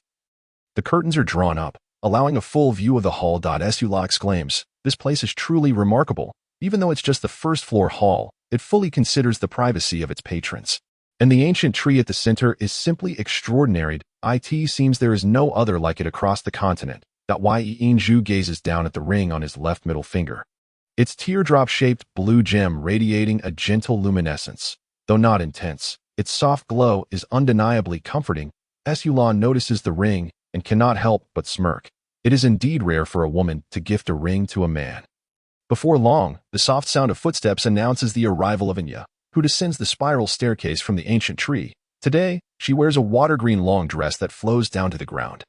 [SPEAKER 1] The curtains are drawn up, allowing a full view of the hall. Sula exclaims, this place is truly remarkable. Even though it's just the first floor hall, it fully considers the privacy of its patrons. And the ancient tree at the center is simply extraordinary. It seems there is no other like it across the continent. Yi Yinju gazes down at the ring on his left middle finger, its teardrop-shaped blue gem radiating a gentle luminescence. Though not intense, its soft glow is undeniably comforting. Sula notices the ring and cannot help but smirk. It is indeed rare for a woman to gift a ring to a man. Before long, the soft sound of footsteps announces the arrival of Anya, who descends the spiral staircase from the ancient tree. Today, she wears a water-green long dress that flows down to the ground,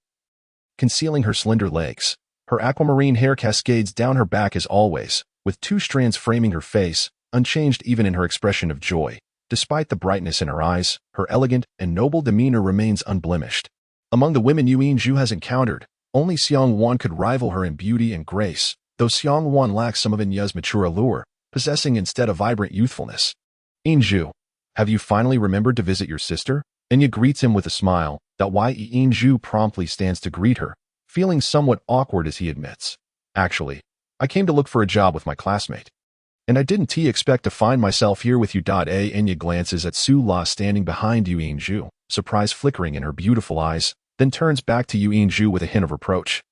[SPEAKER 1] concealing her slender legs. Her aquamarine hair cascades down her back as always, with 2 strands framing her face, unchanged even in her expression of joy. Despite the brightness in her eyes, her elegant and noble demeanor remains unblemished. Among the women Yuan Zhu has encountered, only Xiang Wan could rival her in beauty and grace, though Xiang Wan lacks some of Inya's mature allure, possessing instead a vibrant youthfulness. Zhu, have you finally remembered to visit your sister? Inya greets him with a smile. Zhu promptly stands to greet her, feeling somewhat awkward as he admits. Actually, I came to look for a job with my classmate. And I didn't expect to find myself here with you. Inya glances at Su La standing behind Yuan Zhu, surprise flickering in her beautiful eyes, then turns back to Yuan Zhu with a hint of reproach.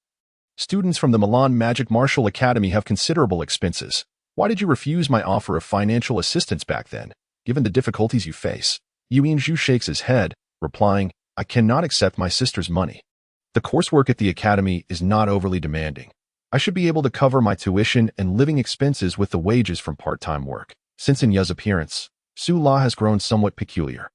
[SPEAKER 1] Students from the Milan Magic Martial Academy have considerable expenses. Why did you refuse my offer of financial assistance back then, given the difficulties you face? Yuan Zhu shakes his head, replying, I cannot accept my sister's money. The coursework at the academy is not overly demanding. I should be able to cover my tuition and living expenses with the wages from part-time work. Since Inya's appearance, Su La has grown somewhat peculiar.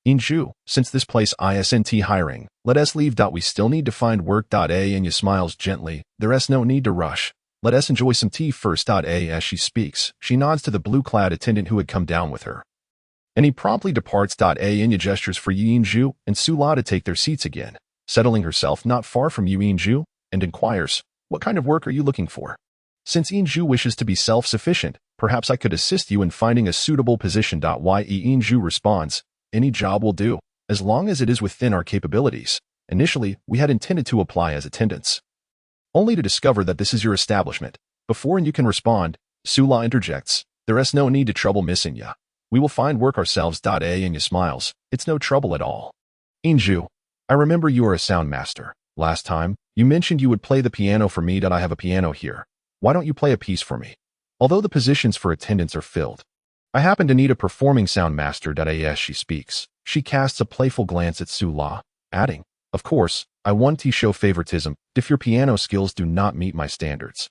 [SPEAKER 1] Zhu, since this place isn't hiring, let us leave. We still need to find work. Inya smiles gently. There's no need to rush. Let us enjoy some tea first. As she speaks, she nods to the blue-clad attendant who had come down with her. And he promptly departs. Inya gestures for Yuan Zhu and Su La to take their seats again, settling herself not far from Yuan Zhu, and inquires, what kind of work are you looking for? Since Yuan Zhu wishes to be self-sufficient, perhaps I could assist you in finding a suitable position. Yuan Zhu responds, any job will do, as long as it is within our capabilities. Initially, we had intended to apply as attendants, only to discover that this is your establishment. Before you can respond, Su La interjects, there is no need to trouble Miss Inya. We will find work ourselves. Inya smiles, it's no trouble at all. Zhu, I remember you are a sound master. Last time, you mentioned you would play the piano for me. I have a piano here. Why don't you play a piece for me? Although the positions for attendants are filled, I happen to need a performing sound master. As she speaks, she casts a playful glance at Su La, adding, of course, I want to show favoritism if your piano skills do not meet my standards.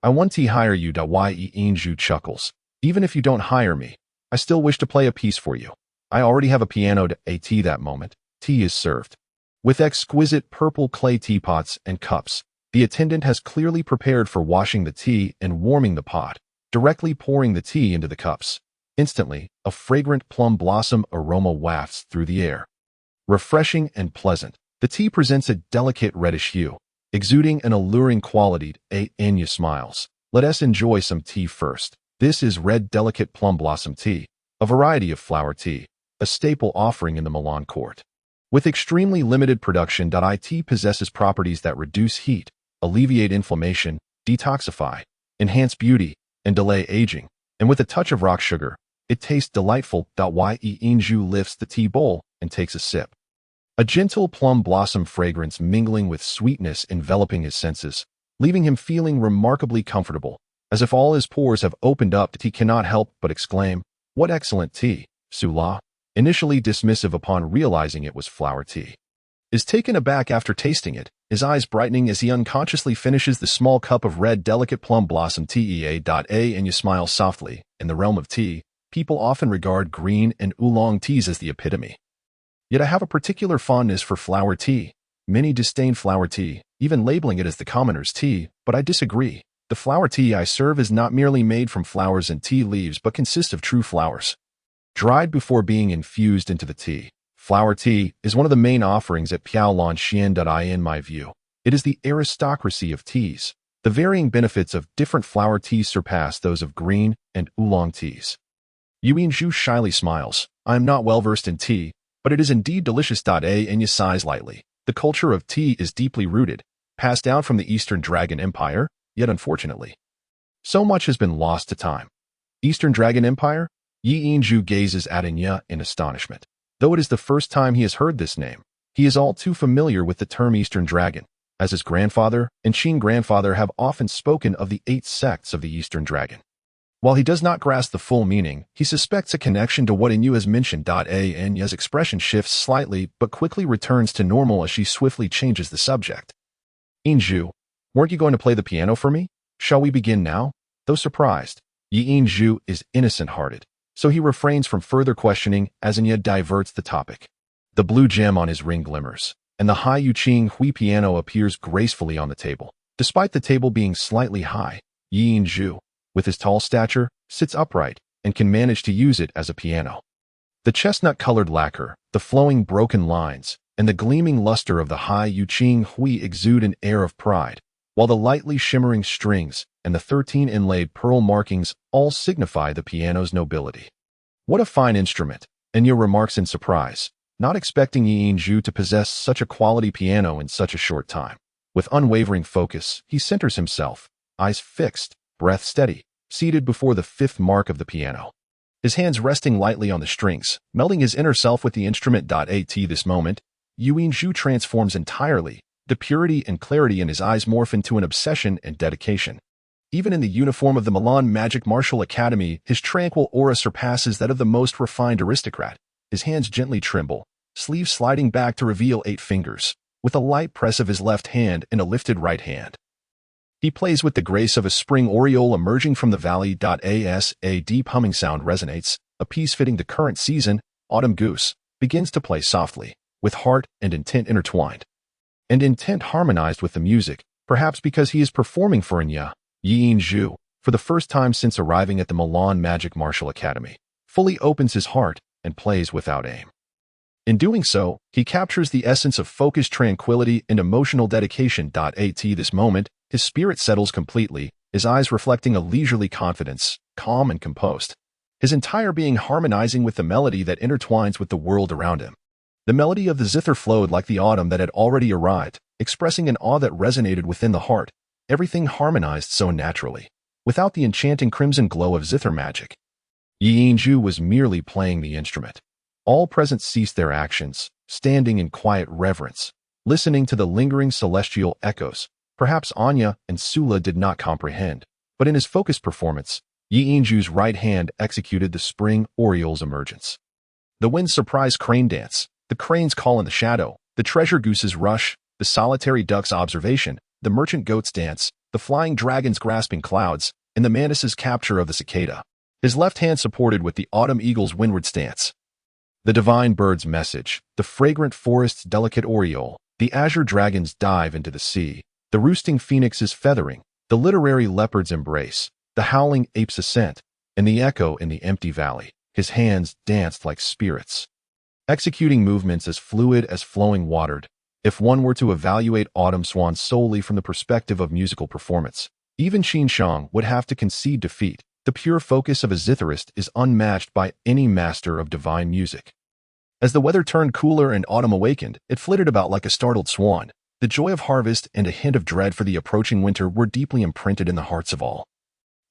[SPEAKER 1] I want to hire you. Yuan Zhu chuckles. Even if you don't hire me, I still wish to play a piece for you. I already have a piano. That moment, tea is served. With exquisite purple clay teapots and cups, the attendant has clearly prepared for washing the tea and warming the pot, directly pouring the tea into the cups. Instantly, a fragrant plum blossom aroma wafts through the air. Refreshing and pleasant, the tea presents a delicate reddish hue, exuding an alluring quality. Inya smiles. Let us enjoy some tea first. This is red delicate plum blossom tea, a variety of flower tea, a staple offering in the Milan court. With extremely limited production, it possesses properties that reduce heat, alleviate inflammation, detoxify, enhance beauty, and delay aging, and with a touch of rock sugar, it tastes delightful. Yuan Zhu lifts the tea bowl and takes a sip. A gentle plum blossom fragrance mingling with sweetness enveloping his senses, leaving him feeling remarkably comfortable, as if all his pores have opened up. He cannot help but exclaim, what excellent tea, Su La, initially dismissive upon realizing it was flower tea, is taken aback after tasting it, his eyes brightening as he unconsciously finishes the small cup of red delicate plum blossom tea. Inya smiles softly. In the realm of tea, people often regard green and oolong teas as the epitome. Yet I have a particular fondness for flower tea. Many disdain flower tea, even labeling it as the commoner's tea, but I disagree. The flower tea I serve is not merely made from flowers and tea leaves but consists of true flowers, dried before being infused into the tea. Flower tea is one of the main offerings at Piaolan Xian. In my view, it is the aristocracy of teas. The varying benefits of different flower teas surpass those of green and oolong teas. Yuan Zhu shyly smiles. I am not well versed in tea, but it is indeed delicious. Inya sighs lightly. The culture of tea is deeply rooted, passed down from the Eastern Dragon Empire, yet unfortunately, so much has been lost to time. Eastern Dragon Empire? Yuan Zhu gazes at Inya in astonishment. Though it is the first time he has heard this name, he is all too familiar with the term Eastern Dragon, as his grandfather and Qin grandfather have often spoken of the 8 sects of the Eastern Dragon. While he does not grasp the full meaning, he suspects a connection to what Inyu has mentioned. Inya's expression shifts slightly but quickly returns to normal as she swiftly changes the subject. Zhu, weren't you going to play the piano for me? Shall we begin now? Though surprised, Zhu is innocent-hearted, so he refrains from further questioning as Inya diverts the topic. The blue gem on his ring glimmers, and the high Yuqing Hui piano appears gracefully on the table. Despite the table being slightly high, Zhu, with his tall stature, sits upright and can manage to use it as a piano. The chestnut-colored lacquer, the flowing broken lines, and the gleaming luster of the high Yuqing Hui exude an air of pride, while the lightly shimmering strings and the 13 inlaid pearl markings all signify the piano's nobility. What a fine instrument, Enya remarks in surprise, not expecting Yinju to possess such a quality piano in such a short time. With unwavering focus, he centers himself, eyes fixed, breath steady, seated before the fifth mark of the piano. His hands resting lightly on the strings, melding his inner self with the instrument. At this moment, Yinju transforms entirely. The purity and clarity in his eyes morph into an obsession and dedication. Even in the uniform of the Milan Magic Martial Academy, his tranquil aura surpasses that of the most refined aristocrat. His hands gently tremble, sleeves sliding back to reveal 8 fingers, with a light press of his left hand and a lifted right hand. He plays with the grace of a spring oriole emerging from the valley. As a deep humming sound resonates, a piece fitting the current season, Autumn Goose, begins to play softly, with heart and intent intertwined. And intent harmonized with the music, perhaps because he is performing for Enya. Yinju, for the first time since arriving at the Milan Magic Martial Academy, fully opens his heart and plays without aim. In doing so, he captures the essence of focused tranquility and emotional dedication. At this moment, his spirit settles completely, his eyes reflecting a leisurely confidence, calm and composed, his entire being harmonizing with the melody that intertwines with the world around him. The melody of the zither flowed like the autumn that had already arrived, expressing an awe that resonated within the heart, everything harmonized so naturally, without the enchanting crimson glow of zither magic. Yinju was merely playing the instrument. All present ceased their actions, standing in quiet reverence, listening to the lingering celestial echoes. Perhaps Anya and Sula did not comprehend, but in his focused performance, Yinju's right hand executed the spring oriole's emergence. The wind's surprise crane dance, the crane's call in the shadow, the treasure goose's rush, the solitary duck's observation, the merchant goat's dance, the flying dragon's grasping clouds, and the mantis's capture of the cicada. His left hand supported with the autumn eagle's windward stance. The divine bird's message, the fragrant forest's delicate oriole, the azure dragon's dive into the sea, the roosting phoenix's feathering, the literary leopard's embrace, the howling ape's ascent, and the echo in the empty valley. His hands danced like spirits, executing movements as fluid as flowing water. If one were to evaluate Autumn Swan solely from the perspective of musical performance, even Qin Shang would have to concede defeat. The pure focus of a zitherist is unmatched by any master of divine music. As the weather turned cooler and autumn awakened, it flitted about like a startled swan. The joy of harvest and a hint of dread for the approaching winter were deeply imprinted in the hearts of all.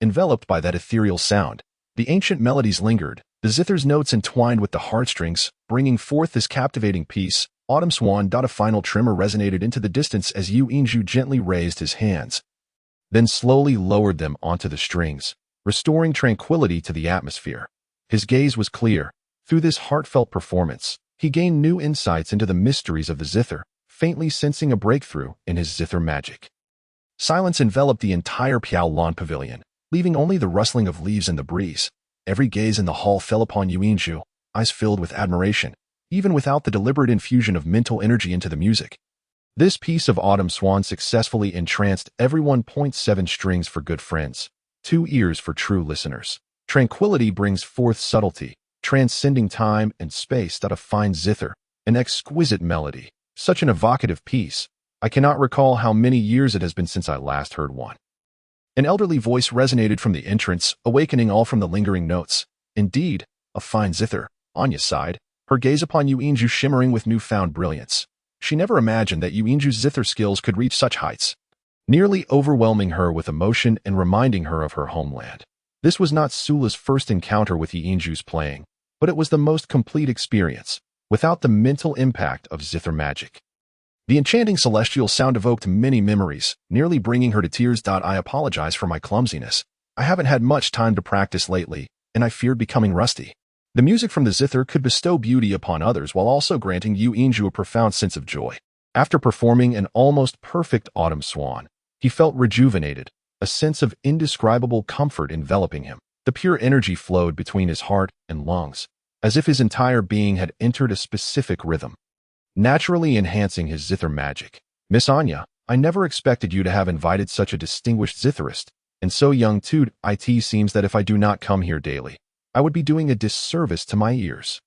[SPEAKER 1] Enveloped by that ethereal sound, the ancient melodies lingered, the zither's notes entwined with the heartstrings, bringing forth this captivating piece. Autumn Swan. A final tremor resonated into the distance as Yinju gently raised his hands, then slowly lowered them onto the strings, restoring tranquility to the atmosphere. His gaze was clear. Through this heartfelt performance, he gained new insights into the mysteries of the zither, faintly sensing a breakthrough in his zither magic. Silence enveloped the entire Piao Lan pavilion, leaving only the rustling of leaves in the breeze. Every gaze in the hall fell upon Yinju, eyes filled with admiration, even without the deliberate infusion of mental energy into the music. This piece of Autumn Swan successfully entranced everyone. 7 strings for good friends, 2 ears for true listeners. Tranquility brings forth subtlety, transcending time and space. A fine zither, an exquisite melody, such an evocative piece. I cannot recall how many years it has been since I last heard one. An elderly voice resonated from the entrance, awakening all from the lingering notes. Indeed, a fine zither, Anya sighed, her gaze upon Yinju shimmering with newfound brilliance. She never imagined that Yinju's zither skills could reach such heights, nearly overwhelming her with emotion and reminding her of her homeland. This was not Sula's first encounter with Yinju's playing, but it was the most complete experience, without the mental impact of zither magic. The enchanting celestial sound evoked many memories, nearly bringing her to tears. I apologize for my clumsiness. I haven't had much time to practice lately, and I feared becoming rusty. The music from the zither could bestow beauty upon others while also granting Yinju a profound sense of joy. After performing an almost perfect Autumn Swan, he felt rejuvenated, a sense of indescribable comfort enveloping him. The pure energy flowed between his heart and lungs, as if his entire being had entered a specific rhythm, naturally enhancing his zither magic. Miss Anya, I never expected you to have invited such a distinguished zitherist, and so young too. It seems that if I do not come here daily, I would be doing a disservice to my ears.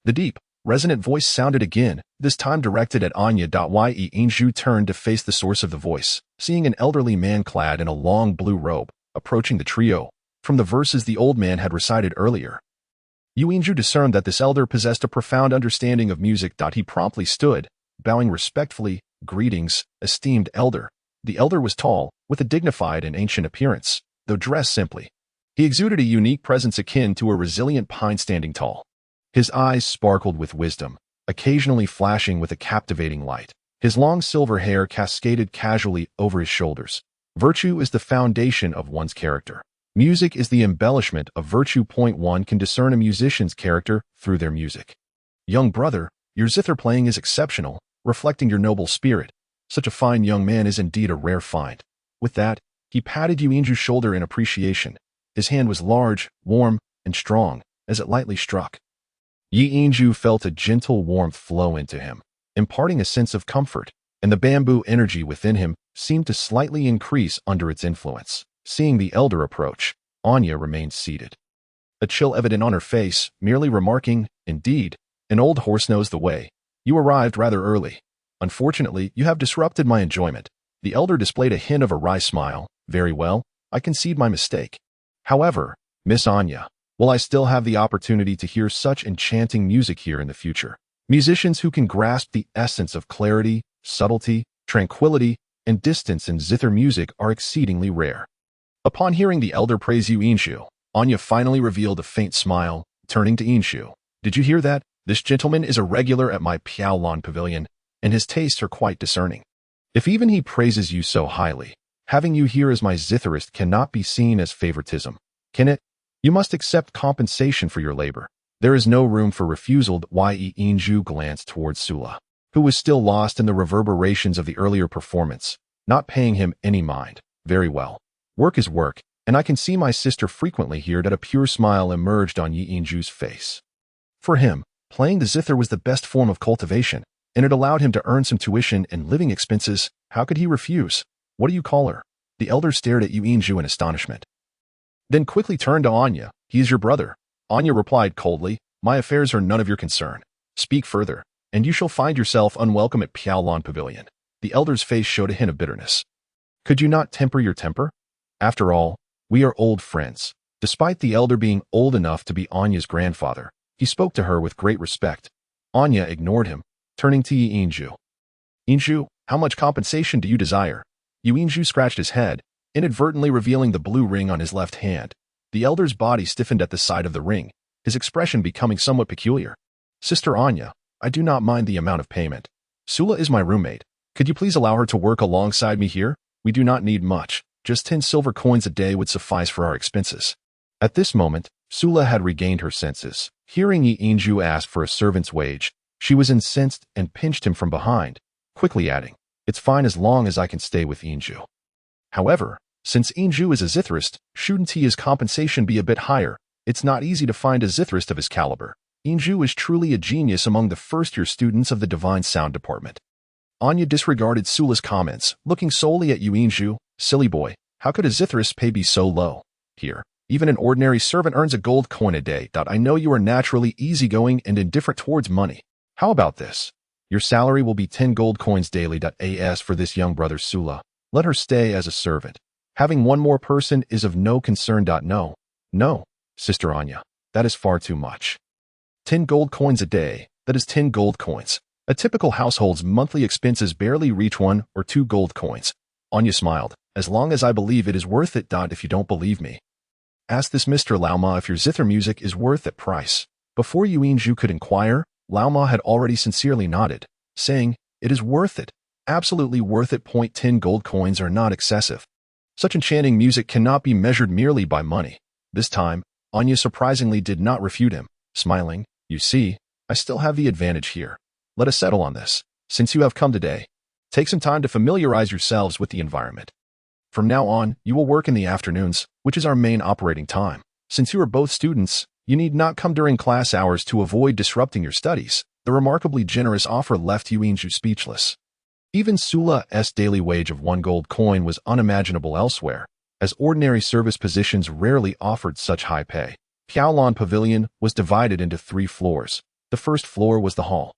[SPEAKER 1] The deep, Resonant voice sounded again, this time directed at Anya. Ye Inju turned to face the source of the voice, seeing an elderly man clad in a long blue robe, approaching the trio, from the verses the old man had recited earlier. Yu Inju discerned that this elder possessed a profound understanding of music. He promptly stood, bowing respectfully. Greetings, esteemed elder. The elder was tall, with a dignified and ancient appearance, though dressed simply. He exuded a unique presence akin to a resilient pine standing tall. His eyes sparkled with wisdom, occasionally flashing with a captivating light. His long silver hair cascaded casually over his shoulders. Virtue is the foundation of one's character. Music is the embellishment of virtue. One can discern a musician's character through their music. Young brother, your zither playing is exceptional, reflecting your noble spirit. Such a fine young man is indeed a rare find. With that, he patted Yu Inju's shoulder in appreciation. His hand was large, warm, and strong, as it lightly struck. Yi Inju felt a gentle warmth flow into him, imparting a sense of comfort, and the bamboo energy within him seemed to slightly increase under its influence. Seeing the elder approach, Anya remained seated. A chill evident on her face, merely remarking, "Indeed, an old horse knows the way. You arrived rather early. Unfortunately, you have disrupted my enjoyment." The elder displayed a hint of a wry smile. "Very well, I concede my mistake. However, Miss Anya, will I still have the opportunity to hear such enchanting music here in the future? Musicians who can grasp the essence of clarity, subtlety, tranquility, and distance in zither music are exceedingly rare." Upon hearing the elder praise Yu Inshu, Anya finally revealed a faint smile, turning to Inshu. "Did you hear that? This gentleman is a regular at my Piaolon pavilion, and his tastes are quite discerning. If even he praises you so highly, having you here as my zitherist cannot be seen as favoritism, can it? You must accept compensation for your labor. There is no room for refusal." Ye Inju glanced towards Sula, who was still lost in the reverberations of the earlier performance, not paying him any mind. "Very well. Work is work, and I can see my sister frequently here." A pure smile emerged on Yi Inju's face. For him, playing the zither was the best form of cultivation, and it allowed him to earn some tuition and living expenses. How could he refuse? "What do you call her?" The elder stared at Yu Inju in astonishment, then quickly turned to Anya. "He is your brother." Anya replied coldly, "My affairs are none of your concern. Speak further, and you shall find yourself unwelcome at Piaolon Pavilion." The elder's face showed a hint of bitterness. "Could you not temper your temper? After all, we are old friends." Despite the elder being old enough to be Anya's grandfather, he spoke to her with great respect. Anya ignored him, turning to Yi Inju. "Inju, how much compensation do you desire?" Yu Inju scratched his head, inadvertently revealing the blue ring on his left hand. The elder's body stiffened at the sight of the ring, his expression becoming somewhat peculiar. "Sister Anya, I do not mind the amount of payment. Sula is my roommate. Could you please allow her to work alongside me here? We do not need much. Just 10 silver coins a day would suffice for our expenses." At this moment, Sula had regained her senses. Hearing Yi Inju ask for a servant's wage, she was incensed and pinched him from behind, quickly adding, "It's fine as long as I can stay with Inju." However, since Inju is a zitherist, shouldn't his compensation be a bit higher? It's not easy to find a zitherist of his caliber. Inju is truly a genius among the first-year students of the Divine Sound Department. Anya disregarded Sula's comments, looking solely at Yu Inju. "Silly boy, how could a zitherist pay be so low? Here, even an ordinary servant earns a gold coin a day. I know you are naturally easygoing and indifferent towards money. How about this? Your salary will be 10 gold coins daily. As for this young brother Sula, let her stay as a servant. Having one more person is of no concern. No, Sister Anya, that is far too much. 10 gold coins a day, that is 10 gold coins. A typical household's monthly expenses barely reach 1 or 2 gold coins." Anya smiled. "As long as I believe it is worth it. If you don't believe me, ask this Mr. Laoma if your zither music is worth that price." Before Yu Inju could inquire, Laoma had already sincerely nodded, saying, "It is worth it. Absolutely worth it. 10 gold coins are not excessive. Such enchanting music cannot be measured merely by money." This time, Anya surprisingly did not refute him, smiling, "You see, I still have the advantage here. Let us settle on this. Since you have come today, take some time to familiarize yourselves with the environment. From now on, you will work in the afternoons, which is our main operating time. Since you are both students, you need not come during class hours to avoid disrupting your studies." The remarkably generous offer left Yu Inju speechless. Even Sula's daily wage of 1 gold coin was unimaginable elsewhere, as ordinary service positions rarely offered such high pay. Piaolon Pavilion was divided into 3 floors. The first floor was the hall,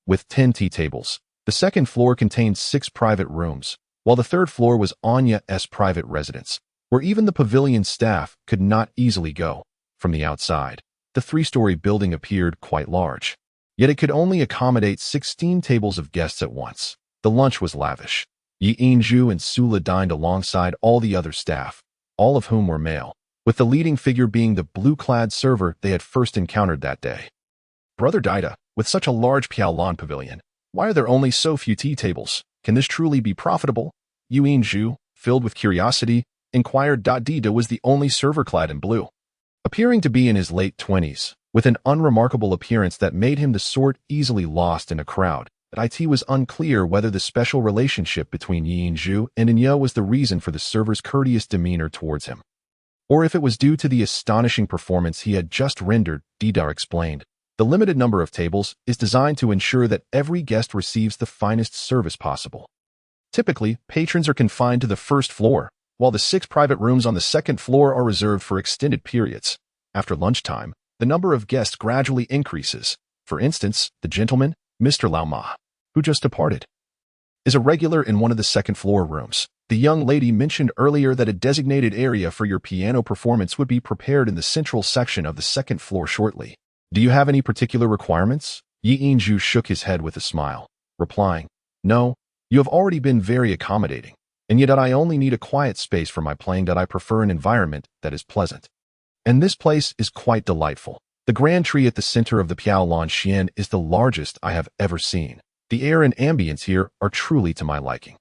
[SPEAKER 1] with 10 tea tables. The second floor contained 6 private rooms, while the third floor was Anya's private residence, where even the pavilion staff could not easily go. From the outside, the 3-story building appeared quite large, yet it could only accommodate 16 tables of guests at once. The lunch was lavish. Yi Yinzhu and Sula dined alongside all the other staff, all of whom were male, with the leading figure being the blue-clad server they had first encountered that day. Brother Dida, with such a large Piaolan pavilion, why are there only so few tea tables? Can this truly be profitable? Yu Yinzhu, filled with curiosity, inquired. Dida was the only server clad in blue, appearing to be in his late 20s, with an unremarkable appearance that made him the sort easily lost in a crowd. It was unclear whether the special relationship between Yi Yinzhu and Anya was the reason for the server's courteous demeanor towards him, or if it was due to the astonishing performance he had just rendered. Dida explained, the limited number of tables is designed to ensure that every guest receives the finest service possible. Typically, patrons are confined to the first floor, while the 6 private rooms on the second floor are reserved for extended periods. After lunchtime, the number of guests gradually increases. For instance, the gentleman, Mr. Lao Ma, who just departed, is a regular in one of the second-floor rooms. The young lady mentioned earlier that a designated area for your piano performance would be prepared in the central section of the second floor shortly. Do you have any particular requirements? Yi Yinzhu shook his head with a smile, replying, No, you have already been very accommodating, and yet I only need a quiet space for my playing. I prefer an environment that is pleasant. And this place is quite delightful. The grand tree at the center of the Piaolan Xian is the largest I have ever seen. The air and ambience here are truly to my liking.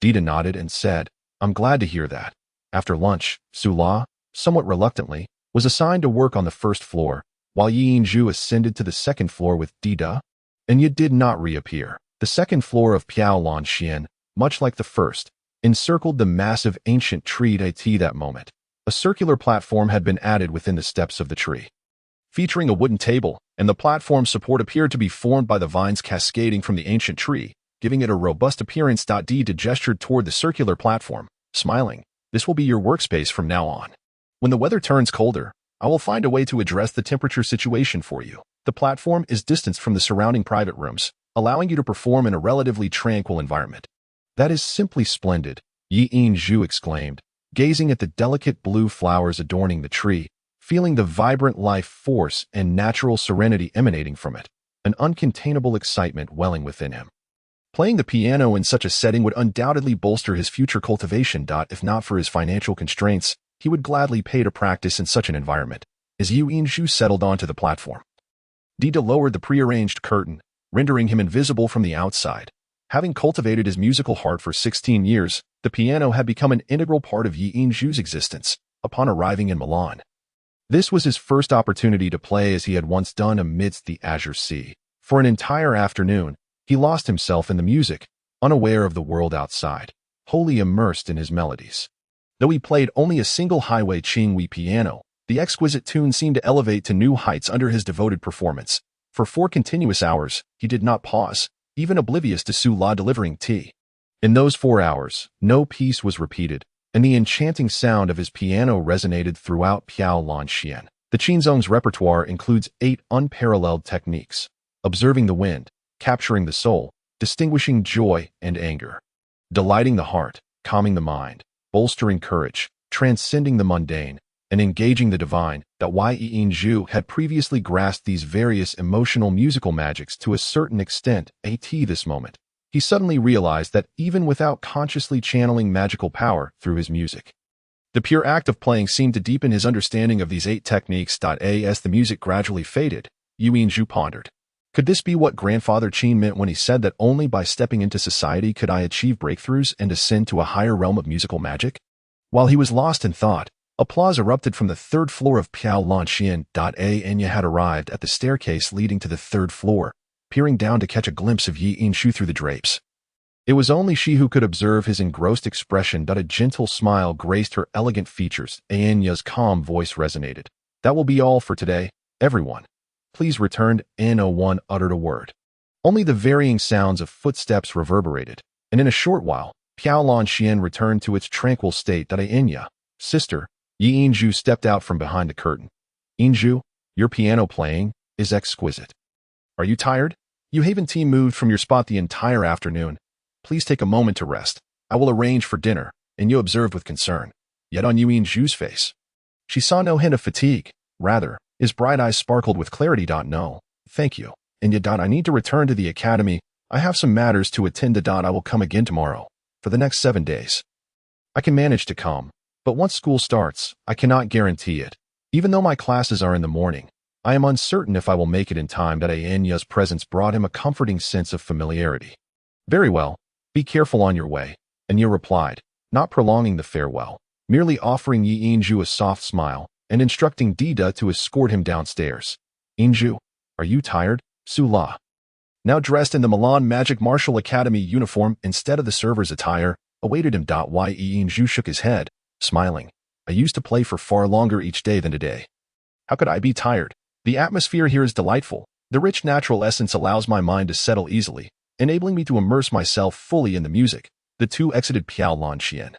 [SPEAKER 1] Dida nodded and said, I'm glad to hear that. After lunch, Sula, somewhat reluctantly, was assigned to work on the first floor, while Yi Yinzhu ascended to the second floor with Dida. Anya did not reappear. The second floor of Piaolan Xian, much like the first, encircled the massive ancient tree. That moment, a circular platform had been added within the steps of the tree, featuring a wooden table, and the platform support appeared to be formed by the vines cascading from the ancient tree, giving it a robust appearance. Dida gestured toward the circular platform, smiling, This will be your workspace from now on. When the weather turns colder, I will find a way to address the temperature situation for you. The platform is distanced from the surrounding private rooms, allowing you to perform in a relatively tranquil environment. That is simply splendid, Yi Yinzhu exclaimed, gazing at the delicate blue flowers adorning the tree, feeling the vibrant life force and natural serenity emanating from it, an uncontainable excitement welling within him. Playing the piano in such a setting would undoubtedly bolster his future cultivation. If not for his financial constraints, he would gladly pay to practice in such an environment. As Yu Yinzhu settled onto the platform, Dida lowered the prearranged curtain, rendering him invisible from the outside. Having cultivated his musical heart for 16 years, the piano had become an integral part of Yi Yinzhu's existence upon arriving in Milan. This was his first opportunity to play as he had once done amidst the azure sea. For an entire afternoon, he lost himself in the music, unaware of the world outside, wholly immersed in his melodies. Though he played only a single highway Qinghui piano, the exquisite tune seemed to elevate to new heights under his devoted performance. For 4 continuous hours, he did not pause, even oblivious to Su La delivering tea. In those 4 hours, no piece was repeated, and the enchanting sound of his piano resonated throughout Piaolan Xian. The Qinzong's repertoire includes 8 unparalleled techniques: observing the wind, capturing the soul, distinguishing joy and anger, delighting the heart, calming the mind, bolstering courage, transcending the mundane, and engaging the divine. Yi Yinzhu had previously grasped these various emotional musical magics to a certain extent. At this moment, he suddenly realized that even without consciously channeling magical power through his music, the pure act of playing seemed to deepen his understanding of these 8 techniques. As the music gradually faded, Yu Yinzhu pondered, could this be what Grandfather Qin meant when he said that only by stepping into society could I achieve breakthroughs and ascend to a higher realm of musical magic? While he was lost in thought, applause erupted from the 3rd floor of Piaolan Xian. Anya had arrived at the staircase leading to the 3rd floor, peering down to catch a glimpse of Yi Yinzhu through the drapes. It was only she who could observe his engrossed expression. A gentle smile graced her elegant features. Anya's calm voice resonated. That will be all for today, everyone. Please return. No one uttered a word. Only the varying sounds of footsteps reverberated, and in a short while, Piaolan Xian returned to its tranquil state. Anya, sister, Yi Yinzhu stepped out from behind the curtain. Yinzhu, your piano playing is exquisite. Are you tired? You haven't team moved from your spot the entire afternoon. Please take a moment to rest. I will arrange for dinner, and you observed with concern. Yet on Yuanju's face, she saw no hint of fatigue. Rather, his bright eyes sparkled with clarity. No, thank you. And yet, I need to return to the academy. I have some matters to attend to. I will come again tomorrow. For the next 7 days. I can manage to come, but once school starts, I cannot guarantee it. Even though my classes are in the morning, I am uncertain if I will make it in time. Anya's presence brought him a comforting sense of familiarity. Very well, be careful on your way, Anya replied, not prolonging the farewell, merely offering Yi Inju a soft smile and instructing Dida to escort him downstairs. Inju, are you tired? Su-la, now dressed in the Milan Magic Martial Academy uniform instead of the server's attire, awaited him. Yi Inju shook his head, smiling. I used to play for far longer each day than today. How could I be tired? The atmosphere here is delightful. The rich natural essence allows my mind to settle easily, enabling me to immerse myself fully in the music. The two exited Piao Lanqian,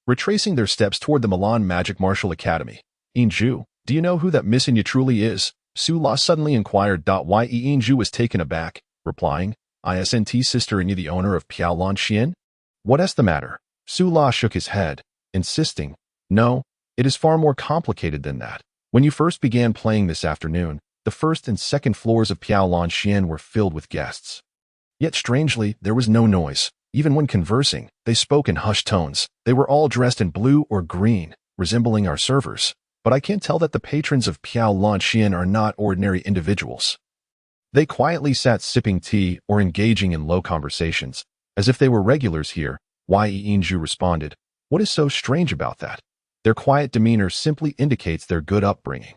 [SPEAKER 1] retracing their steps toward the Milan Magic Martial Academy. Inju, do you know who that Miss Inya truly is? Su-la suddenly inquired. Yi Inju was taken aback, replying, Isn't sister Inya the owner of Piao Lanqian? What's the matter? Su-la shook his head, insisting, no, it is far more complicated than that. When you first began playing this afternoon, the first and second floors of Piao Lanqian were filled with guests. Yet strangely, there was no noise. Even when conversing, they spoke in hushed tones. They were all dressed in blue or green, resembling our servers. But I can't tell that the patrons of Piao Lanqian are not ordinary individuals. They quietly sat sipping tea or engaging in low conversations, as if they were regulars here. Yi Inju responded, what is so strange about that? Their quiet demeanor simply indicates their good upbringing.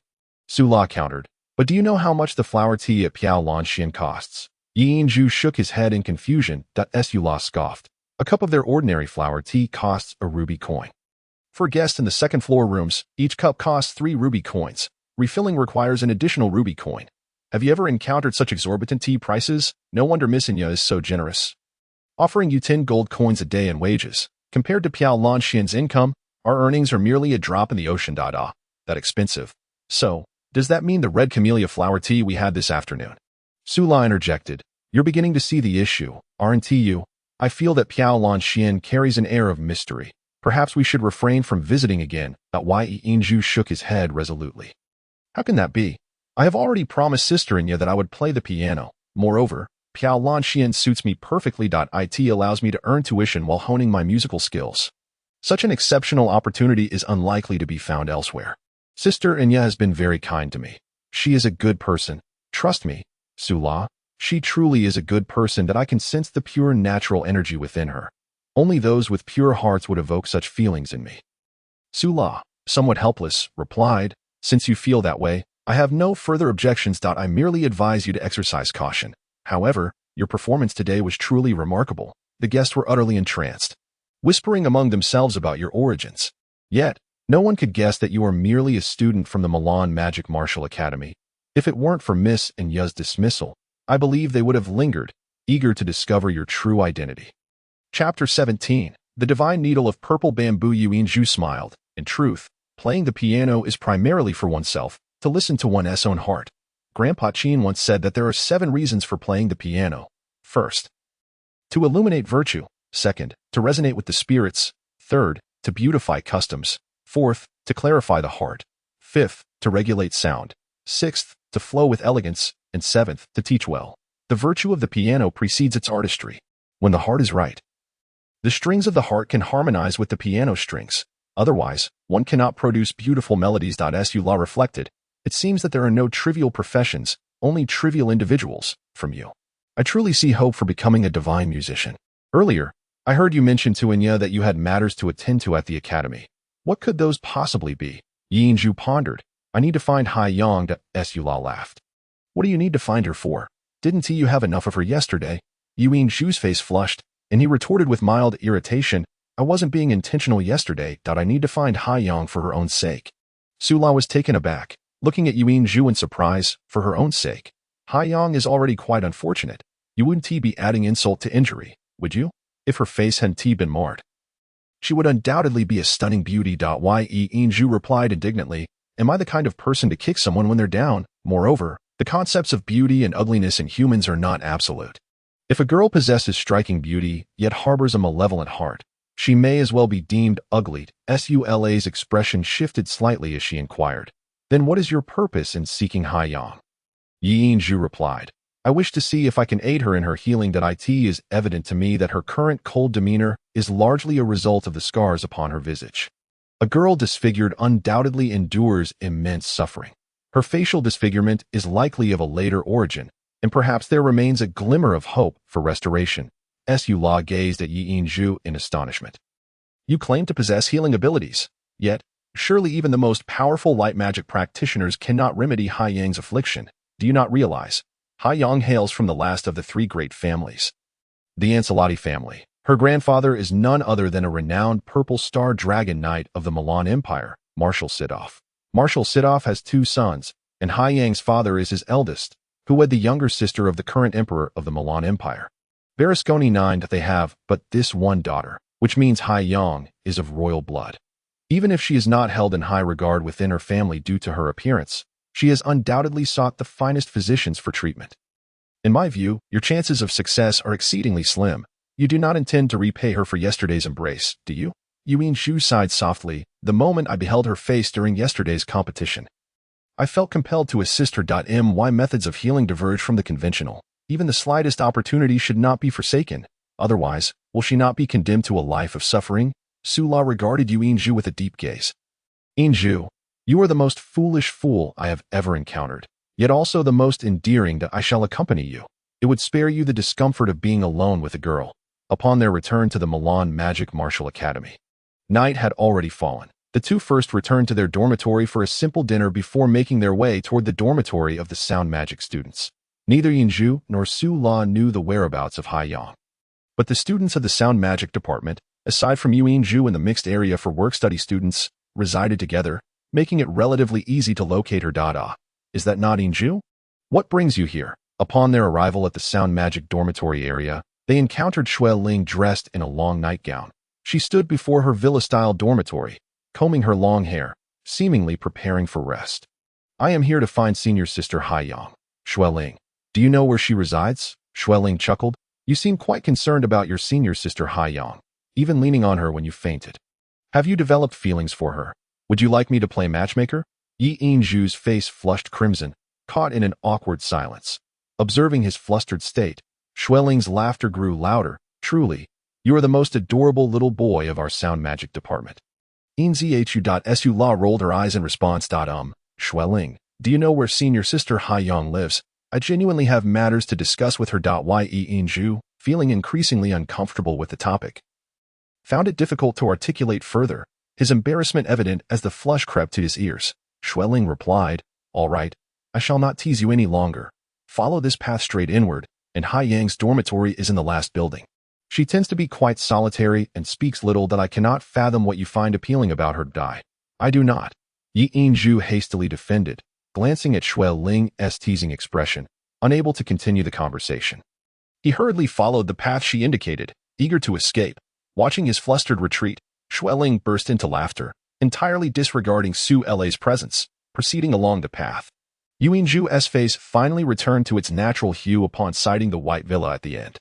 [SPEAKER 1] Su-la countered, but do you know how much the flower tea at Piao Lanqian costs? Yi Inju shook his head in confusion. Su-la scoffed. A cup of their ordinary flower tea costs a ruby coin. For guests in the second floor rooms, each cup costs 3 ruby coins. Refilling requires an additional ruby coin. Have you ever encountered such exorbitant tea prices? No wonder Miss Inya is so generous, offering you 10 gold coins a day in wages. Compared to Piao Lanqian's income, our earnings are merely a drop in the ocean. That expensive. So, does that mean the red camellia flower tea we had this afternoon? Su-la interjected. You're beginning to see the issue, aren't you? I feel that Piao Lanqian carries an air of mystery. Perhaps we should refrain from visiting again. Yi Inju shook his head resolutely. How can that be? I have already promised Sister Inya that I would play the piano. Moreover, Piao Lanqian suits me perfectly. It allows me to earn tuition while honing my musical skills. Such an exceptional opportunity is unlikely to be found elsewhere. Sister Inya has been very kind to me. She is a good person. Trust me, Su-la. She truly is a good person. That I can sense the pure natural energy within her. Only those with pure hearts would evoke such feelings in me. Su-la, somewhat helpless, replied, since you feel that way, I have no further objections. I merely advise you to exercise caution. However, your performance today was truly remarkable. The guests were utterly entranced, whispering among themselves about your origins. Yet, no one could guess that you are merely a student from the Milan Magic Martial Academy. If it weren't for Miss Inya's dismissal, I believe they would have lingered, eager to discover your true identity. Chapter 17. The Divine Needle of Purple Bamboo. Yuanju smiled. In truth, playing the piano is primarily for oneself, to listen to one's own heart. Grandpa Chin once said that there are 7 reasons for playing the piano. First, to illuminate virtue. Second, to resonate with the spirits. Third, to beautify customs. Fourth, to clarify the heart. Fifth, to regulate sound. Sixth, to flow with elegance. And seventh, to teach well. The virtue of the piano precedes its artistry. When the heart is right, the strings of the heart can harmonize with the piano strings. Otherwise, one cannot produce beautiful melodies. Su-la reflected. It seems that there are no trivial professions, only trivial individuals. From you, I truly see hope for becoming a divine musician. Earlier, I heard you mention to Inya that you had matters to attend to at the academy. What could those possibly be? Yi Inju pondered. I need to find Hai Yang. Su-la laughed. What do you need to find her for? Didn't you have enough of her yesterday? Yu Inju's face flushed, and he retorted with mild irritation, I wasn't being intentional yesterday. I need to find Hai Yang for her own sake. Su-la was taken aback, looking at Yu Inju in surprise. For her own sake? Hai Yang is already quite unfortunate. You wouldn't be adding insult to injury, would you? If her face hadn't been marred, she would undoubtedly be a stunning beauty. Yi Inju replied indignantly, am I the kind of person to kick someone when they're down? Moreover, The concepts of beauty and ugliness in humans are not absolute. If a girl possesses striking beauty, yet harbors a malevolent heart, she may as well be deemed ugly. Sula's expression shifted slightly as she inquired, "Then what is your purpose in seeking Haiyang?" Yi Yinzhu replied, "I wish to see if I can aid her in her healing. That it is evident to me that her current cold demeanor is largely a result of the scars upon her visage. A girl disfigured undoubtedly endures immense suffering. Her facial disfigurement is likely of a later origin, and perhaps there remains a glimmer of hope for restoration." Sula gazed at Yi Yinzhu in astonishment. "You claim to possess healing abilities, yet surely even the most powerful light magic practitioners cannot remedy Haiyang's affliction. Do you not realize? Haiyang hails from the last of the three great families, the Ancelotti family. Her grandfather is none other than a renowned Purple Star Dragon Knight of the Milan Empire, Marshal Sidov. Marshal Sidov has 2 sons, and Haiyang's father is his eldest, who wed the younger sister of the current emperor of the Milan Empire. Berlusconi 9. They have but this one daughter, which means Haiyang is of royal blood. Even if she is not held in high regard within her family due to her appearance, she has undoubtedly sought the finest physicians for treatment. In my view, your chances of success are exceedingly slim. You do not intend to repay her for yesterday's embrace, do you?" Yi Yinzhu sighed softly the moment I beheld her face during yesterday's competition. I felt compelled to assist her. My methods of healing diverge from the conventional. Even the slightest opportunity should not be forsaken. Otherwise, will she not be condemned to a life of suffering? Sula regarded Yi Yinzhu with a deep gaze. "Yinzhu, you are the most foolish fool I have ever encountered, yet also the most endearing. That I shall accompany you. It would spare you the discomfort of being alone with a girl." Upon their return to the Milan Magic Martial Academy, night had already fallen. The 2 first returned to their dormitory for a simple dinner before making their way toward the dormitory of the sound magic students. Neither Yinzhu nor Sula knew the whereabouts of Haiyang. But the students of the sound magic department, aside from Yi Yinzhu and the mixed area for work-study students, resided together, making it relatively easy to locate her. Is that not Yinzhu? What brings you here? Upon their arrival at the sound magic dormitory area, they encountered Xue Ling dressed in a long nightgown. She stood before her villa-style dormitory, combing her long hair, seemingly preparing for rest. "I am here to find senior sister Haiyang." "Xue Ling, do you know where she resides?" Xue Ling chuckled. "You seem quite concerned about your senior sister Haiyang, even leaning on her when you fainted. Have you developed feelings for her? Would you like me to play matchmaker?" Yi Yinzhu's face flushed crimson, caught in an awkward silence. Observing his flustered state, Xue Ling's laughter grew louder. "Truly, you are the most adorable little boy of our sound magic department." Sula rolled her eyes in response. "Xue Ling, do you know where senior sister Haiyang lives? I genuinely have matters to discuss with her." Yi Yinzhu, feeling increasingly uncomfortable with the topic, found it difficult to articulate further, his embarrassment evident as the flush crept to his ears. Xue Ling replied, "All right, I shall not tease you any longer. Follow this path straight inward, and Haiyang's dormitory is in the last building. She tends to be quite solitary and speaks little. That I cannot fathom what you find appealing about her. I do not," Yi Yinzhu hastily defended, glancing at Xue Ling's teasing expression, unable to continue the conversation. He hurriedly followed the path she indicated, eager to escape. Watching his flustered retreat, Xue Ling burst into laughter, entirely disregarding Sula's presence, proceeding along the path. Yi Yinzhu's face finally returned to its natural hue upon sighting the white villa at the end.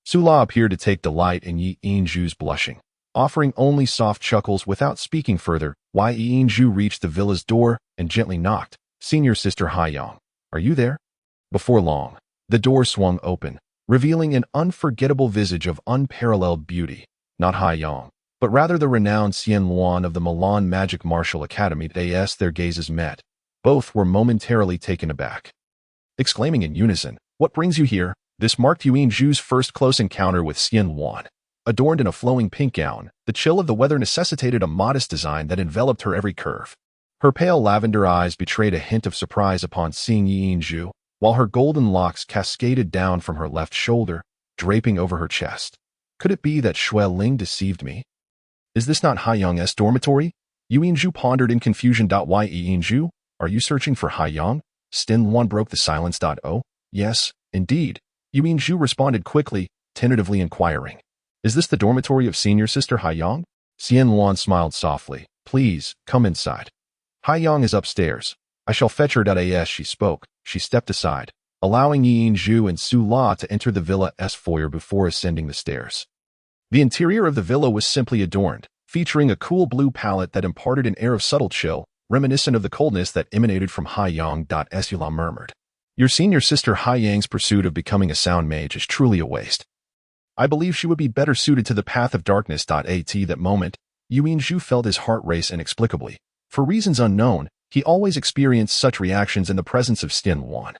[SPEAKER 1] Sula appeared to take delight in Yi Yinzhu's blushing, offering only soft chuckles without speaking further. Yi Yinzhu reached the villa's door and gently knocked. "Senior sister Haiyang, are you there?" Before long, the door swung open, revealing an unforgettable visage of unparalleled beauty. Not Haiyang, but rather the renowned Xian Luan of the Milan Magic Martial Academy. Their gazes met. Both were momentarily taken aback, exclaiming in unison, "What brings you here?" This marked Yi Yinzhu's first close encounter with Xian Luan. Adorned in a flowing pink gown, the chill of the weather necessitated a modest design that enveloped her every curve. Her pale lavender eyes betrayed a hint of surprise upon seeing Yi Yinzhu, while her golden locks cascaded down from her left shoulder, draping over her chest. Could it be that Xue Ling deceived me? Is this not Haiyang's dormitory? Yi Yinzhu pondered in confusion. Yi Yinzhu, are you searching for Haiyang? Xian Luan broke the silence. Oh, yes, indeed. Yi Yinzhu responded quickly, tentatively inquiring. Is this the dormitory of senior sister Haiyang? Xian Luan smiled softly. Please, come inside. Haiyang is upstairs. I shall fetch her. As she spoke, she stepped aside, allowing Yinju and Su La to enter the villa's foyer before ascending the stairs. The interior of the villa was simply adorned, featuring a cool blue palette that imparted an air of subtle chill, reminiscent of the coldness that emanated from Haiyang. Su La murmured. Your senior sister Haiyang's pursuit of becoming a sound mage is truly a waste. I believe she would be better suited to the path of darkness. At that moment, Yinju felt his heart race inexplicably. For reasons unknown, he always experienced such reactions in the presence of Xian Wan.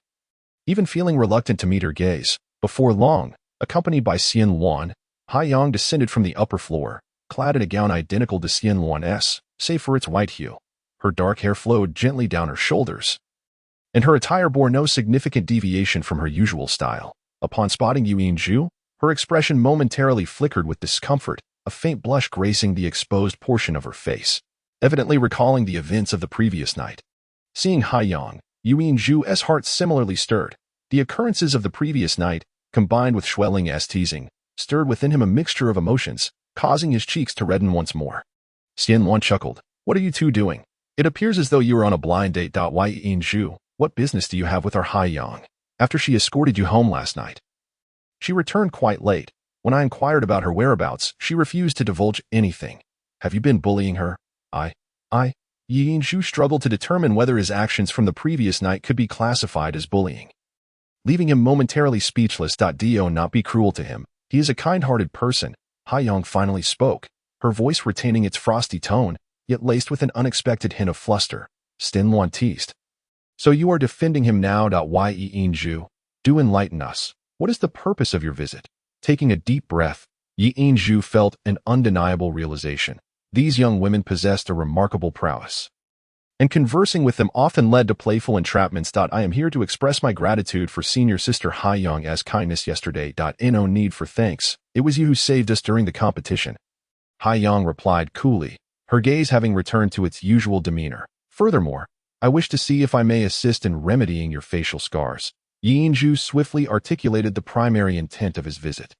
[SPEAKER 1] Even feeling reluctant to meet her gaze, before long, accompanied by Xian Wan, Haiyang descended from the upper floor, clad in a gown identical to Xian Wan's, save for its white hue. Her dark hair flowed gently down her shoulders, and her attire bore no significant deviation from her usual style. Upon spotting Yinju, her expression momentarily flickered with discomfort, a faint blush gracing the exposed portion of her face, evidently recalling the events of the previous night. Seeing Haiyang, Yinju's heart similarly stirred. The occurrences of the previous night, combined with Shueling's teasing, stirred within him a mixture of emotions, causing his cheeks to redden once more. Xian Wan chuckled. What are you two doing? It appears as though you are on a blind date. Yinju, what business do you have with our Haiyang, after she escorted you home last night? She returned quite late. When I inquired about her whereabouts, she refused to divulge anything. Have you been bullying her? Yinju struggled to determine whether his actions from the previous night could be classified as bullying. Leaving him momentarily speechless. Do not be cruel to him. He is a kind-hearted person. Haiyang finally spoke, her voice retaining its frosty tone, yet laced with an unexpected hint of fluster. Xian Wan teased. So you are defending him now. Yinju, do enlighten us. What is the purpose of your visit? Taking a deep breath, Yinju felt an undeniable realization. These young women possessed a remarkable prowess, and conversing with them often led to playful entrapments. I am here to express my gratitude for senior sister Haiyang's kindness yesterday. No need for thanks. It was you who saved us during the competition. Haiyang replied coolly, her gaze having returned to its usual demeanor. Furthermore, I wish to see if I may assist in remedying your facial scars. Yinju swiftly articulated the primary intent of his visit.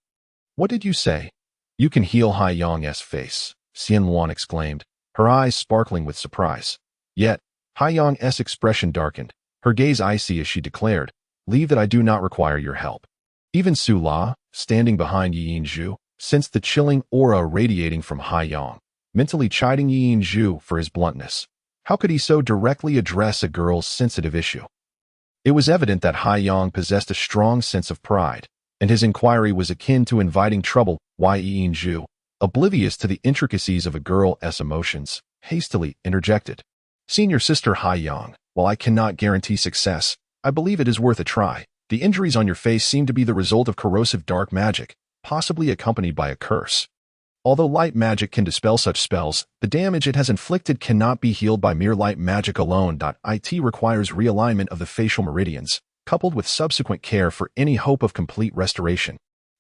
[SPEAKER 1] What did you say? You can heal Haiyang's face, Xian Wan exclaimed, her eyes sparkling with surprise. Yet, Haiyang's expression darkened, her gaze icy as she declared, leave that I do not require your help. Even Su La, standing behind Yinju, sensed the chilling aura radiating from Haiyang, mentally chiding Yinju for his bluntness. How could he so directly address a girl's sensitive issue? It was evident that Haiyang possessed a strong sense of pride, and his inquiry was akin to inviting trouble. Yinju, oblivious to the intricacies of a girl's emotions, hastily interjected. Senior sister Haiyang, while I cannot guarantee success, I believe it is worth a try. The injuries on your face seem to be the result of corrosive dark magic, possibly accompanied by a curse. Although light magic can dispel such spells, the damage it has inflicted cannot be healed by mere light magic alone. It requires realignment of the facial meridians, coupled with subsequent care for any hope of complete restoration.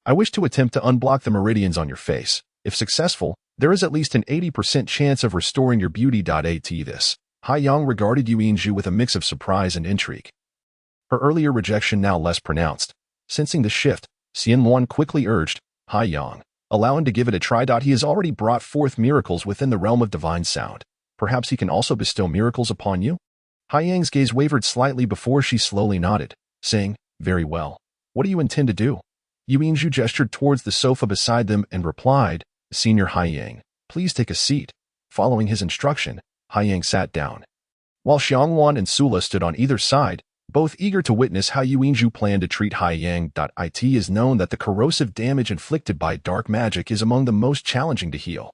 [SPEAKER 1] I wish to attempt to unblock the meridians on your face. If successful, there is at least an 80% chance of restoring your beauty. This. Haiyang regarded Yinju with a mix of surprise and intrigue, her earlier rejection now less pronounced. Sensing the shift, Xian Wan quickly urged, Haiyang, allow him to give it a try. He has already brought forth miracles within the realm of divine sound. Perhaps he can also bestow miracles upon you? Haiyang's gaze wavered slightly before she slowly nodded, saying, very well. What do you intend to do? Yinju gestured towards the sofa beside them and replied, Senior Haiyang, please take a seat. Following his instruction, Haiyang sat down, while Xiangwan and Sula stood on either side, both eager to witness how Yinju planned to treat Haiyang. It is known that the corrosive damage inflicted by dark magic is among the most challenging to heal,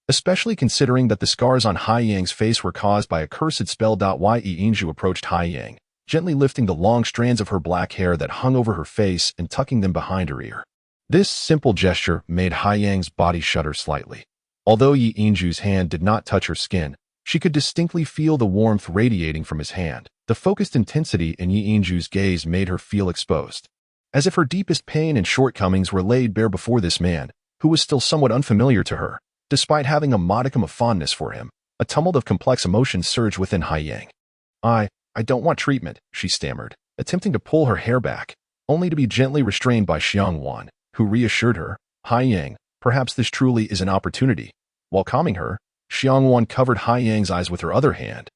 [SPEAKER 1] especially considering that the scars on Haiyang's face were caused by a cursed spell. Yinju approached Haiyang, gently lifting the long strands of her black hair that hung over her face and tucking them behind her ear. This simple gesture made Haiyang's body shudder slightly. Although Yinju's hand did not touch her skin, she could distinctly feel the warmth radiating from his hand. The focused intensity in Yinju's gaze made her feel exposed, as if her deepest pain and shortcomings were laid bare before this man, who was still somewhat unfamiliar to her. Despite having a modicum of fondness for him, a tumult of complex emotions surged within Haiyang. I don't want treatment, she stammered, attempting to pull her hair back, only to be gently restrained by Xiangwan, who reassured her, Haiyang, perhaps this truly is an opportunity. While calming her, Xiangwan covered Haiyang's eyes with her other hand,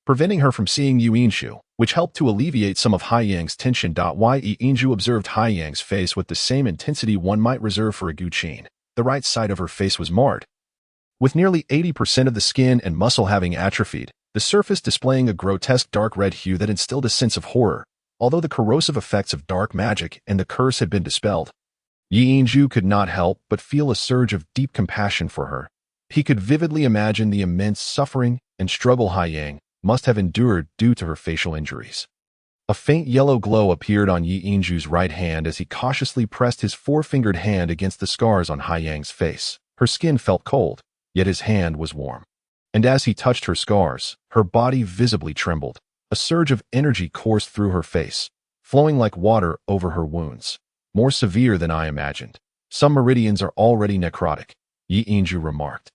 [SPEAKER 1] preventing her from seeing Yu Yinju, which helped to alleviate some of Hai Yang's tension. Yu Yinju observed Hai Yang's face with the same intensity one might reserve for a Guqin. The right side of her face was marred, with nearly 80% of the skin and muscle having atrophied, the surface displaying a grotesque dark red hue that instilled a sense of horror. Although the corrosive effects of dark magic and the curse had been dispelled, Yi Yinju could not help but feel a surge of deep compassion for her. He could vividly imagine the immense suffering and struggle Hai Yang must have endured due to her facial injuries. A faint yellow glow appeared on Yi Yinju's right hand as he cautiously pressed his four-fingered hand against the scars on Hai Yang's face. Her skin felt cold, yet his hand was warm. And as he touched her scars, her body visibly trembled. A surge of energy coursed through her face, flowing like water over her wounds. More severe than I imagined. Some meridians are already necrotic, Yi Yinju remarked.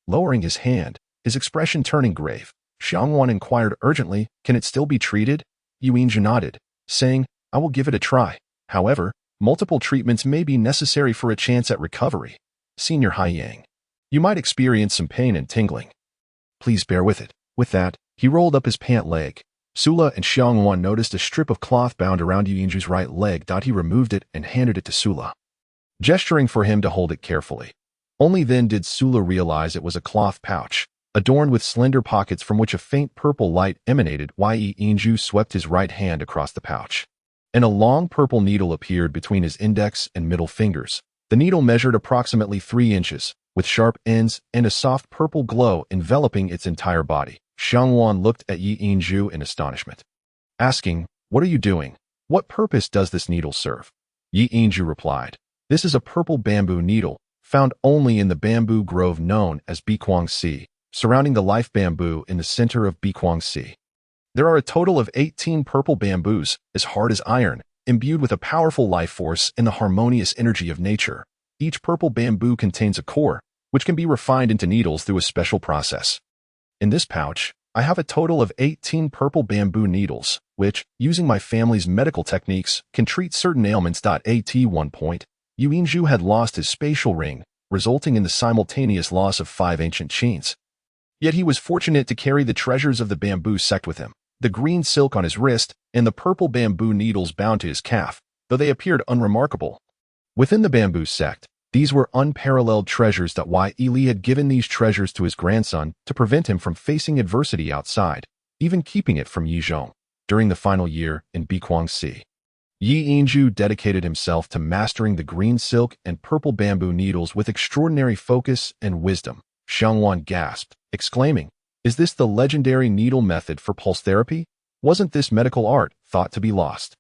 [SPEAKER 1] Lowering his hand, his expression turning grave, Xiangwan inquired urgently, "Can it still be treated?" Yu Yinju nodded, saying, "I will give it a try. However, multiple treatments may be necessary for a chance at recovery. Senior Hai Yang, you might experience some pain and tingling. Please bear with it." With that, he rolled up his pant leg. Sula and Xiangwan noticed a strip of cloth bound around Yu Yinju's right leg. He removed it and handed it to Sula, gesturing for him to hold it carefully. Only then did Sula realize it was a cloth pouch, adorned with slender pockets from which a faint purple light emanated. Yi Yinju swept his right hand across the pouch, and a long purple needle appeared between his index and middle fingers. The needle measured approximately 3 inches, with sharp ends and a soft purple glow enveloping its entire body. Xiangwan looked at Yi Yinju in astonishment, asking, "What are you doing? What purpose does this needle serve?" Yi Yinju replied, "This is a purple bamboo needle, found only in the bamboo grove known as Biquangxi, surrounding the life bamboo in the center of Biquangxi. There are a total of 18 purple bamboos, as hard as iron, imbued with a powerful life force and the harmonious energy of nature. Each purple bamboo contains a core, which can be refined into needles through a special process. In this pouch, I have a total of 18 purple bamboo needles, which, using my family's medical techniques, can treat certain ailments. At one point, Yu Yinju had lost his spatial ring, resulting in the simultaneous loss of 5 ancient qins. Yet he was fortunate to carry the treasures of the bamboo sect with him, the green silk on his wrist and the purple bamboo needles bound to his calf, though they appeared unremarkable. Within the bamboo sect, these were unparalleled treasures. Li had given these treasures to his grandson to prevent him from facing adversity outside, even keeping it from Yi Zhong during the final year in Biquangxi. Yi Yinju dedicated himself to mastering the green silk and purple bamboo needles with extraordinary focus and wisdom. Xiangwan gasped, exclaiming, "Is this the legendary needle method for pulse therapy? Wasn't this medical art thought to be lost?"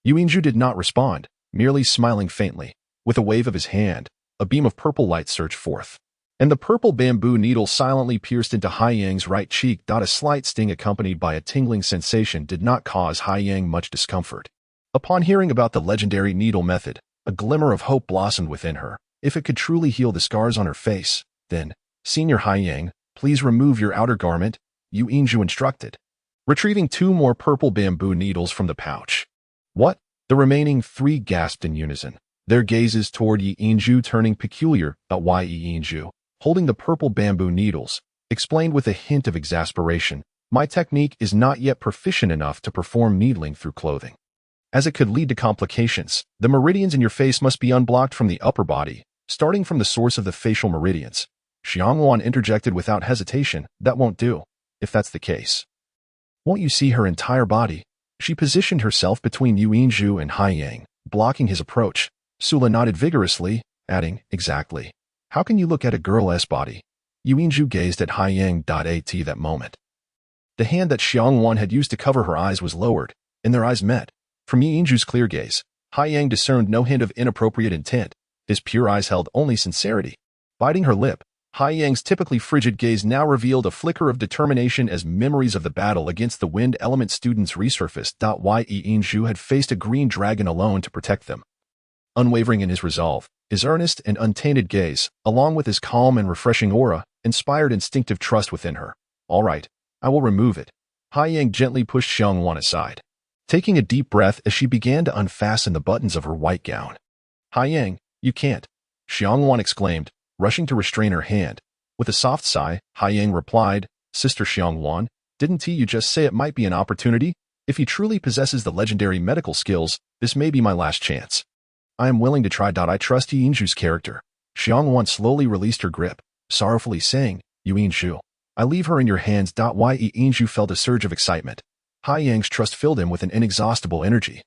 [SPEAKER 1] Yu Yinju did not respond, merely smiling faintly. With a wave of his hand, a beam of purple light surged forth, and the purple bamboo needle silently pierced into Hai Yang's right cheek. A slight sting accompanied by a tingling sensation did not cause Hai Yang much discomfort. Upon hearing about the legendary needle method, a glimmer of hope blossomed within her. If it could truly heal the scars on her face, then, "Senior Hai Yang, please remove your outer garment," Yu Yinju instructed, retrieving 2 more purple bamboo needles from the pouch. "What?" The remaining 3 gasped in unison, their gazes toward Yi Yinju turning peculiar. Yi Yinju, holding the purple bamboo needles, explained with a hint of exasperation, "My technique is not yet proficient enough to perform needling through clothing, as it could lead to complications. The meridians in your face must be unblocked from the upper body, starting from the source of the facial meridians." Xiangwan interjected without hesitation, "That won't do. If that's the case, won't you see her entire body?" She positioned herself between Yu Yinju and Hai Yang, blocking his approach. Sula nodded vigorously, adding, "Exactly. How can you look at a girl's body?" Yu Yinju gazed at Hai Yang. At that moment, the hand that Xiangwan had used to cover her eyes was lowered, and their eyes met. From Yu Yinju's clear gaze, Hai Yang discerned no hint of inappropriate intent. His pure eyes held only sincerity. Biting her lip, Hai Yang's typically frigid gaze now revealed a flicker of determination as memories of the battle against the wind element students resurfaced. Yi Yinju had faced a green dragon alone to protect them. Unwavering in his resolve, his earnest and untainted gaze, along with his calm and refreshing aura, inspired instinctive trust within her. "All right, I will remove it." Hai Yang gently pushed Xiangwan aside, taking a deep breath as she began to unfasten the buttons of her white gown. "Hai Yang, you can't," Xiangwan exclaimed, rushing to restrain her hand. With a soft sigh, Hai Yang replied, "Sister Xiangwan, Didn't you just say it might be an opportunity? If he truly possesses the legendary medical skills, this may be my last chance. I am willing to try. I trust Yinju's character. Xiangwan slowly released her grip, sorrowfully saying, Yinju, I leave her in your hands. Yinju felt a surge of excitement. Hai Yang's trust filled him with an inexhaustible energy.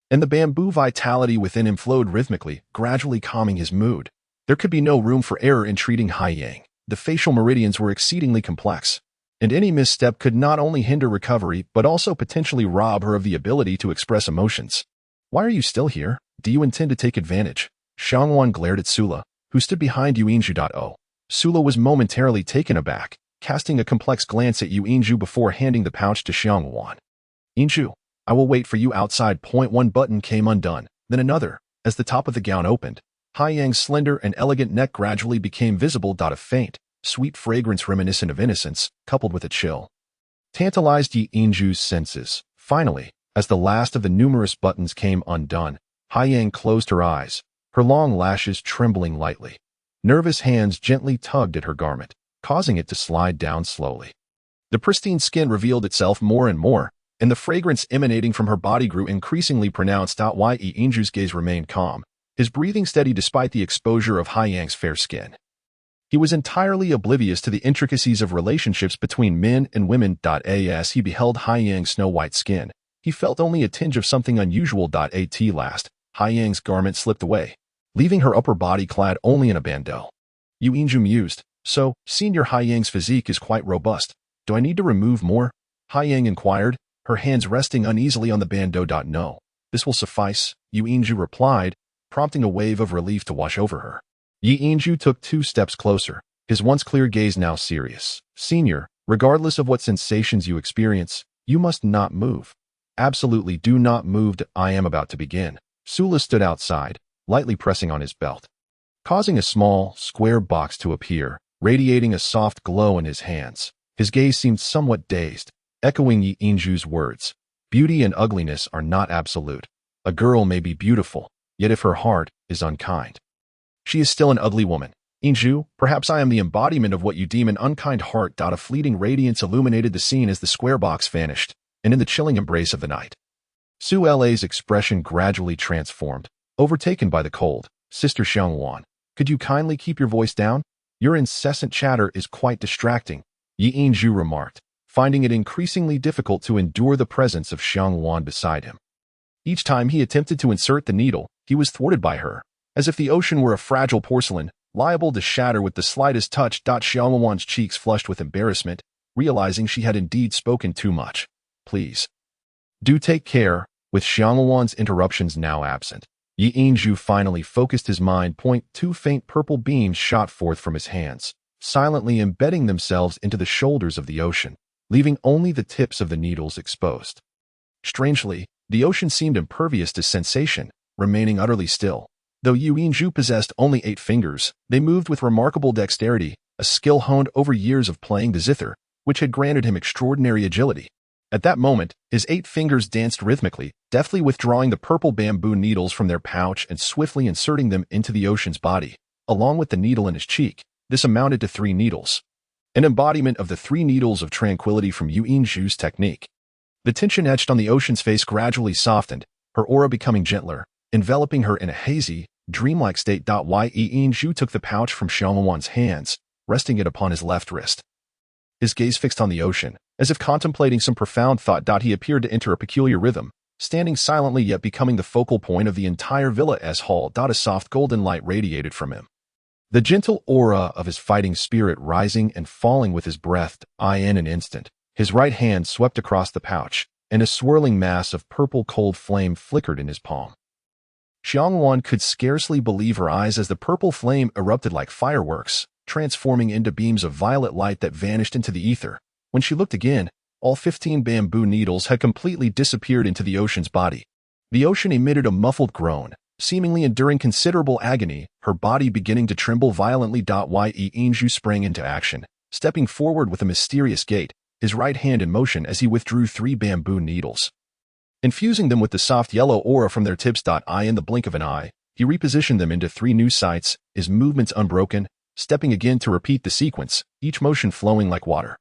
[SPEAKER 1] And the bamboo vitality within him flowed rhythmically, gradually calming his mood. There could be no room for error in treating Hai Yang. The facial meridians were exceedingly complex, and any misstep could not only hinder recovery but also potentially rob her of the ability to express emotions. Why are you still here? Do you intend to take advantage? Xiangwan glared at Sula, who stood behind Yinju. Sula was momentarily taken aback, casting a complex glance at Yinju before handing the pouch to Xiangwan. Yinju, I will wait for you outside. One button came undone, then another. As the top of the gown opened, Hai Yang's slender and elegant neck gradually became visible. A faint, sweet fragrance reminiscent of innocence, coupled with a chill, tantalized Yinju's senses. Finally, as the last of the numerous buttons came undone, Hai Yang closed her eyes, her long lashes trembling lightly. Nervous hands gently tugged at her garment, causing it to slide down slowly. The pristine skin revealed itself more and more, and the fragrance emanating from her body grew increasingly pronounced. Yinju's gaze remained calm, his breathing steady despite the exposure of Hai Yang's fair skin. He was entirely oblivious to the intricacies of relationships between men and women. As he beheld Hai Yang's snow-white skin, he felt only a tinge of something unusual. At last, Hai Yang's garment slipped away, leaving her upper body clad only in a bandeau. Yinju mused, so, Senior Hai Yang's physique is quite robust. Do I need to remove more? Hai Yang inquired, her hands resting uneasily on the bandeau. No, this will suffice, Yinju replied, prompting a wave of relief to wash over her. Yinju took 2 steps closer, his once clear gaze now serious. Senior, regardless of what sensations you experience, you must not move. Absolutely do not move. I am about to begin. Sula stood outside, lightly pressing on his belt, causing a small, square box to appear, radiating a soft glow in his hands. His gaze seemed somewhat dazed, echoing Yinju's words. Beauty and ugliness are not absolute. A girl may be beautiful, yet if her heart is unkind, she is still an ugly woman. Yinju, perhaps I am the embodiment of what you deem an unkind heart. A fleeting radiance illuminated the scene as the square box vanished, and in the chilling embrace of the night, Su La's expression gradually transformed, overtaken by the cold. Sister Xiangwan, could you kindly keep your voice down? Your incessant chatter is quite distracting, Yinju remarked, finding it increasingly difficult to endure the presence of Xiangwan beside him. Each time he attempted to insert the needle, he was thwarted by her, as if the ocean were a fragile porcelain, liable to shatter with the slightest touch. Xiangwan's cheeks flushed with embarrassment, realizing she had indeed spoken too much. Please, do take care. With Xiangwan's interruptions now absent, Yinju finally focused his mind. 2 faint purple beams shot forth from his hands, silently embedding themselves into the shoulders of the ocean, leaving only the tips of the needles exposed. Strangely, the ocean seemed impervious to sensation, remaining utterly still. Though Yinju possessed only 8 fingers, they moved with remarkable dexterity, a skill honed over years of playing the zither, which had granted him extraordinary agility. At that moment, his 8 fingers danced rhythmically, deftly withdrawing the purple bamboo needles from their pouch and swiftly inserting them into the ocean's body, along with the needle in his cheek. This amounted to 3 needles, an embodiment of the 3 needles of tranquility from Yinju's technique. The tension etched on the ocean's face gradually softened, her aura becoming gentler, enveloping her in a hazy, dreamlike state. Yinju took the pouch from Xiangwan's hands, resting it upon his left wrist. His gaze fixed on the ocean, as if contemplating some profound thought. He appeared to enter a peculiar rhythm, standing silently yet becoming the focal point of the entire villa's hall. A soft golden light radiated from him, the gentle aura of his fighting spirit rising and falling with his breath. In an instant, his right hand swept across the pouch, and a swirling mass of purple cold flame flickered in his palm. Xiangwan could scarcely believe her eyes as the purple flame erupted like fireworks, transforming into beams of violet light that vanished into the ether. When she looked again, all 15 bamboo needles had completely disappeared into the ocean's body. The ocean emitted a muffled groan, seemingly enduring considerable agony, her body beginning to tremble violently. Yinju sprang into action, stepping forward with a mysterious gait, his right hand in motion as he withdrew 3 bamboo needles, infusing them with the soft yellow aura from their tips. In the blink of an eye, he repositioned them into 3 new sights, his movements unbroken, stepping again to repeat the sequence, each motion flowing like water.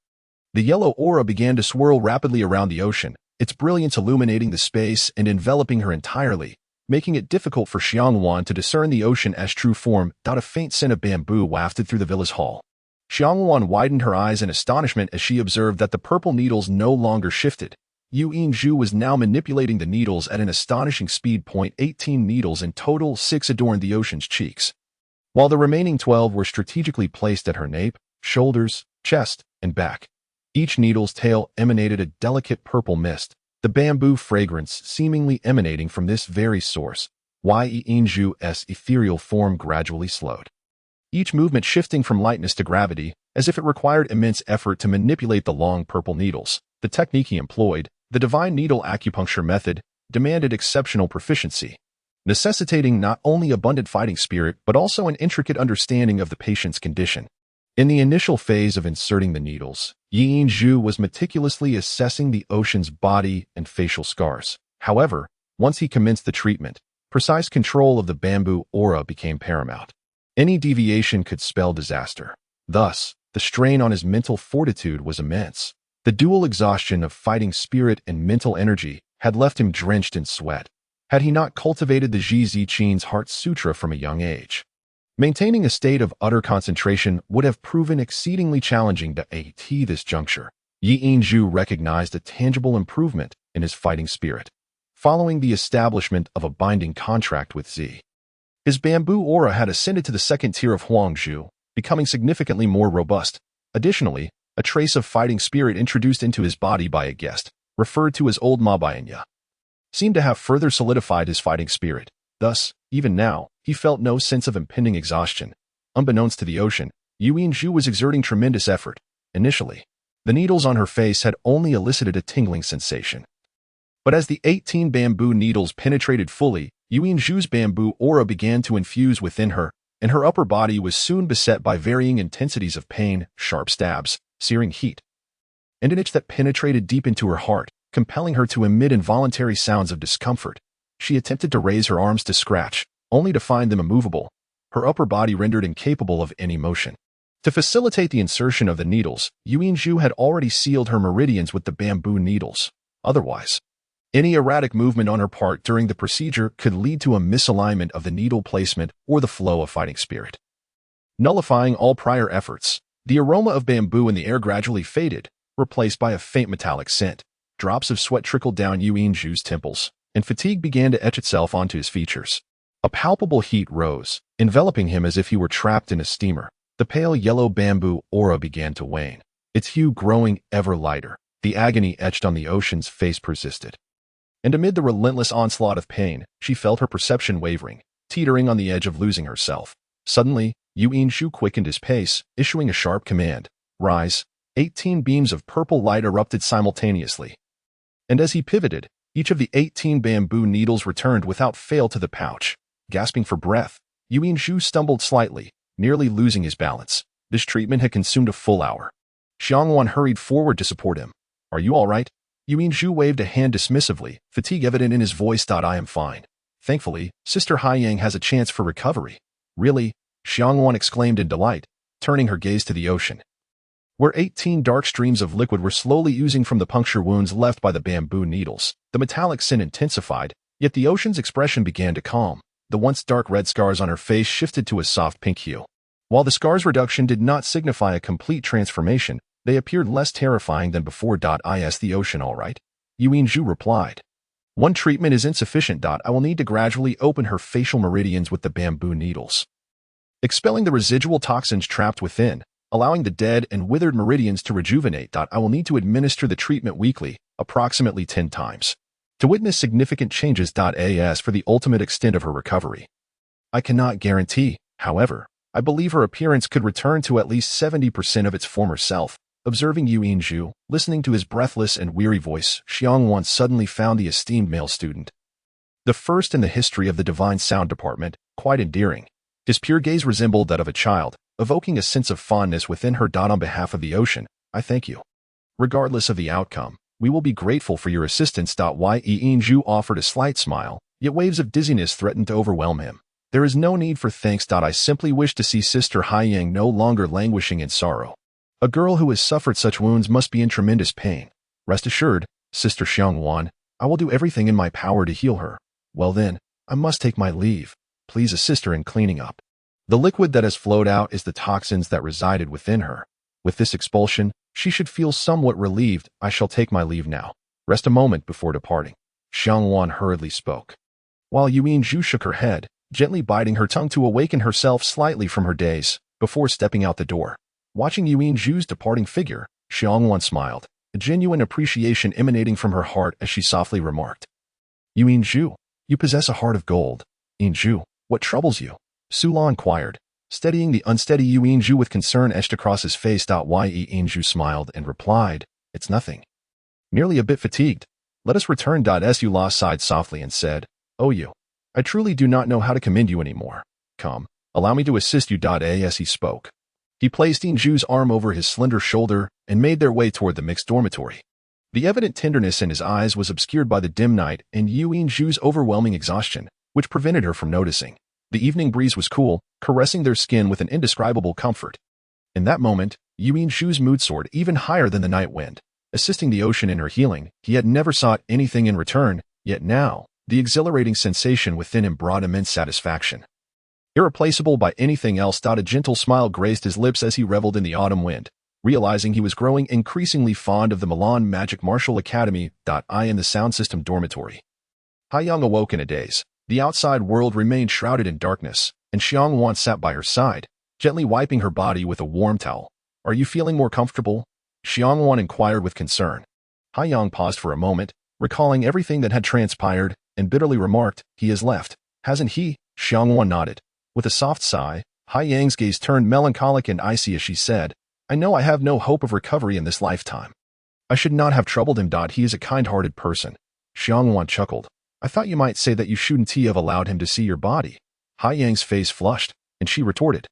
[SPEAKER 1] The yellow aura began to swirl rapidly around the ocean, its brilliance illuminating the space and enveloping her entirely, making it difficult for Xiangwan to discern the ocean as true form. A faint scent of bamboo wafted through the villa's hall. Xiangwan widened her eyes in astonishment as she observed that the purple needles no longer shifted. Yu Yingzhu was now manipulating the needles at an astonishing speed. 18 needles in total, 6 adorned the ocean's cheeks, while the remaining 12 were strategically placed at her nape, shoulders, chest, and back. Each needle's tail emanated a delicate purple mist, the bamboo fragrance seemingly emanating from this very source. Yi Yingzhu's ethereal form gradually slowed, each movement shifting from lightness to gravity, as if it required immense effort to manipulate the long purple needles. The technique he employed, the divine needle acupuncture method, demanded exceptional proficiency, necessitating not only abundant fighting spirit but also an intricate understanding of the patient's condition. In the initial phase of inserting the needles, Yi Yingzhu was meticulously assessing the ocean's body and facial scars. However, once he commenced the treatment, precise control of the bamboo aura became paramount. Any deviation could spell disaster. Thus, the strain on his mental fortitude was immense. The dual exhaustion of fighting spirit and mental energy had left him drenched in sweat, had he not cultivated the Zhi Ziqin's Heart Sutra from a young age. Maintaining a state of utter concentration would have proven exceedingly challenging at this juncture. Yi Yingzhu recognized a tangible improvement in his fighting spirit, following the establishment of a binding contract with Zi. His bamboo aura had ascended to the second tier of Huangzhu, becoming significantly more robust. Additionally, a trace of fighting spirit introduced into his body by a guest, referred to as Old Ma Bayanya, seemed to have further solidified his fighting spirit. Thus, even now, he felt no sense of impending exhaustion. Unbeknownst to the ocean, Yu Yingzhu was exerting tremendous effort. Initially, the needles on her face had only elicited a tingling sensation. But as the 18 bamboo needles penetrated fully, Yu Yingzhu's bamboo aura began to infuse within her, and her upper body was soon beset by varying intensities of pain, sharp stabs, searing heat, and an itch that penetrated deep into her heart, compelling her to emit involuntary sounds of discomfort. She attempted to raise her arms to scratch, only to find them immovable, her upper body rendered incapable of any motion. To facilitate the insertion of the needles, Yu Yingzhu had already sealed her meridians with the bamboo needles. Otherwise, any erratic movement on her part during the procedure could lead to a misalignment of the needle placement or the flow of fighting spirit, nullifying all prior efforts. The aroma of bamboo in the air gradually faded, replaced by a faint metallic scent. Drops of sweat trickled down Yu Yingzhu's temples, and fatigue began to etch itself onto his features. A palpable heat rose, enveloping him as if he were trapped in a steamer. The pale yellow bamboo aura began to wane, its hue growing ever lighter. The agony etched on the ocean's face persisted. And amid the relentless onslaught of pain, she felt her perception wavering, teetering on the edge of losing herself. Suddenly, Yu Yingzhu quickened his pace, issuing a sharp command. Rise. 18 beams of purple light erupted simultaneously. And as he pivoted, each of the 18 bamboo needles returned without fail to the pouch. Gasping for breath, Yu Yingzhu stumbled slightly, nearly losing his balance. This treatment had consumed a full hour. Xiangwan hurried forward to support him. Are you all right? Yu Yingzhu waved a hand dismissively, fatigue evident in his voice. I am fine. Thankfully, Sister Haiyang has a chance for recovery. Really? Xiangwan exclaimed in delight, turning her gaze to the ocean, where 18 dark streams of liquid were slowly oozing from the puncture wounds left by the bamboo needles. The metallic sin intensified, yet the ocean's expression began to calm. The once dark red scars on her face shifted to a soft pink hue. While the scars' reduction did not signify a complete transformation, they appeared less terrifying than before. Is the ocean all right? Yu Yingzhu replied. One treatment is insufficient. I will need to gradually open her facial meridians with the bamboo needles, expelling the residual toxins trapped within, allowing the dead and withered meridians to rejuvenate. I will need to administer the treatment weekly, approximately 10 times, to witness significant changes. As for the ultimate extent of her recovery, I cannot guarantee. However, I believe her appearance could return to at least 70% of its former self. Observing Yu Yingzhu, listening to his breathless and weary voice, Xiangwan suddenly found the esteemed male student, the first in the history of the Divine Sound Department, quite endearing. His pure gaze resembled that of a child, evoking a sense of fondness within her. On behalf of the ocean, I thank you. Regardless of the outcome, we will be grateful for your assistance. Yi Yingzhu offered a slight smile, yet waves of dizziness threatened to overwhelm him. There is no need for thanks. I simply wish to see Sister Haiyang no longer languishing in sorrow. A girl who has suffered such wounds must be in tremendous pain. Rest assured, Sister Xiangwan, I will do everything in my power to heal her. Well then, I must take my leave. Please assist her in cleaning up. The liquid that has flowed out is the toxins that resided within her. With this expulsion, she should feel somewhat relieved. I shall take my leave now. Rest a moment before departing. Xiangwan hurriedly spoke. While Yuanzhu shook her head, gently biting her tongue to awaken herself slightly from her daze, before stepping out the door. Watching Yuanzhu's departing figure, Xiangwan smiled, a genuine appreciation emanating from her heart as she softly remarked. Yuanzhu, you possess a heart of gold. Yinzhu, what troubles you? Sula inquired, steadying the unsteady Yuanzhu with concern etched across his face. Yinzhu smiled and replied, It's nothing. Merely a bit fatigued. Let us return. Sula sighed softly and said, Oh you, I truly do not know how to commend you anymore. Come, allow me to assist you. As he spoke, he placed Yinzhu's arm over his slender shoulder and made their way toward the mixed dormitory. The evident tenderness in his eyes was obscured by the dim night and Yinzhu's overwhelming exhaustion, which prevented her from noticing. The evening breeze was cool, caressing their skin with an indescribable comfort. In that moment, Yinzhu's mood soared even higher than the night wind. Assisting the ocean in her healing, he had never sought anything in return, yet now, the exhilarating sensation within him brought immense satisfaction. Irreplaceable by anything else. A gentle smile graced his lips as he reveled in the autumn wind, realizing he was growing increasingly fond of the Milan Magic Martial Academy. In the sound system dormitory. Haiyang awoke in a daze. The outside world remained shrouded in darkness, and Xiangwan sat by her side, gently wiping her body with a warm towel. Are you feeling more comfortable? Xiangwan inquired with concern. Haiyang paused for a moment, recalling everything that had transpired, and bitterly remarked, He has left, hasn't he? Xiangwan nodded. With a soft sigh, Haiyang's gaze turned melancholic and icy as she said, I know I have no hope of recovery in this lifetime. I should not have troubled him. He is a kind-hearted person. Xiangwan chuckled. I thought you might say that you shouldn't have allowed him to see your body. Haiyang's face flushed, and she retorted.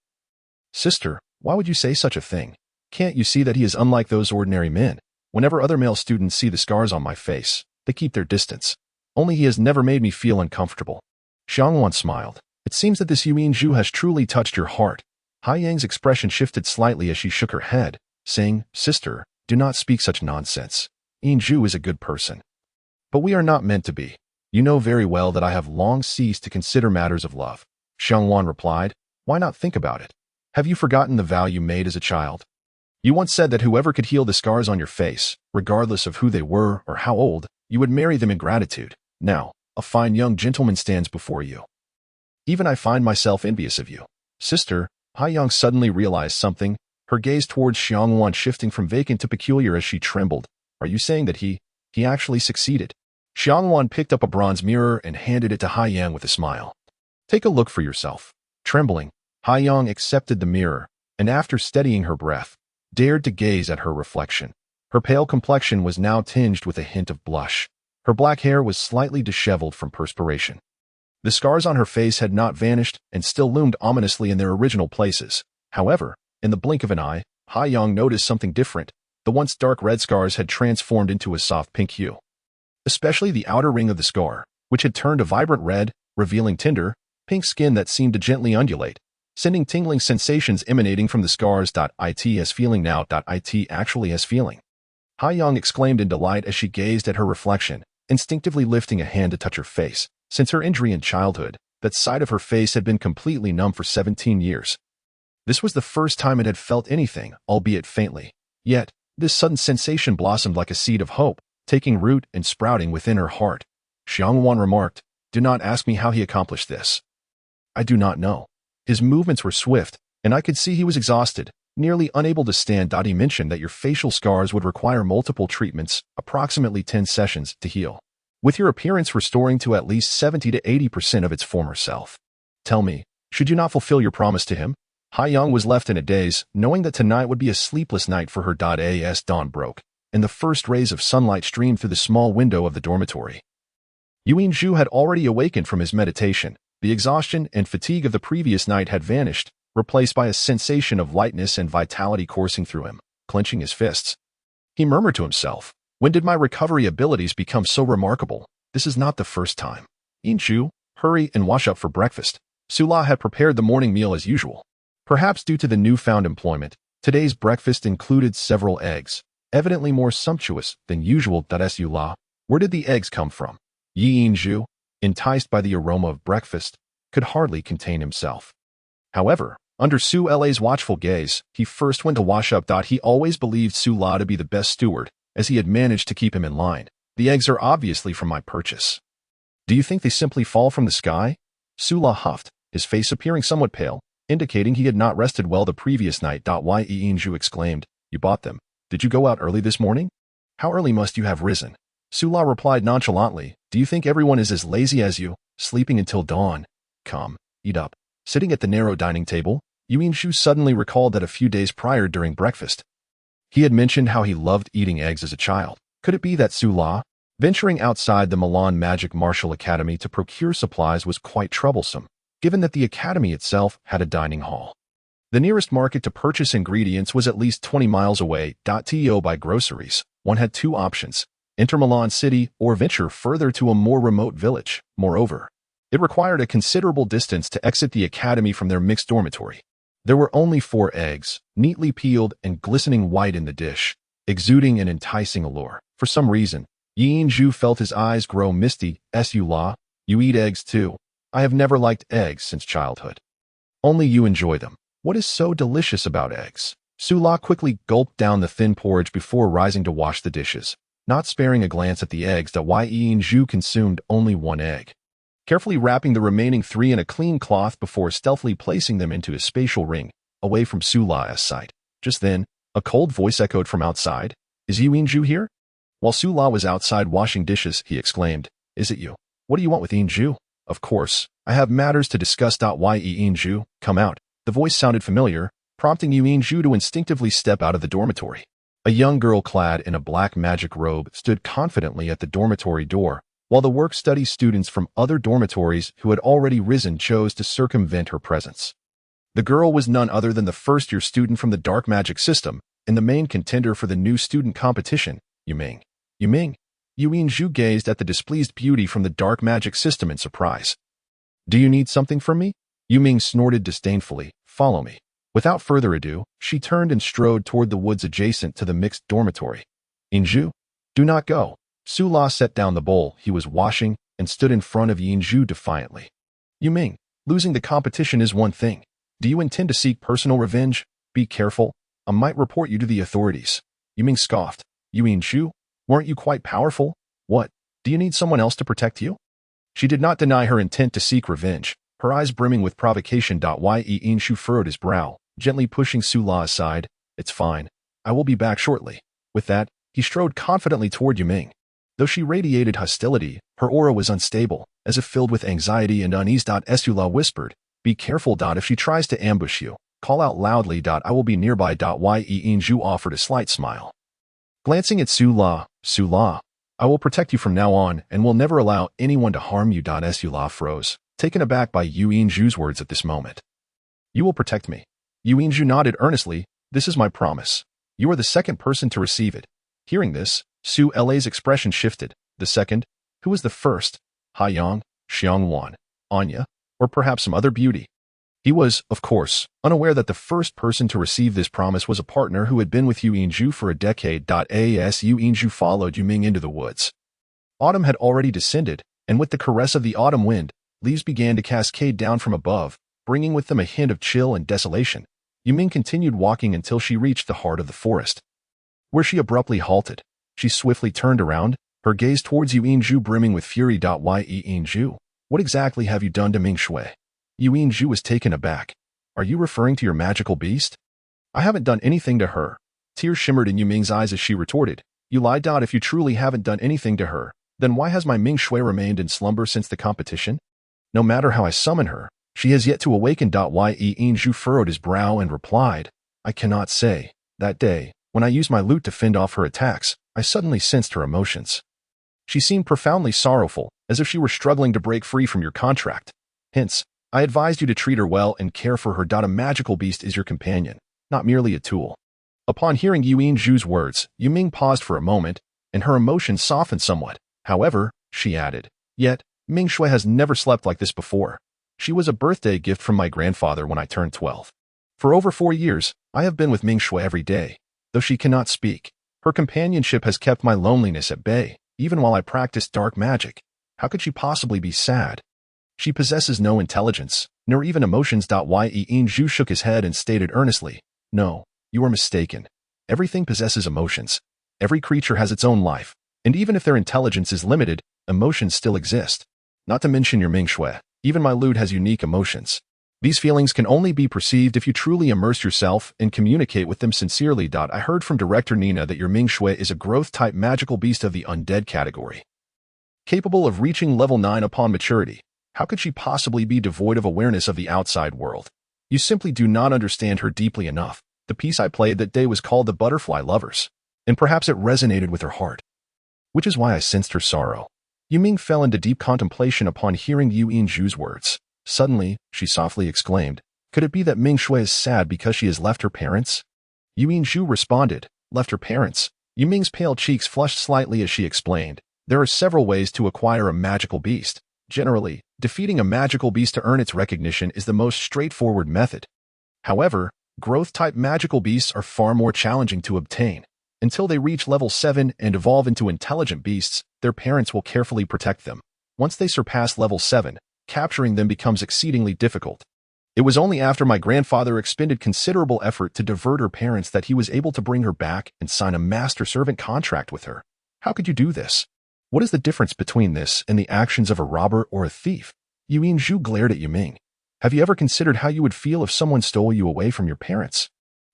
[SPEAKER 1] Sister, why would you say such a thing? Can't you see that he is unlike those ordinary men? Whenever other male students see the scars on my face, they keep their distance. Only he has never made me feel uncomfortable. Xiangwan smiled. It seems that this Yuanzhu has truly touched your heart. Haiyang's expression shifted slightly as she shook her head, saying, Sister, do not speak such nonsense. Yinzhu is a good person. But we are not meant to be. You know very well that I have long ceased to consider matters of love. Xiangwan replied, Why not think about it? Have you forgotten the vow you made as a child? You once said that whoever could heal the scars on your face, regardless of who they were or how old, you would marry them in gratitude. Now, a fine young gentleman stands before you. Even I find myself envious of you. Sister, Haiyang suddenly realized something, her gaze towards Xiangwan shifting from vacant to peculiar as she trembled. Are you saying that he actually succeeded? Xiangwan picked up a bronze mirror and handed it to Haiyang with a smile. Take a look for yourself. Trembling, Haiyang accepted the mirror, and after steadying her breath, dared to gaze at her reflection. Her pale complexion was now tinged with a hint of blush. Her black hair was slightly disheveled from perspiration. The scars on her face had not vanished and still loomed ominously in their original places. However, in the blink of an eye, Haiyang noticed something different. The once dark red scars had transformed into a soft pink hue. Especially the outer ring of the scar, which had turned a vibrant red, revealing tender, pink skin that seemed to gently undulate, sending tingling sensations emanating from the scars. It has feeling now. It actually has feeling. Haiyang exclaimed in delight as she gazed at her reflection, instinctively lifting a hand to touch her face. Since her injury in childhood, that side of her face had been completely numb for 17 years. This was the first time it had felt anything, albeit faintly. Yet, this sudden sensation blossomed like a seed of hope, taking root and sprouting within her heart. Xiangwan remarked, Do not ask me how he accomplished this. I do not know. His movements were swift, and I could see he was exhausted, nearly unable to stand. He mentioned that your facial scars would require multiple treatments, approximately 10 sessions, to heal, with your appearance restoring to at least 70 to 80% of its former self. Tell me, should you not fulfill your promise to him? Haiyang was left in a daze, knowing that tonight would be a sleepless night for her. As dawn broke, and the first rays of sunlight streamed through the small window of the dormitory. Yuanzhu had already awakened from his meditation. The exhaustion and fatigue of the previous night had vanished, replaced by a sensation of lightness and vitality coursing through him. Clenching his fists, he murmured to himself, When did my recovery abilities become so remarkable? This is not the first time. Yinzhu, hurry and wash up for breakfast. Sula had prepared the morning meal as usual. Perhaps due to the newfound employment, Today's breakfast included several eggs, evidently more sumptuous than usual. Su. Where did the eggs come from? Yi Yinzhu, enticed by the aroma of breakfast, could hardly contain himself. However, under Su La's watchful gaze, he first went to wash up. He always believed Su La to be the best steward, as he had managed to keep him in line. The eggs are obviously from my purchase. Do you think they simply fall from the sky? Su La huffed, his face appearing somewhat pale, indicating he had not rested well the previous night. Yi Yinzhu exclaimed, You bought them. Did you go out early this morning? How early must you have risen? Su La replied nonchalantly, Do you think everyone is as lazy as you, sleeping until dawn? Come, eat up. Sitting at the narrow dining table, Yu Yinzhu suddenly recalled that a few days prior during breakfast, he had mentioned how he loved eating eggs as a child. Could it be that Su La, venturing outside the Milan Magic Martial Academy to procure supplies, was quite troublesome, given that the academy itself had a dining hall? The nearest market to purchase ingredients was at least 20 miles away. To buy groceries, one had two options: enter Milan City or venture further to a more remote village. Moreover, it required a considerable distance to exit the academy from their mixed dormitory. There were only 4 eggs, neatly peeled and glistening white in the dish, exuding an enticing allure. For some reason, Yi Yinzhu felt his eyes grow misty. Su La, you eat eggs too. I have never liked eggs since childhood. Only you enjoy them. What is so delicious about eggs? Su La quickly gulped down the thin porridge before rising to wash the dishes, not sparing a glance at the eggs. Yi Yinzhu consumed only 1 egg, carefully wrapping the remaining 3 in a clean cloth before stealthily placing them into his spatial ring, away from Su La's sight. Just then, a cold voice echoed from outside. Is Yu Yinzhu here? While Su La was outside washing dishes, he exclaimed, Is it you? What do you want with Yinzhu? Of course, I have matters to discuss. Yi Yinzhu, come out. The voice sounded familiar, prompting Yu Yinzhu to instinctively step out of the dormitory. A young girl clad in a black magic robe stood confidently at the dormitory door, while the work-study students from other dormitories who had already risen chose to circumvent her presence. The girl was none other than the first-year student from the dark magic system and the main contender for the new student competition, Yuming. Yuming? Yu Yinzhu gazed at the displeased beauty from the dark magic system in surprise. Do you need something from me? Yuming snorted disdainfully. Follow me. Without further ado, she turned and strode toward the woods adjacent to the mixed dormitory. Yinzhu? Do not go. Su La set down the bowl he was washing and stood in front of Yinzhu defiantly. Yuming, losing the competition is one thing. Do you intend to seek personal revenge? Be careful. I might report you to the authorities. Yuming scoffed. Yu Yinzhu, weren't you quite powerful? What, do you need someone else to protect you? She did not deny her intent to seek revenge, her eyes brimming with provocation. Yi Yinzhu furrowed his brow, gently pushing Su La aside. It's fine. I will be back shortly. With that, he strode confidently toward Yuming. Though she radiated hostility, her aura was unstable, as if filled with anxiety and unease. Su La whispered, Be careful. If she tries to ambush you, call out loudly. I will be nearby. Yi Yinzhu offered a slight smile. Glancing at Su La, I will protect you from now on and will never allow anyone to harm you. Su La froze, taken aback by Yu Yinzhu's words at this moment. You will protect me. Yu Yinzhu nodded earnestly. This is my promise. You are the second person to receive it. Hearing this, Su La's expression shifted. The second? Who was the first? Ha Yang, Xiang Wan, Anya, or perhaps some other beauty? He was, of course, unaware that the first person to receive this promise was a partner who had been with Yu Yinzhu for a decade. As Yu Yinzhu followed Yuming into the woods. Autumn had already descended, and with the caress of the autumn wind, leaves began to cascade down from above, bringing with them a hint of chill and desolation. Yuming continued walking until she reached the heart of the forest, where she abruptly halted. She swiftly turned around, her gaze towards Yu Yinzhu brimming with fury. Yi Yinzhu, what exactly have you done to Ming Shui? Yu Yinzhu was taken aback. Are you referring to your magical beast? I haven't done anything to her. Tears shimmered in Yuming's eyes as she retorted. You lied. If you truly haven't done anything to her, then why has my Ming Shui remained in slumber since the competition? No matter how I summon her, she has yet to awaken. Yi Yinzhu furrowed his brow and replied, I cannot say. That day, when I used my lute to fend off her attacks, I suddenly sensed her emotions. She seemed profoundly sorrowful, as if she were struggling to break free from your contract. Hence, I advised you to treat her well and care for her. A magical beast is your companion, not merely a tool. Upon hearing Yu Yinzhu's words, Yuming paused for a moment, and her emotions softened somewhat. However, she added, Yet, Ming Shui has never slept like this before. She was a birthday gift from my grandfather when I turned 12. For over 4 years, I have been with Ming Shui every day. Though she cannot speak, her companionship has kept my loneliness at bay, even while I practice dark magic. How could she possibly be sad? She possesses no intelligence, nor even emotions. Yin Zhu shook his head and stated earnestly, "No, you are mistaken. Everything possesses emotions. Every creature has its own life, and even if their intelligence is limited, emotions still exist. Not to mention your Ming Shui, even my lute has unique emotions. These feelings can only be perceived if you truly immerse yourself and communicate with them sincerely. I heard from Director Nina that your Ming Shui is a growth-type magical beast of the undead category, capable of reaching level 9 upon maturity. How could she possibly be devoid of awareness of the outside world? You simply do not understand her deeply enough. The piece I played that day was called The Butterfly Lovers, and perhaps it resonated with her heart, which is why I sensed her sorrow." Yuming fell into deep contemplation upon hearing Yin Zhu's words. Suddenly, she softly exclaimed, "Could it be that Ming Shui is sad because she has left her parents?" Yin Zhu responded, "Left her parents?" Yuming's pale cheeks flushed slightly as she explained, "There are several ways to acquire a magical beast. Generally, defeating a magical beast to earn its recognition is the most straightforward method. However, growth-type magical beasts are far more challenging to obtain. Until they reach level 7 and evolve into intelligent beasts, their parents will carefully protect them. Once they surpass level 7, capturing them becomes exceedingly difficult. It was only after my grandfather expended considerable effort to divert her parents that he was able to bring her back and sign a master-servant contract with her. How could you do this? What is the difference between this and the actions of a robber or a thief?" Yin Zhu glared at Yuming. "Have you ever considered how you would feel if someone stole you away from your parents?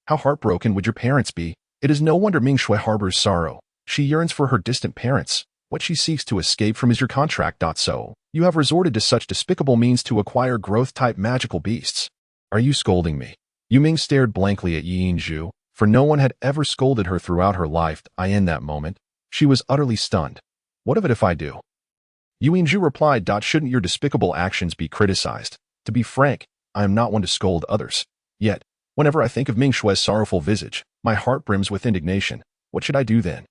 [SPEAKER 1] How heartbroken would your parents be? It is no wonder Ming Shui harbors sorrow. She yearns for her distant parents. What she seeks to escape from is your contract. So, you have resorted to such despicable means to acquire growth-type magical beasts. Are you scolding me?" Yuming stared blankly at Yin Zhu, for no one had ever scolded her throughout her life. In that moment, she was utterly stunned. "What of it if I do?" Yin Zhu replied, "Shouldn't your despicable actions be criticized? To be frank, I am not one to scold others. Yet, whenever I think of Ming Shui's sorrowful visage, my heart brims with indignation. What should I do then?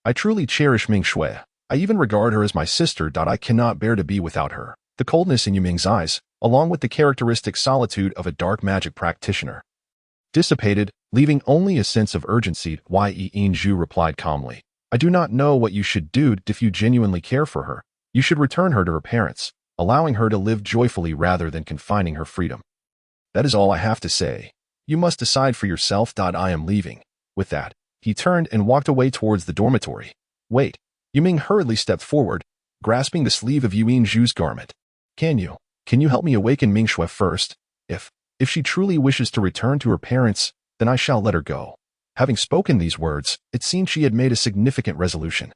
[SPEAKER 1] I truly cherish Ming Shui. I even regard her as my sister. I cannot bear to be without her." The coldness in Yuming's eyes, along with the characteristic solitude of a dark magic practitioner, dissipated, leaving only a sense of urgency. Yin Zhu replied calmly, "I do not know what you should do. If you genuinely care for her, you should return her to her parents, allowing her to live joyfully rather than confining her freedom. That is all I have to say. You must decide for yourself. I am leaving." With that, he turned and walked away towards the dormitory. "Wait." Yuming hurriedly stepped forward, grasping the sleeve of Yin Zhu's garment. Can you help me awaken Ming Shui first? If she truly wishes to return to her parents, then I shall let her go." Having spoken these words, it seemed she had made a significant resolution.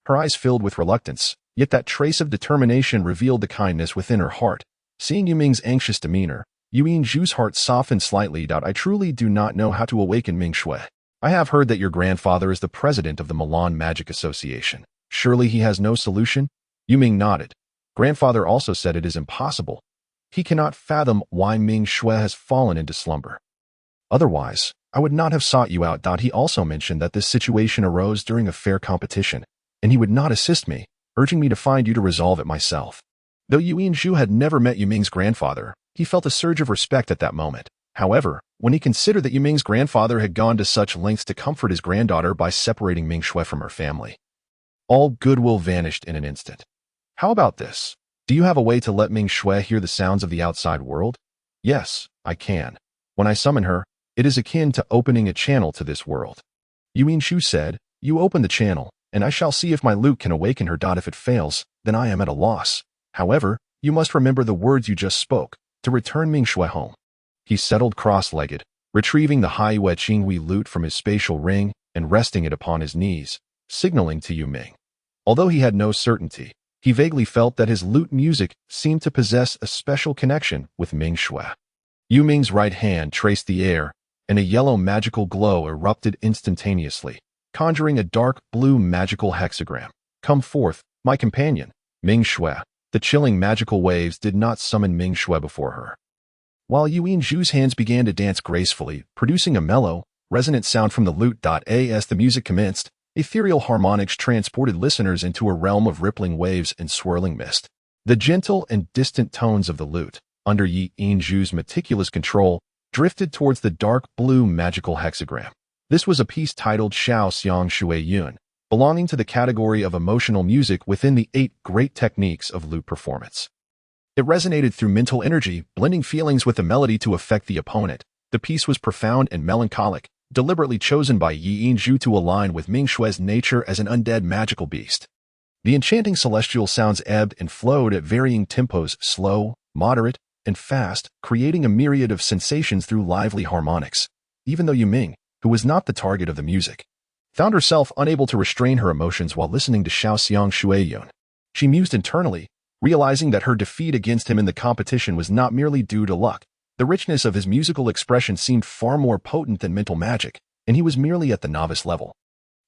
[SPEAKER 1] Her eyes filled with reluctance, yet that trace of determination revealed the kindness within her heart. Seeing Yuming's anxious demeanor, Yin Zhu's heart softened slightly. "I truly do not know how to awaken Ming Shui. I have heard that your grandfather is the president of the Milan Magic Association. Surely he has no solution?" Yuming nodded. "Grandfather also said it is impossible. He cannot fathom why Ming Shui has fallen into slumber. Otherwise, I would not have sought you out. He also mentioned that this situation arose during a fair competition, and he would not assist me, urging me to find you to resolve it myself." Though Yin Zhu had never met Yuming's grandfather, he felt a surge of respect at that moment. However, when he considered that Yuming's grandfather had gone to such lengths to comfort his granddaughter by separating Ming Shui from her family, all goodwill vanished in an instant. "How about this? Do you have a way to let Ming Shui hear the sounds of the outside world?" "Yes, I can. When I summon her, it is akin to opening a channel to this world." Yin Zhu said, "You open the channel, and I shall see if my lute can awaken her. If it fails, then I am at a loss. However, you must remember the words you just spoke, to return Ming Shui home." He settled cross-legged, retrieving the Hai Wei Qinghui lute from his spatial ring and resting it upon his knees, signaling to Yuming. Although he had no certainty, he vaguely felt that his lute music seemed to possess a special connection with Ming Shui. Yuming's right hand traced the air, and a yellow magical glow erupted instantaneously, conjuring a dark blue magical hexagram. "Come forth, my companion, Ming Shui." The chilling magical waves did not summon Ming Shui before her. While Yin Zhu's hands began to dance gracefully, producing a mellow, resonant sound from the lute. As the music commenced, ethereal harmonics transported listeners into a realm of rippling waves and swirling mist. The gentle and distant tones of the lute, under Yin Zhu's meticulous control, drifted towards the dark blue magical hexagram. This was a piece titled Xiao Xiang Shui Yun, belonging to the category of emotional music within the 8 great techniques of lute performance. It resonated through mental energy, blending feelings with the melody to affect the opponent. The piece was profound and melancholic, deliberately chosen by Yi Yinzhu to align with Ming Xue's nature as an undead magical beast. The enchanting celestial sounds ebbed and flowed at varying tempos, slow, moderate, and fast, creating a myriad of sensations through lively harmonics. Even though Yuming, who was not the target of the music, found herself unable to restrain her emotions while listening to Xiao Xiang Shui Yun. She mused internally, realizing that her defeat against him in the competition was not merely due to luck. The richness of his musical expression seemed far more potent than mental magic, and he was merely at the novice level.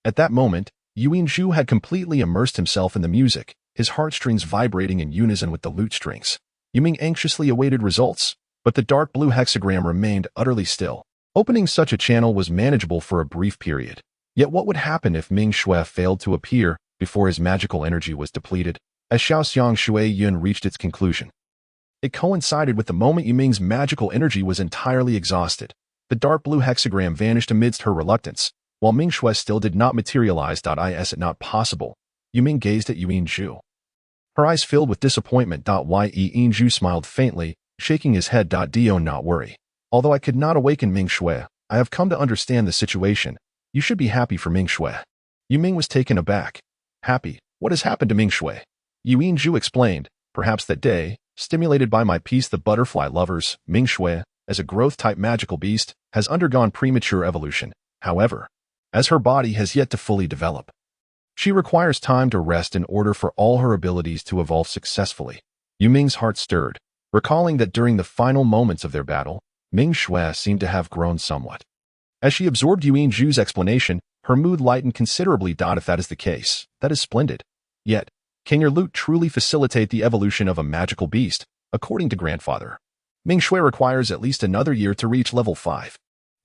[SPEAKER 1] At that moment, Yuanzhu had completely immersed himself in the music, his heartstrings vibrating in unison with the lute strings. Yuming anxiously awaited results, but the dark blue hexagram remained utterly still. Opening such a channel was manageable for a brief period. Yet what would happen if Ming Xue failed to appear before his magical energy was depleted? As Xiao Xiang Shui Yun reached its conclusion, it coincided with the moment Yuming's magical energy was entirely exhausted. The dark blue hexagram vanished amidst her reluctance, while Ming Xue still did not materialize. Is it not possible? Yuming gazed at Yuanzhu. Her eyes filled with disappointment. Yuanzhu smiled faintly, shaking his head. Do not worry. Although I could not awaken Ming Xue, I have come to understand the situation. You should be happy for Ming Xue. Yuming was taken aback. Happy? What has happened to Ming Xue? Yuanzhu explained. Perhaps that day, stimulated by my piece The Butterfly Lovers, Ming Xue, as a growth-type magical beast, has undergone premature evolution. However, as her body has yet to fully develop, she requires time to rest in order for all her abilities to evolve successfully. Yuming's heart stirred, recalling that during the final moments of their battle, Ming Xue seemed to have grown somewhat. As she absorbed Yuanzhu's explanation, her mood lightened considerably. If that is the case, that is splendid. Yet, can your lute truly facilitate the evolution of a magical beast? According to grandfather, Ming Xue requires at least another year to reach level 5.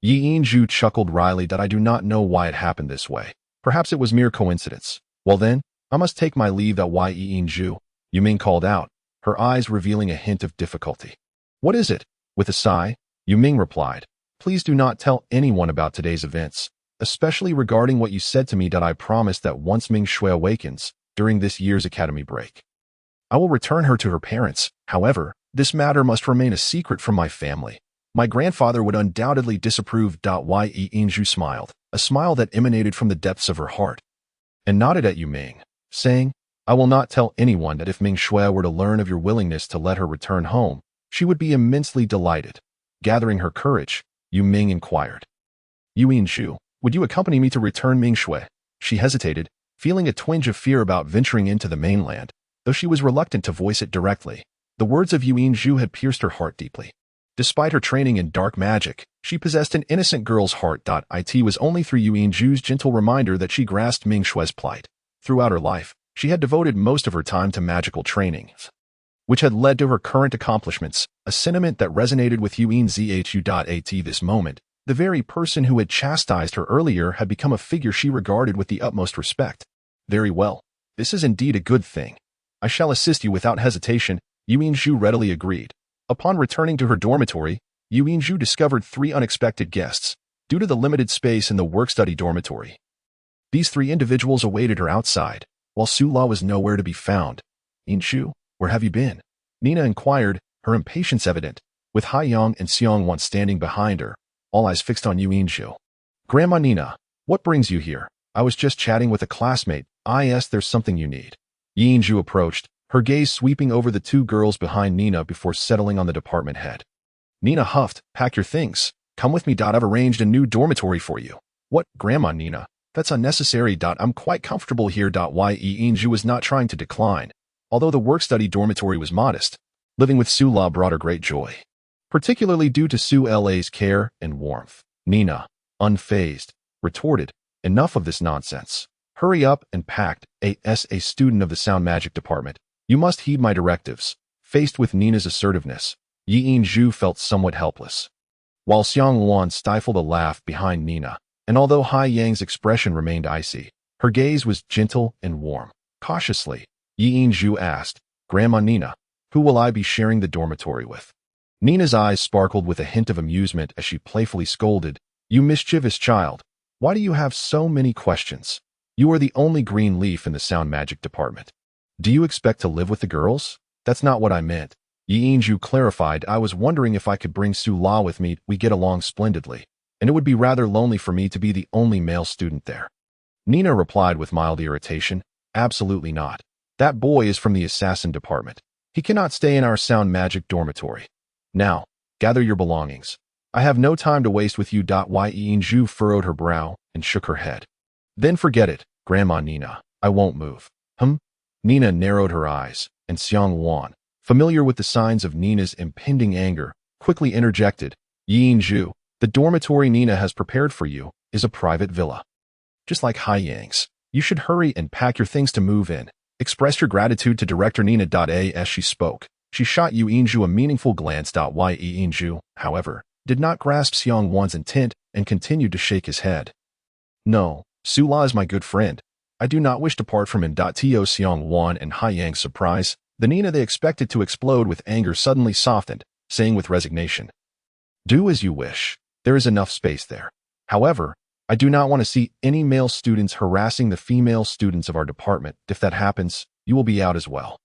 [SPEAKER 1] Yi Yinzhu chuckled wryly. I do not know why it happened this way. Perhaps it was mere coincidence. Well then, I must take my leave. Yi Yinzhu, Yuming called out, her eyes revealing a hint of difficulty. What is it? With a sigh, Yuming replied, please do not tell anyone about today's events, especially regarding what you said to me. I promise that once Ming Xue awakens, during this year's academy break, I will return her to her parents. However, this matter must remain a secret from my family. My grandfather would undoubtedly disapprove. Yi Yinzhu smiled, a smile that emanated from the depths of her heart, and nodded at Yuming, saying, I will not tell anyone that if Ming Xue were to learn of your willingness to let her return home, she would be immensely delighted. Gathering her courage, Yuming inquired, Yuanzhu, would you accompany me to return Ming Xue? She hesitated, feeling a twinge of fear about venturing into the mainland, though she was reluctant to voice it directly. The words of Yuanzhu had pierced her heart deeply. Despite her training in dark magic, she possessed an innocent girl's heart. It was only through Yuanzhu's gentle reminder that she grasped Ming Xue's plight. Throughout her life, she had devoted most of her time to magical training, which had led to her current accomplishments, a sentiment that resonated with Yuanzhu. At this moment, the very person who had chastised her earlier had become a figure she regarded with the utmost respect. Very well. This is indeed a good thing. I shall assist you without hesitation, Yuanzhu readily agreed. Upon returning to her dormitory, Yuanzhu discovered 3 unexpected guests, due to the limited space in the work-study dormitory. These 3 individuals awaited her outside, while Sula was nowhere to be found. Yinzhu, where have you been? Nina inquired, her impatience evident, with Haiyang and Xiongwan standing behind her, all eyes fixed on Yuanzhu. Grandma Nina, what brings you here? I was just chatting with a classmate. There's something you need. Yinzhu approached, her gaze sweeping over the 2 girls behind Nina before settling on the department head. Nina huffed, pack your things. Come with me. I've arranged a new dormitory for you. What, Grandma Nina? That's unnecessary. I'm quite comfortable here. Yinzhu was not trying to decline. Although the work-study dormitory was modest, living with Su La brought her great joy, particularly due to Su La's care and warmth. Nina, unfazed, retorted, enough of this nonsense. Hurry up and packed. As a student of the sound magic department, you must heed my directives. Faced with Nina's assertiveness, Yi Yinzhu felt somewhat helpless. While Xiangwan stifled a laugh behind Nina, and although Hai Yang's expression remained icy, her gaze was gentle and warm. Cautiously, Yi Yinzhu asked, Grandma Nina, who will I be sharing the dormitory with? Nina's eyes sparkled with a hint of amusement as she playfully scolded, "You mischievous child. Why do you have so many questions? You are the only green leaf in the sound magic department. Do you expect to live with the girls? That's not what I meant." Yi Yinju clarified, "I was wondering if I could bring Su La with me. We get along splendidly, and it would be rather lonely for me to be the only male student there." Nina replied with mild irritation, "Absolutely not. That boy is from the assassin department. He cannot stay in our sound magic dormitory. Now, gather your belongings. I have no time to waste with you." Yi Yinju furrowed her brow and shook her head. "Then forget it, Grandma Nina. I won't move." Nina narrowed her eyes, and Xiang Wan, familiar with the signs of Nina's impending anger, quickly interjected, "Yi Yinju, the dormitory Nina has prepared for you is a private villa. Just like Hai Yang's. You should hurry and pack your things to move in. Express your gratitude to Director Nina." As she spoke, she shot Yi Yinju a meaningful glance. Yi Yinju, however, did not grasp Xiang Wan's intent and continued to shake his head. "No, Su La is my good friend. I do not wish to part from him." To Xiang Wan and Hai Yang's surprise, the Nina they expected to explode with anger suddenly softened, saying with resignation, "Do as you wish. There is enough space there. However, I do not want to see any male students harassing the female students of our department. If that happens, you will be out as well."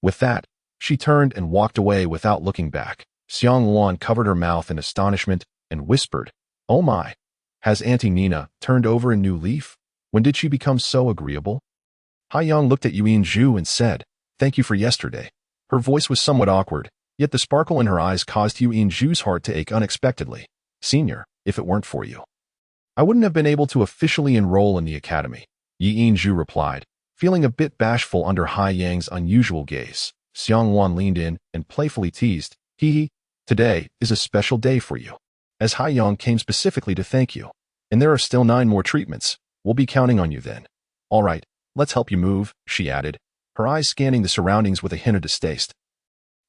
[SPEAKER 1] With that, she turned and walked away without looking back. Xiang Wan covered her mouth in astonishment and whispered, "Oh my! Has Auntie Nina turned over a new leaf? When did she become so agreeable?" Hai Yang looked at Yi Yinju and said, "Thank you for yesterday." Her voice was somewhat awkward, yet the sparkle in her eyes caused Yi Yinju's heart to ache unexpectedly. "Senior, if it weren't for you, I wouldn't have been able to officially enroll in the academy," Yi Yinju replied, feeling a bit bashful under Hai Yang's unusual gaze. Xiang Wan leaned in and playfully teased, "Hee, today is a special day for you, as Hai Yang came specifically to thank you. And there are still 9 more treatments. We'll be counting on you then. All right, let's help you move," she added, her eyes scanning the surroundings with a hint of distaste.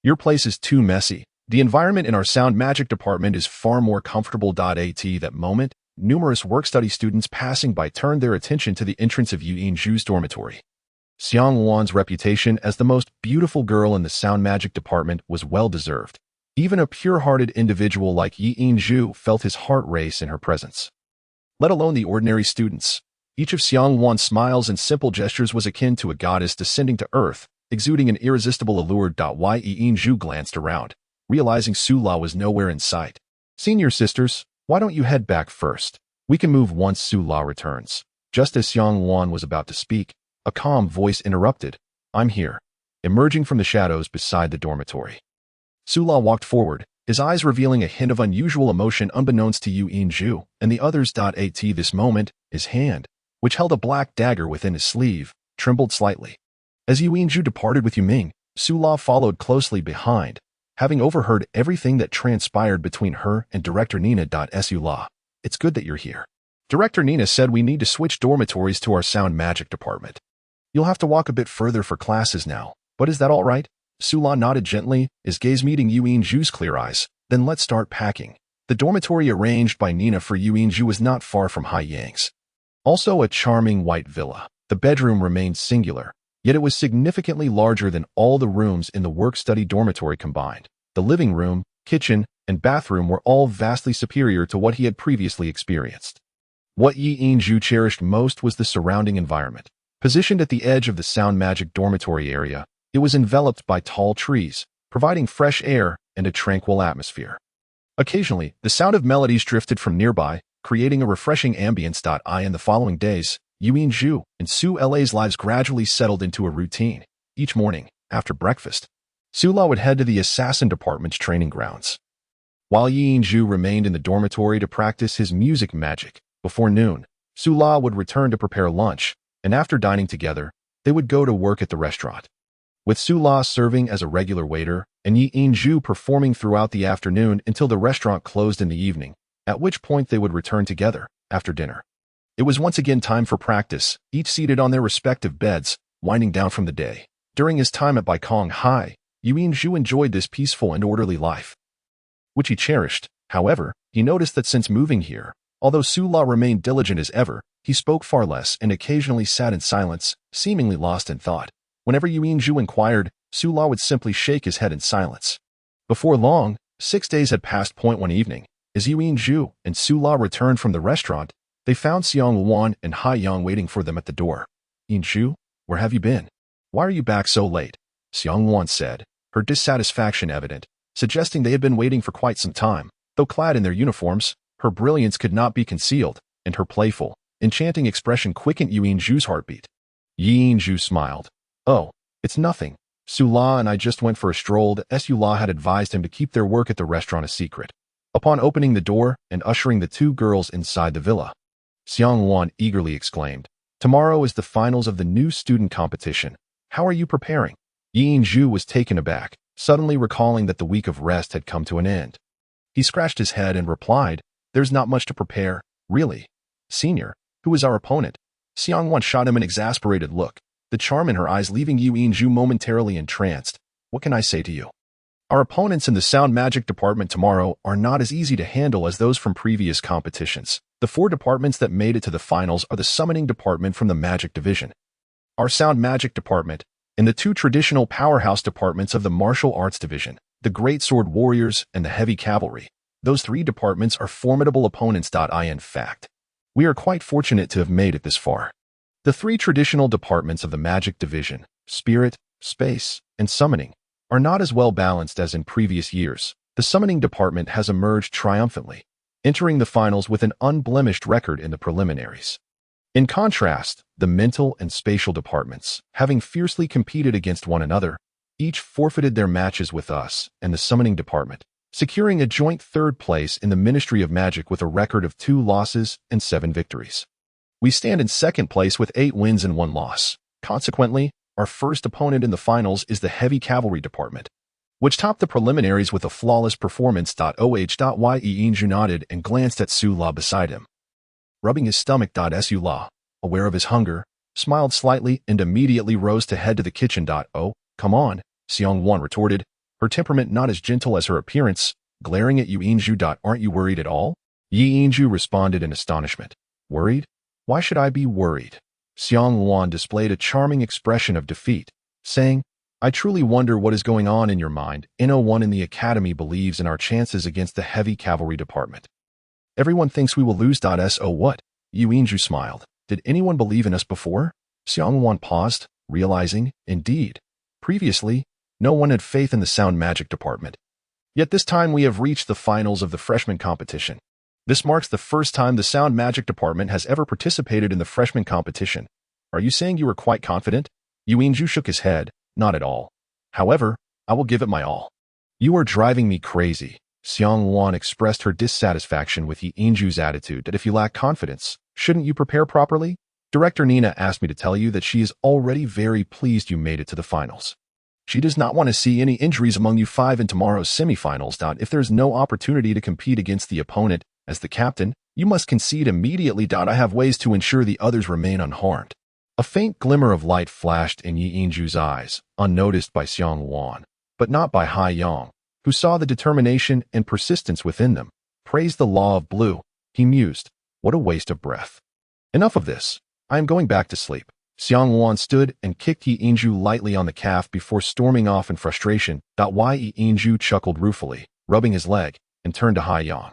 [SPEAKER 1] "Your place is too messy. The environment in our sound magic department is far more comfortable." At that moment, numerous work-study students passing by turned their attention to the entrance of Yi Yinju's dormitory. Xiang Wan's reputation as the most beautiful girl in the sound magic department was well-deserved. Even a pure-hearted individual like Yi Yinju felt his heart race in her presence. Let alone the ordinary students. Each of Xiang Wan's smiles and simple gestures was akin to a goddess descending to earth, exuding an irresistible allure. Yi Yinju glanced around, realizing Su La was nowhere in sight. "Senior sisters, why don't you head back first? We can move once Su La returns." Just as Xiang Wan was about to speak, a calm voice interrupted, "I'm here," emerging from the shadows beside the dormitory. Su La walked forward, his eyes revealing a hint of unusual emotion unbeknownst to Yi Yinju and the others. At this moment, his hand, which held a black dagger within his sleeve, trembled slightly. As Yi Yinju departed with Yuming, Su La followed closely behind, having overheard everything that transpired between her and Director Nina. Su La, it's good that you're here. Director Nina said we need to switch dormitories to our sound magic department. You'll have to walk a bit further for classes now, but is that all right?" Su La nodded gently, his gaze meeting Yi Yinju's clear eyes. "Then let's start packing." The dormitory arranged by Nina for Yi Yinju was not far from Hai Yang's. Also a charming white villa. The bedroom remained singular, yet it was significantly larger than all the rooms in the work-study dormitory combined. The living room, kitchen, and bathroom were all vastly superior to what he had previously experienced. What Yi Yinju cherished most was the surrounding environment. Positioned at the edge of the sound magic dormitory area, it was enveloped by tall trees, providing fresh air and a tranquil atmosphere. Occasionally, the sound of melodies drifted from nearby, creating a refreshing ambience. In the following days, Yi Yinju and Su La's lives gradually settled into a routine. Each morning, after breakfast, Su La would head to the assassin department's training grounds, while Yi Yinju remained in the dormitory to practice his music magic. Before noon, Su La would return to prepare lunch, and after dining together, they would go to work at the restaurant, with Su La serving as a regular waiter and Yi Yinju performing throughout the afternoon until the restaurant closed in the evening, at which point they would return together after dinner. It was once again time for practice, each seated on their respective beds, winding down from the day. During his time at Baikong High, Yi Yinju enjoyed this peaceful and orderly life, which he cherished. However, he noticed that since moving here, although Su La remained diligent as ever, he spoke far less and occasionally sat in silence, seemingly lost in thought. Whenever Yi Yinju inquired, Su La would simply shake his head in silence. Before long, 6 days had passed. One evening, as Yuan-ju and Su-la returned from the restaurant, they found Xiang-wan and Hai-yang waiting for them at the door. "Yin-ju, where have you been? Why are you back so late?" Xiang-wan said, her dissatisfaction evident, suggesting they had been waiting for quite some time. Though clad in their uniforms, her brilliance could not be concealed, and her playful, enchanting expression quickened Yuan-ju's heartbeat. Yuan-ju smiled. "Oh, it's nothing. Su-la and I just went for a stroll." Su-la had advised him to keep their work at the restaurant a secret. Upon opening the door and ushering the two girls inside the villa, Xiang-wan eagerly exclaimed, "Tomorrow is the finals of the new student competition. How are you preparing?" Yuan-ju was taken aback, suddenly recalling that the week of rest had come to an end. He scratched his head and replied, "There's not much to prepare, really. Senior, who is our opponent?" Xiang-wan shot him an exasperated look, the charm in her eyes leaving Yuan-ju momentarily entranced. "What can I say to you? Our opponents in the sound magic department tomorrow are not as easy to handle as those from previous competitions. The 4 departments that made it to the finals are the summoning department from the magic division, our sound magic department, and the 2 traditional powerhouse departments of the martial arts division, the great sword warriors and the heavy cavalry. Those 3 departments are formidable opponents. In fact, we are quite fortunate to have made it this far. The 3 traditional departments of the magic division, spirit, space, and summoning, are not as well balanced as in previous years. The summoning department has emerged triumphantly, entering the finals with an unblemished record in the preliminaries. In contrast, the mental and spatial departments, having fiercely competed against one another, each forfeited their matches with us and the summoning department, securing a joint 3rd place in the Ministry of Magic with a record of 2 losses and 7 victories. We stand in 2nd place with 8 wins and 1 loss. Consequently, our first opponent in the finals is the heavy cavalry department, which topped the preliminaries with a flawless performance. Yuan-ju nodded and glanced at Su-la beside him, rubbing his stomach. Su-la, aware of his hunger, smiled slightly and immediately rose to head to the kitchen. "Oh, come on," Xiang-wan retorted, her temperament not as gentle as her appearance, glaring at Yuan-ju. "Aren't you worried at all?" Yuan-ju responded in astonishment. "Worried? Why should I be worried?" Xiang-wan displayed a charming expression of defeat, saying, "I truly wonder what is going on in your mind. No one in the academy believes in our chances against the heavy cavalry department. Everyone thinks we will lose. So what?" Yuan-ju smiled. "Did anyone believe in us before?" Xiang-wan paused, realizing, indeed, previously, no one had faith in the sound magic department. Yet this time we have reached the finals of the freshman competition. This marks the first time the sound magic department has ever participated in the freshman competition. Are you saying you are quite confident? Yuan-ju shook his head. Not at all. However, I will give it my all. You are driving me crazy. Xiang-wan expressed her dissatisfaction with Yuan-ju's attitude that if you lack confidence, shouldn't you prepare properly? Director Nina asked me to tell you that she is already very pleased you made it to the finals. She does not want to see any injuries among you 5 in tomorrow's semifinals. If there's no opportunity to compete against the opponent, as the captain, you must concede immediately. I have ways to ensure the others remain unharmed. A faint glimmer of light flashed in Yuan-ju's eyes, unnoticed by Xiang-wan, but not by Hai-yang, who saw the determination and persistence within them. Praise the law of blue, he mused. What a waste of breath. Enough of this. I am going back to sleep. Xiang-wan stood and kicked Yuan-ju lightly on the calf before storming off in frustration. Yuan-ju chuckled ruefully, rubbing his leg, and turned to Hai-yang,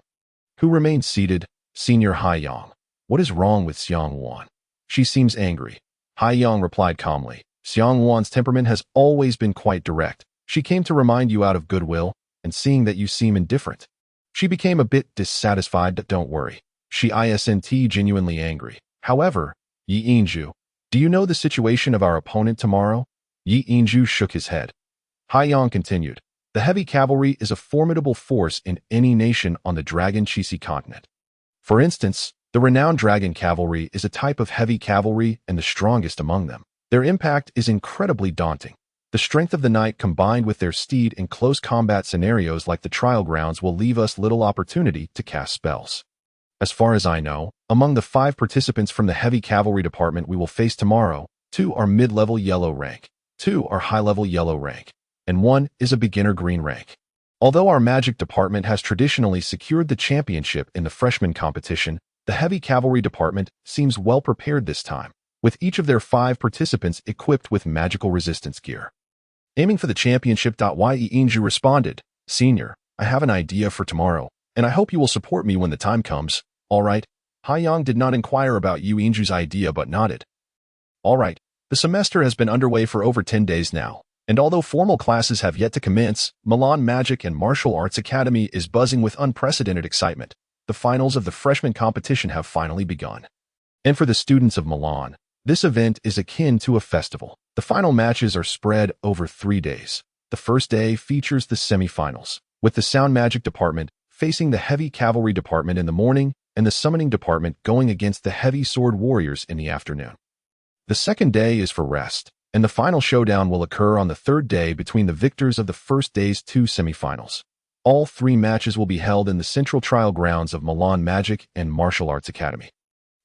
[SPEAKER 1] who remained seated. Senior Hai-yang, what is wrong with Xiang-wan? She seems angry. Hai-yang replied calmly. Xiang-wan's temperament has always been quite direct. She came to remind you out of goodwill, and seeing that you seem indifferent, she became a bit dissatisfied. Don't worry. She isn't genuinely angry. However, Yuan-ju, do you know the situation of our opponent tomorrow? Yuan-ju shook his head. Hai-yang continued. The heavy cavalry is a formidable force in any nation on the Dragon Chisi continent. For instance, the renowned Dragon Cavalry is a type of heavy cavalry and the strongest among them. Their impact is incredibly daunting. The strength of the knight combined with their steed in close combat scenarios like the trial grounds will leave us little opportunity to cast spells. As far as I know, among the 5 participants from the heavy cavalry department we will face tomorrow, 2 are mid-level yellow rank, 2 are high-level yellow rank, and 1 is a beginner green rank. Although our magic department has traditionally secured the championship in the freshman competition, the heavy cavalry department seems well prepared this time, with each of their 5 participants equipped with magical resistance gear. Aiming for the championship. Yuan-ju responded. Senior, I have an idea for tomorrow, and I hope you will support me when the time comes, alright? Haiyang did not inquire about Yu Yingzhu's idea but nodded. Alright, the semester has been underway for over 10 days now, and although formal classes have yet to commence, Milan Magic and Martial Arts Academy is buzzing with unprecedented excitement. The finals of the freshman competition have finally begun. And for the students of Milan, this event is akin to a festival. The final matches are spread over 3 days. The first day features the semifinals, with the Sound Magic department facing the Heavy Cavalry department in the morning and the Summoning department going against the Heavy Sword Warriors in the afternoon. The second day is for rest, and the final showdown will occur on the third day between the victors of the first day's 2 semifinals. All 3 matches will be held in the central trial grounds of Milan Magic and Martial Arts Academy,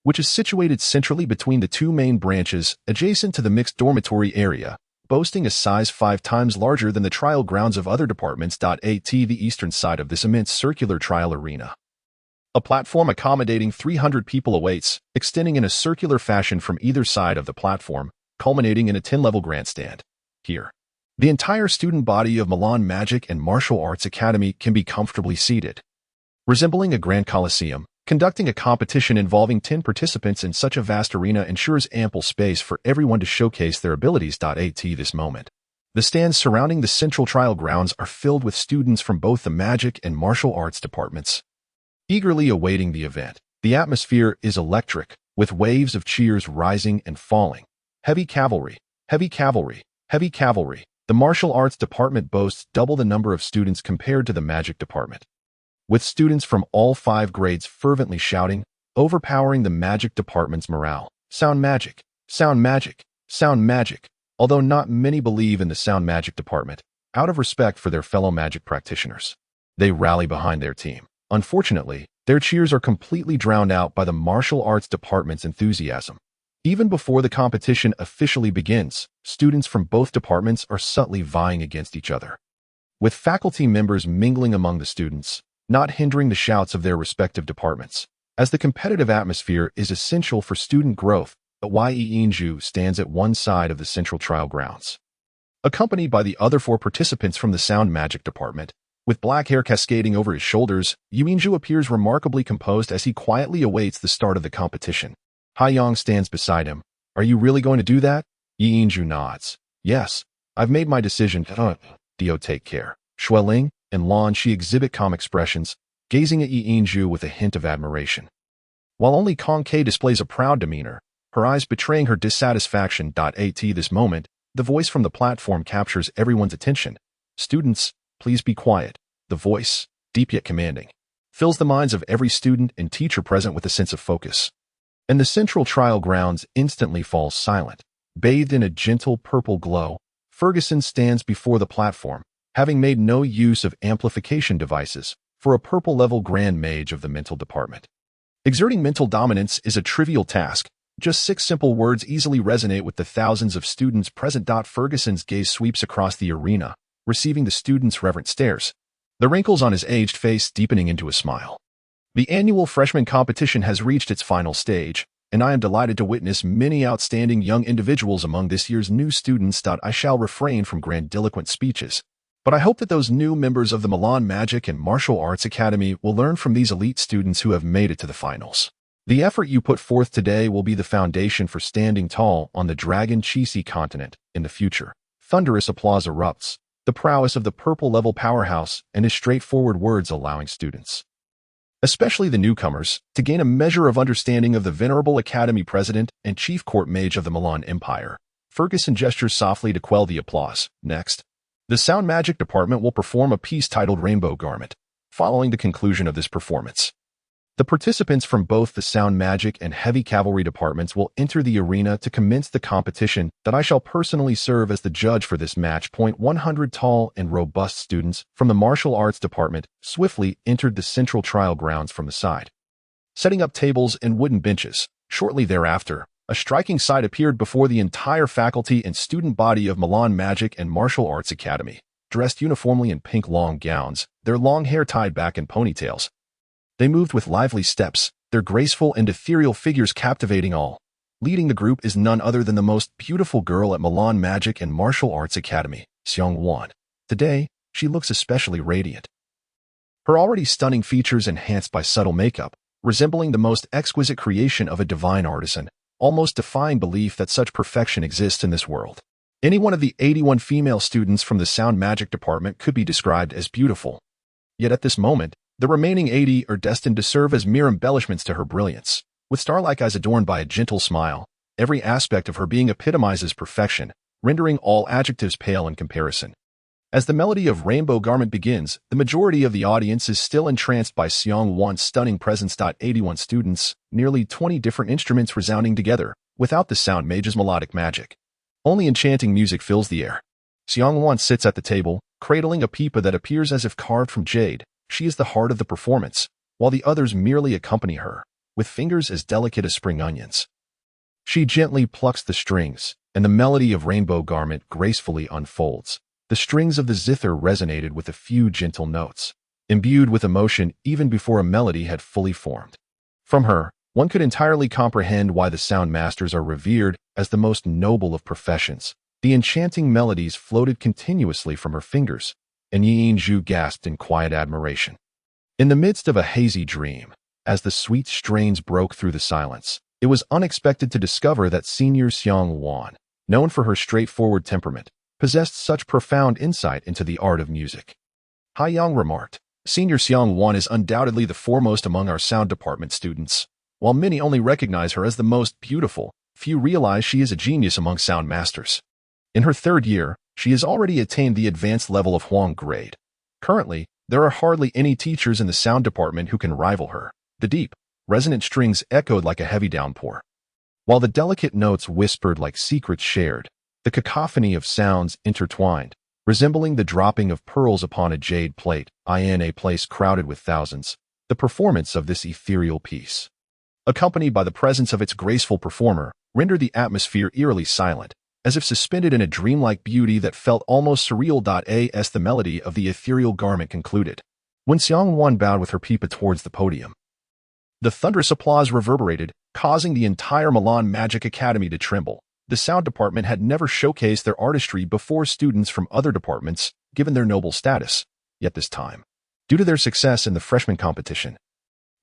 [SPEAKER 1] which is situated centrally between the 2 main branches adjacent to the mixed dormitory area, boasting a size 5 times larger than the trial grounds of other departments. At the eastern side of this immense circular trial arena, a platform accommodating 300 people awaits, extending in a circular fashion from either side of the platform, culminating in a 10-level grandstand. Here, the entire student body of Milan Magic and Martial Arts Academy can be comfortably seated. Resembling a grand coliseum, conducting a competition involving 10 participants in such a vast arena ensures ample space for everyone to showcase their abilities. At this moment, the stands surrounding the central trial grounds are filled with students from both the Magic and Martial Arts departments, eagerly awaiting the event. The atmosphere is electric, with waves of cheers rising and falling. Heavy cavalry, heavy cavalry, heavy cavalry. The Martial Arts department boasts double the number of students compared to the Magic department, with students from all 5 grades fervently shouting, overpowering the Magic department's morale. Sound Magic, Sound Magic, Sound Magic. Although not many believe in the Sound Magic department, out of respect for their fellow Magic practitioners, they rally behind their team. Unfortunately, their cheers are completely drowned out by the Martial Arts department's enthusiasm. Even before the competition officially begins, students from both departments are subtly vying against each other, with faculty members mingling among the students, not hindering the shouts of their respective departments, as the competitive atmosphere is essential for student growth. Yu Yingzhu stands at one side of the central trial grounds, accompanied by the other 4 participants from the Sound Magic department. With black hair cascading over his shoulders, Yu Yingzhu appears remarkably composed as he quietly awaits the start of the competition. Haiyang stands beside him. Are you really going to do that? Yu Yingzhu nods. Yes, I've made my decision. Dio, take care. Xueling and Longqi exhibit calm expressions, gazing at Yu Yingzhu with a hint of admiration, while only Longqi displays a proud demeanor, her eyes betraying her dissatisfaction. At this moment, the voice from the platform captures everyone's attention. Students, please be quiet. The voice, deep yet commanding, fills the minds of every student and teacher present with a sense of focus. And the central trial grounds instantly falls silent. Bathed in a gentle purple glow, Ferguson stands before the platform, having made no use of amplification devices, for a purple-level Grand Mage of the Mental Department. Exerting mental dominance is a trivial task. Just 6 simple words easily resonate with the thousands of students present. Ferguson's gaze sweeps across the arena, receiving the students' reverent stares, the wrinkles on his aged face deepening into a smile. The annual freshman competition has reached its final stage, and I am delighted to witness many outstanding young individuals among this year's new students. I shall refrain from grandiloquent speeches, but I hope that those new members of the Milan Magic and Martial Arts Academy will learn from these elite students who have made it to the finals. The effort you put forth today will be the foundation for standing tall on the Dragon Chisi continent in the future. Thunderous applause erupts, the prowess of the purple-level powerhouse and his straightforward words allowing students, especially the newcomers, to gain a measure of understanding of the venerable Academy President and Chief Court Mage of the Milan Empire. Ferguson gestures softly to quell the applause. Next, the Sound Magic department will perform a piece titled Rainbow Garment. Following the conclusion of this performance, the participants from both the Sound Magic and Heavy Cavalry departments will enter the arena to commence the competition. That I shall personally serve as the judge for this match. 100 tall and robust students from the Martial Arts department swiftly entered the central trial grounds from the side, setting up tables and wooden benches. Shortly thereafter, a striking sight appeared before the entire faculty and student body of Milan Magic and Martial Arts Academy. Dressed uniformly in pink long gowns, their long hair tied back in ponytails, they moved with lively steps, their graceful and ethereal figures captivating all. Leading the group is none other than the most beautiful girl at Milan Magic and Martial Arts Academy, Xiang Wan. Today, she looks especially radiant. her already stunning features enhanced by subtle makeup, resembling the most exquisite creation of a divine artisan, almost defying belief that such perfection exists in this world. Any one of the 81 female students from the sound magic department could be described as beautiful. Yet at this moment, the remaining 80 are destined to serve as mere embellishments to her brilliance. With star-like eyes adorned by a gentle smile, every aspect of her being epitomizes perfection, rendering all adjectives pale in comparison. As the melody of Rainbow Garment begins, the majority of the audience is still entranced by Seong-won's stunning presence. 81 students, nearly 20 different instruments resounding together, without the sound mage's melodic magic. Only enchanting music fills the air. Seong-won sits at the table, cradling a pipa that appears as if carved from jade. She is the heart of the performance, while the others merely accompany her, with fingers as delicate as spring onions. She gently plucks the strings, and the melody of Rainbow Garment gracefully unfolds. The strings of the zither resonated with a few gentle notes, imbued with emotion even before a melody had fully formed. From her, one could entirely comprehend why the sound masters are revered as the most noble of professions. The enchanting melodies floated continuously from her fingers, and Yi-Ju gasped in quiet admiration. In the midst of a hazy dream, as the sweet strains broke through the silence, it was unexpected to discover that Senior Seong-won, known for her straightforward temperament, possessed such profound insight into the art of music. Ha-young remarked, Senior Seong-won is undoubtedly the foremost among our sound department students. While many only recognize her as the most beautiful, few realize she is a genius among sound masters. In her third year, she has already attained the advanced level of Huang grade. Currently, there are hardly any teachers in the sound department who can rival her. The deep, resonant strings echoed like a heavy downpour, while the delicate notes whispered like secrets shared. The cacophony of sounds intertwined, resembling the dropping of pearls upon a jade plate, in a place crowded with thousands. The performance of this ethereal piece, accompanied by the presence of its graceful performer, rendered the atmosphere eerily silent, as if suspended in a dreamlike beauty that felt almost surreal. As the melody of the ethereal garment concluded, when Seong-won bowed with her pipa towards the podium, the thunderous applause reverberated, causing the entire Milan Magic Academy to tremble. The sound department had never showcased their artistry before students from other departments, given their noble status. Yet this time, due to their success in the freshman competition,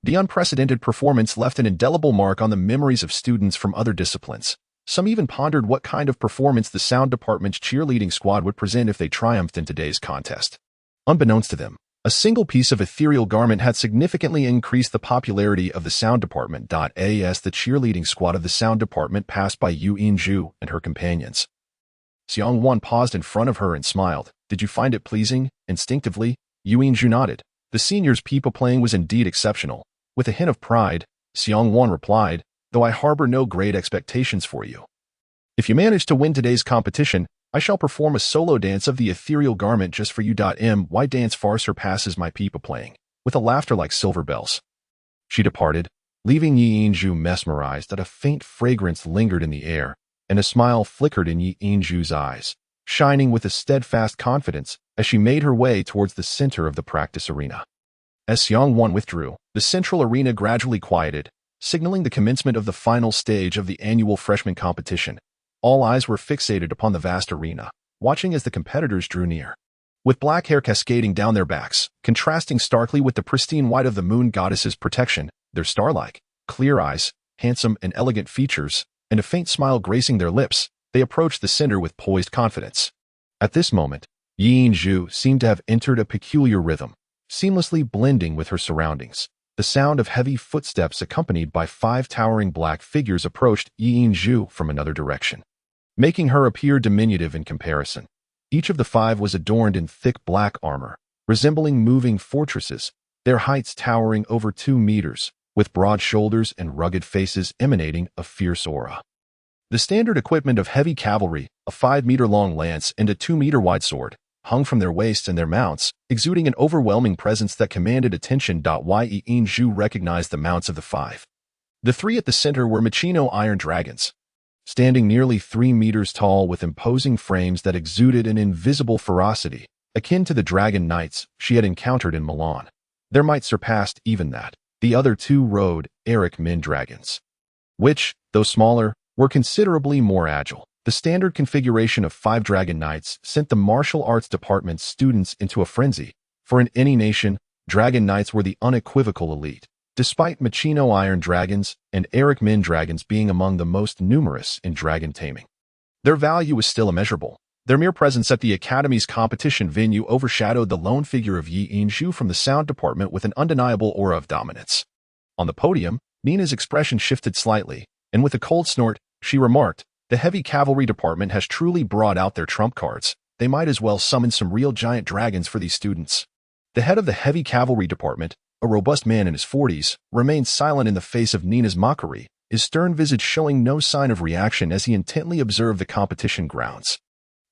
[SPEAKER 1] the unprecedented performance left an indelible mark on the memories of students from other disciplines. Some even pondered what kind of performance the sound department's cheerleading squad would present if they triumphed in today's contest. Unbeknownst to them, a single piece of ethereal garment had significantly increased the popularity of the sound department. As the cheerleading squad of the sound department passed by Yi-Ju and her companions, Seong-won paused in front of her and smiled. Did you find it pleasing? Instinctively, Yi-Ju nodded. The seniors' pipa playing was indeed exceptional. With a hint of pride, Seong-won replied, though I harbor no great expectations for you. If you manage to win today's competition, I shall perform a solo dance of the ethereal garment just for you. My dance far surpasses my pipa playing, with a laughter like silver bells. She departed, leaving Yi-Ju mesmerized. That a faint fragrance lingered in the air, and a smile flickered in Yi-Ju's eyes, shining with a steadfast confidence as she made her way towards the center of the practice arena. As Seong-won withdrew, the central arena gradually quieted, signaling the commencement of the final stage of the annual freshman competition. All eyes were fixated upon the vast arena, watching as the competitors drew near. With black hair cascading down their backs, contrasting starkly with the pristine white of the moon goddess's protection, their star-like, clear eyes, handsome and elegant features, and a faint smile gracing their lips, they approached the center with poised confidence. At this moment, Yi-Ju seemed to have entered a peculiar rhythm, seamlessly blending with her surroundings. The sound of heavy footsteps accompanied by 5 towering black figures approached Yi-Ju from another direction, making her appear diminutive in comparison. Each of the 5 was adorned in thick black armor, resembling moving fortresses, their heights towering over 2 meters, with broad shoulders and rugged faces emanating a fierce aura. The standard equipment of heavy cavalry, a 5-meter-long lance and a 2-meter-wide sword, hung from their waists and their mounts, exuding an overwhelming presence that commanded attention. Yi-Ju recognized the mounts of the 5. The 3 at the center were Machino iron dragons, standing nearly 3 meters tall with imposing frames that exuded an invisible ferocity, akin to the dragon knights she had encountered in Milan. Their might surpassed even that. The other 2 rode Eric Min dragons, which, though smaller, were considerably more agile. The standard configuration of 5 dragon knights sent the martial arts department's students into a frenzy, for in any nation, Dragon Knights were the unequivocal elite, despite Machino Iron Dragons and Eric Min Dragons being among the most numerous in dragon taming. Their value was still immeasurable. Their mere presence at the Academy's competition venue overshadowed the lone figure of Yi Yinzhu from the sound department with an undeniable aura of dominance. On the podium, Nina's expression shifted slightly, and with a cold snort, she remarked, "The heavy cavalry department has truly brought out their trump cards. They might as well summon some real giant dragons for these students." The head of the heavy cavalry department, a robust man in his 40s, remained silent in the face of Nina's mockery, his stern visage showing no sign of reaction as he intently observed the competition grounds.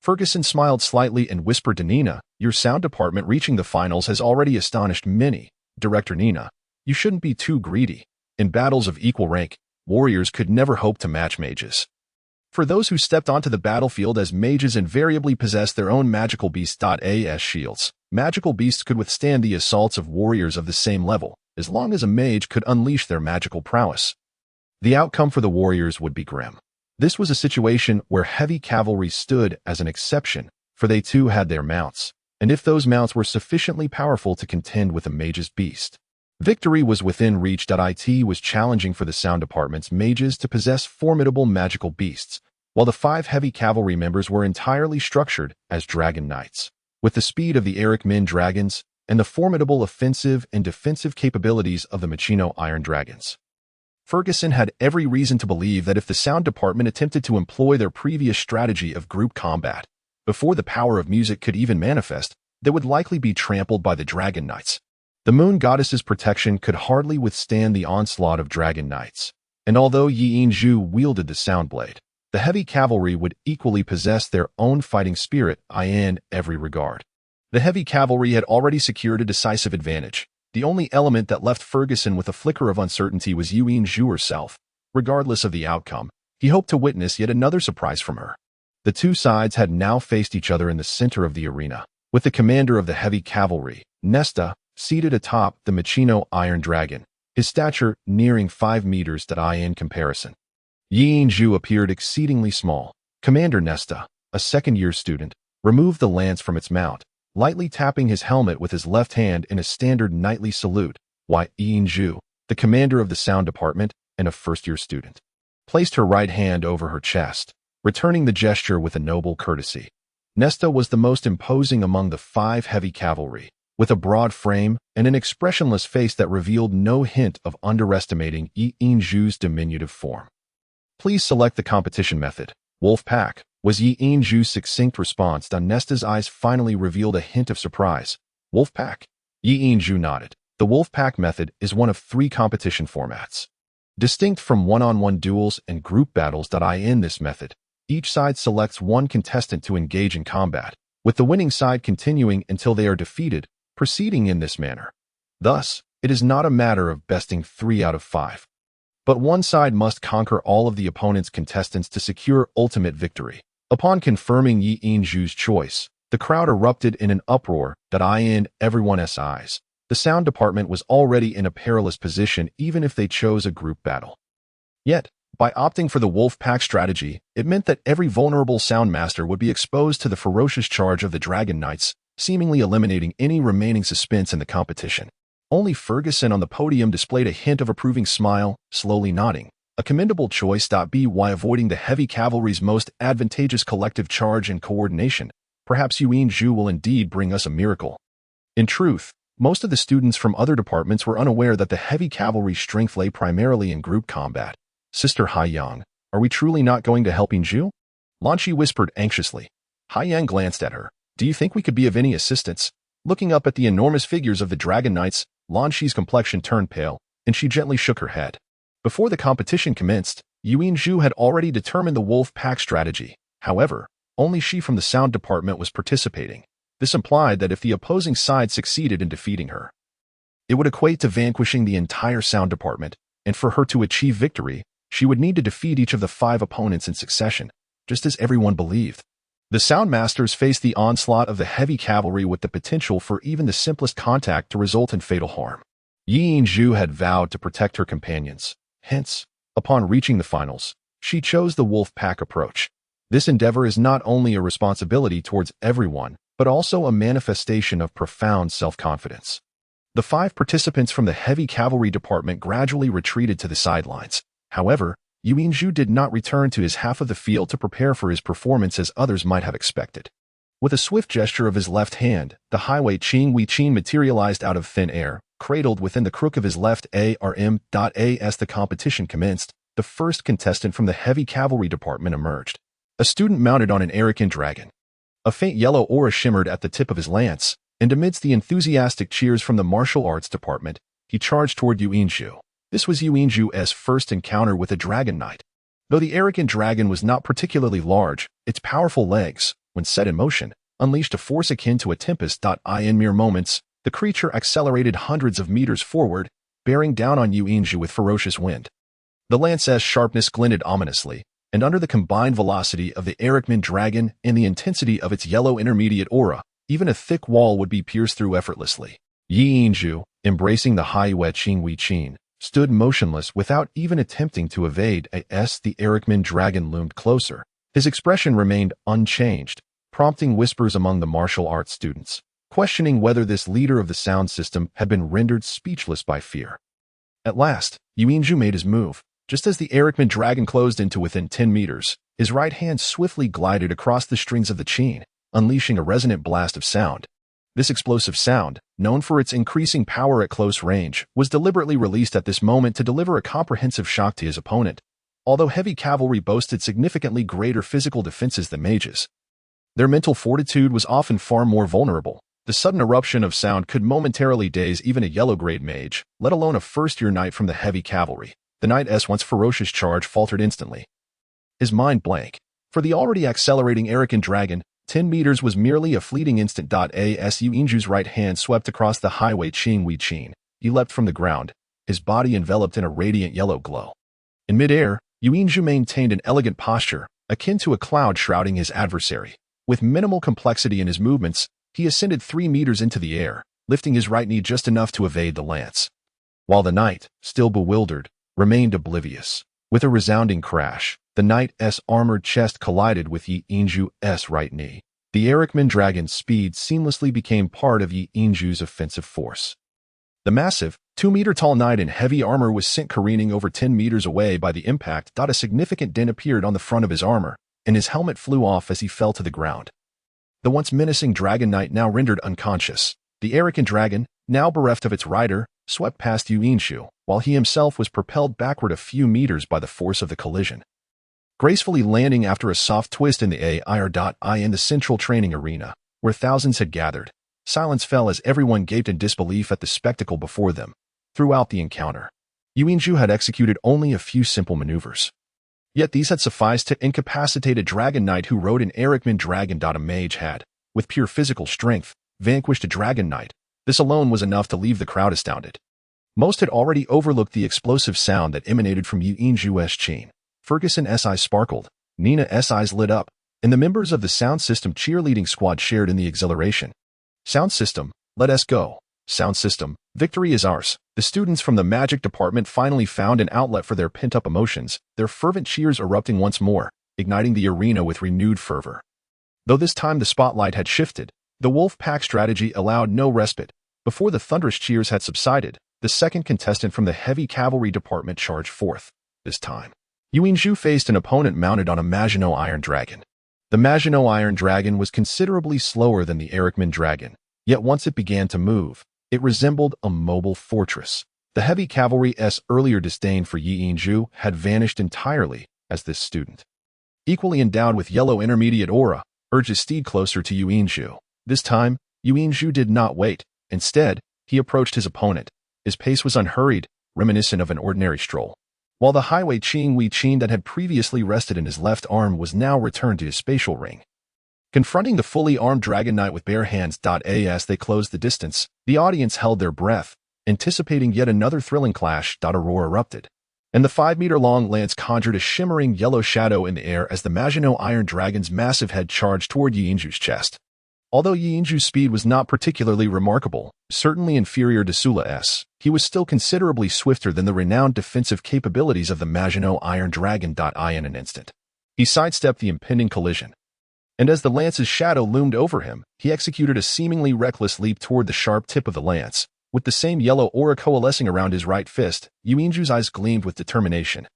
[SPEAKER 1] Ferguson smiled slightly and whispered to Nina, "Your sound department reaching the finals has already astonished many. Director Nina, you shouldn't be too greedy. In battles of equal rank, warriors could never hope to match mages. For those who stepped onto the battlefield as mages invariably possessed their own magical beasts as shields. Magical beasts could withstand the assaults of warriors of the same level, as long as a mage could unleash their magical prowess. The outcome for the warriors would be grim. This was a situation where heavy cavalry stood as an exception, for they too had their mounts, and if those mounts were sufficiently powerful to contend with a mage's beast, victory was within reach. It was challenging for the sound department's mages to possess formidable magical beasts, while the 5 heavy cavalry members were entirely structured as dragon knights, with the speed of the Eric Min dragons and the formidable offensive and defensive capabilities of the Machino Iron Dragons. Ferguson had every reason to believe that if the sound department attempted to employ their previous strategy of group combat, before the power of music could even manifest, they would likely be trampled by the Dragon Knights. The Moon Goddess's protection could hardly withstand the onslaught of Dragon Knights, and although Yi Yinzhu wielded the sound blade, the heavy cavalry would equally possess their own fighting spirit in every regard. The heavy cavalry had already secured a decisive advantage. The only element that left Ferguson with a flicker of uncertainty was Yi Yinzhu herself. Regardless of the outcome, he hoped to witness yet another surprise from her. The two sides had now faced each other in the center of the arena, with the commander of the heavy cavalry, Nesta, seated atop the Machino Iron Dragon, his stature nearing 5 meters in comparison. Yi Yinzhu appeared exceedingly small. Commander Nesta, a second-year student, removed the lance from its mount, lightly tapping his helmet with his left hand in a standard knightly salute, while Yi Yinzhu, the commander of the sound department and a first-year student, placed her right hand over her chest, returning the gesture with a noble courtesy. Nesta was the most imposing among the 5 heavy cavalry, with a broad frame and an expressionless face that revealed no hint of underestimating Yi Yinzhu's diminutive form. "Please select the competition method, Wolf Pack," was Yi Yinzhu's succinct response. Nesta's eyes finally revealed a hint of surprise. "Wolf Pack?" Yi Yinzhu nodded. The Wolf Pack method is one of 3 competition formats. Distinct from one-on-one duels and group battles. In this method, each side selects one contestant to engage in combat, with the winning side continuing until they are defeated, proceeding in this manner. Thus, it is not a matter of besting 3 out of 5. But one side must conquer all of the opponent's contestants to secure ultimate victory. Upon confirming Yi Yinzhu's choice, the crowd erupted in an uproar in everyone's eyes. The sound department was already in a perilous position even if they chose a group battle. Yet, by opting for the Wolf Pack strategy, it meant that every vulnerable sound master would be exposed to the ferocious charge of the Dragon Knights, seemingly eliminating any remaining suspense in the competition. Only Ferguson on the podium displayed a hint of approving smile, slowly nodding. A commendable choice. By avoiding the heavy cavalry's most advantageous collective charge and coordination, perhaps Yi Yinzhu will indeed bring us a miracle. In truth, most of the students from other departments were unaware that the heavy cavalry's strength lay primarily in group combat. "Sister Haiyang, are we truly not going to help Yinzhu?" Longqi whispered anxiously. Haiyang glanced at her. "Do you think we could be of any assistance?" Looking up at the enormous figures of the Dragon Knights, Longqi's complexion turned pale, and she gently shook her head. Before the competition commenced, Yi Yinzhu had already determined the Wolf Pack strategy. However, only she from the sound department was participating. This implied that if the opposing side succeeded in defeating her, it would equate to vanquishing the entire sound department, and for her to achieve victory, she would need to defeat each of the 5 opponents in succession, just as everyone believed. The sound masters faced the onslaught of the heavy cavalry with the potential for even the simplest contact to result in fatal harm. Yi Yinzhu had vowed to protect her companions. Hence, upon reaching the finals, she chose the Wolf Pack approach. This endeavor is not only a responsibility towards everyone, but also a manifestation of profound self-confidence. The 5 participants from the heavy cavalry department gradually retreated to the sidelines. However, Yuanzhu did not return to his half of the field to prepare for his performance as others might have expected. With a swift gesture of his left hand, the highway Qing Wei Qin materialized out of thin air, cradled within the crook of his left arm. As the competition commenced, the first contestant from the heavy cavalry department emerged. A student mounted on an akin dragon. A faint yellow aura shimmered at the tip of his lance, and amidst the enthusiastic cheers from the martial arts department, he charged toward Yuanzhu. This was Yuanzhu's first encounter with a dragon knight. Though the akin dragon was not particularly large, its powerful legs, when set in motion, unleashed a force akin to a tempest. In mere moments, the creature accelerated hundreds of meters forward, bearing down on Yuanzhu with ferocious wind. The lance's sharpness glinted ominously, and under the combined velocity of the akin dragon and the intensity of its yellow intermediate aura, even a thick wall would be pierced through effortlessly. Yuanzhu, embracing the highway Qing Wei Qin, stood motionless without even attempting to evade as the akin dragon loomed closer. His expression remained unchanged, prompting whispers among the martial arts students, questioning whether this leader of the sound system had been rendered speechless by fear. At last, Yuanzhu made his move. Just as the akin dragon closed into within 10 meters, his right hand swiftly glided across the strings of the qin, unleashing a resonant blast of sound. This explosive sound, known for its increasing power at close range, was deliberately released at this moment to deliver a comprehensive shock to his opponent. Although heavy cavalry boasted significantly greater physical defenses than mages, their mental fortitude was often far more vulnerable. The sudden eruption of sound could momentarily daze even a yellow-grade mage, let alone a first-year knight from the heavy cavalry. The knight's once ferocious charge faltered instantly. His mind blank. For the already accelerating akin dragon, 10 meters was merely a fleeting instant. As Yuanzhu's right hand swept across the highway Qing Wei Qin, he leapt from the ground, his body enveloped in a radiant yellow glow. In midair, Yuanzhu maintained an elegant posture, akin to a cloud shrouding his adversary. With minimal complexity in his movements, he ascended 3 meters into the air, lifting his right knee just enough to evade the lance. While the knight, still bewildered, remained oblivious. With a resounding crash, the knight's armored chest collided with Yuanzhu's right knee. The akin dragon's speed seamlessly became part of Yuanzhu's offensive force. The massive, 2-meter-tall knight in heavy armor was sent careening over 10 meters away by the impact. A significant dent appeared on the front of his armor, and his helmet flew off as he fell to the ground. The once menacing dragon knight now rendered unconscious. The akin dragon, now bereft of its rider, swept past Yuanzhu, while he himself was propelled backward a few meters by the force of the collision. Gracefully landing after a soft twist in the in the central training arena, where thousands had gathered, silence fell as everyone gaped in disbelief at the spectacle before them. Throughout the encounter, Yuanzhu had executed only a few simple maneuvers. Yet these had sufficed to incapacitate a dragon knight who rode an akin dragon. A mage had, with pure physical strength, vanquished a dragon knight. This alone was enough to leave the crowd astounded. Most had already overlooked the explosive sound that emanated from Yuanzhu's qin. Ferguson's eyes sparkled, Nina's eyes lit up, and the members of the sound system cheerleading squad shared in the exhilaration. Sound system, let us go. Sound system, victory is ours. The students from the magic department finally found an outlet for their pent-up emotions, their fervent cheers erupting once more, igniting the arena with renewed fervor. Though this time the spotlight had shifted, the wolf pack strategy allowed no respite. Before the thunderous cheers had subsided, the second contestant from the heavy cavalry department charged forth. This time, Yuanzhu faced an opponent mounted on a Maginot Iron Dragon. The Maginot Iron Dragon was considerably slower than the akin dragon, yet once it began to move, it resembled a mobile fortress. The heavy cavalry's earlier disdain for Yuanzhu had vanished entirely as this student, equally endowed with yellow intermediate aura, urged his steed closer to Yuanzhu. This time, Yuanzhu did not wait. Instead, he approached his opponent. His pace was unhurried, reminiscent of an ordinary stroll. While the highway Qing Wei Qin that had previously rested in his left arm was now returned to his spatial ring. Confronting the fully armed dragon knight with bare hands. As they closed the distance, the audience held their breath, anticipating yet another thrilling clash. A roar erupted, and the 5-meter-long lance conjured a shimmering yellow shadow in the air as the Maginot Iron Dragon's massive head charged toward Yuanzhu's chest. Although Yuanzhu's speed was not particularly remarkable, certainly inferior to Sula's, he was still considerably swifter than the renowned defensive capabilities of the Maginot Iron Dragon. In an instant, he sidestepped the impending collision, and as the lance's shadow loomed over him, he executed a seemingly reckless leap toward the sharp tip of the lance, With the same yellow aura coalescing around his right fist, Yuinju's eyes gleamed with determination.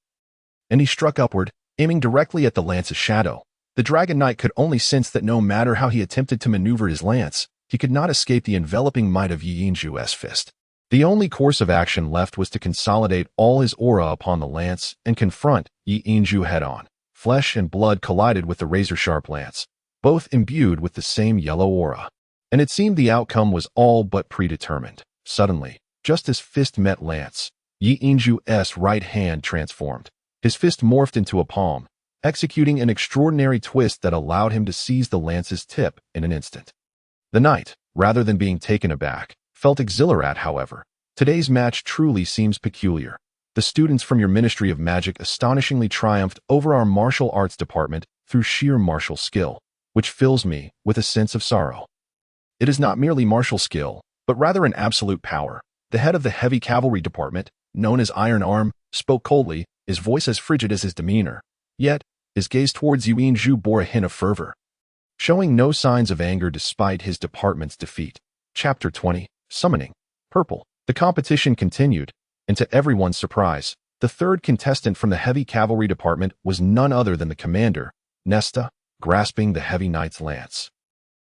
[SPEAKER 1] And he struck upward, aiming directly at the lance's shadow. The Dragon Knight could only sense that no matter how he attempted to maneuver his lance, he could not escape the enveloping might of Yuinju's fist. The only course of action left was to consolidate all his aura upon the lance and confront Yuinju head-on. Flesh and blood collided with the razor-sharp lance, both imbued with the same yellow aura. And it seemed the outcome was all but predetermined. Suddenly, just as fist met lance, Yuinju's right hand transformed. His fist morphed into a palm, executing an extraordinary twist that allowed him to seize the lance's tip in an instant. The knight, rather than being taken aback, felt exhilarated. However, today's match truly seems peculiar. The students from your Ministry of Magic astonishingly triumphed over our martial arts department through sheer martial skill, which fills me with a sense of sorrow. It is not merely martial skill, but rather an absolute power. The head of the heavy cavalry department, known as Iron Arm, spoke coldly, his voice as frigid as his demeanor. Yet, his gaze towards Yuinju bore a hint of fervor, showing no signs of anger despite his department's defeat. Chapter 20, Summoning. Purple. The competition continued, and to everyone's surprise, the third contestant from the heavy cavalry department was none other than the commander, Nesta, grasping the heavy knight's lance,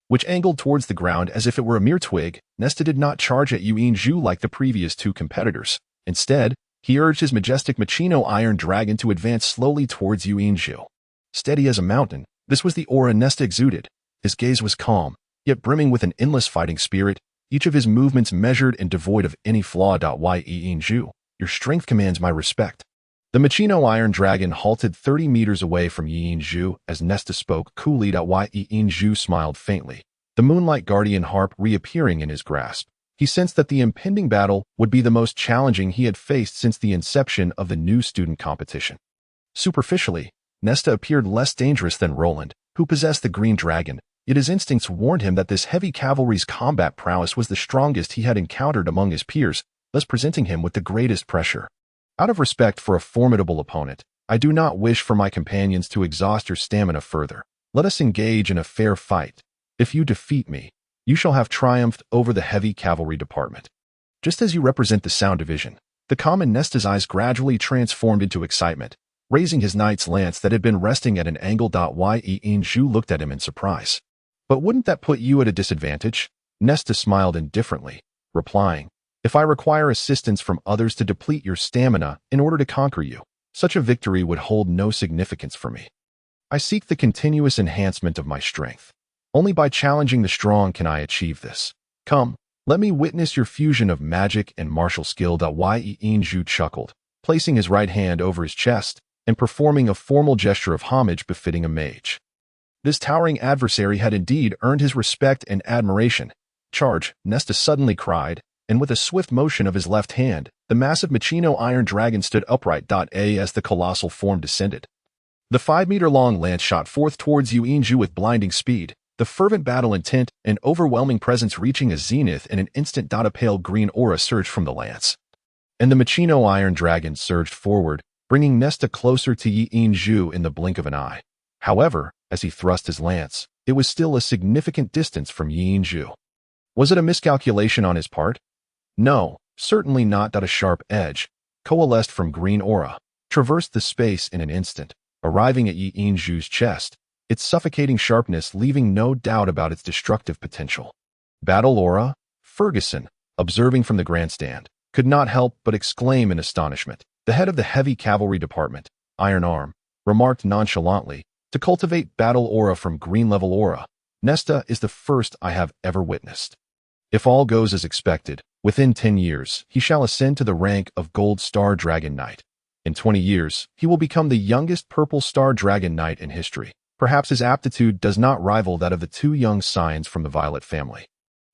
[SPEAKER 1] which angled towards the ground as if it were a mere twig. Nesta did not charge at Yuinju like the previous two competitors. Instead, he urged his majestic Machino Iron Dragon to advance slowly towards Yuinju. Steady as a mountain, this was the aura Nesta exuded. His gaze was calm, yet brimming with an endless fighting spirit, each of his movements measured and devoid of any flaw. Yuinju, your strength commands my respect. The Machino Iron Dragon halted 30 meters away from Yuinju as Nesta spoke coolly. Yuinju smiled faintly, the Moonlight Guardian harp reappearing in his grasp. He sensed that the impending battle would be the most challenging he had faced since the inception of the new student competition. Superficially, Nesta appeared less dangerous than Roland, who possessed the green dragon, yet his instincts warned him that this heavy cavalry's combat prowess was the strongest he had encountered among his peers, thus presenting him with the greatest pressure. Out of respect for a formidable opponent, I do not wish for my companions to exhaust your stamina further. Let us engage in a fair fight. If you defeat me, you shall have triumphed over the heavy cavalry department. Just as you represent the Sound Division, the common Nesta's eyes gradually transformed into excitement, raising his knight's lance that had been resting at an angle. Yuinju looked at him in surprise. But wouldn't that put you at a disadvantage? Nesta smiled indifferently, replying, if I require assistance from others to deplete your stamina in order to conquer you, such a victory would hold no significance for me. I seek the continuous enhancement of my strength. Only by challenging the strong can I achieve this. Come, let me witness your fusion of magic and martial skill. Yuinju chuckled, placing his right hand over his chest and performing a formal gesture of homage befitting a mage. This towering adversary had indeed earned his respect and admiration. Charge, Nesta suddenly cried, and with a swift motion of his left hand, the massive Machino Iron Dragon stood upright. As the colossal form descended, the 5-meter-long lance shot forth towards Yuinju with blinding speed, the fervent battle intent and overwhelming presence reaching a zenith in an instant. A pale green aura surged from the lance, and the Machino Iron Dragon surged forward, bringing Nesta closer to Yuinju in the blink of an eye. However, as he thrust his lance, it was still a significant distance from Yuinju. Was it a miscalculation on his part? No, certainly not. A sharp edge, coalesced from green aura, traversed the space in an instant, arriving at Yuinju's chest, its suffocating sharpness leaving no doubt about its destructive potential. Battle aura? Ferguson, observing from the grandstand, could not help but exclaim in astonishment. The head of the heavy cavalry department, Iron Arm, remarked nonchalantly, to cultivate battle aura from green level aura. Nesta is the first I have ever witnessed. If all goes as expected, within 10 years, he shall ascend to the rank of Gold Star Dragon Knight. In 20 years, he will become the youngest Purple Star Dragon Knight in history. Perhaps his aptitude does not rival that of the two young cyans from the Violet family.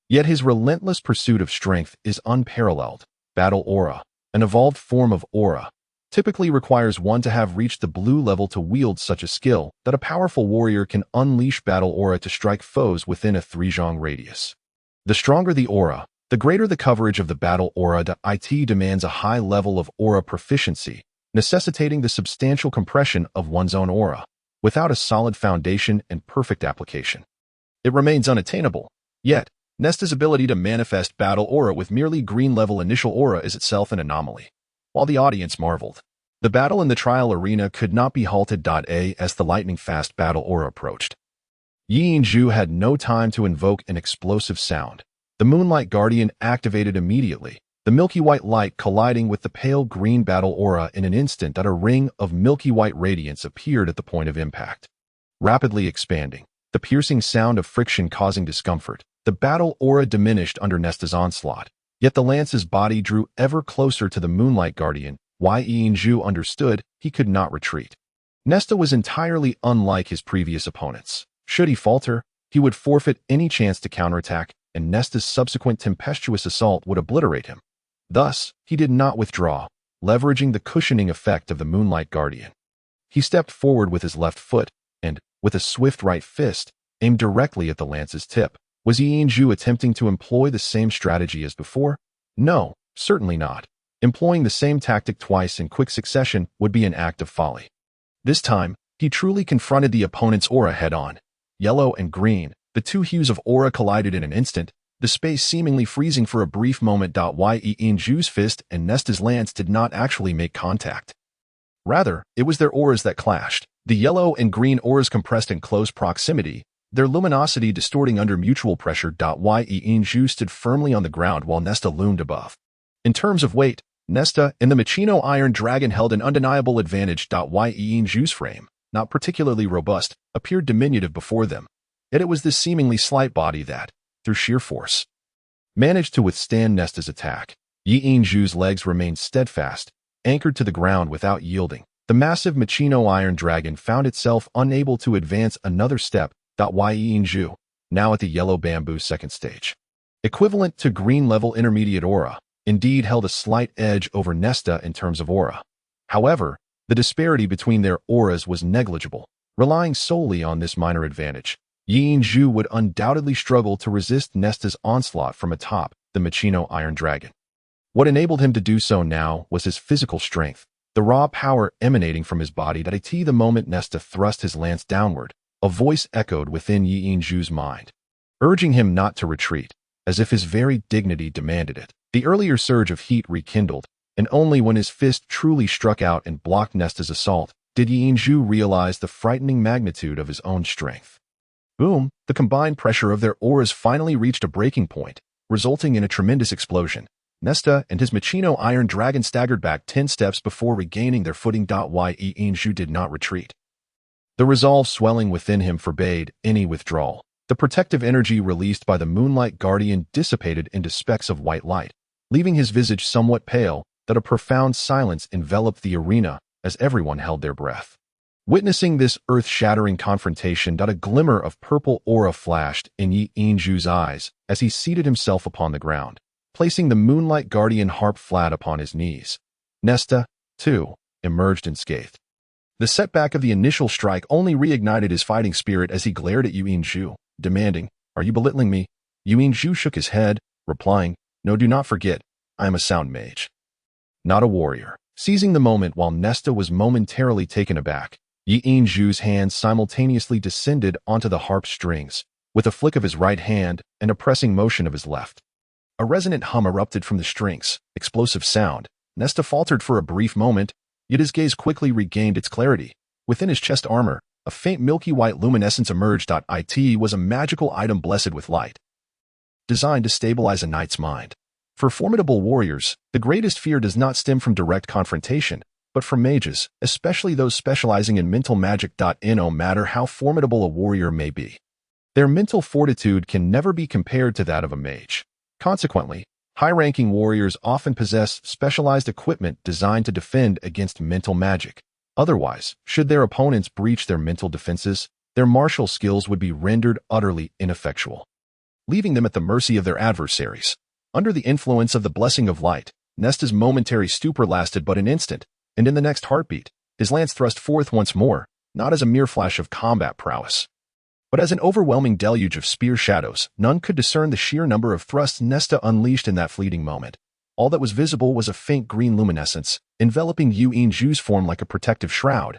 [SPEAKER 1] Yet his relentless pursuit of strength is unparalleled. Battle aura, an evolved form of aura, typically requires one to have reached the blue level to wield such a skill that a powerful warrior can unleash battle aura to strike foes within a 3-zhang radius. The stronger the aura, the greater the coverage of the battle aura. It demands a high level of aura proficiency, necessitating the substantial compression of one's own aura. Without a solid foundation and perfect application, it remains unattainable. Yet, Nesta's ability to manifest battle aura with merely green-level initial aura is itself an anomaly. While the audience marveled, the battle in the trial arena could not be halted. As the lightning-fast battle aura approached, Yi Yingzhu had no time to invoke an explosive sound. The Moonlight Guardian activated immediately, the milky white light colliding with the pale green battle aura in an instant. A ring of milky white radiance appeared at the point of impact, rapidly expanding, the piercing sound of friction causing discomfort. The battle aura diminished under Nesta's onslaught, yet the lance's body drew ever closer to the Moonlight Guardian. Yi Yingzhu understood he could not retreat. Nesta was entirely unlike his previous opponents. Should he falter, he would forfeit any chance to counterattack, and Nesta's subsequent tempestuous assault would obliterate him. Thus, he did not withdraw, leveraging the cushioning effect of the Moonlight Guardian. He stepped forward with his left foot, and, with a swift right fist, aimed directly at the lance's tip. Was Yi Yingzhu attempting to employ the same strategy as before? No, certainly not. Employing the same tactic twice in quick succession would be an act of folly. This time, he truly confronted the opponent's aura head-on. Yellow and green, the two hues of aura collided in an instant, the space seemingly freezing for a brief moment. Yi Yingzhu's fist and Nesta's lance did not actually make contact. Rather, it was their auras that clashed. The yellow and green auras compressed in close proximity, their luminosity distorting under mutual pressure. Yi Yingzhu stood firmly on the ground while Nesta loomed above. In terms of weight, Nesta and the Machino Iron Dragon held an undeniable advantage. Yi Yingzhu's frame, not particularly robust, appeared diminutive before them, yet it was this seemingly slight body that, through sheer force, managed to withstand Nesta's attack. Yi Yingzhu's legs remained steadfast, anchored to the ground without yielding. The massive Machino Iron Dragon found itself unable to advance another step. Yi Yingzhu, now at the yellow bamboo second stage, equivalent to green-level intermediate aura, indeed held a slight edge over Nesta in terms of aura. However, the disparity between their auras was negligible. Relying solely on this minor advantage, Yi Yingzhu would undoubtedly struggle to resist Nesta's onslaught from atop the Machino Iron Dragon. What enabled him to do so now was his physical strength, the raw power emanating from his body. The moment Nesta thrust his lance downward, a voice echoed within Yi Yingzhu's mind, urging him not to retreat, as if his very dignity demanded it. The earlier surge of heat rekindled, and only when his fist truly struck out and blocked Nesta's assault did Yi Yingzhu realize the frightening magnitude of his own strength. Boom! The combined pressure of their auras finally reached a breaking point, resulting in a tremendous explosion. Nesta and his Machino Iron Dragon staggered back 10 steps before regaining their footing. Yi Yingzhu did not retreat. The resolve swelling within him forbade any withdrawal. The protective energy released by the Moonlight Guardian dissipated into specks of white light, leaving his visage somewhat pale. A profound silence enveloped the arena as everyone held their breath. Witnessing this earth-shattering confrontation, a glimmer of purple aura flashed in Yi Yingzhu's eyes as he seated himself upon the ground, placing the Moonlight Guardian harp flat upon his knees. Nesta, too, emerged unscathed. The setback of the initial strike only reignited his fighting spirit as he glared at Yi Yingzhu, demanding, "Are you belittling me?" Yi Yingzhu shook his head, replying, "No, do not forget, I am a sound mage, not a warrior." Seizing the moment while Nesta was momentarily taken aback, Yi Yingzhu's hands simultaneously descended onto the harp strings, with a flick of his right hand and a pressing motion of his left. A resonant hum erupted from the strings, explosive sound. Nesta faltered for a brief moment, yet his gaze quickly regained its clarity. Within his chest armor, a faint milky white luminescence emerged. It was a magical item blessed with light, designed to stabilize a knight's mind. For formidable warriors, the greatest fear does not stem from direct confrontation, but from mages, especially those specializing in mental magic. No matter how formidable a warrior may be, their mental fortitude can never be compared to that of a mage. Consequently, high-ranking warriors often possess specialized equipment designed to defend against mental magic. Otherwise, should their opponents breach their mental defenses, their martial skills would be rendered utterly ineffectual, leaving them at the mercy of their adversaries. Under the influence of the blessing of light, Nesta's momentary stupor lasted but an instant, and in the next heartbeat, his lance thrust forth once more, not as a mere flash of combat prowess, but as an overwhelming deluge of spear shadows. None could discern the sheer number of thrusts Nesta unleashed in that fleeting moment. All that was visible was a faint green luminescence, enveloping Yi Yingzhu's form like a protective shroud,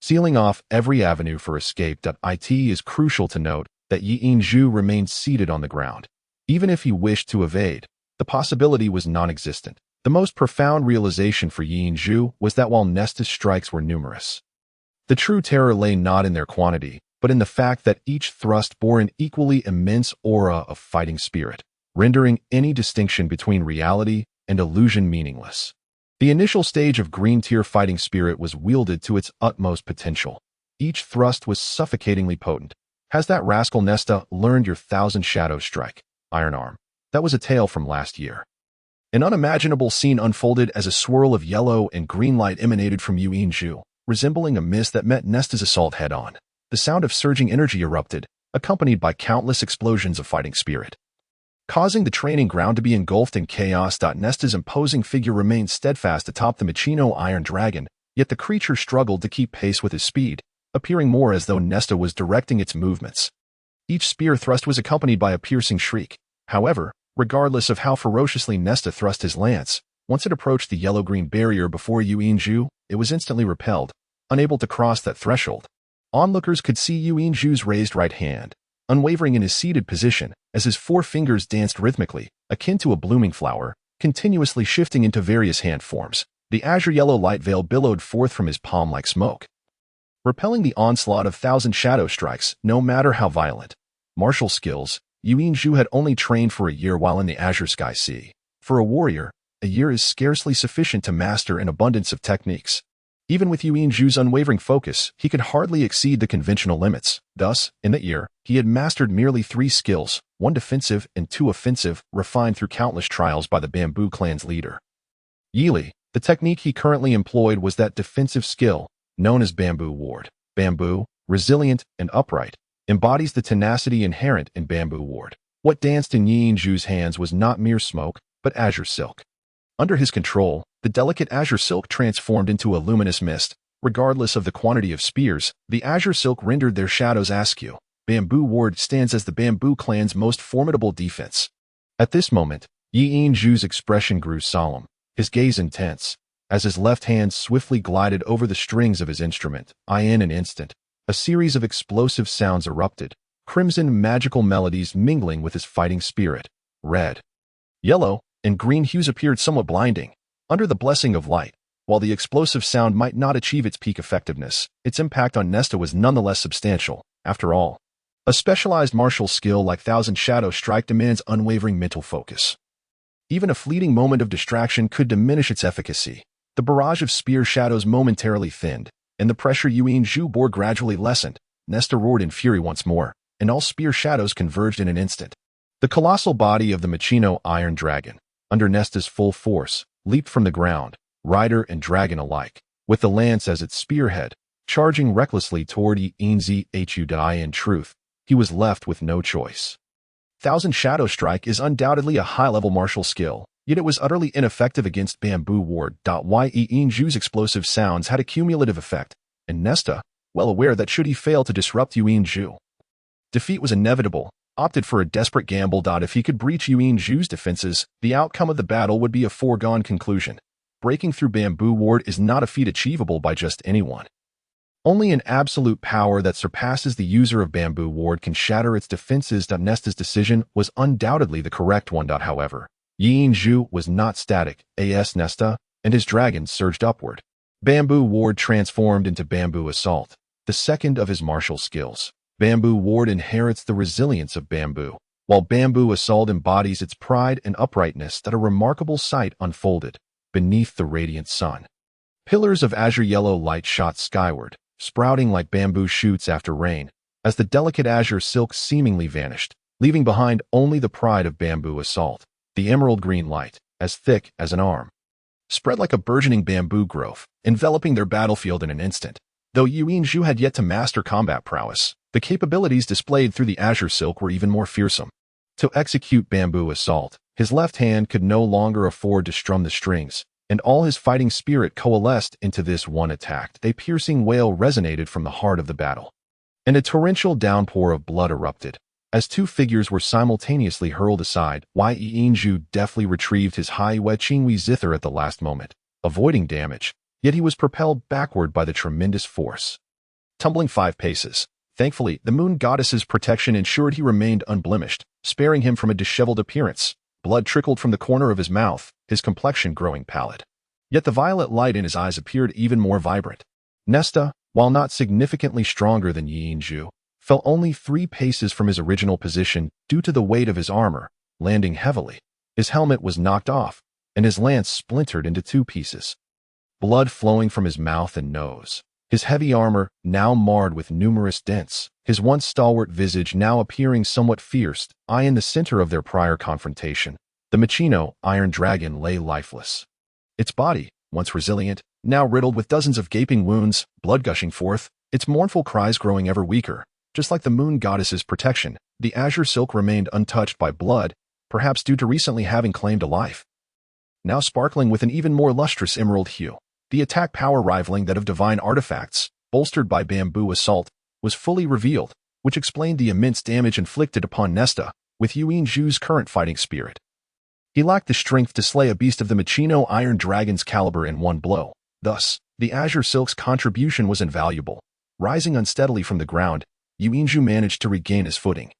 [SPEAKER 1] sealing off every avenue for escape. It is crucial to note that Yi Yingzhu remained seated on the ground. Even if he wished to evade, the possibility was non-existent. The most profound realization for Yinzhu was that while Nesta's strikes were numerous, the true terror lay not in their quantity, but in the fact that each thrust bore an equally immense aura of fighting spirit, rendering any distinction between reality and illusion meaningless. The initial stage of green-tier fighting spirit was wielded to its utmost potential. Each thrust was suffocatingly potent. Has that rascal Nesta learned your 1,000 Shadow Strike, Iron Arm? That was a tale from last year. An unimaginable scene unfolded as a swirl of yellow and green light emanated from Yinzhu, resembling a mist that met Nesta's assault head-on. The sound of surging energy erupted, accompanied by countless explosions of fighting spirit, causing the training ground to be engulfed in chaos. Nesta's imposing figure remained steadfast atop the Machino Iron Dragon, yet the creature struggled to keep pace with his speed, appearing more as though Nesta was directing its movements. Each spear thrust was accompanied by a piercing shriek. However, regardless of how ferociously Nesta thrust his lance, once it approached the yellow-green barrier before Yinzhu, it was instantly repelled, unable to cross that threshold. Onlookers could see Yinzhu's raised right hand, unwavering in his seated position, as his 4 fingers danced rhythmically, akin to a blooming flower, continuously shifting into various hand forms. The azure yellow light veil billowed forth from his palm like smoke, repelling the onslaught of 1,000 shadow strikes, no matter how violent. Martial skills. Yinzhu had only trained for a year while in the Azure Sky Sea. For a warrior, a year is scarcely sufficient to master an abundance of techniques. Even with Yinzhu's unwavering focus, he could hardly exceed the conventional limits. Thus, in that year, he had mastered merely 3 skills, 1 defensive and 2 offensive, refined through countless trials by the Bamboo clan's leader, Yili. The technique he currently employed was that defensive skill, known as Bamboo Ward. Bamboo, resilient and upright, embodies the tenacity inherent in Bamboo Ward. What danced in Yinzhu's hands was not mere smoke, but azure silk. Under his control, the delicate azure silk transformed into a luminous mist. Regardless of the quantity of spears, the azure silk rendered their shadows askew. Bamboo Ward stands as the Bamboo clan's most formidable defense. At this moment, Yinzhu's expression grew solemn, his gaze intense, as his left hand swiftly glided over the strings of his instrument. In an instant, a series of explosive sounds erupted, crimson magical melodies mingling with his fighting spirit. Red, yellow, and green hues appeared somewhat blinding. Under the blessing of light, while the explosive sound might not achieve its peak effectiveness, its impact on Nesta was nonetheless substantial. After all, a specialized martial skill like 1,000 Shadow Strike demands unwavering mental focus. Even a fleeting moment of distraction could diminish its efficacy. The barrage of spear shadows momentarily thinned, and the pressure Yinzhu bore gradually lessened. Nesta roared in fury once more, and all spear shadows converged in an instant. The colossal body of the Machino Iron Dragon, under Nesta's full force, leaped from the ground, rider and dragon alike, with the lance as its spearhead, charging recklessly toward Yinzhu. In truth, he was left with no choice. 1,000 Shadow Strike is undoubtedly a high-level martial skill, yet it was utterly ineffective against Bamboo Ward. Yinzhu's explosive sounds had a cumulative effect, and Nesta, well aware that should he fail to disrupt Yinzhu, defeat was inevitable, opted for a desperate gamble. If he could breach Yinzhu's defenses, the outcome of the battle would be a foregone conclusion. Breaking through Bamboo Ward is not a feat achievable by just anyone. Only an absolute power that surpasses the user of Bamboo Ward can shatter its defenses. Nesta's decision was undoubtedly the correct one. However, Yinzhu was not static. Nesta and his dragon surged upward. Bamboo Ward transformed into Bamboo Assault, the second of his martial skills. Bamboo Ward inherits the resilience of bamboo, while Bamboo Assault embodies its pride and uprightness. A remarkable sight unfolded beneath the radiant sun. Pillars of azure yellow light shot skyward, sprouting like bamboo shoots after rain, as the delicate azure silk seemingly vanished, leaving behind only the pride of Bamboo Assault. The emerald green light, as thick as an arm, spread like a burgeoning bamboo grove, enveloping their battlefield in an instant. Though Yinzhu had yet to master combat prowess, the capabilities displayed through the azure silk were even more fearsome. To execute Bamboo Assault, his left hand could no longer afford to strum the strings, and all his fighting spirit coalesced into this one attack. A piercing wail resonated from the heart of the battle, and a torrential downpour of blood erupted. As 2 figures were simultaneously hurled aside, Yinzhu deftly retrieved his Haiwei zither at the last moment, avoiding damage, yet he was propelled backward by the tremendous force. Tumbling 5 paces, Thankfully, the moon goddess's protection ensured he remained unblemished, sparing him from a disheveled appearance. Blood trickled from the corner of his mouth, his complexion growing pallid. Yet the violet light in his eyes appeared even more vibrant. Nesta, while not significantly stronger than Yinju, fell only 3 paces from his original position due to the weight of his armor, landing heavily. His helmet was knocked off, and his lance splintered into 2 pieces. Blood flowing from his mouth and nose. His heavy armor, now marred with numerous dents, his once stalwart visage now appearing somewhat fierce, in the center of their prior confrontation. The Machino iron dragon lay lifeless. Its body, once resilient, now riddled with dozens of gaping wounds, blood gushing forth, its mournful cries growing ever weaker. Just like the moon goddess's protection, the azure silk remained untouched by blood, perhaps due to recently having claimed a life. Now sparkling with an even more lustrous emerald hue, the attack power rivaling that of divine artifacts, bolstered by bamboo assault, was fully revealed, which explained the immense damage inflicted upon Nesta with Yuinju's current fighting spirit. He lacked the strength to slay a beast of the Machino Iron Dragon's caliber in one blow. Thus, the azure silk's contribution was invaluable. Rising unsteadily from the ground, Yuinju managed to regain his footing.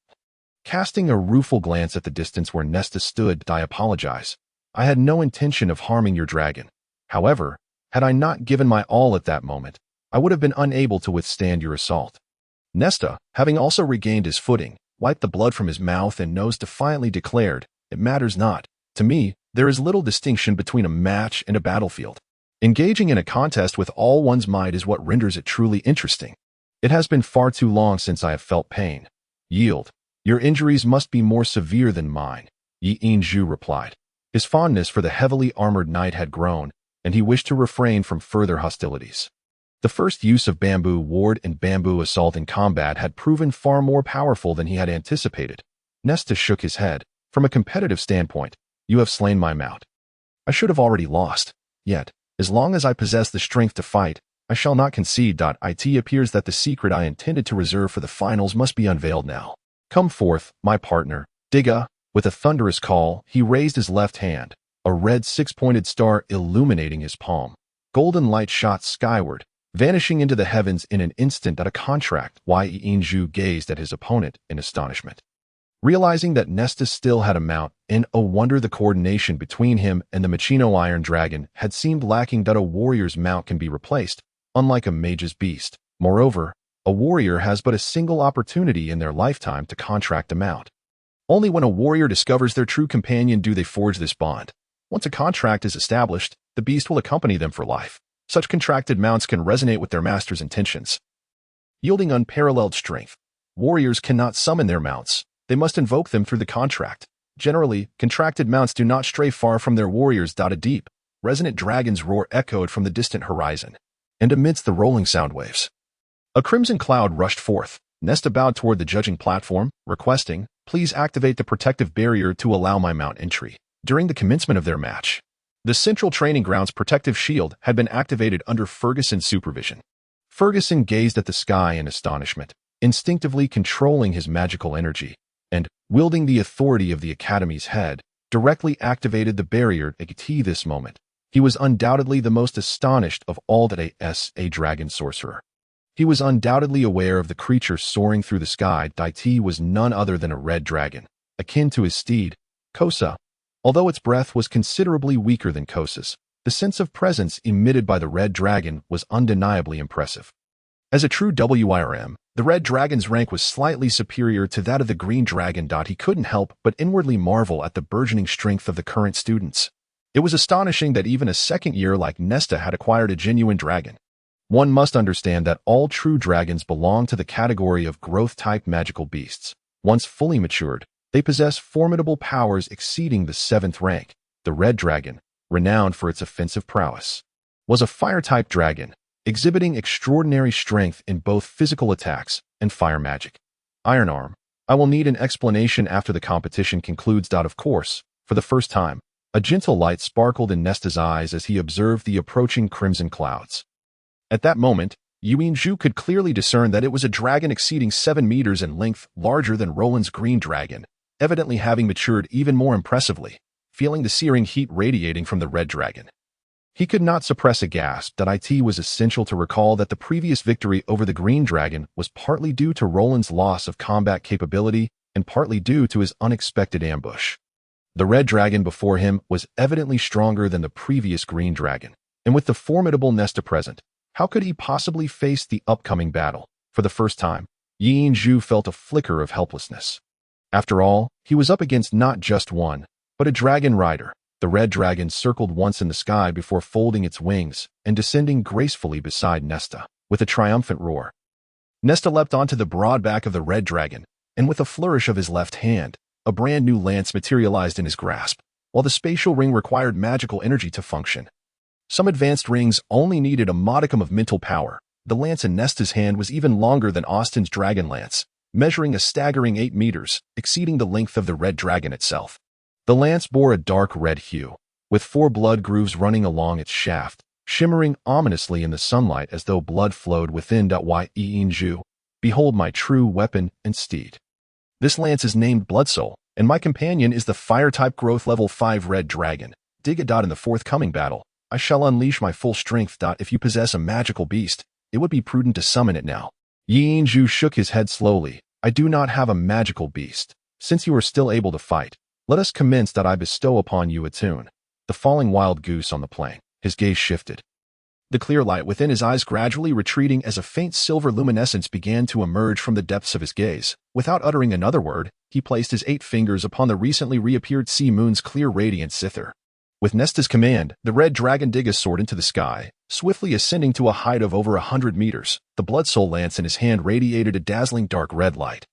[SPEAKER 1] Casting a rueful glance at the distance where Nesta stood, I apologize. I had no intention of harming your dragon. However, had I not given my all at that moment, I would have been unable to withstand your assault. Nesta, having also regained his footing, wiped the blood from his mouth and nose, defiantly declared, "It matters not. To me, there is little distinction between a match and a battlefield. Engaging in a contest with all one's might is what renders it truly interesting. It has been far too long since I have felt pain. Yield. Your injuries must be more severe than mine," Yinju replied. His fondness for the heavily armored knight had grown, and he wished to refrain from further hostilities. The first use of bamboo ward and bamboo assault in combat had proven far more powerful than he had anticipated. Nesta shook his head. From a competitive standpoint, you have slain my mount. I should have already lost. Yet, as long as I possess the strength to fight, I shall not concede. It appears that the secret I intended to reserve for the finals must be unveiled now. Come forth, my partner. Digga. With a thunderous call, he raised his left hand, a red 6-pointed star illuminating his palm. Golden light shot skyward, vanishing into the heavens in an instant. A contract. Yinju gazed at his opponent in astonishment. Realizing that Nesta still had a mount, in a wonder the coordination between him and the Machino Iron Dragon had seemed lacking. A warrior's mount can be replaced, unlike a mage's beast. Moreover, a warrior has but a single opportunity in their lifetime to contract a mount. Only when a warrior discovers their true companion do they forge this bond. Once a contract is established, the beast will accompany them for life. Such contracted mounts can resonate with their master's intentions. Yielding unparalleled strength, warriors cannot summon their mounts. They must invoke them through the contract. Generally, contracted mounts do not stray far from their warriors. A deep, resonant dragon's roar echoed from the distant horizon, and amidst the rolling sound waves, a crimson cloud rushed forth. Nesta bowed toward the judging platform, requesting, "Please activate the protective barrier to allow my mount entry." During the commencement of their match, the Central Training Ground's protective shield had been activated under Ferguson's supervision. Ferguson gazed at the sky in astonishment, instinctively controlling his magical energy, and, wielding the authority of the Academy's head, directly activated the barrier. At this moment, he was undoubtedly the most astonished of all that a dragon sorcerer. He was undoubtedly aware of the creature soaring through the sky. It was none other than a red dragon, akin to his steed, Kosa. Although its breath was considerably weaker than Kosa's, the sense of presence emitted by the red dragon was undeniably impressive. As a true WIRM, the red dragon's rank was slightly superior to that of the green dragon. He couldn't help but inwardly marvel at the burgeoning strength of the current students. It was astonishing that even a second year like Nesta had acquired a genuine dragon. One must understand that all true dragons belong to the category of growth-type magical beasts. Once fully matured, they possess formidable powers exceeding the 7th rank. The red dragon, renowned for its offensive prowess, was a fire-type dragon, exhibiting extraordinary strength in both physical attacks and fire magic. Iron Arm, I will need an explanation after the competition concludes. Of course, for the first time, a gentle light sparkled in Nesta's eyes as he observed the approaching crimson clouds. At that moment, Yuinju could clearly discern that it was a dragon exceeding 7 meters in length, larger than Roland's green dragon, evidently having matured even more impressively, feeling the searing heat radiating from the red dragon. He could not suppress a gasp that it was essential to recall that the previous victory over the green dragon was partly due to Roland's loss of combat capability and partly due to his unexpected ambush. The red dragon before him was evidently stronger than the previous green dragon, and with the formidable Nesta present, how could he possibly face the upcoming battle? For the first time, Yinzhu felt a flicker of helplessness. After all, he was up against not just one, but a dragon rider. The red dragon circled once in the sky before folding its wings and descending gracefully beside Nesta, with a triumphant roar. Nesta leapt onto the broad back of the red dragon, and with a flourish of his left hand, a brand new lance materialized in his grasp, while the spatial ring required magical energy to function. Some advanced rings only needed a modicum of mental power. The lance in Nesta's hand was even longer than Austin's dragon lance, measuring a staggering 8 meters, exceeding the length of the red dragon itself. The lance bore a dark red hue, with 4 blood grooves running along its shaft, shimmering ominously in the sunlight as though blood flowed within. Yinzhu, behold my true weapon and steed. This lance is named Bloodsoul, and my companion is the fire-type growth level 5 red dragon. In the forthcoming battle, I shall unleash my full strength. If you possess a magical beast, it would be prudent to summon it now. Yinzhu shook his head slowly. I do not have a magical beast. Since you are still able to fight, let us commence. I bestow upon you a tune. The falling wild goose on the plain. His gaze shifted. The clear light within his eyes gradually retreating as a faint silver luminescence began to emerge from the depths of his gaze. Without uttering another word, he placed his 8 fingers upon the recently reappeared sea moon's clear radiant zither. With Nesta's command, the red dragon Digga soared into the sky, swiftly ascending to a height of over 100 meters. The Bloodsoul lance in his hand radiated a dazzling dark red light.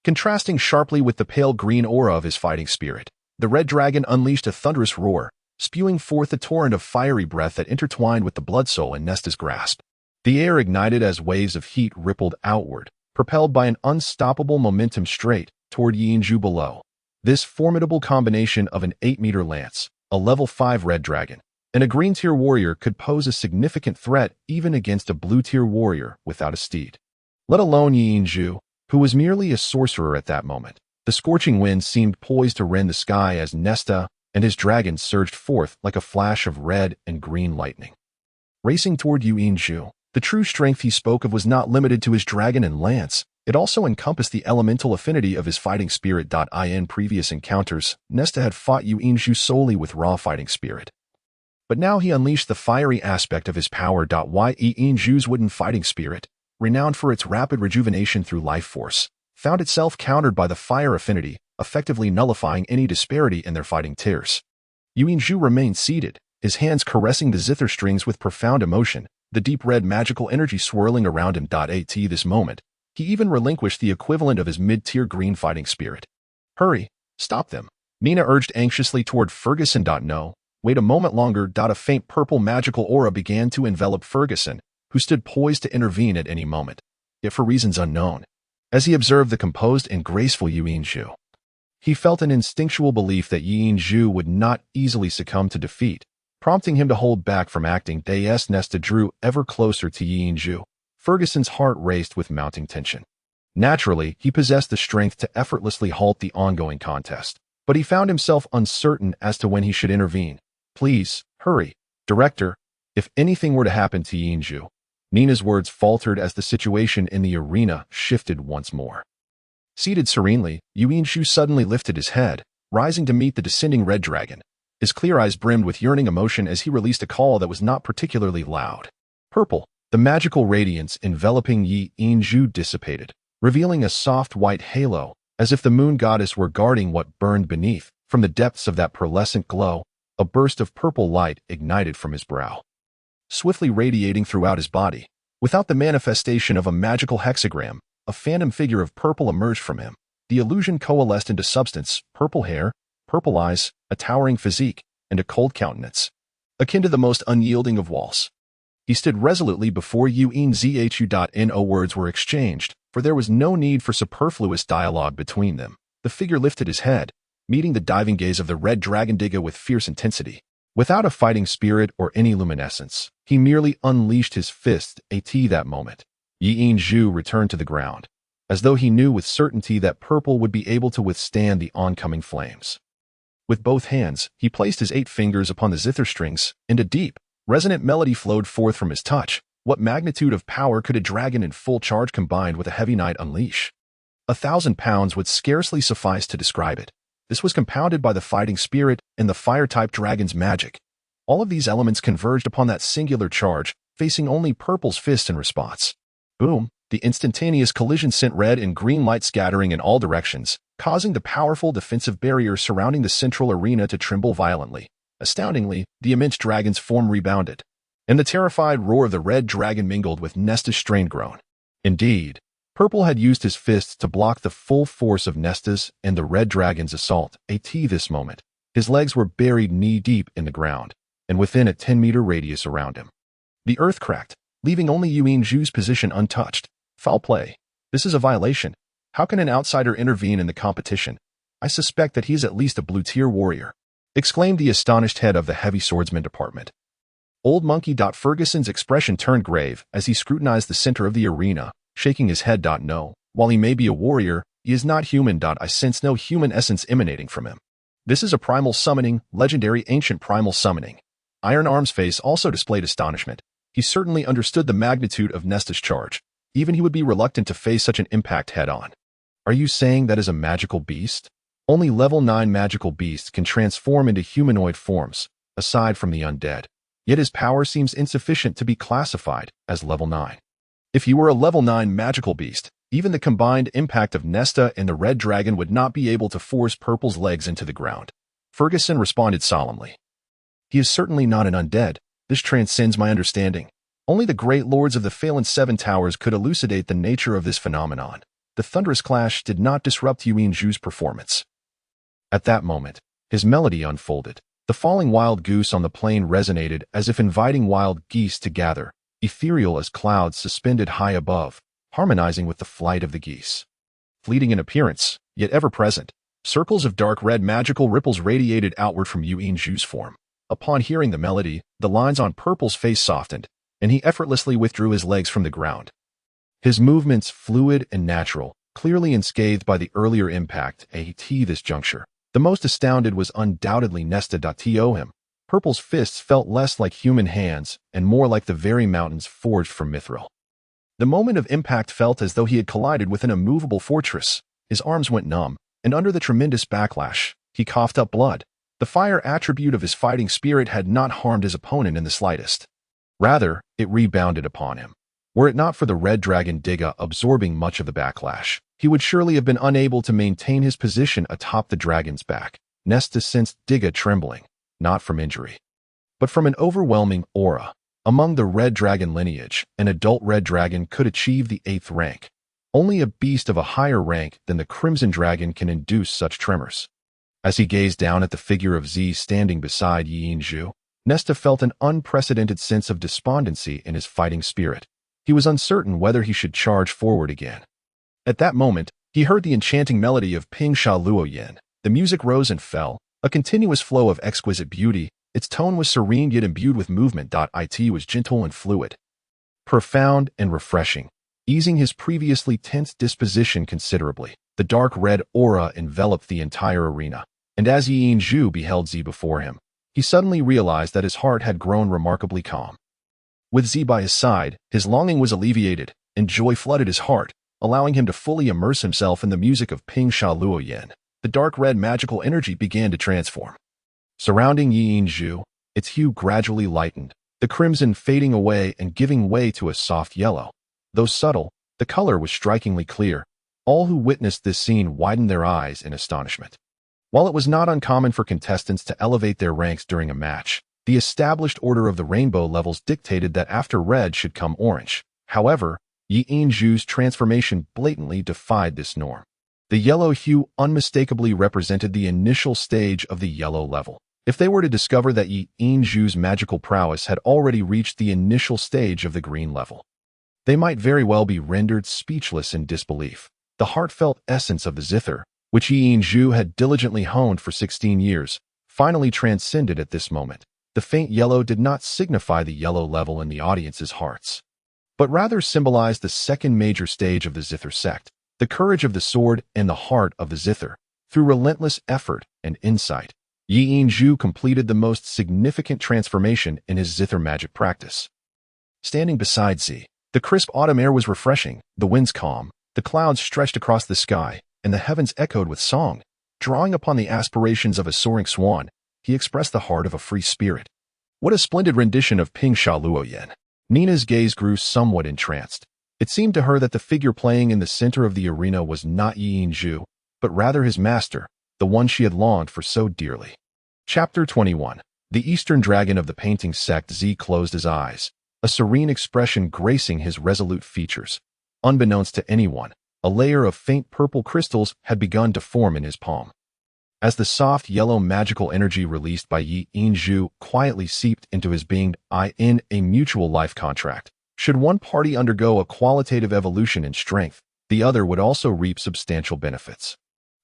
[SPEAKER 1] Contrasting sharply with the pale green aura of his fighting spirit, the red dragon unleashed a thunderous roar, spewing forth a torrent of fiery breath that intertwined with the Bloodsoul in Nesta's grasp. The air ignited as waves of heat rippled outward, propelled by an unstoppable momentum straight toward Yinzhu below. This formidable combination of an 8-meter lance, a level 5 red dragon, and a green-tier warrior could pose a significant threat even against a blue-tier warrior without a steed. Let alone Yinzhu, who was merely a sorcerer at that moment. The scorching wind seemed poised to rend the sky as Nesta and his dragon surged forth like a flash of red and green lightning. Racing toward Yinzhu, the true strength he spoke of was not limited to his dragon and lance. It also encompassed the elemental affinity of his fighting spirit. In previous encounters, Nesta had fought Yinzhu solely with raw fighting spirit. But now he unleashed the fiery aspect of his power. Yinzhu's wooden fighting spirit, renowned for its rapid rejuvenation through life force, found itself countered by the fire affinity, effectively nullifying any disparity in their fighting tiers. Yinzhu remained seated, his hands caressing the zither strings with profound emotion, the deep red magical energy swirling around him. At this moment, he even relinquished the equivalent of his mid-tier green fighting spirit. Hurry, stop them. Nina urged anxiously toward Ferguson. No, wait a moment longer. A faint purple magical aura began to envelop Ferguson, who stood poised to intervene at any moment, yet for reasons unknown. As he observed the composed and graceful Yinzhu, he felt an instinctual belief that Yinzhu would not easily succumb to defeat, prompting him to hold back from acting. As Nesta drew ever closer to Yinzhu, Ferguson's heart raced with mounting tension. Naturally, he possessed the strength to effortlessly halt the ongoing contest, but he found himself uncertain as to when he should intervene. Please, hurry, Director. If anything were to happen to Yinzhu. Nina's words faltered as the situation in the arena shifted once more. Seated serenely, Yinzhu suddenly lifted his head, rising to meet the descending red dragon. His clear eyes brimmed with yearning emotion as he released a call that was not particularly loud. Purple, the magical radiance enveloping Yinzhu dissipated, revealing a soft white halo, as if the moon goddess were guarding what burned beneath. From the depths of that pearlescent glow, a burst of purple light ignited from his brow, swiftly radiating throughout his body. Without the manifestation of a magical hexagram, a phantom figure of purple emerged from him. The illusion coalesced into substance: purple hair, purple eyes, a towering physique, and a cold countenance, akin to the most unyielding of walls. He stood resolutely before Yinzhu. No words were exchanged, for there was no need for superfluous dialogue between them. The figure lifted his head, meeting the diving gaze of the red dragon Digga with fierce intensity. Without a fighting spirit or any luminescence, he merely unleashed his fist. At that moment, Yinzhu returned to the ground, as though he knew with certainty that purple would be able to withstand the oncoming flames. With both hands, he placed his 8 fingers upon the zither strings, and a deep, resonant melody flowed forth from his touch. What magnitude of power could a dragon in full charge combined with a heavy knight unleash? 1,000 pounds would scarcely suffice to describe it. This was compounded by the fighting spirit and the fire-type dragon's magic. All of these elements converged upon that singular charge, facing only Purple's fist in response. Boom! The instantaneous collision sent red and green light scattering in all directions, causing the powerful defensive barrier surrounding the central arena to tremble violently. Astoundingly, the immense dragon's form rebounded, and the terrified roar of the red dragon mingled with Nesta's strained groan. Indeed, Purple had used his fists to block the full force of Nesta's and the red dragon's assault. This moment, his legs were buried knee-deep in the ground, and within a 10-meter radius around him. The earth cracked, leaving only Yuanzhu's position untouched. Foul play. This is a violation. How can an outsider intervene in the competition? I suspect that he is at least a blue-tier warrior, exclaimed the astonished head of the heavy swordsman department. Old Monkey. Ferguson's expression turned grave as he scrutinized the center of the arena, shaking his head. No, while he may be a warrior, he is not human. I sense no human essence emanating from him. This is a primal summoning, legendary ancient primal summoning. Iron Arm's face also displayed astonishment. He certainly understood the magnitude of Nesta's charge. Even he would be reluctant to face such an impact head-on. Are you saying that is a magical beast? Only level 9 magical beasts can transform into humanoid forms, aside from the undead. Yet his power seems insufficient to be classified as level 9. If he were a level 9 magical beast, even the combined impact of Nesta and the red dragon would not be able to force Purple's legs into the ground. Ferguson responded solemnly. He is certainly not an undead. This transcends my understanding. Only the great lords of the Phelan Seven Towers could elucidate the nature of this phenomenon. The thunderous clash did not disrupt Yuanzhu's performance. At that moment, his melody unfolded. The falling wild goose on the plain resonated as if inviting wild geese to gather, ethereal as clouds suspended high above, harmonizing with the flight of the geese. Fleeting in appearance, yet ever present, circles of dark red magical ripples radiated outward from Yuanzhu's form. Upon hearing the melody, the lines on Purple's face softened, and he effortlessly withdrew his legs from the ground. His movements fluid and natural, clearly unscathed by the earlier impact. At this juncture, the most astounded was undoubtedly Nesta. To him, Purple's fists felt less like human hands and more like the very mountains forged from mithril. The moment of impact felt as though he had collided with an immovable fortress. His arms went numb, and under the tremendous backlash, he coughed up blood. The fire attribute of his fighting spirit had not harmed his opponent in the slightest. Rather, it rebounded upon him. Were it not for the red dragon Digga absorbing much of the backlash, he would surely have been unable to maintain his position atop the dragon's back. Nesta sensed Digga trembling, not from injury, but from an overwhelming aura. Among the red dragon lineage, an adult red dragon could achieve the 8th rank. Only a beast of a higher rank than the crimson dragon can induce such tremors. As he gazed down at the figure of Z standing beside Yuanzhu, Nesta felt an unprecedented sense of despondency in his fighting spirit. He was uncertain whether he should charge forward again. At that moment, he heard the enchanting melody of Ping Sha Luo Yin. The music rose and fell, a continuous flow of exquisite beauty. Its tone was serene yet imbued with movement. It was gentle and fluid, profound and refreshing, easing his previously tense disposition considerably. The dark red aura enveloped the entire arena, and as Yuanzhu beheld Z before him, he suddenly realized that his heart had grown remarkably calm. With Z by his side, his longing was alleviated, and joy flooded his heart, allowing him to fully immerse himself in the music of Ping Sha Luo Yin. The dark red magical energy began to transform. Surrounding Yuanzhu, its hue gradually lightened, the crimson fading away and giving way to a soft yellow. Though subtle, the color was strikingly clear. All who witnessed this scene widened their eyes in astonishment. While it was not uncommon for contestants to elevate their ranks during a match, the established order of the rainbow levels dictated that after red should come orange. However, Yuanzhu's transformation blatantly defied this norm. The yellow hue unmistakably represented the initial stage of the yellow level. If they were to discover that Yuanzhu's magical prowess had already reached the initial stage of the green level, they might very well be rendered speechless in disbelief. The heartfelt essence of the zither, which Yuanzhu had diligently honed for 16 years, finally transcended at this moment. The faint yellow did not signify the yellow level in the audience's hearts, but rather symbolized the second major stage of the zither sect, the courage of the sword and the heart of the zither. Through relentless effort and insight, Yi Zhu completed the most significant transformation in his zither magic practice. Standing beside Z, the crisp autumn air was refreshing, the winds calm, the clouds stretched across the sky, and the heavens echoed with song. Drawing upon the aspirations of a soaring swan, he expressed the heart of a free spirit. What a splendid rendition of Ping Sha Luo Yen! Nina's gaze grew somewhat entranced. It seemed to her that the figure playing in the center of the arena was not Yi Zhu, but rather his master, the one she had longed for so dearly. Chapter 21. The Eastern Dragon of the Painting Sect. Z closed his eyes, a serene expression gracing his resolute features. Unbeknownst to anyone, a layer of faint purple crystals had begun to form in his palm. As the soft yellow magical energy released by Yi Zhu quietly seeped into his being, in a mutual life contract. Should one party undergo a qualitative evolution in strength, the other would also reap substantial benefits.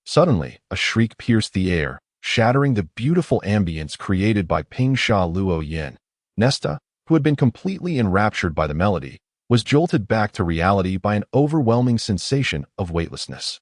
[SPEAKER 1] Suddenly, a shriek pierced the air, shattering the beautiful ambience created by Ping Sha Luo Yin. Nesta, who had been completely enraptured by the melody, was jolted back to reality by an overwhelming sensation of weightlessness.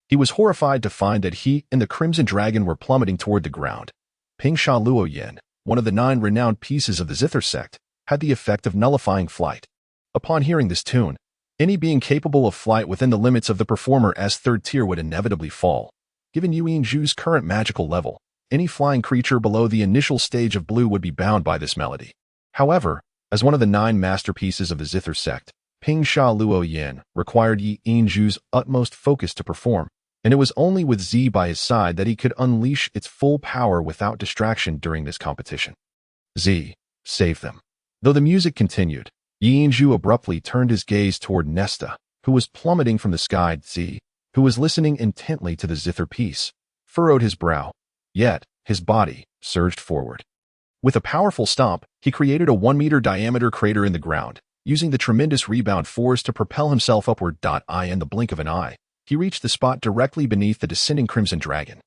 [SPEAKER 1] He was horrified to find that he and the Crimson Dragon were plummeting toward the ground. Ping Sha Luo Yin, one of the 9 renowned pieces of the Zither sect, had the effect of nullifying flight. Upon hearing this tune, any being capable of flight within the limits of the performer as 3rd tier would inevitably fall. Given Yi Zhu's current magical level, any flying creature below the initial stage of blue would be bound by this melody. However, as one of the 9 masterpieces of the Zither sect, Ping Sha Luo Yin required Yi Zhu's utmost focus to perform, and it was only with Z by his side that he could unleash its full power without distraction during this competition. Z, save them. Though the music continued, Yi Zhu abruptly turned his gaze toward Nesta, who was plummeting from the sky. Z, who was listening intently to the zither piece, furrowed his brow, yet his body surged forward. With a powerful stomp, he created a 1-meter diameter crater in the ground, using the tremendous rebound force to propel himself upward. In the blink of an eye, he reached the spot directly beneath the descending Crimson Dragon.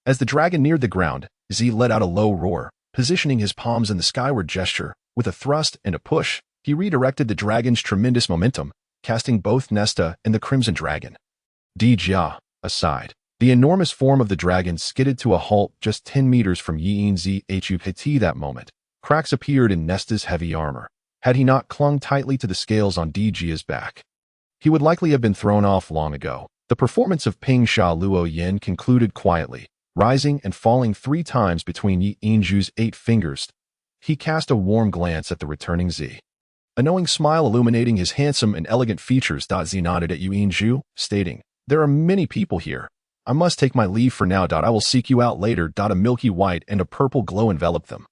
[SPEAKER 1] As the dragon neared the ground, Z let out a low roar, positioning his palms in the skyward gesture. With a thrust and a push, he redirected the dragon's tremendous momentum, casting both Nesta and the Crimson Dragon. Jia, aside. The enormous form of the dragon skidded to a halt just 10 meters from Yi Zhu. That moment, cracks appeared in Nesta's heavy armor. Had he not clung tightly to the scales on Jia's back, he would likely have been thrown off long ago. The performance of Ping Sha Luo Yin concluded quietly, rising and falling 3 times between Yi Zhu's 8 fingers. He cast a warm glance at the returning Z. A knowing smile illuminating his handsome and elegant features. Z nodded at Yi Zhu, stating, "There are many people here. I must take my leave for now. I will seek you out later." A milky white and a purple glow enveloped them,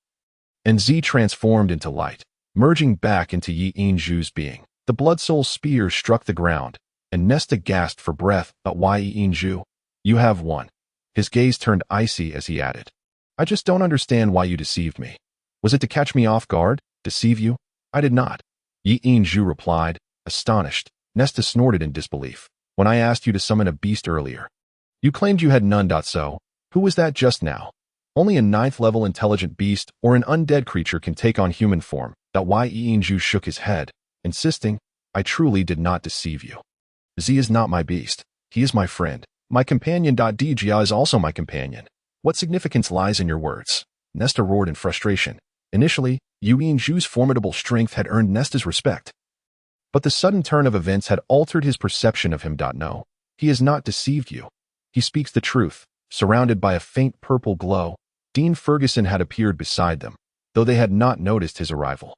[SPEAKER 1] and Z transformed into light, merging back into Yi Zhu's being. The Blood Soul spear struck the ground, and Nesta gasped for breath. "Why, Yi Zhu? You have won." His gaze turned icy as he added, "I just don't understand why you deceived me. Was it to catch me off guard? Deceive you? I did not." Yi Zhu replied, astonished. Nesta snorted in disbelief. "When I asked you to summon a beast earlier, you claimed you had none. So, who was that just now? Only a 9th level intelligent beast or an undead creature can take on human form." Yi Zhu shook his head, insisting, "I truly did not deceive you. Z is not my beast. He is my friend, my companion. Jia is also my companion. What significance lies in your words?" Nesta roared in frustration. Initially, Yi Zhu's formidable strength had earned Nesta's respect, but the sudden turn of events had altered his perception of him. No, he has not deceived you. He speaks the truth. Surrounded by a faint purple glow, Dean Ferguson had appeared beside them, though they had not noticed his arrival.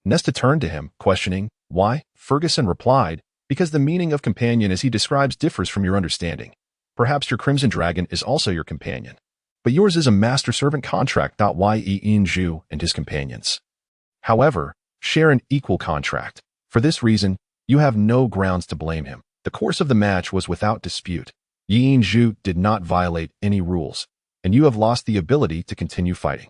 [SPEAKER 1] Nesta turned to him, questioning, "Why?" Ferguson replied, "Because the meaning of companion as he describes differs from your understanding. Perhaps your Crimson Dragon is also your companion, but yours is a master-servant contract. Yi Zhu and his companions, however, share an equal contract. For this reason, you have no grounds to blame him." The course of the match was without dispute. Yi Zhu did not violate any rules, and you have lost the ability to continue fighting.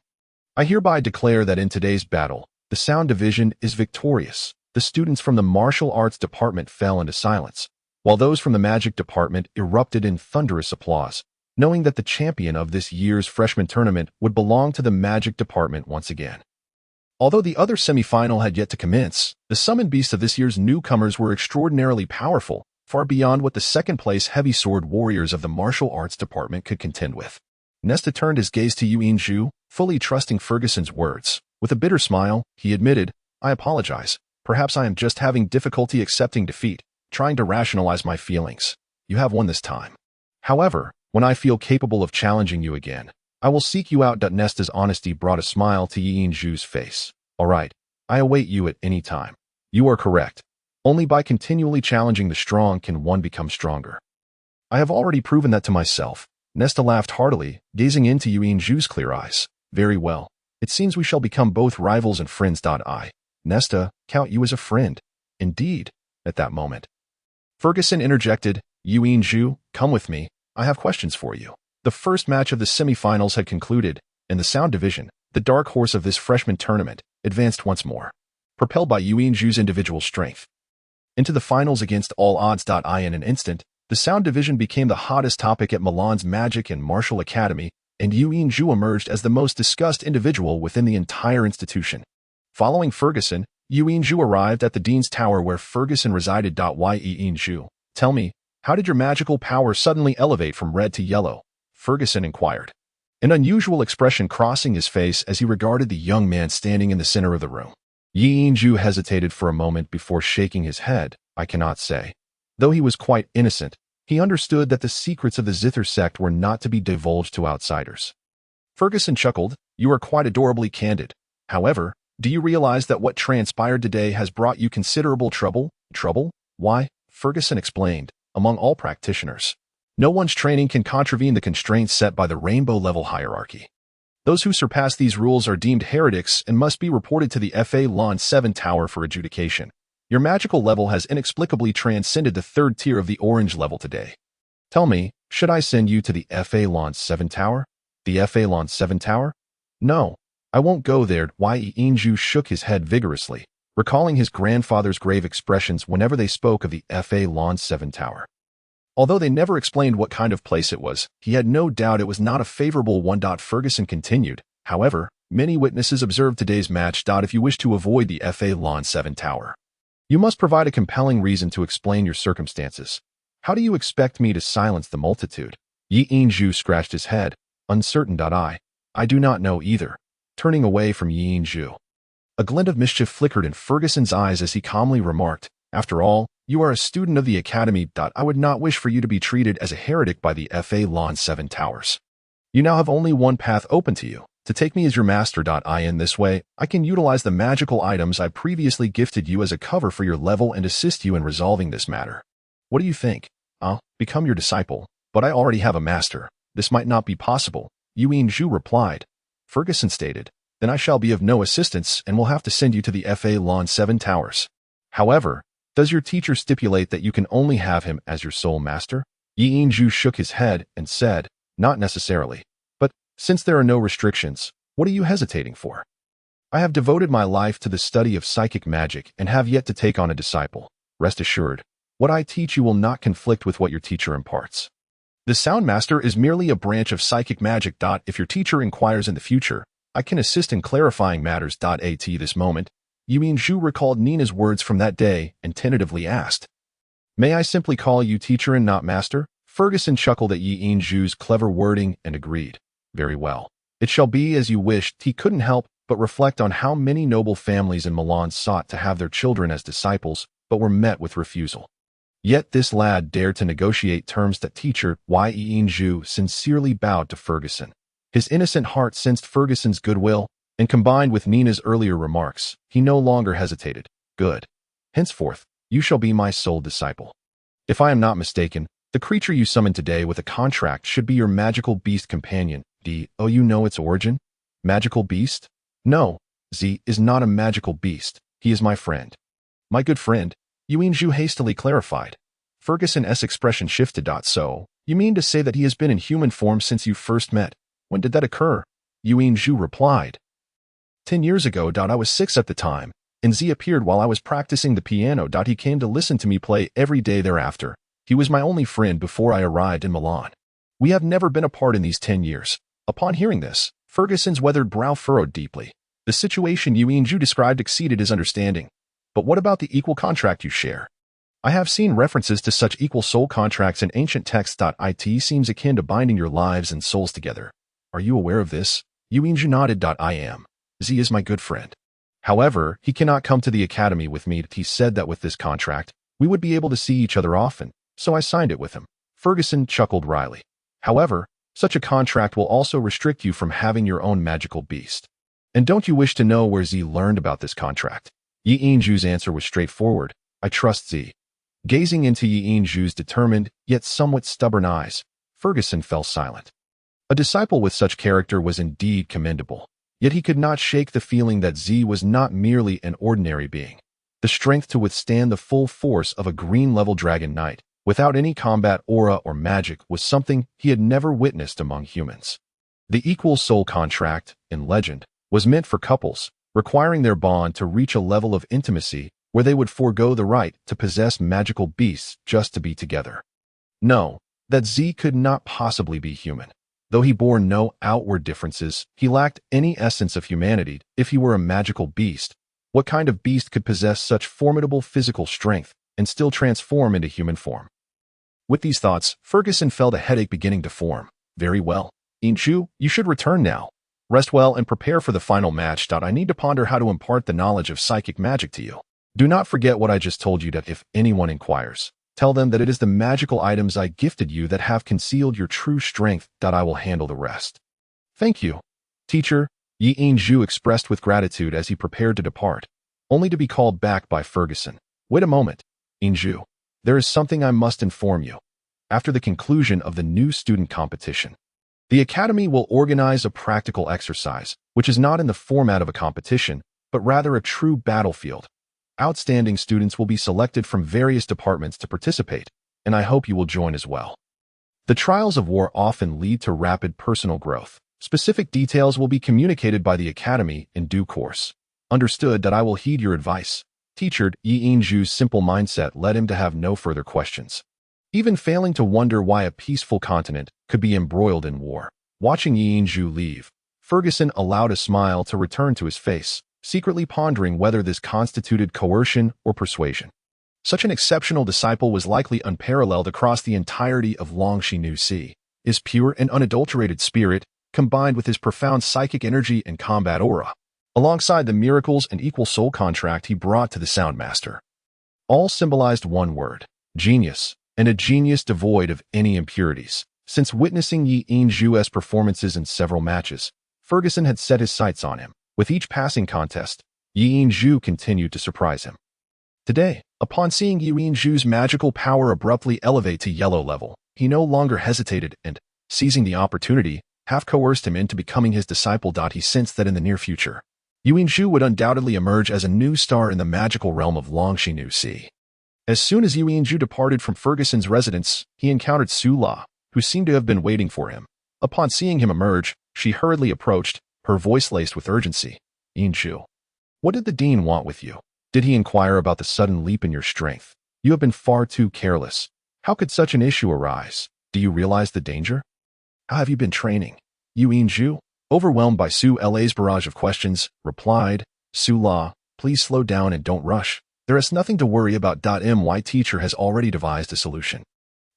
[SPEAKER 1] I hereby declare that in today's battle, the Sound Division is victorious. The students from the Martial Arts Department fell into silence, while those from the Magic Department erupted in thunderous applause, knowing that the champion of this year's freshman tournament would belong to the Magic Department once again. Although the other semi-final had yet to commence, the summoned beasts of this year's newcomers were extraordinarily powerful, far beyond what the second-place heavy sword warriors of the Martial Arts Department could contend with. Nesta turned his gaze to Yuanzhu, fully trusting Ferguson's words. With a bitter smile, he admitted, I apologize. Perhaps I am just having difficulty accepting defeat, trying to rationalize my feelings. You have won this time. However, when I feel capable of challenging you again, I will seek you out. Nesta's honesty brought a smile to Yuanzhu's face. All right, I await you at any time. You are correct. Only by continually challenging the strong can one become stronger. I have already proven that to myself. Nesta laughed heartily, gazing into Yuanzhu's clear eyes. Very well. It seems we shall become both rivals and friends. Nesta, count you as a friend. Indeed. At that moment, Ferguson interjected, Yuanzhu, come with me. I have questions for you. The first match of the semifinals had concluded, and the Sound Division, the dark horse of this freshman tournament, advanced once more, propelled by Yuanzhu's individual strength. Into the finals against all odds. In an instant, the Sound Division became the hottest topic at Milan's Magic and Martial Academy, and Yuanzhu emerged as the most discussed individual within the entire institution. Following Ferguson, Yuanzhu arrived at the Dean's Tower where Ferguson resided. Yuanzhu, tell me, how did your magical power suddenly elevate from red to yellow? Ferguson inquired, an unusual expression crossing his face as he regarded the young man standing in the center of the room. Yuanzhu hesitated for a moment before shaking his head. I cannot say. Though he was quite innocent, he understood that the secrets of the Zither sect were not to be divulged to outsiders. Ferguson chuckled, you are quite adorably candid. However, do you realize that what transpired today has brought you considerable trouble? Trouble? Why? Ferguson explained, among all practitioners, no one's training can contravene the constraints set by the rainbow-level hierarchy. Those who surpass these rules are deemed heretics and must be reported to the FA Lawn 7 Tower for adjudication. Your magical level has inexplicably transcended the third tier of the orange level today. Tell me, should I send you to the FA Lawn 7 Tower? The FA Lawn 7 Tower? No, I won't go there. Yuanzhu shook his head vigorously, recalling his grandfather's grave expressions whenever they spoke of the FA Lawn 7 Tower. Although they never explained what kind of place it was, he had no doubt it was not a favorable one. Ferguson continued, however, many witnesses observed today's match. If you wish to avoid the FA Lawn 7 Tower, you must provide a compelling reason to explain your circumstances. How do you expect me to silence the multitude? Yuanzhu scratched his head, uncertain. I do not know either. Turning away from Yuanzhu, a glint of mischief flickered in Ferguson's eyes as he calmly remarked, after all, you are a student of the academy. I would not wish for you to be treated as a heretic by the FA Lawn 7 Towers. You now have only one path open to you, to take me as your master. In this way, I can utilize the magical items I previously gifted you as a cover for your level and assist you in resolving this matter. What do you think? I'll become your disciple, but I already have a master. This might not be possible, Yuanzhu replied. Ferguson stated, then I shall be of no assistance and will have to send you to the FA Lawn 7 Towers. However, does your teacher stipulate that you can only have him as your sole master? Yuanzhu shook his head and said, not necessarily. But, since there are no restrictions, what are you hesitating for? I have devoted my life to the study of psychic magic and have yet to take on a disciple. Rest assured, what I teach you will not conflict with what your teacher imparts. The Sound Master is merely a branch of psychic magic. If your teacher inquires in the future, I can assist in clarifying matters. At this moment, Yuanzhu recalled Nina's words from that day and tentatively asked, may I simply call you teacher and not master? Ferguson chuckled at Yuanzhu's clever wording and agreed. Very well. It shall be as you wished. He couldn't help but reflect on how many noble families in Milan sought to have their children as disciples, but were met with refusal. Yet this lad dared to negotiate terms. Teacher, Yuanzhu sincerely bowed to Ferguson. His innocent heart sensed Ferguson's goodwill, and combined with Nina's earlier remarks, he no longer hesitated. Good. Henceforth, you shall be my sole disciple. If I am not mistaken, the creature you summoned today with a contract should be your magical beast companion. Oh, you know its origin? Magical beast? No, Z is not a magical beast. He is my friend. My good friend, Yuanzhu hastily clarified. Ferguson's expression shifted. So, you mean to say that he has been in human form since you first met? When did that occur? Yuanzhu replied. 10 years ago. I was 6 at the time, and Z appeared while I was practicing the piano. He came to listen to me play every day thereafter. He was my only friend before I arrived in Milan. We have never been apart in these 10 years. Upon hearing this, Ferguson's weathered brow furrowed deeply. The situation Yuanzhu described exceeded his understanding. But what about the equal contract you share? I have seen references to such equal soul contracts in ancient texts. It seems akin to binding your lives and souls together. Are you aware of this? Yuinju nodded. I am. Z is my good friend. However, he cannot come to the academy with me. He said that with this contract, we would be able to see each other often, so I signed it with him. Ferguson chuckled wryly. However, such a contract will also restrict you from having your own magical beast. And don't you wish to know where Z learned about this contract? Yi Yinju's answer was straightforward. I trust Z. Gazing into Yi Yinju's determined, yet somewhat stubborn eyes, Ferguson fell silent. A disciple with such character was indeed commendable, yet he could not shake the feeling that Z was not merely an ordinary being. The strength to withstand the full force of a green-level dragon knight, without any combat aura or magic, was something he had never witnessed among humans. The equal soul contract, in legend, was meant for couples, requiring their bond to reach a level of intimacy where they would forego the right to possess magical beasts just to be together. No, that Z could not possibly be human. Though he bore no outward differences, he lacked any essence of humanity. If he were a magical beast, what kind of beast could possess such formidable physical strength and still transform into human form? With these thoughts, Ferguson felt a headache beginning to form. Very well. Yinju, you should return now. Rest well and prepare for the final match. I need to ponder how to impart the knowledge of psychic magic to you. Do not forget what I just told you. That if anyone inquires, tell them that it is the magical items I gifted you that have concealed your true strength. I will handle the rest. Thank you, teacher, Yi Yinju expressed with gratitude as he prepared to depart, only to be called back by Ferguson. Wait a moment, Yinju. There is something I must inform you. After the conclusion of the new student competition, the Academy will organize a practical exercise, which is not in the format of a competition, but rather a true battlefield. Outstanding students will be selected from various departments to participate, and I hope you will join as well. The trials of war often lead to rapid personal growth. Specific details will be communicated by the Academy in due course. Understood. That I will heed your advice. Teacher. Yi Yinju's simple mindset led him to have no further questions, even failing to wonder why a peaceful continent could be embroiled in war. Watching Yi Yinju leave, Ferguson allowed a smile to return to his face, secretly pondering whether this constituted coercion or persuasion. Such an exceptional disciple was likely unparalleled across the entirety of Longqi Nusi. His pure and unadulterated spirit, combined with his profound psychic energy and combat aura, alongside the miracles and equal soul contract he brought to the Sound Master, all symbolized one word: genius, and a genius devoid of any impurities. Since witnessing Yi Yinju's performances in several matches, Ferguson had set his sights on him. With each passing contest, Yi Yinju continued to surprise him. Today, upon seeing Yi Yinju's magical power abruptly elevate to yellow level, he no longer hesitated and, seizing the opportunity, half-coerced him into becoming his disciple. He sensed that in the near future, Yi Yinju would undoubtedly emerge as a new star in the magical realm of Longqi Nusi. As soon as Yi Yinju departed from Ferguson's residence, he encountered Su La, who seemed to have been waiting for him. Upon seeing him emerge, she hurriedly approached, her voice laced with urgency. Yinju, what did the dean want with you? Did he inquire about the sudden leap in your strength? You have been far too careless. How could such an issue arise? Do you realize the danger? How have you been training? Yi Yinju, overwhelmed by Su La's barrage of questions, replied, Su La, please slow down and don't rush. There is nothing to worry about. My teacher has already devised a solution.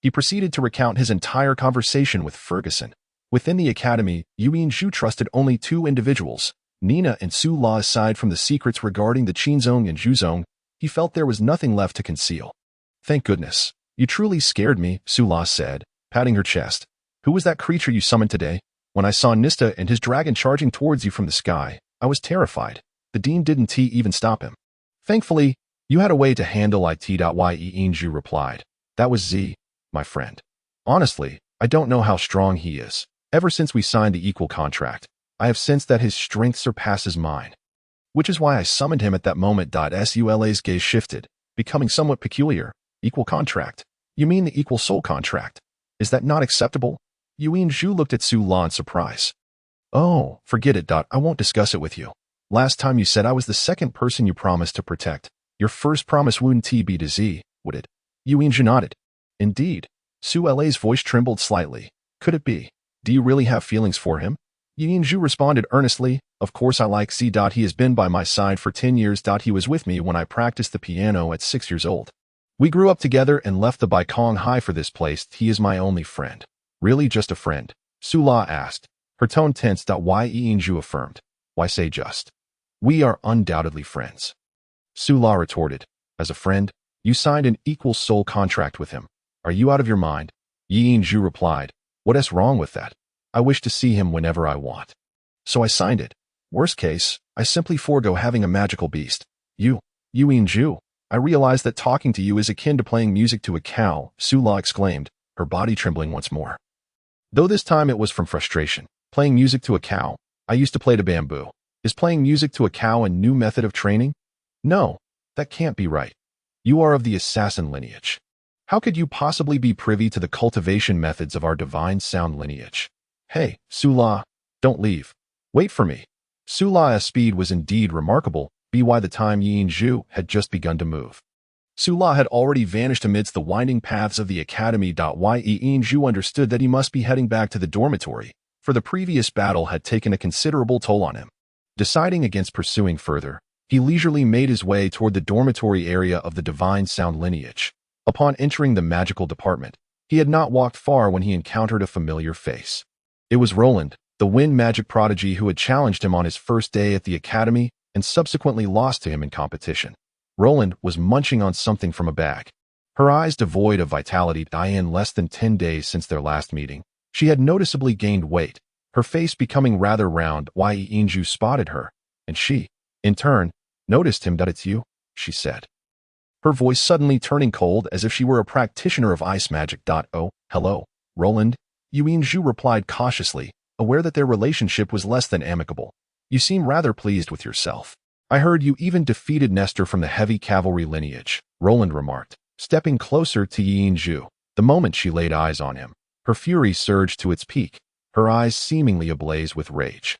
[SPEAKER 1] He proceeded to recount his entire conversation with Ferguson. Within the academy, Yi Yinju trusted only two individuals, Nina and Su La. Aside from the secrets regarding the Qinzong and Zhuzong, he felt there was nothing left to conceal. Thank goodness. You truly scared me, Su La said, patting her chest. Who was that creature you summoned today? When I saw Nista and his dragon charging towards you from the sky, I was terrified. The dean didn't even stop him. Thankfully, you had a way to handle it. Yi Yinju replied. That was Z, my friend. Honestly, I don't know how strong he is. Ever since we signed the equal contract, I have sensed that his strength surpasses mine. Which is why I summoned him at that moment. Sula's gaze shifted, becoming somewhat peculiar. Equal contract? You mean the equal soul contract? Is that not acceptable? Yi Yinju looked at Su La in surprise. Oh, forget it. I won't discuss it with you. Last time you said I was the second person you promised to protect. Your first promise wouldn't be to Z, would it? Yi Yinju nodded. Indeed. Su La's voice trembled slightly. Could it be? Do you really have feelings for him? Yi Yinju responded earnestly. Of course I like Z. He has been by my side for 10 years. He was with me when I practiced the piano at 6 years old. We grew up together and left the Baikong High for this place. He is my only friend. Really just a friend? Su La asked. Her tone tensed. Yinju affirmed. Why say just? We are undoubtedly friends. Su-la retorted. As a friend, you signed an equal soul contract with him. Are you out of your mind? Yinju replied. What's wrong with that? I wish to see him whenever I want. So I signed it. Worst case, I simply forego having a magical beast. Yinju. I realize that talking to you is akin to playing music to a cow, Su-la exclaimed, her body trembling once more. Though this time it was from frustration. Playing music to a cow. I used to play to bamboo. Is playing music to a cow a new method of training? No, that can't be right. You are of the assassin lineage. How could you possibly be privy to the cultivation methods of our divine sound lineage? Hey, Su-la, don't leave. Wait for me. Su-la's speed was indeed remarkable, by the time Yinju had just begun to move. Su-la had already vanished amidst the winding paths of the academy. Yinju understood that he must be heading back to the dormitory, for the previous battle had taken a considerable toll on him. Deciding against pursuing further, he leisurely made his way toward the dormitory area of the divine sound lineage. Upon entering the magical department, he had not walked far when he encountered a familiar face. It was Roland, the wind magic prodigy who had challenged him on his first day at the academy and subsequently lost to him in competition. Roland was munching on something from a bag. Her eyes devoid of vitality. In less than 10 days since their last meeting, she had noticeably gained weight, her face becoming rather round. Yinju spotted her, and she, in turn, noticed him. It's you, she said, her voice suddenly turning cold as if she were a practitioner of ice magic. Oh, hello, Roland, Yinju replied cautiously, aware that their relationship was less than amicable. You seem rather pleased with yourself. I heard you even defeated Nestor from the heavy cavalry lineage, Roland remarked, stepping closer to Yinju. The moment she laid eyes on him, her fury surged to its peak, her eyes seemingly ablaze with rage.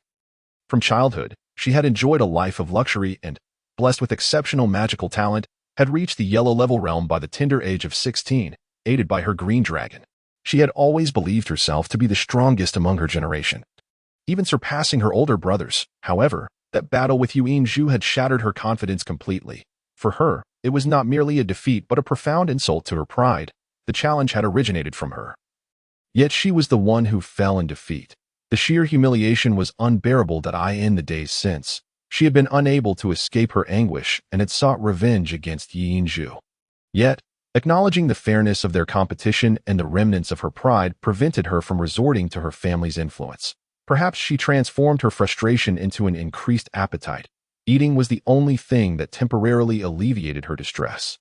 [SPEAKER 1] From childhood, she had enjoyed a life of luxury and, blessed with exceptional magical talent, had reached the yellow-level realm by the tender age of 16, aided by her green dragon. She had always believed herself to be the strongest among her generation, even surpassing her older brothers. However, that battle with Yinju had shattered her confidence completely. For her, it was not merely a defeat but a profound insult to her pride. The challenge had originated from her. Yet she was the one who fell in defeat. The sheer humiliation was unbearable. In the days since, she had been unable to escape her anguish and had sought revenge against Yinju. Yet, acknowledging the fairness of their competition and the remnants of her pride prevented her from resorting to her family's influence. Perhaps she transformed her frustration into an increased appetite. Eating was the only thing that temporarily alleviated her distress.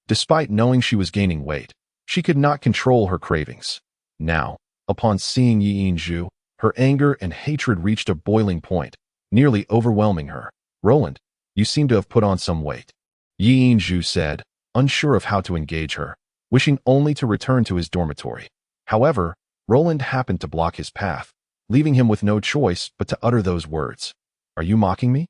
[SPEAKER 1] Despite knowing she was gaining weight, she could not control her cravings. Now, upon seeing Yinju, her anger and hatred reached a boiling point, nearly overwhelming her. Roland, you seem to have put on some weight, Yinju said, unsure of how to engage her, wishing only to return to his dormitory. However, Roland happened to block his path, leaving him with no choice but to utter those words. Are you mocking me?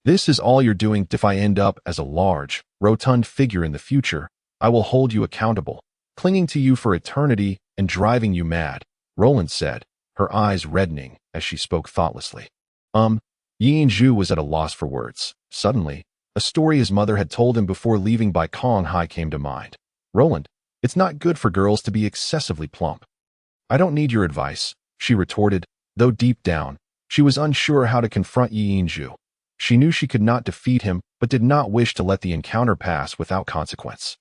[SPEAKER 1] This is all you're doing. If I end up as a large, rotund figure in the future, I will hold you accountable, clinging to you for eternity and driving you mad, Roland said, her eyes reddening as she spoke thoughtlessly. Yinju was at a loss for words. Suddenly, a story his mother had told him before leaving by Kong Hai came to mind. Roland, it's not good for girls to be excessively plump. I don't need your advice, she retorted, though deep down, she was unsure how to confront Yinju. She knew she could not defeat him, but did not wish to let the encounter pass without consequence.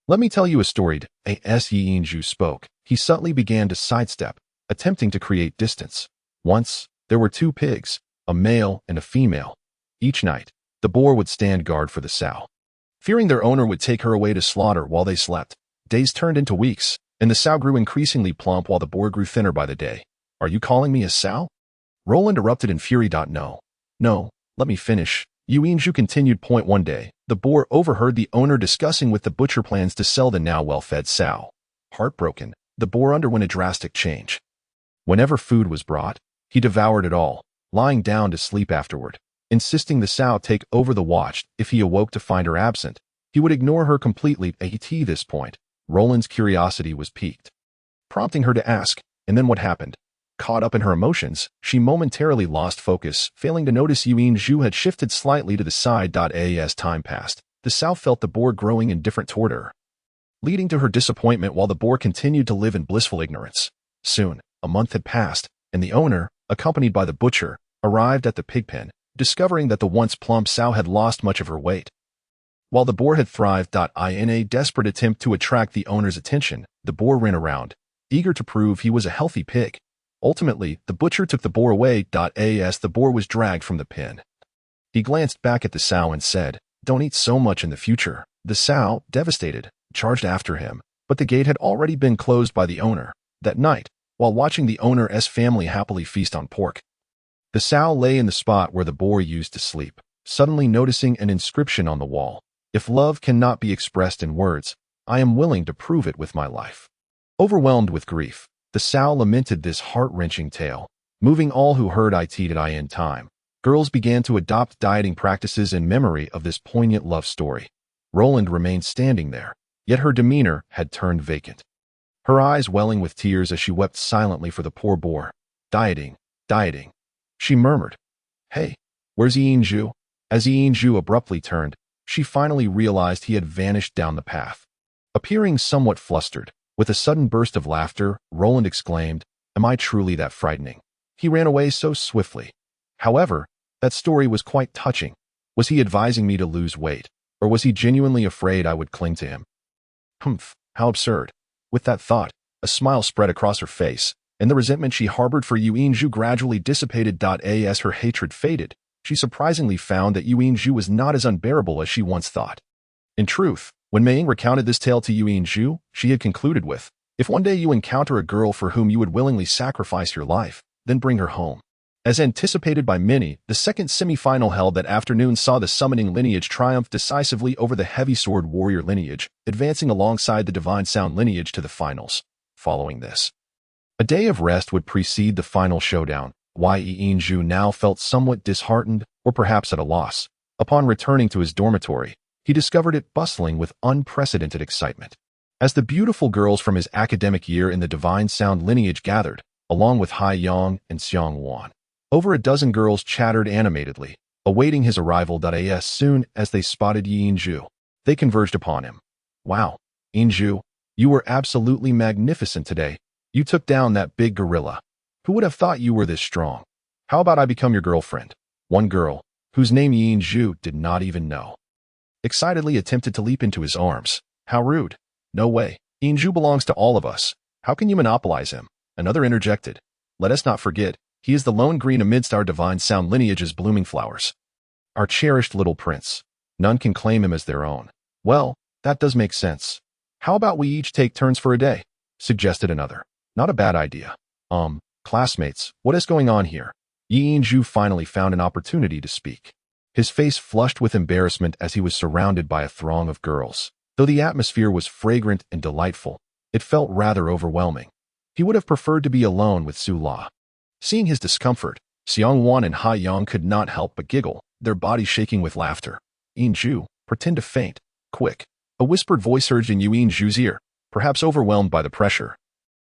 [SPEAKER 1] Let me tell you a story. As Yinju spoke, he subtly began to sidestep, attempting to create distance. Once, there were 2 pigs, a male and a female. Each night, the boar would stand guard for the sow. Fearing their owner would take her away to slaughter while they slept, days turned into weeks, and the sow grew increasingly plump while the boar grew thinner by the day. Are you calling me a sow? Roland erupted in fury. No, let me finish. Yinju continued. One day, the boar overheard the owner discussing with the butcher plans to sell the now well-fed sow. Heartbroken, the boar underwent a drastic change. Whenever food was brought, he devoured it all, lying down to sleep afterward, insisting the sow take over the watch. If he awoke to find her absent, he would ignore her completely. At this point, Roland's curiosity was piqued, prompting her to ask, and then what happened? Caught up in her emotions, she momentarily lost focus, failing to notice Yinju had shifted slightly to the side. As time passed, the sow felt the boar growing indifferent toward her, leading to her disappointment while the boar continued to live in blissful ignorance. Soon, a month had passed, and the owner, accompanied by the butcher, arrived at the pig pen, discovering that the once plump sow had lost much of her weight. While the boar had thrived. In a desperate attempt to attract the owner's attention, the boar ran around, eager to prove he was a healthy pig. Ultimately, the butcher took the boar away. As the boar was dragged from the pen, he glanced back at the sow and said, "Don't eat so much in the future." The sow, devastated, charged after him, but the gate had already been closed by the owner. That night, while watching the owner's family happily feast on pork, the sow lay in the spot where the boar used to sleep, suddenly noticing an inscription on the wall. "If love cannot be expressed in words, I am willing to prove it with my life." Overwhelmed with grief, the sow lamented this heart-wrenching tale, moving all who heard it. In time, girls began to adopt dieting practices in memory of this poignant love story. Roland remained standing there, yet her demeanor had turned vacant, her eyes welling with tears as she wept silently for the poor boar. "Dieting, dieting," she murmured. "Hey, where's Yinju?" As Yinju abruptly turned, she finally realized he had vanished down the path. Appearing somewhat flustered, with a sudden burst of laughter, Roland exclaimed, "Am I truly that frightening? He ran away so swiftly." However, that story was quite touching. Was he advising me to lose weight, or was he genuinely afraid I would cling to him? Humph, how absurd. With that thought, a smile spread across her face, and the resentment she harbored for Yinju gradually dissipated. As her hatred faded, she surprisingly found that Yinju was not as unbearable as she once thought. In truth, when Mei Ying recounted this tale to Yinju, she had concluded with, "If one day you encounter a girl for whom you would willingly sacrifice your life, then bring her home." As anticipated by many, the second semi-final held that afternoon saw the summoning lineage triumph decisively over the heavy sword warrior lineage, advancing alongside the divine sound lineage to the finals. Following this, a day of rest would precede the final showdown. Yinju now felt somewhat disheartened, or perhaps at a loss. Upon returning to his dormitory, he discovered it bustling with unprecedented excitement. As the beautiful girls from his academic year in the divine sound lineage gathered, along with Hai Yang and Xiang Wan, over a dozen girls chattered animatedly, awaiting his arrival. As soon as they spotted Yinju, they converged upon him. "Wow, Yinju, you were absolutely magnificent today. You took down that big gorilla. Who would have thought you were this strong? How about I become your girlfriend?" One girl, whose name Yinju did not even know, excitedly attempted to leap into his arms. "How rude. No way. Yinju belongs to all of us. How can you monopolize him?" Another interjected. "Let us not forget, he is the lone green amidst our divine sound lineage's blooming flowers. Our cherished little prince. None can claim him as their own." "Well, that does make sense. How about we each take turns for a day?" suggested another. "Not a bad idea. Classmates, what is going on here?" Yinju finally found an opportunity to speak. His face flushed with embarrassment as he was surrounded by a throng of girls. Though the atmosphere was fragrant and delightful, it felt rather overwhelming. He would have preferred to be alone with Su La. Seeing his discomfort, Xiang Wan and Hai Yang could not help but giggle, their bodies shaking with laughter. "Yinju, pretend to faint. Quick." A whispered voice surged in Yinju's ear, perhaps overwhelmed by the pressure.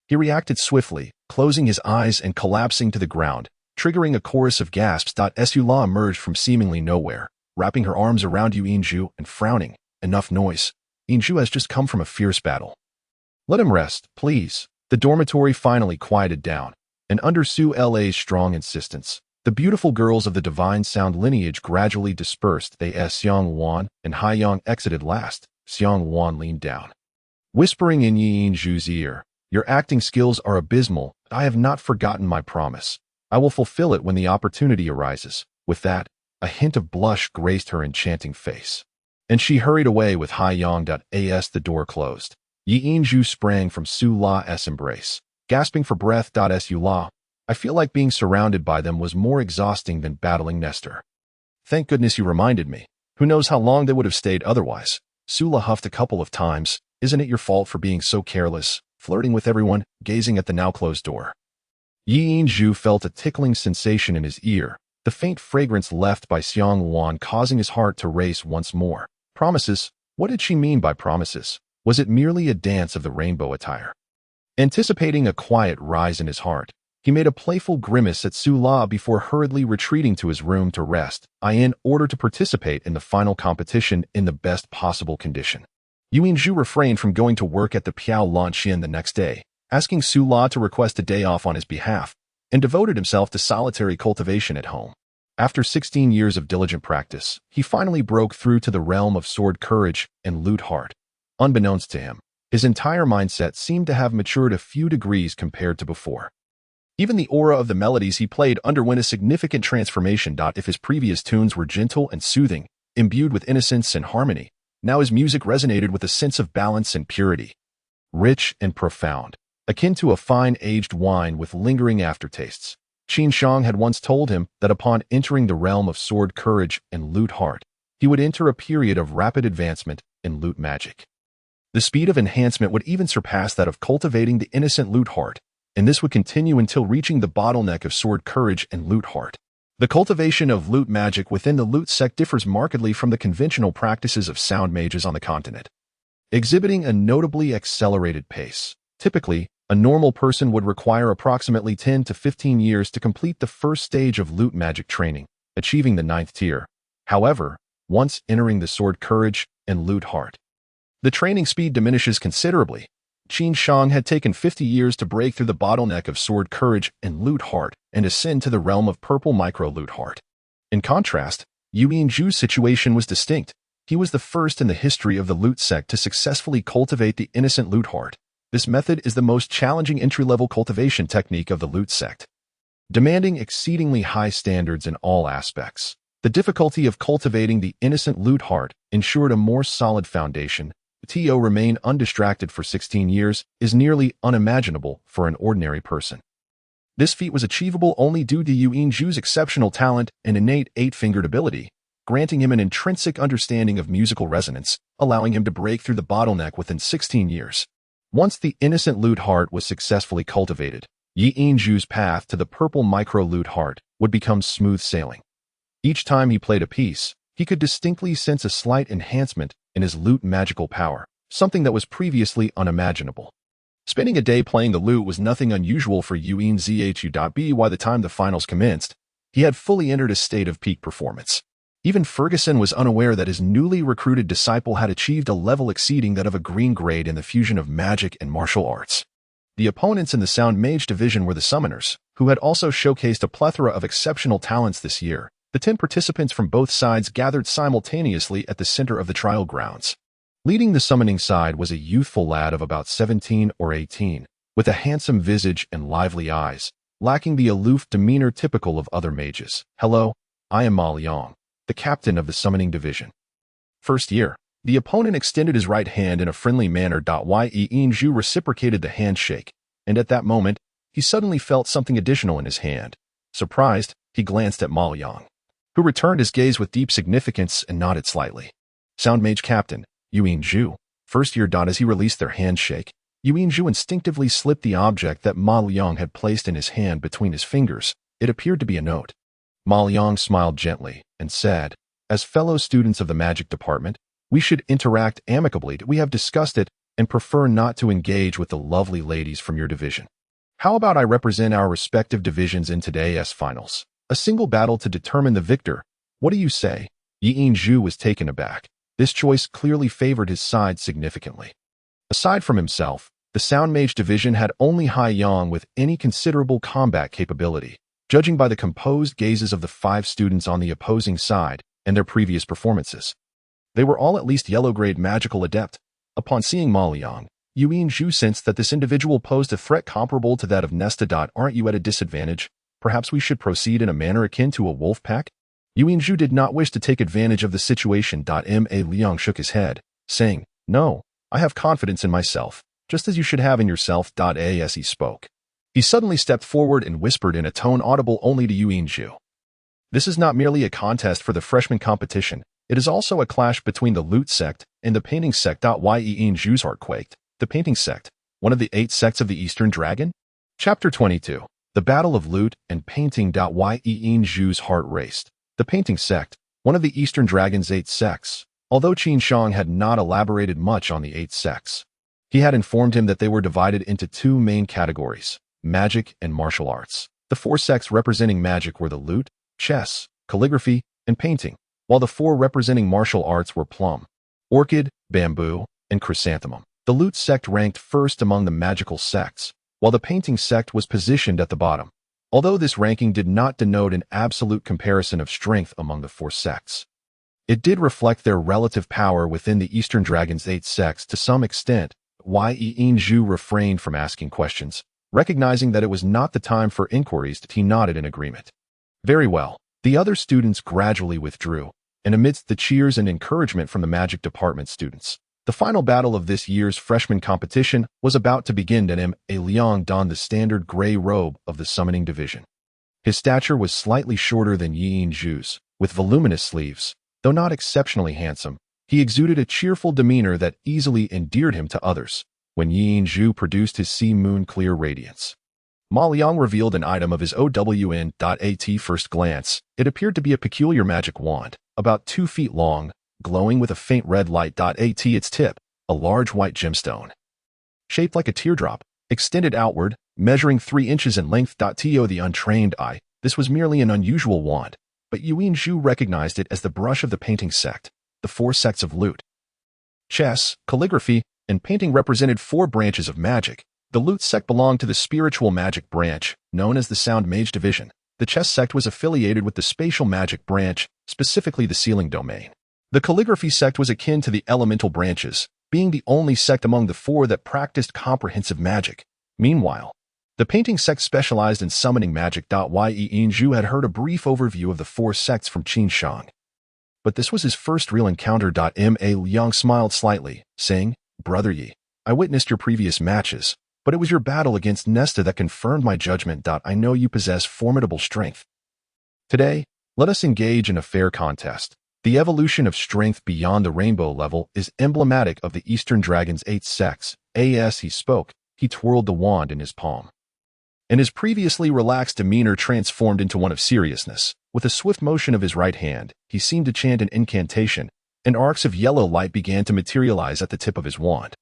[SPEAKER 1] He reacted swiftly, closing his eyes and collapsing to the ground, triggering a chorus of gasps. Su La emerged from seemingly nowhere, wrapping her arms around Yinju and frowning. "Enough noise. Yinju has just come from a fierce battle. Let him rest, please." The dormitory finally quieted down, and under Su La's strong insistence, the beautiful girls of the divine sound lineage gradually dispersed. As Xiang Wan and Hai Yang exited last, Xiang Wan leaned down, whispering in Yinju's ear, "Your acting skills are abysmal. I have not forgotten my promise. I will fulfill it when the opportunity arises." With that, a hint of blush graced her enchanting face, and she hurried away with Hai Yang. As the door closed, Yinju sprang from Su La's embrace, gasping for breath. Su La, I feel like being surrounded by them was more exhausting than battling Nestor. Thank goodness you reminded me. Who knows how long they would have stayed otherwise. Su La huffed a couple of times. Isn't it your fault for being so careless, flirting with everyone, gazing at the now closed door? Yinju felt a tickling sensation in his ear, the faint fragrance left by Xiang Wan causing his heart to race once more. Promises? What did she mean by promises? Was it merely a dance of the rainbow attire? Anticipating a quiet rise in his heart, he made a playful grimace at Su La before hurriedly retreating to his room to rest, in order to participate in the final competition in the best possible condition. Yinju refrained from going to work at the Piao Longqian the next day, asking Su La to request a day off on his behalf. and devoted himself to solitary cultivation at home. After 16 years of diligent practice, he finally broke through to the realm of sword courage and lute heart. Unbeknownst to him, his entire mindset seemed to have matured a few degrees compared to before. Even the aura of the melodies he played underwent a significant transformation. If his previous tunes were gentle and soothing, imbued with innocence and harmony, now his music resonated with a sense of balance and purity. Rich and profound, akin to a fine aged wine with lingering aftertastes. Qin Shang had once told him that upon entering the realm of sword courage and lute heart, he would enter a period of rapid advancement in lute magic. The speed of enhancement would even surpass that of cultivating the innocent lute heart, and this would continue until reaching the bottleneck of sword courage and lute heart. The cultivation of lute magic within the lute sect differs markedly from the conventional practices of sound mages on the continent, exhibiting a notably accelerated pace. Typically, a normal person would require approximately 10 to 15 years to complete the first stage of lute magic training, achieving the 9th tier. However, once entering the sword courage and lute heart, the training speed diminishes considerably. Qin Shang had taken 50 years to break through the bottleneck of sword courage and lute heart and ascend to the realm of purple micro lute heart. In contrast, Yu Yingzhu's situation was distinct. He was the first in the history of the lute sect to successfully cultivate the innocent lute heart. This method is the most challenging entry-level cultivation technique of the lute sect, demanding exceedingly high standards in all aspects. The difficulty of cultivating the innocent lute heart ensured a more solid foundation. To remain undistracted for 16 years is nearly unimaginable for an ordinary person. This feat was achievable only due to Yu Yingzhu's exceptional talent and innate eight-fingered ability, granting him an intrinsic understanding of musical resonance, allowing him to break through the bottleneck within 16 years. Once the innocent lute heart was successfully cultivated, Yu Yingzhu's path to the purple micro lute heart would become smooth sailing. Each time he played a piece, he could distinctly sense a slight enhancement in his lute magical power, something that was previously unimaginable. Spending a day playing the lute was nothing unusual for Yu Yingzhu. By the time the finals commenced, he had fully entered a state of peak performance. Even Ferguson was unaware that his newly recruited disciple had achieved a level exceeding that of a green grade in the fusion of magic and martial arts. The opponents in the Sound Mage division were the Summoners, who had also showcased a plethora of exceptional talents this year. The 10 participants from both sides gathered simultaneously at the center of the trial grounds. Leading the summoning side was a youthful lad of about 17 or 18, with a handsome visage and lively eyes, lacking the aloof demeanor typical of other mages. "Hello, I am Ma Liang, the captain of the summoning division." First year, the opponent extended his right hand in a friendly manner. Yu Yingzhu reciprocated the handshake, and at that moment, he suddenly felt something additional in his hand. Surprised, he glanced at Ma Liang, who returned his gaze with deep significance and nodded slightly. "Sound Mage Captain, Yu Yingzhu." First year. As he released their handshake, Yu Yingzhu instinctively slipped the object that Ma Liang had placed in his hand between his fingers. It appeared to be a note. Ma Liang smiled gently and said, "As fellow students of the magic department, we should interact amicably. We have discussed it and prefer not to engage with the lovely ladies from your division. How about I represent our respective divisions in today's finals? A single battle to determine the victor. What do you say?" Yu Yingzhu was taken aback. This choice clearly favored his side significantly. Aside from himself, the Sound Mage division had only Hai Yang with any considerable combat capability. Judging by the composed gazes of the 5 students on the opposing side and their previous performances, they were all at least yellow-grade magical adept. Upon seeing Ma Liang, Yu Yingzhu sensed that this individual posed a threat comparable to that of Nesta. "Aren't you at a disadvantage? Perhaps we should proceed in a manner akin to a wolf pack?" Yu Yingzhu did not wish to take advantage of the situation. Ma Liang shook his head, saying, "No, I have confidence in myself, just as you should have in yourself." As he spoke, he suddenly stepped forward and whispered in a tone audible only to Yu Yingzhu, "This is not merely a contest for the freshman competition. It is also a clash between the lute sect and the painting sect." Yu Yingzhu's heart quaked. The painting sect, one of the 8 sects of the Eastern Dragon? Chapter 22. The Battle of Lute and Painting. Yu Yingzhu's heart raced. The painting sect, one of the Eastern Dragon's 8 sects. Although Qin Shang had not elaborated much on the 8 sects, he had informed him that they were divided into 2 main categories, magic and martial arts. The 4 sects representing magic were the lute, chess, calligraphy, and painting, while the 4 representing martial arts were plum, orchid, bamboo, and chrysanthemum. The lute sect ranked first among the magical sects, while the painting sect was positioned at the bottom. although this ranking did not denote an absolute comparison of strength among the four sects. It did reflect their relative power within the Eastern Dragon's 8 sects to some extent. Yinzhu refrained from asking questions, recognizing that it was not the time for inquiries. He nodded in agreement. Very well. The other students gradually withdrew, and amidst the cheers and encouragement from the magic department students, the final battle of this year's freshman competition was about to begin. A Liang donned the standard gray robe of the summoning division. His stature was slightly shorter than Yinzhu's, with voluminous sleeves. Though not exceptionally handsome, he exuded a cheerful demeanor that easily endeared him to others. When Yinzhu produced his sea-moon clear radiance, Ma Liang revealed an item of his OWN.AT. First glance, it appeared to be a peculiar magic wand, about 2 feet long, glowing with a faint red light. At its tip, a large white gemstone, shaped like a teardrop, extended outward, measuring 3 inches in length. To the untrained eye, this was merely an unusual wand, but Yinzhu recognized it as the brush of the painting sect. The 4 sects of lute, chess, calligraphy, and painting represented 4 branches of magic. The lute sect belonged to the spiritual magic branch, known as the Sound Mage Division. The chess sect was affiliated with the spatial magic branch, specifically the sealing domain. The calligraphy sect was akin to the elemental branches, being the only sect among the 4 that practiced comprehensive magic. Meanwhile, the painting sect specialized in summoning magic. Yinzhu had heard a brief overview of the 4 sects from Qin Shang, but this was his first real encounter. Ma Liang smiled slightly, saying, "Brother Yi, I witnessed your previous matches, but it was your battle against Nesta that confirmed my judgment. I know you possess formidable strength. Today, let us engage in a fair contest. The evolution of strength beyond the rainbow level is emblematic of the Eastern Dragon's 8 sects." As he spoke, he twirled the wand in his palm, and his previously relaxed demeanor transformed into one of seriousness. With a swift motion of his right hand, he seemed to chant an incantation, and arcs of yellow light began to materialize at the tip of his wand,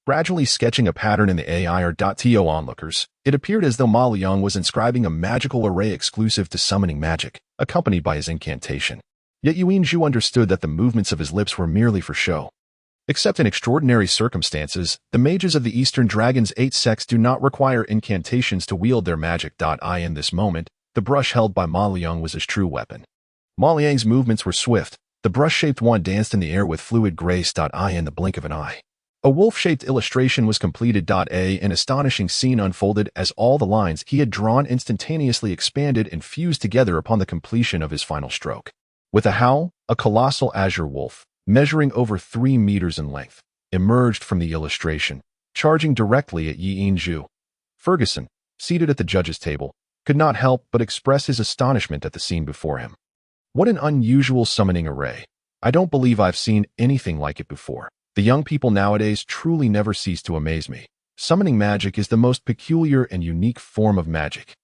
[SPEAKER 1] gradually sketching a pattern in the air. Onlookers, it appeared as though Ma Liang was inscribing a magical array exclusive to summoning magic, accompanied by his incantation. Yet Yinzhu understood that the movements of his lips were merely for show. Except in extraordinary circumstances, the mages of the Eastern Dragon's 8 sects do not require incantations to wield their magic. In this moment, the brush held by Ma Liang was his true weapon. Ma Liang's movements were swift. The brush-shaped wand danced in the air with fluid grace. In the blink of an eye, a wolf-shaped illustration was completed. An astonishing scene unfolded as all the lines he had drawn instantaneously expanded and fused together upon the completion of his final stroke. With a howl, a colossal azure wolf, measuring over 3 meters in length, emerged from the illustration, charging directly at Yinzhu. Ferguson, seated at the judge's table, could not help but express his astonishment at the scene before him. What an unusual summoning array. I don't believe I've seen anything like it before. The young people nowadays truly never cease to amaze me. Summoning magic is the most peculiar and unique form of magic.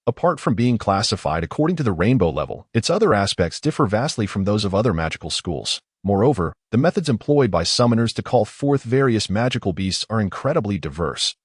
[SPEAKER 1] Apart from being classified according to the rainbow level, its other aspects differ vastly from those of other magical schools. Moreover, the methods employed by summoners to call forth various magical beasts are incredibly diverse,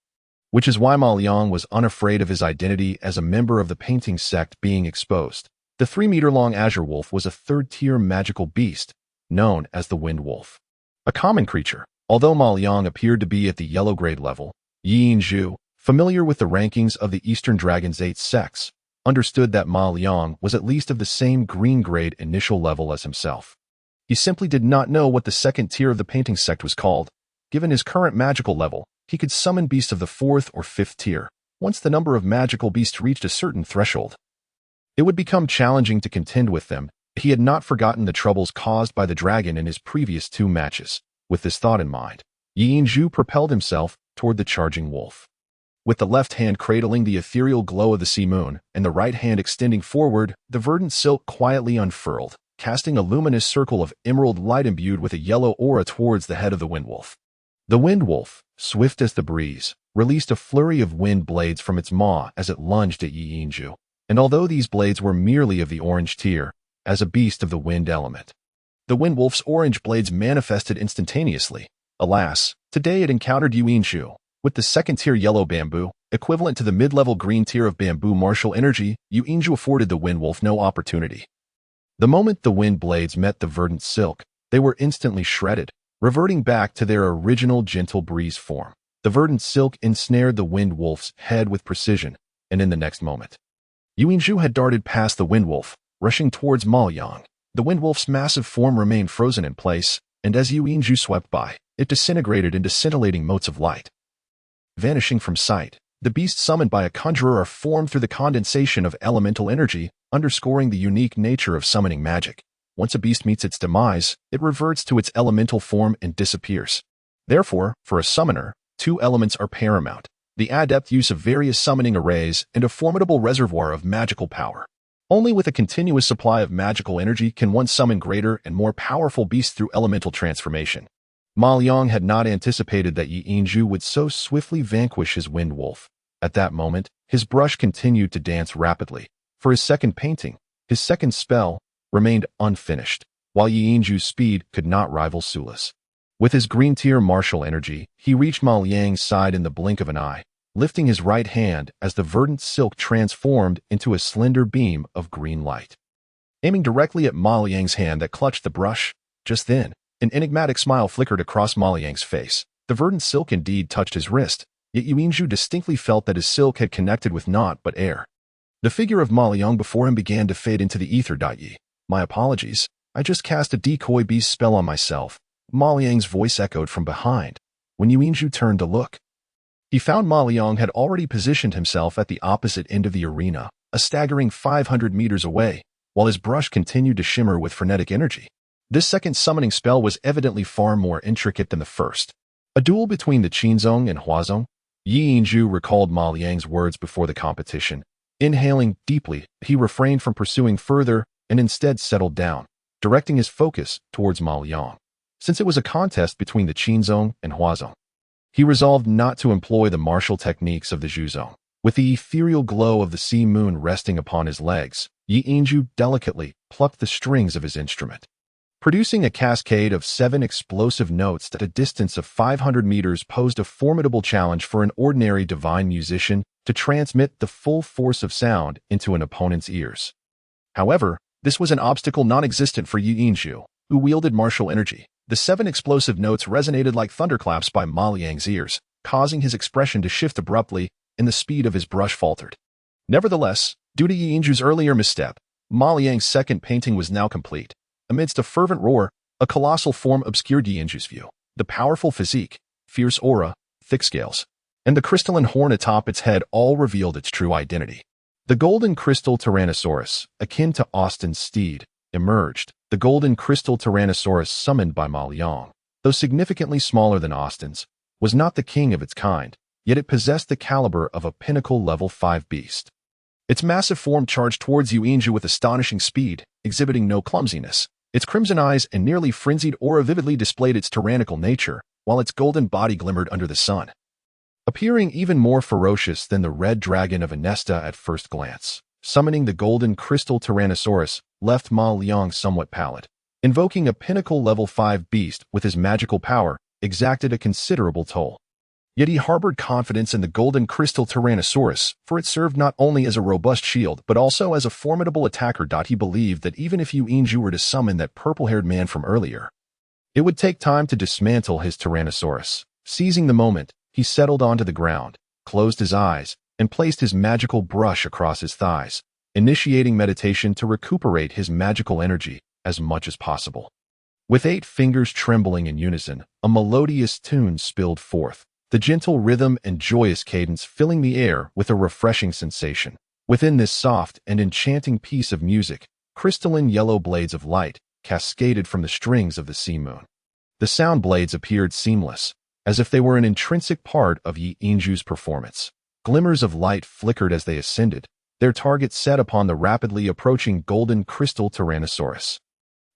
[SPEAKER 1] which is why Ma Liang was unafraid of his identity as a member of the painting sect being exposed. The 3-meter-long azure wolf was a 3rd-tier magical beast, known as the wind wolf. A common creature, although Ma Liang appeared to be at the yellow grade level, Yinzhu, familiar with the rankings of the Eastern Dragon's 8 sects, understood that Ma Liang was at least of the same green grade initial level as himself. He simply did not know what the 2nd tier of the painting sect was called. Given his current magical level, he could summon beasts of the 4th or 5th tier. Once the number of magical beasts reached a certain threshold, it would become challenging to contend with them. He had not forgotten the troubles caused by the dragon in his previous 2 matches. With this thought in mind, Yinzhu propelled himself toward the charging wolf. With the left hand cradling the ethereal glow of the sea moon and the right hand extending forward, the verdant silk quietly unfurled, casting a luminous circle of emerald light imbued with a yellow aura towards the head of the windwolf. The windwolf, swift as the breeze, released a flurry of wind blades from its maw as it lunged at Yinzhu. And although these blades were merely of the orange tier, as a beast of the wind element, the windwolf's orange blades manifested instantaneously. Alas, today it encountered Yinzhu. With the 2nd-tier yellow bamboo, equivalent to the mid-level green tier of bamboo martial energy, Yinzhu afforded the windwolf no opportunity. The moment the wind blades met the verdant silk, they were instantly shredded, reverting back to their original gentle breeze form. The verdant silk ensnared the windwolf's head with precision, and in the next moment, Yuanzhu had darted past the Windwolf, rushing towards Ma Liang. The Windwolf's massive form remained frozen in place, and as Yuanzhu swept by, it disintegrated into scintillating motes of light. Vanishing from sight, the beasts summoned by a conjurer are formed through the condensation of elemental energy, underscoring the unique nature of summoning magic. Once a beast meets its demise, it reverts to its elemental form and disappears. Therefore, for a summoner, two elements are paramount: the adept use of various summoning arrays and a formidable reservoir of magical power. Only with a continuous supply of magical energy can one summon greater and more powerful beasts through elemental transformation. Ma Liang had not anticipated that Yuanzhu would so swiftly vanquish his wind wolf. At that moment, his brush continued to dance rapidly. For his second painting, his second spell, remained unfinished, while Yuanzhu's speed could not rival Sula's. With his green-tier martial energy, he reached Ma Liang's side in the blink of an eye, lifting his right hand as the verdant silk transformed into a slender beam of green light. Aiming directly at Ma Liang's hand that clutched the brush, just then, an enigmatic smile flickered across Ma Liang's face. The verdant silk indeed touched his wrist, yet Yuanzhu distinctly felt that his silk had connected with naught but air. The figure of Ma Liang before him began to fade into the ether. Yi, my apologies, I just cast a decoy beast spell on myself. Ma Liang's voice echoed from behind. When Yuanzhu turned to look, he found Ma Liang had already positioned himself at the opposite end of the arena, a staggering 500 meters away, while his brush continued to shimmer with frenetic energy. This second summoning spell was evidently far more intricate than the first. A duel between the Qinzong and Huazong? Yuanzhu recalled Ma Liang's words before the competition. Inhaling deeply, he refrained from pursuing further and instead settled down, directing his focus towards Ma Liang. Since it was a contest between the Qinzong and Huazong, he resolved not to employ the martial techniques of the Zhuzong. With the ethereal glow of the sea moon resting upon his legs, Yuanzhu delicately plucked the strings of his instrument. Producing a cascade of 7 explosive notes at a distance of 500 meters posed a formidable challenge for an ordinary divine musician to transmit the full force of sound into an opponent's ears. However, this was an obstacle non-existent for Yuanzhu, who wielded martial energy. The 7 explosive notes resonated like thunderclaps by Ma Liang's ears, causing his expression to shift abruptly, and the speed of his brush faltered. Nevertheless, due to Yuanzhu's earlier misstep, Ma Liang's second painting was now complete. Amidst a fervent roar, a colossal form obscured Yuanzhu's view. The powerful physique, fierce aura, thick scales, and the crystalline horn atop its head all revealed its true identity. The golden crystal Tyrannosaurus, akin to Austin's steed, emerged. The golden crystal Tyrannosaurus summoned by Ma Liang, though significantly smaller than Austin's, was not the king of its kind, yet it possessed the caliber of a pinnacle level 5 beast. Its massive form charged towards Yuanzhu with astonishing speed, exhibiting no clumsiness. Its crimson eyes and nearly frenzied aura vividly displayed its tyrannical nature, while its golden body glimmered under the sun, appearing even more ferocious than the red dragon of Anesta at first glance. Summoning the golden crystal Tyrannosaurus left Ma Liang somewhat pallid. Invoking a pinnacle level 5 beast with his magical power exacted a considerable toll. Yet he harbored confidence in the golden crystal Tyrannosaurus, for it served not only as a robust shield but also as a formidable attacker. He believed that even if Yuanzhu were to summon that purple-haired man from earlier, it would take time to dismantle his Tyrannosaurus. Seizing the moment, he settled onto the ground, closed his eyes, and placed his magical brush across his thighs, initiating meditation to recuperate his magical energy as much as possible. With 8 fingers trembling in unison, a melodious tune spilled forth, the gentle rhythm and joyous cadence filling the air with a refreshing sensation. Within this soft and enchanting piece of music, crystalline yellow blades of light cascaded from the strings of the sea moon. The sound blades appeared seamless, as if they were an intrinsic part of Yuanzhu's performance. Glimmers of light flickered as they ascended, their target set upon the rapidly approaching golden crystal Tyrannosaurus.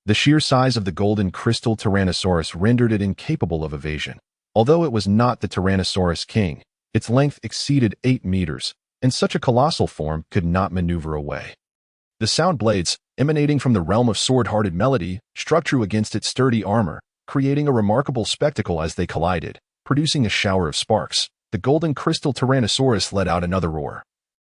[SPEAKER 1] The sheer size of the golden crystal Tyrannosaurus rendered it incapable of evasion. Although it was not the Tyrannosaurus king, its length exceeded 8 meters, and such a colossal form could not maneuver away. The sound blades, emanating from the realm of sword-hearted melody, struck true against its sturdy armor, creating a remarkable spectacle as they collided, producing a shower of sparks. The golden crystal Tyrannosaurus let out another roar,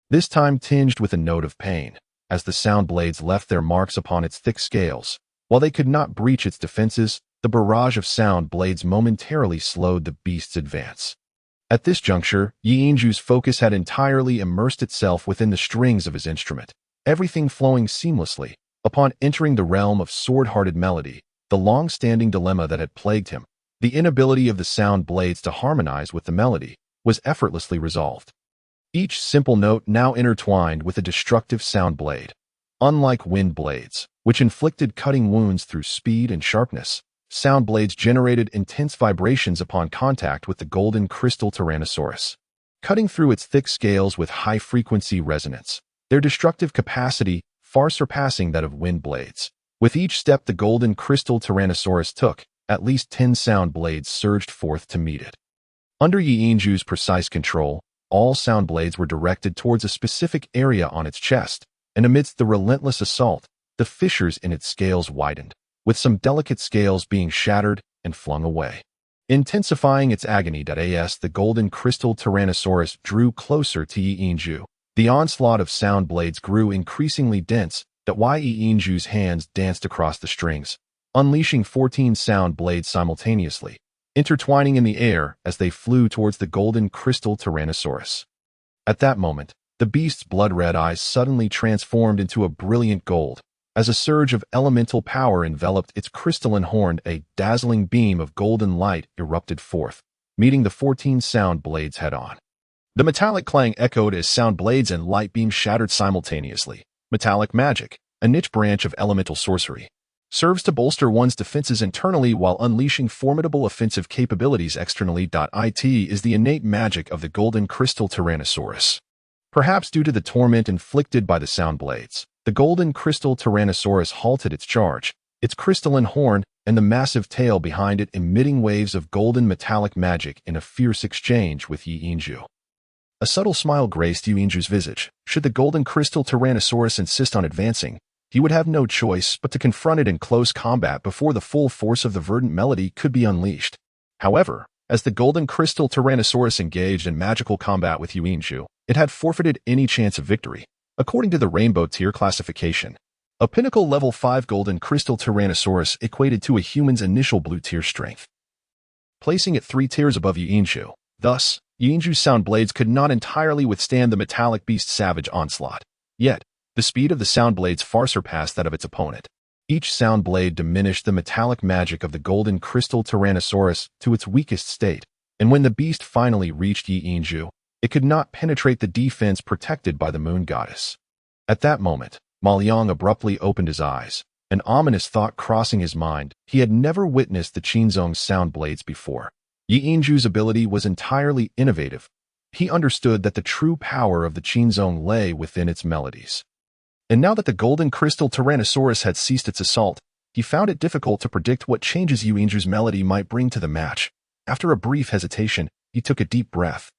[SPEAKER 1] this time tinged with a note of pain, as the sound blades left their marks upon its thick scales. While they could not breach its defenses, the barrage of sound blades momentarily slowed the beast's advance. At this juncture, Yi Yingzhu's focus had entirely immersed itself within the strings of his instrument, everything flowing seamlessly. Upon entering the realm of sword-hearted melody, the long-standing dilemma that had plagued him, the inability of the sound blades to harmonize with the melody, was effortlessly resolved. Each simple note now intertwined with a destructive sound blade. Unlike wind blades, which inflicted cutting wounds through speed and sharpness, sound blades generated intense vibrations upon contact with the golden crystal Tyrannosaurus, cutting through its thick scales with high-frequency resonance, their destructive capacity far surpassing that of wind blades. With each step the golden crystal Tyrannosaurus took, at least 10 sound blades surged forth to meet it. Under Yi Yingzhu's precise control, all sound blades were directed towards a specific area on its chest, and amidst the relentless assault, the fissures in its scales widened, with some delicate scales being shattered and flung away. Intensifying its agony, the golden crystal Tyrannosaurus drew closer to Yi Yingzhu. The onslaught of sound blades grew increasingly dense, Yi Yingzhu's hands danced across the strings, unleashing 14 sound blades simultaneously, intertwining in the air as they flew towards the golden crystal Tyrannosaurus. At that moment, the beast's blood-red eyes suddenly transformed into a brilliant gold, as a surge of elemental power enveloped its crystalline horn. A dazzling beam of golden light erupted forth, meeting the 14 sound blades head-on. The metallic clang echoed as sound blades and light beams shattered simultaneously. Metallic magic, a niche branch of elemental sorcery, serves to bolster one's defenses internally while unleashing formidable offensive capabilities externally. It is the innate magic of the golden crystal Tyrannosaurus. Perhaps due to the torment inflicted by the sound blades, the golden crystal Tyrannosaurus halted its charge, its crystalline horn and the massive tail behind it emitting waves of golden metallic magic in a fierce exchange with Yi Yingzhu. A subtle smile graced Yi Yingzhu's visage. Should the golden crystal Tyrannosaurus insist on advancing, he would have no choice but to confront it in close combat before the full force of the verdant melody could be unleashed. However, as the golden crystal Tyrannosaurus engaged in magical combat with Yi Yingzhu, it had forfeited any chance of victory. According to the Rainbow Tier classification, a pinnacle level 5 golden crystal Tyrannosaurus equated to a human's initial blue tier strength, placing it 3 tiers above Yi Yingzhu. Thus, Yi Yingzhu's sound blades could not entirely withstand the metallic beast's savage onslaught. Yet, the speed of the sound blades far surpassed that of its opponent. Each sound blade diminished the metallic magic of the golden crystal Tyrannosaurus to its weakest state, and when the beast finally reached Yi Yingzhu, it could not penetrate the defense protected by the moon goddess. At that moment, Ma Liang abruptly opened his eyes, an ominous thought crossing his mind. He had never witnessed the Qinzong's sound blades before. Yi Yingzhu's ability was entirely innovative. He understood that the true power of the Qinzong lay within its melodies. And now that the golden crystal Tyrannosaurus had ceased its assault, he found it difficult to predict what changes Yi Yingzhu's melody might bring to the match. After a brief hesitation, he took a deep breath.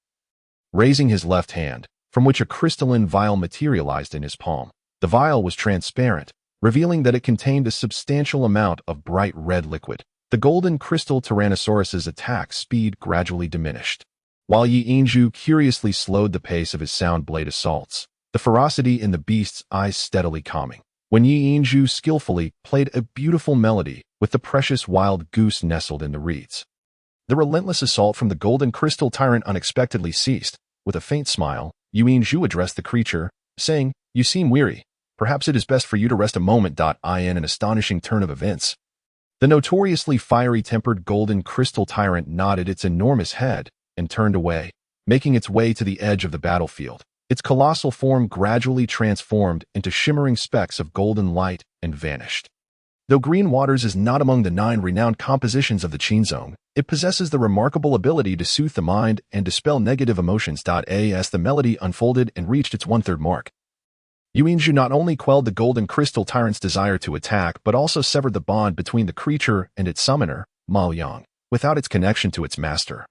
[SPEAKER 1] Raising his left hand, from which a crystalline vial materialized in his palm, the vial was transparent, revealing that it contained a substantial amount of bright red liquid. The golden crystal Tyrannosaurus's attack speed gradually diminished, while Yi Yingzhu curiously slowed the pace of his sound blade assaults, the ferocity in the beast's eyes steadily calming. When Yi Yingzhu skillfully played a beautiful melody with the precious wild goose nestled in the reeds, the relentless assault from the golden crystal tyrant unexpectedly ceased. With a faint smile, Yi Yingzhu addressed the creature, saying, "You seem weary. Perhaps it is best for you to rest a moment." In an astonishing turn of events, the notoriously fiery-tempered golden crystal tyrant nodded its enormous head and turned away, making its way to the edge of the battlefield. Its colossal form gradually transformed into shimmering specks of golden light and vanished. Though Green Waters is not among the 9 renowned compositions of the Qinzong, it possesses the remarkable ability to soothe the mind and dispel negative emotions. As the melody unfolded and reached its 1/3 mark, Yi Yingzhu not only quelled the golden crystal tyrant's desire to attack but also severed the bond between the creature and its summoner, Ma Liang, without its connection to its master.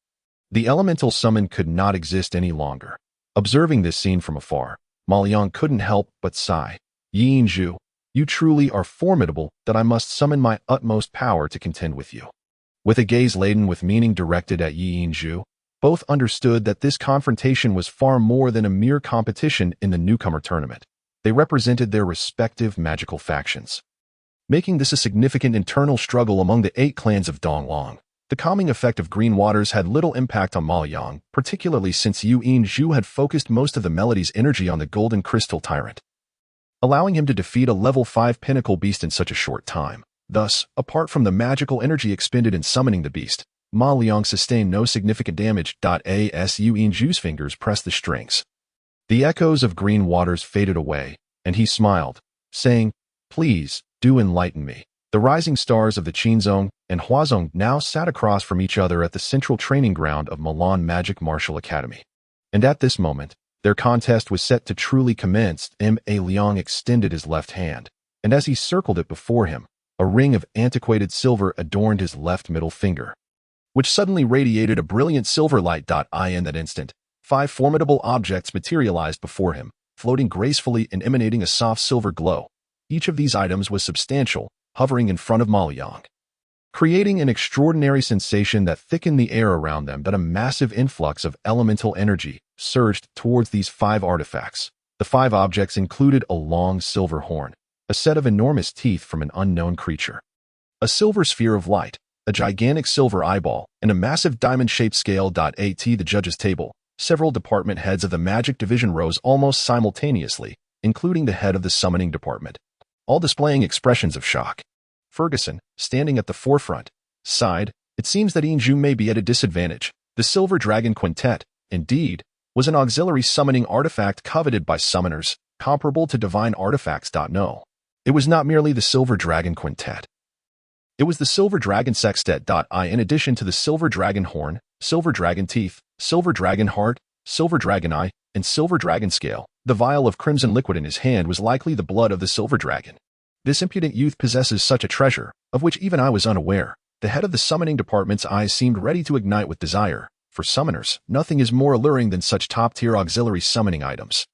[SPEAKER 1] The elemental summon could not exist any longer. Observing this scene from afar, Ma Liang couldn't help but sigh. "Yi Yingzhu, you truly are formidable that I must summon my utmost power to contend with you." With a gaze laden with meaning directed at Yi Yingzhu, both understood that this confrontation was far more than a mere competition in the newcomer tournament. They represented their respective magical factions, making this a significant internal struggle among the 8 clans of Donglong. The calming effect of green waters had little impact on Ma Liang, particularly since Yu Yinzhu had focused most of the melody's energy on the golden crystal tyrant, allowing him to defeat a level 5 pinnacle beast in such a short time. Thus, apart from the magical energy expended in summoning the beast, Ma Liang sustained no significant damage. As Yu Yinzhu's fingers pressed the strings, the echoes of green waters faded away, and he smiled, saying, "Please, do enlighten me." The rising stars of the Qinzong and Huazong now sat across from each other at the central training ground of Milan Magic Martial Academy. And at this moment, their contest was set to truly commence. Ma Liang extended his left hand, and as he circled it before him, a ring of antiquated silver adorned his left middle finger, which suddenly radiated a brilliant silver light. In that instant, 5 formidable objects materialized before him, floating gracefully and emanating a soft silver glow. Each of these items was substantial, hovering in front of Ma Liang, creating an extraordinary sensation that thickened the air around them. A massive influx of elemental energy surged towards these 5 artifacts. The 5 objects included a long silver horn, a set of enormous teeth from an unknown creature, a silver sphere of light, a gigantic silver eyeball, and a massive diamond-shaped scale. At the judges' table, several department heads of the magic division rose almost simultaneously, including the head of the summoning department, all displaying expressions of shock. Ferguson, standing at the forefront, sighed. It seems that Yinzhu may be at a disadvantage. The Silver Dragon Quintet, indeed, was an auxiliary summoning artifact coveted by summoners, comparable to divine artifacts. No, it was not merely the Silver Dragon Quintet. It was the Silver Dragon Sextet. In addition to the Silver Dragon Horn, Silver Dragon Teeth, Silver Dragon Heart, Silver Dragon Eye, and Silver Dragon Scale, the vial of crimson liquid in his hand was likely the blood of the Silver Dragon. This impudent youth possesses such a treasure, of which even I was unaware. The head of the summoning department's eyes seemed ready to ignite with desire. For summoners, nothing is more alluring than such top-tier auxiliary summoning items.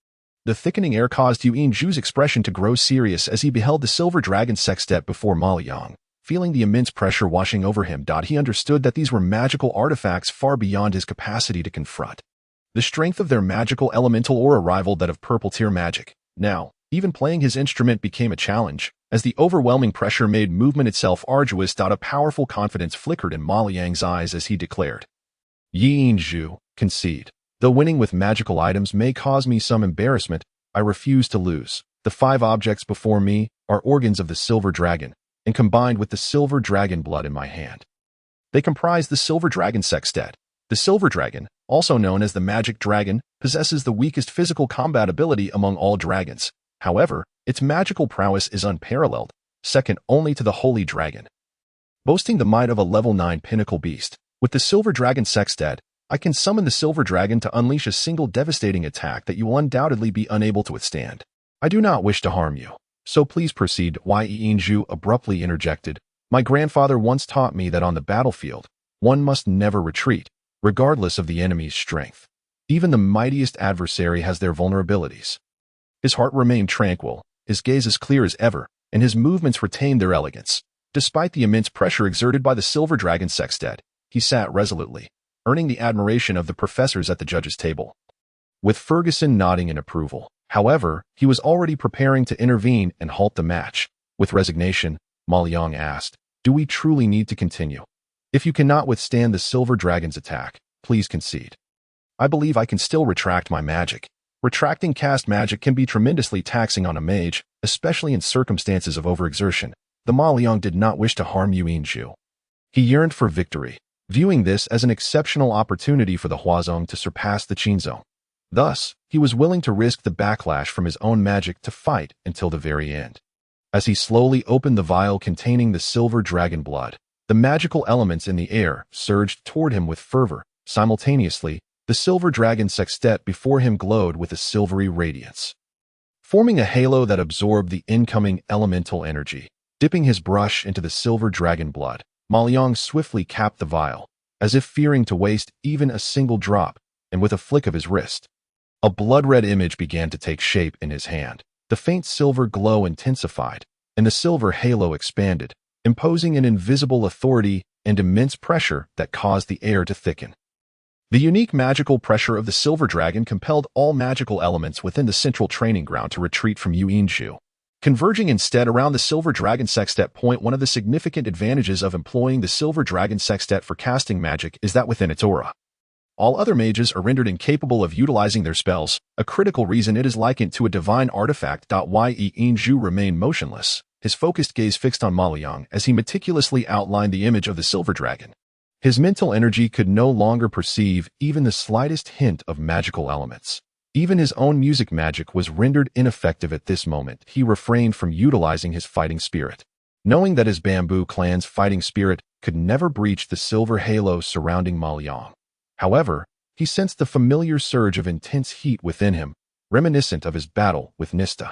[SPEAKER 1] The thickening air caused Yu Yinzhu's expression to grow serious as he beheld the Silver Dragon Sextet before Ma Liang. Feeling the immense pressure washing over him, he understood that these were magical artifacts far beyond his capacity to confront. The strength of their magical elemental aura rivaled that of purple-tier magic. Now, even playing his instrument became a challenge, as the overwhelming pressure made movement itself arduous. A powerful confidence flickered in Ma Liang's eyes as he declared, "Yi Yinzhu, concede. Though winning with magical items may cause me some embarrassment, I refuse to lose. The 5 objects before me are organs of the Silver Dragon, and combined with the Silver Dragon blood in my hand, they comprise the Silver Dragon Sextet. The Silver Dragon, also known as the Magic Dragon, possesses the weakest physical combat ability among all dragons. However, its magical prowess is unparalleled, second only to the Holy Dragon. Boasting the might of a level 9 pinnacle beast, with the Silver Dragon Sextet, I can summon the Silver Dragon to unleash a single devastating attack that you will undoubtedly be unable to withstand. I do not wish to harm you, so please proceed." Yinzhu abruptly interjected. "My grandfather once taught me that on the battlefield, one must never retreat, regardless of the enemy's strength. Even the mightiest adversary has their vulnerabilities." His heart remained tranquil, his gaze as clear as ever, and his movements retained their elegance. Despite the immense pressure exerted by the Silver Dragon Sextet, he sat resolutely, earning the admiration of the professors at the judges' table, with Ferguson nodding in approval. However, he was already preparing to intervene and halt the match. With resignation, Ma Liang asked, "Do we truly need to continue? If you cannot withstand the Silver Dragon's attack, please concede. I believe I can still retract my magic." Retracting cast magic can be tremendously taxing on a mage, especially in circumstances of overexertion. The Ma Liang did not wish to harm Yu Yinzhu. He yearned for victory, viewing this as an exceptional opportunity for the Huazong to surpass the Qinzong. Thus, he was willing to risk the backlash from his own magic to fight until the very end. As he slowly opened the vial containing the Silver Dragon blood, the magical elements in the air surged toward him with fervor. Simultaneously, the Silver Dragon Sextet before him glowed with a silvery radiance, forming a halo that absorbed the incoming elemental energy. Dipping his brush into the Silver Dragon blood, Ma Liang swiftly capped the vial, as if fearing to waste even a single drop, and with a flick of his wrist, a blood-red image began to take shape in his hand. The faint silver glow intensified, and the silver halo expanded, imposing an invisible authority and immense pressure that caused the air to thicken. The unique magical pressure of the Silver Dragon compelled all magical elements within the central training ground to retreat from Yu Yinzhu. converging instead around the Silver Dragon Sextet point. One of the significant advantages of employing the Silver Dragon Sextet for casting magic is that within its aura, all other mages are rendered incapable of utilizing their spells, a critical reason it is likened to a divine artifact. Yi Yinzhu remained motionless, his focused gaze fixed on Ma Liang as he meticulously outlined the image of the Silver Dragon. His mental energy could no longer perceive even the slightest hint of magical elements. Even his own music magic was rendered ineffective at this moment. He refrained from utilizing his fighting spirit, knowing that his bamboo clan's fighting spirit could never breach the silver halo surrounding Ma Liang. However, he sensed the familiar surge of intense heat within him, reminiscent of his battle with Nista.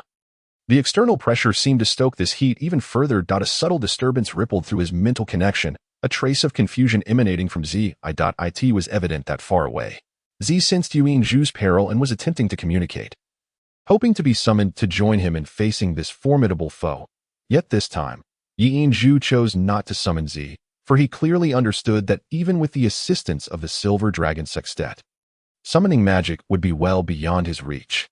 [SPEAKER 1] The external pressure seemed to stoke this heat even further. A subtle disturbance rippled through his mental connection, a trace of confusion emanating from Z. It was evident that far away, Z sensed Yinzhu's peril and was attempting to communicate, hoping to be summoned to join him in facing this formidable foe. Yet this time, Yinzhu chose not to summon Z, for he clearly understood that even with the assistance of the Silver Dragon Sextet, summoning magic would be well beyond his reach.